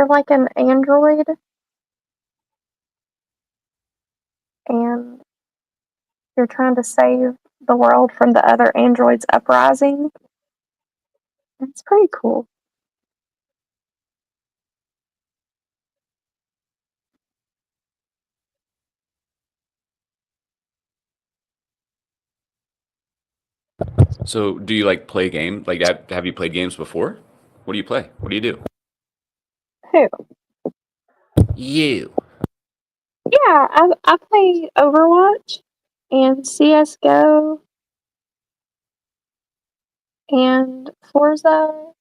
like an android, and you're trying to save the world from the other androids uprising. It's pretty cool. So do you like play games? Like have you played games before? What do you play? What do you do? Who? You. Yeah, I play Overwatch and CS:GO and Forza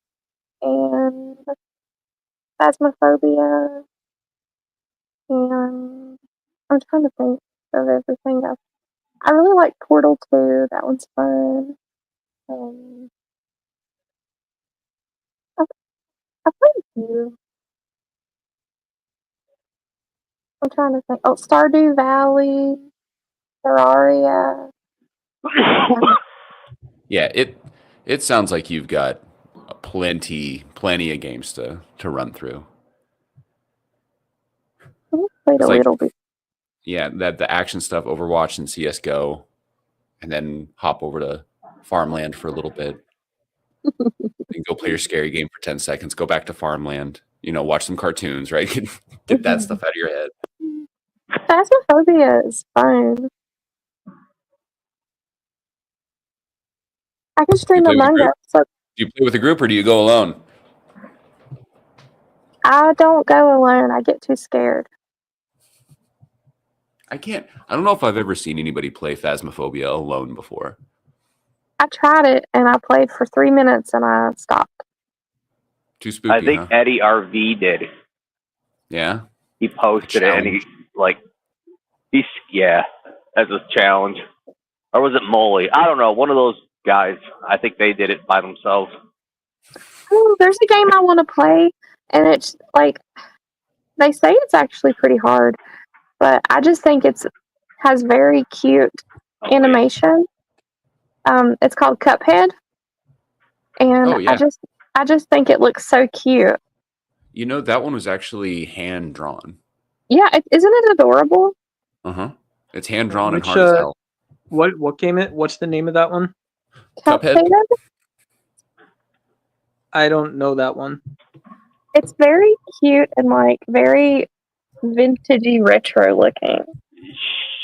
and Phasmophobia, and I'm trying to think of everything else. I really like Portal 2. That one's fun. I played a few. I'm trying to think. Oh, Stardew Valley, Terraria. Yeah, it sounds like you've got plenty of games to run through. Played a It's like, little bit. yeah, that the action stuff, Overwatch and CS:GO, and then hop over to Farmland for a little bit. Then go play your scary game for 10 seconds. Go back to Farmland. You know, watch some cartoons, right? Get that stuff out of your head. Phasmophobia is fun. I can Do you stream play with a Among group? Us. So Do you play with a group or do you go alone? I don't go alone. I get too scared. I don't know if I've ever seen anybody play Phasmophobia alone before. I tried it and I played for 3 minutes and I stopped. Too spooky, I think huh? Eddie RV did. Yeah. He posted it and yeah, as a challenge. Or was it Molly? I don't know. One of those guys. I think they did it by themselves. Oh, there's a game I want to play, and it's like they say it's actually pretty hard, but I just think has very cute animation. It's called Cuphead, and Oh, yeah. I just think it looks so cute. You know, that one was actually hand drawn. Yeah, isn't it adorable? Uh-huh. It's hand drawn and Which hard as hell. what game what's the name of that one? Cuphead? I don't know that one. It's very cute and like very vintagey retro looking.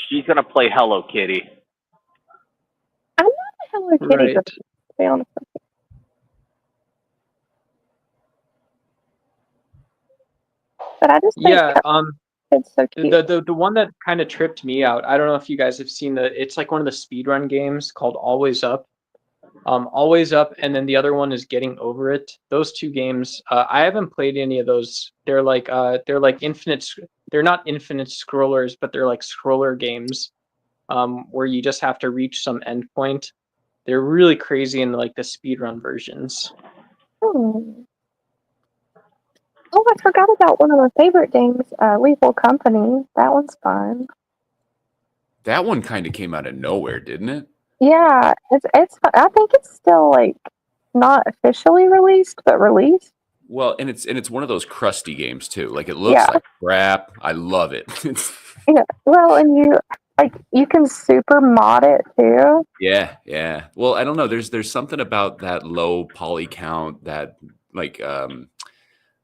She's gonna play Hello Kitty. I'm not a Hello Kitty Right. girl, to be honest with you. But I just think it's so cute. The one that kind of tripped me out. I don't know if you guys have seen it's like one of the speedrun games called Always Up. Always Up, and then the other one is Getting Over It. Those two games, I haven't played any of those. They're like infinite. They're not infinite scrollers, but they're like scroller games, where you just have to reach some endpoint. They're really crazy in like the speedrun versions. Oh, I forgot about one of my favorite games, Lethal Company. That one's fun. That one kind of came out of nowhere, didn't it? Yeah, it's. I think it's still like not officially released, but released. Well, and it's one of those crusty games too. Like it looks like crap. I love it. Yeah. Well, and you can super mod it too. Yeah. Well, I don't know. There's something about that low poly count, that like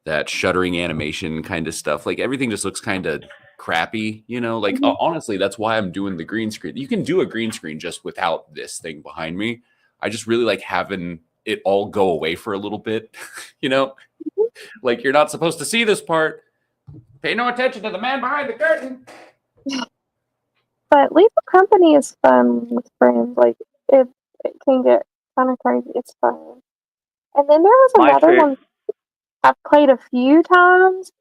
that shuddering animation kind of stuff. Like everything just looks kind of crappy, you know? Like honestly, that's why I'm doing the green screen. You can do a green screen just without this thing behind me. I just really like having it all go away for a little bit, you know? Like you're not supposed to see this part. Pay no attention to the man behind the curtain. But Lethal Company is fun with friends. Like it can get kind of crazy. It's fun. And then there was another one I've played a few times,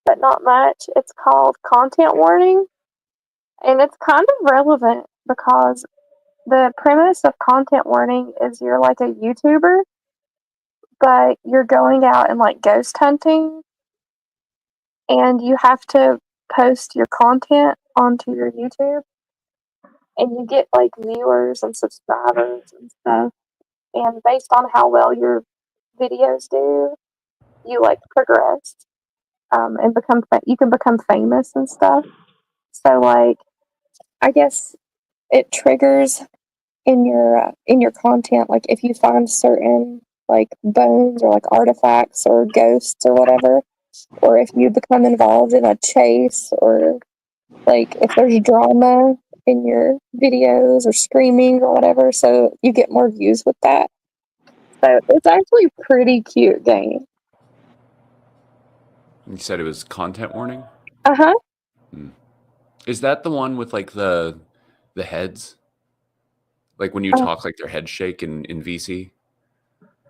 but not much. It's called Content Warning, and it's kind of relevant because the premise of Content Warning is you're like a YouTuber, but you're going out and like ghost hunting, and you have to post your content onto your YouTube, and you get like viewers and subscribers and stuff. And based on how well your videos do, you like progress, and you can become famous and stuff. So like, I guess it triggers in your content, like if you find certain like bones or like artifacts or ghosts or whatever, or if you become involved in a chase, or like if there's drama in your videos or screaming or whatever, so you get more views with that. So it's actually a pretty cute game. You said it was Content Warning? Uh-huh. Is that the one with like the heads? Like when you talk, like their heads shake in VC?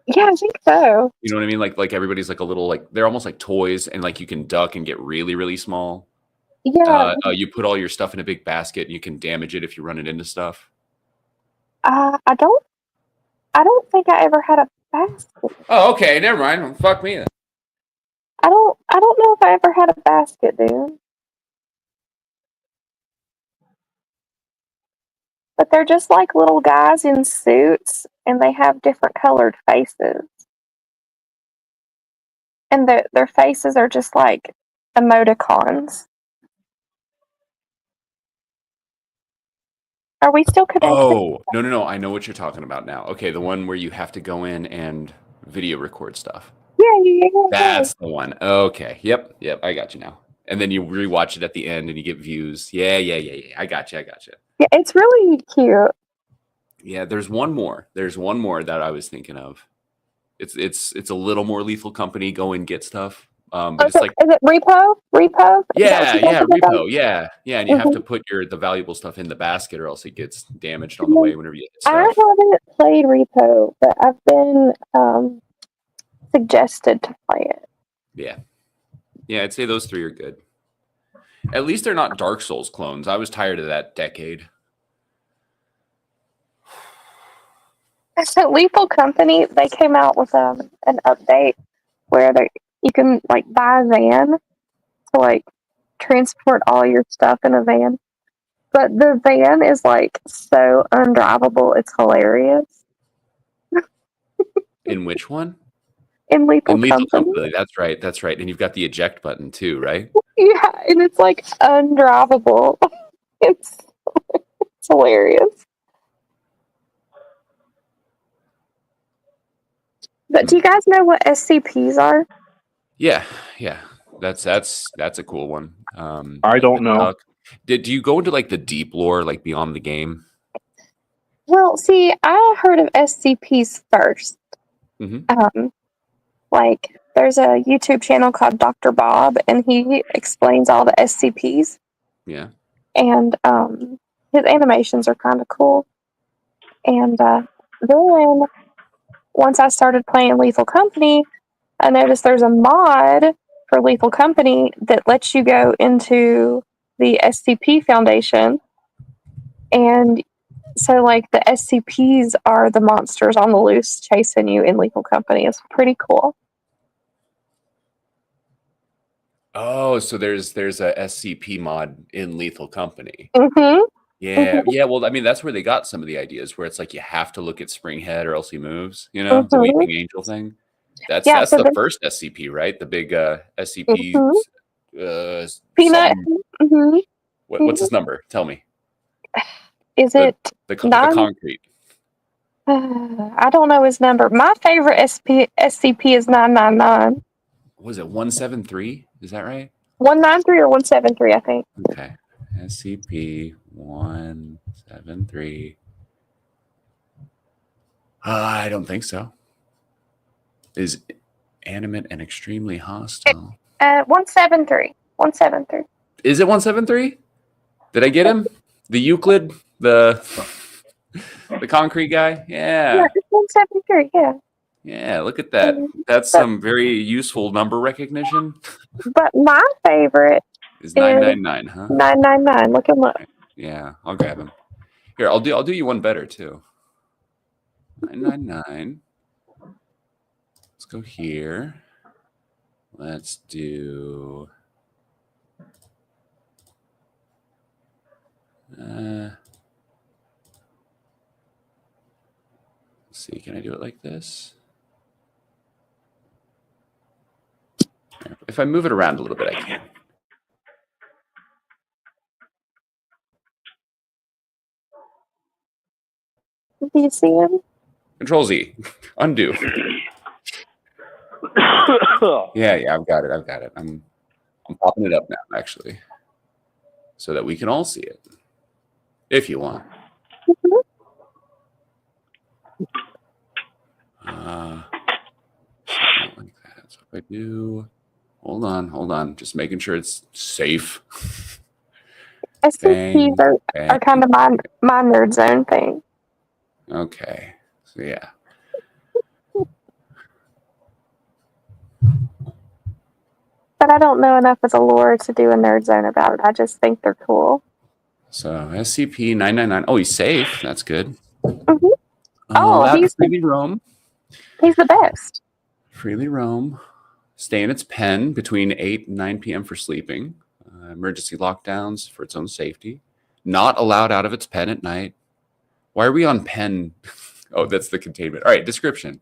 Yeah, I think so. You know what I mean? Like everybody's like a little, like they're almost like toys, and like you can duck and get really, really small. Yeah. You put all your stuff in a big basket and you can damage it if you run it into stuff. I don't think I ever had a basket. Oh, okay, never mind. Fuck me then. I don't know if I ever had a basket, dude. But they're just like little guys in suits, and they have different colored faces. and their faces are just like emoticons. Are we still connected? Oh, no. I know what you're talking about now. Okay, the one where you have to go in and video record stuff. Yeah. That's the one. Okay. Yep. I got you now. And then you rewatch it at the end and you get views. Yeah. I got you. Yeah, it's really cute. Yeah, there's one more. There's one more that I was thinking of. It's a little more Lethal Company. Go and get stuff. But it's like Is it Repo? Repo? Is that what you're talking about? repo. Yeah, and you have to Mhm. put the valuable stuff in the basket, or else it gets damaged on the way whenever you hit I stuff. haven't played Repo, but I've been suggested to play it. Yeah, I'd say those three are good. At least they're not Dark Souls clones. I was tired of that decade. So Lethal Company, they came out with an update where you can like buy a van to like transport all your stuff in a van. But the van is like so undrivable, it's hilarious. In which one? In Lethal In Lethal Company. Company. That's right. And you've got the eject button too, right? Yeah, and it's like undrivable. It's hilarious. But do you guys know what SCPs are? Yeah. That's a cool one. I don't know. Do you go into like the deep lore, like beyond the game? Well, see, I heard of SCPs first. Mm-hmm. Like, there's a YouTube channel called Dr. Bob, and he explains all the SCPs. Yeah. And his animations are kind of cool. And then once I started playing Lethal Company, I noticed there's a mod for Lethal Company that lets you go into the SCP Foundation. And so, like, the SCPs are the monsters on the loose chasing you in Lethal Company. It's pretty cool. Oh, so there's a SCP mod in Lethal Company. Mm-hmm. Yeah. Well, I mean, that's where they got some of the ideas, where it's like you have to look at Springhead or else he moves. You know, the Mm-hmm. Weeping Angel thing. That's So the first SCP, right? The big SCP. Peanut. Something. Mm-hmm. What's his number? Tell me. Is it the nine? concrete? I don't know his number. My favorite SCP is 999. Was it 173? Is that right? 193 or 173, I think. Okay. SCP 173. I don't think so. Is animate and extremely hostile. 173. 173. Is it 173? Did I get him? The Euclid, the concrete guy? Yeah, it's 173, yeah. Yeah, look at that. That's some very useful number recognition. But my favorite is 999, huh? 999. Look him up. Yeah, I'll grab him. Here, I'll do you one better too. 999. Let's go here. Let's do let's see, can I do it like this? If I move it around a little bit, I can. Do you see him? Control Z. Undo. Yeah, I've got it. I'm popping it up now, actually, so that we can all see it, if you want. Not like that. So if I do, hold on, just making sure it's safe. SCPs are kind of my nerd zone thing. Okay, so yeah. But I don't know enough of the lore to do a nerd zone about it. I just think they're cool. So SCP-999. Oh, he's safe. That's good. Mm-hmm. Allowed to freely roam. He's the best. Freely roam. Stay in its pen between 8 and 9 p.m. for sleeping. Emergency lockdowns for its own safety. Not allowed out of its pen at night. Why are we on pen? Oh, that's the containment. All right, description.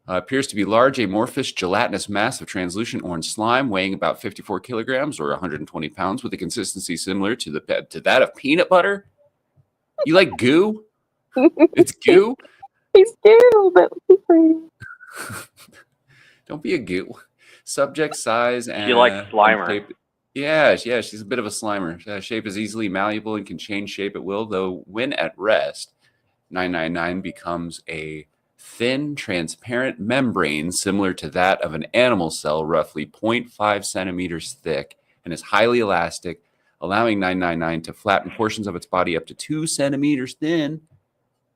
Appears to be large, amorphous, gelatinous mass of translucent orange slime, weighing about 54 kilograms or 120 pounds, with a consistency similar to that of peanut butter. You like goo? It's goo? He's goo, but Don't be a goo. Subject size and She likes Slimer. shape. Yeah, she's a bit of a Slimer. Shape is easily malleable and can change shape at will, though when at rest, 999 becomes a thin, transparent membrane similar to that of an animal cell, roughly 0.5 centimeters thick, and is highly elastic, allowing 999 to flatten portions of its body up to 2 centimeters thin.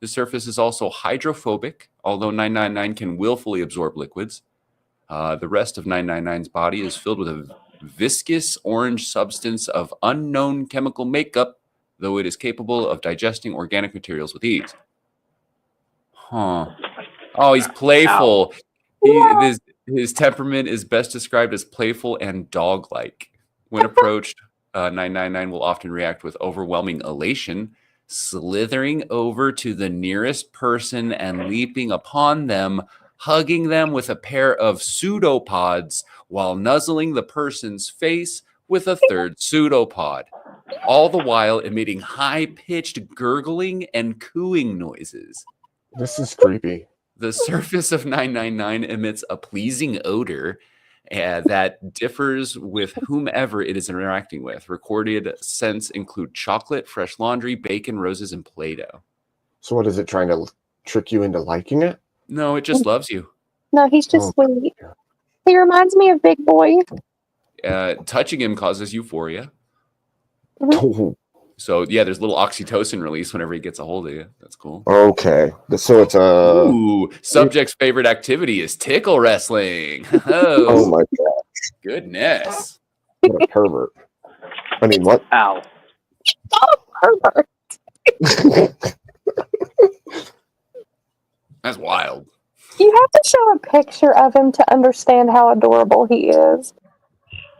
The surface is also hydrophobic, although 999 can willfully absorb liquids. The rest of 999's body is filled with a viscous orange substance of unknown chemical makeup, though it is capable of digesting organic materials with ease. Huh. Oh, he's playful. His temperament is best described as playful and dog-like. When approached, 999 will often react with overwhelming elation, slithering over to the nearest person and leaping upon them, hugging them with a pair of pseudopods while nuzzling the person's face with a third pseudopod, all the while emitting high-pitched gurgling and cooing noises. This is creepy. The surface of 999 emits a pleasing odor that differs with whomever it is interacting with. Recorded scents include chocolate, fresh laundry, bacon, roses, and Play-Doh. So what is it, trying to trick you into liking it? No, it just loves you. No, he's just sweet. He reminds me of Big Boy. Touching him causes euphoria. Oh, So yeah, there's a little oxytocin release whenever he gets a hold of you. That's cool. okay. So it's a... Ooh, subject's favorite activity is tickle wrestling. Oh my gosh. Goodness. What a pervert. I mean, what? Ow. Pervert. That's wild. You have to show a picture of him to understand how adorable he is.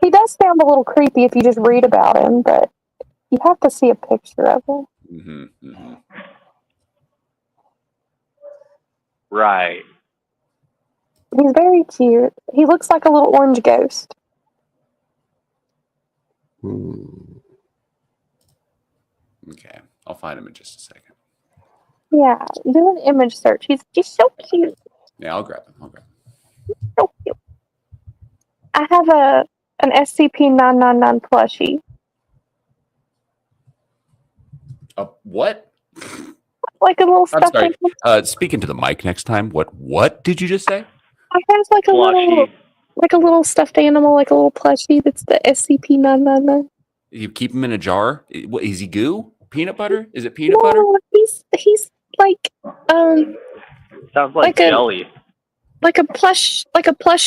He does sound a little creepy if you just read about him, but you have to see a picture of him. Mm-hmm, mm-hmm. Right. He's very cute. He looks like a little orange ghost. Okay, I'll find him in just a second. Yeah, do an image search. He's just so cute. Yeah, I'll grab him. So cute. I have an SCP-999 plushie. What? Like a little I'm stuffed sorry. animal. Speaking to the mic next time. What did you just say? I have like a little stuffed animal, like a little plushie that's the SCP-999. You keep him in a jar? What, is he goo? Peanut butter? Is it peanut butter? He's like Sounds like jelly. like a plush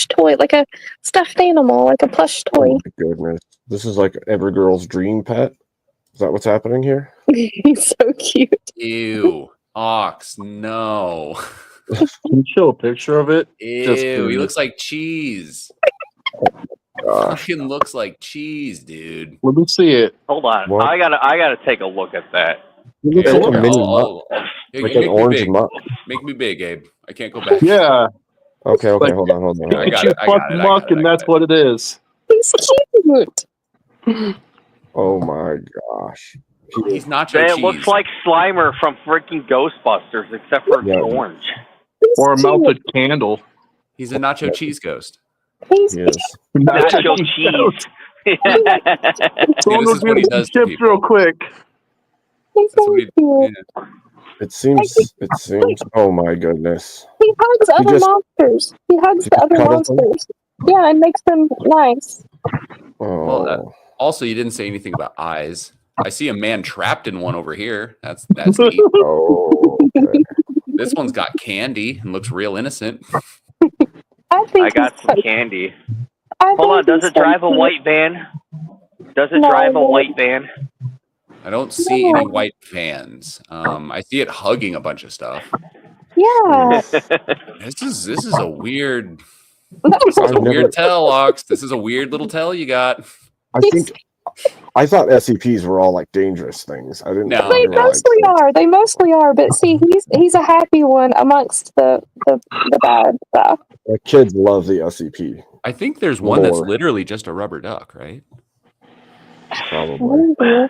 toy, like a stuffed animal, like a plush toy. Oh my goodness. This is like every girl's dream pet. Is that what's happening here? He's so cute. Ew. Ox, no. Can you show a picture of it? Ew, he looks like cheese. Fucking looks like cheese, dude. Let me see it. Hold on. What? I gotta take a look at that. It looks like a mini I'll- Here, like make an me orange big. muck. Make me big, Abe. I can't go back. Yeah. Okay, Like, hold on. I got you it. I fuck got it. muck, and that's what it is. He's cute. Oh my gosh. He's nacho Man, cheese. it looks like Slimer from freaking Ghostbusters, except for it's orange. Or a melted candle. He's a nacho cheese ghost. Yes. Nacho cheese. Someone this is what he review does the to chips people. real quick. He's That's what he, yeah. It seems oh my goodness. He hugs He other just- monsters. He hugs He the other cuddles them? monsters. Yeah, and makes them nice. Oh. Well, also, you didn't say anything about eyes. I see a man trapped in one over here. That's neat. Oh, okay. This one's got candy and looks real innocent. I got some candy. Hold on, does it drive a white van? Does it No, drive a no. white van? I don't see any white vans. I see it hugging a bunch of stuff. Yeah. This is a weird. This is a weird tell, Ox. This is a weird little tell you got. I think I thought SCPs were all like dangerous things. I didn't No, think They they were like. mostly are. They mostly are. But see, he's a happy one amongst the bad stuff. The kids love the SCP. I think there's one that's More. literally just a rubber duck, right? Probably. Maybe.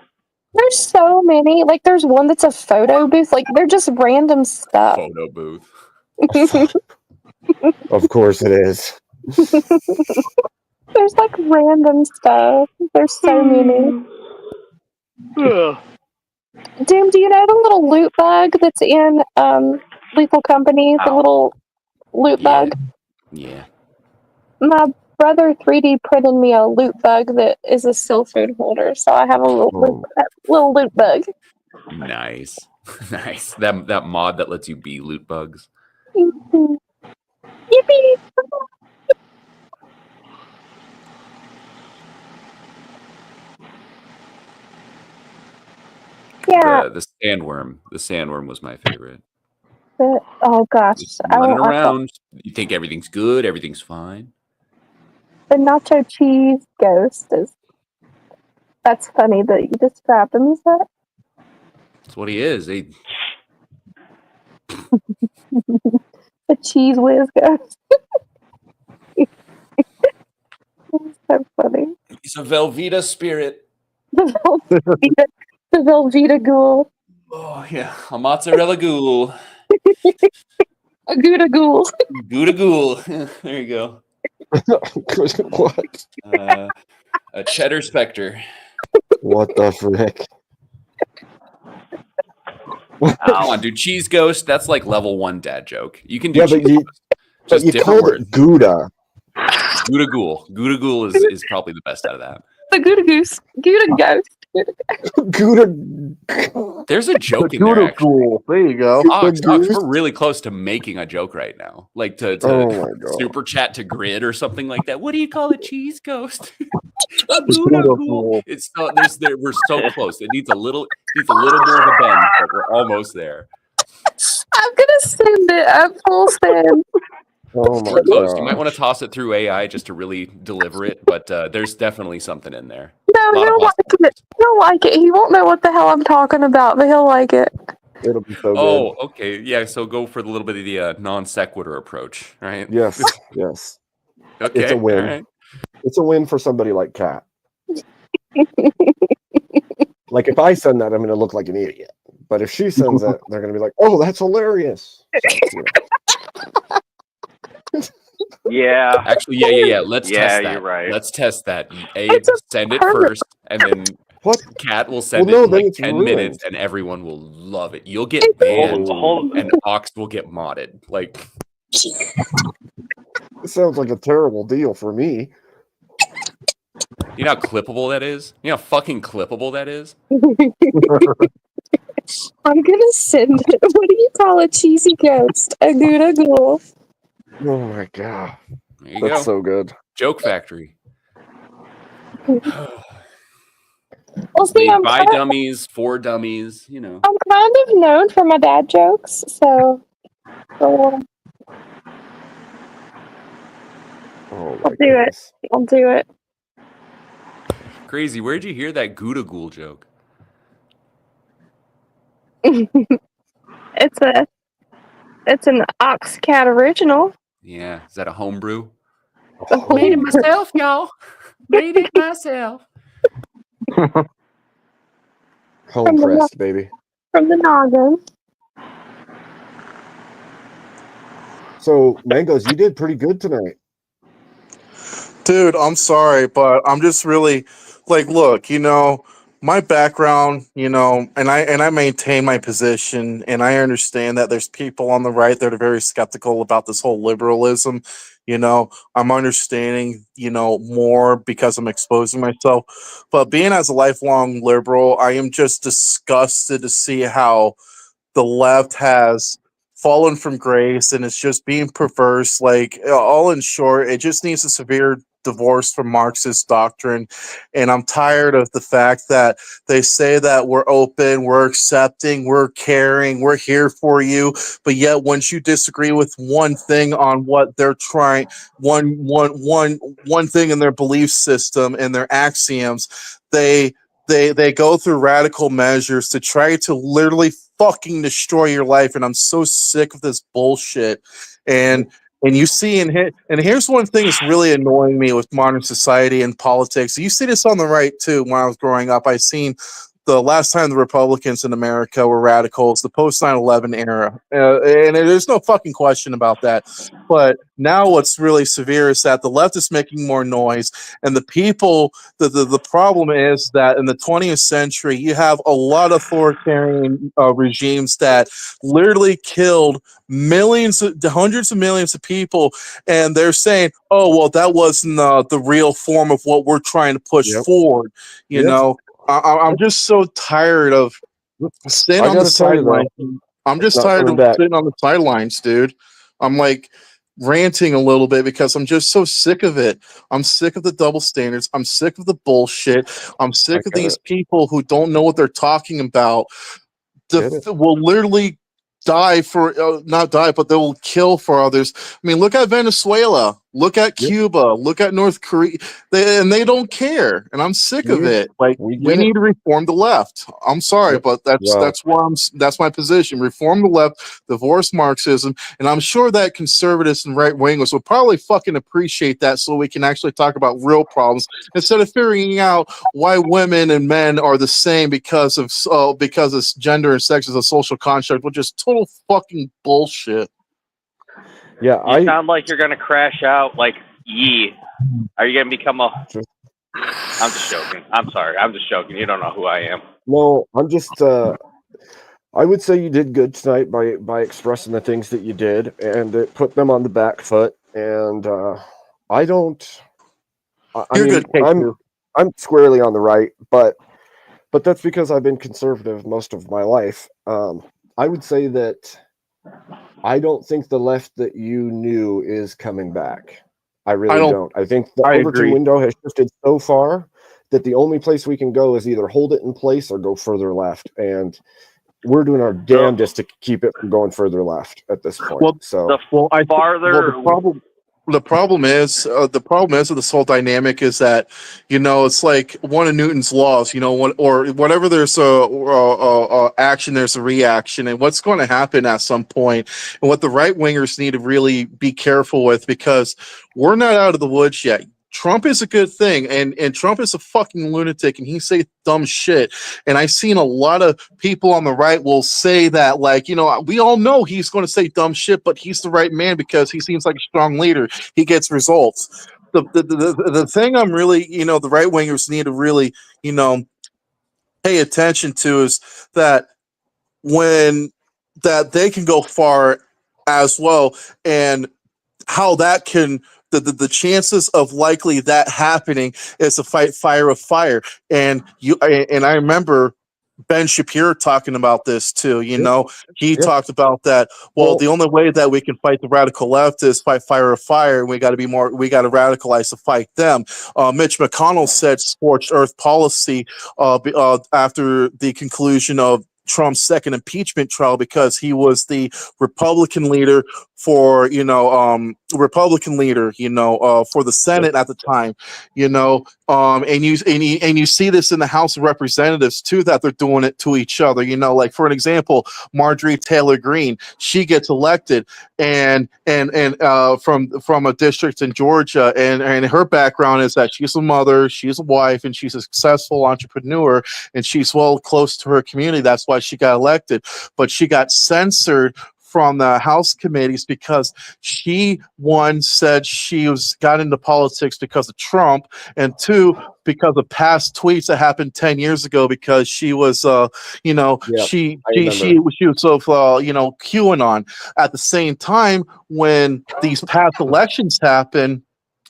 There's so many. Like, there's one that's a photo booth. Like, they're just random stuff. Photo booth. Of course it is. There's like random stuff. There's so many. Doom, do you know the little loot bug that's in Lethal Company? The little loot bug? Yeah. My brother 3D printed me a loot bug that is a cell phone holder, so I have a little loot bug. Nice. Nice. That mod that lets you be loot bugs. Yippee! Yeah. The sandworm. The sandworm was my favorite. Oh gosh. I Running don't like that. around. You think everything's good, everything's fine. The nacho cheese ghost is. That's funny that you described him as that. That's what he is. He, The cheese whiz ghost. That's so funny. he's a Velveeta spirit. The Velveeta ghoul. Oh yeah, a mozzarella ghoul. A Gouda ghoul. Gouda ghoul. There you go. What? A cheddar specter. What the frick? Come on, dude. Cheese ghost. That's like level 1 dad joke. You can do. Yeah, cheese but you, ghost. but Just you different called words. it Gouda. Gouda ghoul. Gouda ghoul is probably the best out of that. The Gouda goose. Gouda ghost. Gouda. There's a joke The in there. Gouda Actually, Ghoul. There you go. Ox, we're really close to making a joke right now. Like to Oh my God. super chat to Grid or something like that. What do you call a cheese ghost? A The Gouda Gouda ghoul. Ghoul. It's so, we're so close. It needs a little more of a bend, but we're almost there. I'm gonna send it. I'm full send. Oh my We're close. You might God. want to toss it through AI just to really deliver it, but there's definitely something in there. No, A lot of he'll like it. He'll like it. He won't know what the hell I'm talking about, but he'll like it. It'll be so Oh, good. okay. Yeah, so go for a little bit of the non sequitur approach, right? Yes, yes. Okay. It's a win. All right. It's a win for somebody like Kat. Like if I send that, I'm going to look like an idiot. But if she sends it, they're going to be like, "Oh, that's hilarious." So, Yeah. Actually, yeah. Let's Yeah, test that. you're right. Let's test that. Abe, send it first, and then what? Kat will send Well, no, it in then like it's 10 ruined. minutes, and everyone will love it. You'll get banned, and Ox will get modded. Like, It sounds like a terrible deal for me. you know how clippable that is? You know how fucking clippable that is? I'm gonna send it. What do you call a cheesy ghost? A Gouda ghoul. Oh my God. There you That's go. so good. Joke factory. Well, see, Made by dummies, for dummies, you know. I'm kind of known for my dad jokes, so Oh I'll my do goodness. it. I'll do it. Crazy. Where'd you hear that Gouda Ghoul joke? It's an Ox Cat original. Yeah. Is that a homebrew? Made it myself, y'all. Made it myself. Home pressed, baby. From the noggin. So, Mangoes, you did pretty good tonight. Dude, I'm sorry, but I'm just really like, look, my background, and I maintain my position, and I understand that there's people on the right that are very skeptical about this whole liberalism. I'm understanding, more because I'm exposing myself. But being as a lifelong liberal, I am just disgusted to see how the left has fallen from grace and it's just being perverse. Like, all in short, it just needs a severe divorced from Marxist doctrine, and I'm tired of the fact that they say that we're open, we're accepting, we're caring, we're here for you, but yet once you disagree with one thing on what they're trying, one thing in their belief system and their axioms, they go through radical measures to try to literally fucking destroy your life, and I'm so sick of this bullshit. And you see, and here's one thing that's really annoying me with modern society and politics. You see this on the right too. When I was growing up, I seen the last time the Republicans in America were radicals, the post 9/11 era, and there's no fucking question about that. But now, what's really severe is that the left is making more noise, and the people. The problem is that in the 20th century, you have a lot of authoritarian regimes that literally killed hundreds of millions of people, and they're saying, "Oh, well, that wasn't the real form of what we're trying to push forward." You know, I'm just so tired of sitting I on the gotta tell you though, sidelines. I'm it's just not tired coming of back. sitting on the sidelines, dude. I'm like ranting a little bit because I'm just so sick of it. I'm sick of the double standards. I'm sick of the bullshit. I'm I sick of get these it. people who don't know what they're talking about. Get it. Will literally die for not die, but they will kill for others. I mean, look at Venezuela, look at Cuba, look at North Korea. They don't care, and I'm sick of it. Like, We we get it. need to reform the left. I'm sorry, but Well, that's my position. Reform the left, divorce Marxism, and I'm sure that conservatives and right wingers will probably fucking appreciate that, so we can actually talk about real problems instead of figuring out why women and men are the same because it's gender and sex is a social construct, which is total fucking bullshit. Yeah, You sound like you're gonna crash out like Yee. Are you gonna become a? I'm just joking. I'm sorry. I'm just joking. You don't know who I am. No, I'm just. I would say you did good tonight by expressing the things that you did, and it put them on the back foot. And I don't. I You're mean, good, K2. I'm squarely on the right, but that's because I've been conservative most of my life. I would say that I don't think the left that you knew is coming back. I really don't. I think the I Overton agree. window has shifted so far that the only place we can go is either hold it in place or go further left. And we're doing our damnedest to keep it from going further left at this point. Well, So the problem is with this whole dynamic is that, you know, it's like one of Newton's laws, you know, or whatever. There's a action, there's a reaction, and what's going to happen at some point, and what the right wingers need to really be careful with, because we're not out of the woods yet. Trump is a good thing, and Trump is a fucking lunatic, and he say dumb shit. And I've seen a lot of people on the right will say that, like, you know, we all know he's going to say dumb shit, but he's the right man because he seems like a strong leader. He gets results. The thing I'm really, you know, the right wingers need to really, you know, pay attention to is that that they can go far as well, and how that can the chances of likely that happening is to fight fire with fire. And I remember Ben Shapiro talking about this too. You know, he talked about that. Well, the only way that we can fight the radical left is fight fire with fire, and we got to radicalize to fight them. Mitch McConnell said scorched earth policy after the conclusion of Trump's second impeachment trial, because he was the Republican leader for the Senate at the time, you know, and you see this in the House of Representatives too, that they're doing it to each other, you know, like for an example, Marjorie Taylor Greene, she gets elected and from a district in Georgia, and her background is that she's a mother, she's a wife, and she's a successful entrepreneur, and she's well close to her community. That's why she got elected, but she got censored from the House committees because she, one, said she got into politics because of Trump, and two, because of past tweets that happened 10 years ago, because she was she was so QAnon. At the same time, when these past elections happened,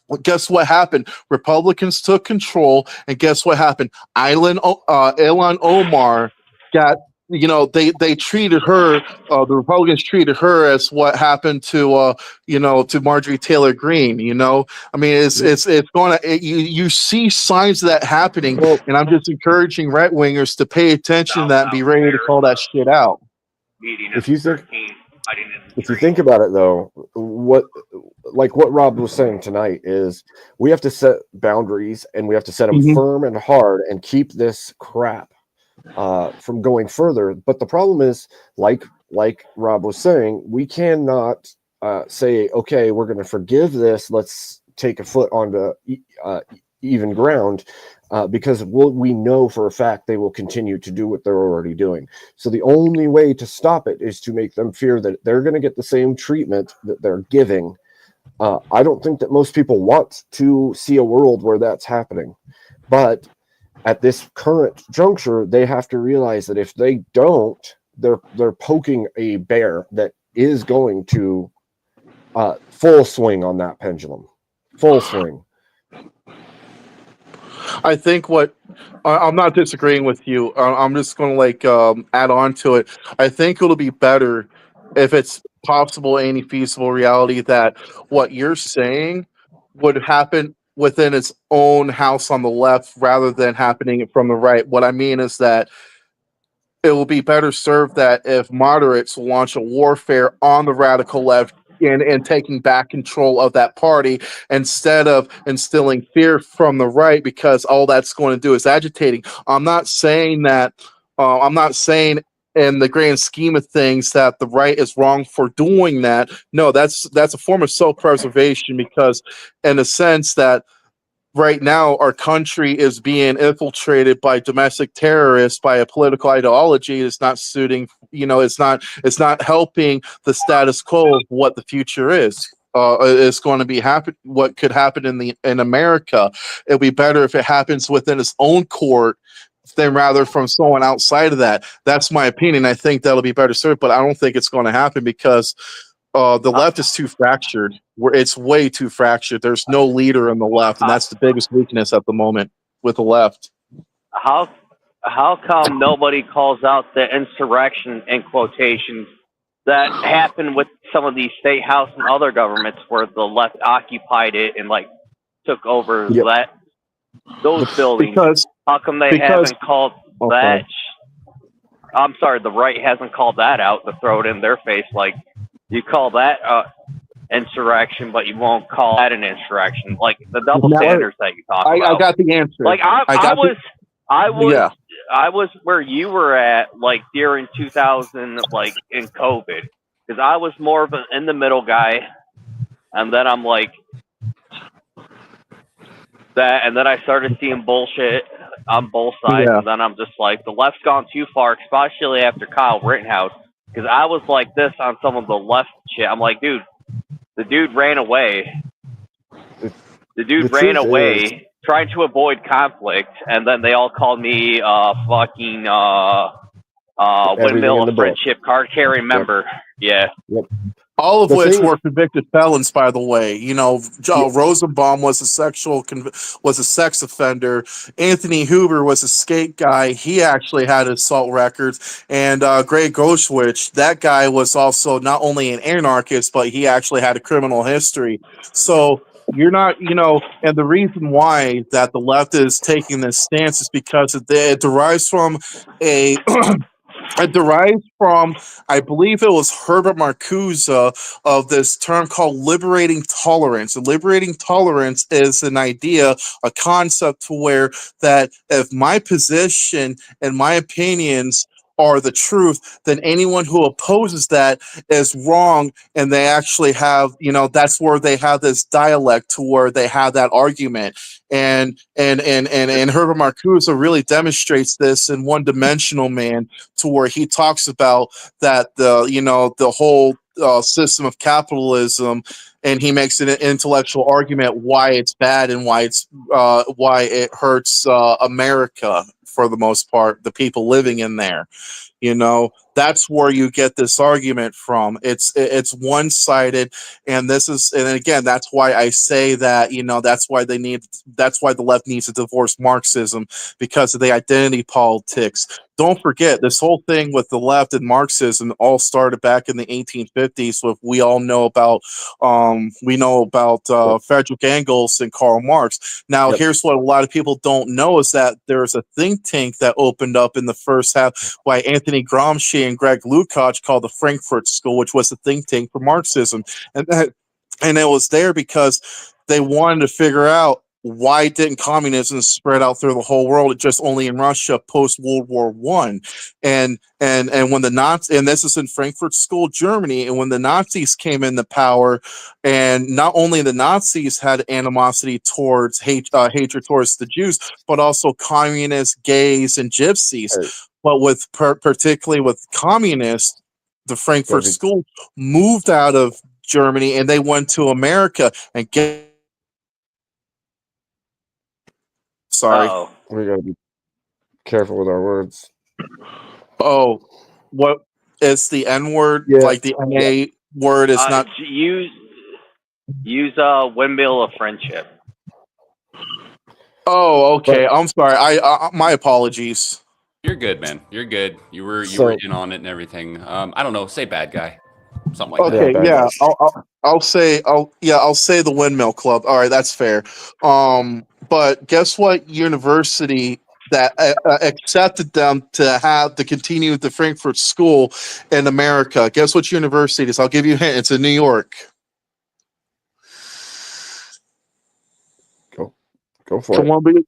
well, guess what happened? Republicans took control, and guess what happened? Ilhan Omar got they treated her, the Republicans treated her as what happened to to Marjorie Taylor Greene. I mean, it's going to you see signs of that happening, and I'm just encouraging right wingers to pay attention to that and be ready to call that shit out. If you think about it, though, what Rob was saying tonight is we have to set boundaries, and we have to set them firm and hard, and keep this crap from going further. But the problem is, like Rob was saying, we cannot say, okay, we're going to forgive this. Let's take a foot onto even ground, because we know for a fact they will continue to do what they're already doing. So the only way to stop it is to make them fear that they're going to get the same treatment that they're giving. I don't think that most people want to see a world where that's happening, but at this current juncture, they have to realize that if they don't, they're poking a bear that is going to full swing on that pendulum. Full swing. I think I'm not disagreeing with you. I'm just going to add on to it. I think it'll be better if it's possible, any feasible reality, that what you're saying would happen within its own house on the left rather than happening from the right. What I mean is that it will be better served that if moderates launch a warfare on the radical left and taking back control of that party instead of instilling fear from the right, because all that's going to do is agitating. I'm not saying in the grand scheme of things that the right is wrong for doing that. No, that's a form of self-preservation, because in a sense that right now our country is being infiltrated by domestic terrorists, by a political ideology that's not suiting, it's not helping the status quo of what the future is. It's going to be what could happen in America. It'll be better if it happens within its own court than rather from someone outside of that. That's my opinion. I think that'll be better served, but I don't think it's going to happen because the left is too fractured. It's way too fractured. There's no leader in the left, and that's the biggest weakness at the moment with the left. How come nobody calls out the insurrection in quotations that happened with some of these state house and other governments where the left occupied it and took over those buildings? How come they haven't called that? I'm sorry, the right hasn't called that out to throw it in their face. Like, you call that insurrection, but you won't call that an insurrection. Like the double standards that you talk about. I got the answer. Like I was where you were at, during 2000, in COVID, because I was more of an in the middle guy, and then I'm that, and then I started seeing bullshit on both sides, and then I'm just the left's gone too far, especially after Kyle Rittenhouse, because I was like this on some of the left shit. I'm like, dude, the dude ran away. The dude ran away trying to avoid conflict, and then they all called me fucking windmill of friendship card carrying member. Yeah. Yep. All of which were convicted felons, by the way. Rosenbaum was a sex offender. Anthony Huber was a skate guy. He actually had assault records. And Greg Goshwich, that guy was also not only an anarchist, but he actually had a criminal history. So you're not, and the reason why that the left is taking this stance is because it derives from I believe it was Herbert Marcuse of this term called liberating tolerance. And liberating tolerance is an idea, a concept to where that if my position and my opinions are the truth, then anyone who opposes that is wrong. And they actually have, that's where they have this dialect to where they have that argument. And Herbert Marcuse really demonstrates this in One Dimensional Man, to where he talks about that the whole system of capitalism, and he makes an intellectual argument why it's bad and why it hurts America for the most part, the people living in there. You know, that's where you get this argument from. It's one sided, and again, that's why I say that, you know, that's why the left needs to divorce Marxism, because of the identity politics. Don't forget, this whole thing with the left and Marxism all started back in the 1850s. With we know about Frederick Engels and Karl Marx. Now, here's what a lot of people don't know is that there's a think tank that opened up in the first half by Anthony Gramsci and Greg Lukács called the Frankfurt School, which was a think tank for Marxism, and it was there because they wanted to figure out why didn't communism spread out through the whole world, just only in Russia post World War One, and when the Nazis, and this is in Frankfurt School, Germany, and when the Nazis came into power, and not only the Nazis had animosity towards hatred towards the Jews, but also communists, gays, and gypsies. But with particularly with communists, the Frankfurt School moved out of Germany and they went to America and Sorry. We gotta be careful with our words. Oh, what is the N word? Like the NA word is not. Use windmill of friendship. Oh, okay. I'm sorry. I my apologies. You're good, man. You're good. You were in on it and everything. I don't know. Say bad guy, something like that. Okay, yeah. I'll say the Windmill Club. All right, that's fair. But guess what? University that accepted them to continue the Frankfurt School in America. Guess which university it is? I'll give you a hint. It's in New York. Go for it.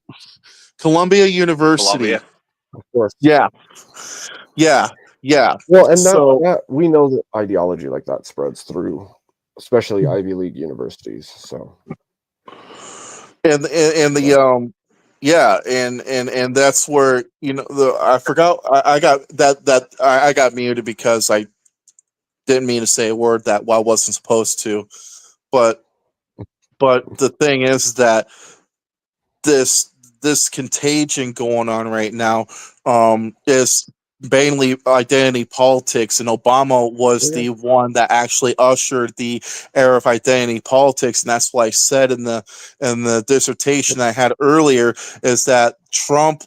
Columbia University. Of course. Yeah. Well, and that we know that ideology like that spreads through, especially Ivy League universities. So, and that's where, you know, I forgot I got muted because I didn't mean to say a word that I wasn't supposed to, but the thing is that this contagion going on right now is mainly identity politics, and Obama was the one that actually ushered the era of identity politics, and that's what I said in the dissertation I had earlier, is that Trump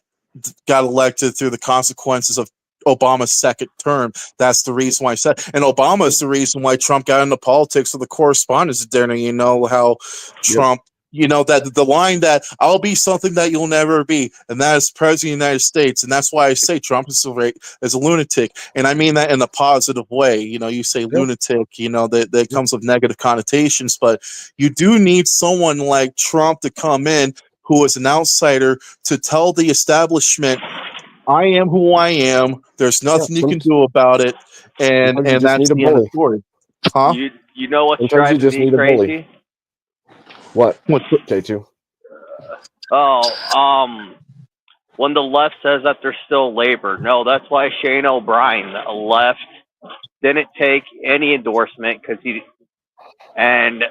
got elected through the consequences of Obama's second term. That's the reason why I said, and Obama is the reason why Trump got into politics with the correspondence dinner. You know how Trump, you know, that the line that I'll be something that you'll never be, and that is president of the United States. And that's why I say Trump is a lunatic, and I mean that in a positive way. You know, you say lunatic, you know, that comes with negative connotations, but you do need someone like Trump to come in who is an outsider to tell the establishment, I am who I am. There's nothing you can do about it, and that's the end of the story. Huh? You know what's Sometimes you driving just me need a bully. crazy? What? K2? When the left says that they're still labor, no, that's why Shane O'Brien left, didn't take any endorsement and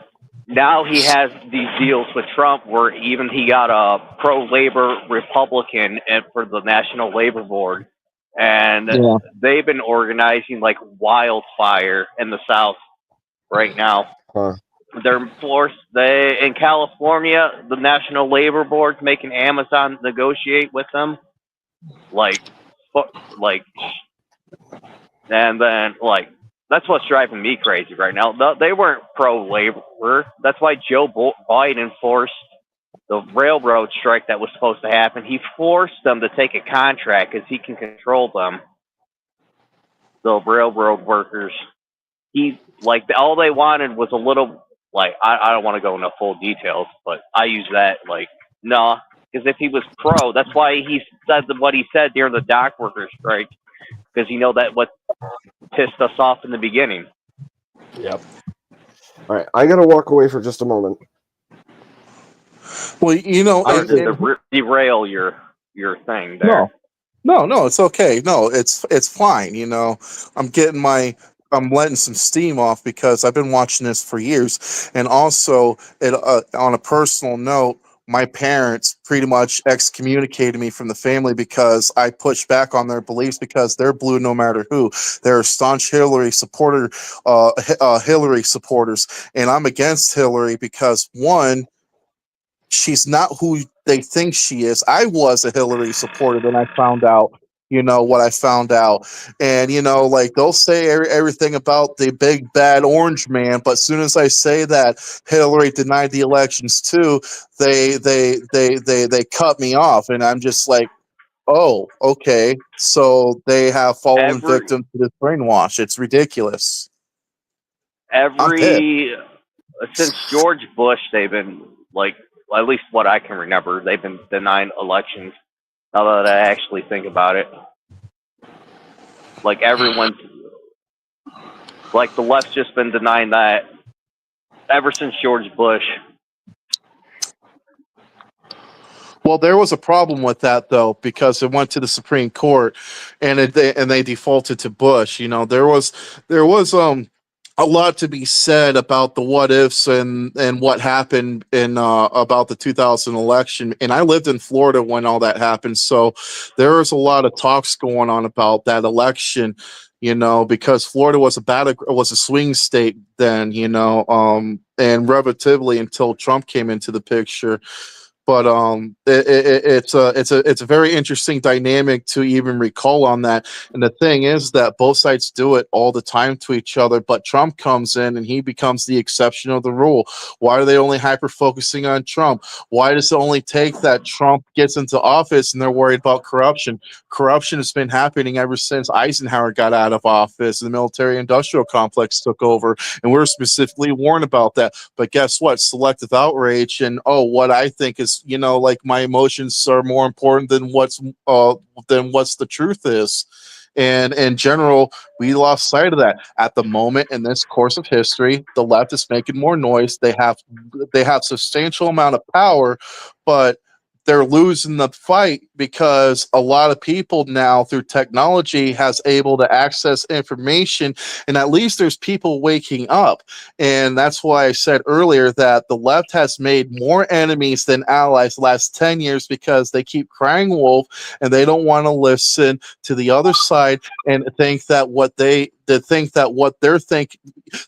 now he has these deals with Trump where even he got a pro-labor Republican for the National Labor Board, and they've been organizing like wildfire in the South right now. They're in California, the National Labor Board's making Amazon negotiate with them, and then that's what's driving me crazy right now. They weren't pro-labor. That's why Joe Biden forced the railroad strike that was supposed to happen. He forced them to take a contract because he can control them, the railroad workers. All they wanted was a little. I don't want to go into full details, but I use that because if he was pro, that's why he said what he said during the dock workers strike, because that what pissed us off in the beginning. Yep. All right, I gotta walk away for just a moment. Well, you know, derail your thing there. No, it's okay. No, it's fine. You know, I'm letting some steam off because I've been watching this for years, and also on a personal note, my parents pretty much excommunicated me from the family because I pushed back on their beliefs because they're blue no matter who. They're staunch Hillary supporters, and I'm against Hillary because one, she's not who they think she is. I was a Hillary supporter, then I found out, what I found out. And, like they'll say everything about the big bad orange man, but as soon as I say that Hillary denied the elections too, they cut me off. And I'm just like, oh, okay. So they have fallen Every victim to this brainwash. It's ridiculous. I'm pissed. every since George Bush, they've been like, well, at least what I can remember, they've been denying elections. Now that I actually think about it, like everyone's, like the left's just been denying that ever since George Bush. Well, there was a problem with that though, because it went to the Supreme Court, and they defaulted to Bush. There was a lot to be said about the what ifs and what happened in about the 2000 election. And I lived in Florida when all that happened, so there was a lot of talks going on about that election. Because Florida was a swing state then. And relatively until Trump came into the picture. But it's a very interesting dynamic to even recall on that. And the thing is that both sides do it all the time to each other, but Trump comes in and he becomes the exception of the rule. Why are they only hyper focusing on Trump? Why does it only take that Trump gets into office and they're worried about corruption? Corruption has been happening ever since Eisenhower got out of office and the military industrial complex took over, and we're specifically warned about that. But guess what? Selective outrage and what I think is, like my emotions are more important than what's the truth is. And in general, we lost sight of that. At the moment in this course of history, the left is making more noise. They have substantial amount of power, but they're losing the fight because a lot of people now through technology has able to access information, and at least there's people waking up. And that's why I said earlier that the left has made more enemies than allies the last 10 years because they keep crying wolf and they don't want to listen to the other side and think that what they're thinking,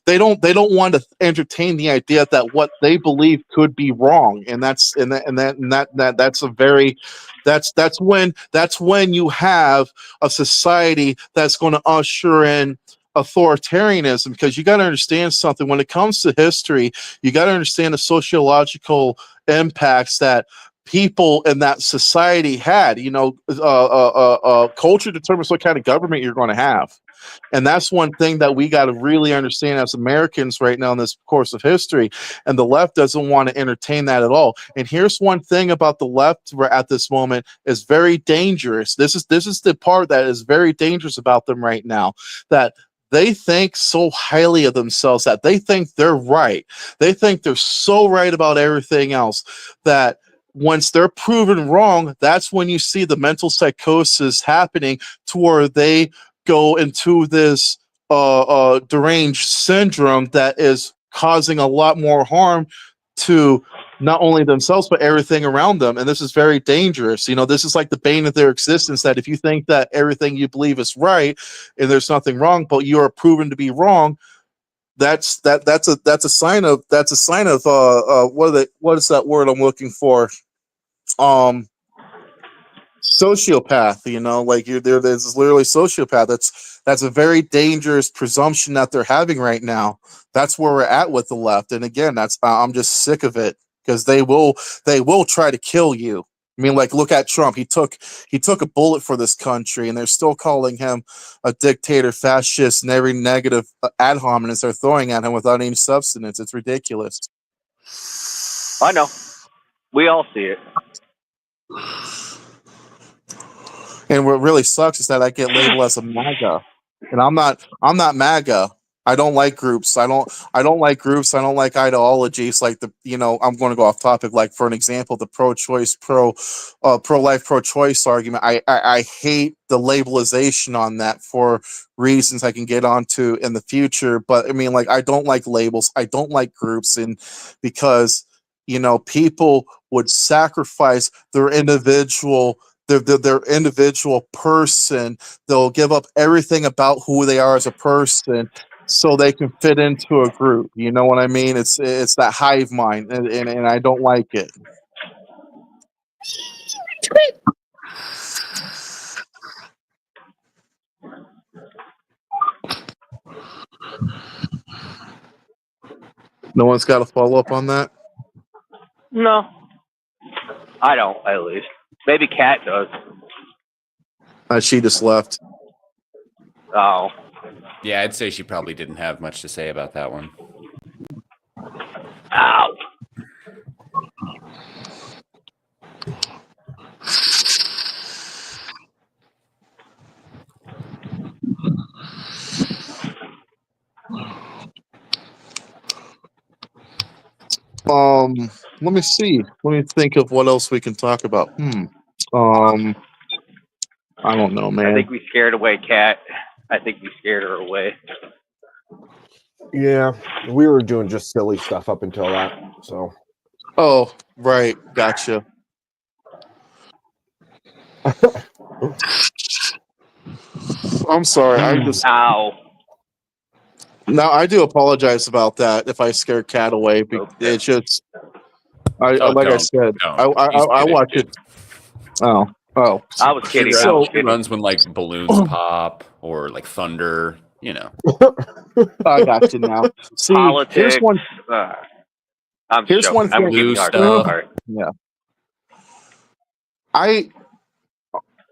they don't want to entertain the idea that what they believe could be wrong. And that's when you have a society that's going to usher in authoritarianism, because you got to understand something when it comes to history. You got to understand the sociological impacts that people in that society had. Culture determines what kind of government you're going to have. And that's one thing that we got to really understand as Americans right now in this course of history. And the left doesn't want to entertain that at all. And here's one thing about the left at this moment is very dangerous. This is the part that is very dangerous about them right now, that they think so highly of themselves, that they think they're right. They think they're so right about everything else that once they're proven wrong, that's when you see the mental psychosis happening to where they go into this deranged syndrome that is causing a lot more harm to not only themselves but everything around them. And this is very dangerous. This is like the bane of their existence, that if you think that everything you believe is right and there's nothing wrong, but you are proven to be wrong, that's a sign of what is that word I'm looking for? Sociopath. Like there's literally sociopath. That's a very dangerous presumption that they're having right now. That's where we're at with the left. And again, I'm just sick of it, because they will try to kill you. I mean, like, look at Trump. He took a bullet for this country, and they're still calling him a dictator, fascist, and every negative ad hominem they're throwing at him without any substance. It's ridiculous. I know. We all see it. And what really sucks is that I get labeled as a MAGA, and I'm not MAGA. I don't like groups. I don't like groups. I don't like ideologies. Like I'm going to go off topic. Like, for an example, the pro-choice, pro-life, pro-choice argument. I hate the labelization on that for reasons I can get onto in the future. But I mean, like, I don't like labels. I don't like groups, and because people would sacrifice their individual their individual person. They'll give up everything about who they are as a person so they can fit into a group. You know what I mean? It's that hive mind, and I don't like it. No one's got a follow up on that? No, I don't. At least maybe Kat does. She just left. Oh, Yeah, I'd say she probably didn't have much to say about that one. ow. Let me see. Let me think of what else we can talk about. I don't know, man. I think we scared away Kat. I think we scared her away. Yeah, we were doing just silly stuff up until that. So. Oh, right. Gotcha. I'm sorry. I just. Ow. No, I do apologize about that if I scared Kat away. It's just. I said, I watch it. Oh. I was kidding. She runs when like balloons pop or like thunder. I got you now. See, politics. here's one. I'm Here's joking. one thing. I'm giving you hard time. Sorry. Yeah.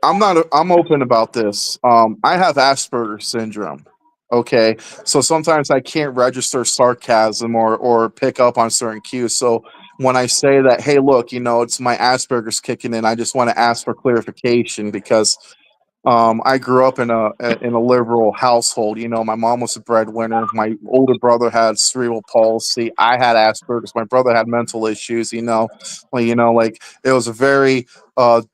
I'm open about this. I have Asperger's syndrome. Okay. So sometimes I can't register sarcasm or pick up on certain cues. So when I say that, hey, look, it's my Asperger's kicking in, I just want to ask for clarification because I grew up in a liberal household. My mom was a breadwinner. My older brother had cerebral palsy. I had Asperger's. My brother had mental issues. Like it was a very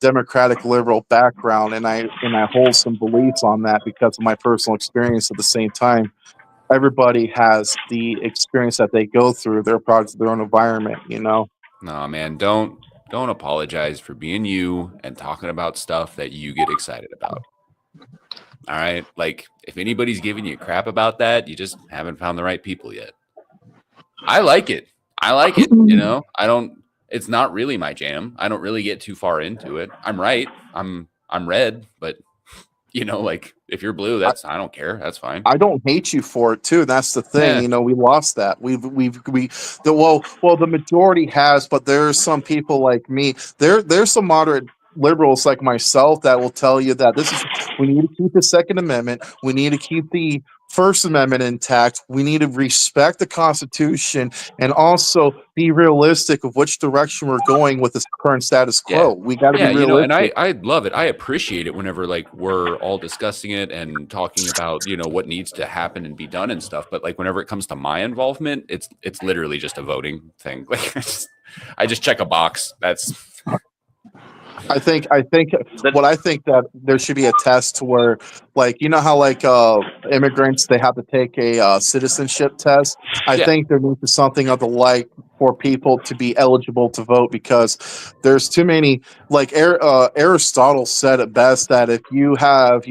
democratic liberal background, and I hold some beliefs on that because of my personal experience. At the same time, everybody has the experience that they go through. They're products of their own environment. No, man, don't apologize for being you and talking about stuff that you get excited about. All right? Like, if anybody's giving you crap about that, you just haven't found the right people yet. I like it. It's not really my jam. I don't really get too far into it. I'm right. I'm red, but like if you're blue, I don't care. That's fine. I don't hate you for it too. That's the thing. Yeah. We lost that. The majority has, but there's some people like me. There's some moderate liberals like myself that will tell you that we need to keep the Second Amendment. We need to keep the First Amendment intact. We need to respect the Constitution and also be realistic of which direction we're going with this current status quo. We got to be realistic. And I love it. I appreciate it whenever like we're all discussing it and talking about what needs to happen and be done and stuff. But like whenever it comes to my involvement, it's literally just a voting thing. Like I just check a box. I think that there should be a test to where, like, how like immigrants, they have to take a citizenship test. I think there needs to be something of the like for people to be eligible to vote, because there's too many. Like Aristotle said it best, that if you have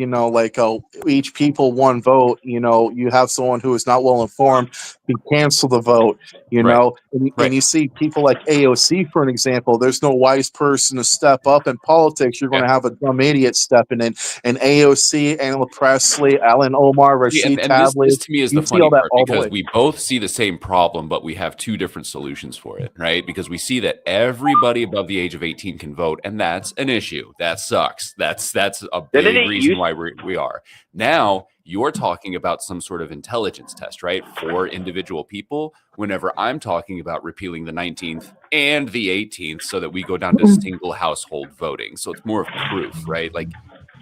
each people one vote, you have someone who is not well informed, you cancel the vote. And you see people like AOC, for an example. There's no wise person to step up in politics. You're going to have a dumb idiot stepping in. And AOC, Angela Presley, Alan Omar, Rashid Tlaib. This to me is the funny part, because we both see the same problem, but we have two different solutions for it, right? Because we see that everybody above the age of 18 can vote, and that's an issue. That sucks. That's a big reason why we are. Now, you're talking about some sort of intelligence test, right? For individual people, whenever I'm talking about repealing the 19th and the 18th so that we go down to single household voting. So it's more of proof, right? Like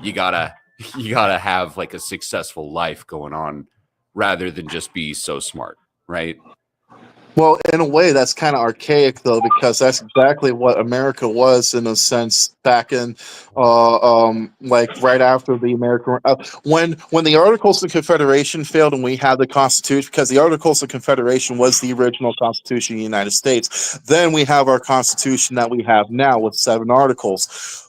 you gotta have like a successful life going on rather than just be so smart, right? Well, in a way, that's kind of archaic, though, because that's exactly what America was in a sense back in, like right after the American when the Articles of Confederation failed and we had the Constitution, because the Articles of Confederation was the original Constitution of the United States. Then we have our Constitution that we have now with 7 articles.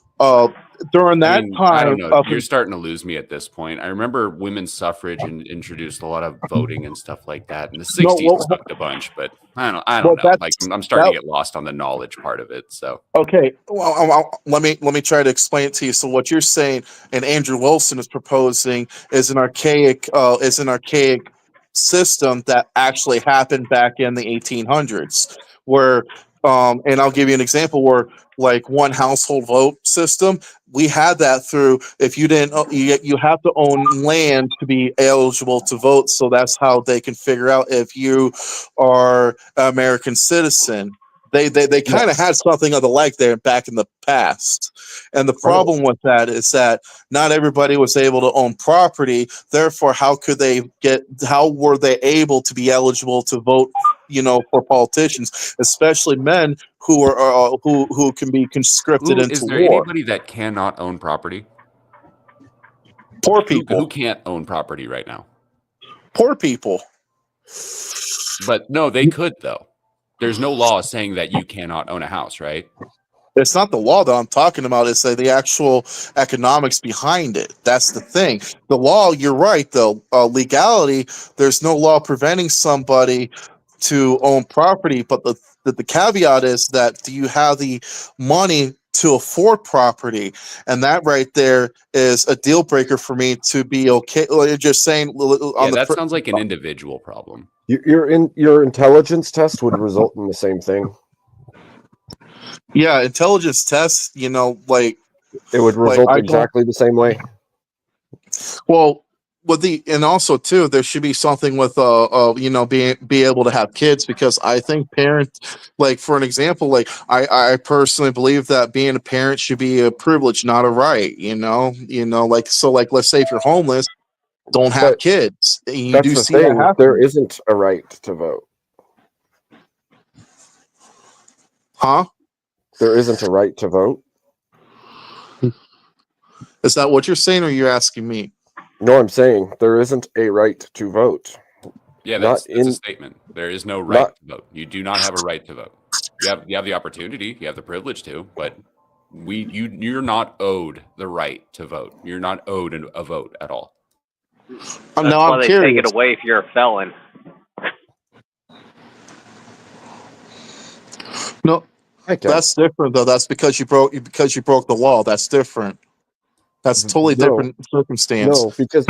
During I that mean, I don't time, know. You're starting to lose me at this point. I remember women's suffrage and introduced a lot of voting and stuff like that. In the no, 60s sucked a bunch, but I don't well, know. Like that's I'm starting that. to get lost on the knowledge part of it. So Okay, well, let me try to explain it to you. So what you're saying, and Andrew Wilson is proposing, is an archaic system that actually happened back in the 1800s, where, and I'll give you an example where, like, one household vote system, we had that through, if you didn't, you have to own land to be eligible to vote. So that's how they can figure out if you are an American citizen. They kind of had something of the like there back in the past. And the problem with that is that not everybody was able to own property. Therefore, how were they able to be eligible to vote, for politicians, especially men who are who can be conscripted who into is there war? anybody that cannot own property? Poor Who people. can't own property right now? Poor people. But no, they could though. There's no law saying that you cannot own a house, right? It's not the law that I'm talking about. It's the actual economics behind it. That's the thing. The law, you're right, though. Legality, there's no law preventing somebody to own property. But the caveat is that, do you have the money to afford property? And that right there is a deal breaker for me to be okay. You're just saying on Yeah, the that sounds like an individual problem. Your intelligence test would result in the same thing. yeah, intelligence tests. Like it would result exactly the same way. Well, and also too, there should be something with be able to have kids, because I think parents, like, for an example, like I personally believe that being a parent should be a privilege, not a right. Like, so, like, let's say if you're homeless, don't have kids. You That's do the see that thing. happen. There isn't a right to vote. Huh? There isn't a right to vote. Is that what you're saying, or you're asking me? No, I'm saying there isn't a right to vote. Yeah, that's a statement. There is no right to vote. You do not have a right to vote. You have the opportunity, you have the privilege to, but you're not owed the right to vote. You're not owed a vote at all. That's why they take it away if you're a felon. No, that's different though. That's because you broke the law. That's different. That's totally different circumstance. No, because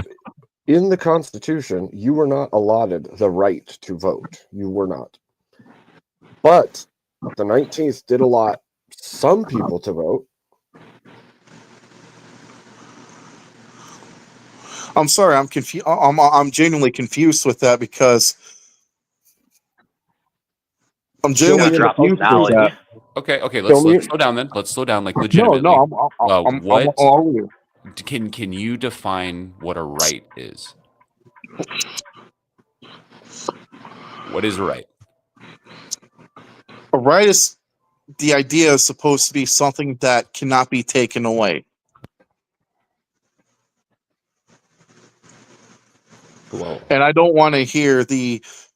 in the Constitution, you were not allotted the right to vote. You were not. But the 19th did allot some people to vote. I'm sorry, I'm confused. I'm genuinely confused with that, because I'm genuinely confused with that. Okay, let's slow down then. Let's slow down, like, legitimately. I'm all ears. Can you define what a right is? What is a right? A right is, the idea is supposed to be something that cannot be taken away. Well, and I don't want to hear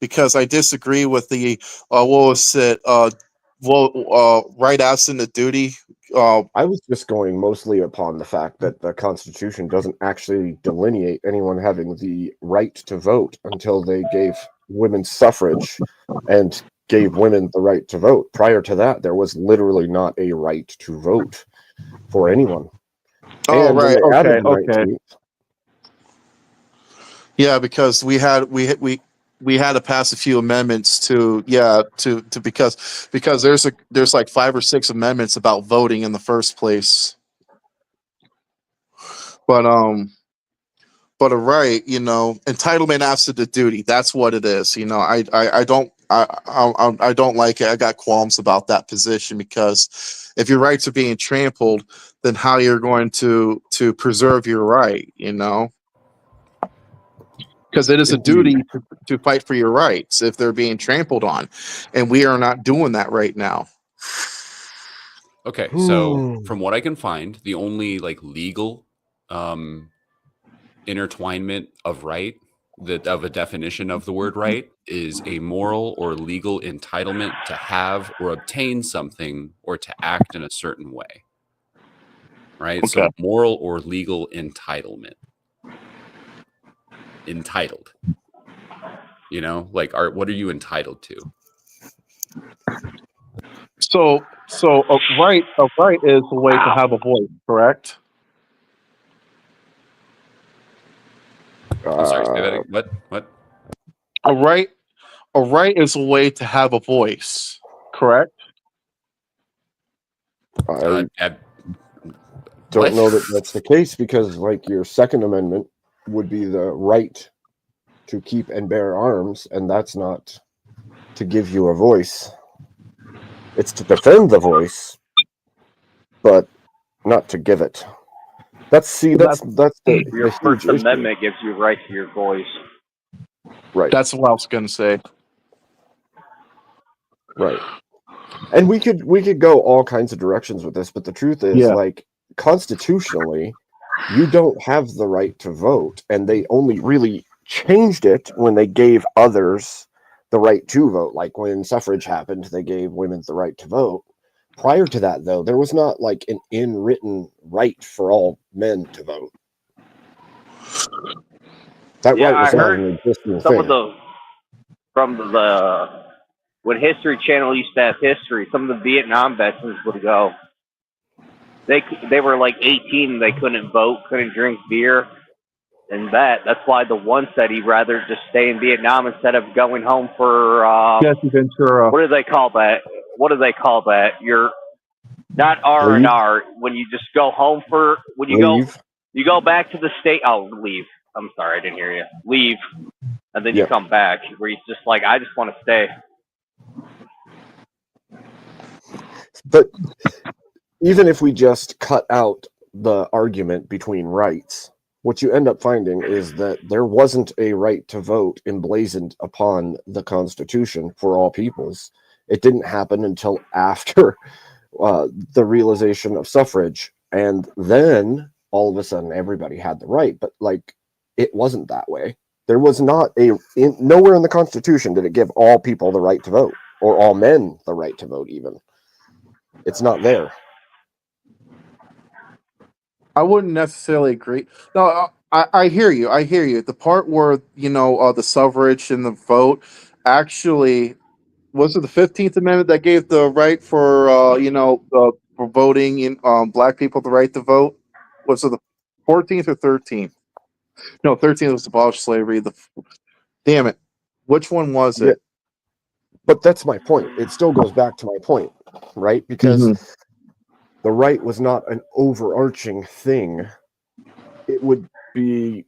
because I disagree with the what was it? Right absent of duty. I was just going mostly upon the fact that the Constitution doesn't actually delineate anyone having the right to vote until they gave women suffrage and gave women the right to vote. Prior to that, there was literally not a right to vote for anyone. Oh, and right. when they added the Okay. 19th, Yeah, because we had to pass a few amendments to because there's like 5 or 6 amendments about voting in the first place. But a right, entitlement absent of duty. That's what it is. I don't like it. I got qualms about that position, because if your rights are being trampled, then how you're going to preserve your right? because it is a duty to fight for your rights if they're being trampled on, and we are not doing that right now. Okay, so from what I can find, the only like legal intertwinement of right, of a definition of the word right, is a moral or legal entitlement to have or obtain something or to act in a certain way. Right? Okay. So moral or legal entitlement. Entitled. You know, like what are you entitled to? So a right is a way to have a voice, correct? I'm sorry, say that again. What? A right is a way to have a voice, correct? I What? don't know that that's the case, because like your Second Amendment would be the right to keep and bear arms, and that's not to give you a voice. It's to defend the voice, but not to give it. That's Your the First huge issue. Amendment gives you right to your voice. Right. That's what I was going to say. Right. And we could go all kinds of directions with this, but the truth is, like, constitutionally, you don't have the right to vote, and they only really changed it when they gave others the right to vote. Like when suffrage happened, they gave women the right to vote. Prior to that, though, there was not like an in-written right for all men to vote. That right was I not heard an existing some thing. of the from the when History Channel used to have history, some of the Vietnam veterans would go. They were like 18, they couldn't vote, couldn't drink beer, and that's why the one said he'd rather just stay in Vietnam instead of going home for Jesse Ventura. what do they call that? What do they call that? You're not R&R when you just go home for when you Leave. go back to the state. Oh, leave. I'm sorry, I didn't hear you. Leave, and then you Yep. come back where you just like I just want to stay. But even if we just cut out the argument between rights, what you end up finding is that there wasn't a right to vote emblazoned upon the Constitution for all peoples. It didn't happen until after the realization of suffrage, and then all of a sudden everybody had the right. But like, it wasn't that way. There was not nowhere in the Constitution did it give all people the right to vote, or all men the right to vote. Even it's not there. I wouldn't necessarily agree. No, I hear you. I hear you. The part where the suffrage and the vote actually was it the 15th Amendment that gave the right for for voting in black people the right to vote? Was it the 14th or 13th? No, 13th was to abolish slavery. Damn it, which one was it? But that's my point. It still goes back to my point, right? Because the right was not an overarching thing. It would be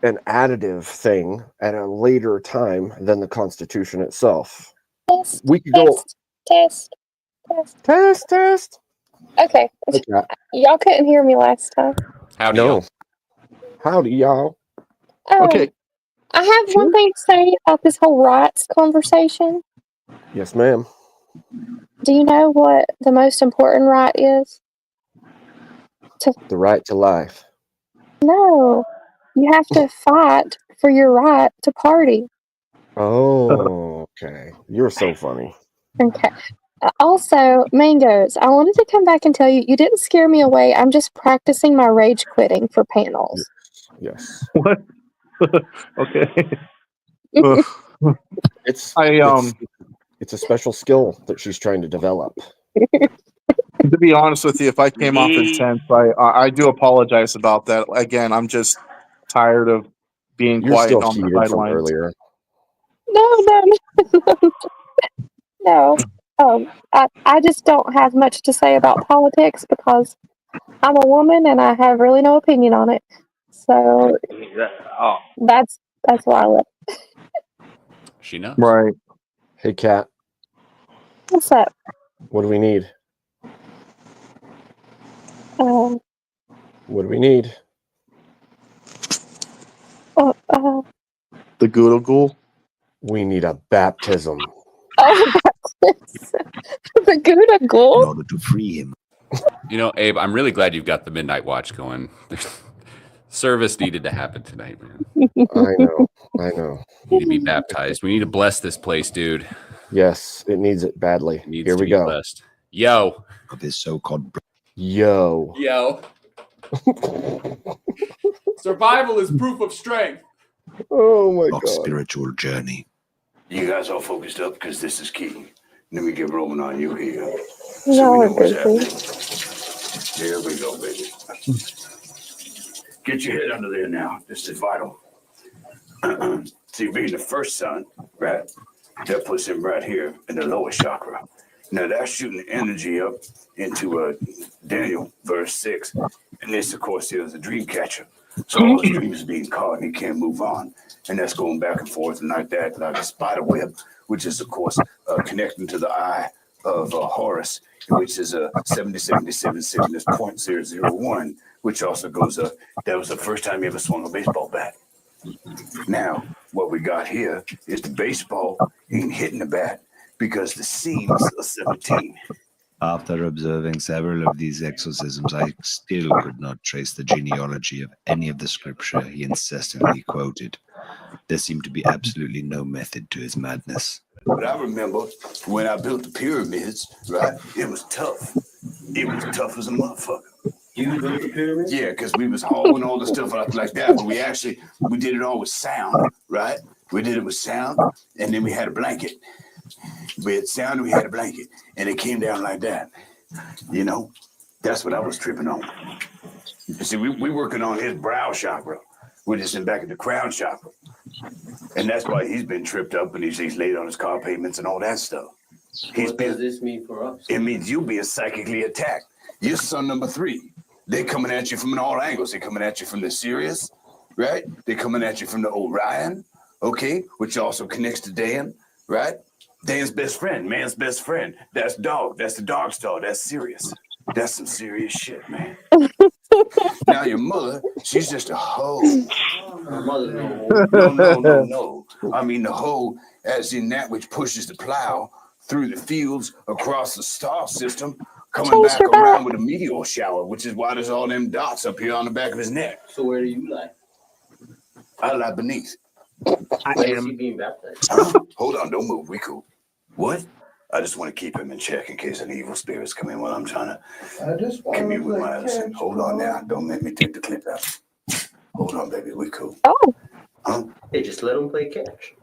an additive thing at a later time than the Constitution itself. We could go Test. Okay. Y'all couldn't hear me last time. Howdy, no. y'all. Howdy, y'all. Okay. I have one thing to say about this whole rights conversation. Yes, ma'am. Do you know what the most important right is? The right to life. No. You have to fight for your right to party. Oh, okay. You're so funny. Okay. Also, Mangoes, I wanted to come back and tell you, you didn't scare me away. I'm just practicing my rage quitting for panels. Yes. What? Okay. It's a special skill that she's trying to develop. To be honest with you, if I came off intense, I do apologize about that. Again, I'm just tired of being You're quiet still on the heated from sidelines. earlier. No. I just don't have much to say about politics because I'm a woman and I have really no opinion on it. So that's why I left. She knows. Right. Hey, Kat. What's up? What do we need? Um, What do we need? The Gouda Ghoul? We need a baptism. Oh, the Gouda In Ghoul? order to free him. You know, Abe, I'm really glad you've got the Midnight Watch going. Service needed to happen tonight, man. I know. Need to be baptized. We need to bless this place, dude. Yes, it needs it badly. It needs Here to we be go. blessed. Yo. Of his so-called Yo. Yo. Survival is proof of strength. Oh my God. Spiritual journey. You guys all focused up because this is key. Let me get rolling on you here. So Y'all we are know what's busy. happening. Here we go, baby. Get your head under there now. This is vital. See, being the first son, right? That puts him right here in the lower chakra. Now that's shooting energy up into Daniel, verse 6. And this, of course, is a dream catcher. So all his dreams are being caught and he can't move on. And that's going back and forth and like that, like a spider web, which is, of course, connecting to the eye of Horus, which is a 7077 is 0.001, which also goes up. That was the first time he ever swung a baseball bat. Now, what we got here is the baseball ain't hitting the bat because the seams are 17. After observing several of these exorcisms, I still could not trace the genealogy of any of the scripture he incessantly quoted. There seemed to be absolutely no method to his madness. But I remember when I built the pyramids, right? It was tough. It was tough as a motherfucker. You built the pyramid? Yeah, because we was hauling all the stuff out like that, but we did it all with sound, right? We did it with sound, and then we had a blanket. We had sound and we had a blanket, and it came down like that. You know, that's what I was tripping on. You see, we working on his brow chakra. We're just in back of the crown chakra. And that's why he's been tripped up and he's late on his car payments and all that stuff. What does this mean for us? It means you'll be psychically attacked. You're son number 3. They're coming at you from all angles. They're coming at you from the Sirius, right? They're coming at you from the Orion, okay? Which also connects to Dan, right? Dan's best friend, man's best friend. That's dog. That's the dog star. That's Sirius. That's some serious shit, man. Now your mother, she's just a hoe. My mother, No. I mean the hoe as in that which pushes the plow through the fields across the star system, coming back around with a meteor shower, which is why there's all them dots up here on the back of his neck. So where do you lie? I lie beneath. Where is he being baptized? Huh? Hold on, don't move. We cool. What? I just want to keep him in check in case any evil spirits come in while I'm trying to commune with my Edison. Hold on now. Don't make me take the clip out. Hold on, baby. We cool. Oh. Huh? Hey, just let him play catch.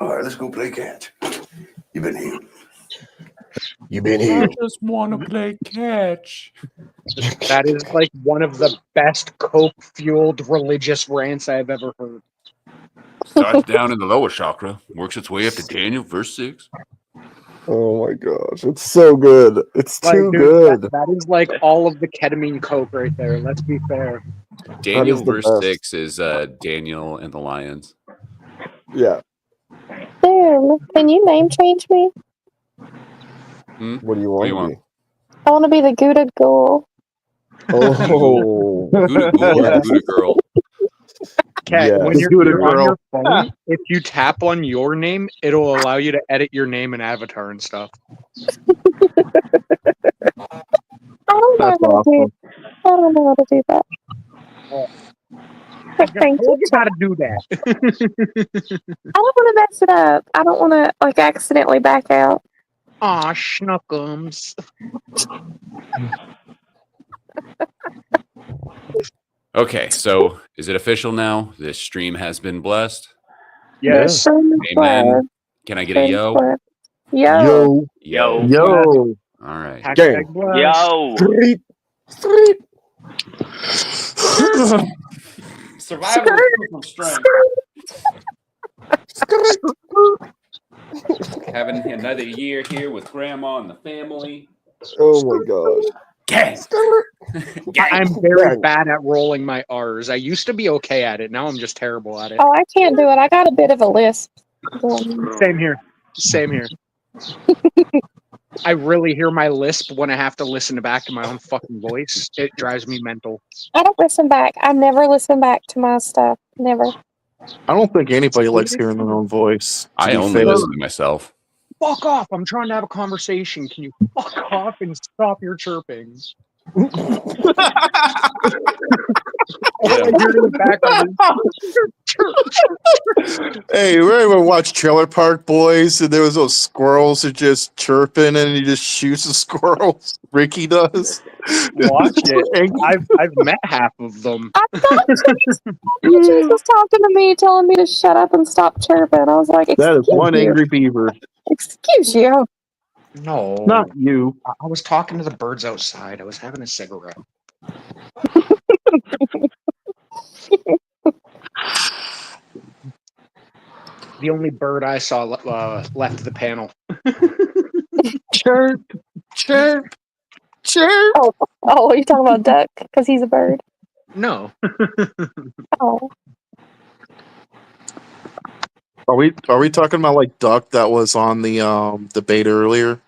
All right, let's go play catch. You've been healed. You've been healed. just want to play catch. That is like one of the best coke-fueled religious rants I've ever heard. Starts down in the lower chakra, works its way up to Daniel, verse 6. Oh my gosh, it's so good. It's Like, too dude, good. that is like all of the ketamine coke right there. Let's be fair. Daniel, is the verse best. 6 is Daniel and the lions. Yeah. Damn, can you name change me? What do you want to be? I want to be the Gouda Ghoul. Oh. Gouda Ghoul or Gouda Girl? Okay, Yes. when you're Gouda on girl. your phone, if you tap on your name, it'll allow you to edit your name and avatar and stuff. I don't know how to do that. I told you how to do that. I don't want to mess it up. I don't want to like accidentally back out. Aw, schnuckums. Okay, so is it official now? This stream has been blessed. Yes. Amen. Can I get a yo? Yo. Yo. Yo. All right. Gang. Yo. Street. Survival is proof of strength. Having another year here with grandma and the family. Oh my gosh. Gang. I'm very bad at rolling my R's. I used to be okay at it. Now I'm just terrible at it. Oh, I can't do it. I got a bit of a lisp. Same here. Same here. I really hear my lisp when I have to listen back to my own fucking voice. It drives me mental. I don't listen back. I never listen back to my stuff. Never. I don't think anybody likes hearing their own voice. I only listen to myself. Fuck off! I'm trying to have a conversation. Can you fuck off and stop your chirping? All I hear in the background Hey, you ever watch Trailer Park Boys and there was those squirrels that just chirping and he just shoots the squirrels? Ricky does. watch it. I've met half of them. I thought Patrice was talking to me, telling me to shut up and stop chirping. I was like, That is excuse one you. angry beaver. Excuse you. No, Not you. I was talking to the birds outside. I was having a cigarette. The only bird I saw left the panel. Chirp, chirp, chirp. Oh, you're talking about Duck because he's a bird. No. Oh, Are we talking about like Duck that was on the debate earlier?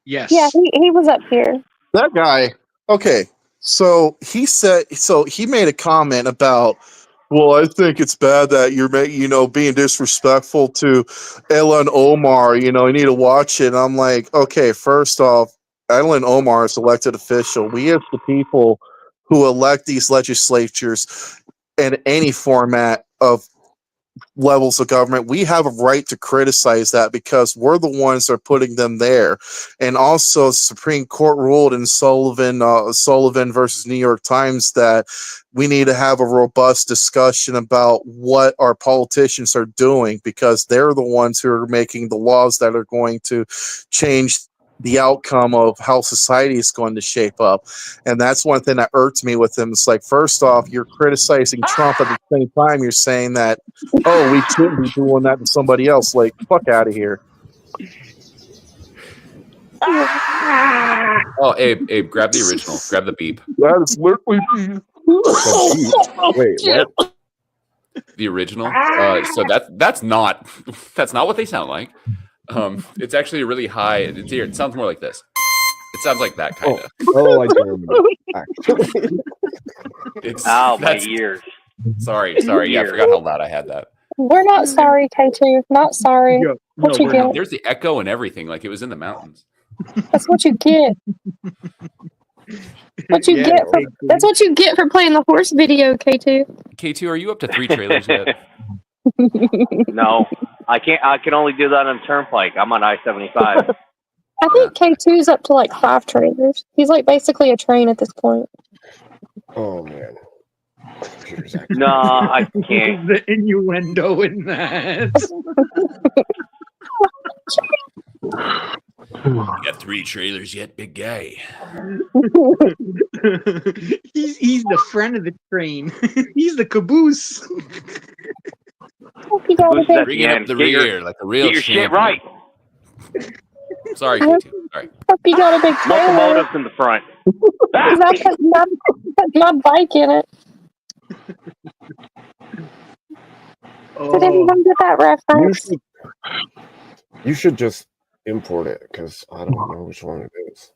Yes. yeah, he was up here. That guy. Okay. So he made a comment about, well, I think it's bad that you're being disrespectful to Ellen Omar. You need to watch it. And I'm like, okay, first off, Ellen Omar is elected official. We as the people who elect these legislatures in any format of levels of government, we have a right to criticize that because we're the ones that are putting them there. And also, the Supreme Court ruled in Sullivan versus New York Times that we need to have a robust discussion about what our politicians are doing because they're the ones who are making the laws that are going to change the outcome of how society is going to shape up. And that's one thing that irks me with him. It's like, first off, you're criticizing Trump at the same time you're saying that, oh, we shouldn't be doing that to somebody else. Like, fuck out of here. Oh, Abe, grab the original. Grab the beep. That is literally Wait, what? The original. So that's not what they sound like. It's actually a really high. It sounds more like this. It sounds like that kind of. Oh, I do remember. Actually, Ow, my that's- ears. Sorry. Yeah, I forgot how loud I had that. We're not sorry, K2. Not sorry. What you get? There's the echo and everything, like it was in the mountains. That's what you get. What you get for, that's what you get for playing the horse video, K2. K2, are you up to 3 trailers yet? No, I can't. I can only do that on Turnpike. I'm on I-75. I think K2's up to like 5 trailers. He's like basically a train at this point. oh man. No, I can't. The innuendo in that. You got 3 trailers yet, big guy? He's the front of the train. He's the caboose. You got a big, Bringing up the rear like a real Get your shit champion. right. Sorry, K2. Sorry. hope you got a big trailer. Locomotives in the front. 'Cause I put my bike in it. Did anyone get that reference? You should just import it because I don't know which one it is.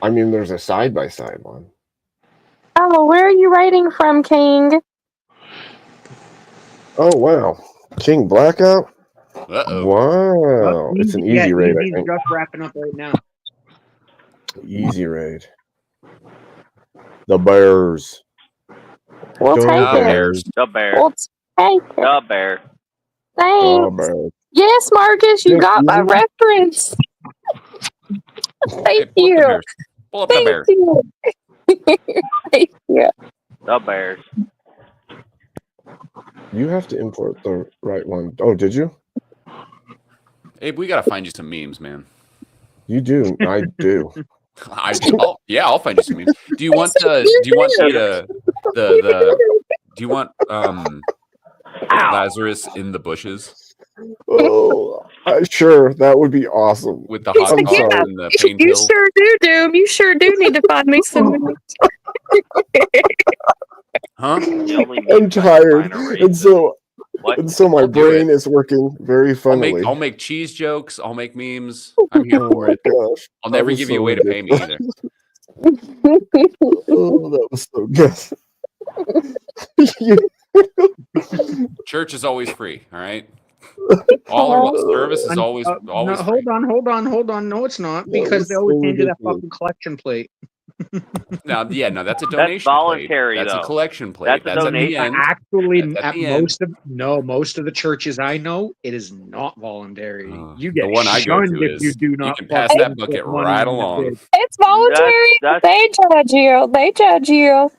I mean, there's a side-by-side one. Oh, where are you writing from, King? Oh wow, King Blackout. Uh-oh. Wow, it's an easy raid. I He's think just wrapping up right now. easy raid. The Bears. We'll Go take it. Bears. The bear. We'll take it. The bear. Go Thanks. Bears. Yes, Marcus, you got my reference. Thank you. Pull up the Thank bear. you. Thank you. The bears. You have to import the right one. Oh, did you? Abe, we gotta find you some memes, man. You do. I do. I'll find you some memes. Do you want do you want Lazarus in the bushes Oh, sure. That would be awesome. with the hot I'm dog sorry. and the pain You pills? sure do, Doom. You sure do need to find me some. Huh? I'm tired, and so my I'll do brain is working very funnily. I'll make cheese jokes. I'll make memes. I'm here Oh for my it. gosh, I'll that never was give you so a way to pay me either. Oh, that was so good. Church is always free. All right. All or what? Service is always No, free. hold on. No, it's not, That because was they always so hand you that ridiculous. fucking collection plate. No, that's a That's donation voluntary, plate. That's though. a collection plate. That's a That's at the donation. end. Actually, That's at at the end. most of the churches I know, it is not voluntary. You get The one I go shunned to if you is do you not can pass that fucking bucket put money right in the along. bid. It's voluntary. That's- They judge you. They judge you.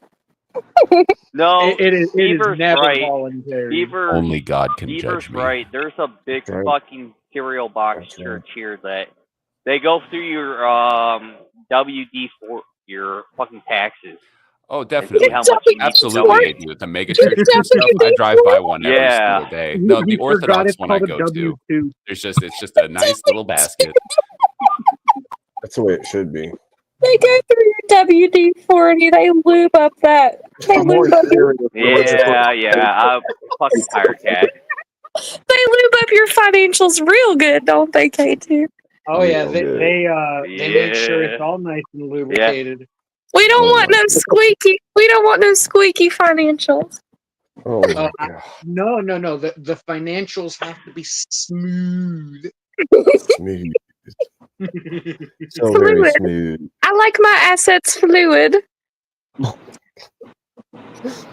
No, It is Beaver's never right. voluntary. Only God can Beaver's judge me. right. There's a big That's right. fucking cereal box That's right. church here that they go through your WD for your fucking taxes. Oh, And see definitely. how much you need to Absolutely, they donate. do. The mega churches and stuff. I drive by one every Yeah. single day. No, the He forgot Orthodox it's one I called a go to. W2. It's just a nice little basket. That's the way it should be. They go through your WD-40. They lube up that. They lube up your. Yeah. I'm fucking tired, cat. They lube up your financials real good, don't they, K2? Oh yeah, Real they good. they make sure it's Yeah. all nice and lubricated. We don't Oh want my no God. squeaky. We don't want no squeaky financials. Oh my God. No. The financials have to be smooth. Smooth. So very Fluid. smooth. I like my assets fluid.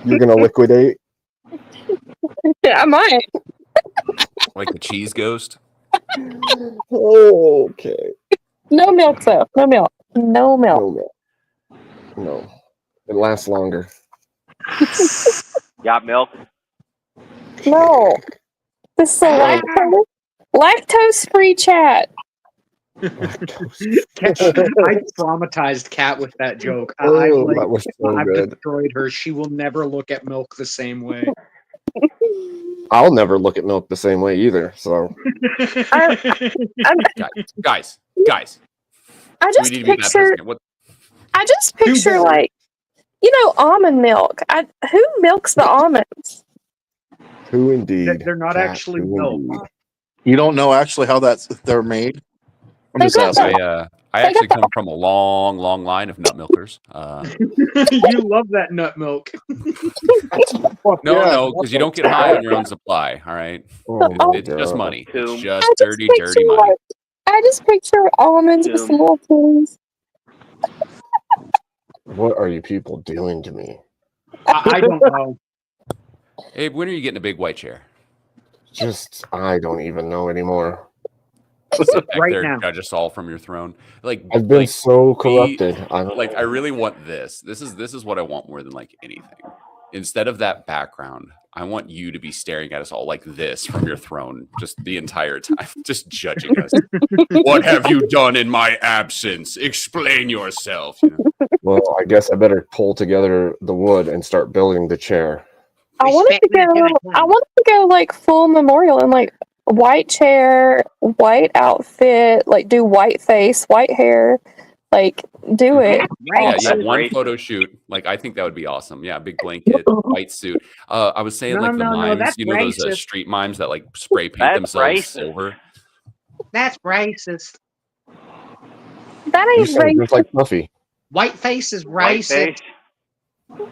You're gonna liquidate? Yeah, I might. Like the cheese ghost. Oh, okay. No milk though. No milk. No milk. No, no. No. It lasts longer. Got milk? No. This is a lactose-free chat. I traumatized Kat with that joke. Oh, that was so I've good. destroyed her. She will never look at milk the same way. I'll never look at milk the same way either. So Guys. I We just need to be that picture. president. What? I just picture like, almond milk. Who milks the almonds? who indeed? They're not Cat, actually who milk. indeed? You don't know actually how they're made. I'm just asking. I actually come from a long line of nut milkers. You love that nut milk. No, because you don't get high on your own supply. All right, it's just God. money. It's I just just dirty picture money. I just picture almonds with some little things. What are you people doing to me? I don't know. Abe, when are you getting a big white chair? I don't even know anymore. Sit back Right there, now. judge us all from your throne. I've been so corrupted. I really want this. This is what I want more than like anything. Instead of that background, I want you to be staring at us all like this from your throne, just the entire time, just judging us. What have you done in my absence? Explain yourself. Well, I guess I better pull together the wood and start building the chair. I wanted to go like full memorial and like white chair, white outfit, like do white face, white hair, like do it. Yeah, one photo shoot. Like I think that would be awesome. Yeah, big blanket, white suit. I was saying No, like the no, mimes, that's those racist. street mimes that like spray paint That's themselves racist. silver. That's racist. That You ain't sound racist. just like Puffy. Whiteface is White racist. face.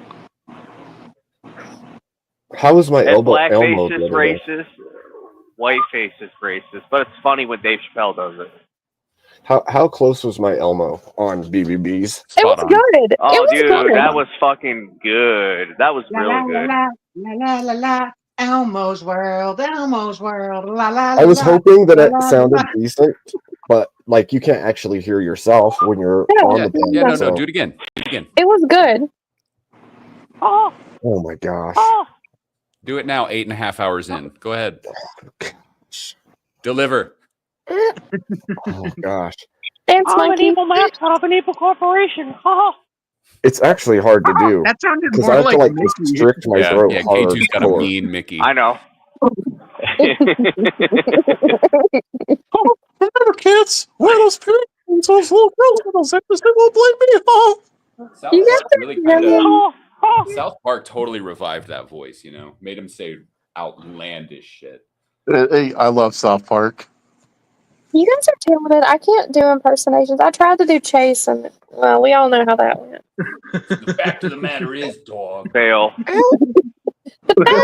How was my And Elmo blackface the is other day? racist. Whiteface is racist. But it's funny when Dave Chappelle does it. How close was my Elmo on BBBs? It was good. Oh, it was dude, good. that was fucking good. That was really good. La. Elmo's World, Elmo's World. La la. I was hoping that la, it la, sounded la. decent, but like you can't actually hear yourself when you're on the button. Yeah, no, so- do it again. Do it again. It was good. Oh my gosh. Do it now, 8.5 hours in. Go ahead. Deliver. Oh gosh. Dance I'm an monkey. evil mascot of an evil corporation. It's actually hard to do. That sounded because more I have to like like Mickey. constrict my throat K2's got a hardcore. mean Mickey. I know. Kids, where are those parents? Those little girls with those extras, they won't blame me. Oh. South You Park got really that- kind of. Oh. South Park totally revived that voice. Made him say outlandish shit. Hey, I love South Park. You guys are talented. I can't do impersonations. I tried to do Chase, and well, we all know how that went. The fact of the matter is, dog. Fail. The fact of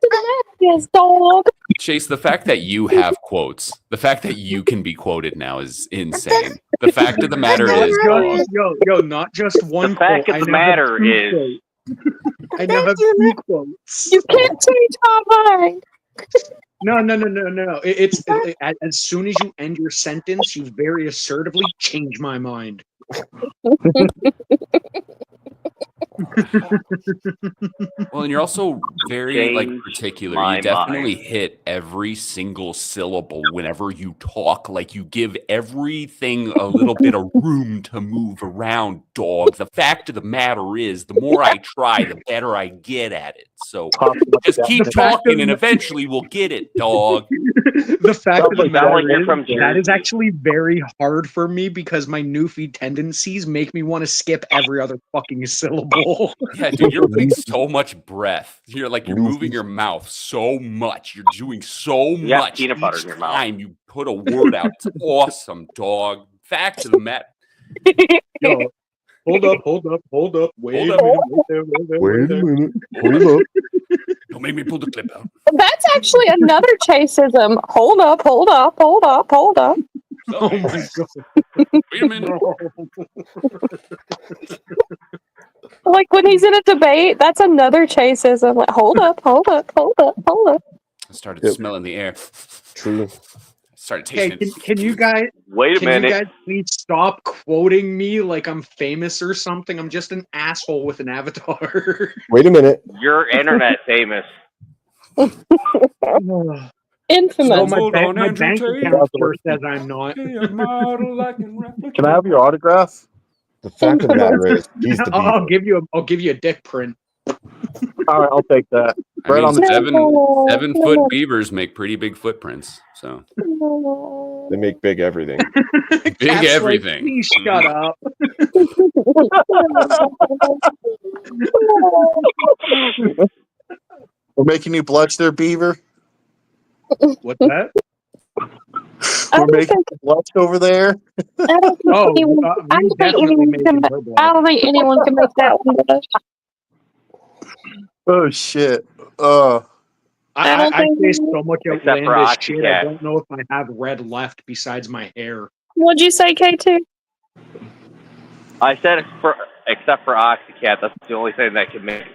the matter is, dog. Chase, the fact that you have quotes, the fact that you can be quoted now is insane. The fact of the matter Not is, just, not just one fact quote. of the I now have matter two is- quotes. I now have two quotes. You can't change my mind. No. It's as soon as you end your sentence, you very assertively change my mind. well, and you're also very Change particular. my You definitely mind. hit every single syllable whenever you talk. Like you give everything a little bit of room to move around, dog. The fact of the matter is, the more I try, the better I get at it. So just keep The fact talking, of- and eventually we'll get it, dog. The fact of the matter you're from is, that is Jersey. actually very hard for me because my newfie tendencies make me want to skip every other fucking syllable. Yeah, dude, you're putting so much breath. You're moving your mouth so much. You're doing so You got much peanut butter each in your mouth. time you put a word out. It's awesome, dog. Fact of the matter. Yo, hold up. Wait a minute. Wait a minute. Hold up. Don't make me pull the clip out. That's actually another chaseism. Hold up. Oh my god. Wait a minute. Like when he's in a debate, that's another chaseism. Like, hold up. I started smelling the air. True. Started Hey, tasting. can you guys Wait a can you minute. guys please stop quoting me like I'm famous or something? I'm just an asshole with an avatar. Wait a minute. You're internet famous. Infamous. Well, my Hold bank, on, my Andrew bank Tate. account sure says I'm not. Can Can I have your autograph? The fact of the matter is, he's the I'll beaver. give you a dick print. All right, I'll take that. I Right mean, on the 7-foot beavers make pretty big footprints. So They make big everything. big Cat's like, everything. please shut up. We're making you blush there, Beaver. What's that? We're making you blush over there. I don't think Oh, anyone, I we don't think definitely anyone made can. her blush. I don't think anyone can make that one blush. Oh shit. I don't I think say anyone- so much Except for outlandish shit. I Oxycat. don't know if I have red left besides my hair. What'd you say, K2? I said except for Oxycat. That's the only thing that can make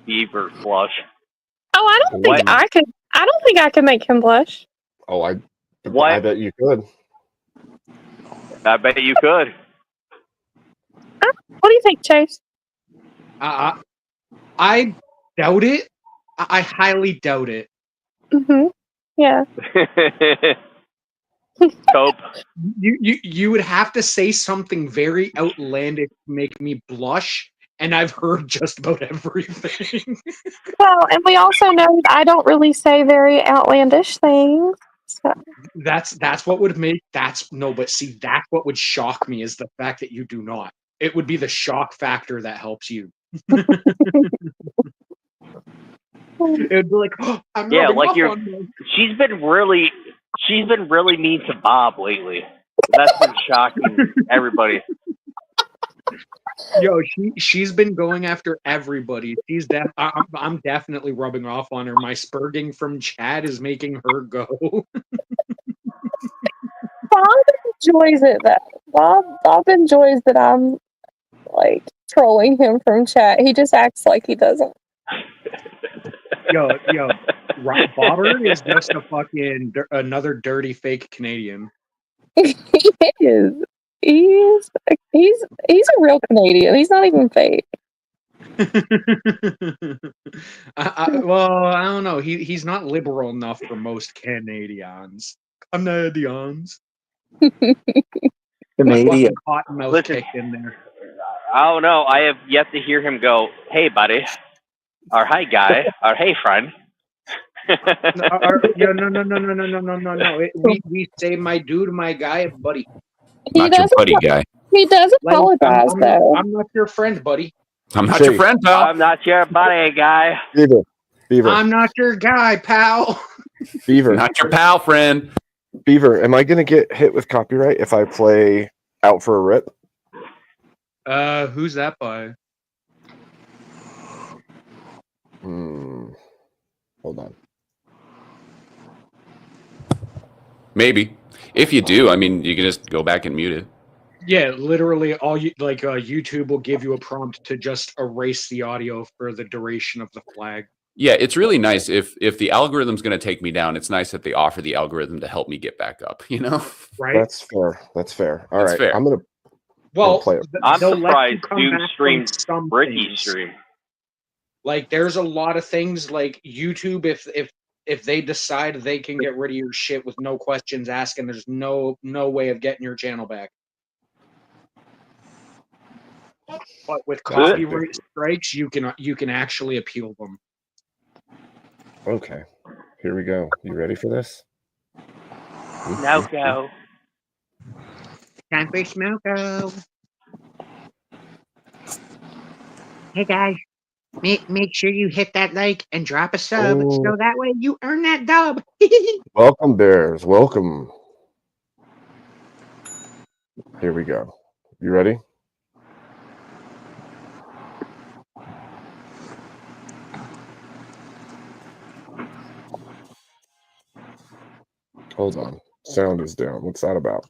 beaver blush. Oh, I don't think What? I could. I don't think I could make him blush. Oh, I What? bet you could. I bet you could. What do you think, Chase? I doubt it. I highly doubt it. Mm-hmm. Yeah. Cope. You would have to say something very outlandish to make me blush, and I've heard just about everything. Well, and we also know that I don't really say very outlandish things. So. That's what would make that's what would shock me is the fact that you do not. It would be the shock factor that helps you. It would be like, oh, I'm Yeah, rubbing like off you're. on them. She's been really mean to Bob lately. That's been shocking everybody. Yo, she's been going after everybody. I'm definitely rubbing off on her. My spurging from Chad is making her go. Bob enjoys it though. Bob enjoys that I'm like trolling him from chat. He just acts like he doesn't. Yo, Bobber is just a fucking another dirty fake Canadian. He is. He's a real Canadian. He's not even fake. Well, I don't know. He's not liberal enough for most Canadians. Canadians. Canadian. Cottonmouth Listen. kicked in there. I don't know. I have yet to hear him go, "Hey, buddy," or "Hey, guy," or "Hey, friend." No. We say my dude, my guy, buddy. He Not your buddy guy. He does apologize though. I'm not your friend, buddy. I'm not your Chase. friend, pal. I'm not your buddy, guy. Beaver. I'm not your guy, pal. Beaver. Not your pal, friend. Beaver, am I going to get hit with copyright if I play Out for a Rip? Who's that by? Hold on. Maybe. If you do, I mean, you can just go back and mute it. Yeah, literally, all you like YouTube will give you a prompt to just erase the audio for the duration of the flag. Yeah, it's really nice if the algorithm's going to take me down. It's nice that they offer the algorithm to help me get back up. You know, right? That's fair. That's fair. All That's right, fair. I'm gonna Well, play it. I'm they'll let you surprised come Doom back from streamed some Ricky things. stream. Like, there's a lot of things like YouTube. If they decide they can get rid of your shit with no questions asked, and there's no way of getting your channel back. But with copyright strikes, you can actually appeal them. Okay, here we go. You ready for this? No go. Time for Smoko. Hey guys, make sure you hit that like and drop a sub, Oh. so that way you earn that dub. Welcome, Bears. Welcome. Here we go. You ready? Hold on. Sound is down. What's that about?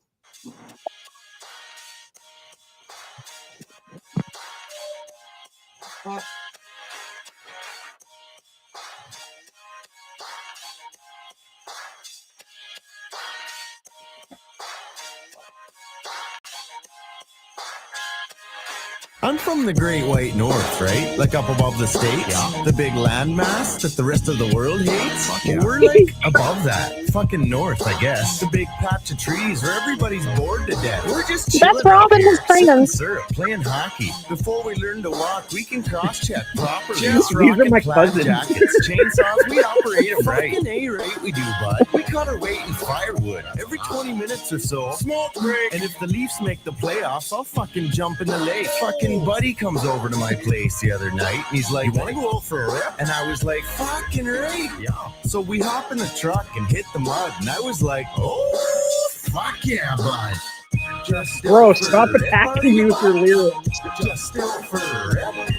I'm from the Great White North, right? Like up above the states, the big landmass that the rest of the world hates. Well, we're like above that, fucking north, I guess. The big patch of trees where everybody's bored to death. We're just chilling That's Rob up and here, his sipping friends. syrup, playing hockey. Before we learn to walk, we can cross-check properly. These Just are rocking my plaid cousins. jackets, chainsaws, we operate them right. Fucking A-right we do, bud. We cut our weight in firewood. Every 20 minutes or so, smoke break. And if the Leafs make the playoffs, I'll fucking jump in the lake. Fucking buddy comes over to my place the other night, and he's like, "You want to go out for a rip?" And I was like, "Fucking right." Yeah. So we hop in the truck and hit the mud, and I was like, "Oh, fuck yeah, bud." Just Bro, for stop a rip, attacking me with your lyrics. Just still for a rip.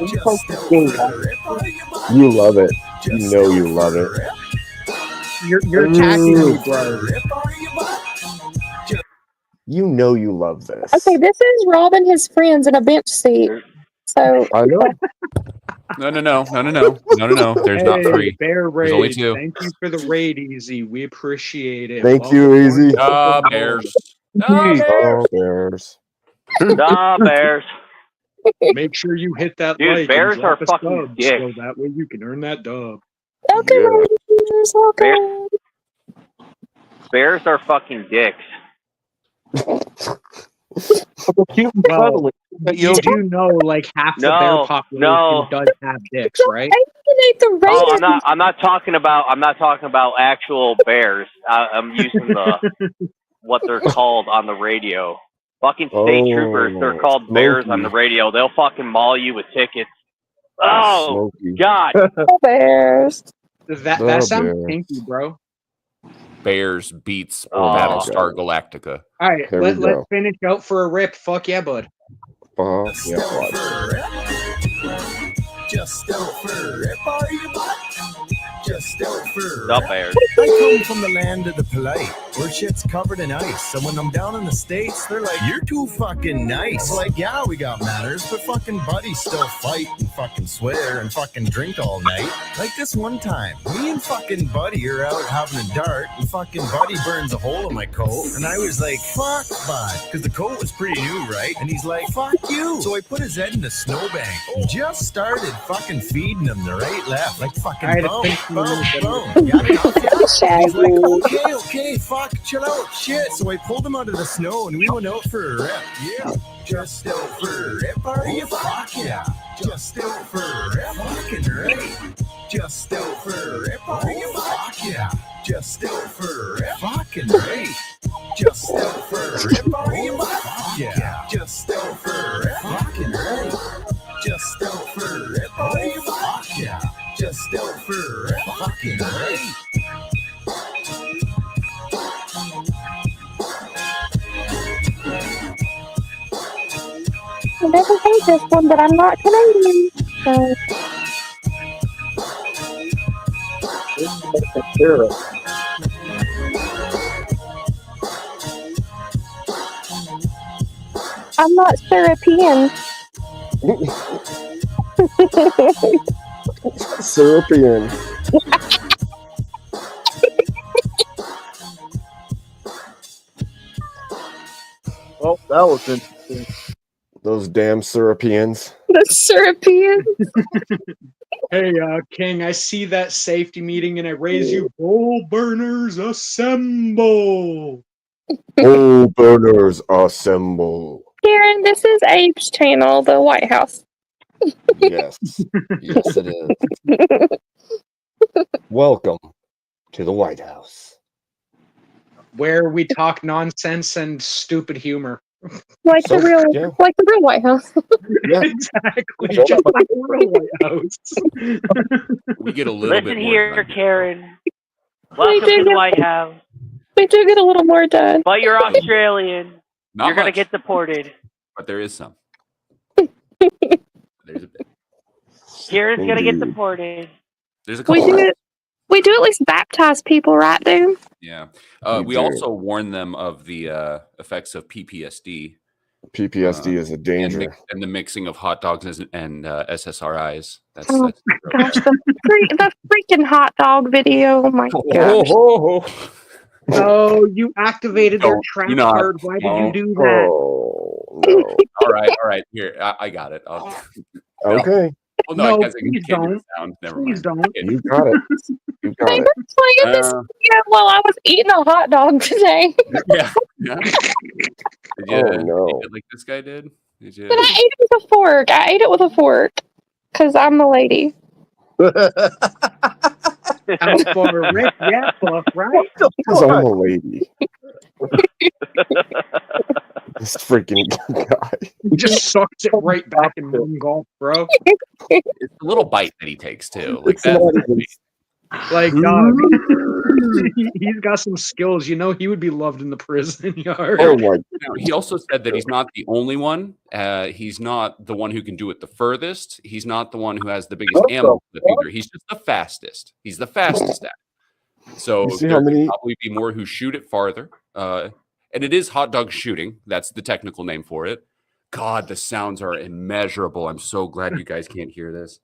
You Just still for a rip. Are you, bud? You love it. You know you love it. You're attacking me, bro. You know you love this. Okay, this is Rob and his friends in a bench seat. So I know. No. There's not Hey, three. Bear There's only Raid. two. Thank you for the raid, Easy. We appreciate it. Thank you, Easy. Bears. Oh, Bears. Nah, Bears. Make sure you hit that Dude, like Bears and drop are a fucking sub, dicks. so that way you can earn that dub. welcome, ladies, welcome. Bears are fucking dicks. Well, you do know like half of their population does have dicks, right? Oh, I'm not talking about actual bears. I'm using what they're called on the radio. Fucking state troopers. They're called bears on the radio. They'll fucking maul you with tickets. Oh God. Bears. That sounds pinky, bro. Bears beats Battlestar Galactica. All right, let's finish out for a rip. Fuck yeah, bud. Yeah, Just still for a rip, are you, bud? Just still for The Bears. I come from the land of the polite, where shit's covered in ice. So when I'm down in the States, they're like, "You're too fucking nice." Like, yeah, we got manners, but fucking buddies still fight and fucking swear and fucking drink all night. Like this one time, me and fucking Buddy are out having a dart, and fucking Buddy burns a hole in my coat, and I was like, "Fuck, bud," because the coat was pretty new, right? And he's like, "Fuck you." So I put his head in the snowbank and just started fucking feeding him the right, left, like fucking boom, boom, boom. Yeah, he's like, okay, fuck, chill out, shit. So I pulled him out of the snow and we went out for a rip. Yeah, just still for a rip, are you? Fuck yeah, just still for a rip, fucking right. Just still for a rip, are you? Fuck yeah, just still for a rip, fucking right. Just still for a rip, are you? Fuck yeah, just still for a rip, fucking right. Just still for a rip, are you? Fuck yeah, just still for a rip, fucking right. I never heard this one, but I'm not Canadian. So Sarah. I'm not European. Syrupian. Well, that was interesting. Those damn Syrupians. The Syrupian. Hey, King, I see that safety meeting and I raise you. Bowl burners assemble. Oh, burners assemble. Karen, this is Abe's channel, the White House. Yes. Yes, it is. Welcome to the White House. Where we talk nonsense and stupid humor. Like the real White House. Yeah. Exactly. Just like the real White House. We get a little bit Listen more here, done. Karen. Welcome to the White House. We do get a little more done. But you're Australian. Not You're going to much. get deported. But there is some. There's a bit. Karen's going to get Indeed. deported. There's a We couple. we do at least baptize people, right, dude? Yeah. We We do. also warn them of the effects of PPSD. PPSD is a danger. And the mixing of hot dogs and SSRIs. That's Oh gosh, the freaking hot dog video! Oh my gosh! Oh, you activated their Don't- trap you're not- card. Why did you no. do that? Oh, no. All right. Here, I got it. Okay. Well, no, No, because I please can't do the don't. sound. Never Please mind. don't. You got it. You got They it. were playing this video while I was eating a hot dog today. Yeah. Did you, Oh, no. you did like this guy did? Did you? But I ate it with a fork. I ate it with a fork because I'm a lady. Out for a Rick, yeah, fuck, right? Because I'm a lady. This freaking guy. He just sucks it right back in one gulp, bro. It's a little bite that he takes too. Like It's that. not even- Like, dog, he's got some skills. You know, he would be loved in the prison yard. Oh my. Now, he also said that he's not the only one. He's not the one who can do it the furthest. He's not the one who has the biggest ammo for the finger. He's just the fastest. He's the fastest at it. So You see there how could many- probably be more who shoot it farther. And it is hot dog shooting. That's the technical name for it. God, the sounds are immeasurable. I'm so glad you guys can't hear this.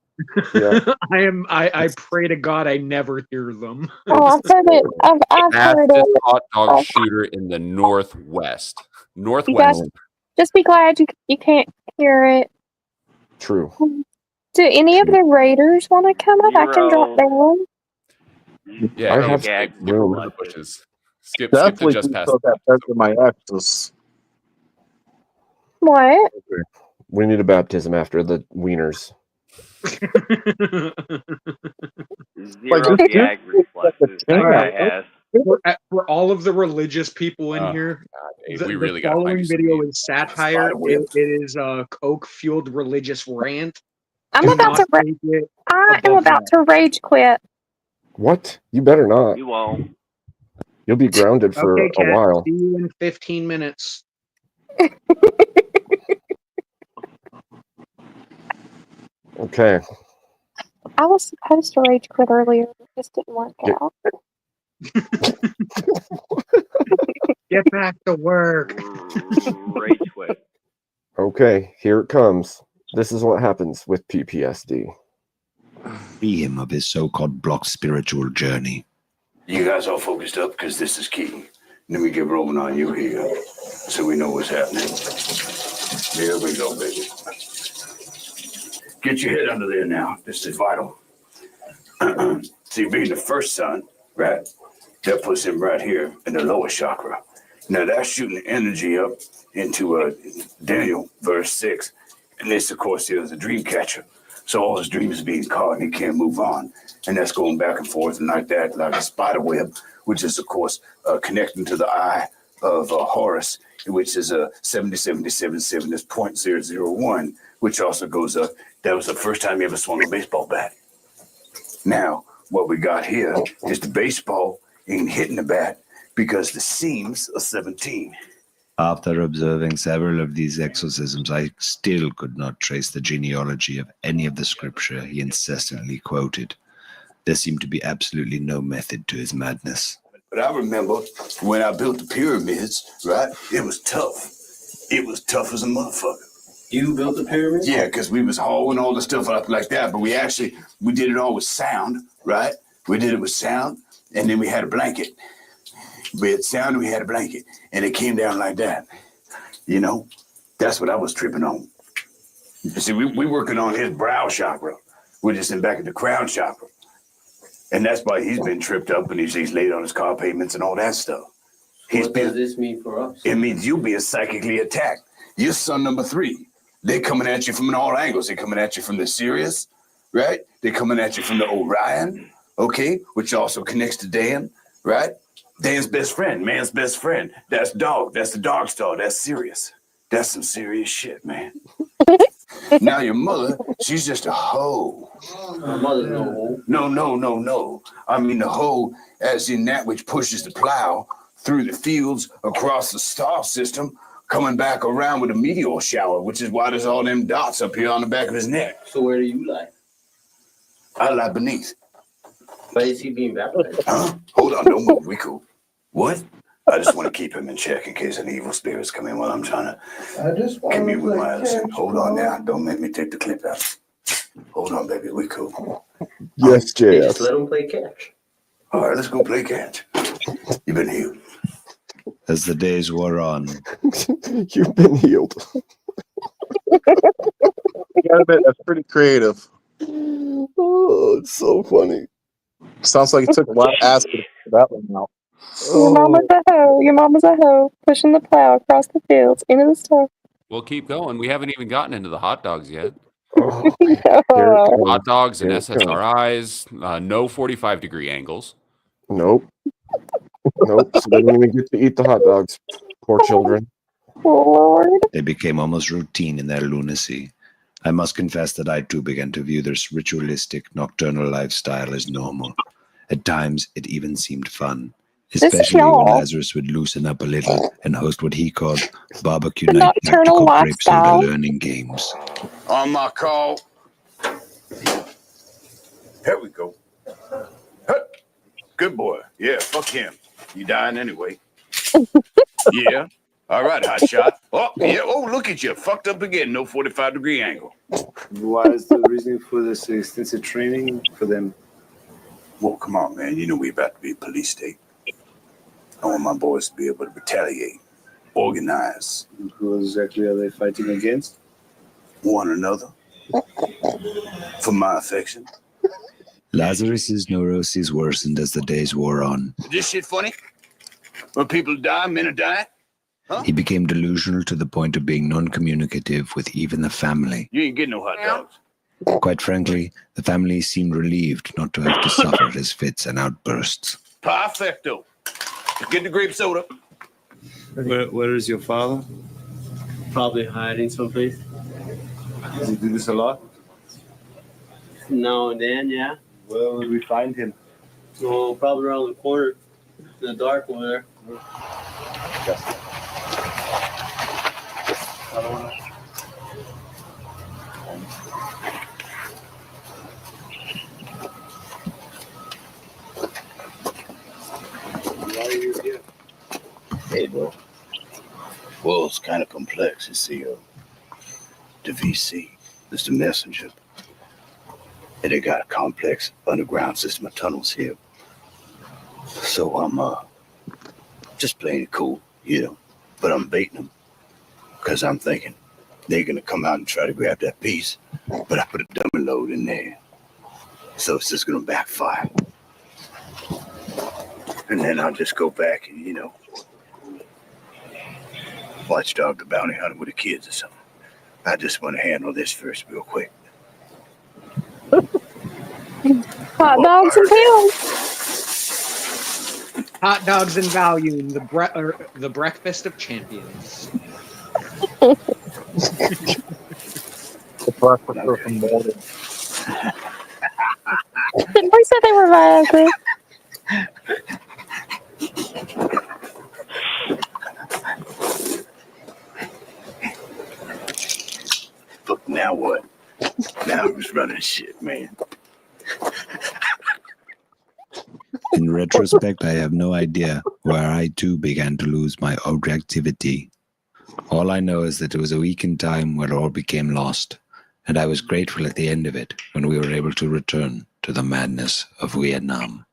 Yeah. I pray to God I never hear them. Oh, I've heard it. I've heard Fastest it. hot dog shooter in the Northwest. You Northwest. guys just be glad you can't hear it. True. Do any of the raiders want to come up? I can drop down. Yeah, I go have skip room. around the bushes. Skip to Definitely just do past. so that better than my exes. What? We need a baptism after the wieners. Zero gag reflexes. That guy has. For all of the religious people in Oh, here, Dave, the, we the really gotta find following you some video meat. is satire. It is a coke-fueled religious rant. I'm Do about not to. take it I am above about that. to rage quit. What? You better not. You won't. You'll be grounded for Okay, a Kat, while. see you in 15 minutes. Okay. I was supposed to rage quit earlier, but it just didn't work Yeah. out. Get back to work. Rage quit. Okay, here it comes. This is what happens with PPSD. Free him of his so-called blocked spiritual journey. You guys all focused up because this is key. Let me get rolling on you here so we know what's happening. Here we go, baby. Get your head under there now. This is vital. See, being the first son, right? That puts him right here in the lower chakra. Now that's shooting energy up into Daniel verse 6. And this, of course, is a dream catcher. So all his dreams are being caught and he can't move on. And that's going back and forth and like that, like a spider web, which is, of course, connecting to the eye of Horus, which is a 70-77-7 is 0.001, which also goes up. That was the first time he ever swung a baseball bat. Now, what we got here is the baseball ain't hitting the bat because the seams are 17. After observing several of these exorcisms, I still could not trace the genealogy of any of the scripture he incessantly quoted. There seemed to be absolutely no method to his madness. But I remember when I built the pyramids, right? It was tough. It was tough as a motherfucker. You built the pyramids? Yeah, because we was hauling all the stuff up like that, but we did it all with sound, right? We did it with sound, and then we had a blanket. We had sound, and we had a blanket, and it came down like that. You know, that's what I was tripping on. You see, we working on his brow chakra. We're just in back of the crown chakra. And that's why he's been tripped up and he's laid on his car payments and all that stuff. What does this mean for us? It means you'll be psychically attacked. You're son number 3. They're coming at you from all angles. They're coming at you from the Sirius, right? They're coming at you from the Orion, okay? Which also connects to Dan, right? Dan's best friend, man's best friend. That's dog. That's the dog star. That's Sirius. That's some serious shit, man. Now your mother, she's just a hoe. My mother's no hoe. No. I mean the hoe as in that which pushes the plow through the fields across the star system, coming back around with a meteor shower, which is why there's all them dots up here on the back of his neck. So where do you lie? I lie beneath. But is he being baptized? Huh? Hold on, don't move. We cool. What? I just want to keep him in check in case any evil spirits come in while I'm trying to commune with my other son. Hold on now. Don't make me take the clip out. Hold on, baby. We cool. Yes, Hey, just JS. let him play catch. All right, let's go play catch. You've been healed. As the days wore on, You've been healed. Yeah, I bet that's pretty creative. Oh, it's so funny. Sounds like it took a lot of acid to figure that one out. Your mama's a hoe. Your mama's a hoe. Pushing the plow across the fields into the star. We'll keep going. We haven't even gotten into the hot dogs yet. Oh, Hot dogs and Here it comes. SSRIs, no 45-degree angles. Nope. Nope. So they didn't even get to eat the hot dogs. Poor children. Lord. they became almost routine in their lunacy. I must confess that I too began to view this ritualistic nocturnal lifestyle as normal. At times, it even seemed fun, This is especially when y'all. Lazarus would loosen up a little and host what he called barbecue The night nocturnal tactical grape soda lifestyle. learning games. On my call. Here we go. Huh. Good boy. Yeah, fuck him. You dying anyway. Yeah. All right, hot shot. Oh, yeah. Oh, look at you. Fucked up again. No 45-degree angle. Why is the reason for this extensive training for them? Well, come on, man. You know we about to be a police state. I want my boys to be able to retaliate, organize. Who exactly are they fighting against? One another. For my affection. Lazarus's neuroses worsened as the days wore on. Is this shit funny? When people die, men are dying? Huh? He became delusional to the point of being non-communicative with even the family. You ain't getting no hot dogs. Quite frankly, the family seemed relieved not to have to suffer his fits and outbursts. Perfecto. Get the grape soda. Where is your father? Probably hiding someplace. Does he do this a lot? Now and then, yeah. Where will we find him? Oh, probably around the corner. In the dark over there. Why are you here? Hey, bro. Well, it's kind of complex. You see, the VC is the messenger. And they got a complex underground system of tunnels here. So I'm just playing it cool, you know. But I'm baiting them. Because I'm thinking they're going to come out and try to grab that piece. But I put a dummy load in there. So it's just going to backfire. And then I'll just go back and, you know, watchdog the bounty hunter with the kids or something. I just want to handle this first real quick. Hot dogs and pills. Hot dogs and Valium, the breakfast of champions. The breakfast of the morning. We said they were Viagra. Look, now what? Now who's running shit, man? retrospect, I have no idea where I too began to lose my objectivity. All I know is that it was a week in time where all became lost, and I was grateful at the end of it when we were able to return to the madness of Vietnam.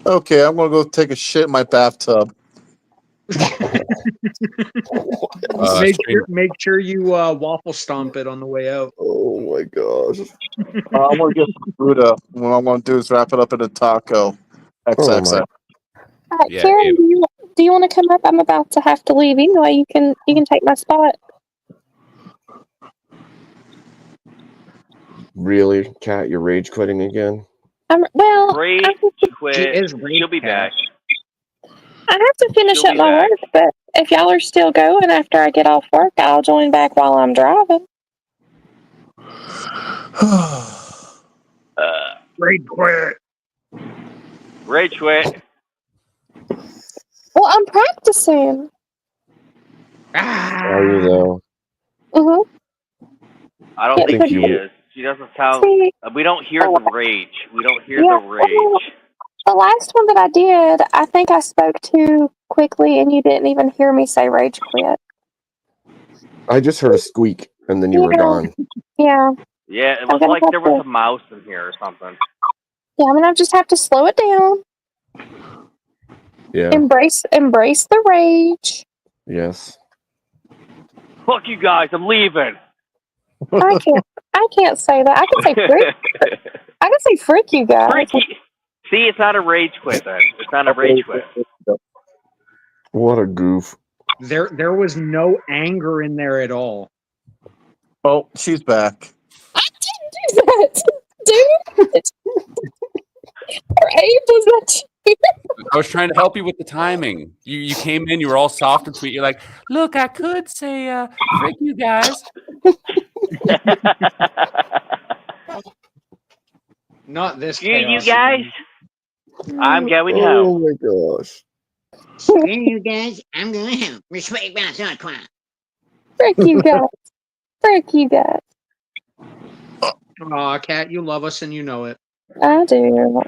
Okay, I'm gonna go take a shit in my bathtub. Make sure you waffle stomp it on the way out. Oh my gosh. I'm gonna get some Buddha. What I'm gonna do is wrap it up in a taco. XXX. Yeah, Karen, do you want to come up? I'm about to have to leave anyway. You can take my spot. Really, Kat, you're rage quitting again? Rage quit. She'll be back. I have to finish She'll up be my back. work, but if y'all are still going after I get off work, I'll join back while I'm driving. Rage quit. Rage quit. Well, I'm practicing. Are you though? I don't Yeah, think because she is. She doesn't sound. We don't hear the rage. We don't hear the rage. well, the last one that I did, I think I spoke too quickly, and you didn't even hear me say rage quit. I just heard a squeak, and then you were gone. Yeah. Yeah, it I'm was gonna like have there was to- a mouse in here or something. Yeah, I'm gonna just have to slow it down. Yeah. Embrace the rage. Yes. Fuck you guys, I'm leaving. I can't say that. I can say frick. I can say frick you guys. Freaky. See, it's not a rage quit then. It's not a rage quit. What a goof. There was no anger in there at all. Oh, she's back. Do that, dude. Abe, was that you? I was trying to help you with the timing. You came in, you were all soft and sweet. You're like, look, I could say, frick you guys. Not this. You chaos guys. again. I'm going Oh home. my gosh. You guys, I'm going home. Respect my thought crime. Frick you guys. Frick you guys. Aw, Kat, you love us and you know it. I do.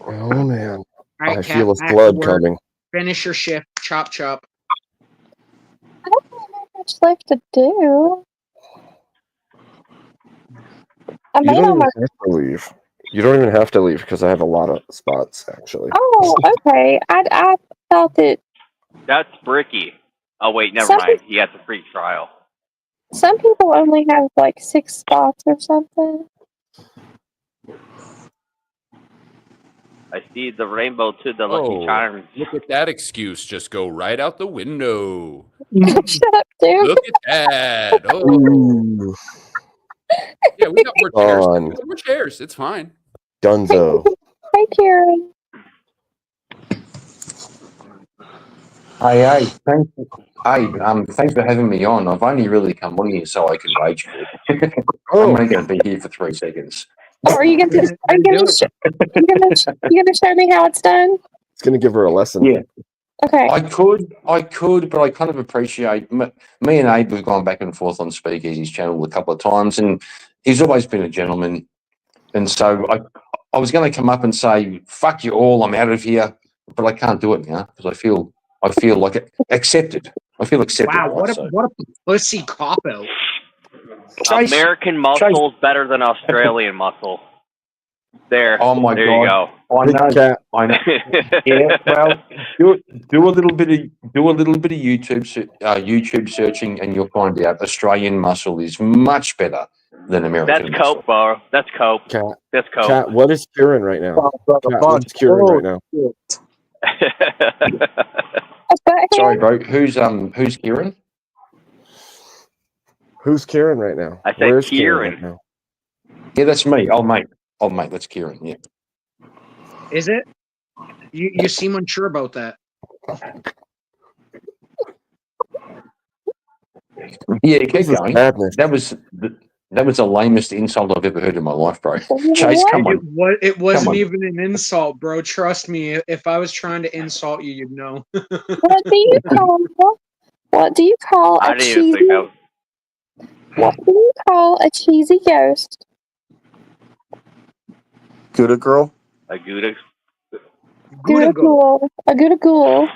Oh man. All right, I Kat, feel his back to blood work. coming. Finish your shift. Chop, chop. I don't really have much left to do. I You made don't all even my. have to leave. You don't even have to leave because I have a lot of spots actually. Oh, okay. I thought that That's Bricky. Oh wait, never Some mind. He has a free trial. some people only have like 6 spots or something. I see the rainbow to the Lucky Charms. Look at that excuse. Just go right out the window. Shut up, dude. Look at that. Oh. Ooh. Yeah, we got more chairs. Gone. We got more chairs. It's fine. Dunzo. Hi, Karen. Hey, thanks for having me on. I've only really come on here so I can rage quit. I'm only going to be here for 3 seconds. Oh, are you gonna show me how it's done? It's gonna give her a lesson. Yeah. Okay. I could, but I kind of appreciate me and Abe have gone back and forth on Speakeasy's channel a couple of times, and he's always been a gentleman. And so I was going to come up and say, "Fuck you all, I'm out of here," but I can't do it now because I feel like accepted. I feel accepted. Wow, right? what a pussy cop out. American muscle is better than Australian muscle. There. Oh my there God. you go. I know. Yeah. Well, do a little bit of YouTube searching, and you'll find out Australian muscle is much better than American That's muscle. cope, bro. That's cope. That's cope. Kat, what is Kieran right now? Kat, what's Kieran right now? Sorry, bro. Who's Kieran? Who's Kieran right now? I said Where's Kieran. right now? Yeah, that's me. Oh mate, that's Kieran. Yeah. Is it? You seem unsure about that. Yeah, keep This is going. madness. That was the lamest insult I've ever heard in my life, bro. Chase, come on. It wasn't Come on. even an insult, bro. Trust me. If I was trying to insult you, you'd know. What do you call? What do you call I a didn't even cheesy? think of. What do you call a cheesy ghost? Gouda girl. A Gouda. Gouda ghoul. A Gouda ghoul.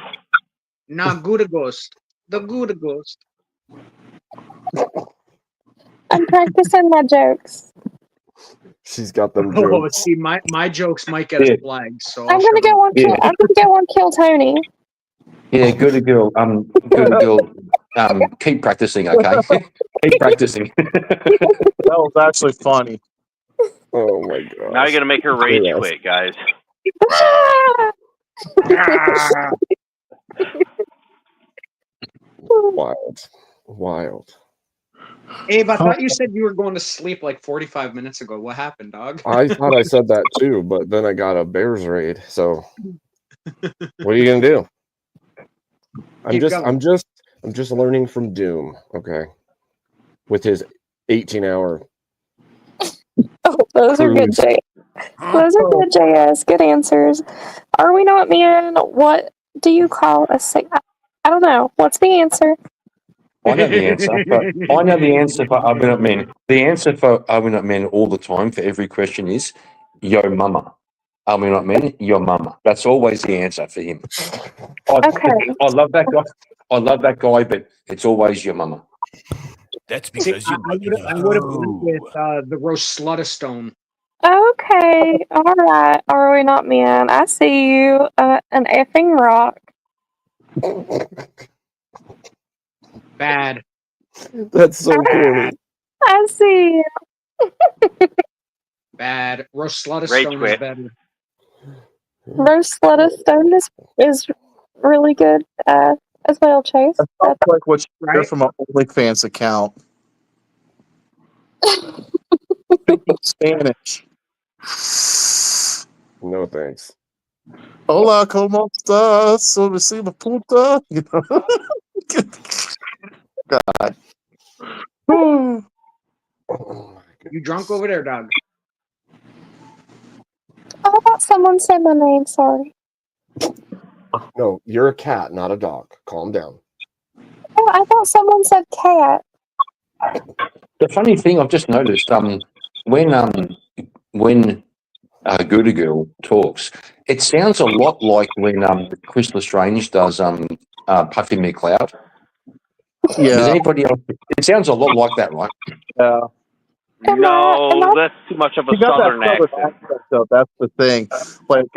Not Gouda ghost. The Gouda ghost. I'm practicing my jokes. She's got them Oh, jokes. see, my jokes might get us flagged, so I'm gonna go on kill. I'm gonna go on Kill Tony. Yeah, good girl. Good girl. Keep practicing, okay? Keep practicing. That was actually funny. Oh my god. Now you're gonna make her rage Yes. quit, guys. Wild. Wild. Abe, I thought you said you were going to sleep like 45 minutes ago. What happened, dog? I thought I said that too, but then I got a Bears raid. So what are you gonna do? I'm just learning from Doom, okay? With his 18-hour. Oh, those are good, cruise. Those are good, JS. Good answers. Are we not men? What do you call a sick? I don't know. What's the answer? I know the answer, but I know the answer for Are We Not Men. The answer for Are We Not Men all the time for every question is yo mama. Are we not men? Your mama. That's always the answer for him. Okay. I love that guy. I love that guy, but it's always your mama. That's See, because I you would have went with the roast Slutterstone. Okay. All right. Are we not men? I see you. An effing rock. Bad. That's so corny. I see you. Bad. Roast Rage Slutterstone is quit. better. Roast Slutterstone is really good as well, Chase. Sounds like what you hear from an OnlyFans account. Spanish. No thanks. Hola, ¿cómo estás? Soy mi puta. You know? God. You drunk over there, dog? Oh, I thought someone said my name. Sorry. No, you're a cat, not a dog. Calm down. Oh, I thought someone said cat. The funny thing I've just noticed, when Gouda Girl talks, it sounds a lot like when Chris Lestrange does Puffy McCloud. Yeah. Does anybody else? It sounds a lot like that, right? Yeah. No, that's too much of a You got southern that southern accent. accent, though. That's the thing. Like,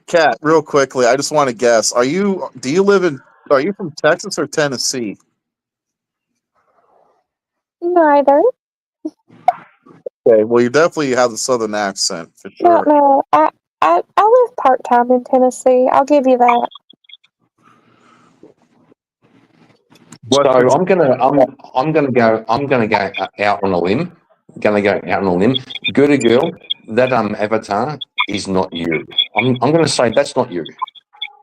Kat, real quickly, I just want to guess. Are you from Texas or Tennessee? Neither. Okay, well, you definitely have the southern accent for No, sure. no. I live part time in Tennessee. I'll give you that. So I'm gonna go out on a limb. Gouda Girl, that avatar is not you. I'm gonna say that's not you.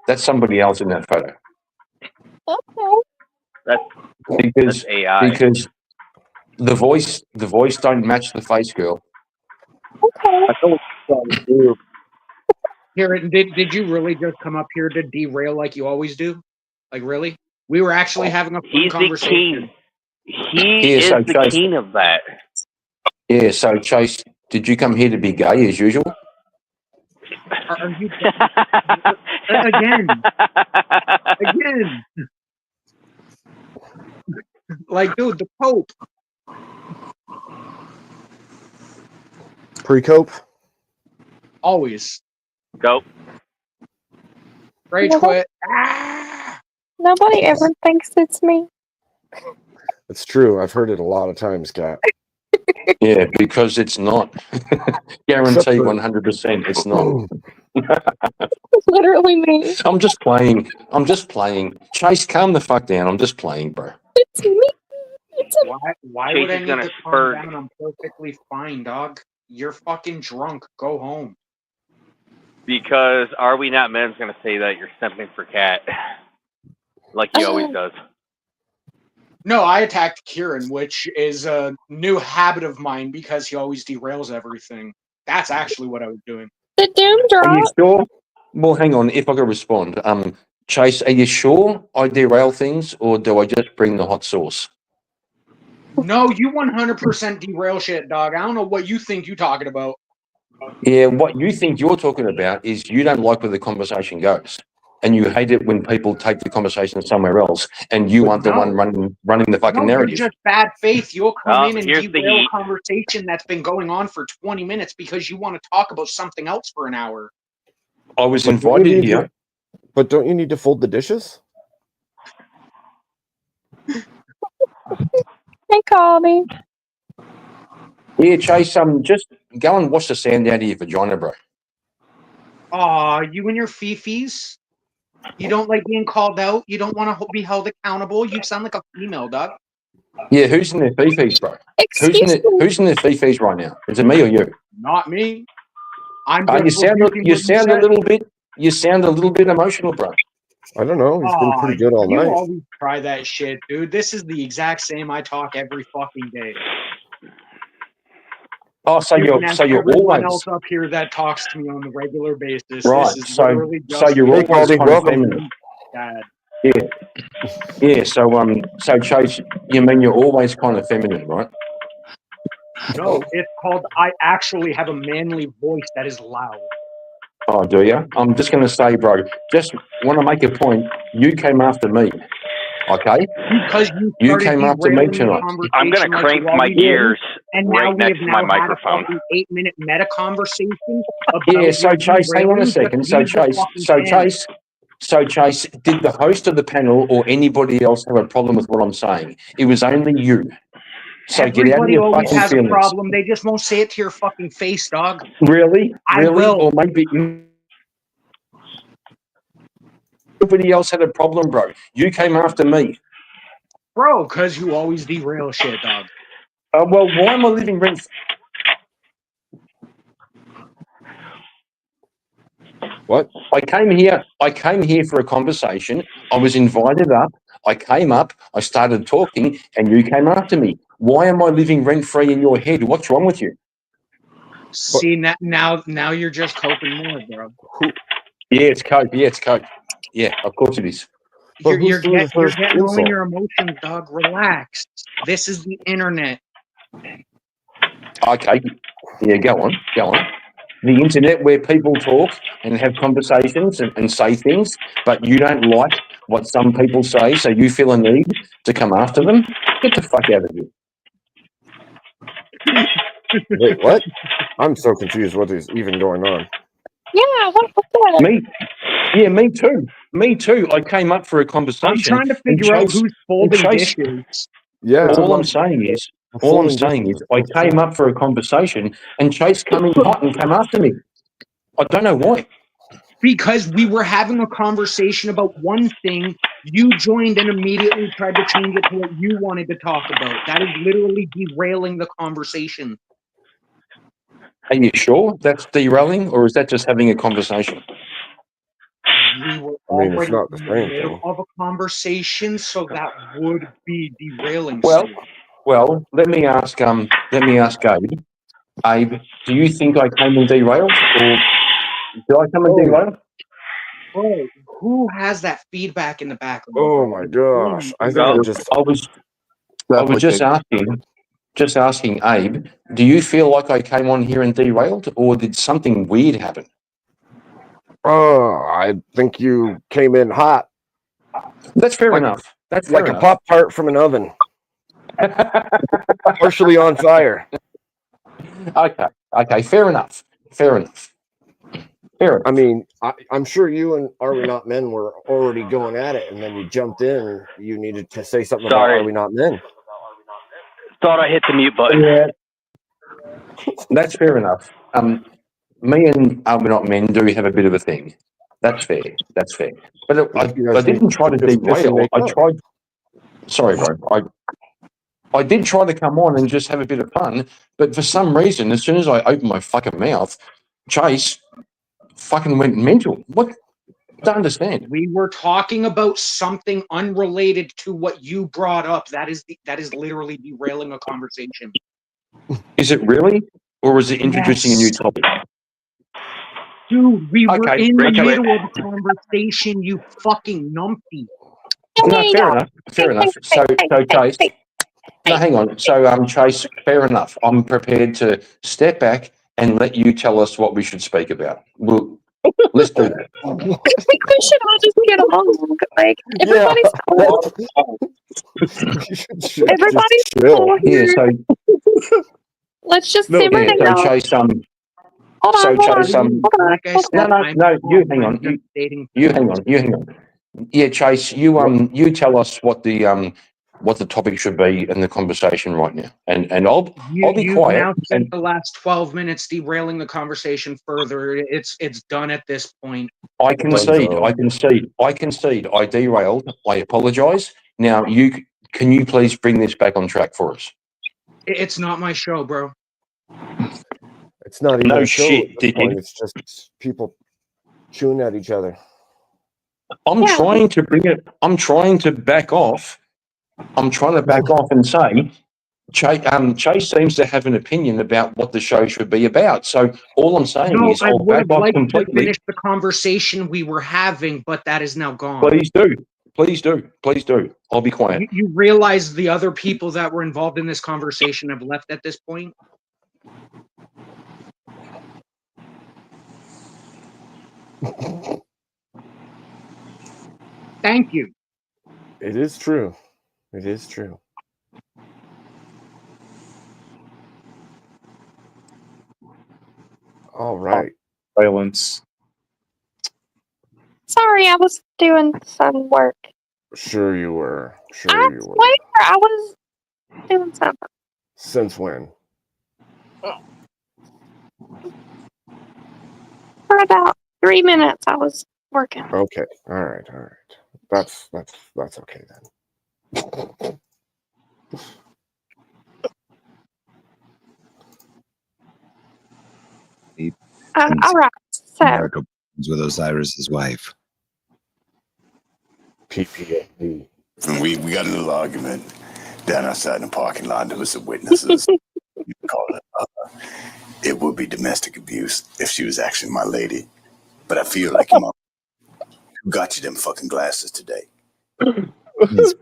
That's somebody else in that photo. Okay. That's AI. Because the voice don't match the face, girl. Okay. I know what you're trying to do. Here, did you really just come up here to derail like you always do? Like, really? We were actually having a fun He's the conversation. king. He is the Chase, king of that. Yeah, so Chase, did you come here to be gay as usual? Are you again? Again? Like, dude, the Pope. Pre-cope? Always. Go. Rage Nobody- quit. Nobody ever thinks it's me. It's true. I've heard it a lot of times, Kat. Yeah, because it's not. Guarantee 100% it's not. Literally me. I'm just playing. Chase, calm the fuck down. I'm just playing, bro. It's me. Why Chase would I is need gonna to calm spur- down? I'm perfectly fine, dog. You're fucking drunk. Go home. Because Are We Not Men's going to say that you're simping for Cat. Like he always does. No, I attacked Kieran, which is a new habit of mine because he always derails everything. That's actually what I was doing. The Doom Are you drop. sure? Well, hang on. If I could respond, Chase, are you sure I derail things, or do I just bring the hot sauce? No, you 100% derail shit, dog. I don't know what you think you're talking about. Yeah, what you think you're talking about is you don't like where the conversation goes, and you hate it when people take the conversation somewhere else, and you aren't the one running the fucking No, you're narrative. just bad faith. You'll come in and Here's the derail heat. a conversation that's been going on for 20 minutes because you want to talk about something else for an hour. I was But don't you invited need here. But don't you need to fold the dishes? Hey, Colby. Yeah, Chase, just go and wash the sand out of your vagina, bro. Aw, you and your fifis. You don't like being called out. You don't want to be held accountable. You sound like a female, dog. Yeah, who's in their fifis, bro? Excuse me. Who's in their fifis right now? Is it me or you? Not me. I'm You just sound rebuking you what you sound a said. little bit emotional, bro. I don't know. He's been pretty good all You night. always try that shit, dude. This is the exact same I talk every fucking day. Oh, so You you're can ask so you're everyone always else up here that talks to me on the regular basis. right. This is So literally so just you're me. always Colby, kind of welcome. feminine. Dad. Yeah. Yeah, so Chase, you mean you're always kind of feminine, right? No, it's called I actually have a manly voice that is loud. Oh, do you? I'm just going to say, bro, just want to make a point. You came after me, okay? Because you You started came after me derailing the tonight. conversation. I'm gonna like crank you my always do, gears and now right we next have to my now had a microphone. fucking 8-minute meta conversation about Yeah, so your Chase, hang on a derailing. second. Just leave the fucking pen. So Chase, did the host of the panel or anybody else have a problem with what I'm saying? It was only you. So get out of Everybody your always fucking has a feelings. problem. They just won't say it to your fucking face, dog. Really? I Really? will. Or maybe nobody else had a problem, bro. You came after me. Bro, because you always derail shit, dog. Well, why am I living rent? What? I came here for a conversation. I was invited up. I came up. I started talking, and you came after me. Why am I living rent free in your head? What's wrong with you? See, now you're just coping more, bro. Yeah, it's coke. Yeah, it's coke. Yeah, of course it is. But You're who's doing the getting first all in insult? your emotions, dog. Relax. This is the internet. Okay. Yeah, go on. The internet where people talk and have conversations and say things, but you don't like what some people say, so you feel a need to come after them. Get the fuck out of here. Wait, what? I'm so confused. What is even going on? Yeah, what's that? Me too. Me too. I came up for a conversation. I'm trying to and figure out Chase- who's folding and Chase- dishes. Yeah. All I'm saying is, I came up for a conversation, and Chase came in hot and came after me. I don't know why. Because we were having a conversation about one thing, you joined and immediately tried to change it to what you wanted to talk about. That is literally derailing the conversation. Are you sure that's derailing, or is that just having a conversation? We were I mean, it's already not the in the same middle thing. of a conversation, so that would be derailing. Well, let me ask Abe. Abe, do you think I came and derailed, or did I come and derail? Bro, who has that feedback in the background? Oh bro? my It's really gosh! I think I'm just. I was just asking Abe, do you feel like I came on here and derailed, or did something weird happen? Oh, I think you came in hot. That's fair enough. That's fair like enough. a Pop-Tart from an oven, partially on fire. Okay, fair enough. I mean, I'm sure you and Are We Not Men were already going at it, and then you jumped in and you needed to say something about Sorry. Are We Not Men? Thought I hit the mute button. Yeah, that's fair enough. Me and Are We Not Men do have a bit of a thing. That's fair. But I didn't try to derail. I tried. Sorry, bro. I did try to come on and just have a bit of fun, but for some reason, as soon as I opened my fucking mouth, Chase fucking went mental. What? I don't understand. We were talking about something unrelated to what you brought up. That is literally derailing a conversation. Is it really? Or is it introducing a new topic? Dude, we were Okay, in the okay. middle of a conversation, you fucking numpty. No, fair enough. So Chase, No, hang on. So, Chase, fair enough. I'm prepared to step back and let you tell us what we should speak about. Let's do that. I think we should all just get along. Like everybody's cool. Everybody's cool Yeah, here. so Let's just simmer yeah, down. so Chase, Hold so on, hold on, Chase, hold on. Like I Hold said, on. no, you hang on. You hang on. You hang on. Yeah, Chase, you tell us what the topic should be in the conversation right now, and I'll be You've quiet. now And spent the last 12 minutes derailing the conversation further. It's done at this point. I concede. I derailed. I apologise. Now, can you please bring this back on track for us? It's not my show, bro. It's not even No a show shit, at this point. dickhead. It's just people chewing at each other. I'm trying to bring it. I'm trying to back off. I'm trying to back off and say, Chase seems to have an opinion about what the show should be about. So all I'm saying No, is I I'll would back have off liked to completely. finish the conversation we were having, but that is now gone. Please do. Please do. Please do. I'll be quiet. You realize the other people that were involved in this conversation have left at this point? Thank you. It is true. It is true. All right. Silence. Sorry, I was doing some work. Sure you were. Sure I you were. swear I was doing something. Since when? For about 3 minutes I was working. Okay. All right. All right. That's okay then. All right. So marital problems with Osiris's wife. PPSD. And we got a little argument down outside in the parking lot. There was some witnesses. You can call it would be domestic abuse if she was actually my lady. But I feel like your mom got you them fucking glasses today. His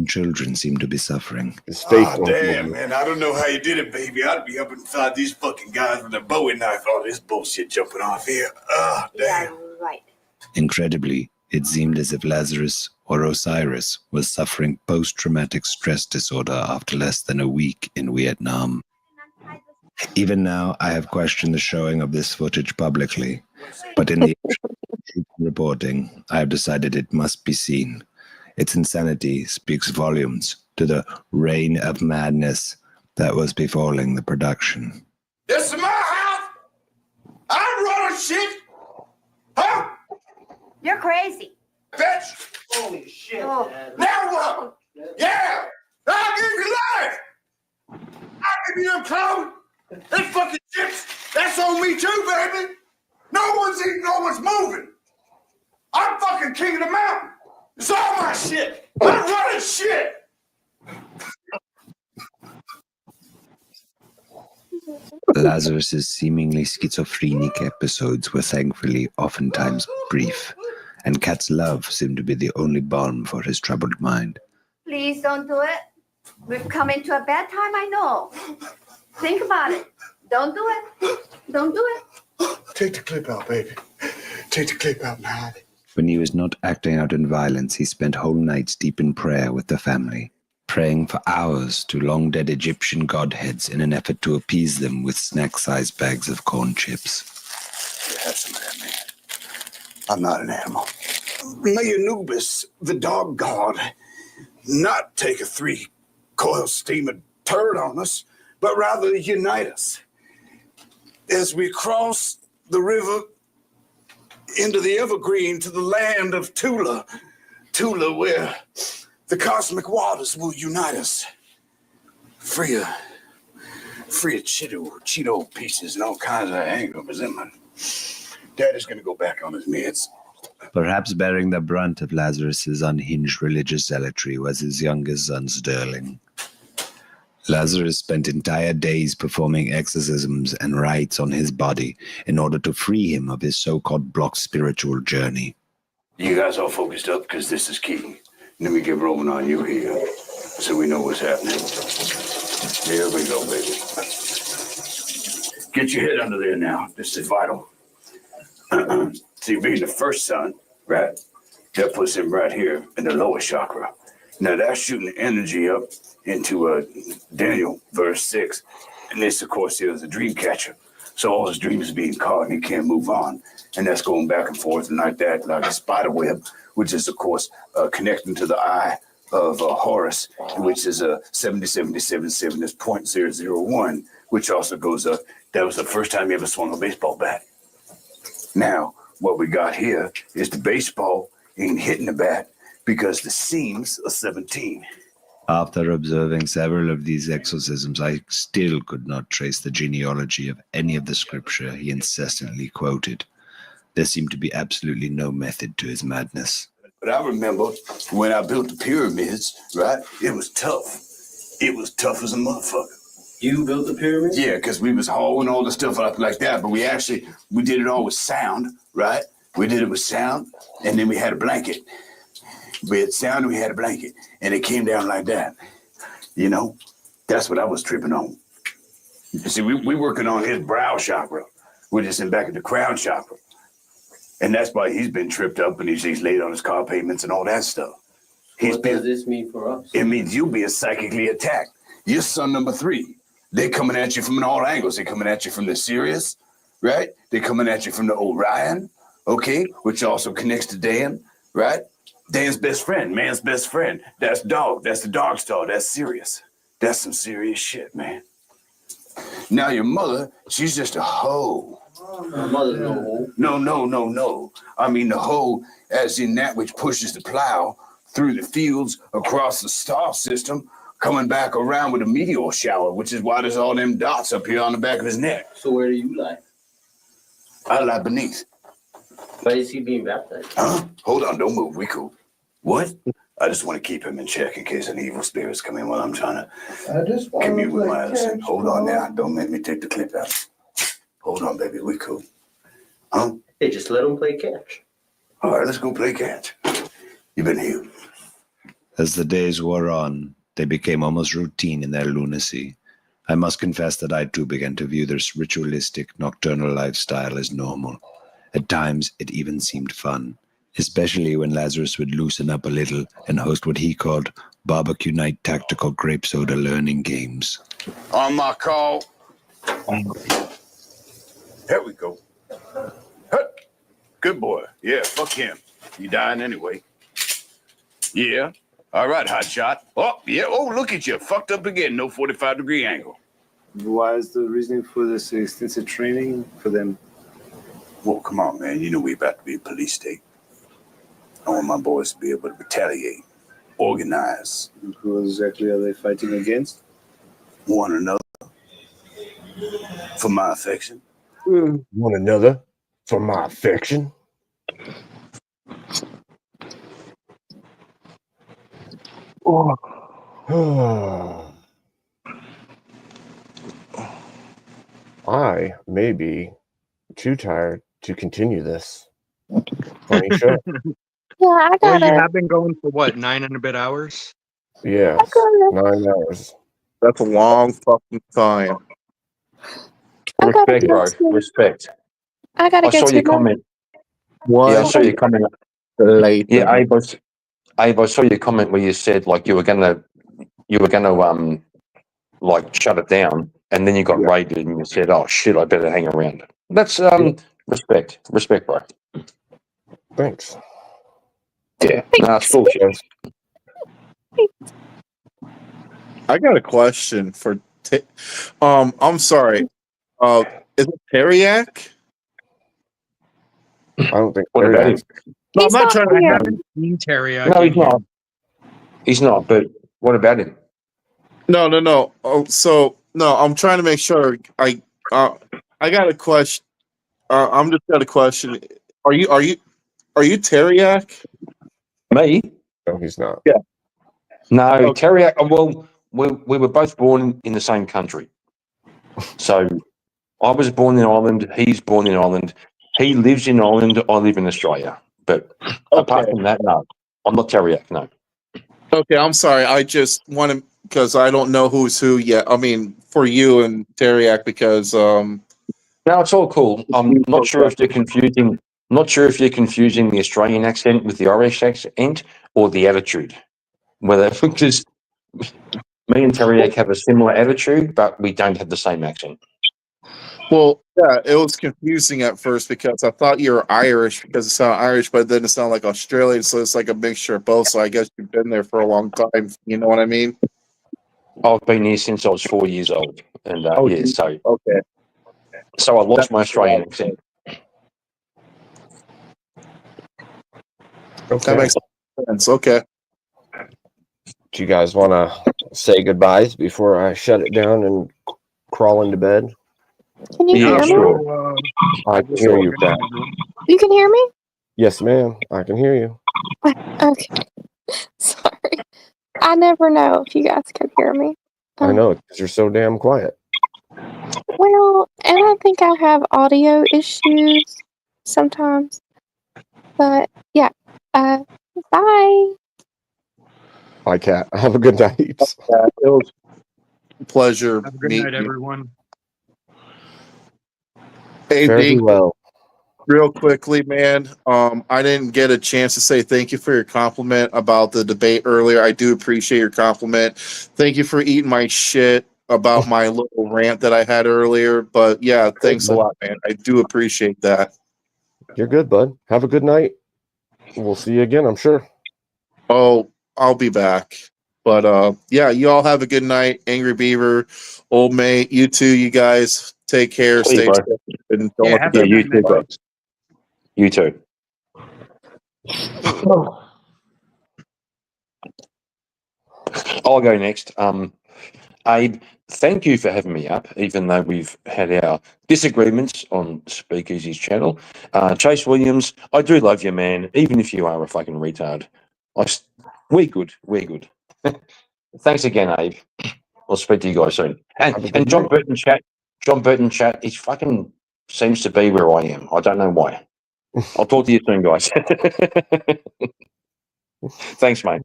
children seem to be suffering. Damn, man. I don't know how you did it, baby. I'd be up inside these fucking guys with a Bowie knife. All this bullshit jumping off here. Damn. Yeah, right. Incredibly, it seemed as if Lazarus or Osiris was suffering post-traumatic stress disorder after less than a week in Vietnam. Even now, I have questioned the showing of this footage publicly, but in the reporting, I have decided it must be seen. Its insanity speaks volumes to the reign of madness that was befalling the production. This is my house. I'm running shit. Huh? You're crazy. Bitch. Holy shit. Oh. Now what? Yeah. I'll give you life. I'll give you them clothes. That fucking chips. That's on me too, baby. No one's eating, no one's moving. I'm fucking king of the mountain. It's all my shit. I'm running shit. Lazarus's seemingly schizophrenic episodes were thankfully oftentimes brief, and Kat's love seemed to be the only balm for his troubled mind. Please don't do it. We've come into a bad time, I know. Think about it. Don't do it. Don't do it. Take the clip out, baby. Take the clip out now. When he was not acting out in violence, he spent whole nights deep in prayer with the family, praying for hours to long-dead Egyptian godheads in an effort to appease them with snack-sized bags of corn chips. Have some of that, man. I'm not an animal. May Anubis, the dog god, not take a 3-coil steaming turd on us, but rather unite us. As we cross the river into the evergreen to the land of Tula, where the cosmic waters will unite us. Free of Cheeto pieces and all kinds of hangovers. Daddy's gonna go back on his meds. Perhaps bearing the brunt of Lazarus's unhinged religious zealotry was his youngest son, Sterling. Lazarus spent entire days performing exorcisms and rites on his body in order to free him of his so-called blocked spiritual journey. You guys all focused up because this is key. Let me get rolling on you here. so we know what's happening. Here we go, baby. Get your head under there now. This is vital. See, being the first son, right? That puts him right here in the lower chakra. Now that's shooting energy up into Daniel verse 6. And this, of course, is a dream catcher. So all his dreams are being caught and he can't move on. And that's going back and forth and like that, like a spider web, which is, of course, connecting to the eye of Horus, which is a 7777 is 0.001, which also goes up. That was the first time he ever swung a baseball bat. Now, what we got here is the baseball ain't hitting the bat because the seams are 17. After observing several of these exorcisms, I still could not trace the genealogy of any of the scripture he incessantly quoted. There seemed to be absolutely no method to his madness. But I remember when I built the pyramids, right? It was tough. It was tough as a motherfucker. You built the pyramid? Yeah, because we was hauling all the stuff up like that, but we did it all with sound, right? We did it with sound, and then we had a blanket. We had sound and we had a blanket, and it came down like that. You know, that's what I was tripping on. You see, we working on his brow chakra. We're just in back of the crown chakra. And that's why he's been tripped up and he's laid on his car payments and all that stuff. What does this mean for us? It means you'll be psychically attacked. You're son number 3. They're coming at you from all angles. They're coming at you from the Sirius, right? They're coming at you from the Orion, okay, which also connects to Dan, right? Dan's best friend, man's best friend. That's dog. That's the dog star. That's Sirius. That's some serious shit, man. Now your mother, she's just a hoe. My mother's no hoe. No. I mean the hoe as in that which pushes the plow through the fields across the star system, coming back around with a meteor shower, which is why there's all them dots up here on the back of his neck. So where do you lie? I lie beneath. Why is he being baptized? Huh? Hold on, don't move. We cool. What? I just want to keep him in check in case any evil spirits come in while I'm trying to commune with my son. Hold on now. Don't make me take the clip out. Hold on, baby. We cool. Huh? Hey, just let him play catch. All right, let's go play catch. You've been healed. As the days wore on, they became almost routine in their lunacy. I must confess that I too began to view this ritualistic, nocturnal lifestyle as normal. At times, it even seemed fun, especially when Lazarus would loosen up a little and host what he called barbecue night tactical grape soda learning games. On my call. There we go. Hut. Good boy. Yeah, fuck him. You dying anyway. Yeah. All right, hotshot. Oh, yeah. Oh, look at you. Fucked up again. No 45-degree angle. Why is the reasoning for this extensive training for them? Well, come on, man. You know we about to be a police state. I want my boys to be able to retaliate, organize. Who exactly are they fighting against? One another. For my affection. One another for my affection. I may be too tired to continue this. Funny show. Yeah, I got Well, you it. have been going for what, 9 and a bit hours? Yes, 9 hours. That's a long fucking time. Respect, bro. Respect. I gotta I get saw to your my- comment. What? Yeah, I saw your comment. Late. Yeah, Abe, I saw your comment where you said like you were gonna like shut it down, and then you got raided, and you said, "Oh shit, I better hang around." That's respect, bro. Thanks. Yeah, no, it's bullshit. I got a question for. I'm sorry. Is it Teriak? I don't think What about him? No, I'm not trying to. I haven't seen Teriyaki. No, he's not. He's not. But what about him? No. Oh, so no, I'm trying to make sure. I got a question. I'm just got a question. Are you Teriak? Me? No, he's not. Yeah. No, Terry. Well, we were both born in the same country. So I was born in Ireland. He's born in Ireland. He lives in Ireland. I live in Australia. But apart from that, no, I'm not Teriak. No. Okay, I'm sorry. I just want to because I don't know who's who yet. I mean, for you and Teriak, because No, it's all cool. I'm not sure if they're confusing. Not sure if you're confusing the Australian accent with the Irish accent or the attitude. Whether because me and Teriak have a similar attitude, but we don't have the same accent. well, yeah, it was confusing at first because I thought you were Irish because it sounded Irish, but then it sounded like Australian, so it's like a mixture of both. So I guess you've been there for a long time. You know what I mean? I've been here since I was 4 years old, and Oh, yeah, so okay. I lost my Australian accent. That Okay. makes sense. Okay. Do you guys want to say goodbyes before I shut it down and crawl into bed? Can you Yeah, hear me? sure. I can hear you, Kat. You can hear me? Yes, ma'am. I can hear you. Okay. Sorry. I never know if you guys can hear me. I know because you're so damn quiet. Well, and I think I have audio issues sometimes. But yeah. Bye. Bye, Kat. Have a good night. It was a pleasure Have a good meeting night, you. everyone. Hey, Fare thee Dink, well. real quickly, man. I didn't get a chance to say thank you for your compliment about the debate earlier. I do appreciate your compliment. Thank you for eating my shit about my little rant that I had earlier. But yeah, thanks a lot, man. I do appreciate that. You're good, bud. Have a good night. We'll see you again, I'm sure. Oh, I'll be back. But yeah, you all have a good night. Angry Beaver, old mate, you too, you guys. Take care, See you, stay bro. safe, and don't Yeah, let have the a Yeah, you good too, night. bro. You too. I'll go next. Abe, thank you for having me up, even though we've had our disagreements on Speakeasy's channel. Chase Williams, I do love you, man, even if you are a fucking retard. We're good. We're good. Thanks again, Abe. I'll speak to you guys soon. Have a And good John night. Burton chat, he fucking seems to be where I am. I don't know why. I'll talk to you soon, guys. Thanks, mate.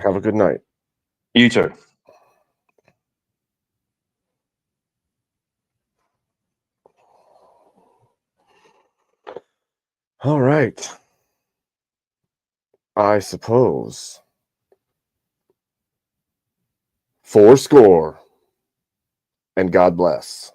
Have a good night. You too. All right. I suppose. 4 score. And God bless.